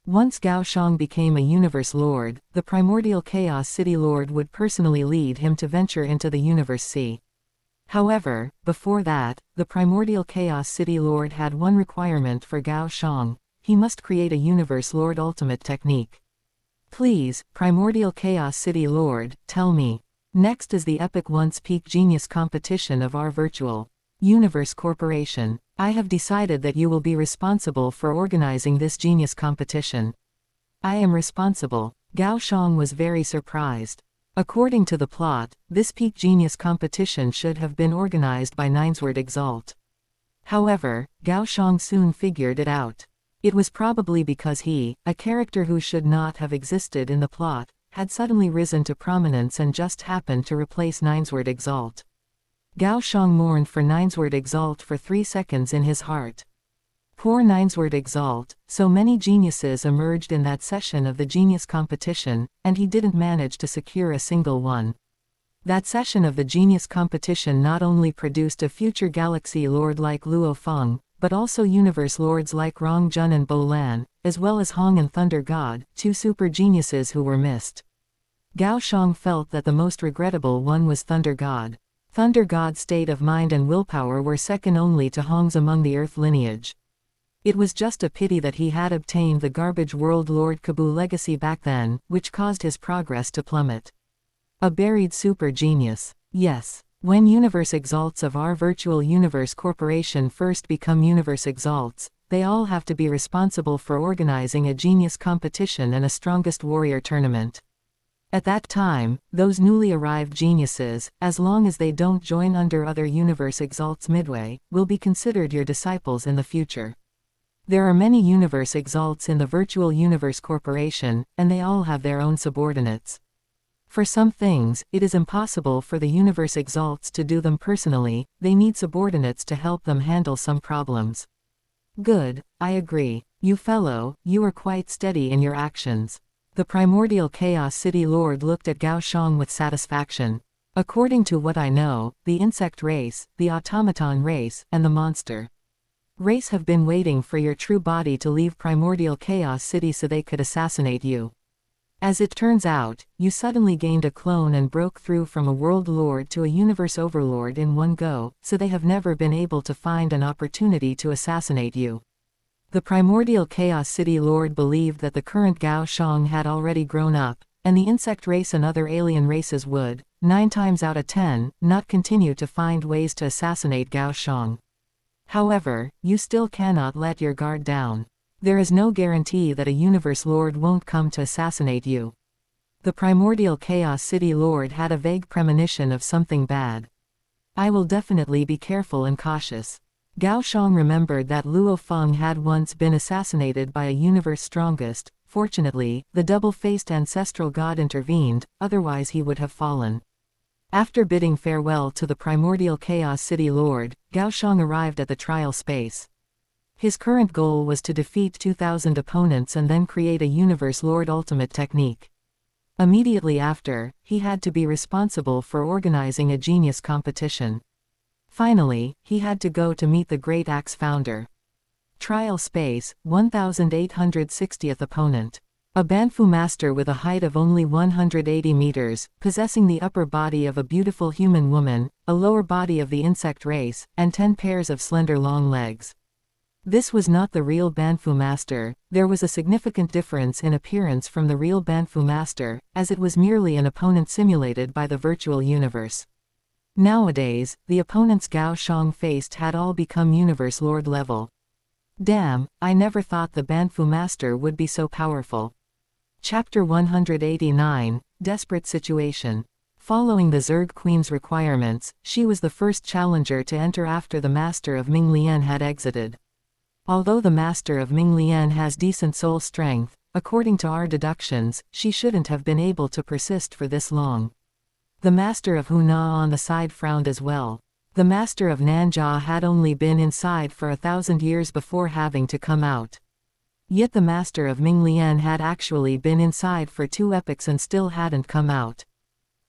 Once Gao Xiang became a Universe Lord, the Primordial Chaos City Lord would personally lead him to venture into the Universe Sea. However, before that, the Primordial Chaos City Lord had one requirement for Gao Xiang: he must create a Universe Lord ultimate technique. Please, Primordial Chaos City Lord, tell me. Next is the Epic Once Peak Genius competition of our Virtual Universe Corporation. I have decided that you will be responsible for organizing this genius competition. I am responsible. Gao Xiang was very surprised. According to the plot, this Peak Genius competition should have been organized by Ninesword Exalt. However, Gao Xiang soon figured it out. It was probably because he, a character who should not have existed in the plot, had suddenly risen to prominence and just happened to replace Ninesword Exalt. Gao Xiang mourned for Ninesword Exalt for 3 seconds in his heart. Poor Ninesword Exalt, so many geniuses emerged in that session of the Genius competition, and he didn't manage to secure a single one. That session of the Genius competition not only produced a future Galaxy Lord like Luo Feng, but also Universe Lords like Rong Jun and Bo Lan, as well as Hong and Thunder God, 2 super geniuses who were missed. Gao Xiang felt that the most regrettable one was Thunder God. Thunder God's state of mind and willpower were second only to Hong's among the Earth lineage. It was just a pity that he had obtained the Garbage World Lord Kabu legacy back then, which caused his progress to plummet. A buried super genius. Yes. When Universe Exalts of our Virtual Universe Corporation first become Universe Exalts, they all have to be responsible for organizing a genius competition and a Strongest Warrior tournament. At that time, those newly arrived geniuses, as long as they don't join under other Universe Exalts midway, will be considered your disciples in the future. There are many Universe Exalts in the Virtual Universe Corporation, and they all have their own subordinates. For some things, it is impossible for the Universe Exalts to do them personally, they need subordinates to help them handle some problems. Good, I agree. You fellow, you are quite steady in your actions. The primordial Chaos City Lord looked at Gao Xiang with satisfaction. According to what I know, the insect race, the automaton race, and the monster race have been waiting for your true body to leave primordial Chaos City so they could assassinate you. As it turns out, you suddenly gained a clone and broke through from a world lord to a universe overlord in one go, so they have never been able to find an opportunity to assassinate you. The primordial Chaos City Lord believed that the current Gao Xiang had already grown up, and the insect race and other alien races would, 9 times out of 10, not continue to find ways to assassinate Gao Xiang. However, you still cannot let your guard down. There is no guarantee that a universe lord won't come to assassinate you. The primordial Chaos City Lord had a vague premonition of something bad. I will definitely be careful and cautious. Gao Xiang remembered that Luo Feng had once been assassinated by a universe strongest. Fortunately, the double-faced ancestral god intervened, otherwise he would have fallen. After bidding farewell to the primordial Chaos City Lord, Gao Xiang arrived at the trial space. His current goal was to defeat 2,000 opponents and then create a Universe Lord ultimate technique. Immediately after, he had to be responsible for organizing a genius competition. Finally, he had to go to meet the Great Axe founder. Trial space, 1860th opponent. A Banfu master with a height of only 180 meters, possessing the upper body of a beautiful human woman, a lower body of the insect race, and 10 pairs of slender long legs. This was not the real Banfu master. There was a significant difference in appearance from the real Banfu master, as it was merely an opponent simulated by the virtual universe. Nowadays, the opponents Gao Xiang faced had all become Universe Lord level. Damn, I never thought the Banfu master would be so powerful. Chapter 189, Desperate Situation. Following the Zerg Queen's requirements, she was the first challenger to enter after the Master of Minglian had exited. Although the Master of Minglian has decent soul strength, according to our deductions, she shouldn't have been able to persist for this long. The Master of Huna on the side frowned as well. The Master of Nanjia had only been inside for 1,000 years before having to come out. Yet the Master of Minglian had actually been inside for 2 epochs and still hadn't come out.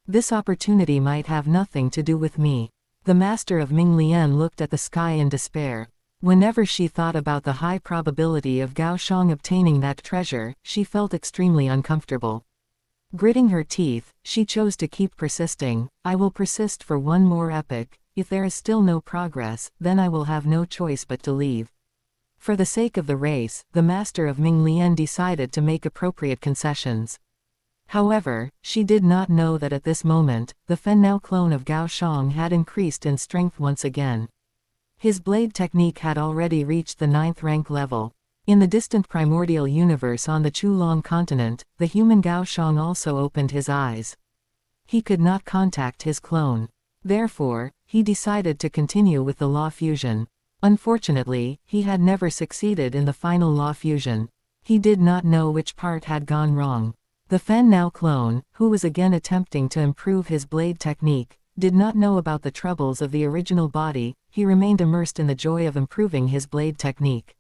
This opportunity might have nothing to do with me. The Master of Minglian looked at the sky in despair. Whenever she thought about the high probability of Gao Xiang obtaining that treasure, she felt extremely uncomfortable. Gritting her teeth, she chose to keep persisting. I will persist for 1 more epoch. If there is still no progress, then I will have no choice but to leave. For the sake of the race, the Master of Minglian decided to make appropriate concessions. However, she did not know that at this moment, the Fennao clone of Gao Xiang had increased in strength once again. His blade technique had already reached the 9th rank level. In the distant primordial universe on the Qiulong continent, the human Gao Xiang also opened his eyes. He could not contact his clone. Therefore, he decided to continue with the law fusion. Unfortunately, he had never succeeded in the final law fusion. He did not know which part had gone wrong. The Fennao clone, who was again attempting to improve his blade technique, did not know about the troubles of the original body. He remained immersed in the joy of improving his blade technique.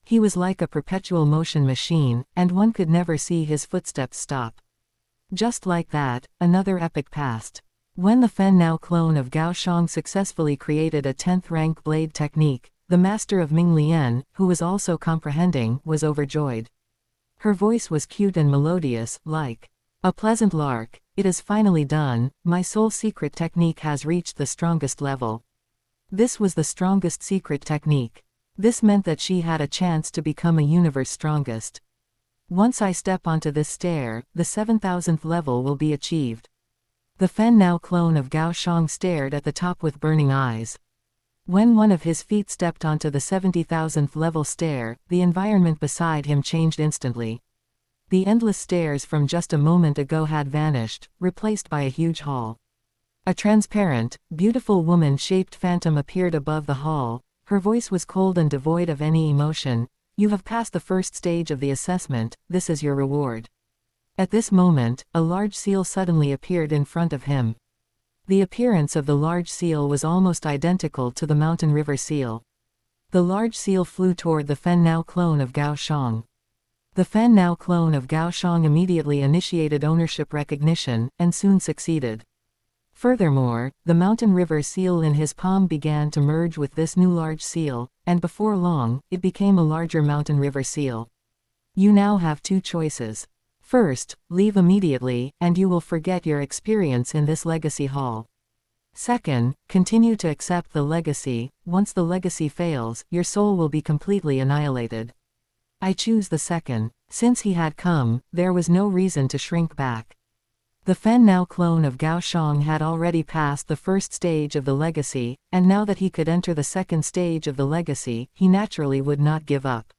He was like a perpetual motion machine, and one could never see his footsteps stop. Just like that, another epoch passed. When the Fennao clone of Gao Xiang successfully created a 10th rank blade technique, the Master of Minglian, who was also comprehending, was overjoyed. Her voice was cute and melodious, like a pleasant lark. It is finally done. My soul secret technique has reached the strongest level. This was the strongest secret technique. This meant that she had a chance to become a universe strongest. Once I step onto this stair, the 7,000th level will be achieved. The Fennao clone of Gao Xiang stared at the top with burning eyes. When one of his feet stepped onto the 70,000th level stair, the environment beside him changed instantly. The endless stairs from just a moment ago had vanished, replaced by a huge hall. A transparent, beautiful woman-shaped phantom appeared above the hall. Her voice was cold and devoid of any emotion. You have passed the first stage of the assessment. This is your reward. At this moment, a large seal suddenly appeared in front of him. The appearance of the large seal was almost identical to the mountain river seal. The large seal flew toward the Fennao clone of Gao Xiang. The Fan Now clone of Gao Xiang immediately initiated ownership recognition, and soon succeeded. Furthermore, the mountain river seal in his palm began to merge with this new large seal, and before long, it became a larger mountain river seal. You now have two choices. First, leave immediately, and you will forget your experience in this legacy hall. Second, continue to accept the legacy. Once the legacy fails, your soul will be completely annihilated. I choose the second. Since he had come, there was no reason to shrink back. The Fan Now clone of Gao Xiang had already passed the first stage of the legacy, and now that he could enter the second stage of the legacy, he naturally would not give up.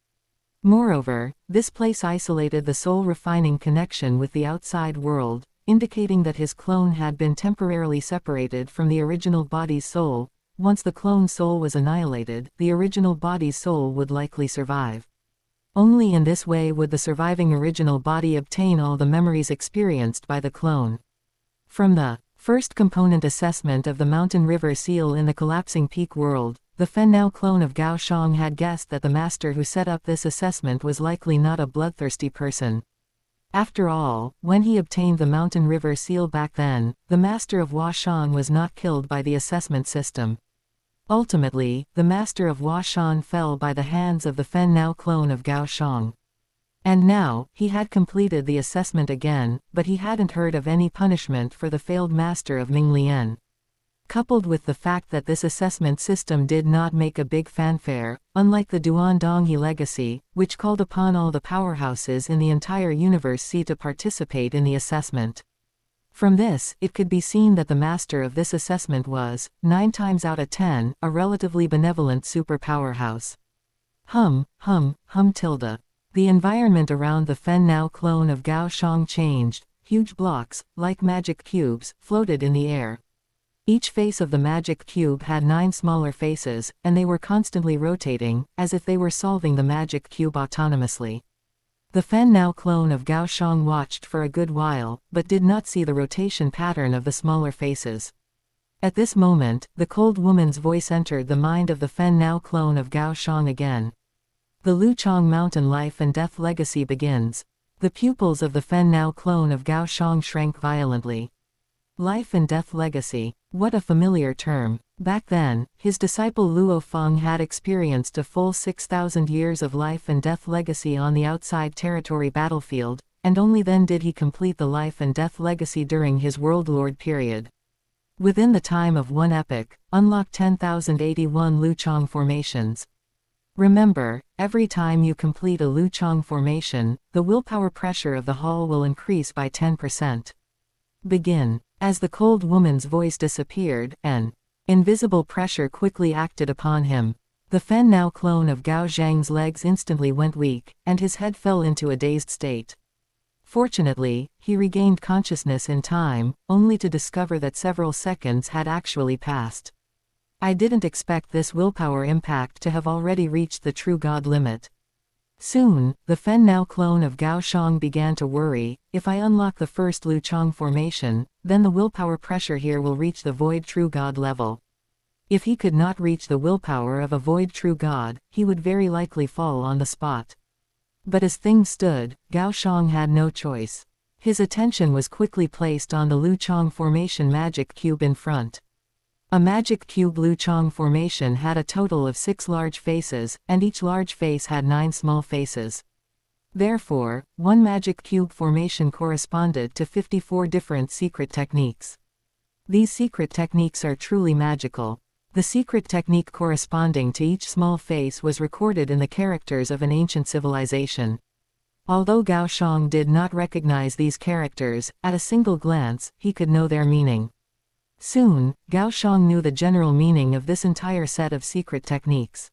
Moreover, this place isolated the soul-refining connection with the outside world, indicating that his clone had been temporarily separated from the original body's soul. Once the clone soul was annihilated, the original body's soul would likely survive. Only in this way would the surviving original body obtain all the memories experienced by the clone. From the first component assessment of the mountain river seal in the collapsing peak world, the Fan Now clone of Gao Xiang had guessed that the master who set up this assessment was likely not a bloodthirsty person. After all, when he obtained the mountain river seal back then, the master of Washan was not killed by the assessment system. Ultimately, the master of Washan fell by the hands of the Fan Now clone of Gao Xiang. And now, he had completed the assessment again, but he hadn't heard of any punishment for the failed master of Minglian. Coupled with the fact that this assessment system did not make a big fanfare, unlike the Duandonghe legacy, which called upon all the powerhouses in the entire universe to participate in the assessment. From this, it could be seen that the master of this assessment was, 9 times out of 10, a relatively benevolent super powerhouse. The environment around the Fan Now clone of Gao Xiang changed. Huge blocks, like magic cubes, floated in the air. Each face of the magic cube had 9 smaller faces, and they were constantly rotating, as if they were solving the magic cube autonomously. The Fan Now clone of Gao Xiang watched for a good while, but did not see the rotation pattern of the smaller faces. At this moment, the cold woman's voice entered the mind of the Fan Now clone of Gao Xiang again. The Luchang Mountain life and death legacy begins. The pupils of the Fan Now clone of Gao Xiang shrank violently. Life and death legacy. What a familiar term. Back then, his disciple Luo Feng had experienced a full 6,000 years of life and death legacy on the outside territory battlefield, and only then did he complete the life and death legacy during his World Lord period. Within the time of one epoch, unlock 10,081 Luchang formations. Remember, every time you complete a Luchang formation, the willpower pressure of the hall will increase by 10%. Begin. As the cold woman's voice disappeared, an invisible pressure quickly acted upon him. The Fan Now clone of Gao Xiang's legs instantly went weak, and his head fell into a dazed state. Fortunately, he regained consciousness in time, only to discover that several seconds had actually passed. I didn't expect this willpower impact to have already reached the true God limit. Soon, the Fan Now clone of Gao Xiang began to worry. If I unlock the first Luchang formation, then the willpower pressure here will reach the void true God level. If he could not reach the willpower of a void true God, he would very likely fall on the spot. But as things stood, Gao Xiang had no choice. His attention was quickly placed on the Luchang formation magic cube in front. A magic cube Luchang formation had a total of 6 large faces, and each large face had 9 small faces. Therefore, one magic cube formation corresponded to 54 different secret techniques. These secret techniques are truly magical. The secret technique corresponding to each small face was recorded in the characters of an ancient civilization. Although Gao Xiang did not recognize these characters, at a single glance, he could know their meaning. Soon, Gao Xiang knew the general meaning of this entire set of secret techniques.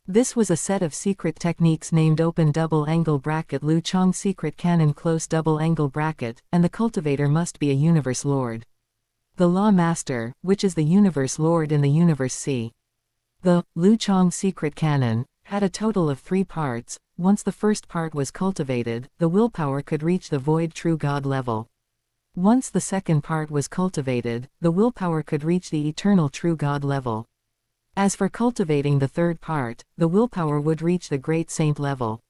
This was a set of secret techniques named open double angle bracket Luchang secret canon close double angle bracket, and the cultivator must be a universe lord. The law master, which is the universe lord in the universe C. The Luchang secret canon had a total of 3 parts. Once the first part was cultivated, the willpower could reach the void true God level. Once the second part was cultivated, the willpower could reach the eternal true God level. As for cultivating the third part, the willpower would reach the great saint level.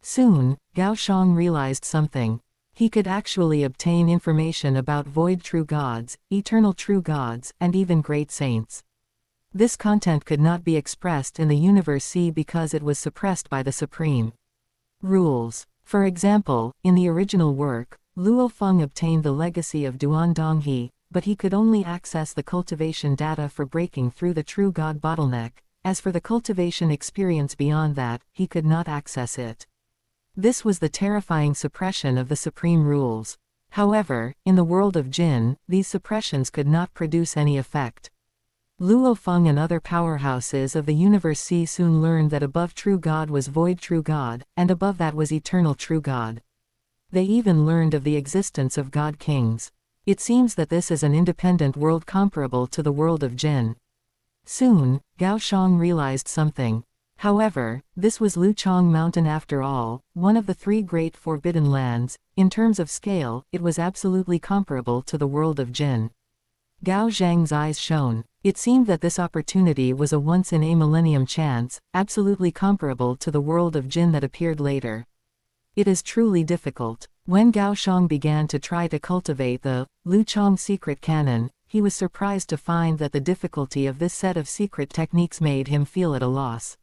Soon, Gao Xiang realized something. He could actually obtain information about void true gods, eternal true gods, and even great saints. This content could not be expressed in the universe C because it was suppressed by the supreme rules. For example, in the original work, Luo Feng obtained the legacy of Duan Donghe, but he could only access the cultivation data for breaking through the true God bottleneck. As for the cultivation experience beyond that, he could not access it. This was the terrifying suppression of the supreme rules. However, in the world of Jin, these suppressions could not produce any effect. Luo Feng and other powerhouses of the universe C soon learned that above true God was void true God, and above that was eternal true God. They even learned of the existence of God Kings. It seems that this is an independent world comparable to the world of Jin. Soon, Gao Xiang realized something. However, this was Luchang Mountain after all, one of the three great forbidden lands. In terms of scale, it was absolutely comparable to the world of Jin. Gao Zhang's eyes shone. It seemed that this opportunity was a once-in-a-millennium chance, absolutely comparable to the world of Jin that appeared later. It is truly difficult. When Gao Xiang began to try to cultivate the Luchang secret canon, he was surprised to find that the difficulty of this set of secret techniques made him feel at a loss.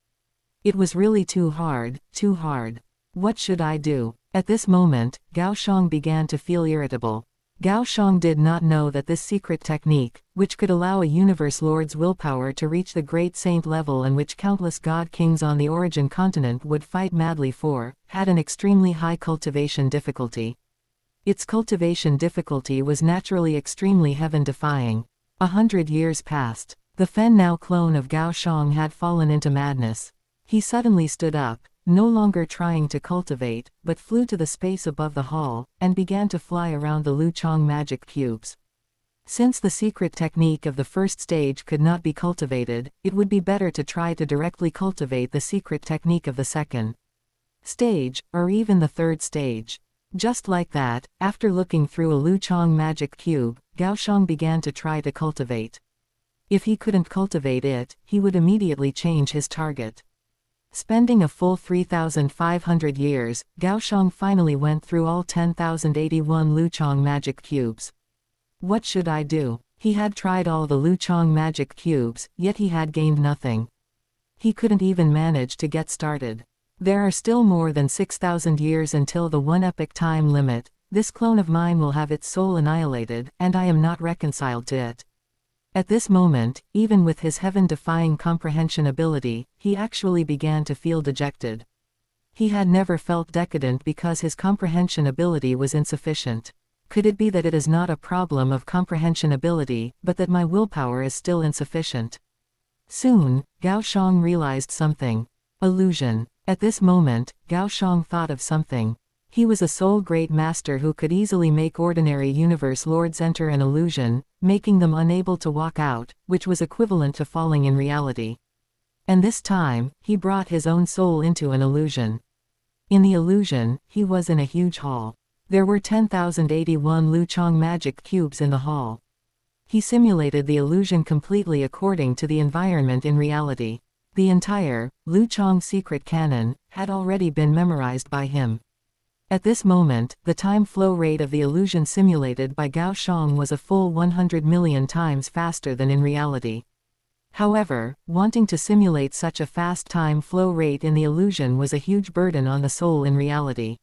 It was really too hard, too hard. What should I do? At this moment, Gao Xiang began to feel irritable. Gao Xiang did not know that this secret technique, which could allow a universe lord's willpower to reach the great saint level and which countless god kings on the origin continent would fight madly for, had an extremely high cultivation difficulty. Its cultivation difficulty was naturally extremely heaven-defying. 100 years passed. The Fen Now clone of Gao Xiang had fallen into madness. He suddenly stood up, no longer trying to cultivate, but flew to the space above the hall, and began to fly around the Luchang magic cubes. Since the secret technique of the first stage could not be cultivated, it would be better to try to directly cultivate the secret technique of the second stage, or even the third stage. Just like that, after looking through a Luchang magic cube, Gao Xiang began to try to cultivate. If he couldn't cultivate it, he would immediately change his target. Spending a full 3,500 years, Gao Xiang finally went through all 10,081 Luchang magic cubes. What should I do? He had tried all the Luchang magic cubes, yet he had gained nothing. He couldn't even manage to get started. There are still more than 6,000 years until the one epoch time limit. This clone of mine will have its soul annihilated, and I am not reconciled to it. At this moment, even with his heaven-defying comprehension ability, he actually began to feel dejected. He had never felt decadent because his comprehension ability was insufficient. Could it be that it is not a problem of comprehension ability, but that my willpower is still insufficient? Soon, Gao Xiang realized something. Illusion. At this moment, Gao Xiang thought of something. He was a sole great master who could easily make ordinary universe lords enter an illusion, making them unable to walk out, which was equivalent to falling in reality. And this time, he brought his own soul into an illusion. In the illusion, he was in a huge hall. There were 10,081 Luchang magic cubes in the hall. He simulated the illusion completely according to the environment in reality. The entire Luchang secret canon had already been memorized by him. At this moment, the time flow rate of the illusion simulated by Gao Xiang was a full 100 million times faster than in reality. However, wanting to simulate such a fast time flow rate in the illusion was a huge burden on the soul in reality.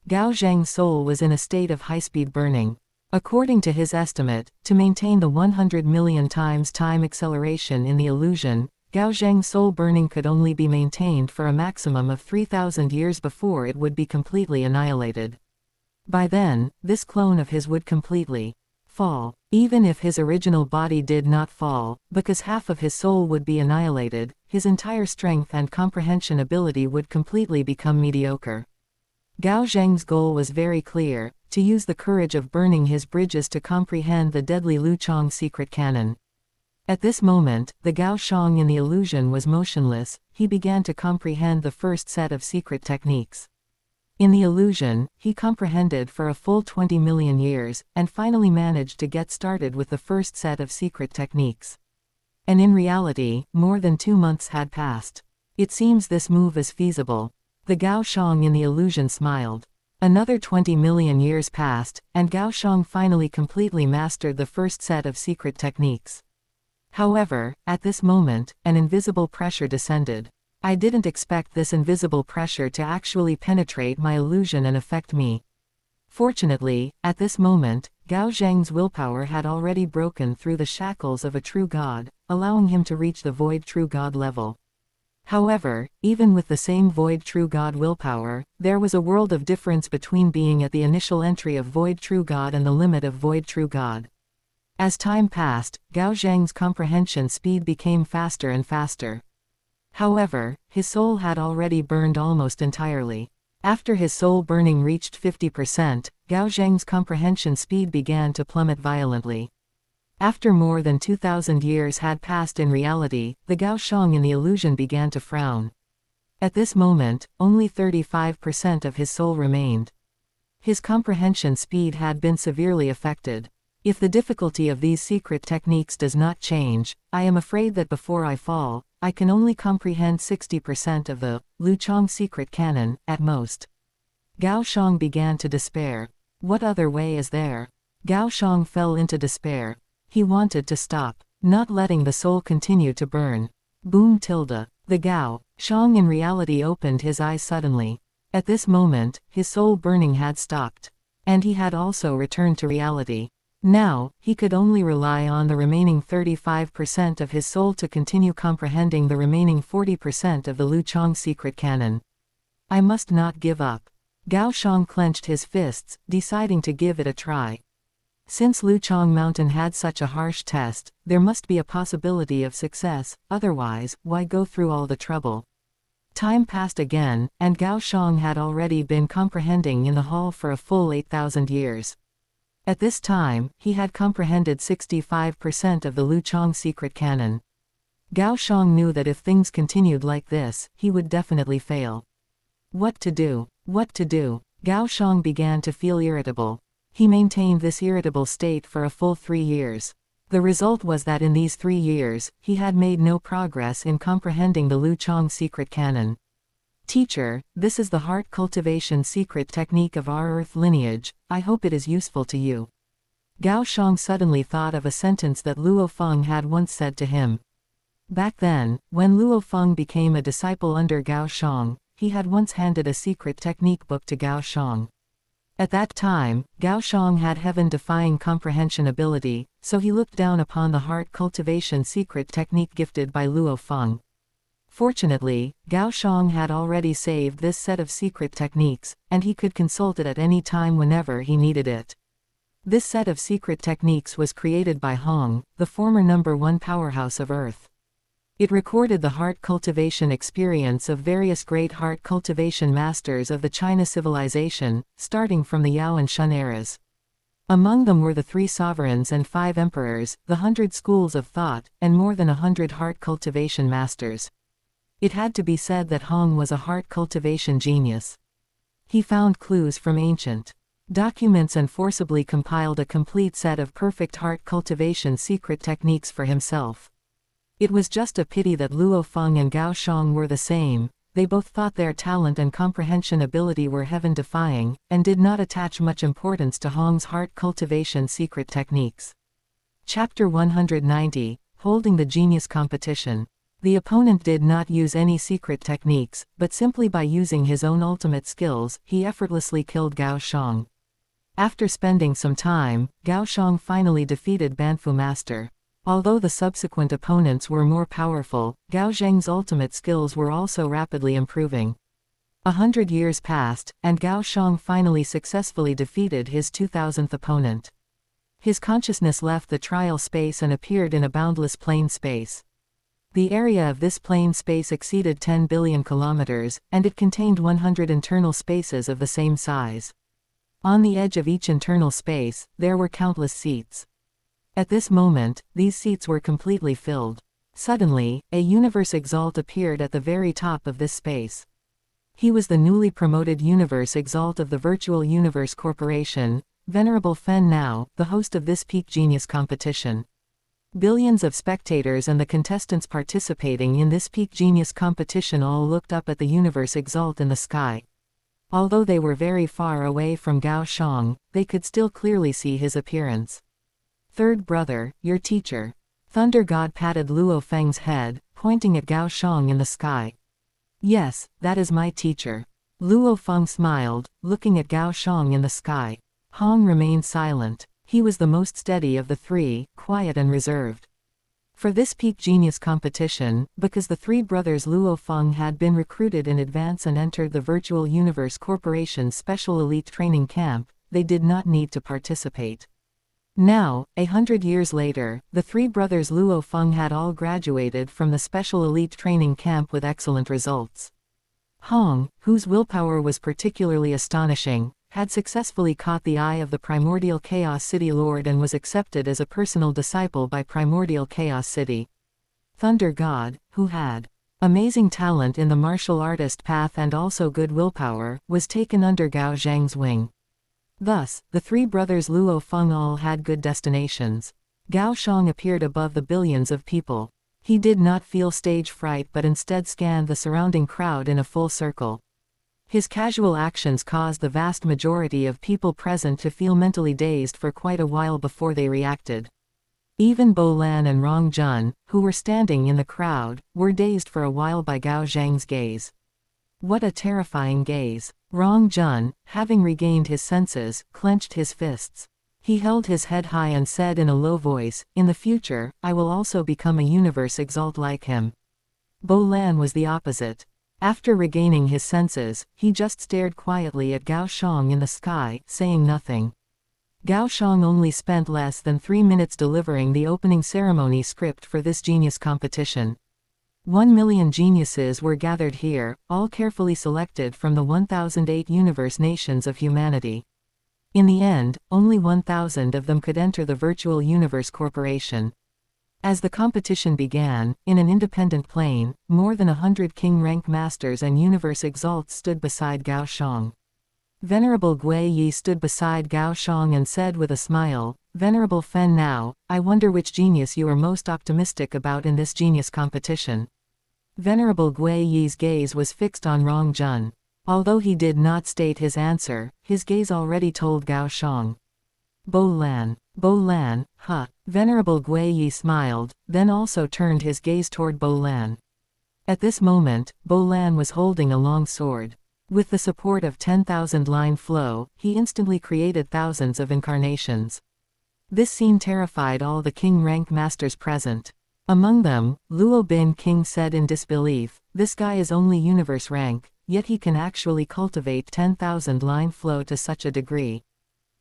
Gao Zhang's soul was in a state of high-speed burning. According to his estimate, to maintain the 100 million times time acceleration in the illusion, Gao Zhang's soul burning could only be maintained for a maximum of 3,000 years before it would be completely annihilated. By then, this clone of his would completely fall. Even if his original body did not fall, because half of his soul would be annihilated, his entire strength and comprehension ability would completely become mediocre. Gao Zhang's goal was very clear, to use the courage of burning his bridges to comprehend the deadly Luchang secret canon. At this moment, the Gao Xiang in the illusion was motionless. He began to comprehend the first set of secret techniques. In the illusion, he comprehended for a full 20 million years, and finally managed to get started with the first set of secret techniques. And in reality, more than 2 months had passed. It seems this move is feasible. The Gao Xiang in the illusion smiled. Another 20 million years passed, and Gao Xiang finally completely mastered the first set of secret techniques. However, at this moment, an invisible pressure descended. I didn't expect this invisible pressure to actually penetrate my illusion and affect me. Fortunately, at this moment, Gao Xiang's willpower had already broken through the shackles of a true god, allowing him to reach the void true god level. However, even with the same void true god willpower, there was a world of difference between being at the initial entry of void true god and the limit of void true god. As time passed, Gao Xiang's comprehension speed became faster and faster. However, his soul had already burned almost entirely. After his soul burning reached 50%, Gao Xiang's comprehension speed began to plummet violently. After more than 2,000 years had passed in reality, the Gao Xiang in the illusion began to frown. At this moment, only 35% of his soul remained. His comprehension speed had been severely affected. If the difficulty of these secret techniques does not change, I am afraid that before I fall, I can only comprehend 60% of the Luchong secret canon, at most. Gao Xiang began to despair. What other way is there? Gao Xiang fell into despair. He wanted to stop, not letting the soul continue to burn. Boom tilde. The Gao Xiang in reality opened his eyes suddenly. At this moment, his soul burning had stopped. And he had also returned to reality. Now, he could only rely on the remaining 35% of his soul to continue comprehending the remaining 40% of the Luchong secret canon. I must not give up. Gao Xiang clenched his fists, deciding to give it a try. Since Luchong Mountain had such a harsh test, there must be a possibility of success, otherwise, why go through all the trouble? Time passed again, and Gao Xiang had already been comprehending in the hall for a full 8,000 years. At this time, he had comprehended 65% of the Luchong secret canon. Gao Xiang knew that if things continued like this, he would definitely fail. What to do? What to do? Gao Xiang began to feel irritable. He maintained this irritable state for a full 3 years. The result was that in these 3 years, he had made no progress in comprehending the Luchong secret canon. Teacher, this is the heart cultivation secret technique of our earth lineage. I hope it is useful to you. Gao Xiang suddenly thought of a sentence that Luo Feng had once said to him. Back then, when Luo Feng became a disciple under Gao Xiang, he had once handed a secret technique book to Gao Xiang. At that time, Gao Xiang had heaven-defying comprehension ability, so he looked down upon the heart cultivation secret technique gifted by Luo Feng. Fortunately, Gao Xiang had already saved this set of secret techniques, and he could consult it at any time whenever he needed it. This set of secret techniques was created by Hong, the former #1 powerhouse of Earth. It recorded the heart cultivation experience of various great heart cultivation masters of the China civilization, starting from the Yao and Shun eras. Among them were the 3 sovereigns and 5 emperors, the 100 schools of thought, and more than 100 heart cultivation masters. It had to be said that Hong was a heart cultivation genius. He found clues from ancient documents and forcibly compiled a complete set of perfect heart cultivation secret techniques for himself. It was just a pity that Luo Feng and Gao Xiang were the same. They both thought their talent and comprehension ability were heaven-defying, and did not attach much importance to Hong's heart cultivation secret techniques. Chapter 190, Holding the Genius Competition. The opponent did not use any secret techniques, but simply by using his own ultimate skills, he effortlessly killed Gao Xiang. After spending some time, Gao Xiang finally defeated Banfu Master. Although the subsequent opponents were more powerful, Gao Xiang's ultimate skills were also rapidly improving. 100 years passed, and Gao Xiang finally successfully defeated his 2000th opponent. His consciousness left the trial space and appeared in a boundless plane space. The area of this plane space exceeded 10 billion kilometers, and it contained 100 internal spaces of the same size. On the edge of each internal space, there were countless seats. At this moment, these seats were completely filled. Suddenly, a Universe Exalt appeared at the very top of this space. He was the newly promoted Universe Exalt of the Virtual Universe Corporation, Venerable Fen Nao, the host of this Peak Genius competition. Billions of spectators and the contestants participating in this peak genius competition all looked up at the universe exalt in the sky. Although they were very far away from Gao Xiang, they could still clearly see his appearance. Third brother, your teacher. Thunder God patted Luo Feng's head, pointing at Gao Xiang in the sky. Yes, that is my teacher. Luo Feng smiled, looking at Gao Xiang in the sky. Hong remained silent. He was the most steady of the three, quiet and reserved. For this peak genius competition, because the three brothers Luo Feng had been recruited in advance and entered the Virtual Universe Corporation's special elite training camp, they did not need to participate. Now, 100 years later, the three brothers Luo Feng had all graduated from the special elite training camp with excellent results. Hong, whose willpower was particularly astonishing, had successfully caught the eye of the Primordial Chaos City Lord and was accepted as a personal disciple by Primordial Chaos City. Thunder God, who had amazing talent in the martial artist path and also good willpower, was taken under Gao Xiang's wing. Thus, the three brothers Luo Feng all had good destinations. Gao Xiang appeared above the billions of people. He did not feel stage fright but instead scanned the surrounding crowd in a full circle. His casual actions caused the vast majority of people present to feel mentally dazed for quite a while before they reacted. Even Bo Lan and Rong Jun, who were standing in the crowd, were dazed for a while by Gao Xiang's gaze. What a terrifying gaze! Rong Jun, having regained his senses, clenched his fists. He held his head high and said in a low voice, "In the future, I will also become a universe exalt like him." Bo Lan was the opposite. After regaining his senses, he just stared quietly at Gao Xiang in the sky, saying nothing. Gao Xiang only spent less than 3 minutes delivering the opening ceremony script for this genius competition. 1 million geniuses were gathered here, all carefully selected from the 1008 universe nations of humanity. In the end, only 1,000 of them could enter the Virtual Universe Corporation. As the competition began, in an independent plane, more than 100 king rank masters and universe exalts stood beside Gao Xiang. Venerable Gui Yi stood beside Gao Xiang and said with a smile, "Venerable Fen Now, I wonder which genius you are most optimistic about in this genius competition." Venerable Gui Yi's gaze was fixed on Rong Jun. Although he did not state his answer, his gaze already told Gao Xiang. Bo Lan, huh? Venerable Gui Yi smiled, then also turned his gaze toward Bo Lan. At this moment, Bo Lan was holding a long sword. With the support of 10,000 line flow, he instantly created thousands of incarnations. This scene terrified all the king rank masters present. Among them, Luo Bin King said in disbelief, "This guy is only universe rank, yet he can actually cultivate 10,000 line flow to such a degree.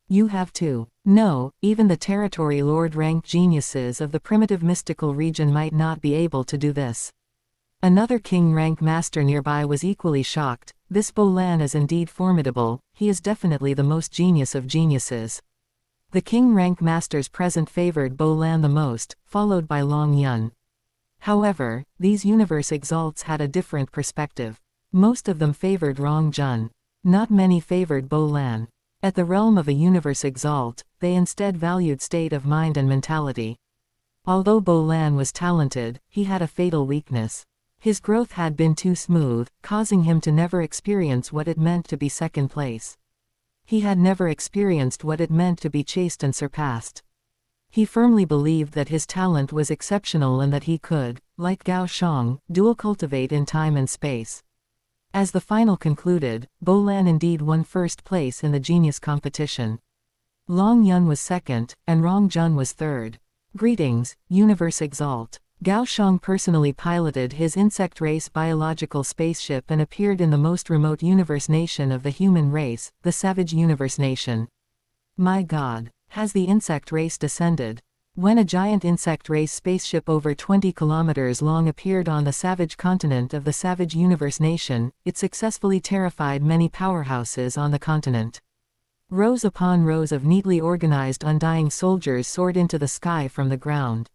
You have to. No, even the territory lord rank geniuses of the primitive mystical region might not be able to do this." Another king rank master nearby was equally shocked. "This Bo Lan is indeed formidable, he is definitely the most genius of geniuses." The king rank masters present favored Bo Lan the most, followed by Long Yun. However, these universe exalts had a different perspective. Most of them favored Rong Jun. Not many favored Bo Lan. At the realm of a universe exalt, they instead valued state of mind and mentality. Although Bo Lan was talented, he had a fatal weakness. His growth had been too smooth, causing him to never experience what it meant to be second place. He had never experienced what it meant to be chased and surpassed. He firmly believed that his talent was exceptional and that he could, like Gao Xiang, dual cultivate in time and space. As the final concluded, Bo Lan indeed won first place in the genius competition. Long Yun was second, and Rong Jun was third. Greetings, Universe Exalt. Gao Xiang personally piloted his insect race biological spaceship and appeared in the most remote universe nation of the human race, the Savage Universe Nation. My God, has the insect race descended? When a giant insect race spaceship over 20 kilometers long appeared on the savage continent of the Savage Universe Nation, it successfully terrified many powerhouses on the continent. Rows upon rows of neatly organized undying soldiers soared into the sky from the ground.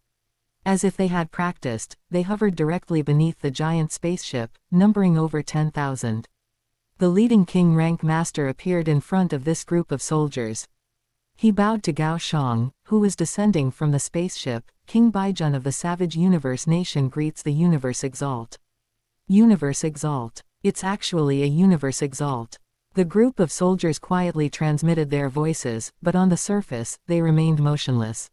As if they had practiced, they hovered directly beneath the giant spaceship, numbering over 10,000. The leading king rank master appeared in front of this group of soldiers. He bowed to Gao Xiang, who was descending from the spaceship. King Baijun of the Savage Universe Nation greets the Universe Exalt. Universe Exalt. It's actually a Universe Exalt. The group of soldiers quietly transmitted their voices, but on the surface, they remained motionless.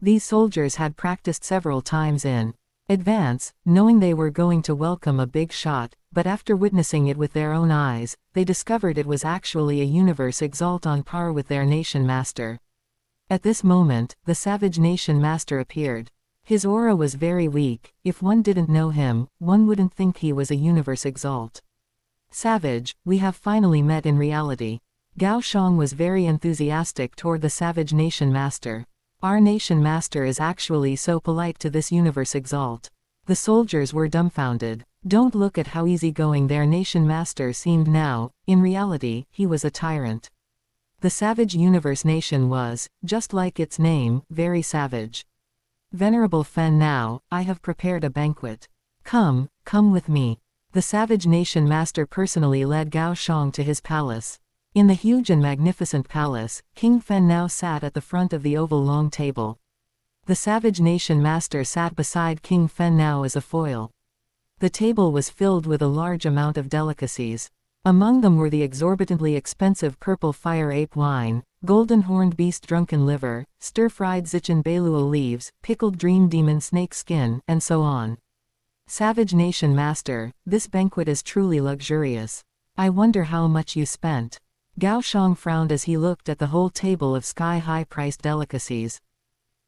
These soldiers had practiced several times in advance, knowing they were going to welcome a big shot, but after witnessing it with their own eyes, they discovered it was actually a Universe Exalt on par with their Nation Master. At this moment, the Savage Nation Master appeared. His aura was very weak. If one didn't know him, one wouldn't think he was a Universe Exalt. Savage, we have finally met in reality. Gao Xiang was very enthusiastic toward the Savage Nation Master. Our Nation Master is actually so polite to this Universe Exalt. The soldiers were dumbfounded. Don't look at how easygoing their Nation Master seemed now. In reality, he was a tyrant. The Savage Universe Nation was, just like its name, very savage. Venerable Fen now, I have prepared a banquet. Come with me. The Savage Nation Master personally led Gao Xiang to his palace. In the huge and magnificent palace, King Fen now sat at the front of the oval long table. The Savage Nation Master sat beside King Fen now as a foil. The table was filled with a large amount of delicacies. Among them were the exorbitantly expensive purple fire ape wine, golden horned beast drunken liver, stir-fried Zichan Belual leaves, pickled dream demon snake skin, and so on. Savage Nation Master, this banquet is truly luxurious. I wonder how much you spent. Gao Xiang frowned as he looked at the whole table of sky-high priced delicacies.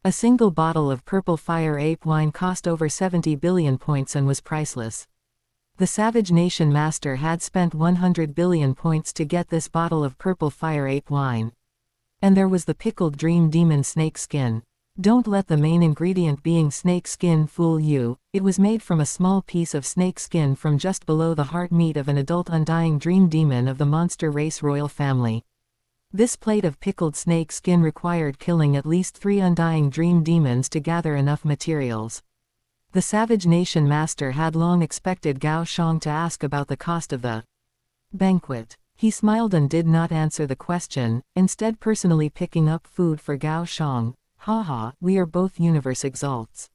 A single bottle of purple fire ape wine cost over 70 billion points and was priceless. The Savage Nation Master had spent 100 billion points to get this bottle of purple fire ape wine. And there was the pickled dream demon snake skin. Don't let the main ingredient being snake skin fool you. It was made from a small piece of snake skin from just below the heart meat of an adult undying dream demon of the monster race royal family. This plate of pickled snake skin required killing at least 3 undying dream demons to gather enough materials. The Savage Nation Master had long expected Gao Xiang to ask about the cost of the banquet. He smiled and did not answer the question, instead personally picking up food for Gao Xiang. Haha, we are both Universe Exalts.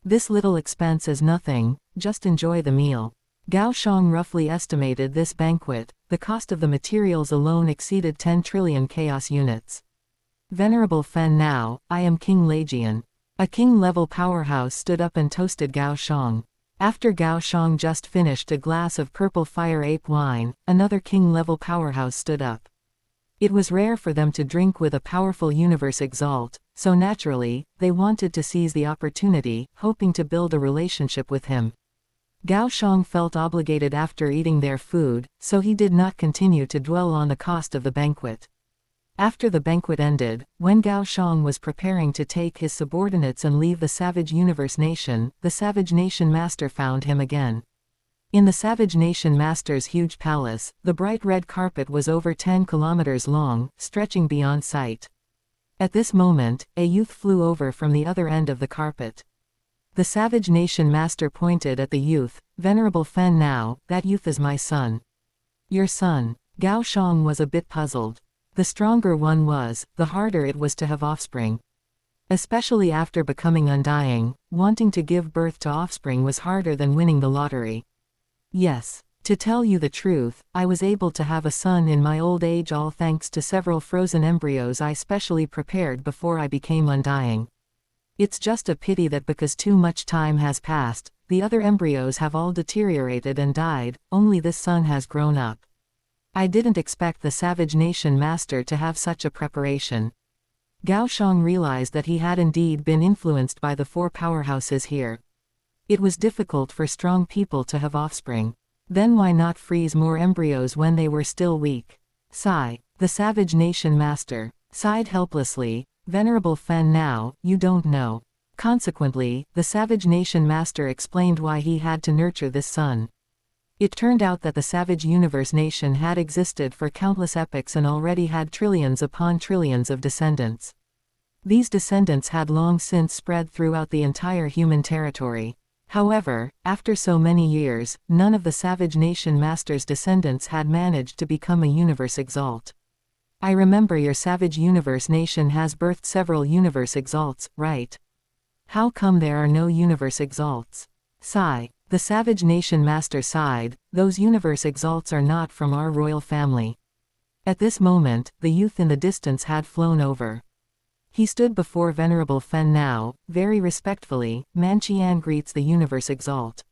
This little expense is nothing, just enjoy the meal. Gao Xiang roughly estimated this banquet. The cost of the materials alone exceeded 10 trillion chaos units. Venerable Fen now, I am King Legion. A king-level powerhouse stood up and toasted Gao Xiang. After Gao Xiang just finished a glass of purple fire ape wine, another king-level powerhouse stood up. It was rare for them to drink with a powerful Universe Exalt, so naturally, they wanted to seize the opportunity, hoping to build a relationship with him. Gao Xiang felt obligated after eating their food, so he did not continue to dwell on the cost of the banquet. After the banquet ended, when Gao Xiang was preparing to take his subordinates and leave the Savage Universe Nation, the Savage Nation Master found him again. In the Savage Nation Master's huge palace, the bright red carpet was over 10 kilometers long, stretching beyond sight. At this moment, a youth flew over from the other end of the carpet. The Savage Nation Master pointed at the youth. Venerable Fen now, that youth is my son. Your son. Gao Xiang was a bit puzzled. The stronger one was, the harder it was to have offspring. Especially after becoming undying, wanting to give birth to offspring was harder than winning the lottery. Yes. To tell you the truth, I was able to have a son in my old age all thanks to several frozen embryos I specially prepared before I became undying. It's just a pity that because too much time has passed, the other embryos have all deteriorated and died, only this son has grown up. I didn't expect the Savage Nation Master to have such a preparation. Gao Xiang realized that he had indeed been influenced by the 4 powerhouses here. It was difficult for strong people to have offspring. Then why not freeze more embryos when they were still weak? Sigh. The Savage Nation Master sighed helplessly. Venerable Fen now, you don't know. Consequently, the Savage Nation Master explained why he had to nurture this son. It turned out that the Savage Universe Nation had existed for countless epochs and already had trillions upon trillions of descendants. These descendants had long since spread throughout the entire human territory. However, after so many years, none of the Savage Nation Master's descendants had managed to become a Universe Exalt. I remember your savage universe nation has birthed several universe exalts, right? How come there are no universe exalts? Sigh. The savage nation master sighed, those universe exalts are not from our royal family. At this moment, the youth in the distance had flown over. He stood before Venerable Fen now, very respectfully, Manqian greets the universe exalt.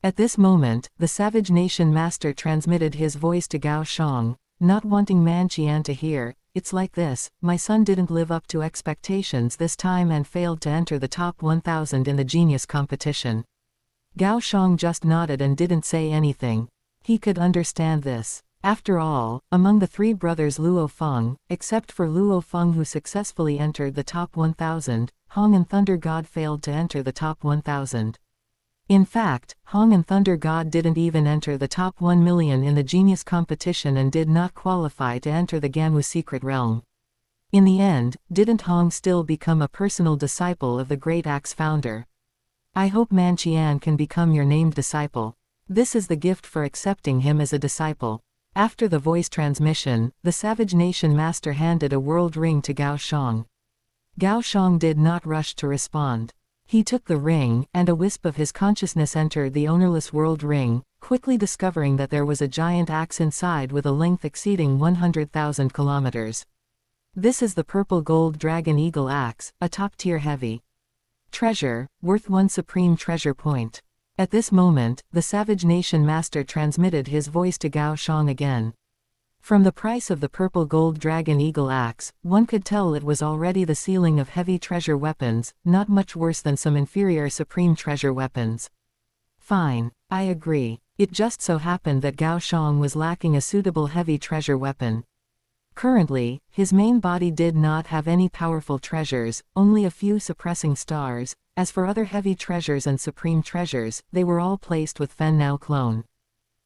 At this moment, the savage nation master transmitted his voice to Gao Xiang, not wanting Manqian to hear. It's like this, my son didn't live up to expectations this time and failed to enter the top 1000 in the genius competition. Gao Xiang just nodded and didn't say anything. He could understand this. After all, among the three brothers Luo Feng, except for Luo Feng who successfully entered the top 1000, Hong and Thunder God failed to enter the top 1000. In fact, Hong and Thunder God didn't even enter the top 1 million in the genius competition and did not qualify to enter the Ganwu secret realm. In the end, didn't Hong still become a personal disciple of the great axe founder? I hope Manqian can become your named disciple. This is the gift for accepting him as a disciple. After the voice transmission, the savage nation master handed a world ring to Gao Xiang. Gao Xiang did not rush to respond. He took the ring, and a wisp of his consciousness entered the ownerless world ring, quickly discovering that there was a giant axe inside with a length exceeding 100,000 kilometers. This is the purple gold dragon eagle axe, a top-tier heavy treasure, worth 1 supreme treasure point. At this moment, the savage nation master transmitted his voice to Gao Xiang again. From the price of the purple gold dragon eagle axe, one could tell it was already the ceiling of heavy treasure weapons, not much worse than some inferior supreme treasure weapons. Fine, I agree. It just so happened that Gao Xiang was lacking a suitable heavy treasure weapon. Currently, his main body did not have any powerful treasures, only a few suppressing stars. As for other heavy treasures and supreme treasures, they were all placed with Fen Nao clone.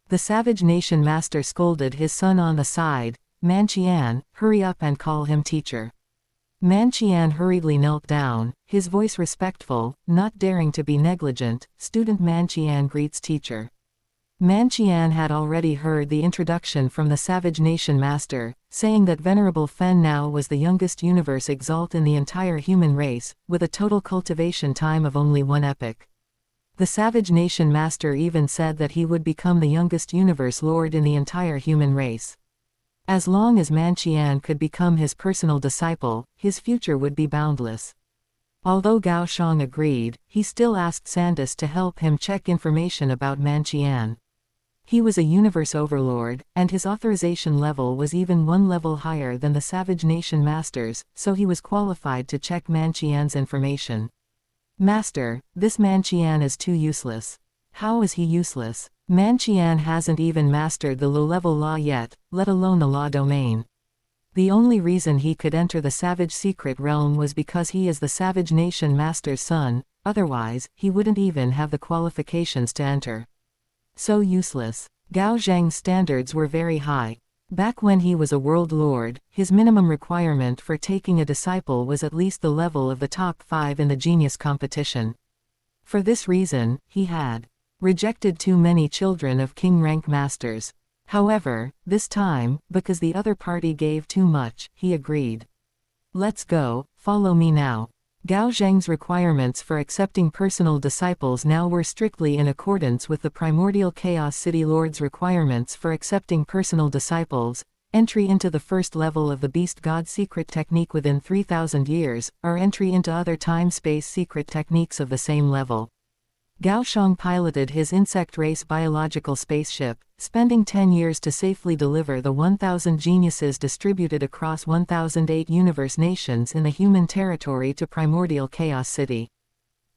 The savage nation master scolded his son on the side, Manqian, hurry up and call him teacher. Manqian hurriedly knelt down, his voice respectful, not daring to be negligent. Student Manqian greets teacher. Manqian had already heard the introduction from the savage nation master, saying that Venerable Fen Nao was the youngest universe exalt in the entire human race, with a total cultivation time of only 1 epoch. The savage nation master even said that he would become the youngest universe lord in the entire human race. As long as Manqian could become his personal disciple, his future would be boundless. Although Gao Xiang agreed, he still asked Sandus to help him check information about Manqian. He was a universe overlord, and his authorization level was even 1 level higher than the savage nation master's, so he was qualified to check Manqian's information. Master, this Manqian is too useless. How is he useless? Manqian hasn't even mastered the low-level law yet, let alone the law domain. The only reason he could enter the savage secret realm was because he is the savage nation master's son, otherwise, he wouldn't even have the qualifications to enter. So useless. Gao Xiang's standards were very high. Back when he was a world lord, his minimum requirement for taking a disciple was at least the level of the top 5 in the genius competition. For this reason, he had rejected too many children of king rank masters. However, this time, because the other party gave too much, he agreed. Let's go, follow me now. Gao Xiang's requirements for accepting personal disciples now were strictly in accordance with the primordial Chaos City Lord's requirements for accepting personal disciples: entry into the first level of the Beast God secret technique within 3,000 years, or entry into other time-space secret techniques of the same level. Gao Xiang piloted his insect race biological spaceship, spending 10 years to safely deliver the 1,000 geniuses distributed across 1,008 universe nations in the human territory to primordial Chaos City.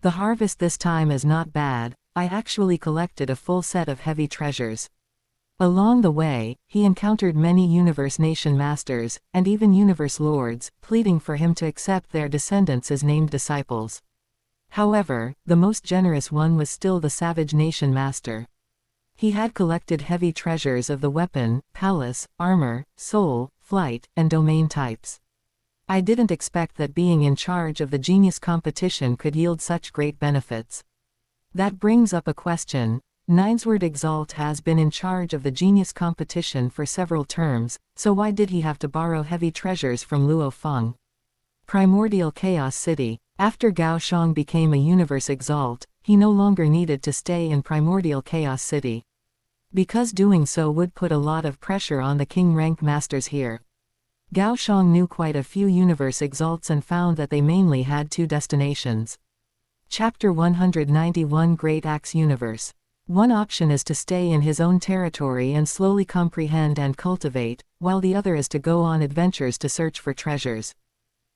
The harvest this time is not bad. I actually collected a full set of heavy treasures. Along the way, he encountered many universe nation masters, and even universe lords, pleading for him to accept their descendants as named disciples. However, the most generous one was still the savage nation master. He had collected heavy treasures of the weapon, palace, armor, soul, flight, and domain types. I didn't expect that being in charge of the genius competition could yield such great benefits. That brings up a question. Ninesword Exalt has been in charge of the genius competition for several terms, so why did he have to borrow heavy treasures from Luo Feng? Primordial Chaos City. After Gao Xiang became a Universe Exalt, he no longer needed to stay in Primordial Chaos City, because doing so would put a lot of pressure on the king rank masters here. Gao Xiang knew quite a few Universe Exalts and found that they mainly had two destinations. Chapter 191 Great Axe Universe. One option is to stay in his own territory and slowly comprehend and cultivate, while the other is to go on adventures to search for treasures.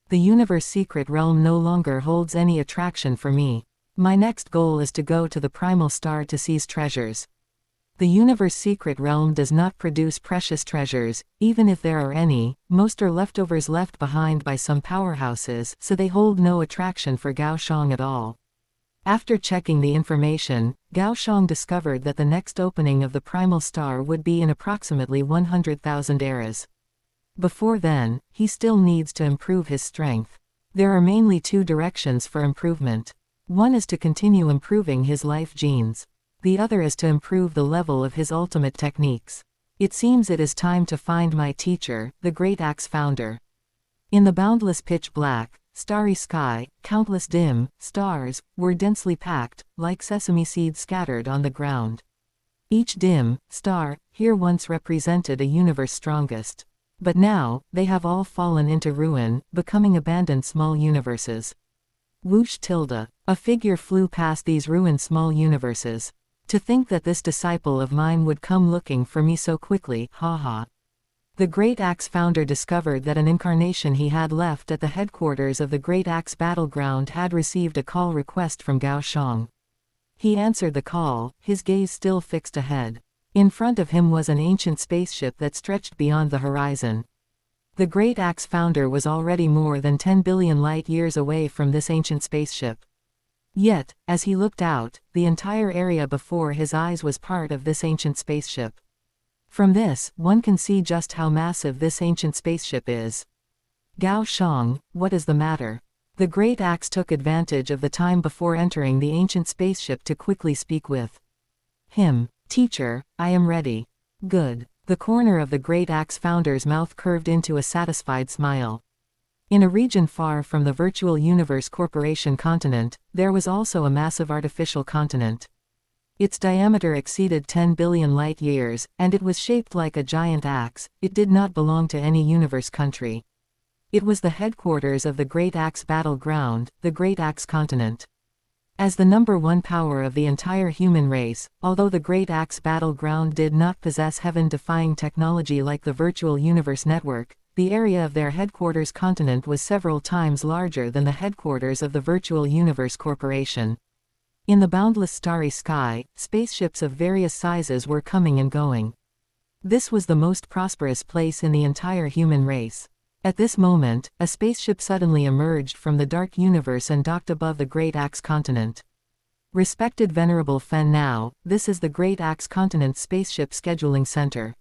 The universe secret realm no longer holds any attraction for me. My next goal is to go to the primal star to seize treasures. The universe secret realm does not produce precious treasures, even if there are any. Most are leftovers left behind by some powerhouses, so they hold no attraction for Gao Xiang at all. After checking the information, Gao Xiang discovered that the next opening of the primal star would be in approximately 100,000 eras. Before then, he still needs to improve his strength. There are mainly two directions for improvement. One is to continue improving his life genes. The other is to improve the level of his ultimate techniques. It seems it is time to find my teacher, the Great Axe Founder. In the boundless pitch black, starry sky, countless dim stars were densely packed, like sesame seeds scattered on the ground. Each dim star here once represented a universe strongest. But now, they have all fallen into ruin, becoming abandoned small universes. Whoosh tilde. A figure flew past these ruined small universes. To think that this disciple of mine would come looking for me so quickly, haha. The Great Axe Founder discovered that an incarnation he had left at the headquarters of the Great Axe Battleground had received a call request from Gao Xiang. He answered the call, his gaze still fixed ahead. In front of him was an ancient spaceship that stretched beyond the horizon. The Great Axe Founder was already more than 10 billion light-years away from this ancient spaceship. Yet, as he looked out, the entire area before his eyes was part of this ancient spaceship. From this, one can see just how massive this ancient spaceship is. Gao Xiang, what is the matter? The Great Axe took advantage of the time before entering the ancient spaceship to quickly speak with him. Teacher, I am ready. Good. The corner of the Great Axe Founder's mouth curved into a satisfied smile. In a region far from the virtual universe Corporation continent, there was also a massive artificial continent. Its diameter exceeded 10 billion light-years, and it was shaped like a giant axe. It did not belong to any universe country. It was the headquarters of the Great Axe Battleground, the Great Axe Continent. As the number one power of the entire human race, although the Great Axe Battleground did not possess heaven-defying technology like the Virtual Universe Network, the area of their headquarters continent was several times larger than the headquarters of the Virtual Universe Corporation. In the boundless starry sky, spaceships of various sizes were coming and going. This was the most prosperous place in the entire human race. At this moment, a spaceship suddenly emerged from the dark universe and docked above the Great Axe Continent. Respected Venerable Fen Now, this is the Great Axe Continent Spaceship Scheduling Center.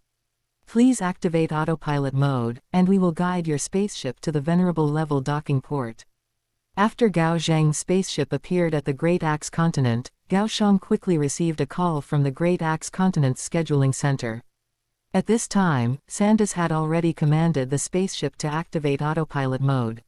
Please activate autopilot mode, and we will guide your spaceship to the Venerable Level docking port. After Gao Xiang's spaceship appeared at the Great Axe Continent, Gao Xiang quickly received a call from the Great Axe Continent's Scheduling Center. At this time, Sandus had already commanded the spaceship to activate autopilot mode.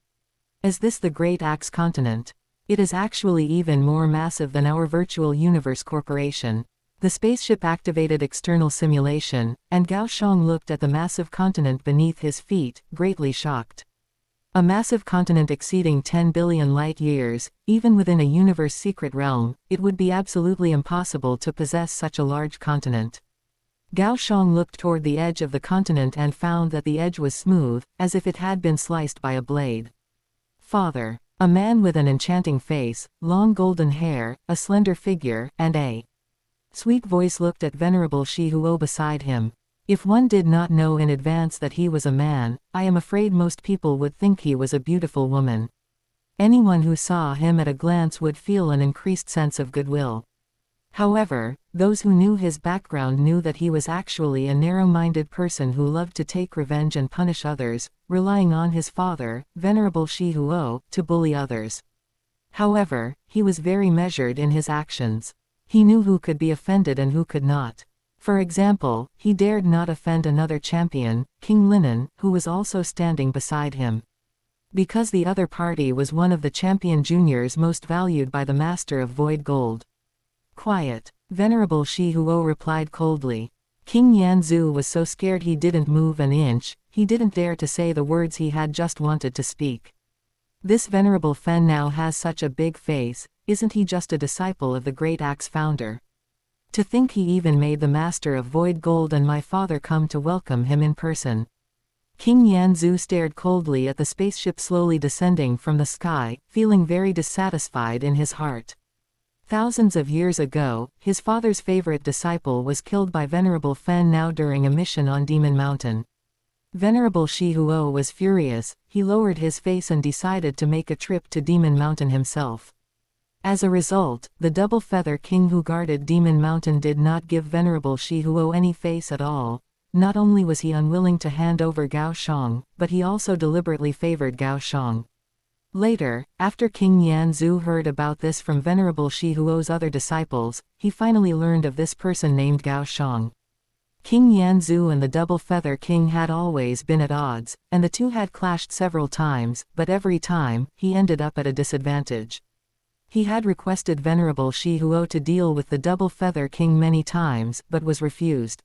Is this the Great Axe Continent? It is actually even more massive than our Virtual Universe Corporation. The spaceship activated external simulation, and Gao Xiang looked at the massive continent beneath his feet, greatly shocked. A massive continent exceeding 10 billion light-years, even within a universe secret realm, it would be absolutely impossible to possess such a large continent. Gao Xiang looked toward the edge of the continent and found that the edge was smooth, as if it had been sliced by a blade. Father. A man with an enchanting face, long golden hair, a slender figure, and a sweet voice looked at Venerable Shi Huo beside him. If one did not know in advance that he was a man, I am afraid most people would think he was a beautiful woman. Anyone who saw him at a glance would feel an increased sense of goodwill. However, those who knew his background knew that he was actually a narrow-minded person who loved to take revenge and punish others, relying on his father, Venerable Shi Huo, to bully others. However, he was very measured in his actions. He knew who could be offended and who could not. For example, he dared not offend another champion, King Linen, who was also standing beside him. Because the other party was one of the champion juniors most valued by the Master of Void Gold. Quiet. Venerable Shi Huo replied coldly. King Yanzu was so scared he didn't move an inch, he didn't dare to say the words he had just wanted to speak. This Venerable Fen now has such a big face, isn't he just a disciple of the great axe founder? To think he even made the Master of Void Gold and my father come to welcome him in person. King Yanzu stared coldly at the spaceship slowly descending from the sky, feeling very dissatisfied in his heart. Thousands of years ago, his father's favorite disciple was killed by Venerable Fen now during a mission on Demon Mountain. Venerable Shi Huo was furious, he lowered his face and decided to make a trip to Demon Mountain himself. As a result, the Double Feather King who guarded Demon Mountain did not give Venerable Shi Huo any face at all. Not only was he unwilling to hand over Gao Xiang, but he also deliberately favored Gao Xiang. Later, after King Yanzu heard about this from Venerable Shi Huo's other disciples, he finally learned of this person named Gao Xiang. King Yanzu and the Double Feather King had always been at odds, and the two had clashed several times, but every time, he ended up at a disadvantage. He had requested Venerable Shi Huo to deal with the Double Feather King many times, but was refused.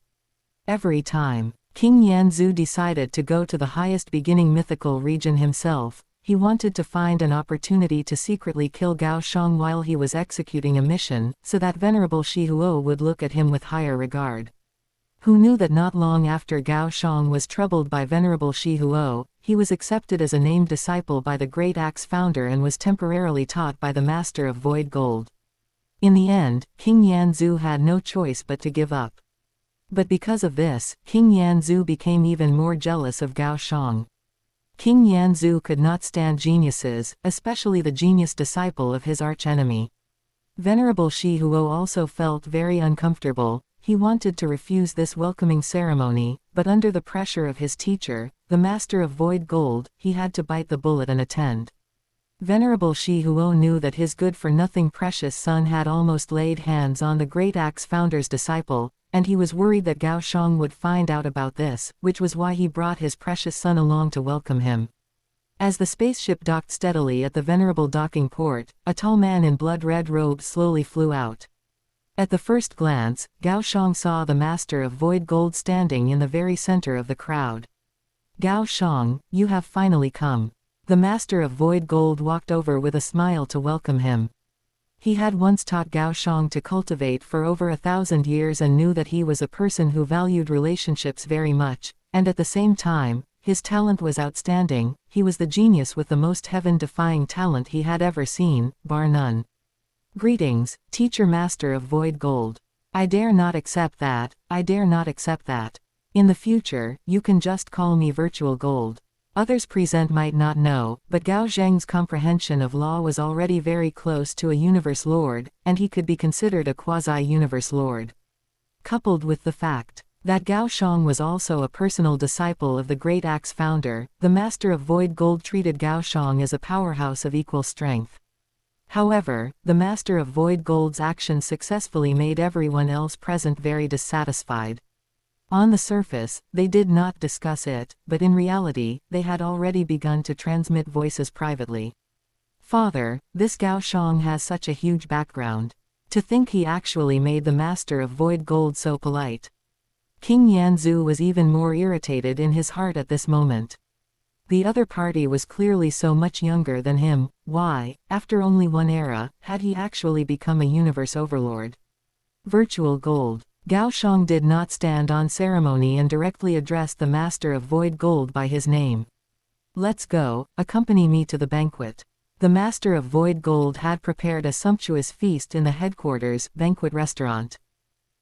Every time, King Yanzu decided to go to the highest beginning mythical region himself. He wanted to find an opportunity to secretly kill Gao Xiang while he was executing a mission, so that Venerable Shi Huo would look at him with higher regard. Who knew that not long after Gao Xiang was troubled by Venerable Shi Huo, he was accepted as a named disciple by the Great Axe founder and was temporarily taught by the Master of Void Gold. In the end, King Yanzu had no choice but to give up. But because of this, King Yanzu became even more jealous of Gao Xiang. King Yanzu could not stand geniuses, especially the genius disciple of his archenemy. Venerable Shi Huo also felt very uncomfortable. He wanted to refuse this welcoming ceremony, but under the pressure of his teacher, the Master of Void Gold, he had to bite the bullet and attend. Venerable Shi Huo knew that his good-for-nothing precious son had almost laid hands on the Great Axe founder's disciple, and he was worried that Gao Xiang would find out about this, which was why he brought his precious son along to welcome him. As the spaceship docked steadily at the venerable docking port, a tall man in blood-red robes slowly flew out. At the first glance, Gao Xiang saw the Master of Void Gold standing in the very center of the crowd. Gao Xiang, you have finally come. The Master of Void Gold walked over with a smile to welcome him. He had once taught Gao Xiang to cultivate for over 1,000 years and knew that he was a person who valued relationships very much, and at the same time, his talent was outstanding. He was the genius with the most heaven-defying talent he had ever seen, bar none. Greetings, Teacher Master of Void Gold. I dare not accept that, I dare not accept that. In the future, you can just call me Virtual Gold. Others present might not know, but Gao Xiang's comprehension of law was already very close to a universe lord, and he could be considered a quasi-universe lord. Coupled with the fact that Gao Xiang was also a personal disciple of the Great Axe founder, the Master of Void Gold treated Gao Xiang as a powerhouse of equal strength. However, the Master of Void Gold's actions successfully made everyone else present very dissatisfied. On the surface, they did not discuss it, but in reality, they had already begun to transmit voices privately. Father, this Gao Xiang has such a huge background. To think he actually made the Master of Void Gold so polite. King Yanzu was even more irritated in his heart at this moment. The other party was clearly so much younger than him. Why, after only one era, had he actually become a universe overlord? Virtual Gold. Gao Xiang did not stand on ceremony and directly addressed the Master of Void Gold by his name. Let's go, accompany me to the banquet. The Master of Void Gold had prepared a sumptuous feast in the headquarters banquet restaurant.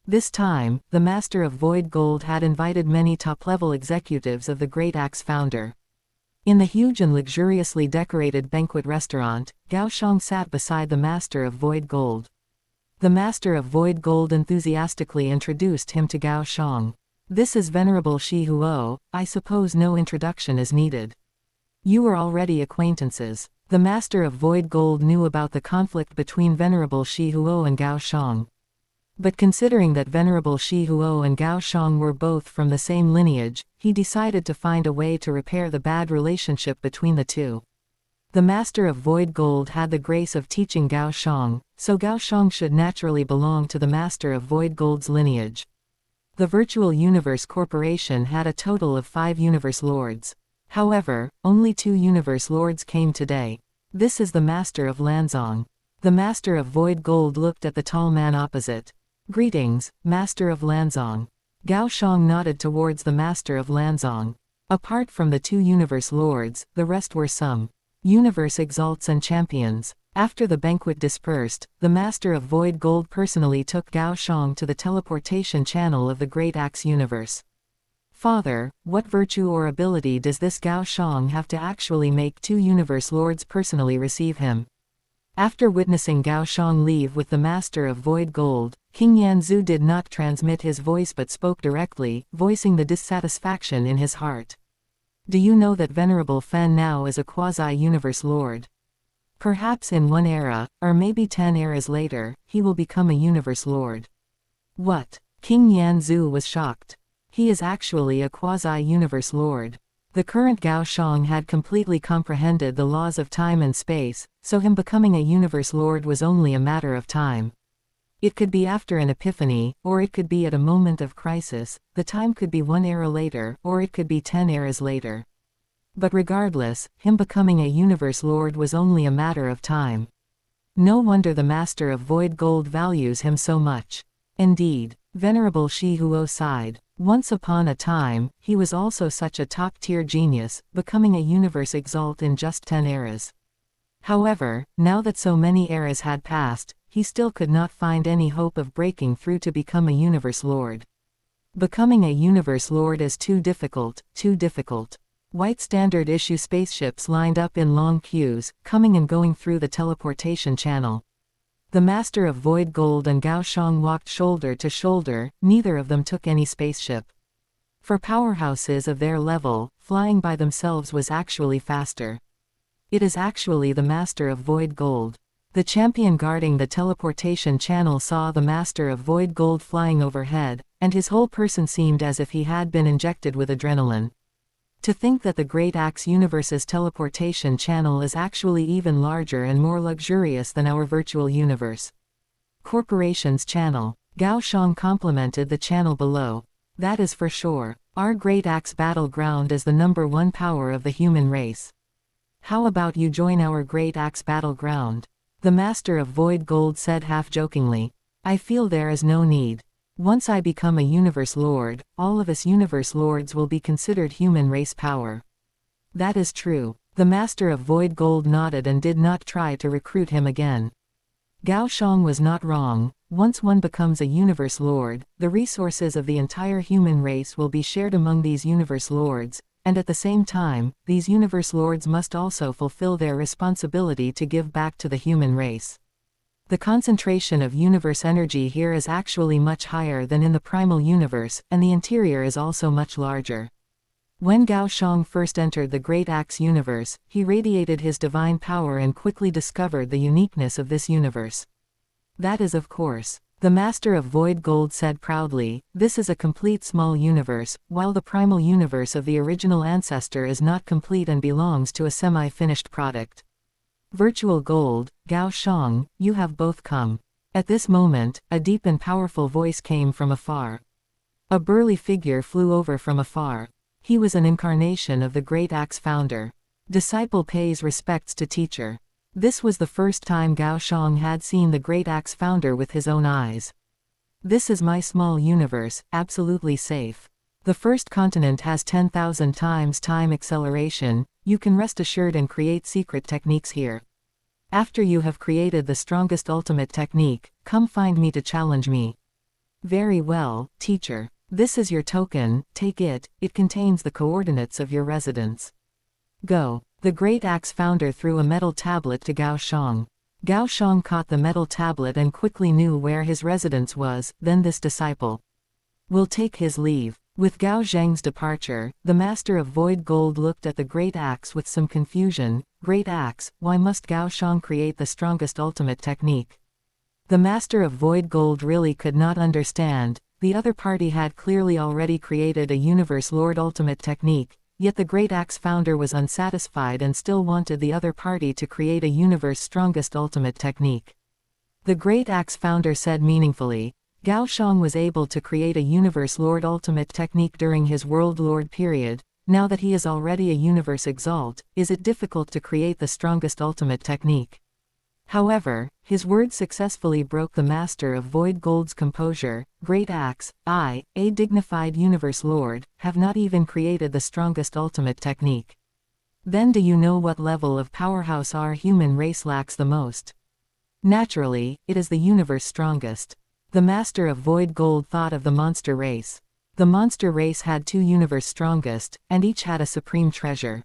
This time, the Master of Void Gold had invited many top-level executives of the Great Axe founder. In the huge and luxuriously decorated banquet restaurant, Gao Xiang sat beside the Master of Void Gold. The Master of Void Gold enthusiastically introduced him to Gao Xiang. This is Venerable Shi Huo, I suppose no introduction is needed. You are already acquaintances. The Master of Void Gold knew about the conflict between Venerable Shi Huo and Gao Xiang. But considering that Venerable Shi Huo and Gao Xiang were both from the same lineage, he decided to find a way to repair the bad relationship between the two. The Master of Void Gold had the grace of teaching Gao Xiang, so Gao Xiang should naturally belong to the Master of Void Gold's lineage. The Virtual Universe Corporation had a total of 5 Universe Lords. However, only 2 Universe Lords came today. This is the Master of Lanzong. The Master of Void Gold looked at the tall man opposite. Greetings, Master of Lanzong. Gao Xiang nodded towards the Master of Lanzong. Apart from the 2 Universe Lords, the rest were some Universe Exalts and Champions. After the banquet dispersed, the Master of Void Gold personally took Gao Xiang to the teleportation channel of the Great Axe Universe. Father, what virtue or ability does this Gao Xiang have to actually make 2 Universe Lords personally receive him? After witnessing Gao Xiang leave with the Master of Void Gold, King Yanzu did not transmit his voice but spoke directly, voicing the dissatisfaction in his heart. Do you know that Venerable Fen now is a quasi-universe lord? Perhaps in 1 era, or maybe 10 eras later, he will become a universe lord. What? King Yanzu was shocked. He is actually a quasi-universe lord. The current Gao Xiang had completely comprehended the laws of time and space, so him becoming a universe lord was only a matter of time. It could be after an epiphany, or it could be at a moment of crisis. The time could be 1 era later, or it could be 10 eras later. But regardless, him becoming a universe lord was only a matter of time. No wonder the Master of Void Gold values him so much. Indeed, Venerable Shi Huo sighed. Once upon a time, he was also such a top-tier genius, becoming a universe exalt in just 10 eras. However, now that so many eras had passed, he still could not find any hope of breaking through to become a universe lord. Becoming a universe lord is too difficult, too difficult. White standard issue spaceships lined up in long queues, coming and going through the teleportation channel. The Master of Void Gold and Gao Xiang walked shoulder to shoulder, neither of them took any spaceship. For powerhouses of their level, flying by themselves was actually faster. It is actually the Master of Void Gold. The champion guarding the teleportation channel saw the Master of Void Gold flying overhead, and his whole person seemed as if he had been injected with adrenaline. To think that the Great Axe Universe's teleportation channel is actually even larger and more luxurious than our virtual universe. Corporation's channel. Gao Xiang complimented the channel below. That is for sure. Our Great Axe battleground is the #1 power of the human race. How about you join our Great Axe battleground? The Master of Void Gold said half-jokingly. I feel there is no need. Once I become a universe lord, all of us universe lords will be considered human race power. That is true. The Master of Void Gold nodded and did not try to recruit him again. Gao Xiang was not wrong. Once one becomes a universe lord, the resources of the entire human race will be shared among these universe lords, and at the same time, these universe lords must also fulfill their responsibility to give back to the human race. The concentration of universe energy here is actually much higher than in the primal universe, and the interior is also much larger. When Gao Xiang first entered the Great Axe universe, he radiated his divine power and quickly discovered the uniqueness of this universe. That is of course. The Master of Void Gold said proudly, this is a complete small universe, while the primal universe of the original ancestor is not complete and belongs to a semi-finished product. Virtual Gold, Gao Xiang, you have both come. At this moment, a deep and powerful voice came from afar. A burly figure flew over from afar. He was an incarnation of the Great Axe founder. Disciple pays respects to teacher. This was the first time Gao Xiang had seen the Great Axe founder with his own eyes. This is my small universe, absolutely safe. The first continent has 10,000 times time acceleration, you can rest assured and create secret techniques here. After you have created the strongest ultimate technique, come find me to challenge me. Very well, teacher. This is your token, take it, it contains the coordinates of your residence. Go. The Great Axe founder threw a metal tablet to Gao Xiang. Gao Xiang caught the metal tablet and quickly knew where his residence was, then this disciple will take his leave. With Gao Zheng's departure, the Master of Void Gold looked at the Great Axe with some confusion. Great Axe, why must Gao Xiang create the strongest ultimate technique? The master of void gold really could not understand. The other party had clearly already created a universe lord ultimate technique, yet the great axe founder was unsatisfied and still wanted the other party to create a universe strongest ultimate technique. The great axe founder said meaningfully, Gao Xiang was able to create a universe lord ultimate technique during his world lord period. Now that he is already a universe exalt, is it difficult to create the strongest ultimate technique? However, his words successfully broke the master of void gold's composure. Great axe, I, a dignified universe lord, have not even created the strongest ultimate technique. Then do you know what level of powerhouse our human race lacks the most? Naturally, it is the universe strongest. The master of void gold thought of the monster race. The monster race had two universe strongest, and each had a supreme treasure.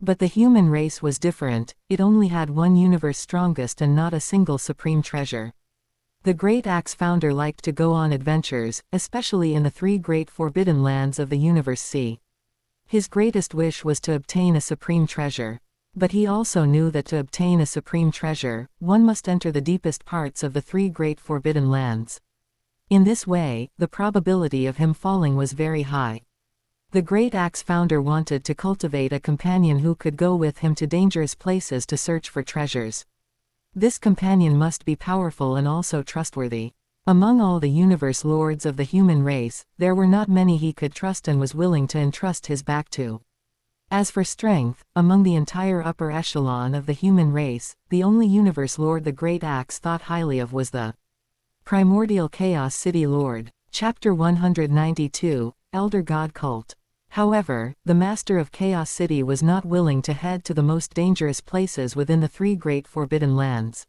But the human race was different, it only had one universe strongest and not a single supreme treasure. The great axe founder liked to go on adventures, especially in the three great forbidden lands of the universe sea. His greatest wish was to obtain a supreme treasure. But he also knew that to obtain a supreme treasure, one must enter the deepest parts of the three great forbidden lands. In this way, the probability of him falling was very high. The great axe founder wanted to cultivate a companion who could go with him to dangerous places to search for treasures. This companion must be powerful and also trustworthy. Among all the universe lords of the human race, there were not many he could trust and was willing to entrust his back to. As for strength, among the entire upper echelon of the human race, the only universe lord the great axe thought highly of was the primordial Chaos City Lord. Chapter 192, Elder God Cult. However, the master of Chaos City was not willing to head to the most dangerous places within the three great forbidden lands.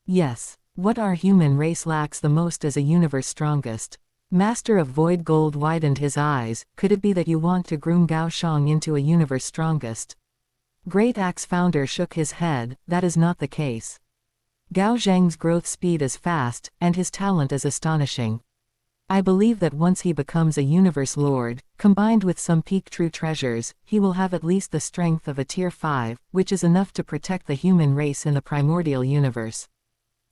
Yes, what our human race lacks the most is a universe strongest. Master of Void Gold widened his eyes. Could it be that you want to groom Gao Xiang into a universe strongest? Great Axe founder shook his head. That is not the case. Gao Xiang's growth speed is fast, and his talent is astonishing. I believe that once he becomes a universe lord, combined with some peak true treasures, he will have at least the strength of a tier 5, which is enough to protect the human race in the primordial universe.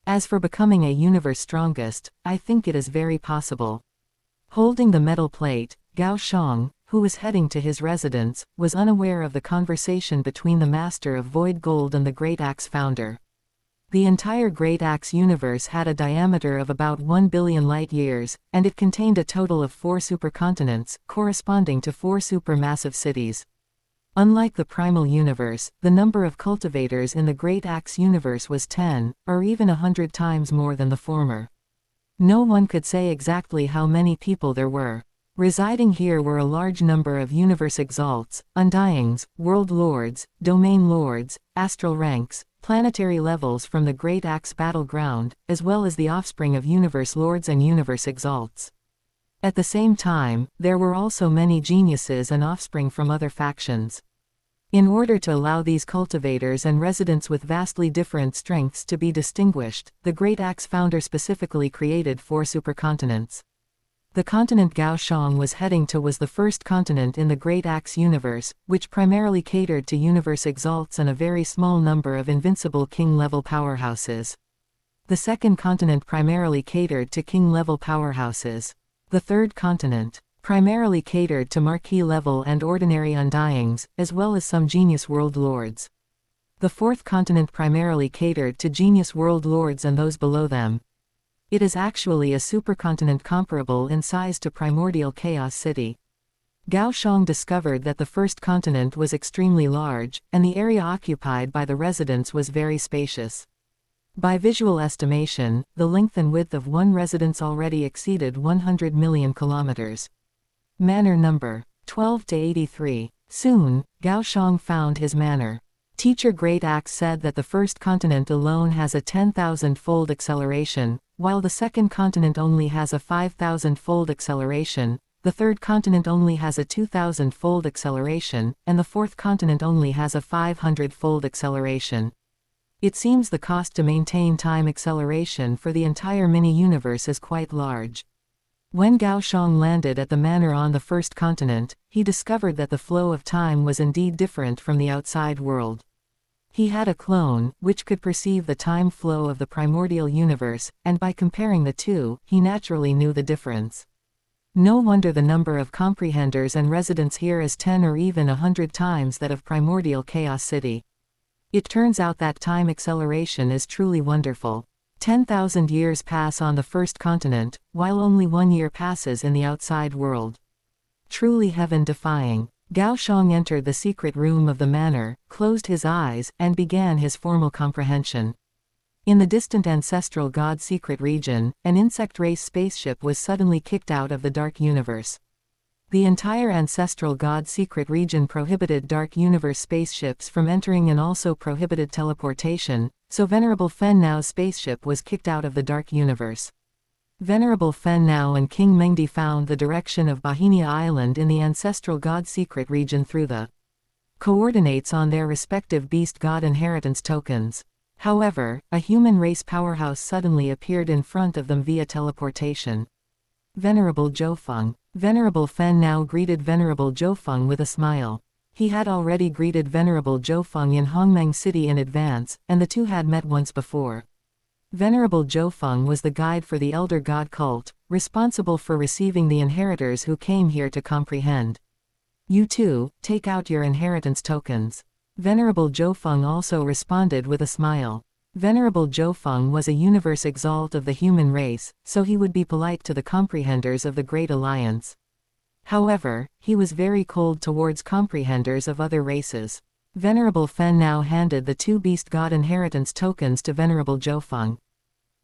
As for becoming a universe strongest, I think it is very possible. Holding the metal plate, Gao Xiang, who was heading to his residence, was unaware of the conversation between the Master of Void Gold and the Great Axe founder. The entire Great Axe universe had a diameter of about 1 billion light-years, and it contained a total of 4 supercontinents, corresponding to 4 supermassive cities. Unlike the primal universe, the number of cultivators in the Great Axe universe was 10, or even 100 times more than the former. No one could say exactly how many people there were. Residing here were a large number of universe exalts, undyings, world lords, domain lords, astral ranks, planetary levels from the Great Axe battleground, as well as the offspring of universe lords and universe exalts. At the same time, there were also many geniuses and offspring from other factions. In order to allow these cultivators and residents with vastly different strengths to be distinguished, the Great Axe founder specifically created 4 supercontinents. The continent Gao Xiang was heading to was the first continent in the Great Axe universe, which primarily catered to universe exalts and a very small number of invincible king-level powerhouses. The second continent primarily catered to king-level powerhouses. The third continent primarily catered to marquee-level and ordinary undyings, as well as some genius world lords. The fourth continent primarily catered to genius world lords and those below them. It is actually a supercontinent comparable in size to primordial Chaos City. Gao Xiang discovered that the first continent was extremely large, and the area occupied by the residents was very spacious. By visual estimation, the length and width of one residence already exceeded 100 million kilometers. Manor number 12 to 83. Soon, Gao Xiang found his manor. Teacher Great Axe said that the first continent alone has a 10,000-fold acceleration, while the second continent only has a 5,000-fold acceleration, the third continent only has a 2,000-fold acceleration, and the fourth continent only has a 500-fold acceleration. It seems the cost to maintain time acceleration for the entire mini-universe is quite large. When Gao Xiang landed at the manor on the first continent, he discovered that the flow of time was indeed different from the outside world. He had a clone, which could perceive the time flow of the primordial universe, and by comparing the two, he naturally knew the difference. No wonder the number of comprehenders and residents here is 10 or even 100 times that of primordial Chaos City. It turns out that time acceleration is truly wonderful. 10,000 years pass on the first continent, while only 1 year passes in the outside world. Truly heaven-defying. Gao Xiang entered the secret room of the manor, closed his eyes, and began his formal comprehension. In the distant ancestral god secret region, an insect race spaceship was suddenly kicked out of the dark universe. The entire ancestral god secret region prohibited dark universe spaceships from entering and also prohibited teleportation, so Venerable Fen Nao's spaceship was kicked out of the dark universe. Venerable Fen Nao and King Mengdi found the direction of Bahinia Island in the ancestral god secret region through the coordinates on their respective beast god inheritance tokens. However, a human race powerhouse suddenly appeared in front of them via teleportation. Venerable Zhoufeng. Venerable Fen Nao greeted Venerable Zhoufeng with a smile. He had already greeted Venerable Zhoufeng in Hongmeng City in advance, and the two had met once before. Venerable Zhoufeng was the guide for the Elder God cult, responsible for receiving the inheritors who came here to comprehend. You too, take out your inheritance tokens. Venerable Zhoufeng also responded with a smile. Venerable Zhoufeng was a universe exalt of the human race, so he would be polite to the comprehenders of the Great Alliance. However, he was very cold towards comprehenders of other races. Venerable Fen Nao handed the two beast god inheritance tokens to Venerable Zhoufeng.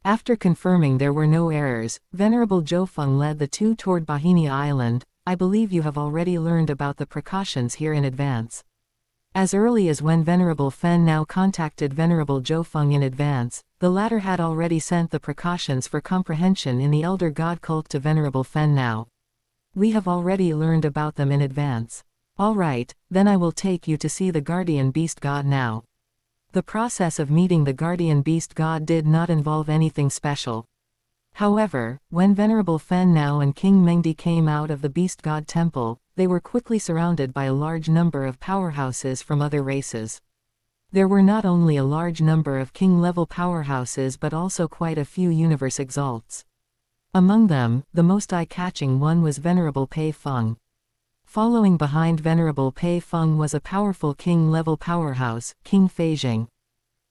After confirming there were no errors, Venerable Zhoufeng led the two toward Bahinia Island. I believe you have already learned about the precautions here in advance. As early as when Venerable Fen Nao contacted Venerable Zhoufeng in advance, the latter had already sent the precautions for comprehension in the Elder God cult to Venerable Fen Nao. We have already learned about them in advance. Alright, then I will take you to see the Guardian Beast God now. The process of meeting the Guardian Beast God did not involve anything special. However, when Venerable Fen Nao and King Mengdi came out of the Beast God Temple, they were quickly surrounded by a large number of powerhouses from other races. There were not only a large number of king-level powerhouses but also quite a few universe exalts. Among them, the most eye-catching one was Venerable Pei Feng. Following behind Venerable Pei Feng was a powerful king-level powerhouse, King Feijing.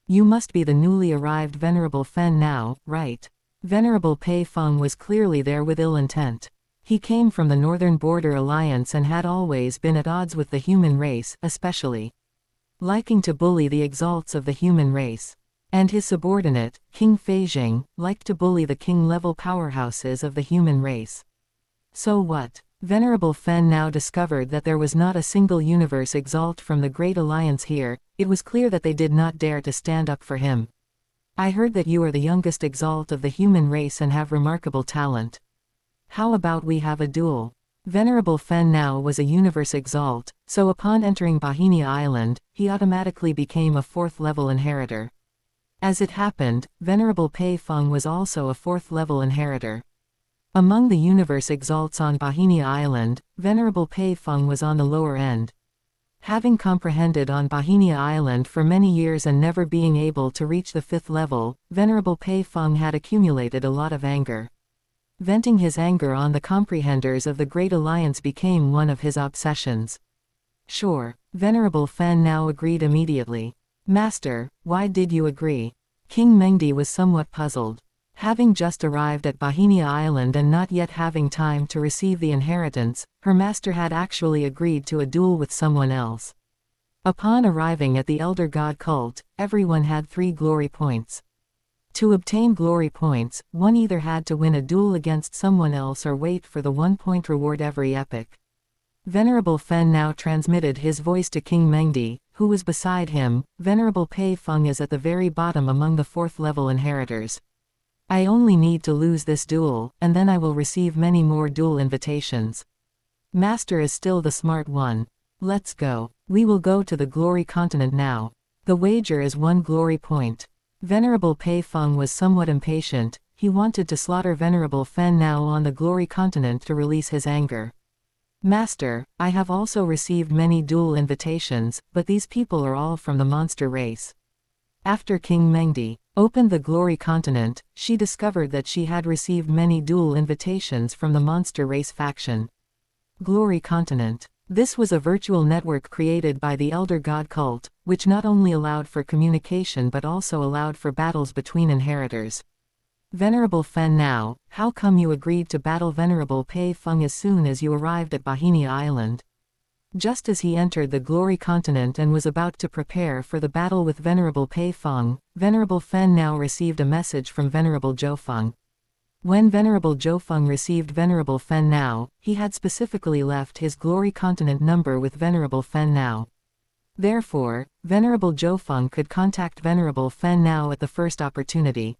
You must be the newly arrived Venerable Fen Nao, right? Venerable Pei Feng was clearly there with ill intent. He came from the Northern Border Alliance and had always been at odds with the human race, especially liking to bully the exalts of the human race. And his subordinate, King Feijing, liked to bully the king-level powerhouses of the human race. So what? Venerable Fen Nao discovered that there was not a single universe exalt from the Great Alliance here. It was clear that they did not dare to stand up for him. I heard that you are the youngest exalt of the human race and have remarkable talent. How about we have a duel? Venerable Fen Nao was a universe exalt, so upon entering Bahinia Island, he automatically became a 4th-level inheritor. As it happened, Venerable Pei Feng was also a 4th-level inheritor. Among the universe exalts on Bahinia Island, Venerable Pei Feng was on the lower end. Having comprehended on Bahinia Island for many years and never being able to reach the 5th level, Venerable Pei Feng had accumulated a lot of anger. Venting his anger on the comprehenders of the Great Alliance became one of his obsessions. Sure, Venerable Fen Nao agreed immediately. Master, why did you agree? King Mengdi was somewhat puzzled. Having just arrived at Bahinia Island and not yet having time to receive the inheritance, her master had actually agreed to a duel with someone else. Upon arriving at the Elder God cult, everyone had 3 glory points. To obtain glory points, one either had to win a duel against someone else or wait for the 1-point reward every epoch. Venerable Fen Nao transmitted his voice to King Mengdi, who was beside him. Venerable Pei Feng is at the very bottom among the 4th-level inheritors. I only need to lose this duel, and then I will receive many more duel invitations. Master is still the smart one. Let's go. We will go to the glory continent now. The wager is 1 glory point. Venerable Pei Feng was somewhat impatient. He wanted to slaughter Venerable Fen Nao on the glory continent to release his anger. Master, I have also received many dual invitations, but these people are all from the monster race. After King Mengdi opened the Glory Continent, she discovered that she had received many dual invitations from the monster race faction. Glory Continent. This was a virtual network created by the Elder God cult, which not only allowed for communication but also allowed for battles between inheritors. Venerable Fen Nao, how come you agreed to battle Venerable Pei Feng as soon as you arrived at Bahinia Island? Just as he entered the Glory Continent and was about to prepare for the battle with Venerable Pei Feng, Venerable Fen Nao received a message from Venerable Zhou Feng. When Venerable Zhou Feng received Venerable Fen Nao, he had specifically left his Glory Continent number with Venerable Fen Nao. Therefore, Venerable Zhou Feng could contact Venerable Fen Nao at the first opportunity.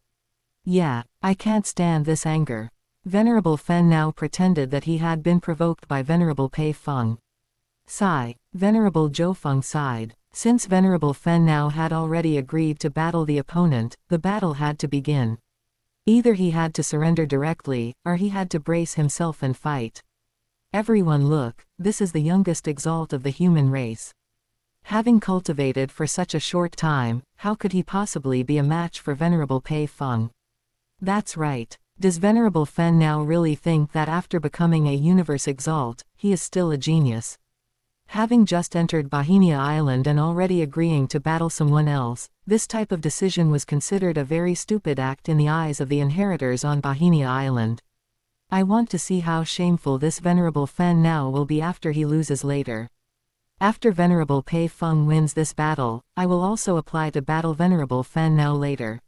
Yeah, I can't stand this anger. Venerable Fen Nao pretended that he had been provoked by Venerable Pei Feng. Sigh. Venerable Zhou Feng sighed. Since Venerable Fen Nao had already agreed to battle the opponent, the battle had to begin. Either he had to surrender directly, or he had to brace himself and fight. Everyone look, this is the youngest exalt of the human race. Having cultivated for such a short time, how could he possibly be a match for Venerable Pei Feng? That's right. Does Venerable Fen Nao really think that after becoming a universe exalt, he is still a genius? Having just entered Bahinia Island and already agreeing to battle someone else, this type of decision was considered a very stupid act in the eyes of the inheritors on Bahinia Island. I want to see how shameful this Venerable Fen Nao will be after he loses later. After Venerable Pei Feng wins this battle, I will also apply to battle Venerable Fen Nao later.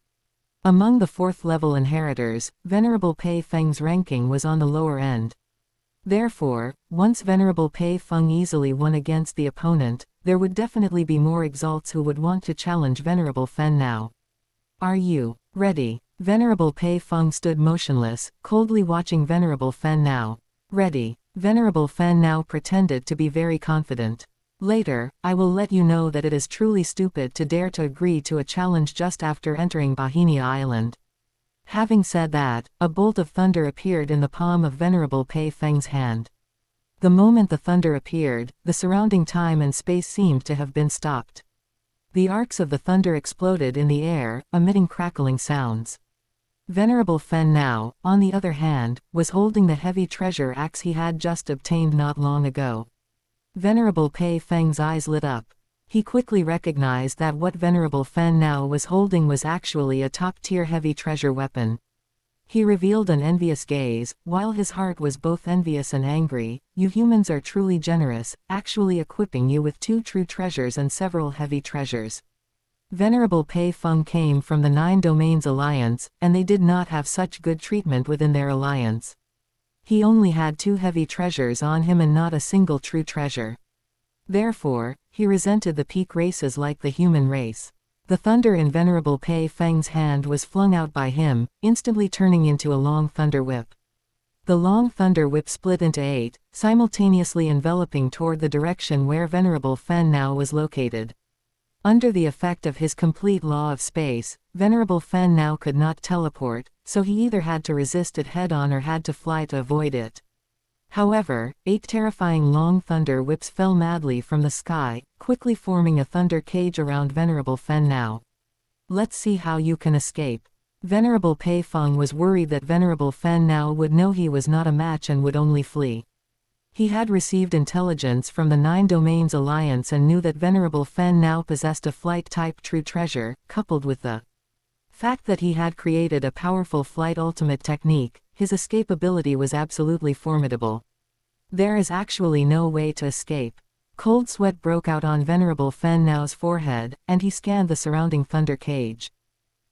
Among the 4th level inheritors, Venerable Pei Feng's ranking was on the lower end. Therefore, once Venerable Pei Feng easily won against the opponent, there would definitely be more exalts who would want to challenge Venerable Fen Nao. Are you ready? Venerable Pei Feng stood motionless, coldly watching Venerable Fen Nao. Ready. Venerable Fen Nao pretended to be very confident. Later, I will let you know that it is truly stupid to dare to agree to a challenge just after entering Bahinia Island. Having said that, a bolt of thunder appeared in the palm of Venerable Pei Feng's hand. The moment the thunder appeared, the surrounding time and space seemed to have been stopped. The arcs of the thunder exploded in the air, emitting crackling sounds. Venerable Fen Nao, on the other hand, was holding the heavy treasure axe he had just obtained not long ago. Venerable Pei Feng's eyes lit up. He quickly recognized that what Venerable Fen Nao was holding was actually a top-tier heavy treasure weapon. He revealed an envious gaze, while his heart was both envious and angry. You humans are truly generous, actually equipping you with 2 true treasures and several heavy treasures. Venerable Pei Feng came from the 9 Domains Alliance, and they did not have such good treatment within their alliance. He only had 2 heavy treasures on him and not a single true treasure. Therefore, he resented the peak races like the human race. The thunder in Venerable Pei Feng's hand was flung out by him, instantly turning into a long thunder whip. The long thunder whip split into 8, simultaneously enveloping toward the direction where Venerable Fen Nao was located. Under the effect of his complete law of space, Venerable Fen Nao could not teleport, so he either had to resist it head-on or had to fly to avoid it. However, 8 terrifying long thunder whips fell madly from the sky, quickly forming a thunder cage around Venerable Fen Nao. Let's see how you can escape. Venerable Pei Feng was worried that Venerable Fen Nao would know he was not a match and would only flee. He had received intelligence from the 9 Domains Alliance and knew that Venerable Fen Nao possessed a flight-type true treasure, coupled with the fact that he had created a powerful flight ultimate technique. His escape ability was absolutely formidable. There is actually no way to escape. Cold sweat broke out on Venerable Fen Nao's forehead, and he scanned the surrounding thunder cage.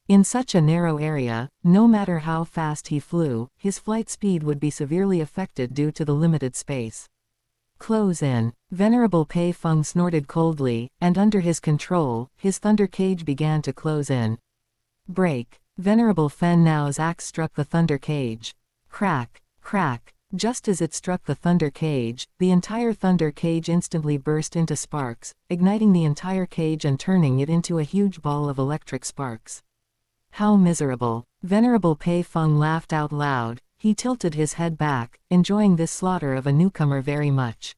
In such a narrow area, no matter how fast he flew, his flight speed would be severely affected due to the limited space. Close in. Venerable Pei Feng snorted coldly, and under his control, his thunder cage began to close in. Break. Venerable Fen Nao's axe struck the thunder cage. Crack, crack. Just as it struck the thunder cage, the entire thunder cage instantly burst into sparks, igniting the entire cage and turning it into a huge ball of electric sparks. How miserable. Venerable Pei Feng laughed out loud. He tilted his head back, enjoying this slaughter of a newcomer very much.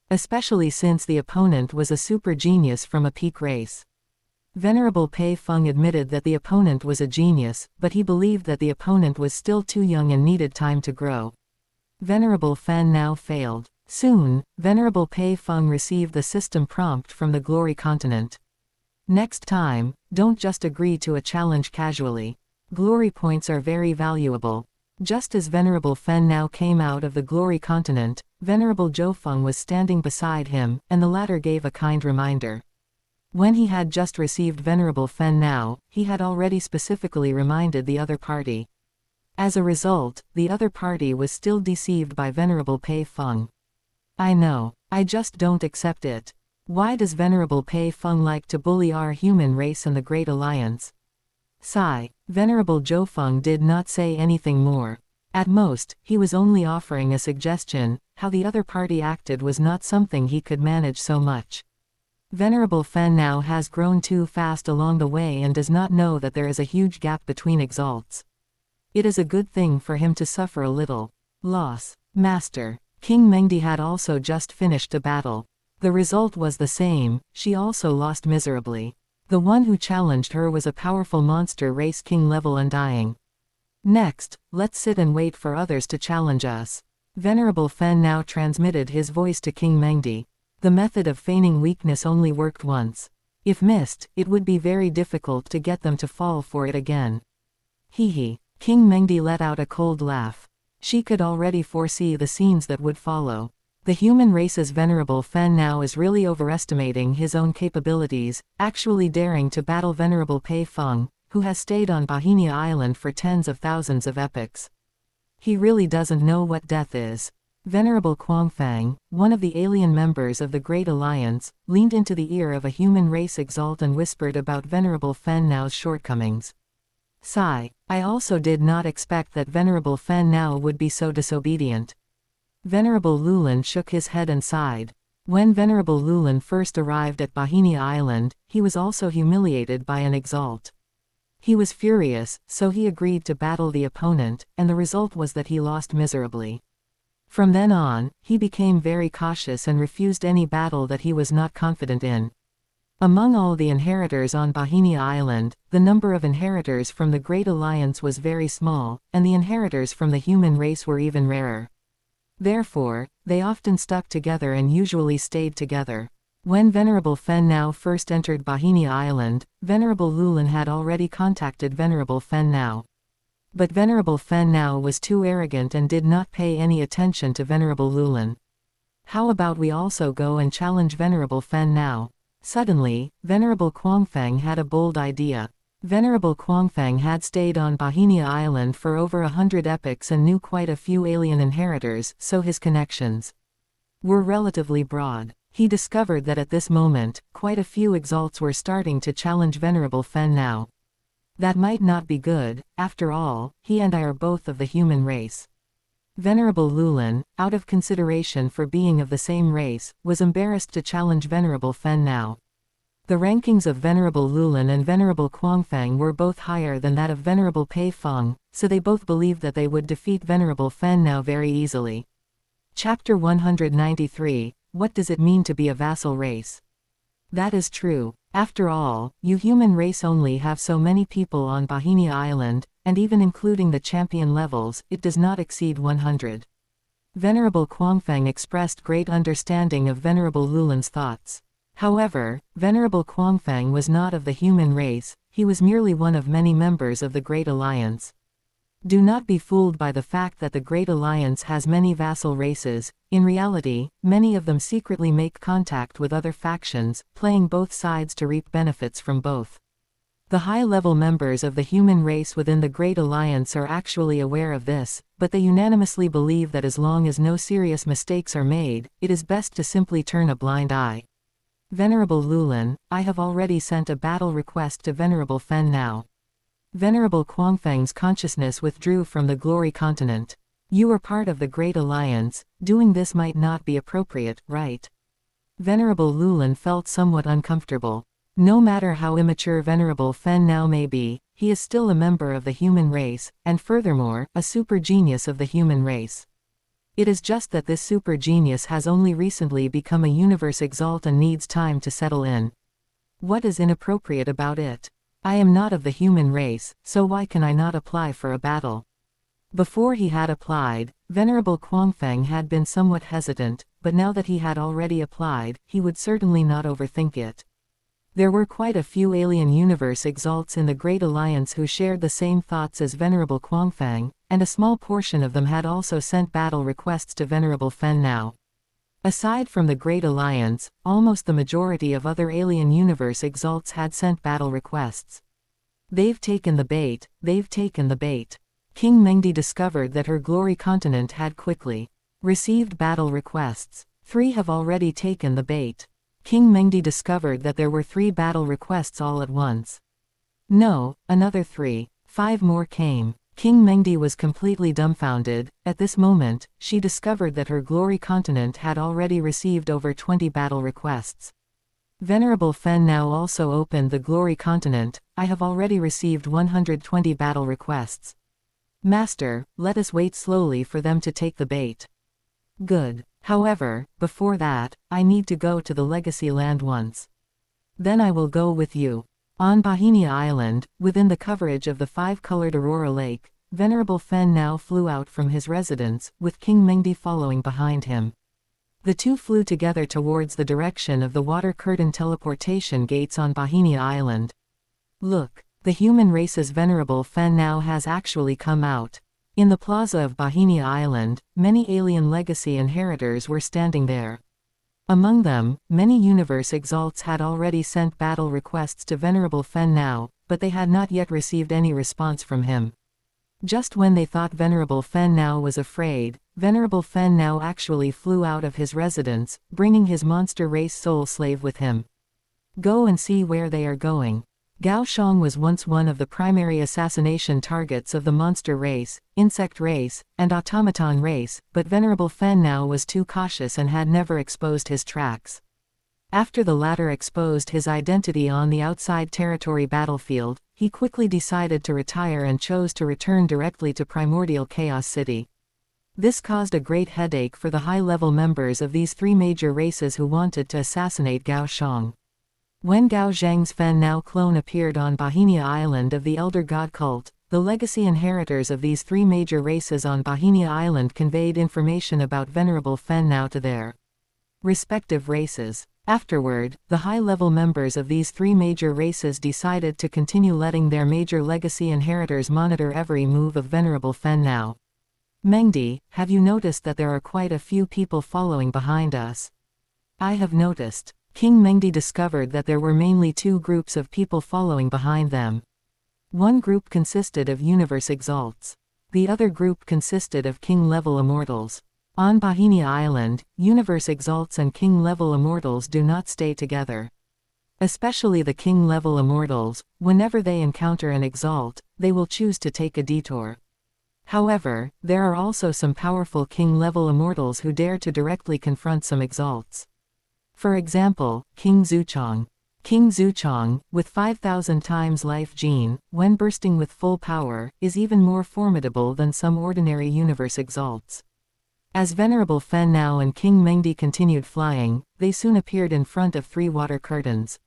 Especially since the opponent was a super genius from a peak race. Venerable Pei Feng admitted that the opponent was a genius, but he believed that the opponent was still too young and needed time to grow. Venerable Fan now failed. Soon, Venerable Pei Feng received the system prompt from the Glory Continent. Next time, don't just agree to a challenge casually. Glory points are very valuable. Just as Venerable Fen now came out of the Glory Continent, Venerable Zhou Feng was standing beside him, and the latter gave a kind reminder. When he had just received Venerable Fen now, he had already specifically reminded the other party. As a result, the other party was still deceived by Venerable Pei Feng. I know. I just don't accept it. Why does Venerable Pei Feng like to bully our human race and the Great Alliance? Sigh. Venerable Zhou Feng did not say anything more. At most, he was only offering a suggestion. How the other party acted was not something he could manage so much. Venerable Fen now has grown too fast along the way and does not know that there is a huge gap between exalts. It is a good thing for him to suffer a little loss. Master. King Mengdi had also just finished a battle. The result was the same, she also lost miserably. The one who challenged her was a powerful monster race king level undying. Next, let's sit and wait for others to challenge us. Venerable Fen now transmitted his voice to King Mengdi. The method of feigning weakness only worked once. If missed, it would be very difficult to get them to fall for it again. Hee. King Mengdi let out a cold laugh. She could already foresee the scenes that would follow. The human race's Venerable Fen now is really overestimating his own capabilities, actually daring to battle Venerable Pei Feng, who has stayed on Bahinia Island for tens of thousands of epochs. He really doesn't know what death is. Venerable Quangfang, one of the alien members of the Great Alliance, leaned into the ear of a human race exalt and whispered about Venerable Fen Nao's shortcomings. Sigh. I also did not expect that Venerable Fen Nao would be so disobedient. Venerable Lulin shook his head and sighed. When Venerable Lulin first arrived at Bahinia Island, he was also humiliated by an exalt. He was furious, so he agreed to battle the opponent, and the result was that he lost miserably. From then on, he became very cautious and refused any battle that he was not confident in. Among all the inheritors on Bahinia Island, the number of inheritors from the Great Alliance was very small, and the inheritors from the human race were even rarer. Therefore, they often stuck together and usually stayed together. When Venerable Fen Nao first entered Bahinia Island, Venerable Lulin had already contacted Venerable Fen Nao. But Venerable Fen Nao was too arrogant and did not pay any attention to Venerable Lulin. How about we also go and challenge Venerable Fen Nao? Suddenly, Venerable Quangfang had a bold idea. Venerable Quangfang had stayed on Bahinia Island for over 100 epochs and knew quite a few alien inheritors, so his connections were relatively broad. He discovered that at this moment, quite a few exalts were starting to challenge Venerable Fen Nao. That might not be good. After all, he and I are both of the human race. Venerable Lulin, out of consideration for being of the same race, was embarrassed to challenge Venerable Fen Nao. The rankings of Venerable Lulin and Venerable Quangfang were both higher than that of Venerable Pei Feng, so they both believed that they would defeat Venerable Fen Nao very easily. Chapter 193, What does it mean to be a vassal race? That is true. After all, you human race only have so many people on Bahinia Island, and even including the champion levels, it does not exceed 100. Venerable Quangfang expressed great understanding of Venerable Lulin's thoughts. However, Venerable Quangfang was not of the human race, he was merely one of many members of the Great Alliance. Do not be fooled by the fact that the Great Alliance has many vassal races. In reality, many of them secretly make contact with other factions, playing both sides to reap benefits from both. The high-level members of the human race within the Great Alliance are actually aware of this, but they unanimously believe that as long as no serious mistakes are made, it is best to simply turn a blind eye. Venerable Lulin, I have already sent a battle request to Venerable Fen Nao. Venerable Quangfang's consciousness withdrew from the Glory Continent. You are part of the Great Alliance, doing this might not be appropriate, right? Venerable Lulin felt somewhat uncomfortable. No matter how immature Venerable Fen Nao may be, he is still a member of the human race, and furthermore, a super genius of the human race. It is just that this super genius has only recently become a universe exalt and needs time to settle in. What is inappropriate about it? I am not of the human race, so why can I not apply for a battle? Before he had applied, Venerable Quangfeng had been somewhat hesitant, but now that he had already applied, he would certainly not overthink it. There were quite a few alien universe exalts in the Great Alliance who shared the same thoughts as Venerable Quangfeng, and a small portion of them had also sent battle requests to Venerable Fen Nao. Aside from the Great Alliance, almost the majority of other alien universe exalts had sent battle requests. They've taken the bait, they've taken the bait. King Mengdi discovered that her glory continent had quickly received battle requests. 3 have already taken the bait. King Mengdi discovered that there were 3 battle requests all at once. No, another 3. 5 more came. King Mengdi was completely dumbfounded. At this moment, she discovered that her glory continent had already received over 20 battle requests. Venerable Fen Nao also opened the glory continent. I have already received 120 battle requests. Master, let us wait slowly for them to take the bait. Good. However, before that, I need to go to the Legacy Land once. Then I will go with you. On Bahinia Island, within the coverage of the 5-colored Aurora Lake, Venerable Fen Nao flew out from his residence, with King Mengdi following behind him. The two flew together towards the direction of the water curtain teleportation gates on Bahinia Island. Look, the human race's Venerable Fen Nao has actually come out. In the plaza of Bahinia Island, many alien legacy inheritors were standing there. Among them, many universe exalts had already sent battle requests to Venerable Fen Nao, but they had not yet received any response from him. Just when they thought Venerable Fen Nao was afraid, Venerable Fen Nao actually flew out of his residence, bringing his monster race soul slave with him. Go and see where they are going. Gao Xiang was once one of the primary assassination targets of the monster race, insect race, and automaton race, but Venerable Fen Nao was too cautious and had never exposed his tracks. After the latter exposed his identity on the outside territory battlefield, he quickly decided to retire and chose to return directly to Primordial Chaos City. This caused a great headache for the high-level members of these 3 major races who wanted to assassinate Gao Xiang. When Gao Xiang's Fen Nao clone appeared on Bahinia Island of the Elder God cult, the legacy inheritors of these 3 major races on Bahinia Island conveyed information about Venerable Fen Nao to their respective races. Afterward, the high-level members of these 3 major races decided to continue letting their major legacy inheritors monitor every move of Venerable Fen Nao. Mengdi, have you noticed that there are quite a few people following behind us? I have noticed. King Mengdi discovered that there were mainly 2 groups of people following behind them. One group consisted of universe exalts. The other group consisted of king-level immortals. On Bahinia Island, universe exalts and king-level immortals do not stay together. Especially the king-level immortals, whenever they encounter an exalt, they will choose to take a detour. However, there are also some powerful king-level immortals who dare to directly confront some exalts. For example, King Zuchong. King Zuchong, with 5,000 times life gene, when bursting with full power, is even more formidable than some ordinary universe exalts. As Venerable Fen Nao and King Mengdi continued flying, they soon appeared in front of 3 water curtains.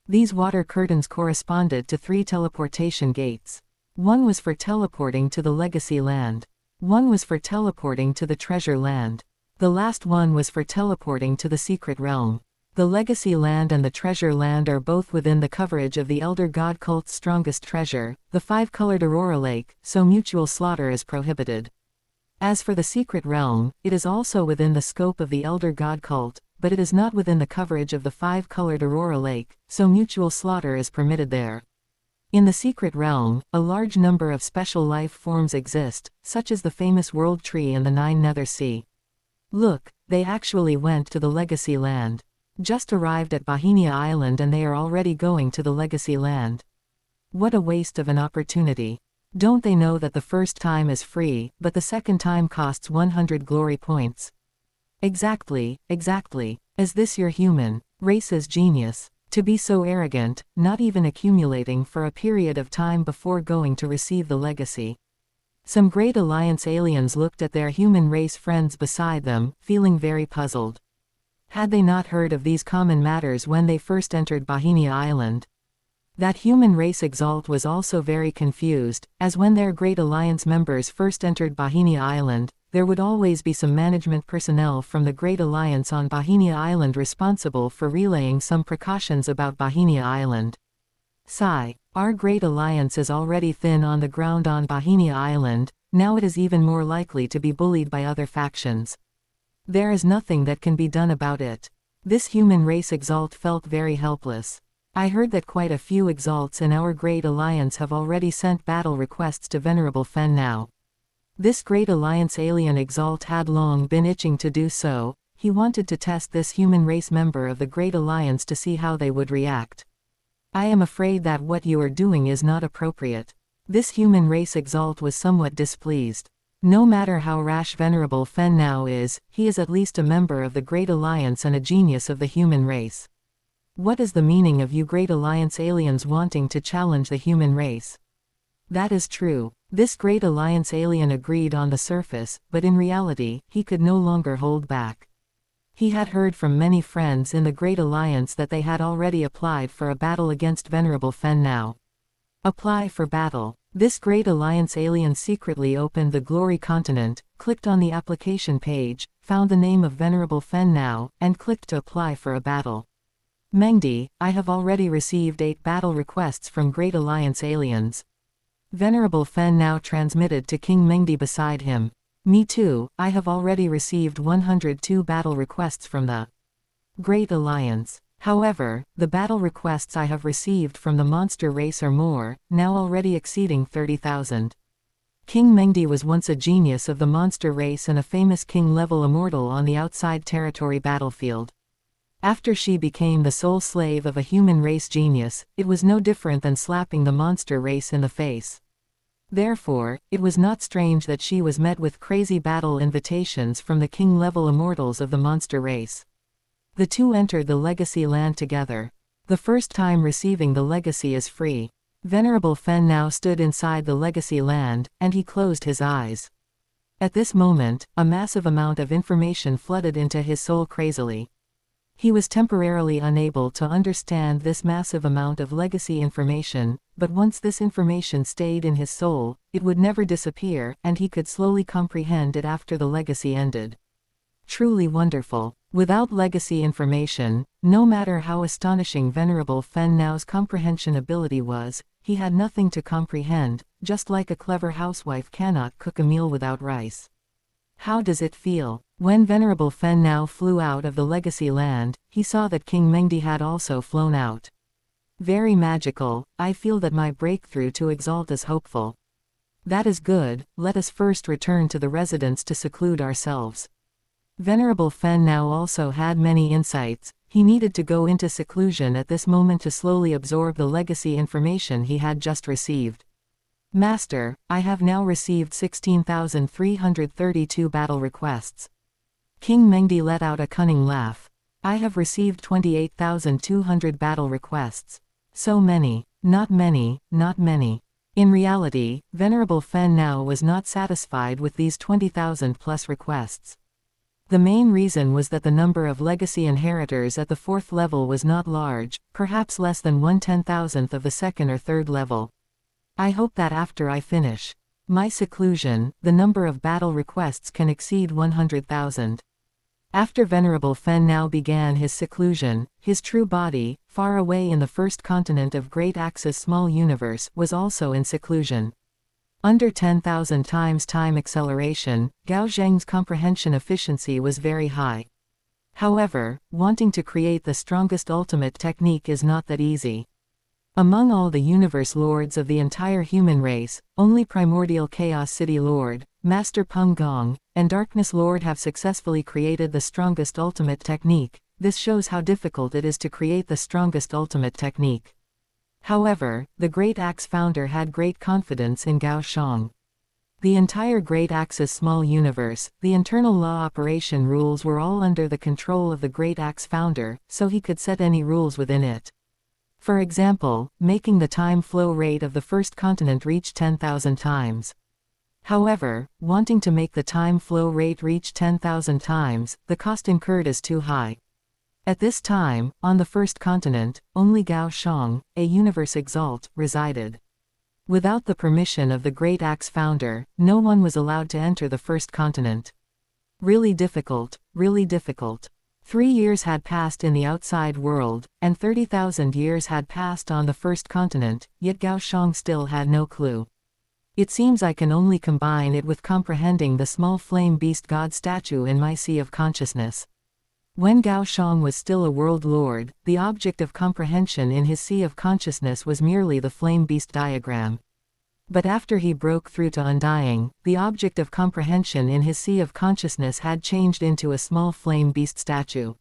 These water curtains corresponded to 3 teleportation gates. One was for teleporting to the Legacy Land. One was for teleporting to the Treasure Land. The last one was for teleporting to the Secret Realm. The Legacy Land and the Treasure Land are both within the coverage of the Elder God cult's strongest treasure, the 5-colored Aurora Lake, so mutual slaughter is prohibited. As for the Secret Realm, it is also within the scope of the Elder God cult, but it is not within the coverage of the 5-colored Aurora Lake, so mutual slaughter is permitted there. In the Secret Realm, a large number of special life forms exist, such as the famous World Tree and the 9 Nether Sea. Look, they actually went to the Legacy Land. Just arrived at Bahinia Island and they are already going to the Legacy Land. What a waste of an opportunity. Don't they know that the first time is free, but the second time costs 100 glory points? Exactly, exactly. Is this your human race's genius? To be so arrogant, not even accumulating for a period of time before going to receive the legacy. Some Great Alliance aliens looked at their human race friends beside them, feeling very puzzled. Had they not heard of these common matters when they first entered Bohemia Island? That human race exalt was also very confused, as when their Great Alliance members first entered Bohemia Island, there would always be some management personnel from the Great Alliance on Bohemia Island responsible for relaying some precautions about Bohemia Island. Sigh. Our Great Alliance is already thin on the ground on Bohemia Island, now it is even more likely to be bullied by other factions. There is nothing that can be done about it. This human race exalt felt very helpless. I heard that quite a few exalts in our Great Alliance have already sent battle requests to Venerable Fen now. This Great Alliance alien exalt had long been itching to do so. He wanted to test this human race member of the Great Alliance to see how they would react. I am afraid that what you are doing is not appropriate. This human race exalt was somewhat displeased. No matter how rash Venerable Fen now is, he is at least a member of the Great Alliance and a genius of the human race. What is the meaning of you Great Alliance aliens wanting to challenge the human race? That is true. This Great Alliance alien agreed on the surface, but in reality, he could no longer hold back. He had heard from many friends in the Great Alliance that they had already applied for a battle against Venerable Fen now. Apply for battle. This Great Alliance alien secretly opened the Glory Continent, clicked on the application page, found the name of Venerable Fen now, and clicked to apply for a battle. Mengdi, I have already received 8 battle requests from Great Alliance aliens. Venerable Fen now transmitted to King Mengdi beside him. Me too, I have already received 102 battle requests from the Great Alliance. However, the battle requests I have received from the monster race are more, now already exceeding 30,000. King Mengdi was once a genius of the monster race and a famous king-level immortal on the outside territory battlefield. After she became the sole slave of a human race genius, it was no different than slapping the monster race in the face. Therefore, it was not strange that she was met with crazy battle invitations from the king-level immortals of the monster race. The two entered the legacy land together. The first time receiving the legacy is free. Venerable Fen now stood inside the legacy land, and he closed his eyes. At this moment, a massive amount of information flooded into his soul crazily. He was temporarily unable to understand this massive amount of legacy information, but once this information stayed in his soul, it would never disappear, and he could slowly comprehend it after the legacy ended. Truly wonderful. Without legacy information, no matter how astonishing Venerable Fen Now's comprehension ability was, he had nothing to comprehend, just like a clever housewife cannot cook a meal without rice. How does it feel? When Venerable Fen Now flew out of the legacy land, he saw that King Mengdi had also flown out. Very magical. I feel that my breakthrough to exalt is hopeful. That is good. Let us first return to the residence to seclude ourselves. Venerable Fen Now also had many insights. He needed to go into seclusion at this moment to slowly absorb the legacy information he had just received. Master, I have now received 16,332 battle requests. King Mengdi let out a cunning laugh. I have received 28,200 battle requests. So many. Not many, not many. In reality, Venerable Fen Now was not satisfied with these 20,000 plus requests. The main reason was that the number of legacy inheritors at the 4th level was not large, perhaps less than 1/10,000th of the 2nd or 3rd level. I hope that after I finish my seclusion, the number of battle requests can exceed 100,000. After Venerable Fen Now began his seclusion, his true body, far away in the first continent of Great Axis Small Universe, was also in seclusion. Under 10,000 times time acceleration, Gao Xiang's comprehension efficiency was very high. However, wanting to create the strongest ultimate technique is not that easy. Among all the universe lords of the entire human race, only Primordial Chaos City Lord, Master Peng Gong, and Darkness Lord have successfully created the strongest ultimate technique. This shows how difficult it is to create the strongest ultimate technique. However, the Great Axe founder had great confidence in Gao Xiang. The entire Great Axe's small universe, the internal law operation rules were all under the control of the Great Axe founder, so he could set any rules within it. For example, making the time flow rate of the first continent reach 10,000 times. However, wanting to make the time flow rate reach 10,000 times, the cost incurred is too high. At this time, on the first continent, only Gao Xiang, a universe exalt, resided. Without the permission of the Great Axe founder, no one was allowed to enter the first continent. Really difficult, really difficult. 3 years had passed in the outside world, and 30,000 years had passed on the first continent, yet Gao Xiang still had no clue. It seems I can only combine it with comprehending the small flame beast god statue in my sea of consciousness. When Gao Xiang was still a world lord, the object of comprehension in his sea of consciousness was merely the flame beast diagram. But after he broke through to undying, the object of comprehension in his sea of consciousness had changed into a small flame beast statue.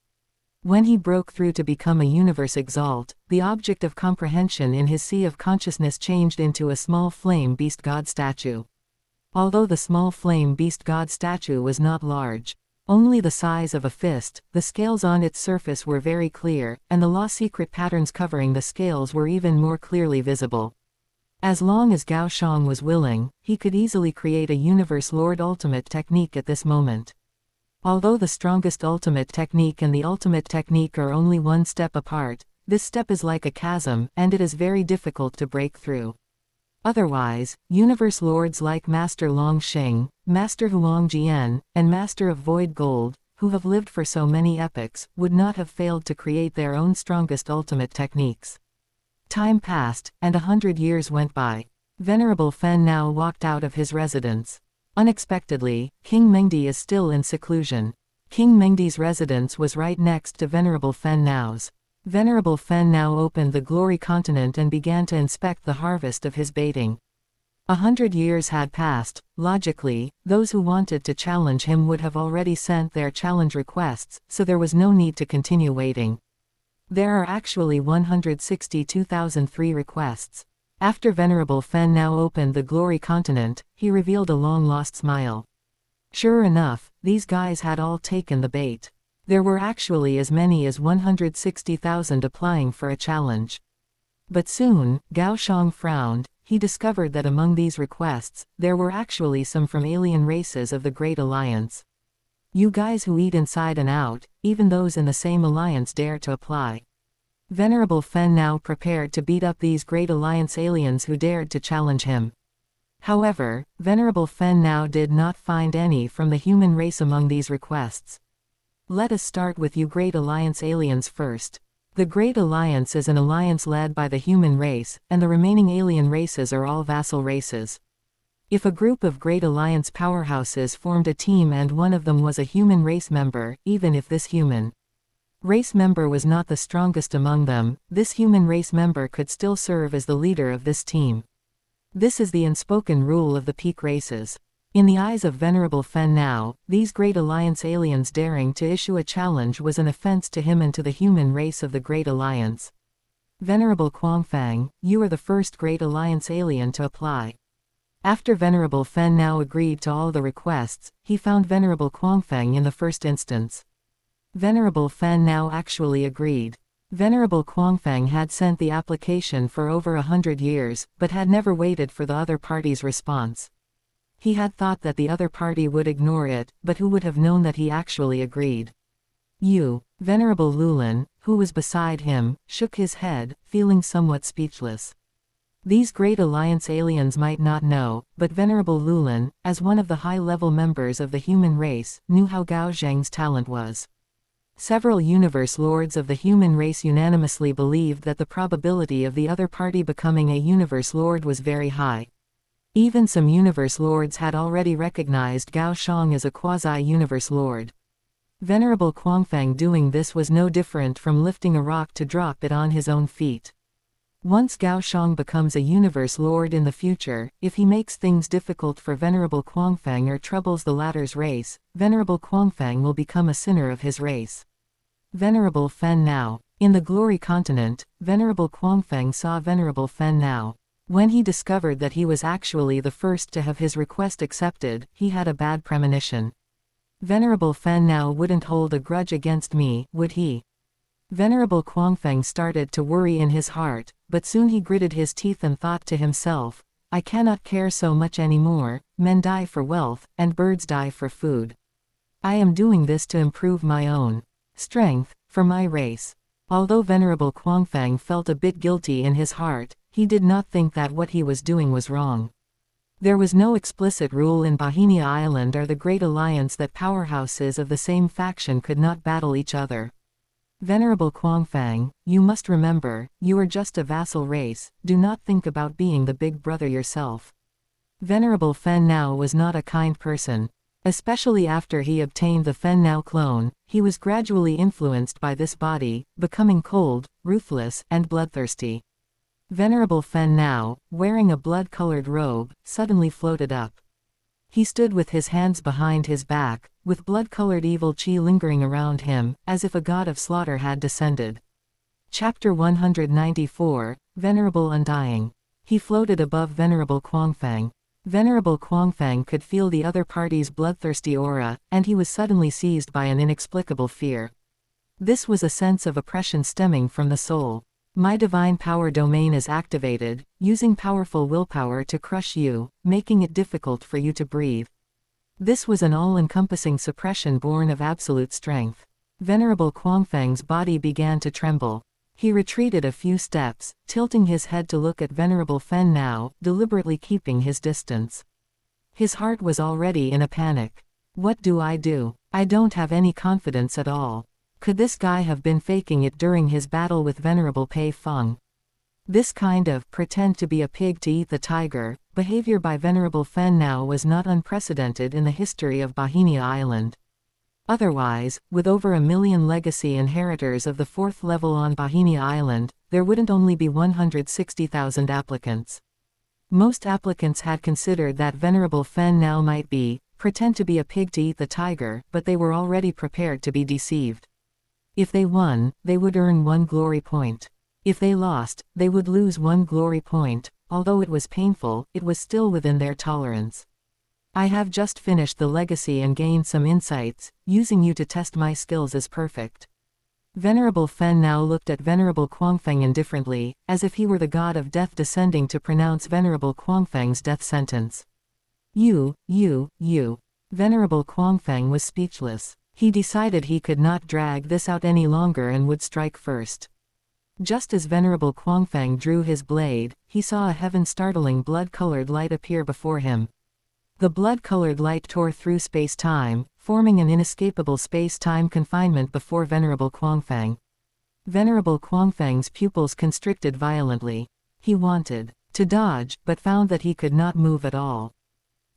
When he broke through to become a universe exalt, the object of comprehension in his sea of consciousness changed into a small flame beast god statue. Although the small flame beast god statue was not large, only the size of a fist, the scales on its surface were very clear, and the law secret patterns covering the scales were even more clearly visible. As long as Gao Xiang was willing, he could easily create a universe lord ultimate technique at this moment. Although the strongest ultimate technique and the ultimate technique are only one step apart, this step is like a chasm, and it is very difficult to break through. Otherwise, universe lords like Master Long Xing, Master Huang Jian, and Master of Void Gold, who have lived for so many epochs, would not have failed to create their own strongest ultimate techniques. Time passed, and 100 years went by. Venerable Fen now walked out of his residence. Unexpectedly, King Mengdi is still in seclusion. King Mengdi's residence was right next to Venerable Fen Nao's. Venerable Fen now opened the Glory Continent and began to inspect the harvest of his baiting. 100 years had passed. Logically, those who wanted to challenge him would have already sent their challenge requests, so there was no need to continue waiting. There are actually 162,003 requests. After Venerable Fen now opened the Glory Continent, he revealed a long-lost smile. Sure enough, these guys had all taken the bait. There were actually as many as 160,000 applying for a challenge. But soon, Gao Xiang frowned. He discovered that among these requests, there were actually some from alien races of the Great Alliance. You guys who eat inside and out, even those in the same alliance dare to apply. Venerable Fen now prepared to beat up these Great Alliance aliens who dared to challenge him. However, Venerable Fen now did not find any from the human race among these requests. Let us start with you Great Alliance aliens first. The Great Alliance is an alliance led by the human race, and the remaining alien races are all vassal races. If a group of Great Alliance powerhouses formed a team and one of them was a human race member, even if this human race member was not the strongest among them, this human race member could still serve as the leader of this team. This is the unspoken rule of the peak races. In the eyes of Venerable Fen Nao, these Great Alliance aliens daring to issue a challenge was an offense to him and to the human race of the Great Alliance. Venerable Quangfang, you are the first Great Alliance alien to apply. After Venerable Fen Nao agreed to all the requests, he found Venerable Quangfang in the first instance. Venerable Fen Nao actually agreed. Venerable Quangfang had sent the application for over 100 years, but had never waited for the other party's response. He had thought that the other party would ignore it, but who would have known that he actually agreed? You, Venerable Lulin, who was beside him, shook his head, feeling somewhat speechless. These Great Alliance aliens might not know, but Venerable Lulin, as one of the high-level members of the human race, knew how Gao Xiang's talent was. Several universe lords of the human race unanimously believed that the probability of the other party becoming a universe lord was very high. Even some universe lords had already recognized Gao Xiang as a quasi-universe lord. Venerable Quangfang doing this was no different from lifting a rock to drop it on his own feet. Once Gao Xiang becomes a universe lord in the future, if he makes things difficult for Venerable Quangfang or troubles the latter's race, Venerable Quangfang will become a sinner of his race. Venerable Fen Nao. In the Glory Continent, Venerable Quangfang saw Venerable Fen Nao. When he discovered that he was actually the first to have his request accepted, he had a bad premonition. Venerable Fen Nao wouldn't hold a grudge against me, would he? Venerable Qiulong started to worry in his heart, but soon he gritted his teeth and thought to himself, I cannot care so much anymore, men die for wealth, and birds die for food. I am doing this to improve my own strength, for my race. Although Venerable Qiulong felt a bit guilty in his heart, he did not think that what he was doing was wrong. There was no explicit rule in Bohemia Island or the Great Alliance that powerhouses of the same faction could not battle each other. Venerable Qiulong, you must remember, you are just a vassal race, do not think about being the big brother yourself. Venerable Fen Nao was not a kind person. Especially after he obtained the Fen Nao clone, he was gradually influenced by this body, becoming cold, ruthless, and bloodthirsty. Venerable Fen Nao, wearing a blood-colored robe, suddenly floated up. He stood with his hands behind his back, with blood-colored evil qi lingering around him, as if a god of slaughter had descended. Chapter 194, Venerable Undying. He floated above Venerable Qiulong. Venerable Qiulong could feel the other party's bloodthirsty aura, and he was suddenly seized by an inexplicable fear. This was a sense of oppression stemming from the soul. My divine power domain is activated, using powerful willpower to crush you, making it difficult for you to breathe. This was an all-encompassing suppression born of absolute strength. Venerable Qiulong's body began to tremble. He retreated a few steps, tilting his head to look at Venerable Fen Nao, deliberately keeping his distance. His heart was already in a panic. What do? I don't have any confidence at all. Could this guy have been faking it during his battle with Venerable Pei Feng? This kind of pretend to be a pig to eat the tiger behavior by Venerable Fen Nao was not unprecedented in the history of Bohemia Island. Otherwise, with over 1 million legacy inheritors of the 4th level on Bohemia Island, there wouldn't only be 160,000 applicants. Most applicants had considered that Venerable Fen Nao might pretend to be a pig to eat the tiger, but they were already prepared to be deceived. If they won, they would earn 1 glory point. If they lost, they would lose 1 glory point. Although it was painful, it was still within their tolerance. I have just finished the legacy and gained some insights, using you to test my skills as perfect. Venerable Fen Nao looked at Venerable Qiulong indifferently, as if he were the god of death descending to pronounce Venerable Qiulong's death sentence. You. Venerable Qiulong was speechless. He decided he could not drag this out any longer and would strike first. Just as Venerable Qiulong drew his blade, he saw a heaven-startling blood-colored light appear before him. The blood-colored light tore through space-time, forming an inescapable space-time confinement before Venerable Qiulong. Venerable Qiulong's pupils constricted violently. He wanted to dodge, but found that he could not move at all.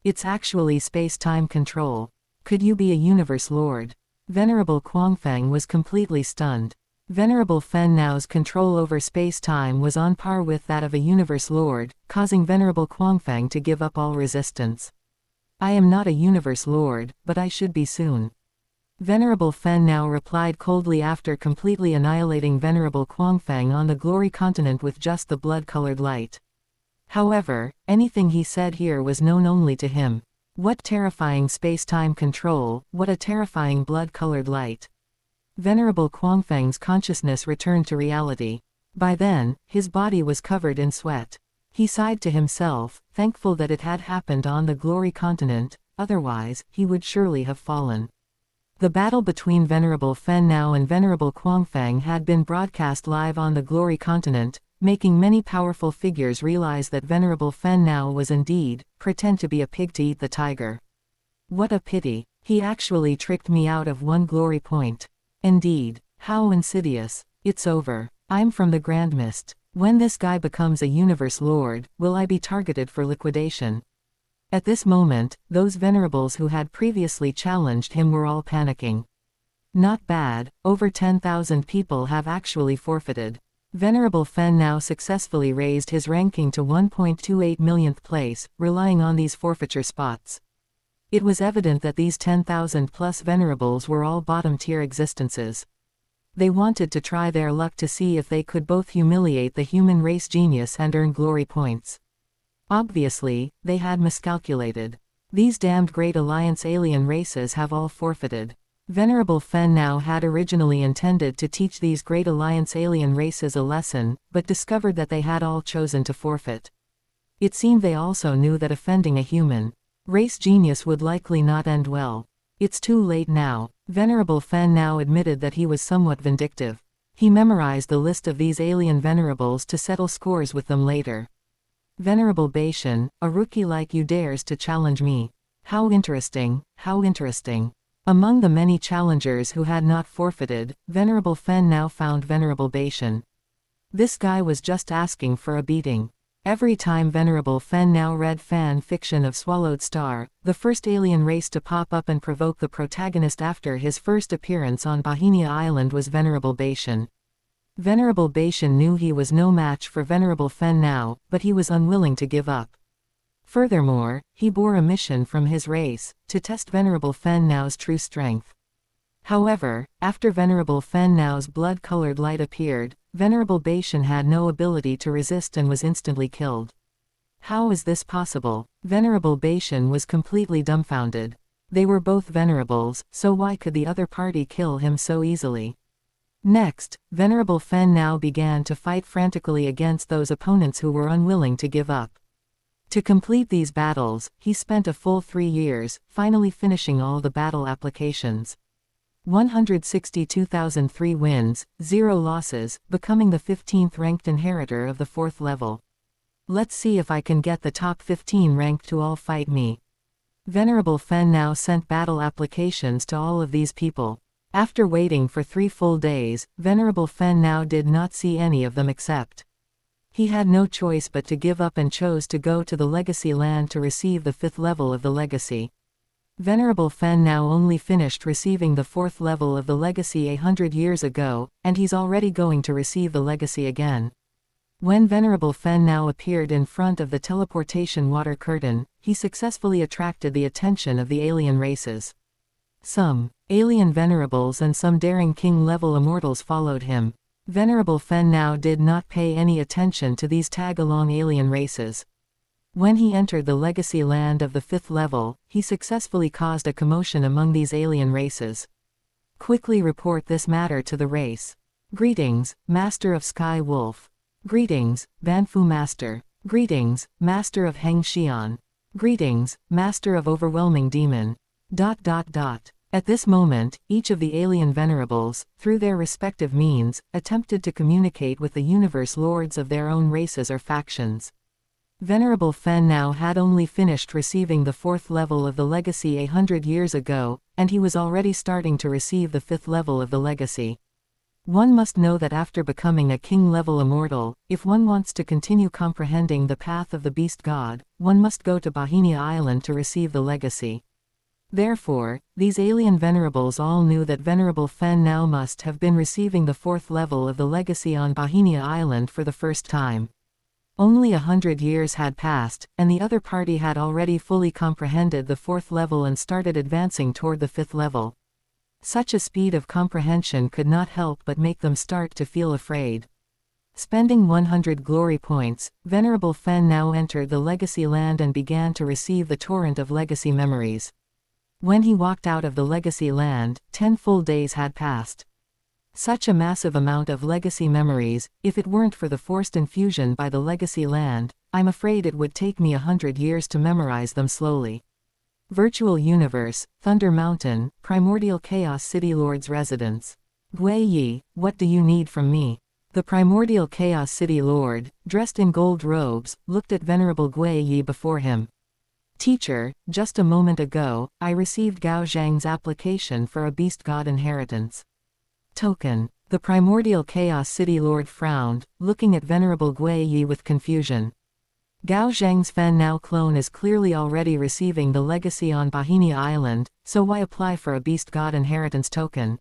It's actually space-time control. Could you be a universe lord? Venerable Qiulong was completely stunned. Venerable Fen Nao's control over space-time was on par with that of a universe lord, causing Venerable Qiulong to give up all resistance. I am not a universe lord, but I should be soon. Venerable Fen Nao replied coldly after completely annihilating Venerable Qiulong on the glory continent with just the blood-colored light. However, anything he said here was known only to him. What terrifying space-time control, what a terrifying blood-colored light. Venerable Qiulong's consciousness returned to reality. By then, his body was covered in sweat. He sighed to himself, thankful that it had happened on the glory continent, otherwise, he would surely have fallen. The battle between Venerable Fen Nao and Venerable Qiulong had been broadcast live on the glory continent, making many powerful figures realize that Venerable Fen Nao was indeed pretend to be a pig to eat the tiger. What a pity. He actually tricked me out of 1 glory point. Indeed. How insidious. It's over. I'm from the Grand Mist. When this guy becomes a universe lord, will I be targeted for liquidation? At this moment, those venerables who had previously challenged him were all panicking. Not bad, over 10,000 people have actually forfeited. Venerable Fen Nao successfully raised his ranking to 1.28 millionth place, relying on these forfeiture spots. It was evident that these 10,000 plus venerables were all bottom-tier existences. They wanted to try their luck to see if they could both humiliate the human race genius and earn glory points. Obviously, they had miscalculated. These damned Great Alliance alien races have all forfeited. Venerable Fen now had originally intended to teach these Great Alliance alien races a lesson, but discovered that they had all chosen to forfeit. It seemed they also knew that offending a human race genius would likely not end well. It's too late now. Venerable Fen now admitted that he was somewhat vindictive. He memorized the list of these alien venerables to settle scores with them later. Venerable Beishan, a rookie like you dares to challenge me. How interesting, how interesting. Among the many challengers who had not forfeited, Venerable Fen now found Venerable Beishan. This guy was just asking for a beating. Every time Venerable Fen now read fan fiction of Qiulong Star, the first alien race to pop up and provoke the protagonist after his first appearance on Bohemia Island was Venerable Beishan. Venerable Beishan knew he was no match for Venerable Fen now, but he was unwilling to give up. Furthermore, he bore a mission from his race, to test Venerable Fen now's true strength. However, after Venerable Fen now's blood-colored light appeared, Venerable Beishan had no ability to resist and was instantly killed. How is this possible? Venerable Beishan was completely dumbfounded. They were both venerables, so why could the other party kill him so easily? Next, Venerable Fen now began to fight frantically against those opponents who were unwilling to give up. To complete these battles, he spent a full 3 years, finally finishing all the battle applications. 162,003 wins, 0 losses, becoming the 15th ranked inheritor of the 4th level. Let's see if I can get the top 15 ranked to all fight me. Venerable Fen now sent battle applications to all of these people. After waiting for 3 full days, Venerable Fen now did not see any of them accept. He had no choice but to give up and chose to go to the Legacy Land to receive the 5th level of the Legacy. Venerable Fen now only finished receiving the 4th level of the Legacy 100 years ago, and he's already going to receive the Legacy again. When Venerable Fen now appeared in front of the teleportation water curtain, he successfully attracted the attention of the alien races. Some alien venerables and some daring king-level immortals followed him. Venerable Fen now did not pay any attention to these tag-along alien races. When he entered the Legacy Land of the 5th level, he successfully caused a commotion among these alien races. Quickly report this matter to the race. Greetings, Master of Sky Wolf. Greetings, Banfu Master. Greetings, Master of Heng Xian. Greetings, Master of Overwhelming Demon. ... At this moment, each of the alien venerables, through their respective means, attempted to communicate with the universe lords of their own races or factions. Venerable Fen now had only finished receiving the 4th level of the Legacy 100 years ago, and he was already starting to receive the 5th level of the Legacy. One must know that after becoming a king-level immortal, if one wants to continue comprehending the path of the Beast God, one must go to Bohemia Island to receive the Legacy. Therefore, these alien venerables all knew that Venerable Fen now must have been receiving the 4th level of the Legacy on Bohemia Island for the first time. Only 100 years had passed, and the other party had already fully comprehended the 4th level and started advancing toward the 5th level. Such a speed of comprehension could not help but make them start to feel afraid. Spending 100 glory points, Venerable Fen now entered the Legacy Land and began to receive the torrent of legacy memories. When he walked out of the Legacy Land, 10 full days had passed. Such a massive amount of legacy memories, if it weren't for the forced infusion by the Legacy Land, I'm afraid it would take me 100 years to memorize them slowly. Virtual Universe, Thunder Mountain, Primordial Chaos City Lord's Residence. Gui Yi, what do you need from me? The Primordial Chaos City Lord, dressed in gold robes, looked at Venerable Gui Yi before him. Teacher, just a moment ago, I received Gao Xiang's application for a Beast God inheritance. Token. The Primordial Chaos City Lord frowned, looking at Venerable Gui Yi with confusion. Gao Xiang's Fen now clone is clearly already receiving the Legacy on Bohemia Island, so why apply for a Beast God inheritance token?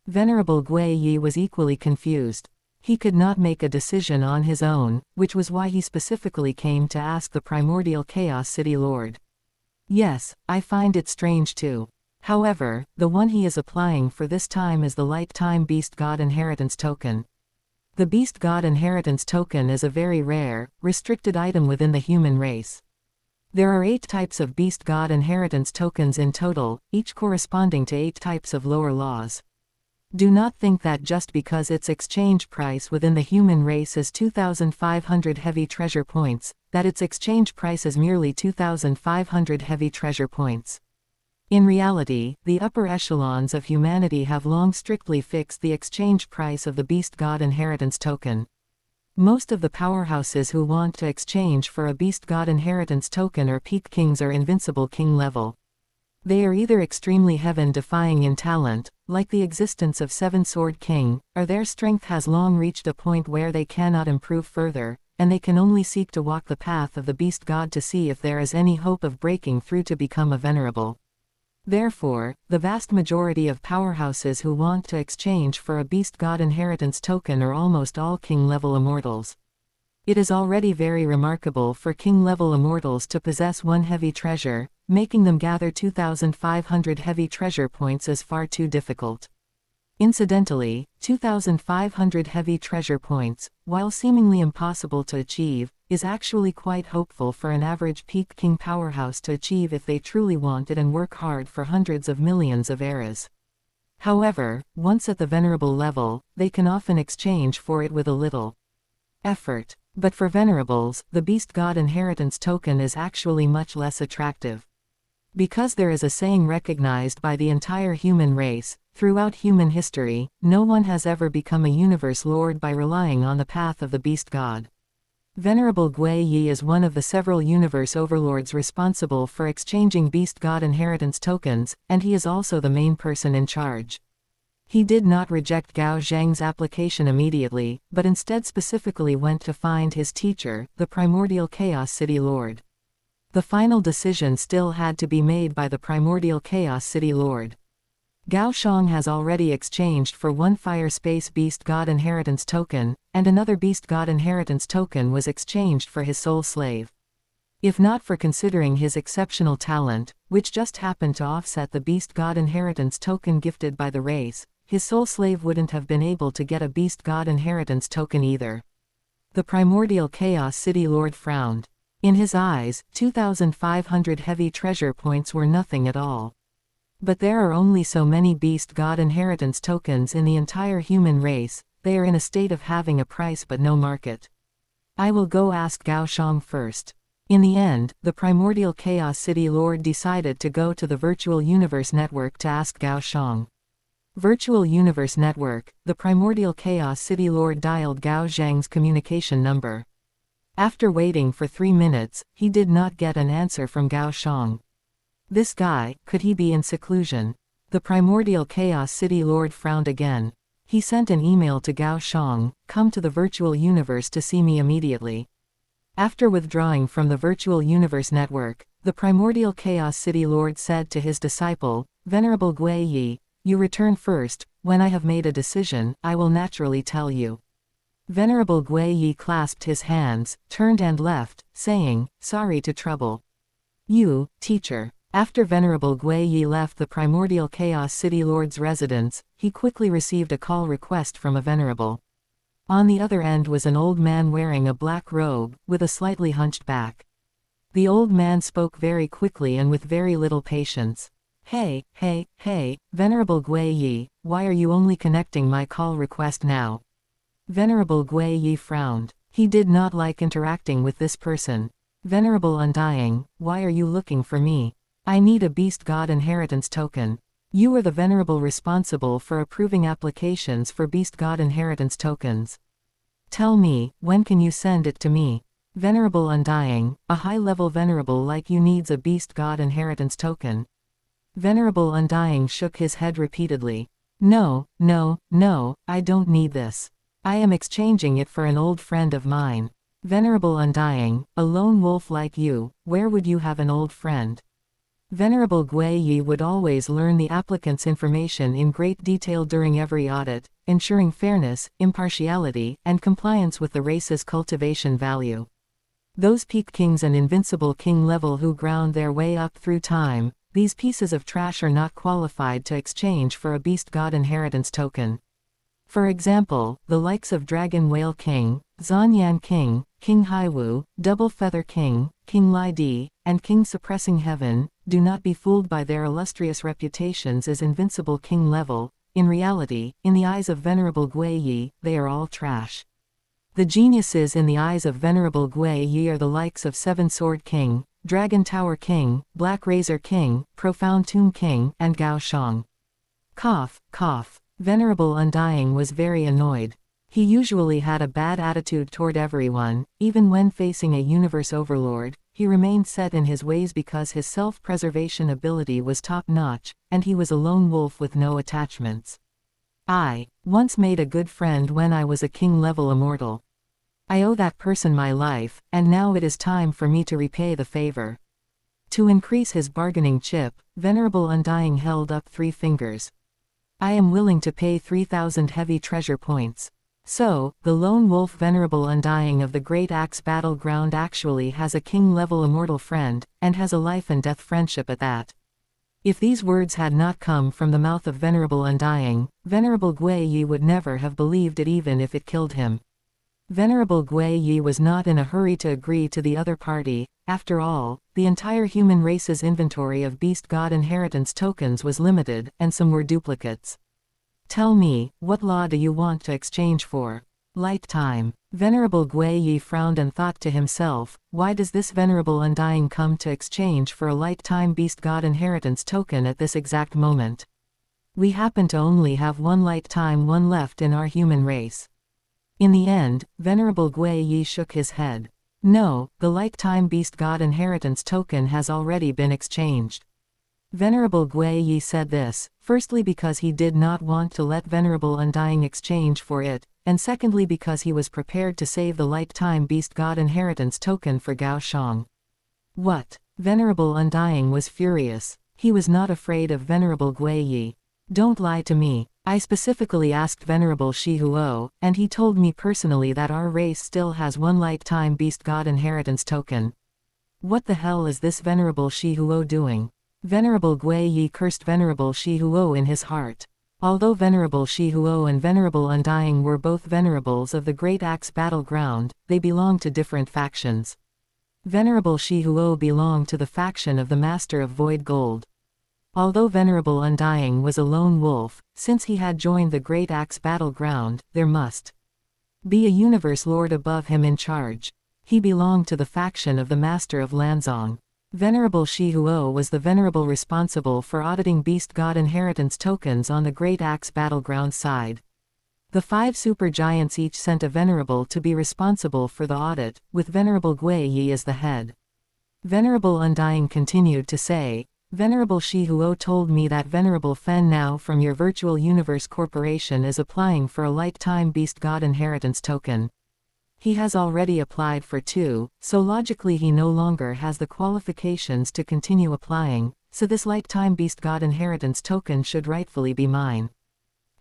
Venerable Gui Yi was equally confused. He could not make a decision on his own, which was why he specifically came to ask the Primordial Chaos City Lord. Yes, I find it strange too. However, the one he is applying for this time is the Lifetime Beast God Inheritance Token. The Beast God Inheritance Token is a very rare, restricted item within the human race. There are 8 types of beast god inheritance tokens in total, each corresponding to 8 types of lower laws. Do not think that just because its exchange price within the human race is 2,500 heavy treasure points, that its exchange price is merely 2,500 heavy treasure points. In reality, the upper echelons of humanity have long strictly fixed the exchange price of the beast god inheritance token. Most of the powerhouses who want to exchange for a beast god inheritance token or peak kings are invincible king level. They are either extremely heaven-defying in talent, like the existence of Seven Sword King, or their strength has long reached a point where they cannot improve further, and they can only seek to walk the path of the beast god to see if there is any hope of breaking through to become a venerable. Therefore, the vast majority of powerhouses who want to exchange for a beast god inheritance token are almost all king-level immortals. It is already very remarkable for king-level immortals to possess one heavy treasure. Making them gather 2,500 heavy treasure points is far too difficult. Incidentally, 2,500 heavy treasure points, while seemingly impossible to achieve, is actually quite hopeful for an average peak king powerhouse to achieve if they truly want it and work hard for hundreds of millions of eras. However, once at the venerable level, they can often exchange for it with a little effort. But for venerables, the beast god inheritance token is actually much less attractive. Because there is a saying recognized by the entire human race, throughout human history, no one has ever become a universe lord by relying on the path of the beast god. Venerable Gui Yi is one of the several universe overlords responsible for exchanging beast god inheritance tokens, and he is also the main person in charge. He did not reject Gao Xiang's application immediately, but instead specifically went to find his teacher, the primordial Chaos City Lord. The final decision still had to be made by the primordial Chaos City Lord. Gao Xiang has already exchanged for one Fire Space Beast God Inheritance token, and another Beast God Inheritance token was exchanged for his soul slave. If not for considering his exceptional talent, which just happened to offset the Beast God Inheritance token gifted by the race, his soul slave wouldn't have been able to get a Beast God Inheritance token either. The primordial Chaos City Lord frowned. In his eyes, 2,500 heavy treasure points were nothing at all. But there are only so many Beast God Inheritance tokens in the entire human race, they are in a state of having a price but no market. I will go ask Gao Xiang first. In the end, the primordial Chaos City Lord decided to go to the Virtual Universe Network to ask Gao Xiang. Virtual Universe Network, the primordial Chaos City Lord dialed Gao Xiang's communication number. After waiting for 3 minutes, he did not get an answer from Gao Xiang. This guy, could he be in seclusion? The primordial Chaos City Lord frowned again. He sent an email to Gao Xiang, "Come to the virtual universe to see me immediately." After withdrawing from the Virtual Universe Network, the primordial Chaos City Lord said to his disciple, "Venerable Gui Yi, you return first. When I have made a decision, I will naturally tell you." Venerable Gui Yi clasped his hands, turned and left, saying, "Sorry to trouble you, teacher." After Venerable Gui Yi left the primordial Chaos City Lord's residence, he quickly received a call request from a venerable. On the other end was an old man wearing a black robe, with a slightly hunched back. The old man spoke very quickly and with very little patience. Hey, Venerable Gui Yi, why are you only connecting my call request now?" Venerable Gui Yi frowned. He did not like interacting with this person. "Venerable Undying, why are you looking for me? I need a Beast God Inheritance token. You are the venerable responsible for approving applications for Beast God Inheritance tokens. Tell me, when can you send it to me?" Venerable Undying, a high-level venerable like you needs a Beast God Inheritance token. Venerable Undying shook his head repeatedly. No, I don't need this. I am exchanging it for an old friend of mine." Venerable Undying, a lone wolf like you, where would you have an old friend? Venerable Gui Yi would always learn the applicant's information in great detail during every audit, ensuring fairness, impartiality, and compliance with the race's cultivation value. Those peak kings and invincible king level who ground their way up through time, these pieces of trash are not qualified to exchange for a Beast God Inheritance token. For example, the likes of Dragon Whale King, Zanyan King, King Haiwu, Double Feather King, King Lai Di, and King Suppressing Heaven, do not be fooled by their illustrious reputations as invincible king level. In reality, in the eyes of Venerable Gui Yi, they are all trash. The geniuses in the eyes of Venerable Gui Yi are the likes of Seven Sword King, Dragon Tower King, Black Razor King, Profound Tomb King, and Gao Xiang. Cough, cough. Venerable Undying was very annoyed. He usually had a bad attitude toward everyone, even when facing a universe overlord. He remained set in his ways because his self-preservation ability was top-notch, and he was a lone wolf with no attachments. I once made a good friend when I was a king-level immortal. I owe that person my life, and now it is time for me to repay the favor. To increase his bargaining chip, Venerable Undying held up 3 fingers. I am willing to pay 3,000 heavy treasure points. So, the lone wolf Venerable Undying of the Great Axe Battleground actually has a king-level immortal friend, and has a life-and-death friendship at that. If these words had not come from the mouth of Venerable Undying, Venerable Gui Yi would never have believed it even if it killed him. Venerable Gui Yi was not in a hurry to agree to the other party. After all, the entire human race's inventory of beast god inheritance tokens was limited, and some were duplicates. Tell me, what law do you want to exchange for? Light time. Venerable Gui Yi frowned and thought to himself, why does this Venerable Undying come to exchange for a light time beast god inheritance token at this exact moment? We happen to only have one light time one left in our human race. In the end, Venerable Gui Yi shook his head. No, the light time beast god inheritance token has already been exchanged. Venerable Gui Yi said this, firstly because he did not want to let Venerable Undying exchange for it, and secondly because he was prepared to save the light time beast god inheritance token for Gao Xiang. What? Venerable Undying was furious. He was not afraid of Venerable Gui Yi. Don't lie to me. I specifically asked Venerable Shihuo, and he told me personally that our race still has one light time beast god inheritance token. What the hell is this Venerable Shihuo doing? Venerable Gui Yi cursed Venerable Shihuo in his heart. Although Venerable Shihuo and Venerable Undying were both venerables of the Great Axe Battleground, they belonged to different factions. Venerable Shihuo belonged to the faction of the Master of Void Gold. Although Venerable Undying was a lone wolf, since he had joined the Great Axe Battleground, there must be a universe lord above him in charge. He belonged to the faction of the Master of Lanzong. Venerable Shihuo was the venerable responsible for auditing beast god inheritance tokens on the Great Axe Battleground side. The 5 supergiants each sent a venerable to be responsible for the audit, with Venerable Gui Yi as the head. Venerable Undying continued to say, Venerable Shihuo told me that Venerable Fen Now from your Virtual Universe Corporation is applying for a light time beast god inheritance token. He has already applied for 2, so logically he no longer has the qualifications to continue applying, so this light time beast god inheritance token should rightfully be mine.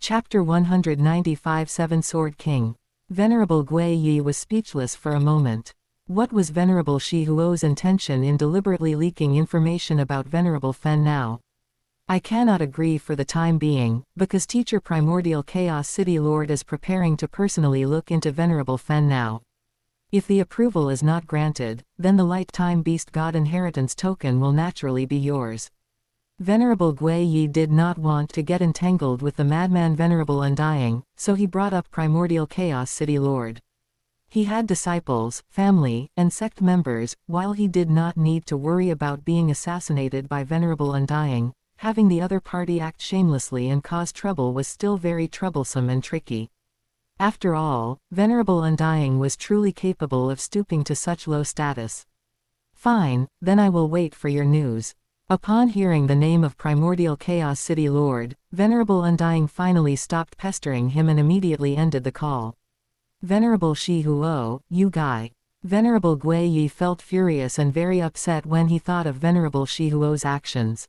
Chapter 195 Seven Sword King. Venerable Gui Yi was speechless for a moment. What was Venerable Shihuo's intention in deliberately leaking information about Venerable Fen Now? I cannot agree for the time being, because Teacher Primordial Chaos City Lord is preparing to personally look into Venerable Fen Now. If the approval is not granted, then the Light Time Beast God Inheritance token will naturally be yours. Venerable Gui Yi did not want to get entangled with the madman Venerable Undying, so he brought up Primordial Chaos City Lord. He had disciples, family, and sect members. While he did not need to worry about being assassinated by Venerable Undying, having the other party act shamelessly and cause trouble was still very troublesome and tricky. After all, Venerable Undying was truly capable of stooping to such low status. Fine, then I will wait for your news. Upon hearing the name of Primordial Chaos City Lord, Venerable Undying finally stopped pestering him and immediately ended the call. Venerable Shihuo, you guy. Venerable Gui Yi felt furious and very upset when he thought of Venerable Shihuo's actions.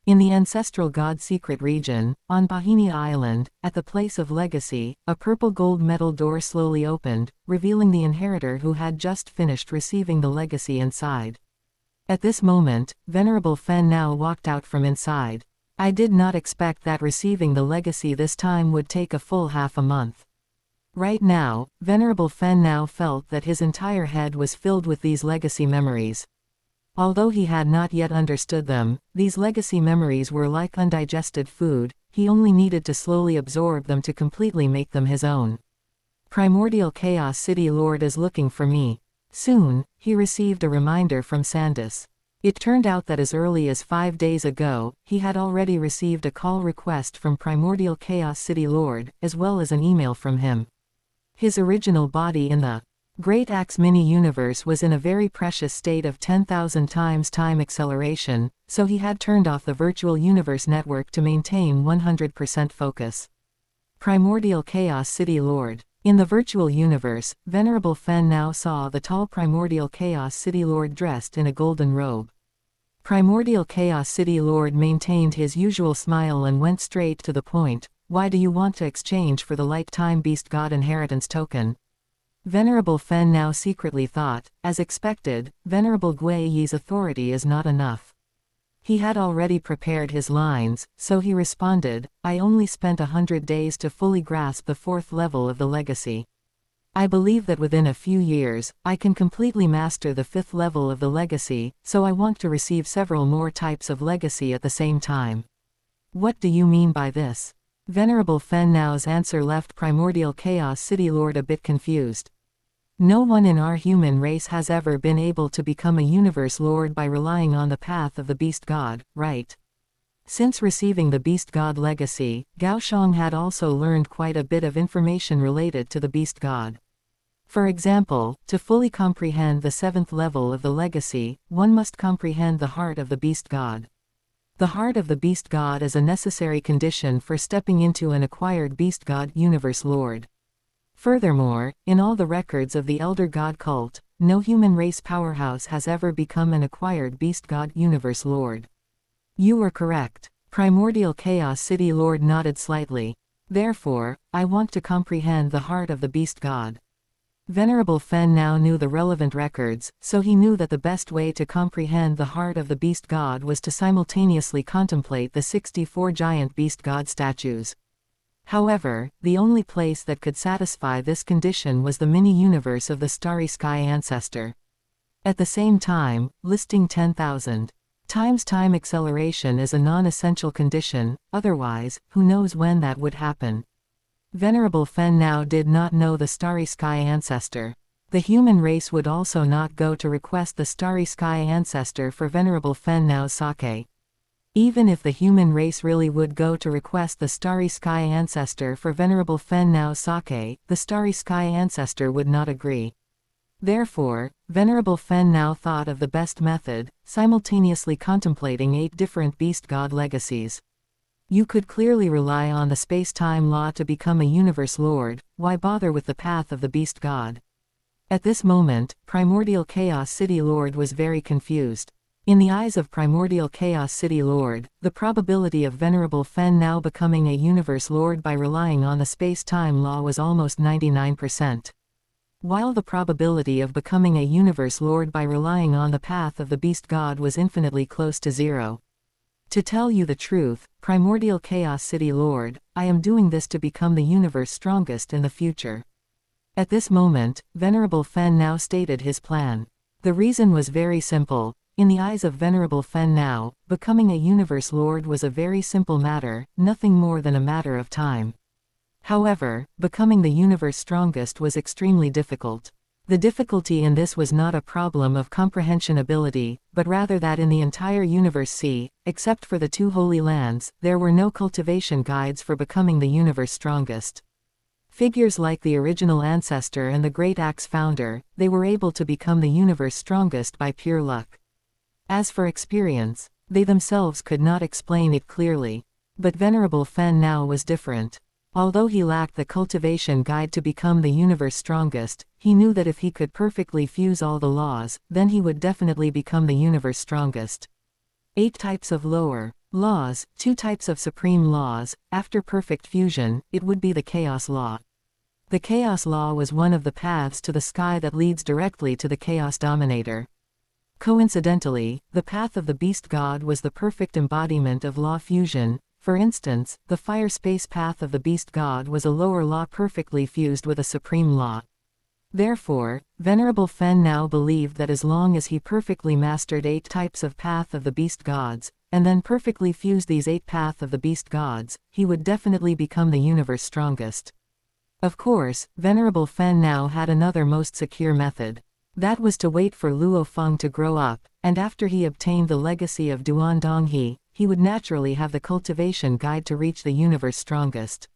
In the ancestral god secret region, on Bahini Island, at the place of legacy, a purple gold metal door slowly opened, revealing the inheritor who had just finished receiving the legacy inside. At this moment, Venerable Fen Now walked out from inside. I did not expect that receiving the legacy this time would take a full half a month. Right now, Venerable Fen now felt that his entire head was filled with these legacy memories. Although he had not yet understood them, these legacy memories were like undigested food, he only needed to slowly absorb them to completely make them his own. Primordial Chaos City Lord is looking for me. Soon, he received a reminder from Sandis. It turned out that as early as 5 days ago, he had already received a call request from Primordial Chaos City Lord, as well as an email from him. His original body in the Great Axe mini-universe was in a very precious state of 10,000 times time acceleration, so he had turned off the virtual universe network to maintain 100% focus. Primordial Chaos City Lord. In the virtual universe, Venerable Fen now saw the tall Primordial Chaos City Lord dressed in a golden robe. Primordial Chaos City Lord maintained his usual smile and went straight to the point. Why do you want to exchange for the Light Time Beast God Inheritance Token? Venerable Fen now secretly thought. As expected, Venerable Gui Yi's authority is not enough. He had already prepared his lines, so he responded, I only spent 100 days to fully grasp the 4th level of the legacy. I believe that within a few years, I can completely master the 5th level of the legacy, so I want to receive several more types of legacy at the same time. What do you mean by this? Venerable Fen Now's answer left Primordial Chaos City Lord a bit confused. No one in our human race has ever been able to become a universe lord by relying on the path of the Beast God, right? Since receiving the Beast God legacy, Gao Xiang had also learned quite a bit of information related to the Beast God. For example, to fully comprehend the 7th level of the legacy, one must comprehend the heart of the Beast God. The heart of the Beast God is a necessary condition for stepping into an acquired Beast God Universe Lord. Furthermore, in all the records of the Elder God cult, no human race powerhouse has ever become an acquired Beast God Universe Lord. You were correct. Primordial Chaos City Lord nodded slightly. Therefore, I want to comprehend the heart of the Beast God. Venerable Fen now knew the relevant records, so he knew that the best way to comprehend the heart of the Beast God was to simultaneously contemplate the 64 giant Beast God statues. However, the only place that could satisfy this condition was the mini-universe of the Starry Sky Ancestor. At the same time, listing 10,000 times time acceleration is a non-essential condition, otherwise, who knows when that would happen. Venerable Fen now did not know the Starry Sky Ancestor. The human race would also not go to request the Starry Sky Ancestor for Venerable Fen Now's sake. Even if the human race really would go to request the Starry Sky Ancestor for Venerable Fen Now's sake, the Starry Sky Ancestor would not agree. Therefore, Venerable Fen Now thought of the best method, simultaneously contemplating 8 different Beast God legacies. You could clearly rely on the space-time law to become a universe lord, why bother with the path of the Beast God? At this moment, Primordial Chaos City Lord was very confused. In the eyes of Primordial Chaos City Lord, the probability of Venerable Fen Now becoming a universe lord by relying on the space-time law was almost 99%. While the probability of becoming a universe lord by relying on the path of the Beast God was infinitely close to 0. To tell you the truth, Primordial Chaos City Lord, I am doing this to become the universe strongest in the future. At this moment, Venerable Fen Now stated his plan. The reason was very simple. In the eyes of Venerable Fen Now, becoming a universe lord was a very simple matter, nothing more than a matter of time. However, becoming the universe strongest was extremely difficult. The difficulty in this was not a problem of comprehension ability, but rather that in the entire universe C, except for the 2 holy lands, there were no cultivation guides for becoming the universe strongest. Figures like the original ancestor and the Great Axe founder, they were able to become the universe strongest by pure luck. As for experience, they themselves could not explain it clearly. But Venerable Fen Now was different. Although he lacked the cultivation guide to become the universe strongest, he knew that if he could perfectly fuse all the laws, then he would definitely become the universe strongest. 8 types of lower laws, 2 types of supreme laws. After perfect fusion, it would be the chaos law. The chaos law was one of the paths to the sky that leads directly to the chaos dominator. Coincidentally, the path of the Beast God was the perfect embodiment of law fusion. For instance, the fire space path of the beast god was a lower law perfectly fused with a supreme law. Therefore, Venerable Fen now believed that as long as he perfectly mastered 8 types of path of the beast gods, and then perfectly fused these 8 path of the beast gods, he would definitely become the universe strongest. Of course, Venerable Fen now had another most secure method. That was to wait for Luo Feng to grow up, and after he obtained the legacy of Duan Donghe, he would naturally have the cultivation guide to reach the universe strongest.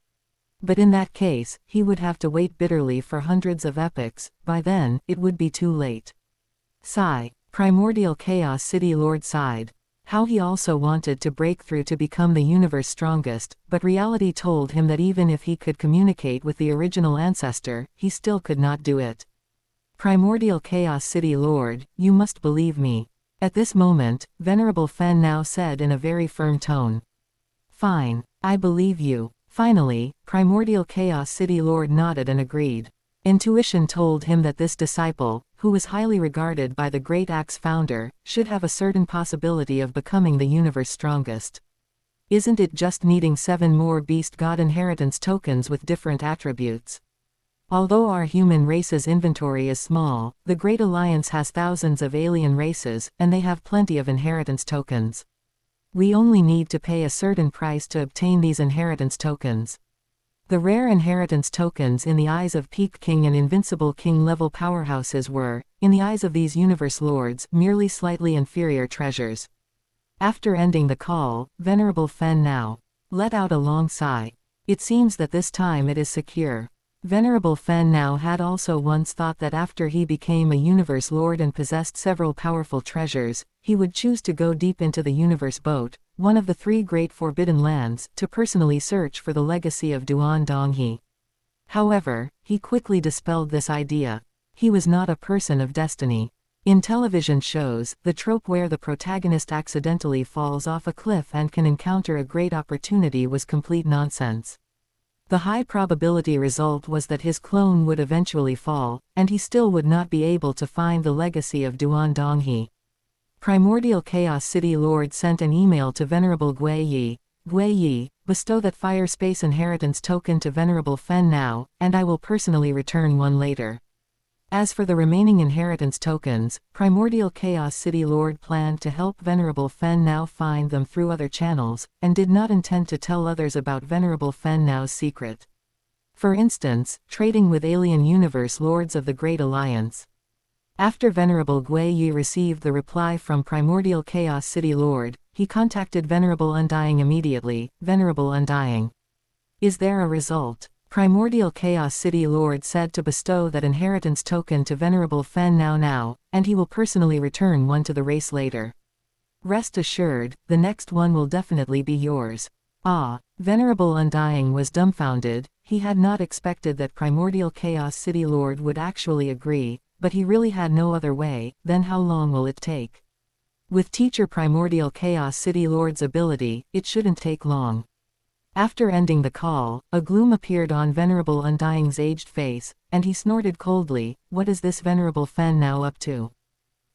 But in that case, he would have to wait bitterly for hundreds of epochs. By then, it would be too late. Sigh. Primordial Chaos City Lord sighed. How he also wanted to break through to become the universe strongest, but reality told him that even if he could communicate with the original ancestor, he still could not do it. Primordial Chaos City Lord, you must believe me. At this moment, Venerable Fen now said in a very firm tone. Fine, I believe you. Finally, Primordial Chaos City Lord nodded and agreed. Intuition told him that this disciple, who was highly regarded by the great Axe founder, should have a certain possibility of becoming the universe strongest. Isn't it just needing 7 more beast god inheritance tokens with different attributes? Although our human race's inventory is small, the Great Alliance has thousands of alien races, and they have plenty of inheritance tokens. We only need to pay a certain price to obtain these inheritance tokens. The rare inheritance tokens in the eyes of Peak King and Invincible King level powerhouses were, in the eyes of these universe lords, merely slightly inferior treasures. After ending the call, Venerable Fen now let out a long sigh. It seems that this time it is secure. Venerable Fen now had also once thought that after he became a universe lord and possessed several powerful treasures, he would choose to go deep into the universe boat, one of the 3 great forbidden lands, to personally search for the legacy of Duan Donghe. However, he quickly dispelled this idea. He was not a person of destiny. In television shows, the trope where the protagonist accidentally falls off a cliff and can encounter a great opportunity was complete nonsense. The high probability result was that his clone would eventually fall, and he still would not be able to find the legacy of Duan Donghe. Primordial Chaos City Lord sent an email to Venerable Gui Yi. Gui Yi, bestow that fire space inheritance token to Venerable Fen now, and I will personally return one later. As for the remaining inheritance tokens, Primordial Chaos City Lord planned to help Venerable Fen now find them through other channels, and did not intend to tell others about Venerable Fen now's secret. For instance, trading with alien universe lords of the Great Alliance. After Venerable Gui Yi received the reply from Primordial Chaos City Lord, he contacted Venerable Undying immediately. Venerable Undying. Is there a result? Primordial Chaos City Lord said to bestow that inheritance token to Venerable Fen now, and he will personally return one to the race later. Rest assured, the next one will definitely be yours. Ah, Venerable Undying was dumbfounded. He had not expected that Primordial Chaos City Lord would actually agree, but he really had no other way. Then how long will it take? With Teacher Primordial Chaos City Lord's ability, it shouldn't take long. After ending the call, a gloom appeared on Venerable Undying's aged face, and he snorted coldly. What is this Venerable Fen now up to?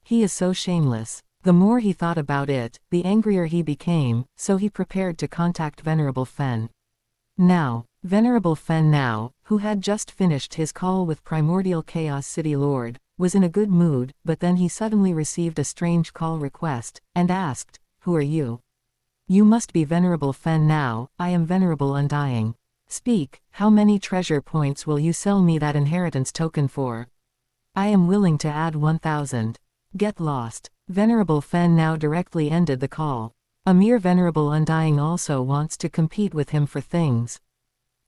He is so shameless. The more he thought about it, the angrier he became, so he prepared to contact Venerable Fen. Now, Venerable Fen now, who had just finished his call with Primordial Chaos City Lord, was in a good mood, but then he suddenly received a strange call request, and asked, "Who are you?" "You must be Venerable Fen now. I am Venerable Undying. Speak, how many treasure points will you sell me that inheritance token for?" "I am willing to add 1,000. Get lost." Venerable Fen now directly ended the call. A mere Venerable Undying also wants to compete with him for things.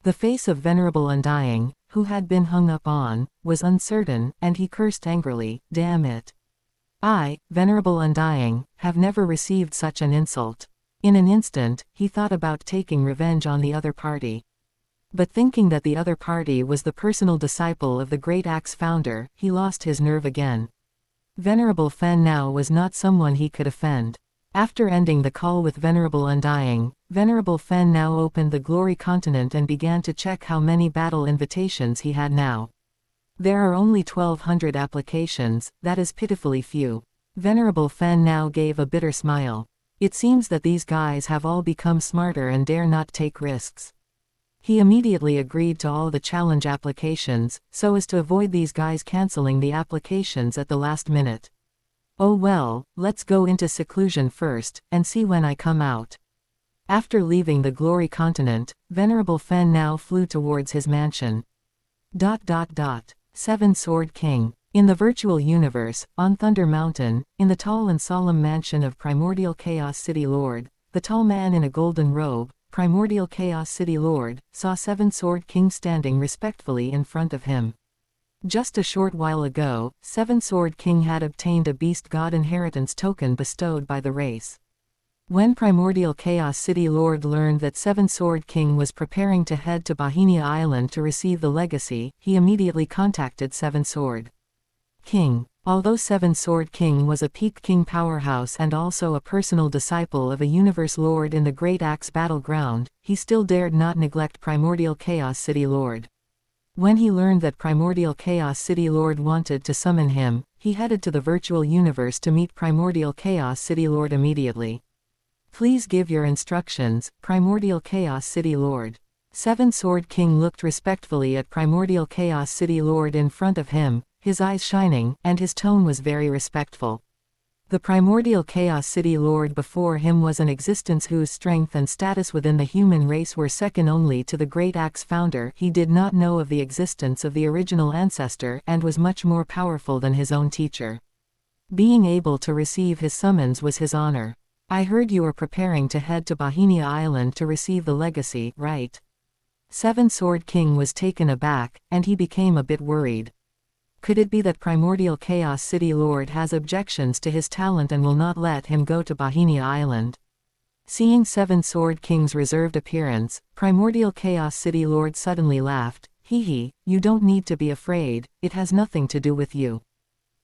The face of Venerable Undying, who had been hung up on, was uncertain, and he cursed angrily. Damn it. I, Venerable Undying, have never received such an insult. In an instant, he thought about taking revenge on the other party. But thinking that the other party was the personal disciple of the great Axe founder, he lost his nerve again. Venerable Fen now was not someone he could offend. After ending the call with Venerable Undying, Venerable Fen now opened the Glory Continent and began to check how many battle invitations he had now. There are only 1,200 applications, that is pitifully few. Venerable Fen now gave a bitter smile. It seems that these guys have all become smarter and dare not take risks. He immediately agreed to all the challenge applications, so as to avoid these guys canceling the applications at the last minute. Oh well, let's go into seclusion first, and see when I come out. After leaving the Glory Continent, Venerable Fen now flew towards his mansion. Seven Sword King. In the virtual universe, on Thunder Mountain, in the tall and solemn mansion of Primordial Chaos City Lord, the tall man in a golden robe, Primordial Chaos City Lord, saw Seven Sword King standing respectfully in front of him. Just a short while ago, Seven Sword King had obtained a Beast God inheritance token bestowed by the race. When Primordial Chaos City Lord learned that Seven Sword King was preparing to head to Bahinia Island to receive the legacy, he immediately contacted Seven Sword King. Although Seven Sword King was a peak king powerhouse and also a personal disciple of a universe lord in the Great Axe battleground, he still dared not neglect Primordial Chaos City Lord. When he learned that Primordial Chaos City Lord wanted to summon him, he headed to the virtual universe to meet Primordial Chaos City Lord immediately. Please give your instructions, Primordial Chaos City Lord. Seven Sword King looked respectfully at Primordial Chaos City Lord in front of him, his eyes shining, and his tone was very respectful. The Primordial Chaos City Lord before him was an existence whose strength and status within the human race were second only to the Great Axe founder. He did not know of the existence of the original ancestor and was much more powerful than his own teacher. Being able to receive his summons was his honor. I heard you are preparing to head to Bahinia Island to receive the legacy, right? Seven Sword King was taken aback, and he became a bit worried. Could it be that Primordial Chaos City Lord has objections to his talent and will not let him go to Bahinia Island? Seeing Seven Sword King's reserved appearance, Primordial Chaos City Lord suddenly laughed. Hee, you don't need to be afraid, it has nothing to do with you.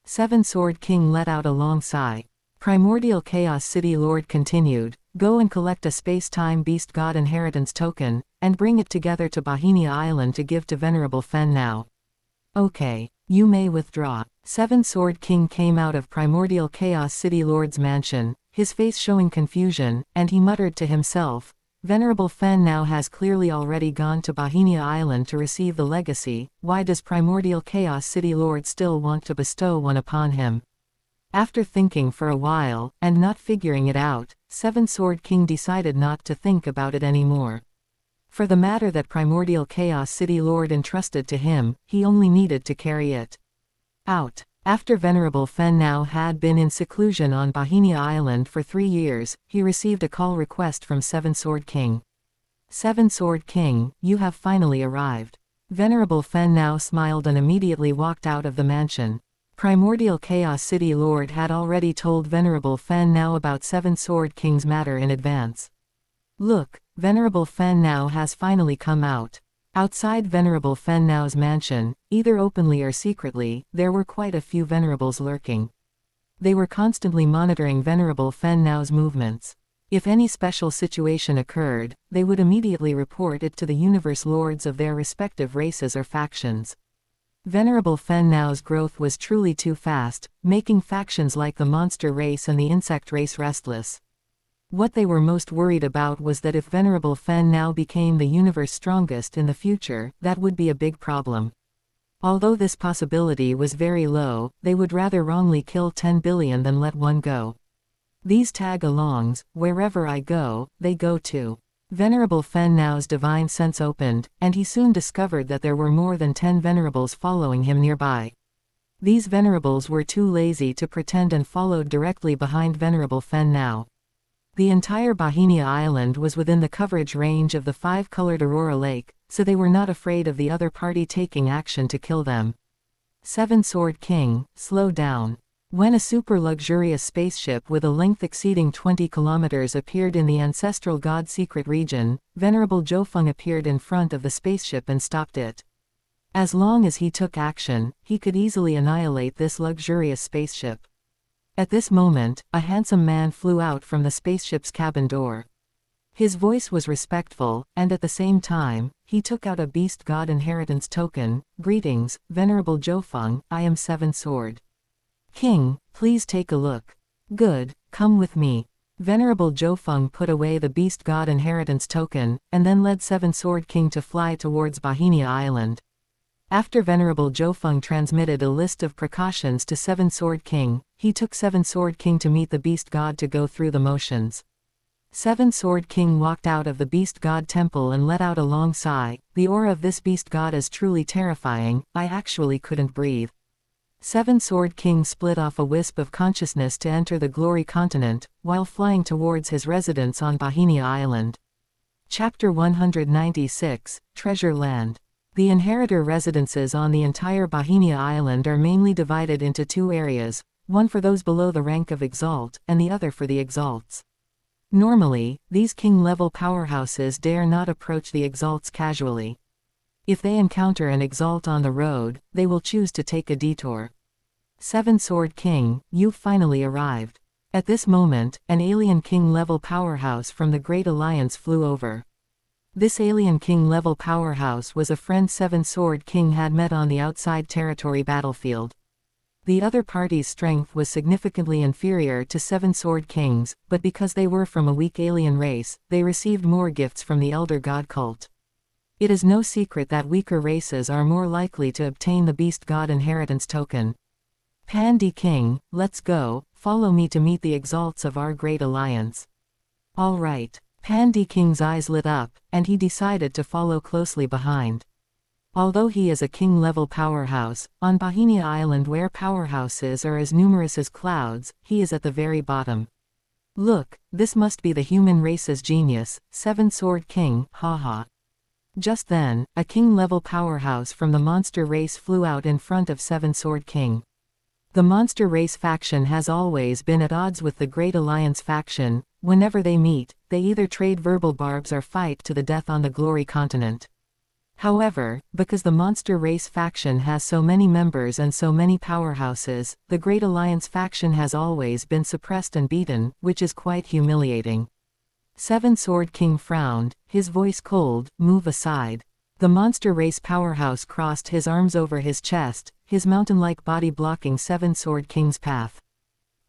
Seven Sword King let out a long sigh. Primordial Chaos City Lord continued, go and collect a space-time Beast God inheritance token, and bring it together to Bahinia Island to give to Venerable Fen now. Okay. You may withdraw. Seven Sword King came out of Primordial Chaos City Lord's mansion, his face showing confusion, and he muttered to himself, Venerable Fen now has clearly already gone to Bahinia Island to receive the legacy, why does Primordial Chaos City Lord still want to bestow one upon him? After thinking for a while, and not figuring it out, Seven Sword King decided not to think about it anymore. For the matter that Primordial Chaos City Lord entrusted to him, he only needed to carry it out. After Venerable Fen now had been in seclusion on Bahinia Island for 3 years, he received a call request from Seven Sword King. Seven Sword King, you have finally arrived. Venerable Fen now smiled and immediately walked out of the mansion. Primordial Chaos City Lord had already told Venerable Fen now about Seven Sword King's matter in advance. Look, Venerable Fen now has finally come out. Outside Venerable Fen now's mansion, either openly or secretly, there were quite a few venerables lurking. They were constantly monitoring Venerable Fen now's movements. If any special situation occurred, they would immediately report it to the universe lords of their respective races or factions. Venerable Fen now's growth was truly too fast, making factions like the monster race and the insect race restless. What they were most worried about was that if Venerable Fen now became the universe strongest in the future, that would be a big problem. Although this possibility was very low, they would rather wrongly kill 10 billion than let one go. These tag-alongs, wherever I go, they go too. Venerable Fen now's divine sense opened, and he soon discovered that there were more than 10 venerables following him nearby. These venerables were too lazy to pretend and followed directly behind Venerable Fen now. The entire Bahinia Island was within the coverage range of the 5-colored Aurora Lake, so they were not afraid of the other party taking action to kill them. Seven Sword King, slow down. When a super-luxurious spaceship with a length exceeding 20 kilometers appeared in the ancestral god secret region, Venerable Jiufeng appeared in front of the spaceship and stopped it. As long as he took action, he could easily annihilate this luxurious spaceship. At this moment, a handsome man flew out from the spaceship's cabin door. His voice was respectful, and at the same time, he took out a Beast God inheritance token. Greetings, Venerable Jiufeng, I am Seven Sword King, please take a look. Good, come with me. Venerable Zhou put away the beast god inheritance token, and then led Seven Sword King to fly towards Bohemia Island. After Venerable Zhou transmitted a list of precautions to Seven Sword King, he took Seven Sword King to meet the beast god to go through the motions. Seven Sword King walked out of the beast god temple and let out a long sigh. The aura of this beast god is truly terrifying, I actually couldn't breathe. Seven Sword King split off a wisp of consciousness to enter the Glory Continent, while flying towards his residence on Bohemia Island. Chapter 196, Treasure Land. The inheritor residences on the entire Bohemia Island are mainly divided into two areas, one for those below the rank of Exalt, and the other for the Exalts. Normally, these king-level powerhouses dare not approach the Exalts casually. If they encounter an Exalt on the road, they will choose to take a detour. Seven Sword King, you've finally arrived. At this moment, an alien king-level powerhouse from the Great Alliance flew over. This alien king-level powerhouse was a friend Seven Sword King had met on the outside territory battlefield. The other party's strength was significantly inferior to Seven Sword King's, but because they were from a weak alien race, they received more gifts from the Elder God cult. It is no secret that weaker races are more likely to obtain the Beast God inheritance token. Pandi King, let's go, follow me to meet the Exalts of our Great Alliance. All right. Pandi King's eyes lit up, and he decided to follow closely behind. Although he is a king-level powerhouse, on Bohemia Island where powerhouses are as numerous as clouds, he is at the very bottom. Look, this must be the human race's genius, Seven Sword King, haha. Just then, a king-level powerhouse from the monster race flew out in front of Seven Sword King. The monster race faction has always been at odds with the Great Alliance faction. Whenever they meet, they either trade verbal barbs or fight to the death on the Glory Continent. However, because the monster race faction has so many members and so many powerhouses, the Great Alliance faction has always been suppressed and beaten, which is quite humiliating. Seven Sword King frowned, his voice cold, move aside. The monster race powerhouse crossed his arms over his chest, his mountain-like body blocking Seven Sword King's path.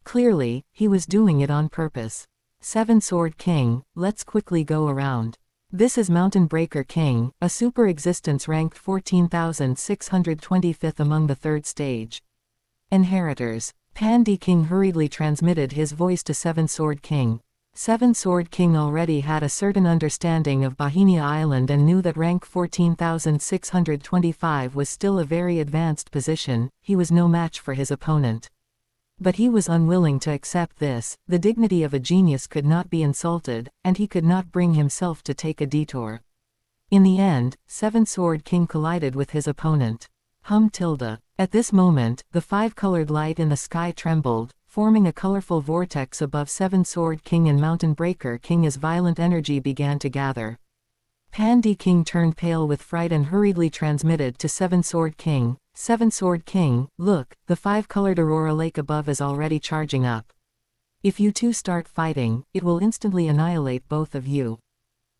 Clearly, he was doing it on purpose. Seven Sword King, let's quickly go around. This is Mountain Breaker King, a super existence ranked 14,625th among the third stage. Inheritors. Pandi King hurriedly transmitted his voice to Seven Sword King. Seven Sword King already had a certain understanding of Bohemia Island and knew that rank 14,625 was still a very advanced position. He was no match for his opponent. But he was unwilling to accept this. The dignity of a genius could not be insulted, and he could not bring himself to take a detour. In the end, Seven Sword King collided with his opponent. At this moment, the five-colored light in the sky trembled, forming a colorful vortex above Seven Sword King and Mountain Breaker King as violent energy began to gather. Pandi King turned pale with fright and hurriedly transmitted to Seven Sword King. Seven Sword King, look, the five-colored aurora lake above is already charging up. If you two start fighting, it will instantly annihilate both of you.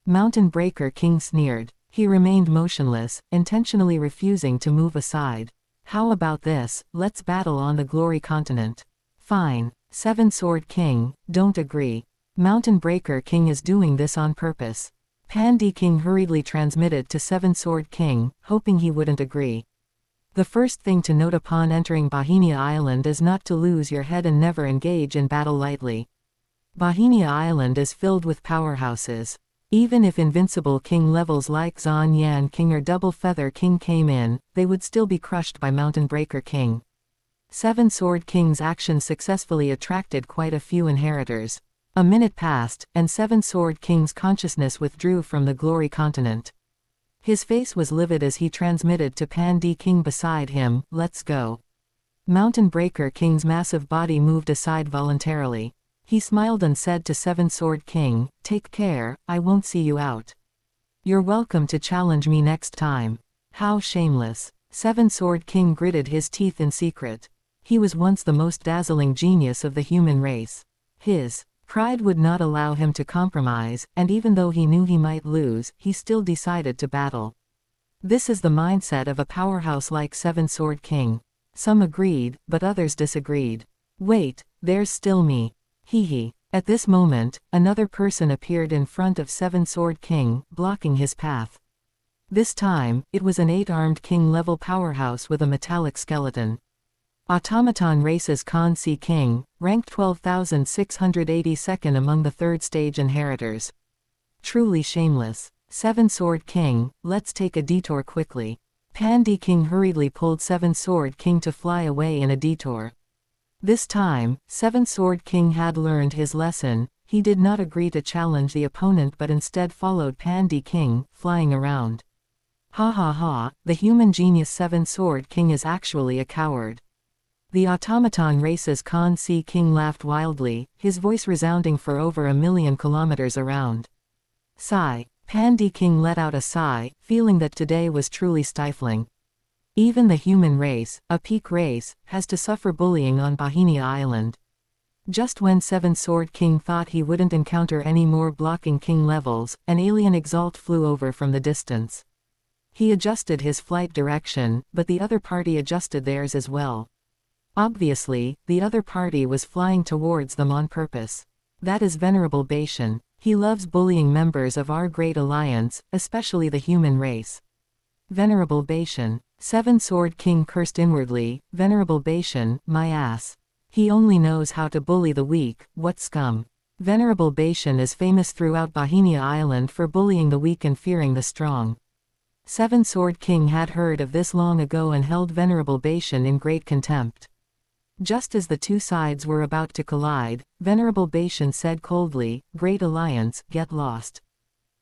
Mountain Breaker King sneered. He remained motionless, intentionally refusing to move aside. How about this, let's battle on the Glory Continent. Fine. Seven Sword King, don't agree. Mountain Breaker King is doing this on purpose. Pandi King hurriedly transmitted to Seven Sword King, hoping he wouldn't agree. The first thing to note upon entering Bohemia Island is not to lose your head and never engage in battle lightly. Bohemia Island is filled with powerhouses. Even if invincible king levels like Zan Yan King or Double Feather King came in, they would still be crushed by Mountain Breaker King. Seven Sword King's actions successfully attracted quite a few inheritors. A minute passed, and Seven Sword King's consciousness withdrew from the Glory Continent. His face was livid as he transmitted to Pandi King beside him, let's go. Mountain Breaker King's massive body moved aside voluntarily. He smiled and said to Seven Sword King, take care, I won't see you out. You're welcome to challenge me next time. How shameless. Seven Sword King gritted his teeth in secret. He was once the most dazzling genius of the human race. His pride would not allow him to compromise, and even though he knew he might lose, he still decided to battle. This is the mindset of a powerhouse like Seven Sword King. Some agreed, but others disagreed. Wait, there's still me. Hee hee. At this moment, another person appeared in front of Seven-Sword King, blocking his path. This time, it was an 8-armed king-level powerhouse with a metallic skeleton. Automaton Race's Khan Si King, ranked 12,682nd among the third-stage inheritors. Truly shameless. Seven-Sword King, let's take a detour quickly. Pandi King hurriedly pulled Seven-Sword King to fly away in a detour. This time, Seven-Sword King had learned his lesson. He did not agree to challenge the opponent but instead followed Pandi King, flying around. Ha ha ha, the human genius Seven-Sword King is actually a coward. The automaton race's Khan Si King laughed wildly, his voice resounding for over 1,000,000 kilometers around. Sigh. Pandi King let out a sigh, feeling that today was truly stifling. Even the human race, a peak race, has to suffer bullying on Bohemia Island. Just when Seven-Sword King thought he wouldn't encounter any more blocking king levels, an alien exalt flew over from the distance. He adjusted his flight direction, but the other party adjusted theirs as well. Obviously, the other party was flying towards them on purpose. That is Venerable Baishan. He loves bullying members of our great alliance, especially the human race. Venerable Baishan. Seven-Sword King cursed inwardly, Venerable Baishan, my ass. He only knows how to bully the weak, what scum. Venerable Baishan is famous throughout Bohemia Island for bullying the weak and fearing the strong. Seven-Sword King had heard of this long ago and held Venerable Baishan in great contempt. Just as the two sides were about to collide, Venerable Baishan said coldly, Great Alliance, get lost.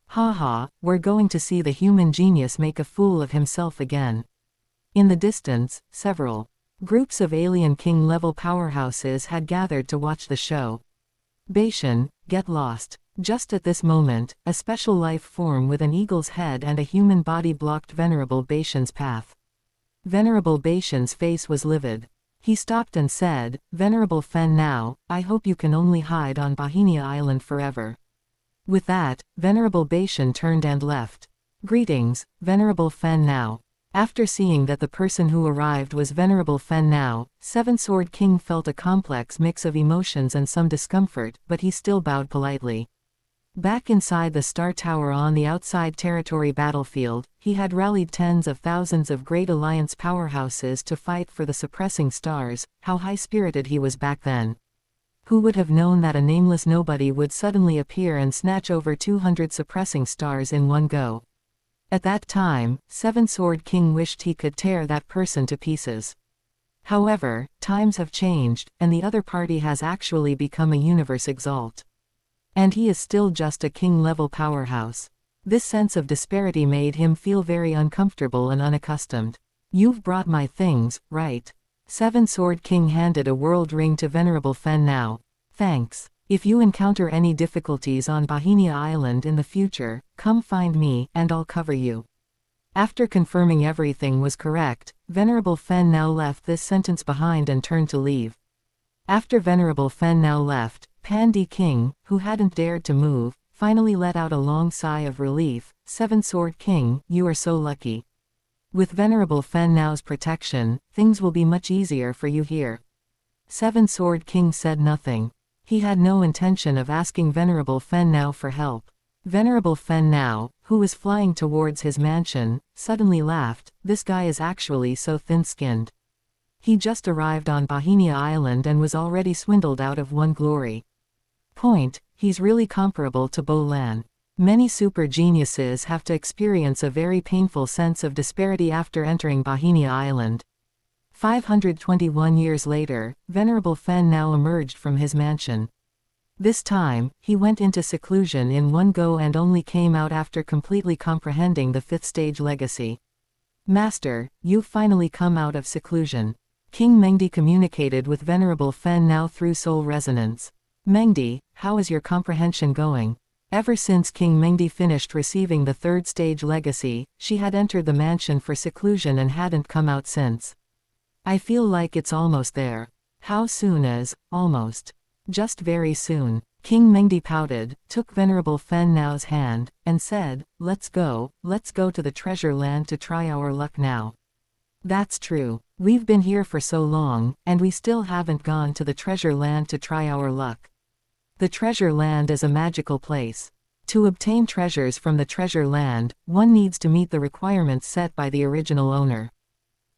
Ha ha, we're going to see the human genius make a fool of himself again. In the distance, several groups of alien king-level powerhouses had gathered to watch the show. Baishan, get lost. Just at this moment, a special life form with an eagle's head and a human body blocked Venerable Baishan's path. Venerable Baishan's face was livid. He stopped and said, Venerable Fen Now, I hope you can only hide on Bohemia Island forever. With that, Venerable Baishan turned and left. Greetings, Venerable Fen Now. After seeing that the person who arrived was Venerable Fen Now, Seven-Sword King felt a complex mix of emotions and some discomfort, but he still bowed politely. Back inside the Star Tower on the outside territory battlefield, he had rallied tens of thousands of Great Alliance powerhouses to fight for the suppressing stars. How high-spirited he was back then. Who would have known that a nameless nobody would suddenly appear and snatch over 200 suppressing stars in one go? At that time, Seven-Sword King wished he could tear that person to pieces. However, times have changed, and the other party has actually become a universe exalt. And he is still just a king-level powerhouse. This sense of disparity made him feel very uncomfortable and unaccustomed. You've brought my things, right? Seven-Sword King handed a world ring to Venerable Fen Now. Thanks. If you encounter any difficulties on Bohemia Island in the future, come find me, and I'll cover you. After confirming everything was correct, Venerable Fen Now left this sentence behind and turned to leave. After Venerable Fen Now left, Pandi King, who hadn't dared to move, finally let out a long sigh of relief. Seven-Sword King, you are so lucky. With Venerable Fen Now's protection, things will be much easier for you here. Seven-Sword King said nothing. He had no intention of asking Venerable Fen Now for help. Venerable Fen Now, who was flying towards his mansion, suddenly laughed. This guy is actually so thin-skinned. He just arrived on Bohemia Island and was already swindled out of one glory. Point, he's really comparable to Bo Lan. Many super geniuses have to experience a very painful sense of disparity after entering Bohemia Island. 521 years later, Venerable Fen Now emerged from his mansion. This time, he went into seclusion in one go and only came out after completely comprehending the 5th stage legacy. Master, you've finally come out of seclusion. King Mengdi communicated with Venerable Fen Now through soul resonance. Mengdi, how is your comprehension going? Ever since King Mengdi finished receiving the 3rd stage legacy, she had entered the mansion for seclusion and hadn't come out since. I feel like it's almost there. How soon is, almost? Just very soon. King Mengdi pouted, took Venerable Fen Now's hand, and said, let's go to the treasure land to try our luck now. That's true. We've been here for so long, and we still haven't gone to the treasure land to try our luck. The treasure land is a magical place. To obtain treasures from the treasure land, one needs to meet the requirements set by the original owner.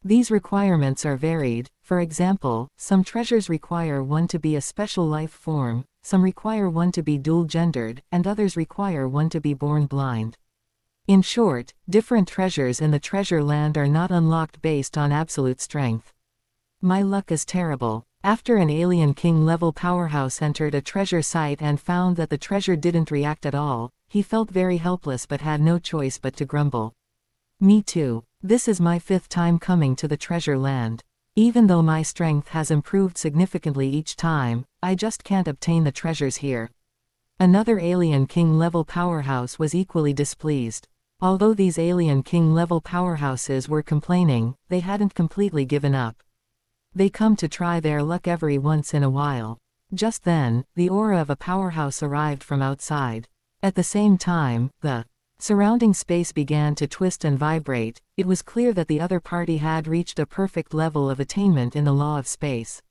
These requirements are varied. For example, some treasures require one to be a special life form, some require one to be dual-gendered, and others require one to be born blind. In short, different treasures in the treasure land are not unlocked based on absolute strength. My luck is terrible. After an alien king-level powerhouse entered a treasure site and found that the treasure didn't react at all, he felt very helpless but had no choice but to grumble. Me too. This is my 5th time coming to the treasure land. Even though my strength has improved significantly each time, I just can't obtain the treasures here. Another alien king-level powerhouse was equally displeased. Although these alien king-level powerhouses were complaining, they hadn't completely given up. They come to try their luck every once in a while. Just then, the aura of a powerhouse arrived from outside. At the same time, the surrounding space began to twist and vibrate. It was clear that the other party had reached a perfect level of attainment in the law of space.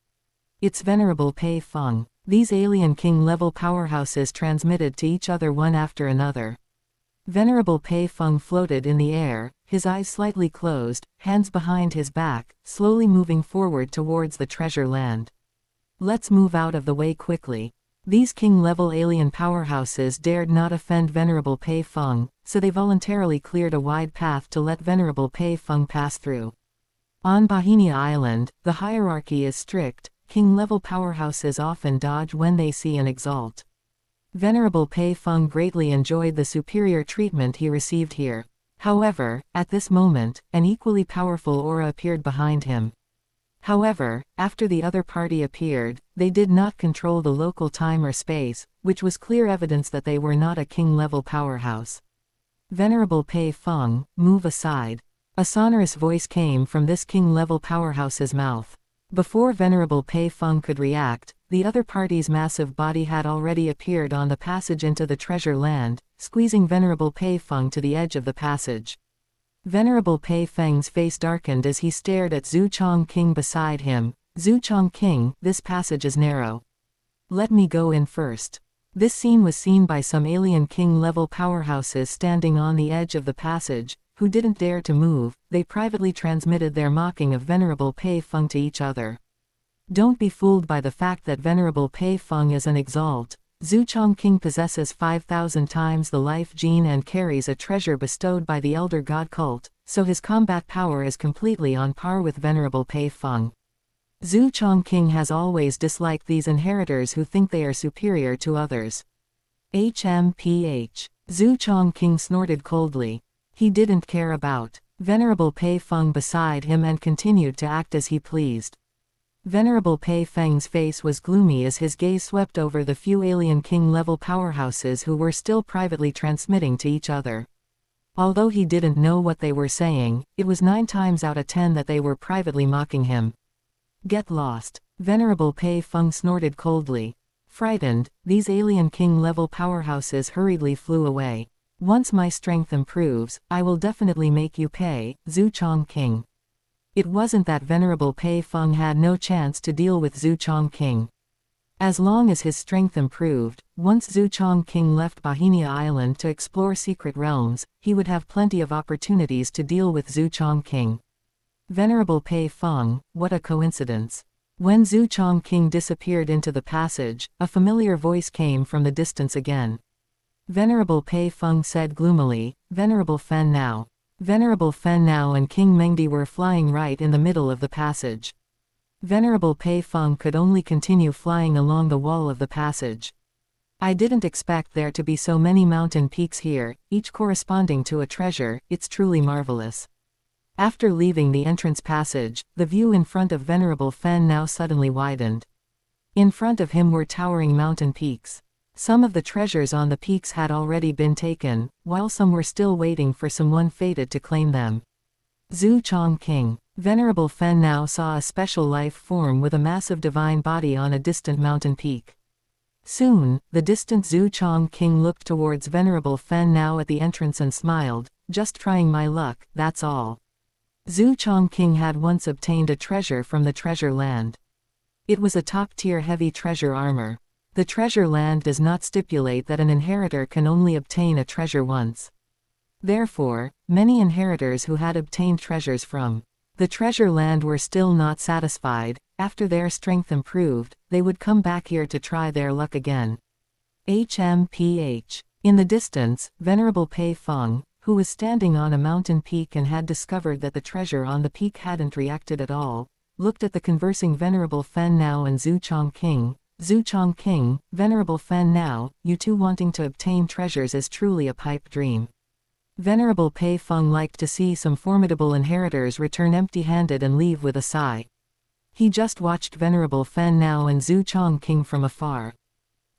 It's Venerable Pei Feng. These alien king-level powerhouses transmitted to each other one after another. Venerable Pei Feng floated in the air, his eyes slightly closed, hands behind his back, slowly moving forward towards the treasure land. Let's move out of the way quickly. These king-level alien powerhouses dared not offend Venerable Pei Feng, so they voluntarily cleared a wide path to let Venerable Pei Feng pass through. On Bahinia Island, the hierarchy is strict. King-level powerhouses often dodge when they see an exalt. Venerable Pei Feng greatly enjoyed the superior treatment he received here. However, at this moment, an equally powerful aura appeared behind him. However, after the other party appeared, they did not control the local time or space, which was clear evidence that they were not a king-level powerhouse. Venerable Pei Feng, move aside. A sonorous voice came from this king-level powerhouse's mouth. Before Venerable Pei Feng could react, the other party's massive body had already appeared on the passage into the treasure land, squeezing Venerable Pei Feng to the edge of the passage. Venerable Pei Feng's face darkened as he stared at Zhu Chongqing beside him. Zhu Chongqing, this passage is narrow. Let me go in first. This scene was seen by some alien king-level powerhouses standing on the edge of the passage, who didn't dare to move. They privately transmitted their mocking of Venerable Pei Feng to each other. Don't be fooled by the fact that Venerable Pei Feng is an exalt. Zhu Chongqing possesses 5,000 times the life gene and carries a treasure bestowed by the Elder God cult, so his combat power is completely on par with Venerable Pei Feng. Zhu Chongqing has always disliked these inheritors who think they are superior to others. HMPH. Zhu Chongqing snorted coldly. He didn't care about Venerable Pei Feng beside him and continued to act as he pleased. Venerable Pei Feng's face was gloomy as his gaze swept over the few alien king-level powerhouses who were still privately transmitting to each other. Although he didn't know what they were saying, it was 9 times out of 10 that they were privately mocking him. Get lost. Venerable Pei Feng snorted coldly. Frightened, these alien king-level powerhouses hurriedly flew away. Once my strength improves, I will definitely make you pay, Zhu Chongqing. It wasn't that Venerable Pei Feng had no chance to deal with Zhu Chongqing. As long as his strength improved, once Zhu Chongqing left Bahinia Island to explore secret realms, he would have plenty of opportunities to deal with Zhu Chongqing. Venerable Pei Feng, what a coincidence. When Zhu Chongqing disappeared into the passage, a familiar voice came from the distance again. Venerable Pei Feng said gloomily, Venerable Fen Nao. Venerable Fen Nao and King Mengdi were flying right in the middle of the passage. Venerable Pei Feng could only continue flying along the wall of the passage. I didn't expect there to be so many mountain peaks here, each corresponding to a treasure. It's truly marvelous. After leaving the entrance passage, the view in front of Venerable Fen Nao suddenly widened. In front of him were towering mountain peaks. Some of the treasures on the peaks had already been taken, while some were still waiting for someone fated to claim them. Zhu Chongqing. Venerable Fen Nao saw a special life form with a massive divine body on a distant mountain peak. Soon, the distant Zhu Chongqing looked towards Venerable Fen Nao at the entrance and smiled, just trying my luck, that's all. Zhu Chongqing had once obtained a treasure from the treasure land. It was a top-tier heavy treasure armor. The treasure land does not stipulate that an inheritor can only obtain a treasure once. Therefore, many inheritors who had obtained treasures from the treasure land were still not satisfied. After their strength improved, they would come back here to try their luck again. HMPH. In the distance, Venerable Pei Feng, who was standing on a mountain peak and had discovered that the treasure on the peak hadn't reacted at all, looked at the conversing Venerable Fen Nao and Zhu Chongqing. Zhu Chongqing, Venerable Fen Nao, you two wanting to obtain treasures is truly a pipe dream. Venerable Pei Feng liked to see some formidable inheritors return empty-handed and leave with a sigh. He just watched Venerable Fen Nao and Zhu Chongqing from afar.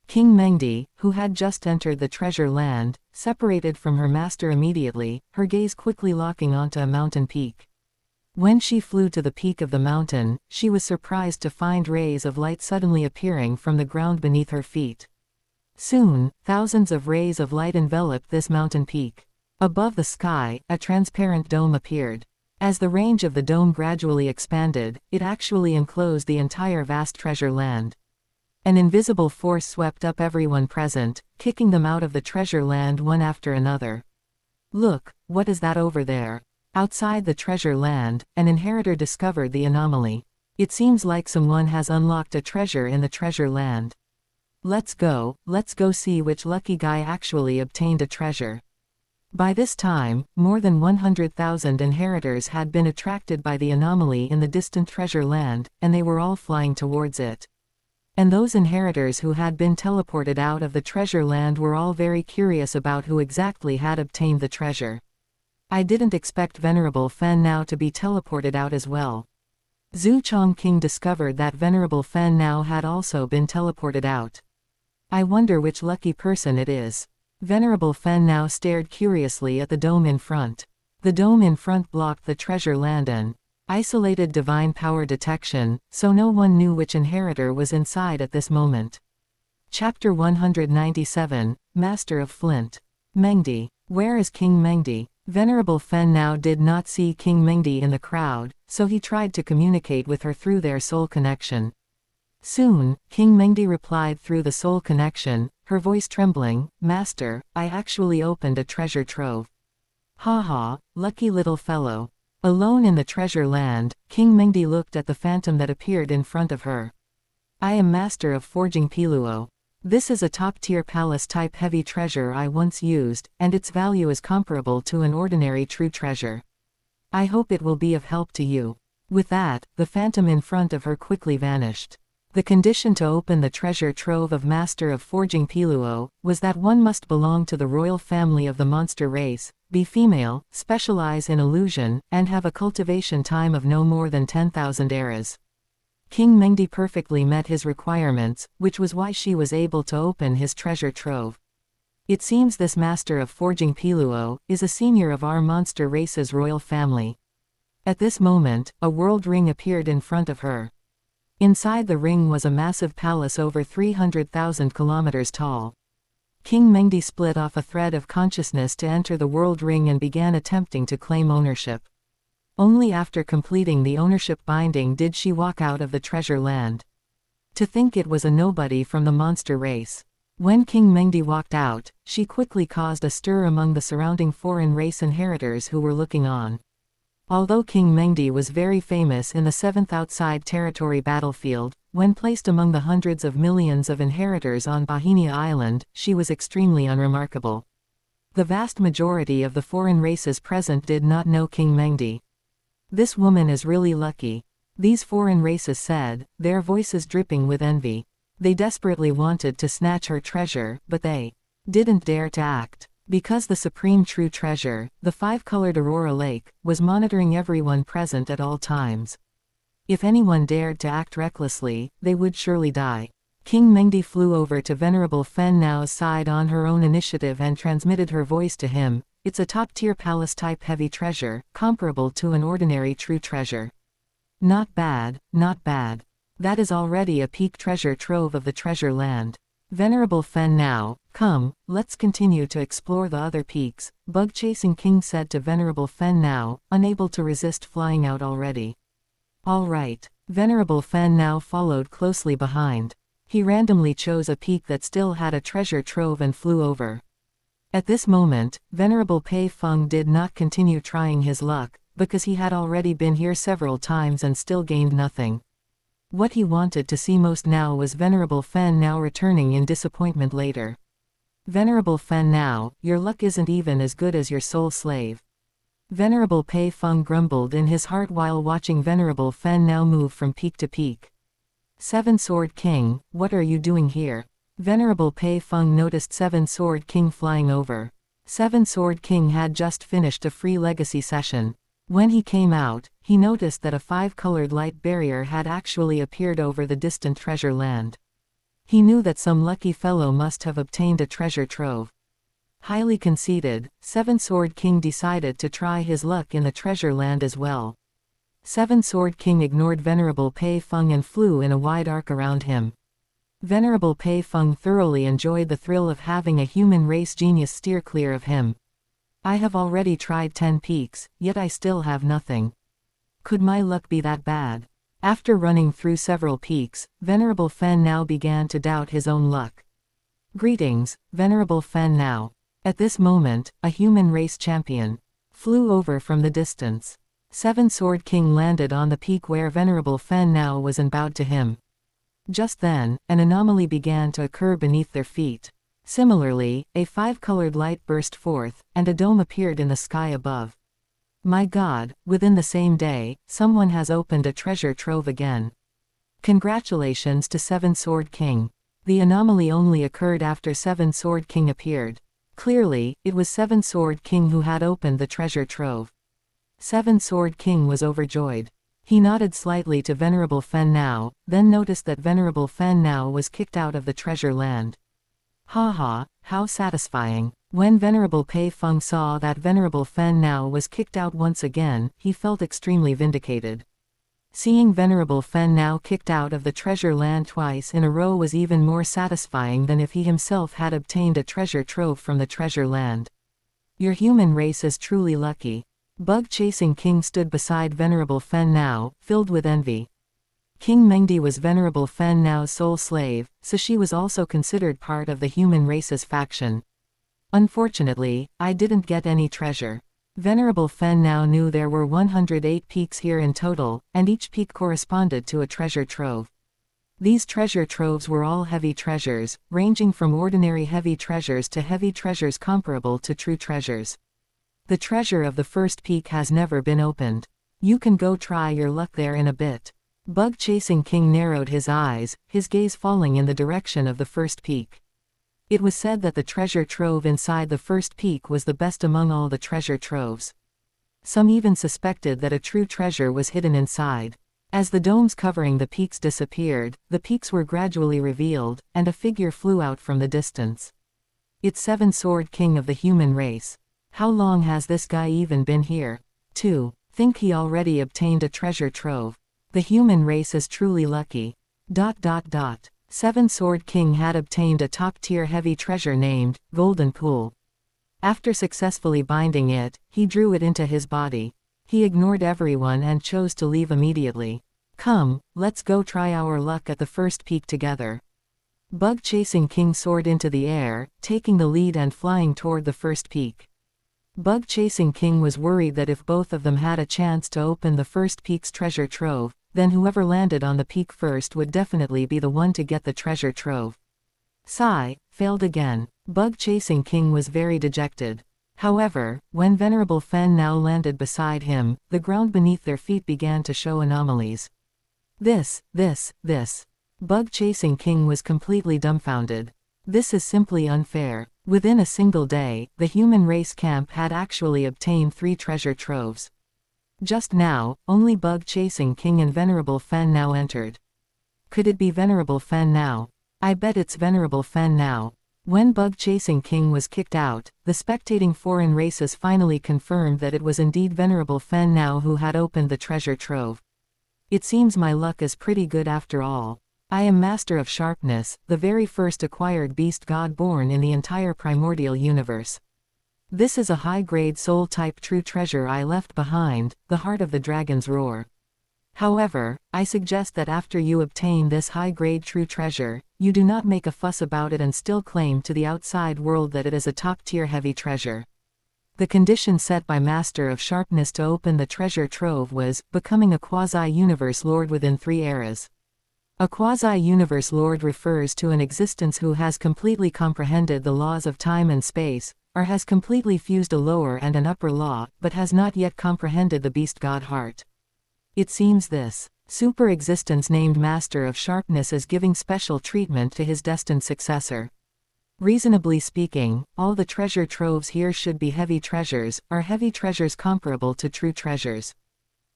King Mengdi, who had just entered the treasure land, separated from her master immediately, her gaze quickly locking onto a mountain peak. When she flew to the peak of the mountain, she was surprised to find rays of light suddenly appearing from the ground beneath her feet. Soon, thousands of rays of light enveloped this mountain peak. Above the sky, a transparent dome appeared. As the range of the dome gradually expanded, it actually enclosed the entire vast treasure land. An invisible force swept up everyone present, kicking them out of the treasure land one after another. Look, what is that over there? Outside the treasure land, an inheritor discovered the anomaly. It seems like someone has unlocked a treasure in the treasure land. Let's go see which lucky guy actually obtained a treasure. By this time, more than 100,000 inheritors had been attracted by the anomaly in the distant treasure land, and they were all flying towards it. And those inheritors who had been teleported out of the treasure land were all very curious about who exactly had obtained the treasure. I didn't expect Venerable Fen Nao to be teleported out as well. Zhu Chongqing discovered that Venerable Fen Nao had also been teleported out. I wonder which lucky person it is. Venerable Fen Nao stared curiously at the dome in front. The dome in front blocked the treasure land and isolated divine power detection, so no one knew which inheritor was inside at this moment. Chapter 197, Master of Flint. Mengdi. Where is King Mengdi? Venerable Fen Nao did not see King Mengdi in the crowd, so he tried to communicate with her through their soul connection. Soon, King Mengdi replied through the soul connection, her voice trembling, Master, I actually opened a treasure trove. Ha ha, lucky little fellow. Alone in the treasure land, King Mengdi looked at the phantom that appeared in front of her. I am master of forging Piluo. This is a top-tier palace-type heavy treasure I once used, and its value is comparable to an ordinary true treasure. I hope it will be of help to you. With that, the phantom in front of her quickly vanished. The condition to open the treasure trove of Master of Forging Piluo was that one must belong to the royal family of the monster race, be female, specialize in illusion, and have a cultivation time of no more than 10,000 eras. King Mengdi perfectly met his requirements, which was why she was able to open his treasure trove. It seems this Master of Forging Piluo is a senior of our monster race's royal family. At this moment, a world ring appeared in front of her. Inside the ring was a massive palace over 300,000 kilometers tall. King Mengdi split off a thread of consciousness to enter the world ring and began attempting to claim ownership. Only after completing the ownership binding did she walk out of the treasure land. To think it was a nobody from the monster race. When King Mengdi walked out, she quickly caused a stir among the surrounding foreign race inheritors who were looking on. Although King Mengdi was very famous in the 7th outside territory battlefield, when placed among the hundreds of millions of inheritors on Bahinia Island, she was extremely unremarkable. The vast majority of the foreign races present did not know King Mengdi. This woman is really lucky. These foreign races said, their voices dripping with envy. They desperately wanted to snatch her treasure, but they didn't dare to act. Because the supreme true treasure, the 5-colored Aurora Lake, was monitoring everyone present at all times. If anyone dared to act recklessly, they would surely die. King Mengdi flew over to Venerable Fen Nao's side on her own initiative and transmitted her voice to him. It's a top-tier palace-type heavy treasure, comparable to an ordinary true treasure. Not bad, not bad. That is already a peak treasure trove of the treasure land. Venerable Fen Nao, come, let's continue to explore the other peaks, Bug-chasing King said to Venerable Fen Nao, unable to resist flying out already. All right. Venerable Fen Nao followed closely behind. He randomly chose a peak that still had a treasure trove and flew over. At this moment, Venerable Pei Feng did not continue trying his luck, because he had already been here several times and still gained nothing. What he wanted to see most now was Venerable Fen Now returning in disappointment later. Venerable Fen Now, your luck isn't even as good as your soul slave. Venerable Pei Feng grumbled in his heart while watching Venerable Fen Now move from peak to peak. Seven Sword King, what are you doing here? Venerable Pei Feng noticed Seven Sword King flying over. Seven Sword King had just finished a free legacy session. When he came out, he noticed that a 5-colored light barrier had actually appeared over the distant treasure land. He knew that some lucky fellow must have obtained a treasure trove. Highly conceited, Seven Sword King decided to try his luck in the treasure land as well. Seven Sword King ignored Venerable Pei Feng and flew in a wide arc around him. Venerable Pei Feng thoroughly enjoyed the thrill of having a human race genius steer clear of him. I have already tried 10 peaks, yet I still have nothing. Could my luck be that bad? After running through several peaks, Venerable Fen Now began to doubt his own luck. Greetings, Venerable Fen Now. At this moment, a human race champion flew over from the distance. Seven Sword King landed on the peak where Venerable Fen Now was and bowed to him. Just then, an anomaly began to occur beneath their feet. Similarly, a 5-colored light burst forth, and a dome appeared in the sky above. My God, within the same day, someone has opened a treasure trove again. Congratulations to Seven Sword King. The anomaly only occurred after Seven Sword King appeared. Clearly, it was Seven Sword King who had opened the treasure trove. Seven Sword King was overjoyed. He nodded slightly to Venerable Fen Now, then noticed that Venerable Fen Now was kicked out of the treasure land. Ha ha, how satisfying. When Venerable Pei Feng saw that Venerable Fen Now was kicked out once again, he felt extremely vindicated. Seeing Venerable Fen Now kicked out of the treasure land twice in a row was even more satisfying than if he himself had obtained a treasure trove from the treasure land. Your human race is truly lucky. Bug-chasing King stood beside Venerable Fen Now, filled with envy. King Mengdi was Venerable Fen Nao's sole slave, so she was also considered part of the human race's faction. Unfortunately, I didn't get any treasure. Venerable Fen Now knew there were 108 peaks here in total, and each peak corresponded to a treasure trove. These treasure troves were all heavy treasures, ranging from ordinary heavy treasures to heavy treasures comparable to true treasures. The treasure of the first peak has never been opened. You can go try your luck there in a bit. Bug-chasing King narrowed his eyes, his gaze falling in the direction of the first peak. It was said that the treasure trove inside the first peak was the best among all the treasure troves. Some even suspected that a true treasure was hidden inside. As the domes covering the peaks disappeared, the peaks were gradually revealed, and a figure flew out from the distance. It's Seven Sword King of the human race. How long has this guy even been here? 2. Think he already obtained a treasure trove. The human race is truly lucky. Seven Sword King had obtained a top-tier heavy treasure named Golden Pool. After successfully binding it, he drew it into his body. He ignored everyone and chose to leave immediately. Come, let's go try our luck at the first peak together. Bug-chasing King soared into the air, taking the lead and flying toward the first peak. Bug-chasing King was worried that if both of them had a chance to open the first peak's treasure trove, then whoever landed on the peak first would definitely be the one to get the treasure trove. Sigh, failed again. Bug-chasing King was very dejected. However, when Venerable Fen Now landed beside him, the ground beneath their feet began to show anomalies. This. Bug-chasing King was completely dumbfounded. This is simply unfair. Within a single day, the human race camp had actually obtained 3 treasure troves. Just now, only Bug-chasing King and Venerable Fen Now entered. Could it be Venerable Fen Now? I bet it's Venerable Fen Now. When Bug-chasing King was kicked out, the spectating foreign races finally confirmed that it was indeed Venerable Fen Now who had opened the treasure trove. It seems my luck is pretty good after all. I am Master of Sharpness, the very first acquired beast god born in the entire primordial universe. This is a high-grade soul-type true treasure I left behind, the heart of the dragon's roar. However, I suggest that after you obtain this high-grade true treasure, you do not make a fuss about it and still claim to the outside world that it is a top-tier heavy treasure. The condition set by Master of Sharpness to open the treasure trove was becoming a quasi-universe lord within 3 eras. A quasi-universe lord refers to an existence who has completely comprehended the laws of time and space, or has completely fused a lower and an upper law, but has not yet comprehended the beast god heart. It seems this super-existence named Master of Sharpness is giving special treatment to his destined successor. Reasonably speaking, all the treasure troves here should be heavy treasures, or heavy treasures comparable to true treasures.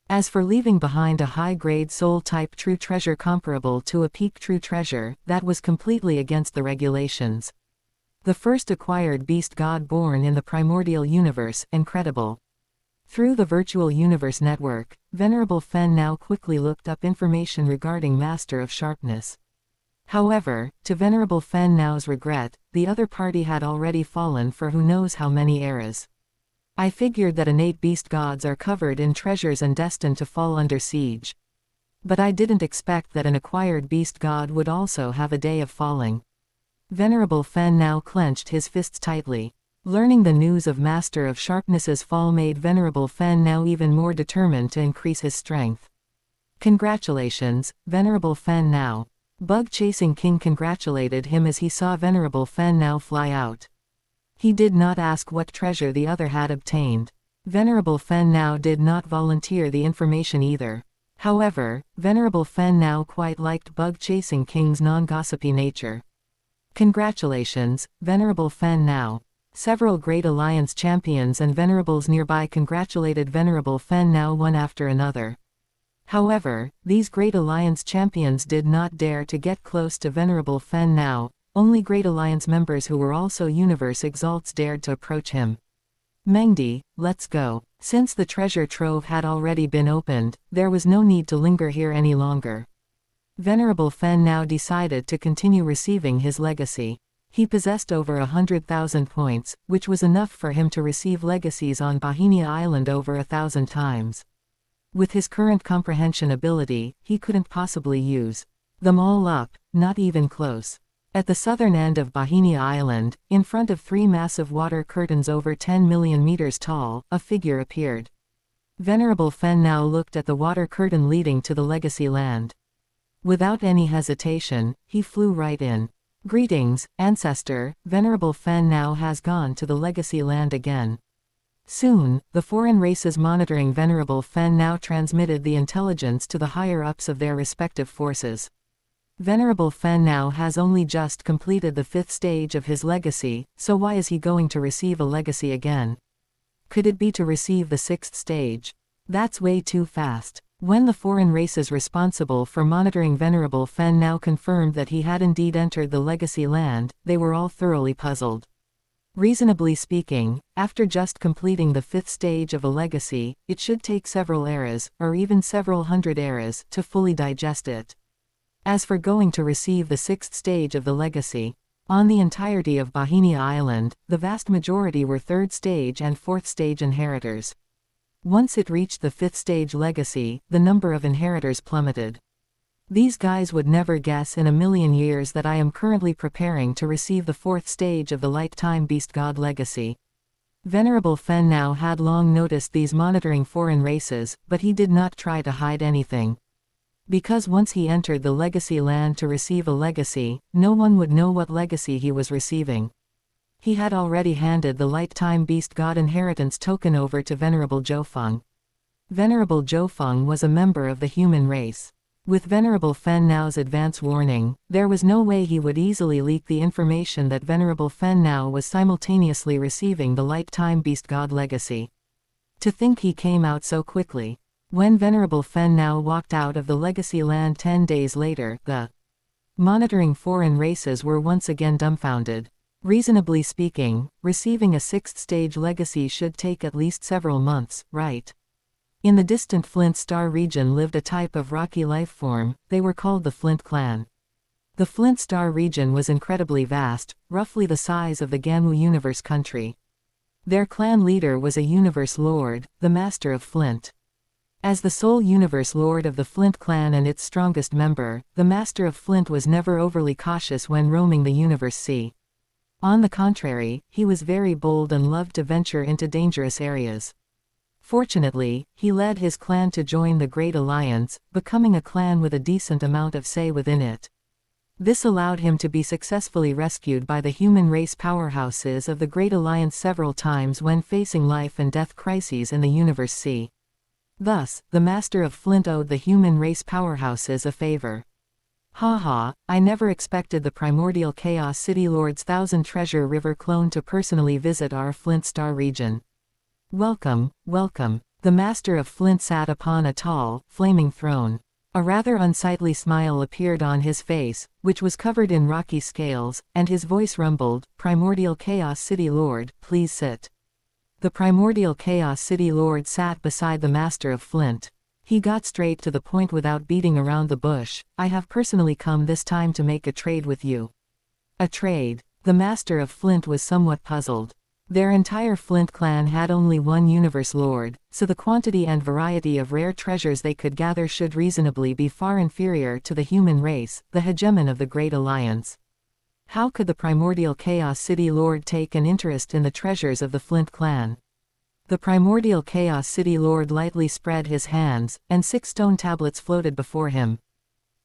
As for leaving behind a high-grade soul-type true treasure comparable to a peak true treasure, that was completely against the regulations. The first acquired beast god born in the primordial universe, incredible. Through the virtual universe network, Venerable Fen now quickly looked up information regarding Master of Sharpness. However, to Venerable Fen Now's regret, the other party had already fallen for who knows how many eras. I figured that innate beast gods are covered in treasures and destined to fall under siege. But I didn't expect that an acquired beast god would also have a day of falling. Venerable Fen Now clenched his fists tightly. Learning the news of Master of Sharpness's fall made Venerable Fen Now even more determined to increase his strength. Congratulations, Venerable Fen Now. Bug-chasing King congratulated him as he saw Venerable Fen Now fly out. He did not ask what treasure the other had obtained. Venerable Fen Now did not volunteer the information either. However, Venerable Fen Now quite liked Bug-chasing King's non-gossipy nature. Congratulations, Venerable Fen Now. Several Great Alliance champions and venerables nearby congratulated Venerable Fen Now one after another. However, these Great Alliance champions did not dare to get close to Venerable Fen Now. Only Great Alliance members who were also Universe Exalts dared to approach him. Mengdi, let's go. Since the treasure trove had already been opened, there was no need to linger here any longer. Venerable Fen Now decided to continue receiving his legacy. He possessed over 100,000 points, which was enough for him to receive legacies on Bahinia Island over 1,000 times. With his current comprehension ability, he couldn't possibly use them all up, not even close. At the southern end of Bahinia Island, in front of 3 massive water curtains over 10 million meters tall, a figure appeared. Venerable Fen Now looked at the water curtain leading to the legacy land. Without any hesitation, he flew right in. Greetings, Ancestor. Venerable Fen Now has gone to the legacy land again. Soon, the foreign races monitoring Venerable Fen Now transmitted the intelligence to the higher-ups of their respective forces. Venerable Fen Now has only just completed the 5th stage of his legacy, so why is he going to receive a legacy again? Could it be to receive the 6th stage? That's way too fast. When the foreign races responsible for monitoring Venerable Fen Now confirmed that he had indeed entered the legacy land, they were all thoroughly puzzled. Reasonably speaking, after just completing the 5th stage of a legacy, it should take several eras, or even several hundred eras, to fully digest it. As for going to receive the 6th stage of the legacy, on the entirety of Bahinia Island, the vast majority were 3rd stage and 4th stage inheritors. Once it reached the 5th stage legacy, the number of inheritors plummeted. These guys would never guess in a million years that I am currently preparing to receive the 4th stage of the Light-Time Beast God legacy. Venerable Fen Now had long noticed these monitoring foreign races, but he did not try to hide anything. Because once he entered the legacy land to receive a legacy, no one would know what legacy he was receiving. He had already handed the Light-Time Beast God inheritance token over to Venerable Jiufeng. Venerable Jiufeng was a member of the human race. With Venerable Fen Now's advance warning, there was no way he would easily leak the information that Venerable Fen Now was simultaneously receiving the Light-Time Beast God legacy. To think he came out so quickly. When Venerable Fen Now walked out of the legacy land 10 days later, the monitoring foreign races were once again dumbfounded. Reasonably speaking, receiving a 6th stage legacy should take at least several months, right? In the distant Flint Star region lived a type of rocky life form. They were called the Flint Clan. The Flint Star region was incredibly vast, roughly the size of the Gamu Universe country. Their clan leader was a Universe Lord, the Master of Flint. As the sole universe lord of the Flint clan and its strongest member, the Master of Flint was never overly cautious when roaming the universe sea. On the contrary, he was very bold and loved to venture into dangerous areas. Fortunately, he led his clan to join the Great Alliance, becoming a clan with a decent amount of say within it. This allowed him to be successfully rescued by the human race powerhouses of the Great Alliance several times when facing life and death crises in the universe sea. Thus, the Master of Flint owed the human race powerhouses a favor. Haha, I never expected the primordial Chaos City Lord's Thousand Treasure River clone to personally visit our Flint Star region. Welcome, welcome. The Master of Flint sat upon a tall, flaming throne. A rather unsightly smile appeared on his face, which was covered in rocky scales, and his voice rumbled, "Primordial Chaos City Lord, please sit." The Primordial Chaos City Lord sat beside the Master of Flint. He got straight to the point without beating around the bush. "I have personally come this time to make a trade with you." A trade? The Master of Flint was somewhat puzzled. Their entire Flint clan had only one universe lord, so the quantity and variety of rare treasures they could gather should reasonably be far inferior to the human race, the hegemon of the Great Alliance. How could the Primordial Chaos City Lord take an interest in the treasures of the Flint clan? The Primordial Chaos City Lord lightly spread his hands, and 6 stone tablets floated before him.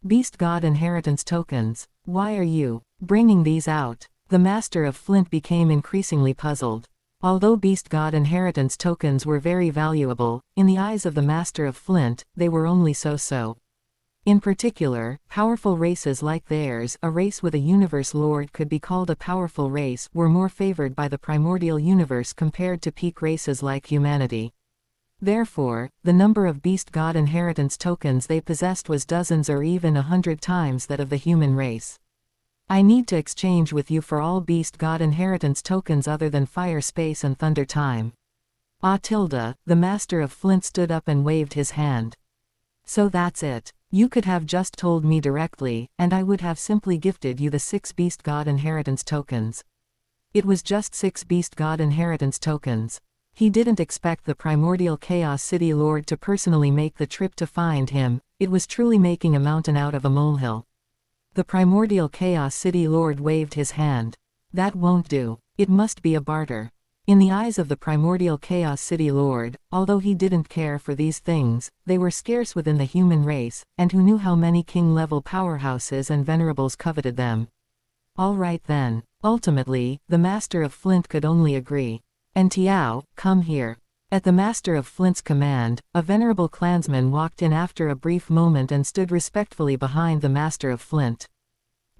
Beast God Inheritance Tokens. Why are you bringing these out? The Master of Flint became increasingly puzzled. Although Beast God Inheritance Tokens were very valuable, in the eyes of the Master of Flint, they were only so-so. In particular, powerful races like theirs, a race with a universe lord could be called a powerful race, were more favored by the primordial universe compared to peak races like humanity. Therefore, the number of Beast God Inheritance Tokens they possessed was dozens or even 100 times that of the human race. I need to exchange with you for all Beast God Inheritance Tokens other than Fire, Space and Thunder Time. The Master of Flint stood up and waved his hand. So that's it. You could have just told me directly, and I would have simply gifted you the 6 Beast God Inheritance Tokens. It was just 6 Beast God Inheritance Tokens. He didn't expect the Primordial Chaos City Lord to personally make the trip to find him. It was truly making a mountain out of a molehill. The Primordial Chaos City Lord waved his hand. That won't do. It must be a barter. In the eyes of the Primordial Chaos City Lord, although he didn't care for these things, they were scarce within the human race, and who knew how many king-level powerhouses and venerables coveted them. All right then. Ultimately, the Master of Flint could only agree. "And Tiao, come here." At the Master of Flint's command, a venerable clansman walked in after a brief moment and stood respectfully behind the Master of Flint.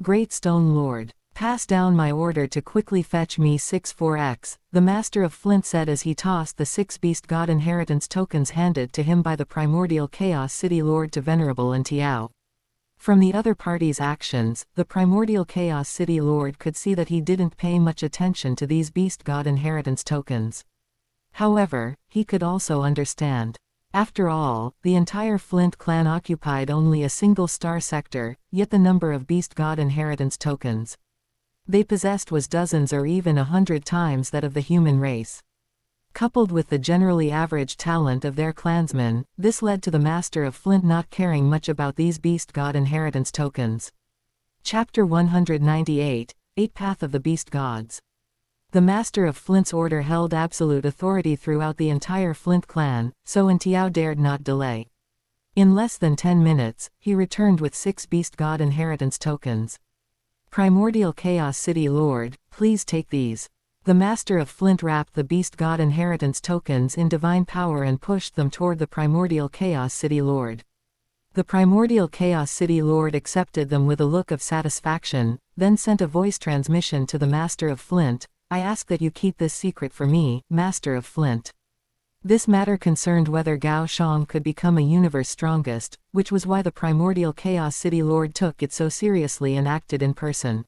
"Great Stone Lord. Pass down my order to quickly fetch me 6-4x, the Master of Flint said as he tossed the 6 Beast God Inheritance Tokens handed to him by the Primordial Chaos City Lord to Venerable and Tiao. From the other party's actions, the Primordial Chaos City Lord could see that he didn't pay much attention to these Beast God Inheritance Tokens. However, he could also understand. After all, the entire Flint clan occupied only a single star sector, yet the number of Beast God Inheritance Tokens they possessed was dozens or even 100 times that of the human race. Coupled with the generally average talent of their clansmen, this led to the Master of Flint not caring much about these Beast God Inheritance Tokens. Chapter 198, 8 Path of the Beast Gods. The Master of Flint's order held absolute authority throughout the entire Flint clan, so Tiao dared not delay. In less than 10 minutes, he returned with 6 Beast God Inheritance Tokens. "Primordial Chaos City Lord, please take these." The Master of Flint wrapped the Beast God Inheritance Tokens in divine power and pushed them toward the Primordial Chaos City Lord. The Primordial Chaos City Lord accepted them with a look of satisfaction, then sent a voice transmission to the Master of Flint. "I ask that you keep this secret for me, Master of Flint." This matter concerned whether Gao Xiang could become a universe strongest, which was why the Primordial Chaos City Lord took it so seriously and acted in person.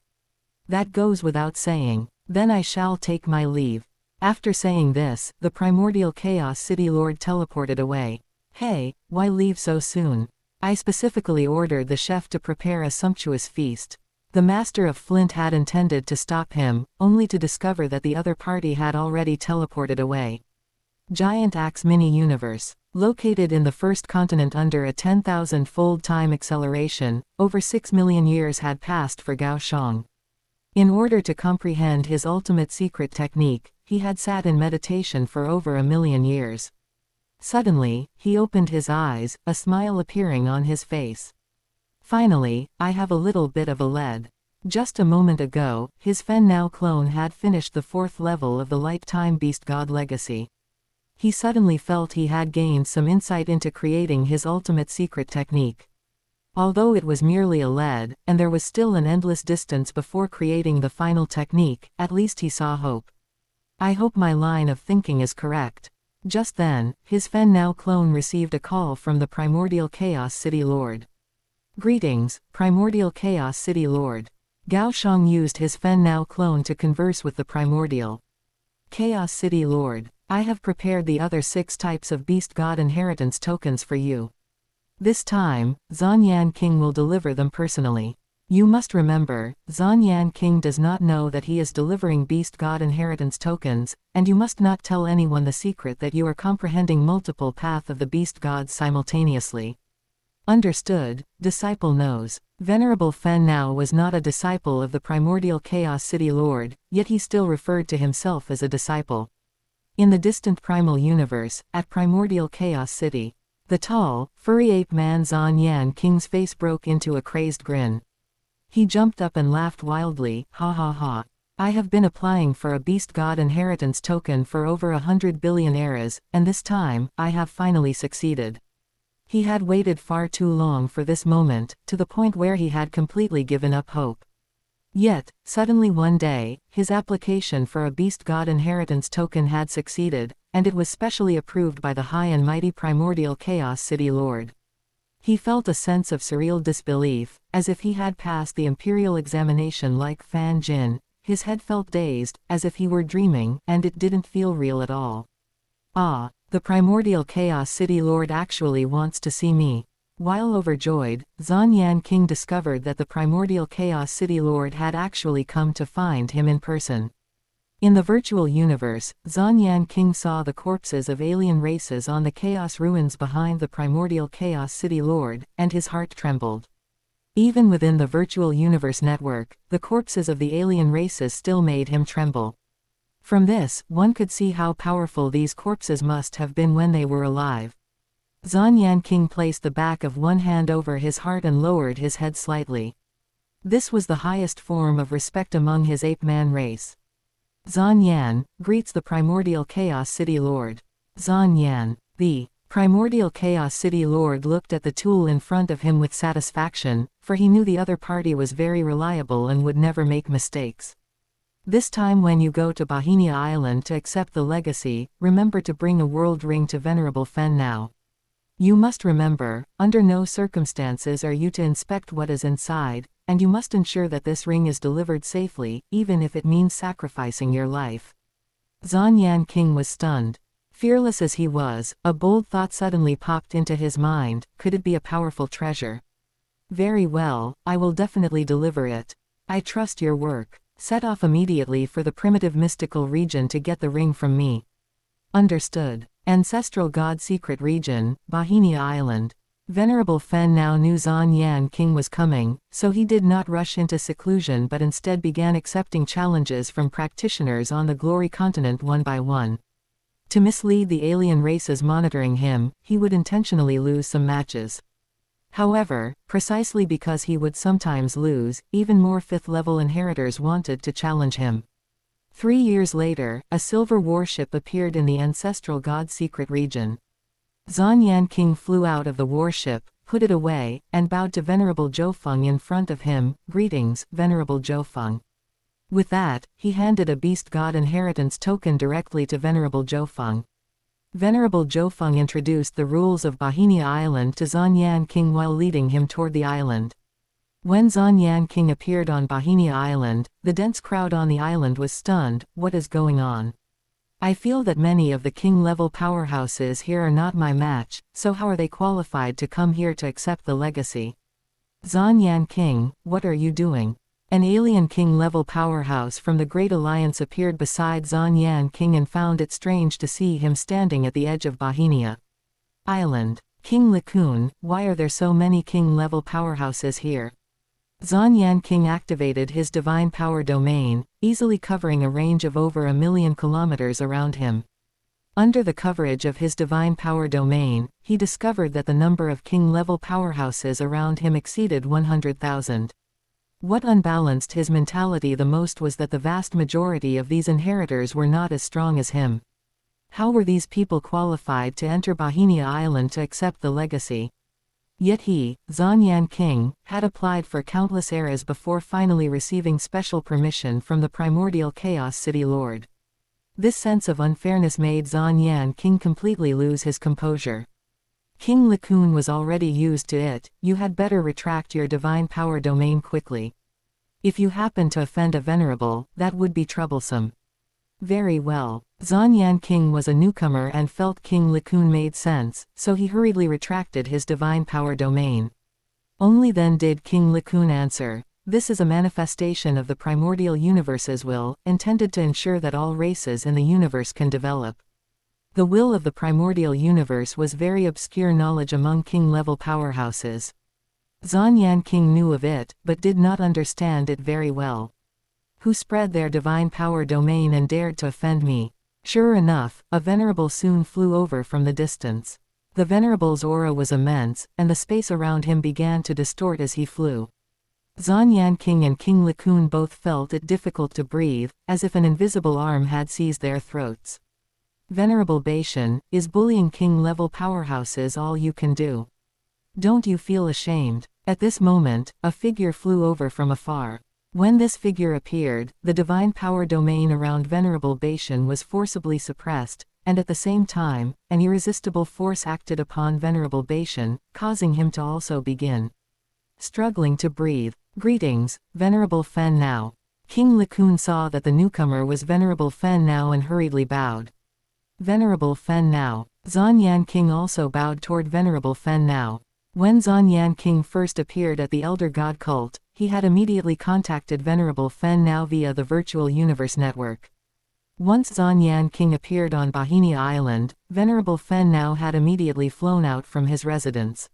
"That goes without saying. Then I shall take my leave." After saying this, the Primordial Chaos City Lord teleported away. "Hey, why leave so soon? I specifically ordered the chef to prepare a sumptuous feast." The Master of Flint had intended to stop him, only to discover that the other party had already teleported away. Giant Axe Mini-Universe. Located in the first continent under a 10,000-fold time acceleration, over 6 million years had passed for Gao Xiang. In order to comprehend his ultimate secret technique, he had sat in meditation for over 1 million years. Suddenly, he opened his eyes, a smile appearing on his face. Finally, I have a little bit of a lead. Just a moment ago, his Fen Now clone had finished the 4th level of the Light Time Beast God Legacy. He suddenly felt he had gained some insight into creating his ultimate secret technique. Although it was merely a lead, and there was still an endless distance before creating the final technique, at least he saw hope. I hope my line of thinking is correct. Just then, his Fen Now clone received a call from the Primordial Chaos City Lord. Greetings, Primordial Chaos City Lord. Gao Xiang used his Fen Now clone to converse with the Primordial Chaos City Lord. I have prepared the other 6 types of Beast God Inheritance tokens for you. This time, Zhanyan King will deliver them personally. You must remember, Zhanyan King does not know that he is delivering Beast God Inheritance tokens, and you must not tell anyone the secret that you are comprehending multiple paths of the Beast Gods simultaneously. Understood, disciple knows. Venerable Fen Now was not a disciple of the Primordial Chaos City Lord, yet he still referred to himself as a disciple. In the distant primal universe, at Primordial Chaos City, the tall, furry ape man Zhanyan King's face broke into a crazed grin. He jumped up and laughed wildly, ha ha ha. I have been applying for a Beast God Inheritance token for over 100 billion eras, and this time, I have finally succeeded. He had waited far too long for this moment, to the point where he had completely given up hope. Yet, suddenly one day, his application for a Beast God Inheritance token had succeeded, and it was specially approved by the High and Mighty Primordial Chaos City Lord. He felt a sense of surreal disbelief, as if he had passed the Imperial examination like Fan Jin. His head felt dazed, as if he were dreaming, and it didn't feel real at all. Ah, the Primordial Chaos City Lord actually wants to see me. While overjoyed, Zhanyan King discovered that the Primordial Chaos City Lord had actually come to find him in person. In the virtual universe, Zhanyan King saw the corpses of alien races on the chaos ruins behind the Primordial Chaos City Lord, and his heart trembled. Even within the virtual universe network, the corpses of the alien races still made him tremble. From this, one could see how powerful these corpses must have been when they were alive. Zhanyan King placed the back of one hand over his heart and lowered his head slightly. This was the highest form of respect among his ape-man race. Zhanyan greets the Primordial Chaos City Lord. Zhanyan, the Primordial Chaos City Lord looked at the tool in front of him with satisfaction, for he knew the other party was very reliable and would never make mistakes. This time when you go to Bohemia Island to accept the legacy, remember to bring a world ring to Venerable Fen Now. You must remember, under no circumstances are you to inspect what is inside, and you must ensure that this ring is delivered safely, even if it means sacrificing your life. Zhanyan King was stunned. Fearless as he was, a bold thought suddenly popped into his mind: could it be a powerful treasure? Very well, I will definitely deliver it. I trust your work. Set off immediately for the primitive mystical region to get the ring from me. Understood. Ancestral God Secret Region, Bohemia Island. Venerable Fen Now knew Zhanyan King was coming, so he did not rush into seclusion but instead began accepting challenges from practitioners on the Glory Continent one by one. To mislead the alien races monitoring him, he would intentionally lose some matches. However, precisely because he would sometimes lose, even more 5th-level inheritors wanted to challenge him. 3 years later, a silver warship appeared in the ancestral God Secret Region. Zhanyan King flew out of the warship, put it away, and bowed to Venerable Jiufeng in front of him. Greetings, Venerable Jiufeng. With that, he handed a Beast God Inheritance token directly to Venerable Jiufeng. Venerable Jiufeng introduced the rules of Bohemia Island to Zhanyan King while leading him toward the island. When Zhanyan King appeared on Bohemia Island, the dense crowd on the island was stunned. What is going on? I feel that many of the king-level powerhouses here are not my match, so how are they qualified to come here to accept the legacy? Zhanyan King, what are you doing? An alien king-level powerhouse from the Great Alliance appeared beside Zhanyan King and found it strange to see him standing at the edge of Bohemia. Island. King LeCun, why are there so many king-level powerhouses here? Zhan King activated his divine power domain, easily covering a range of over 1,000,000 kilometers around him. Under the coverage of his divine power domain, he discovered that the number of king-level powerhouses around him exceeded 100,000. What unbalanced his mentality the most was that the vast majority of these inheritors were not as strong as him. How were these people qualified to enter Bohemia Island to accept the legacy? Yet he, Zhan King, had applied for countless eras before finally receiving special permission from the primordial Chaos City Lord. This sense of unfairness made Zhan King completely lose his composure. King LeCun was already used to it. You had better retract your divine power domain quickly. If you happen to offend a venerable, that would be troublesome. Very well. Zhan King was a newcomer and felt King LeCun made sense, so he hurriedly retracted his divine power domain. Only then did King LeCun answer, "This is a manifestation of the primordial universe's will, intended to ensure that all races in the universe can develop." The will of the primordial universe was very obscure knowledge among king-level powerhouses. Zhan King knew of it, but did not understand it very well. Who spread their divine power domain and dared to offend me? Sure enough, a venerable soon flew over from the distance. The venerable's aura was immense, and the space around him began to distort as he flew. Zhan King and King LeCun both felt it difficult to breathe, as if an invisible arm had seized their throats. Venerable Bashan, is bullying king-level powerhouses all you can do? Don't you feel ashamed? At this moment, a figure flew over from afar. When this figure appeared, the divine power domain around Venerable Bashan was forcibly suppressed, and at the same time, an irresistible force acted upon Venerable Bashan, causing him to also begin struggling to breathe. Greetings, Venerable Fen Now. King LeCun saw that the newcomer was Venerable Fen Now and hurriedly bowed. Venerable Fen Now. Zhan King also bowed toward Venerable Fen Now. When Zhan King first appeared at the Elder God cult, he had immediately contacted Venerable Fen Now via the Virtual Universe Network. Once Zhan King appeared on Bohemia Island, Venerable Fen Now had immediately flown out from his residence.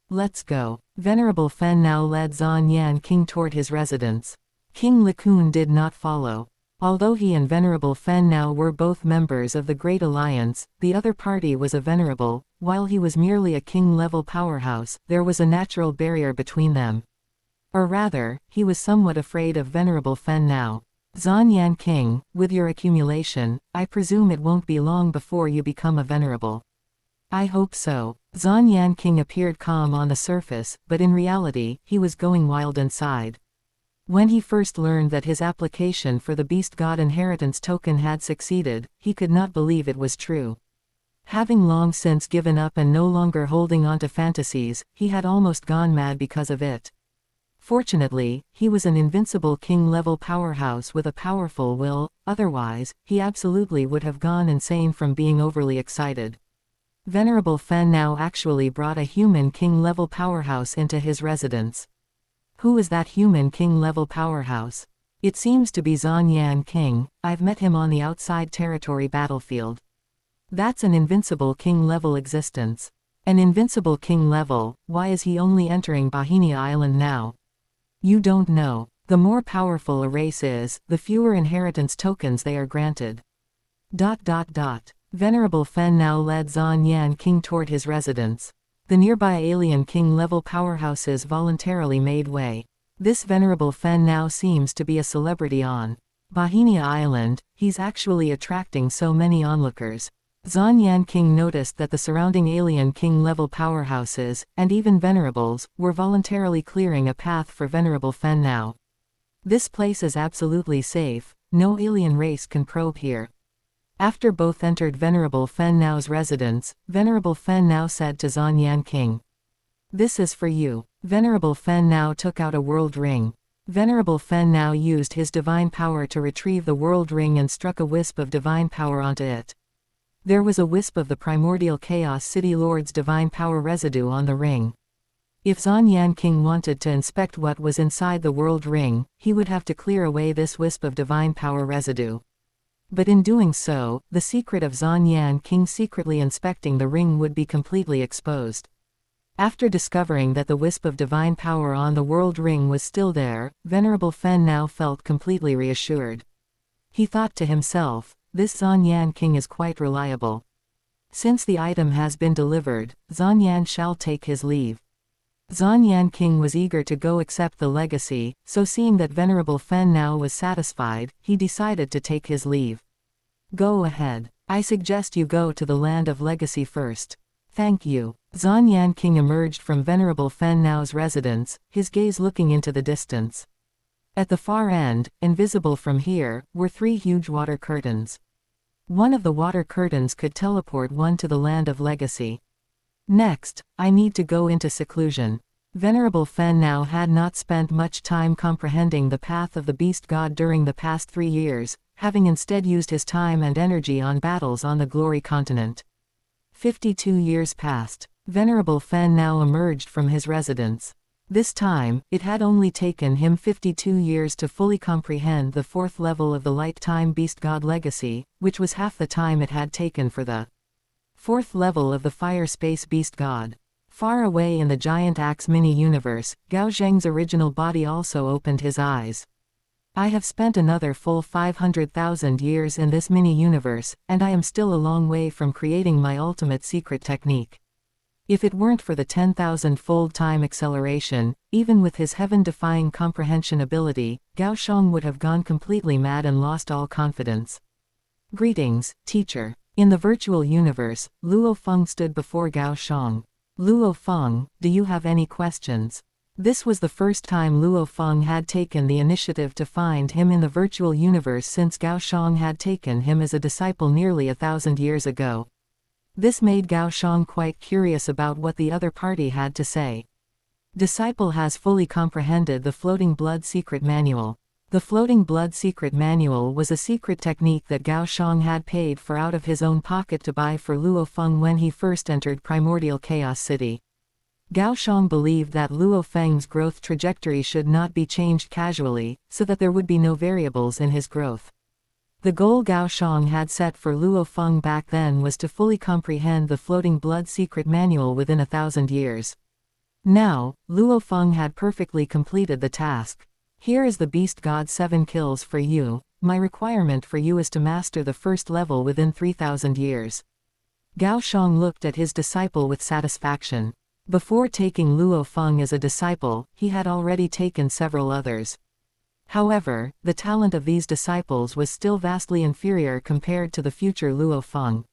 Let's go. Venerable Fen Now led Zhan King toward his residence. King LeCun did not follow. Although he and Venerable Fen Now were both members of the Great Alliance, the other party was a venerable. While he was merely a king-level powerhouse, there was a natural barrier between them. Or rather, he was somewhat afraid of Venerable Fen Now. Zhan King, with your accumulation, I presume it won't be long before you become a venerable. I hope so. Zhan King appeared calm on the surface, but in reality, he was going wild inside. When he first learned that his application for the Beast God Inheritance token had succeeded, he could not believe it was true. Having long since given up and no longer holding on to fantasies, he had almost gone mad because of it. Fortunately, he was an invincible king-level powerhouse with a powerful will, otherwise, he absolutely would have gone insane from being overly excited. Venerable Fen Now actually brought a human king-level powerhouse into his residence. Who is that human king-level powerhouse? It seems to be Zhan King. I've met him on the outside territory battlefield. That's an invincible king-level existence. An invincible king-level, why is he only entering Bohemia Island now? You don't know. The more powerful a race is, the fewer inheritance tokens they are granted. Venerable Fen Now led Zhan King toward his residence. The nearby alien king-level powerhouses voluntarily made way. This Venerable Fen Now seems to be a celebrity on Bohemia Island. He's actually attracting so many onlookers. Zhan King noticed that the surrounding alien king-level powerhouses, and even venerables, were voluntarily clearing a path for Venerable Fen Now. This place is absolutely safe. No alien race can probe here. After both entered Venerable Fen Now's residence, Venerable Fen Now said to Zhan King, "This is for you." Venerable Fen Now took out a world ring. Venerable Fen Now used his divine power to retrieve the world ring and struck a wisp of divine power onto it. There was a wisp of the primordial Chaos City Lord's divine power residue on the ring. If Zhan King wanted to inspect what was inside the world ring, he would have to clear away this wisp of divine power residue. But in doing so, the secret of Zhanyan King secretly inspecting the ring would be completely exposed. After discovering that the wisp of divine power on the world ring was still there, Venerable Fen now felt completely reassured. He thought to himself, this Zhanyan King is quite reliable. Since the item has been delivered, Zhanyan shall take his leave. Zhanyan King was eager to go accept the legacy, so seeing that Venerable Fen now was satisfied, he decided to take his leave. Go ahead. I suggest you go to the land of legacy first. Thank you. Zhanyan King emerged from Venerable Fen Nao's residence, his gaze looking into the distance. At the far end, invisible from here, were 3 huge water curtains. One of the water curtains could teleport one to the land of legacy. Next, I need to go into seclusion. Venerable Fen Nao had not spent much time comprehending the path of the beast god during the past 3 years, having instead used his time and energy on battles on the Glory Continent. 52 years passed. Venerable Fen Nao emerged from his residence. This time, it had only taken him 52 years to fully comprehend the 4th level of the Light Time Beast God Legacy, which was half the time it had taken for the 4th level of the Fire Space Beast God. Far away in the giant axe mini-universe, Gao Xiang's original body also opened his eyes. I have spent another full 500,000 years in this mini-universe, and I am still a long way from creating my ultimate secret technique. If it weren't for the 10,000-fold time acceleration, even with his heaven-defying comprehension ability, Gao Xiang would have gone completely mad and lost all confidence. Greetings, teacher. In the virtual universe, Luo Feng stood before Gao Xiang. Luo Feng, do you have any questions? This was the first time Luo Feng had taken the initiative to find him in the virtual universe since Gao Xiang had taken him as a disciple nearly 1,000 years ago. This made Gao Xiang quite curious about what the other party had to say. Disciple has fully comprehended the Floating Blood Secret Manual. The Floating Blood Secret Manual was a secret technique that Gao Xiang had paid for out of his own pocket to buy for Luo Feng when he first entered Primordial Chaos City. Gao Xiang believed that Luo Feng's growth trajectory should not be changed casually, so that there would be no variables in his growth. The goal Gao Xiang had set for Luo Feng back then was to fully comprehend the Floating Blood Secret Manual within 1,000 years. Now, Luo Feng had perfectly completed the task. Here is the Beast God 7 kills for you. My requirement for you is to master the 1st level within 3,000 years. Gao Xiang looked at his disciple with satisfaction. Before taking Luo Feng as a disciple, he had already taken several others. However, the talent of these disciples was still vastly inferior compared to the future Luo Feng.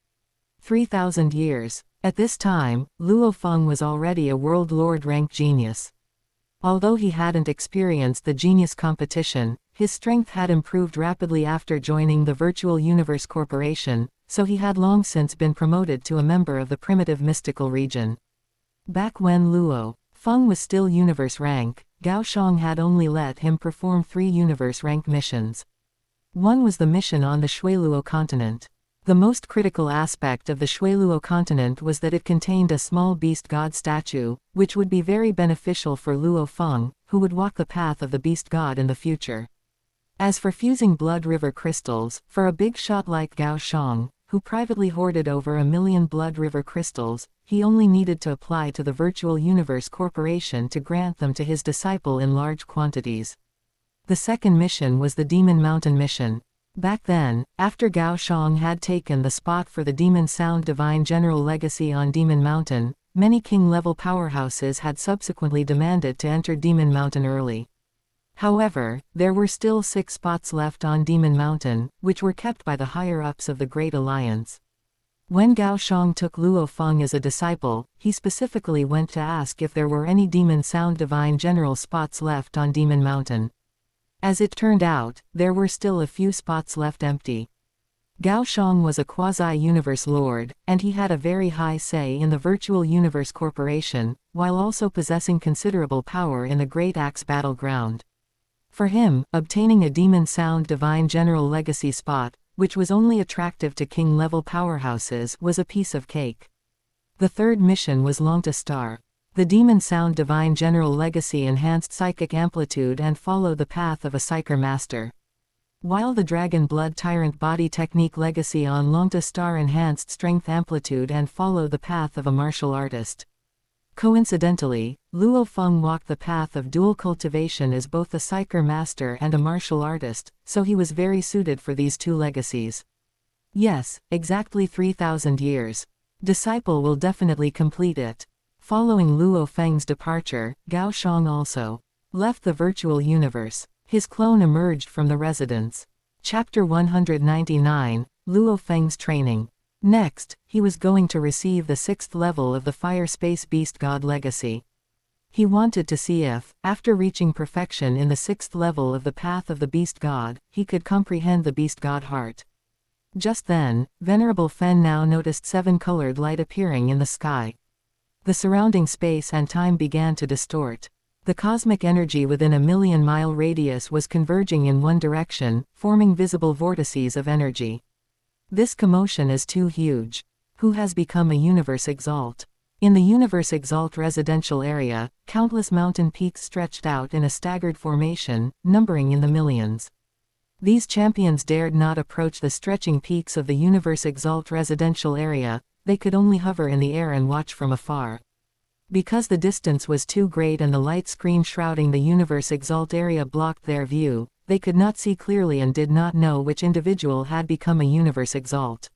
3,000 years. At this time, Luo Feng was already a World Lord rank genius. Although he hadn't experienced the genius competition, his strength had improved rapidly after joining the Virtual Universe Corporation, so he had long since been promoted to a member of the primitive mystical region. Back when Luo Feng was still universe rank, Gao Xiang had only let him perform 3 universe rank missions. One was the mission on the Shuiluo continent. The most critical aspect of the Shuiluo continent was that it contained a small beast god statue, which would be very beneficial for Luo Feng, who would walk the path of the beast god in the future. As for fusing blood river crystals, for a big shot like Gao Xiang, who privately hoarded over 1 million blood river crystals, he only needed to apply to the Virtual Universe Corporation to grant them to his disciple in large quantities. The second mission was the Demon Mountain mission. Back then, after Gao Xiang had taken the spot for the Demon Sound Divine General Legacy on Demon Mountain, many king-level powerhouses had subsequently demanded to enter Demon Mountain early. However, there were still 6 spots left on Demon Mountain, which were kept by the higher-ups of the Great Alliance. When Gao Xiang took Luo Feng as a disciple, he specifically went to ask if there were any Demon Sound Divine General spots left on Demon Mountain. As it turned out, there were still a few spots left empty. Gao Xiang was a quasi-universe lord, and he had a very high say in the Virtual Universe Corporation, while also possessing considerable power in the Great Axe battleground. For him, obtaining a Demon Sound Divine General Legacy spot, which was only attractive to king-level powerhouses, was a piece of cake. The third mission was Qiulong Star. The Demon Sound Divine General Legacy enhanced psychic amplitude and followed the path of a Psyker Master. While the Dragon Blood Tyrant Body Technique Legacy on Qiulong Star enhanced strength amplitude and followed the path of a martial artist. Coincidentally, Luo Feng walked the path of dual cultivation as both a psyker master and a martial artist, so he was very suited for these two legacies. Yes, exactly 3,000 years. Disciple will definitely complete it. Following Luo Feng's departure, Gao Xiang also left the virtual universe. His clone emerged from the residence. Chapter 199, Luo Feng's Training. Next, he was going to receive the 6th level of the Fire Space Beast God Legacy. He wanted to see if, after reaching perfection in the 6th level of the Path of the Beast God, he could comprehend the Beast God heart. Just then, Venerable Fen now noticed 7-colored light appearing in the sky. The surrounding space and time began to distort. The cosmic energy within a 1,000,000-mile radius was converging in one direction, forming visible vortices of energy. This commotion is too huge. Who has become a Universe Exalt? In the Universe Exalt residential area, countless mountain peaks stretched out in a staggered formation, numbering in the millions. These champions dared not approach the stretching peaks of the Universe Exalt residential area, they could only hover in the air and watch from afar. Because the distance was too great and the light screen shrouding the Universe Exalt area blocked their view, they could not see clearly and did not know which individual had become a Universe Exalt.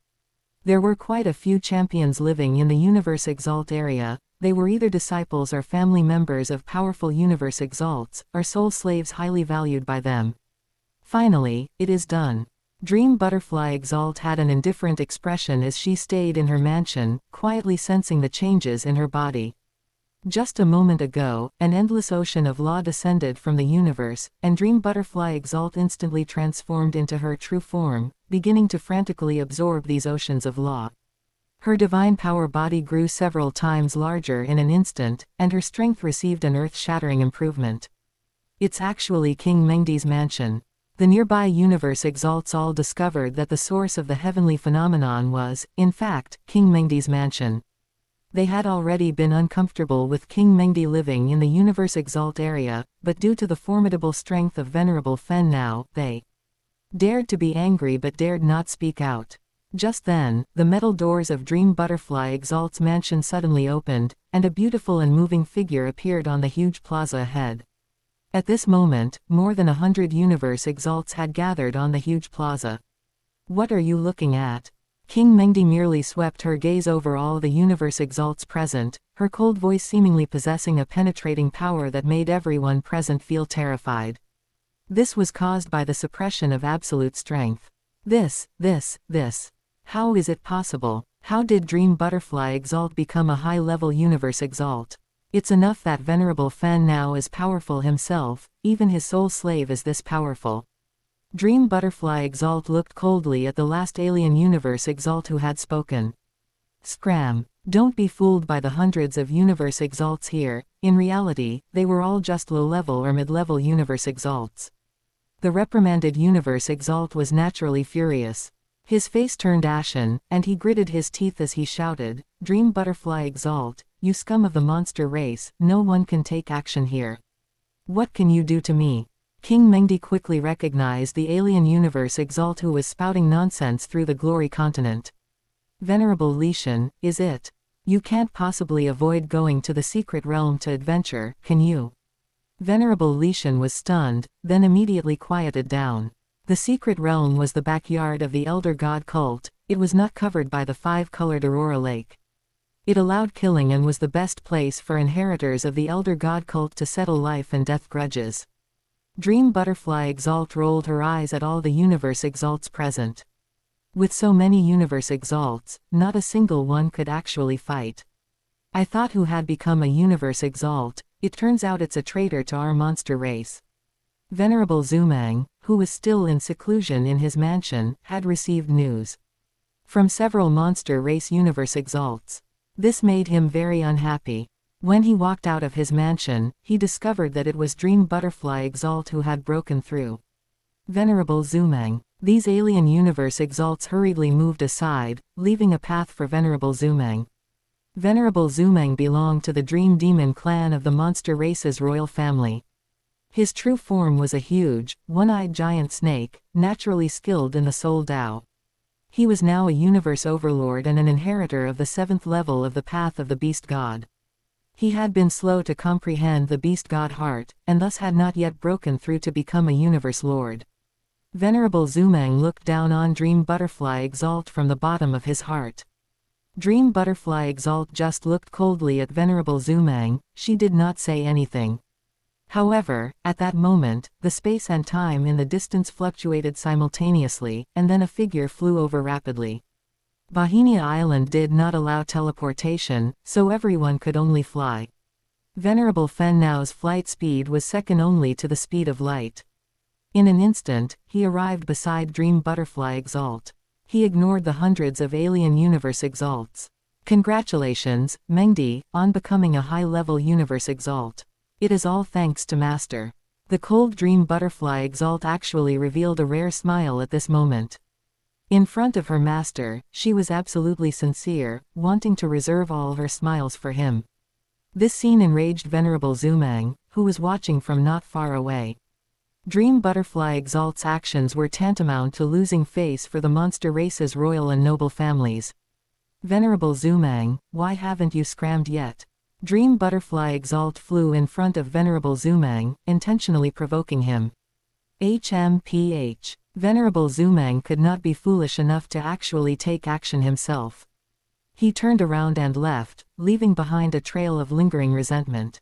There were quite a few champions living in the Universe Exalt area. They were either disciples or family members of powerful Universe Exalts, or soul slaves highly valued by them. Finally, it is done. Dream Butterfly Exalt had an indifferent expression as she stayed in her mansion, quietly sensing the changes in her body. Just a moment ago, an endless ocean of law descended from the universe, and Dream Butterfly Exalt instantly transformed into her true form, beginning to frantically absorb these oceans of law. Her divine power body grew several times larger in an instant, and her strength received an earth-shattering improvement. It's actually King Mengdi's mansion. The nearby Universe Exalts all discovered that the source of the heavenly phenomenon was, in fact, King Mengdi's mansion. They had already been uncomfortable with King Mengdi living in the Universe Exalt area, but due to the formidable strength of Venerable Fen now, they dared to be angry but dared not speak out. Just then, the metal doors of Dream Butterfly Exalt's mansion suddenly opened, and a beautiful and moving figure appeared on the huge plaza ahead. At this moment, more than 100 Universe Exalts had gathered on the huge plaza. What are you looking at? King Mengdi merely swept her gaze over all the Universe Exalts present, her cold voice seemingly possessing a penetrating power that made everyone present feel terrified. This was caused by the suppression of absolute strength. This. How is it possible? How did Dream Butterfly Exalt become a high-level Universe Exalt? It's enough that Venerable Fen now is powerful himself, even his soul slave is this powerful. Dream Butterfly Exalt looked coldly at the last alien Universe Exalt who had spoken. Scram. Don't be fooled by the hundreds of Universe Exalts here, in reality, they were all just low-level or mid-level Universe Exalts. The reprimanded Universe Exalt was naturally furious. His face turned ashen, and he gritted his teeth as he shouted, "Dream Butterfly Exalt, you scum of the monster race, no one can take action here. What can you do to me?" King Mengdi quickly recognized the alien Universe Exalt who was spouting nonsense through the Glory Continent. Venerable Lishan, is it? You can't possibly avoid going to the secret realm to adventure, can you? Venerable Lishan was stunned, then immediately quieted down. The secret realm was the backyard of the Elder God cult. It was not covered by the 5-colored Aurora Lake. It allowed killing and was the best place for inheritors of the Elder God cult to settle life and death grudges. Dream Butterfly Exalt rolled her eyes at all the Universe Exalts present. With so many Universe Exalts, not a single one could actually fight. I thought who had become a Universe Exalt, it turns out it's a traitor to our monster race. Venerable Zumang, who was still in seclusion in his mansion, had received news from several monster race Universe Exalts. This made him very unhappy. When he walked out of his mansion, he discovered that it was Dream Butterfly Exalt who had broken through. Venerable Zumang. These alien Universe Exalts hurriedly moved aside, leaving a path for Venerable Zumang. Venerable Zumang belonged to the Dream Demon clan of the monster race's royal family. His true form was a huge, one-eyed giant snake, naturally skilled in the soul Tao. He was now a universe overlord and an inheritor of the 7th level of the path of the beast god. He had been slow to comprehend the beast god heart, and thus had not yet broken through to become a universe lord. Venerable Zumang looked down on Dream Butterfly Exalt from the bottom of his heart. Dream Butterfly Exalt just looked coldly at Venerable Zumang. She did not say anything. However, at that moment, the space and time in the distance fluctuated simultaneously, and then a figure flew over rapidly. Bohemia Island did not allow teleportation, so everyone could only fly. Venerable Fen Nao's flight speed was second only to the speed of light. In an instant, he arrived beside Dream Butterfly Exalt. He ignored the hundreds of alien universe exalts. Congratulations, Mengdi, on becoming a high-level universe exalt. It is all thanks to Master. The cold Dream Butterfly Exalt actually revealed a rare smile at this moment. In front of her master, she was absolutely sincere, wanting to reserve all her smiles for him. This scene enraged Venerable Zumang, who was watching from not far away. Dream Butterfly Exalt's actions were tantamount to losing face for the monster race's royal and noble families. Venerable Zumang, why haven't you scrammed yet? Dream Butterfly Exalt flew in front of Venerable Zumang, intentionally provoking him. HMPH. Venerable Zumang could not be foolish enough to actually take action himself. He turned around and left, leaving behind a trail of lingering resentment.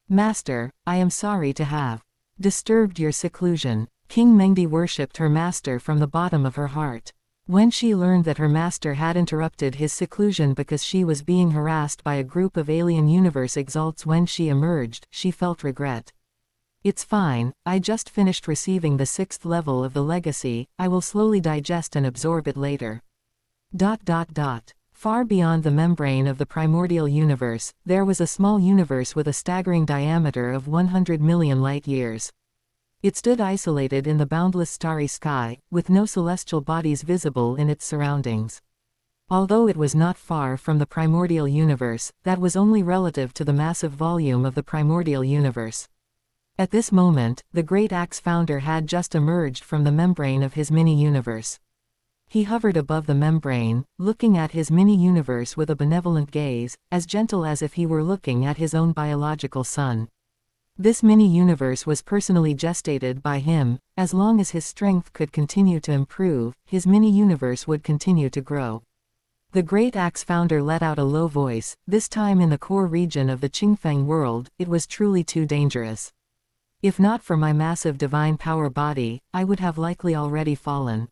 Master, I am sorry to have disturbed your seclusion. King Mengdi worshipped her master from the bottom of her heart. When she learned that her master had interrupted his seclusion because she was being harassed by a group of alien universe exalts when she emerged, she felt regret. It's fine, I just finished receiving the 6th level of the legacy, I will slowly digest and absorb it later. Far beyond the membrane of the primordial universe, there was a small universe with a staggering diameter of 100 million light-years. It stood isolated in the boundless starry sky, with no celestial bodies visible in its surroundings. Although it was not far from the primordial universe, that was only relative to the massive volume of the primordial universe. At this moment, the Great Axe Founder had just emerged from the membrane of his mini-universe. He hovered above the membrane, looking at his mini-universe with a benevolent gaze, as gentle as if he were looking at his own biological son. This mini-universe was personally gestated by him. As long as his strength could continue to improve, his mini-universe would continue to grow. The Great Axe Founder let out a low voice. This time in the core region of the Qingfeng world, it was truly too dangerous. If not for my massive divine power body, I would have likely already fallen.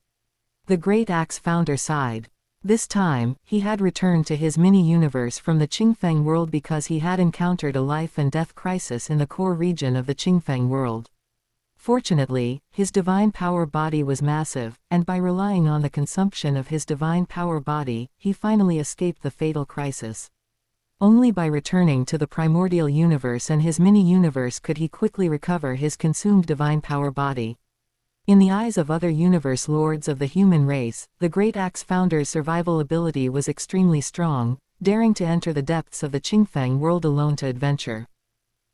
The Great Axe Founder sighed. This time, he had returned to his mini-universe from the Qingfeng world because he had encountered a life and death crisis in the core region of the Qingfeng world. Fortunately, his divine power body was massive, and by relying on the consumption of his divine power body, he finally escaped the fatal crisis. Only by returning to the primordial universe and his mini-universe could he quickly recover his consumed divine power body. In the eyes of other universe lords of the human race, the Great Axe Founder's survival ability was extremely strong, daring to enter the depths of the Qingfeng world alone to adventure.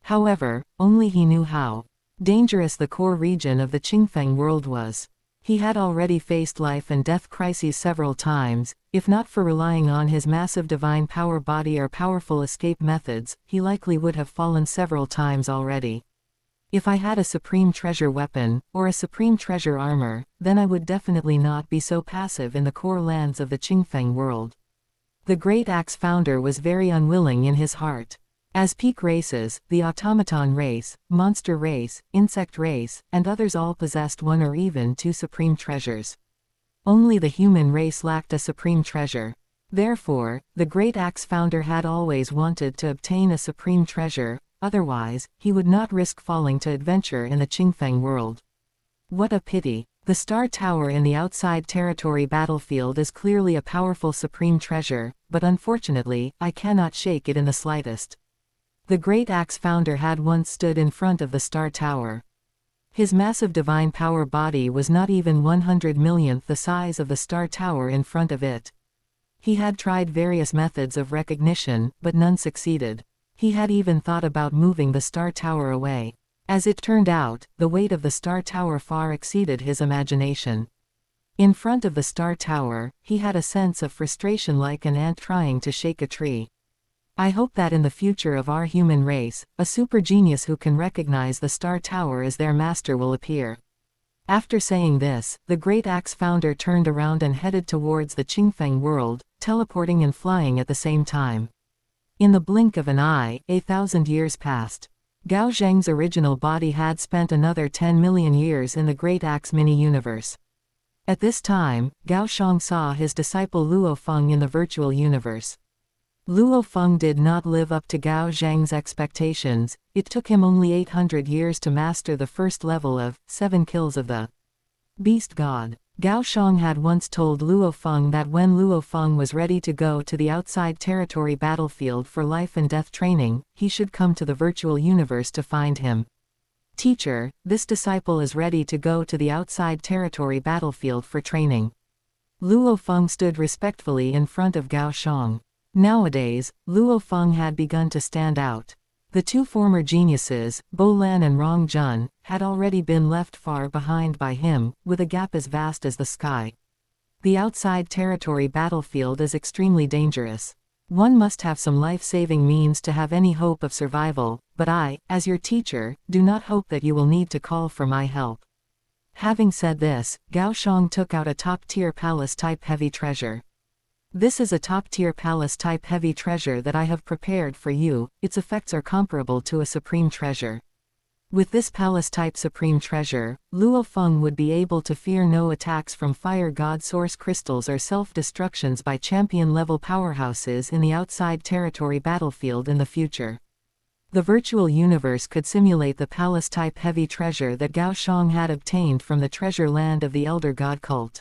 However, only he knew how dangerous the core region of the Qingfeng world was. He had already faced life and death crises several times. If not for relying on his massive divine power body or powerful escape methods, he likely would have fallen several times already. If I had a supreme treasure weapon, or a supreme treasure armor, then I would definitely not be so passive in the core lands of the Qingfeng world. The Great Axe Founder was very unwilling in his heart. As peak races, the automaton race, monster race, insect race, and others all possessed one or even two supreme treasures. Only the human race lacked a supreme treasure. Therefore, the Great Axe Founder had always wanted to obtain a supreme treasure. Otherwise, he would not risk falling to adventure in the Qingfeng world. What a pity. The Star Tower in the outside territory battlefield is clearly a powerful supreme treasure, but unfortunately, I cannot shake it in the slightest. The Great Axe Founder had once stood in front of the Star Tower. His massive divine power body was not even 100 millionth the size of the Star Tower in front of it. He had tried various methods of recognition, but none succeeded. He had even thought about moving the Star Tower away. As it turned out, the weight of the star tower far exceeded his imagination. In front of the star tower, he had a sense of frustration like an ant trying to shake a tree. I hope that in the future of our human race, a super genius who can recognize the star tower as their master will appear. After saying this, the great axe founder turned around and headed towards the Qingfeng world, teleporting and flying at the same time. In the blink of an eye, 1,000 years passed. Gao Xiang's original body had spent another 10 million years in the Great Axe mini-universe. At this time, Gao Xiang saw his disciple Luo Feng in the virtual universe. Luo Feng did not live up to Gao Xiang's expectations. It took him only 800 years to master the first level of 7 kills of the Beast God. Gao Xiang had once told Luo Feng that when Luo Feng was ready to go to the outside territory battlefield for life and death training, he should come to the virtual universe to find him. Teacher, this disciple is ready to go to the outside territory battlefield for training. Luo Feng stood respectfully in front of Gao Xiang. Nowadays, Luo Feng had begun to stand out. The two former geniuses, Bo Lan and Rong Jun, had already been left far behind by him, with a gap as vast as the sky. The outside territory battlefield is extremely dangerous. One must have some life-saving means to have any hope of survival, but I, as your teacher, do not hope that you will need to call for my help. Having said this, Gao Xiang took out a top-tier palace-type heavy treasure. This is a top-tier palace-type heavy treasure that I have prepared for you. Its effects are comparable to a supreme treasure. With this palace-type supreme treasure, Luo Feng would be able to fear no attacks from fire god source crystals or self-destructions by champion-level powerhouses in the outside territory battlefield in the future. The virtual universe could simulate the palace-type heavy treasure that Gao Xiang had obtained from the treasure land of the elder god cult.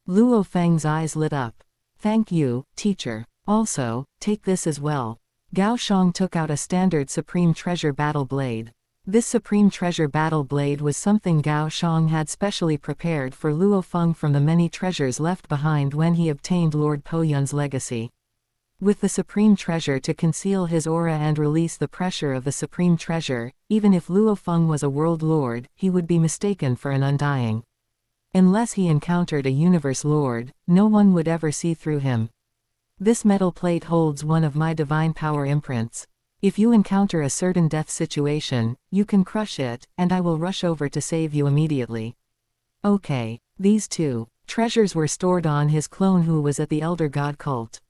Luo Feng's eyes lit up. Thank you, teacher. Also, take this as well. Gao Xiang took out a standard Supreme Treasure Battle Blade. This Supreme Treasure Battle Blade was something Gao Xiang had specially prepared for Luo Feng from the many treasures left behind when he obtained Lord Po Yun's legacy. With the Supreme Treasure to conceal his aura and release the pressure of the Supreme Treasure, even if Luo Feng was a world lord, he would be mistaken for an undying. Unless he encountered a universe lord, no one would ever see through him. This metal plate holds one of my divine power imprints. If you encounter a certain death situation, you can crush it, and I will rush over to save you immediately. Okay. These two treasures were stored on his clone who was at the Elder God cult.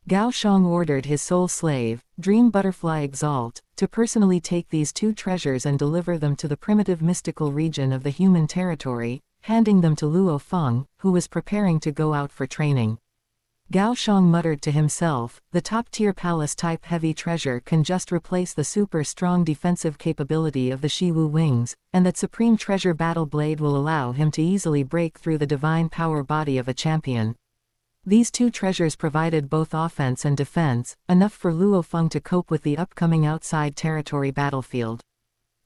Gao Xiang ordered his soul slave, Dream Butterfly Exalt, to personally take these two treasures and deliver them to the primitive mystical region of the human territory, handing them to Luo Feng, who was preparing to go out for training. Gao Xiang muttered to himself, the top-tier palace-type heavy treasure can just replace the super-strong defensive capability of the Shiwu wings, and that Supreme Treasure Battle Blade will allow him to easily break through the divine power body of a champion. These two treasures provided both offense and defense, enough for Luo Feng to cope with the upcoming outside territory battlefield.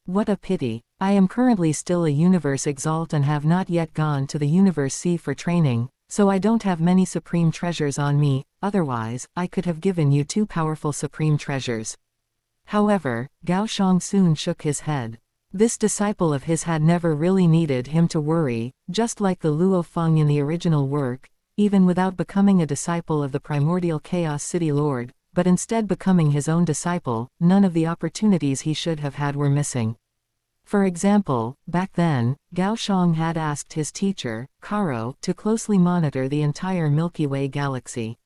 What a pity. I am currently still a Universe Exalt and have not yet gone to the Universe C for training, so I don't have many Supreme Treasures on me, otherwise, I could have given you two powerful Supreme Treasures. However, Gao Xiang soon shook his head. This disciple of his had never really needed him to worry, just like the Luo Feng in the original work, even without becoming a disciple of the primordial Chaos City Lord, but instead becoming his own disciple, none of the opportunities he should have had were missing. For example, back then, Gao Xiang had asked his teacher, Karo, to closely monitor the entire Milky Way galaxy.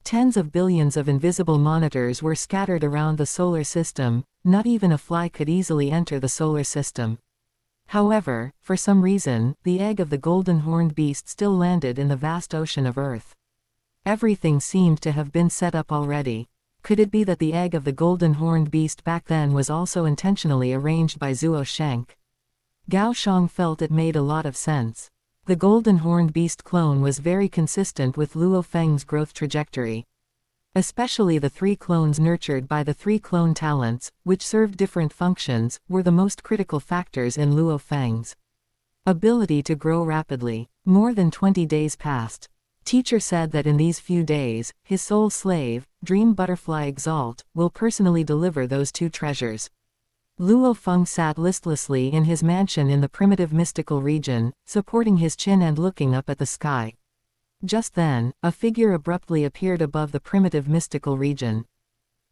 Tens of billions of invisible monitors were scattered around the solar system, not even a fly could easily enter the solar system. However, for some reason, the egg of the golden horned beast still landed in the vast ocean of Earth. Everything seemed to have been set up already. Could it be that the egg of the golden horned beast back then was also intentionally arranged by Zuo Shank? Gao Xiang felt it made a lot of sense. The golden horned beast clone was very consistent with Luo Feng's growth trajectory. Especially the three clones nurtured by the three clone talents, which served different functions, were the most critical factors in Luo Feng's ability to grow rapidly. More than 20 days passed. Teacher said that in these few days, his soul slave, Dream Butterfly Exalt, will personally deliver those two treasures. Luo Feng sat listlessly in his mansion in the primitive mystical region, supporting his chin and looking up at the sky. Just then, a figure abruptly appeared above the primitive mystical region.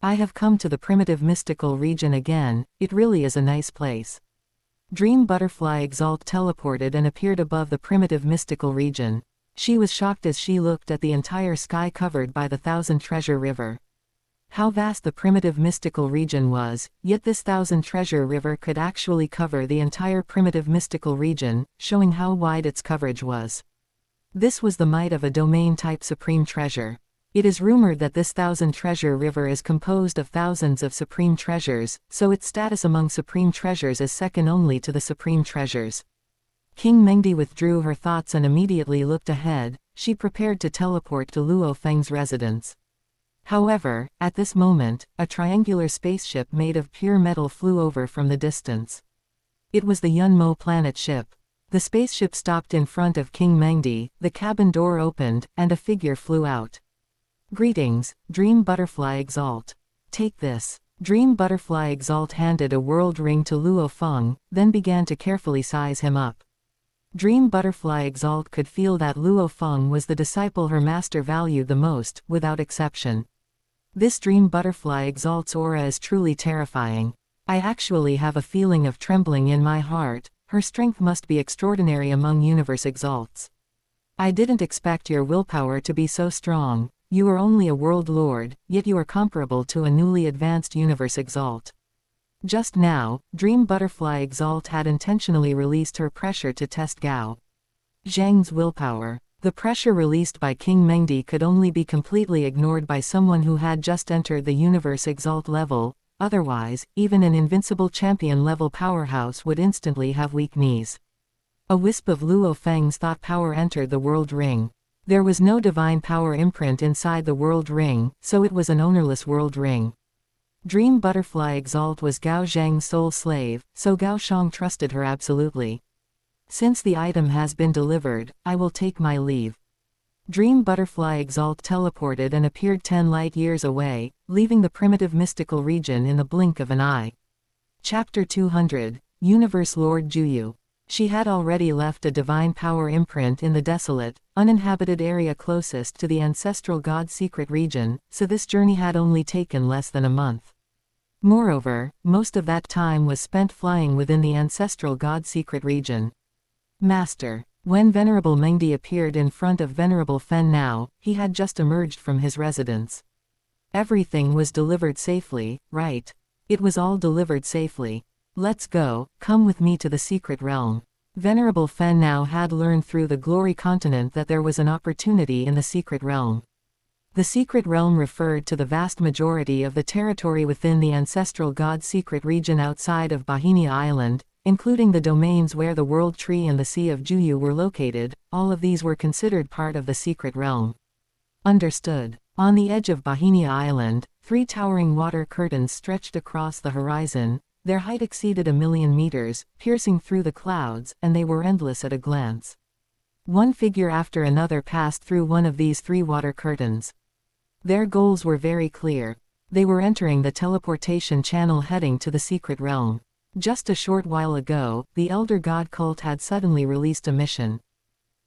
I have come to the primitive mystical region again, it really is a nice place. Dream Butterfly Exalt teleported and appeared above the primitive mystical region. She was shocked as she looked at the entire sky covered by the Thousand Treasure River. How vast the primitive mystical region was, yet this Thousand Treasure River could actually cover the entire primitive mystical region, showing how wide its coverage was. This was the might of a domain-type supreme treasure. It is rumored that this Thousand Treasure River is composed of thousands of supreme treasures, so its status among supreme treasures is second only to the supreme treasures. King Mengdi withdrew her thoughts and immediately looked ahead. She prepared to teleport to Luo Feng's residence. However, at this moment, a triangular spaceship made of pure metal flew over from the distance. It was the Yunmo planet ship. The spaceship stopped in front of King Mengdi, the cabin door opened, and a figure flew out. Greetings, Dream Butterfly Exalt. Take this. Dream Butterfly Exalt handed a world ring to Luo Feng, then began to carefully size him up. Dream Butterfly Exalt could feel that Luo Feng was the disciple her master valued the most, without exception. This Dream Butterfly Exalt's aura is truly terrifying. I actually have a feeling of trembling in my heart. Her strength must be extraordinary among universe exalts. I didn't expect your willpower to be so strong. You are only a world lord, yet you are comparable to a newly advanced universe exalt. Just now, Dream Butterfly Exalt had intentionally released her pressure to test Gao Xiang's willpower. The pressure released by King Mengdi could only be completely ignored by someone who had just entered the universe exalt level, otherwise, even an invincible champion-level powerhouse would instantly have weak knees. A wisp of Luo Feng's thought power entered the world ring. There was no divine power imprint inside the world ring, so it was an ownerless world ring. Dream Butterfly Exalt was Gao Xiang's sole slave, so Gao Xiang trusted her absolutely. Since the item has been delivered, I will take my leave. Dream Butterfly Exalt teleported and appeared 10 light years away, leaving the primitive mystical region in the blink of an eye. Chapter 200, Universe Lord Juyu. She had already left a divine power imprint in the desolate, uninhabited area closest to the ancestral god's secret region, so this journey had only taken less than a month. Moreover, most of that time was spent flying within the ancestral god's secret region. Master. When Venerable Mengdi appeared in front of Venerable Fen Nao, he had just emerged from his residence. Everything was delivered safely, right? It was all delivered safely. Let's go, come with me to the secret realm. Venerable Fen Nao had learned through the Glory Continent that there was an opportunity in the secret realm. The secret realm referred to the vast majority of the territory within the ancestral god's secret region outside of Bahinia Island, including the domains where the World Tree and the Sea of Juyu were located. All of these were considered part of the secret realm. Understood. On the edge of Bahinia Island, 3 towering water curtains stretched across the horizon. Their height exceeded 1,000,000 meters, piercing through the clouds, and they were endless at a glance. One figure after another passed through one of these 3 water curtains. Their goals were very clear. They were entering the teleportation channel heading to the secret realm. Just a short while ago, the Elder God cult had suddenly released a mission.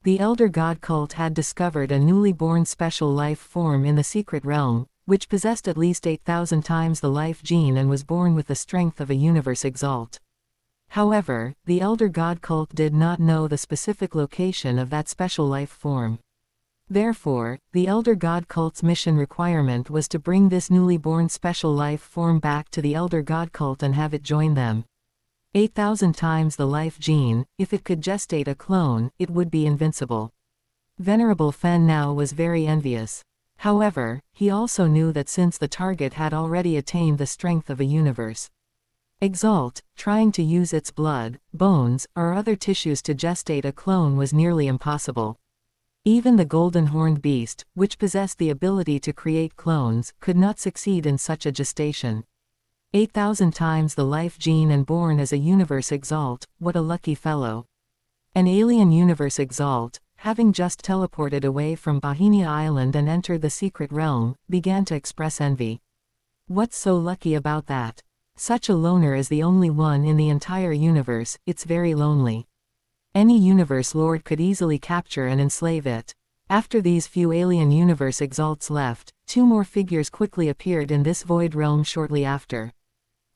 The Elder God cult had discovered a newly born special life form in the secret realm, which possessed at least 8,000 times the life gene and was born with the strength of a universe exalt. However, the Elder God cult did not know the specific location of that special life form. Therefore, the Elder God cult's mission requirement was to bring this newly born special life form back to the Elder God cult and have it join them. 8,000 times the life gene. If it could gestate a clone, it would be invincible. Venerable Fen Nao was very envious. However, he also knew that since the target had already attained the strength of a universe exalt, trying to use its blood, bones, or other tissues to gestate a clone was nearly impossible. Even the golden horned beast, which possessed the ability to create clones, could not succeed in such a gestation. 8,000 times the life gene and born as a universe exalt. What a lucky fellow. An alien universe exalt, having just teleported away from Bahinia Island and entered the secret realm, began to express envy. What's so lucky about that? Such a loner is the only one in the entire universe, it's very lonely. Any universe lord could easily capture and enslave it. After these few alien universe exalts left, two more figures quickly appeared in this void realm shortly after.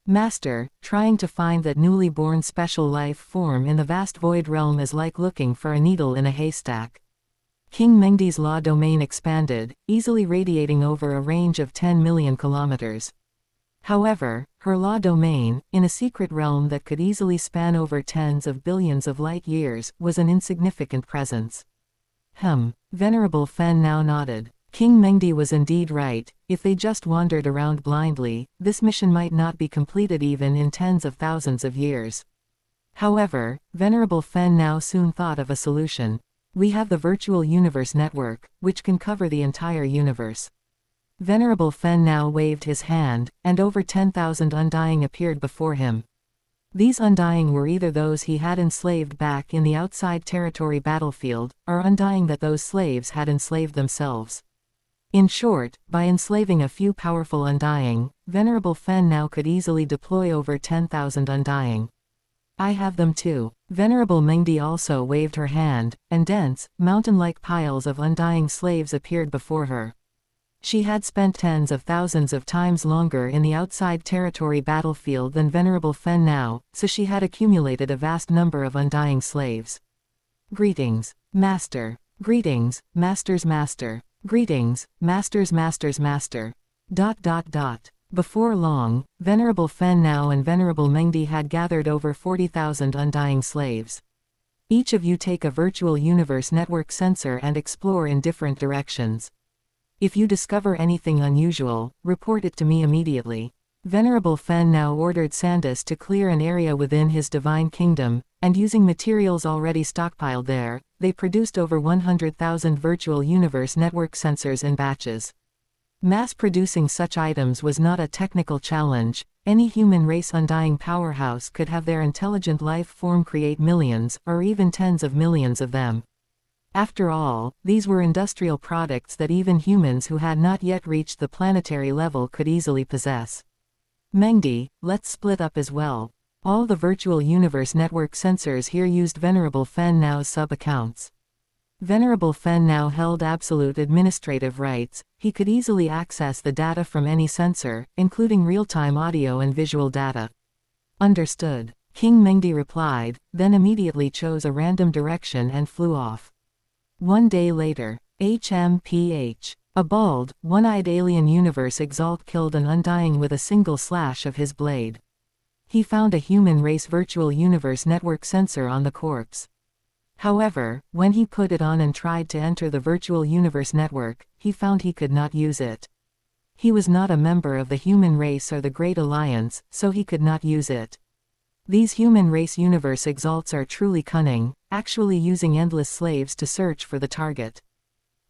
Master, trying to find that newly born special life form in the vast void realm is like looking for a needle in a haystack. King Mengdi's law domain expanded, easily radiating over a range of 10 million kilometers. However, her law domain, in a secret realm that could easily span over tens of billions of light years, was an insignificant presence. Venerable Fen now nodded. King Mengdi was indeed right. If they just wandered around blindly, this mission might not be completed even in tens of thousands of years. However, Venerable Fen now soon thought of a solution. We have the virtual universe network, which can cover the entire universe. Venerable Fen now waved his hand, and over 10,000 undying appeared before him. These undying were either those he had enslaved back in the outside territory battlefield, or undying that those slaves had enslaved themselves. In short, by enslaving a few powerful undying, Venerable Fen now could easily deploy over 10,000 undying. I have them too. Venerable Mengdi also waved her hand, and dense, mountain-like piles of undying slaves appeared before her. She had spent tens of thousands of times longer in the outside territory battlefield than Venerable Fen now, so she had accumulated a vast number of undying slaves. Greetings, Master. Greetings, Master's Master. Greetings, Master's Master's Master. ... Before long, Venerable Fen now and Venerable Mengdi had gathered over 40,000 undying slaves. Each of you take a virtual universe network sensor and explore in different directions. If you discover anything unusual, report it to me immediately. Venerable Fen now ordered Sandus to clear an area within his divine kingdom, and using materials already stockpiled there, they produced over 100,000 virtual universe network sensors in batches. Mass-producing such items was not a technical challenge. Any human race undying powerhouse could have their intelligent life form create millions, or even tens of millions of them. After all, these were industrial products that even humans who had not yet reached the planetary level could easily possess. Mengdi, let's split up as well. All the virtual universe network sensors here used Venerable Fen Now's sub-accounts. Venerable Fen Now held absolute administrative rights. He could easily access the data from any sensor, including real-time audio and visual data. Understood. King Mengdi replied, then immediately chose a random direction and flew off. One day later, HMPH. A bald, one-eyed alien universe exalt killed an undying with a single slash of his blade. He found a human race virtual universe network sensor on the corpse. However, when he put it on and tried to enter the virtual universe network, he found he could not use it. He was not a member of the human race or the Great Alliance, so he could not use it. These human race universe exalts are truly cunning, actually using endless slaves to search for the target.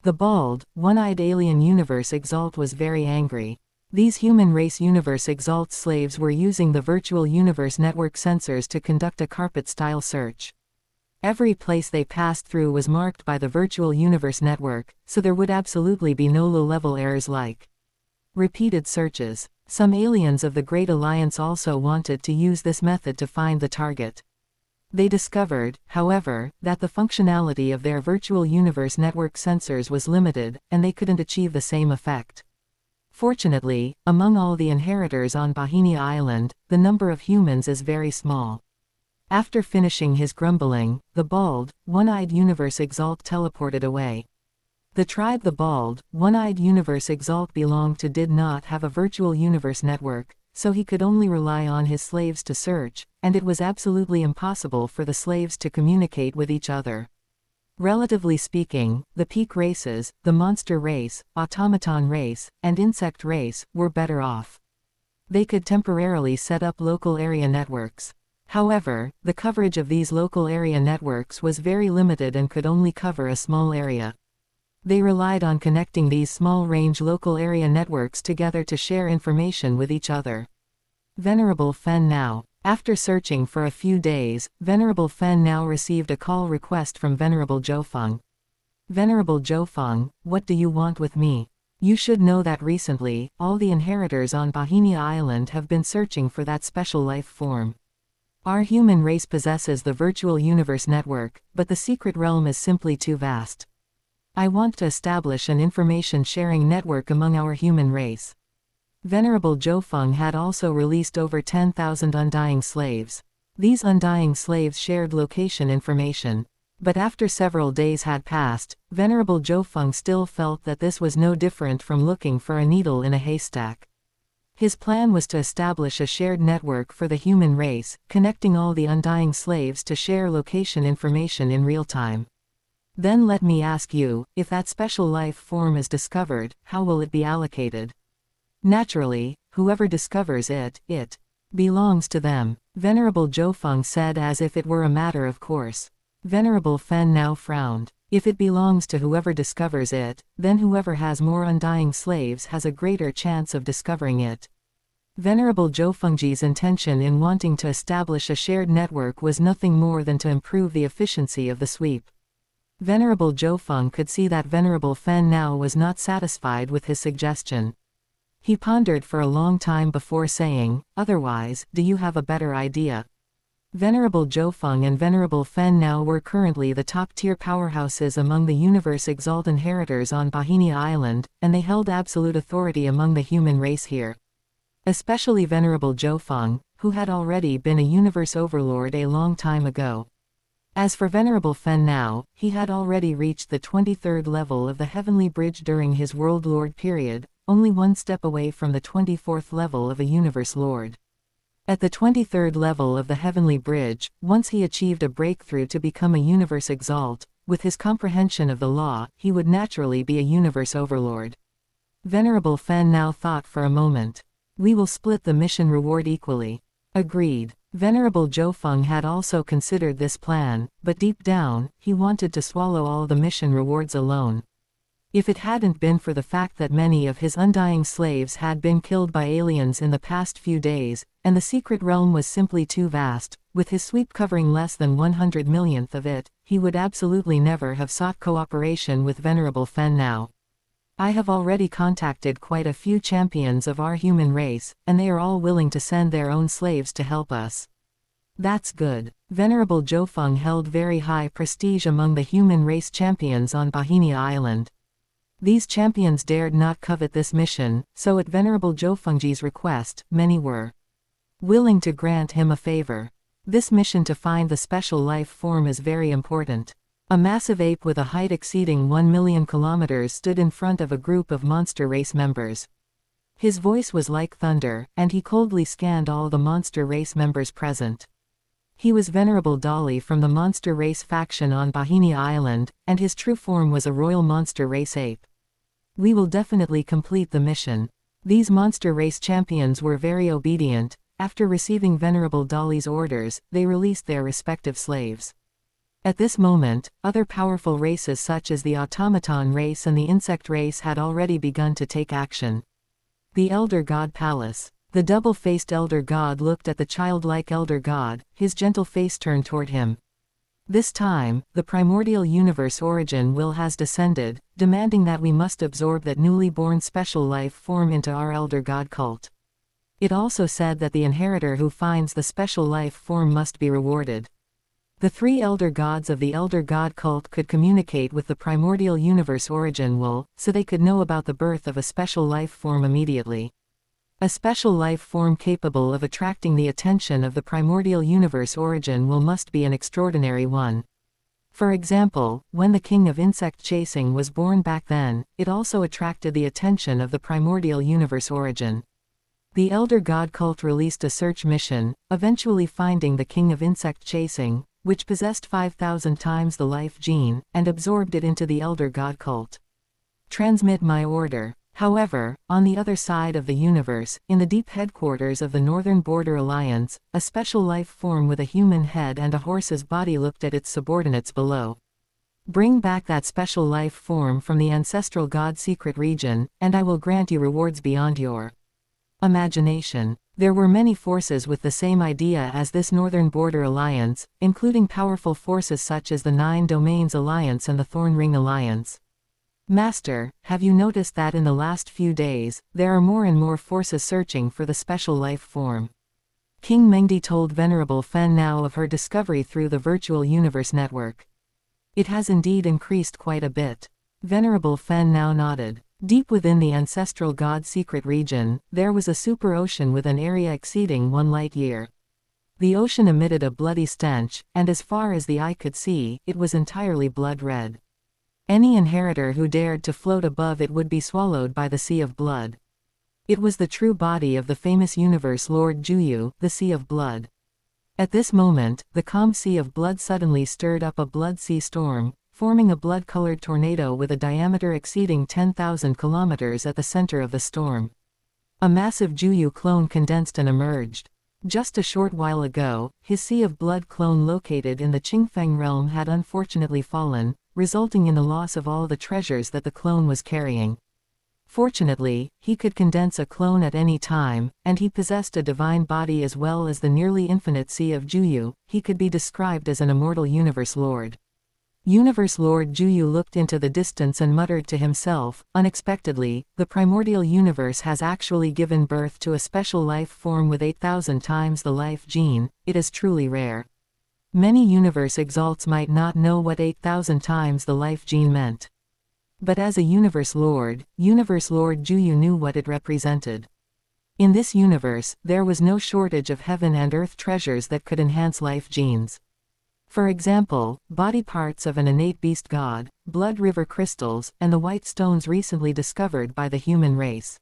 The bald, one-eyed alien universe exalt was very angry. These human race universe exalt slaves were using the virtual universe network sensors to conduct a carpet-style search. Every place they passed through was marked by the virtual universe network, so there would absolutely be no low-level errors like repeated searches. Some aliens of the Great Alliance also wanted to use this method to find the target. They discovered, however, that the functionality of their virtual universe network sensors was limited, and they couldn't achieve the same effect. Fortunately, among all the inheritors on Bohemia Island, the number of humans is very small. After finishing his grumbling, the bald, one-eyed universe exalt teleported away. The tribe the bald, one-eyed universe exalt belonged to did not have a virtual universe network, so he could only rely on his slaves to search, and it was absolutely impossible for the slaves to communicate with each other. Relatively speaking, the peak races, the monster race, automaton race, and insect race, were better off. They could temporarily set up local area networks. However, the coverage of these local area networks was very limited and could only cover a small area. They relied on connecting these small-range local area networks together to share information with each other. Venerable Fen Now. After searching for a few days, Venerable Fen Now received a call request from Venerable Zhoufeng. Venerable Zhoufeng, what do you want with me? You should know that recently, all the inheritors on Bohemia Island have been searching for that special life form. Our human race possesses the virtual universe network, but the secret realm is simply too vast. I want to establish an information-sharing network among our human race. Venerable Zhou had also released over 10,000 undying slaves. These undying slaves shared location information. But after several days had passed, Venerable Zhou still felt that this was no different from looking for a needle in a haystack. His plan was to establish a shared network for the human race, connecting all the undying slaves to share location information in real time. Then let me ask you, if that special life form is discovered, how will it be allocated? Naturally, whoever discovers it belongs to them, Venerable Zhou said as if it were a matter of course. Venerable Fen now frowned. If it belongs to whoever discovers it, then whoever has more undying slaves has a greater chance of discovering it. Venerable Zhou intention in wanting to establish a shared network was nothing more than to improve the efficiency of the sweep. Venerable Zhou could see that Venerable Fen now was not satisfied with his suggestion. He pondered for a long time before saying, "Otherwise, do you have a better idea?" Venerable Zhou and Venerable Fen now were currently the top-tier powerhouses among the universe exalt inheritors on Bohemia Island, and they held absolute authority among the human race here. Especially Venerable Zhou, who had already been a universe overlord a long time ago. As for Venerable Fen now, he had already reached the 23rd level of the Heavenly Bridge during his World Lord period, only one step away from the 24th level of a Universe Lord. At the 23rd level of the Heavenly Bridge, once he achieved a breakthrough to become a Universe Exalt, with his comprehension of the law, he would naturally be a Universe Overlord. Venerable Fen now thought for a moment. We will split the mission reward equally. Agreed. Venerable Zhou had also considered this plan, but deep down, he wanted to swallow all the mission rewards alone. If it hadn't been for the fact that many of his undying slaves had been killed by aliens in the past few days, and the secret realm was simply too vast, with his sweep covering less than 100 millionth of it, he would absolutely never have sought cooperation with Venerable Fen now. I have already contacted quite a few champions of our human race, and they are all willing to send their own slaves to help us. That's good. Venerable Zhou held very high prestige among the human race champions on Bohemia Island. These champions dared not covet this mission, so at Venerable Zhou request, many were willing to grant him a favor. This mission to find the special life form is very important. A massive ape with a height exceeding 1 million kilometers stood in front of a group of monster race members. His voice was like thunder, and he coldly scanned all the monster race members present. He was Venerable Dolly from the monster race faction on Bohemia Island, and his true form was a royal monster race ape. We will definitely complete the mission. These monster race champions were very obedient. After receiving Venerable Dolly's orders, they released their respective slaves. At this moment, other powerful races such as the automaton race and the insect race had already begun to take action. The Elder God Palace. The double-faced Elder God looked at the childlike Elder God, his gentle face turned toward him. This time, the primordial universe origin will has descended, demanding that we must absorb that newly born special life form into our Elder God cult. It also said that the inheritor who finds the special life form must be rewarded. The three elder gods of the Elder God cult could communicate with the primordial universe origin will, so they could know about the birth of a special life form immediately. A special life form capable of attracting the attention of the primordial universe origin will must be an extraordinary one. For example, when the king of insect chasing was born back then, it also attracted the attention of the primordial universe origin. The Elder God cult released a search mission, eventually finding the king of insect chasing, which possessed 5,000 times the life gene, and absorbed it into the Elder God cult. Transmit my order. However, on the other side of the universe, in the deep headquarters of the Northern Border Alliance, a special life form with a human head and a horse's body looked at its subordinates below. Bring back that special life form from the ancestral God secret region, and I will grant you rewards beyond your imagination. There were many forces with the same idea as this Northern Border Alliance, including powerful forces such as the Nine Domains Alliance and the Thorn Ring Alliance. Master, have you noticed that in the last few days, there are more and more forces searching for the special life form? King Mengdi told Venerable Fen Nao of her discovery through the virtual universe network. It has indeed increased quite a bit. Venerable Fen Nao nodded. Deep within the ancestral god secret region, there was a super ocean with an area exceeding 1 light year. The ocean emitted a bloody stench, and as far as the eye could see, it was entirely blood red. Any inheritor who dared to float above it would be swallowed by the sea of blood. It was the true body of the famous universe Lord Juyu, the Sea of Blood. At this moment, the calm sea of blood suddenly stirred up a blood sea storm, forming a blood-colored tornado with a diameter exceeding 10,000 kilometers at the center of the storm. A massive Juyu clone condensed and emerged. Just a short while ago, his Sea of Blood clone located in the Qingfeng realm had unfortunately fallen, resulting in the loss of all the treasures that the clone was carrying. Fortunately, he could condense a clone at any time, and he possessed a divine body as well as the nearly infinite Sea of Juyu. He could be described as an immortal Universe Lord. Universe Lord Juyu looked into the distance and muttered to himself, unexpectedly, the primordial universe has actually given birth to a special life form with 8,000 times the life gene. It is truly rare. Many universe exalts might not know what 8,000 times the life gene meant. But as a Universe Lord Juyu knew what it represented. In this universe, there was no shortage of heaven and earth treasures that could enhance life genes. For example, body parts of an innate beast god, blood river crystals, and the white stones recently discovered by the human race.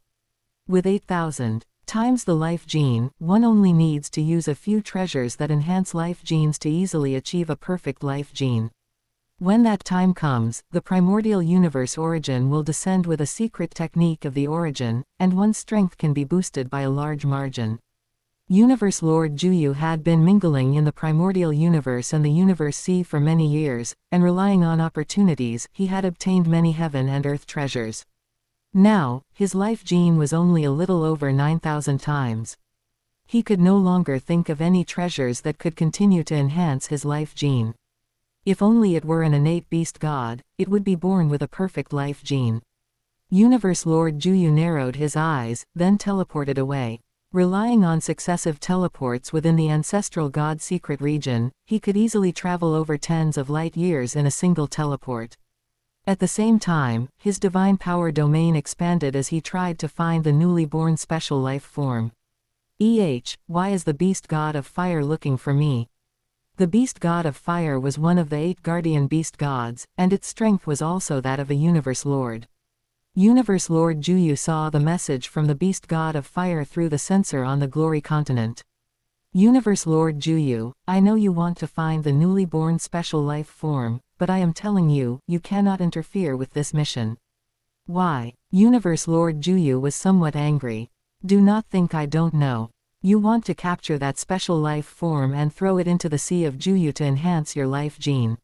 With 8,000 times the life gene, one only needs to use a few treasures that enhance life genes to easily achieve a perfect life gene. When that time comes, the primordial universe origin will descend with a secret technique of the origin, and one's strength can be boosted by a large margin. Universe Lord Juyu had been mingling in the primordial universe and the universe sea for many years, and relying on opportunities, he had obtained many heaven and earth treasures. Now, his life gene was only a little over 9,000 times. He could no longer think of any treasures that could continue to enhance his life gene. If only it were an innate beast god, it would be born with a perfect life gene. Universe Lord Juyu narrowed his eyes, then teleported away. Relying on successive teleports within the ancestral god secret region, he could easily travel over tens of light years in a single teleport. At the same time, his divine power domain expanded as he tried to find the newly born special life form. Why is the beast god of fire looking for me? The beast god of fire was one of the 8 guardian beast gods, and its strength was also that of a universe lord. Universe Lord Juyu saw the message from the beast god of fire through the sensor on the glory continent. Universe Lord Juyu, I know you want to find the newly born special life form, but I am telling you, you cannot interfere with this mission. Why? Universe Lord Juyu was somewhat angry. Do not think I don't know. You want to capture that special life form and throw it into the Sea of Juyu to enhance your life gene.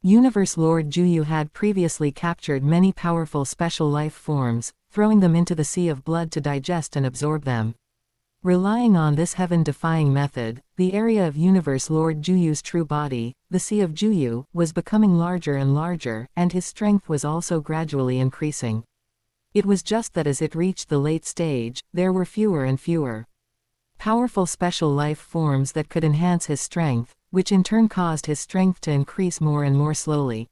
Universe Lord Juyu had previously captured many powerful special life forms, throwing them into the Sea of Blood to digest and absorb them. Relying on this heaven-defying method, the area of Universe Lord Juyu's true body, the Sea of Juyu, was becoming larger and larger, and his strength was also gradually increasing. It was just that as it reached the late stage, there were fewer and fewer powerful special life forms that could enhance his strength, which in turn caused his strength to increase more and more slowly.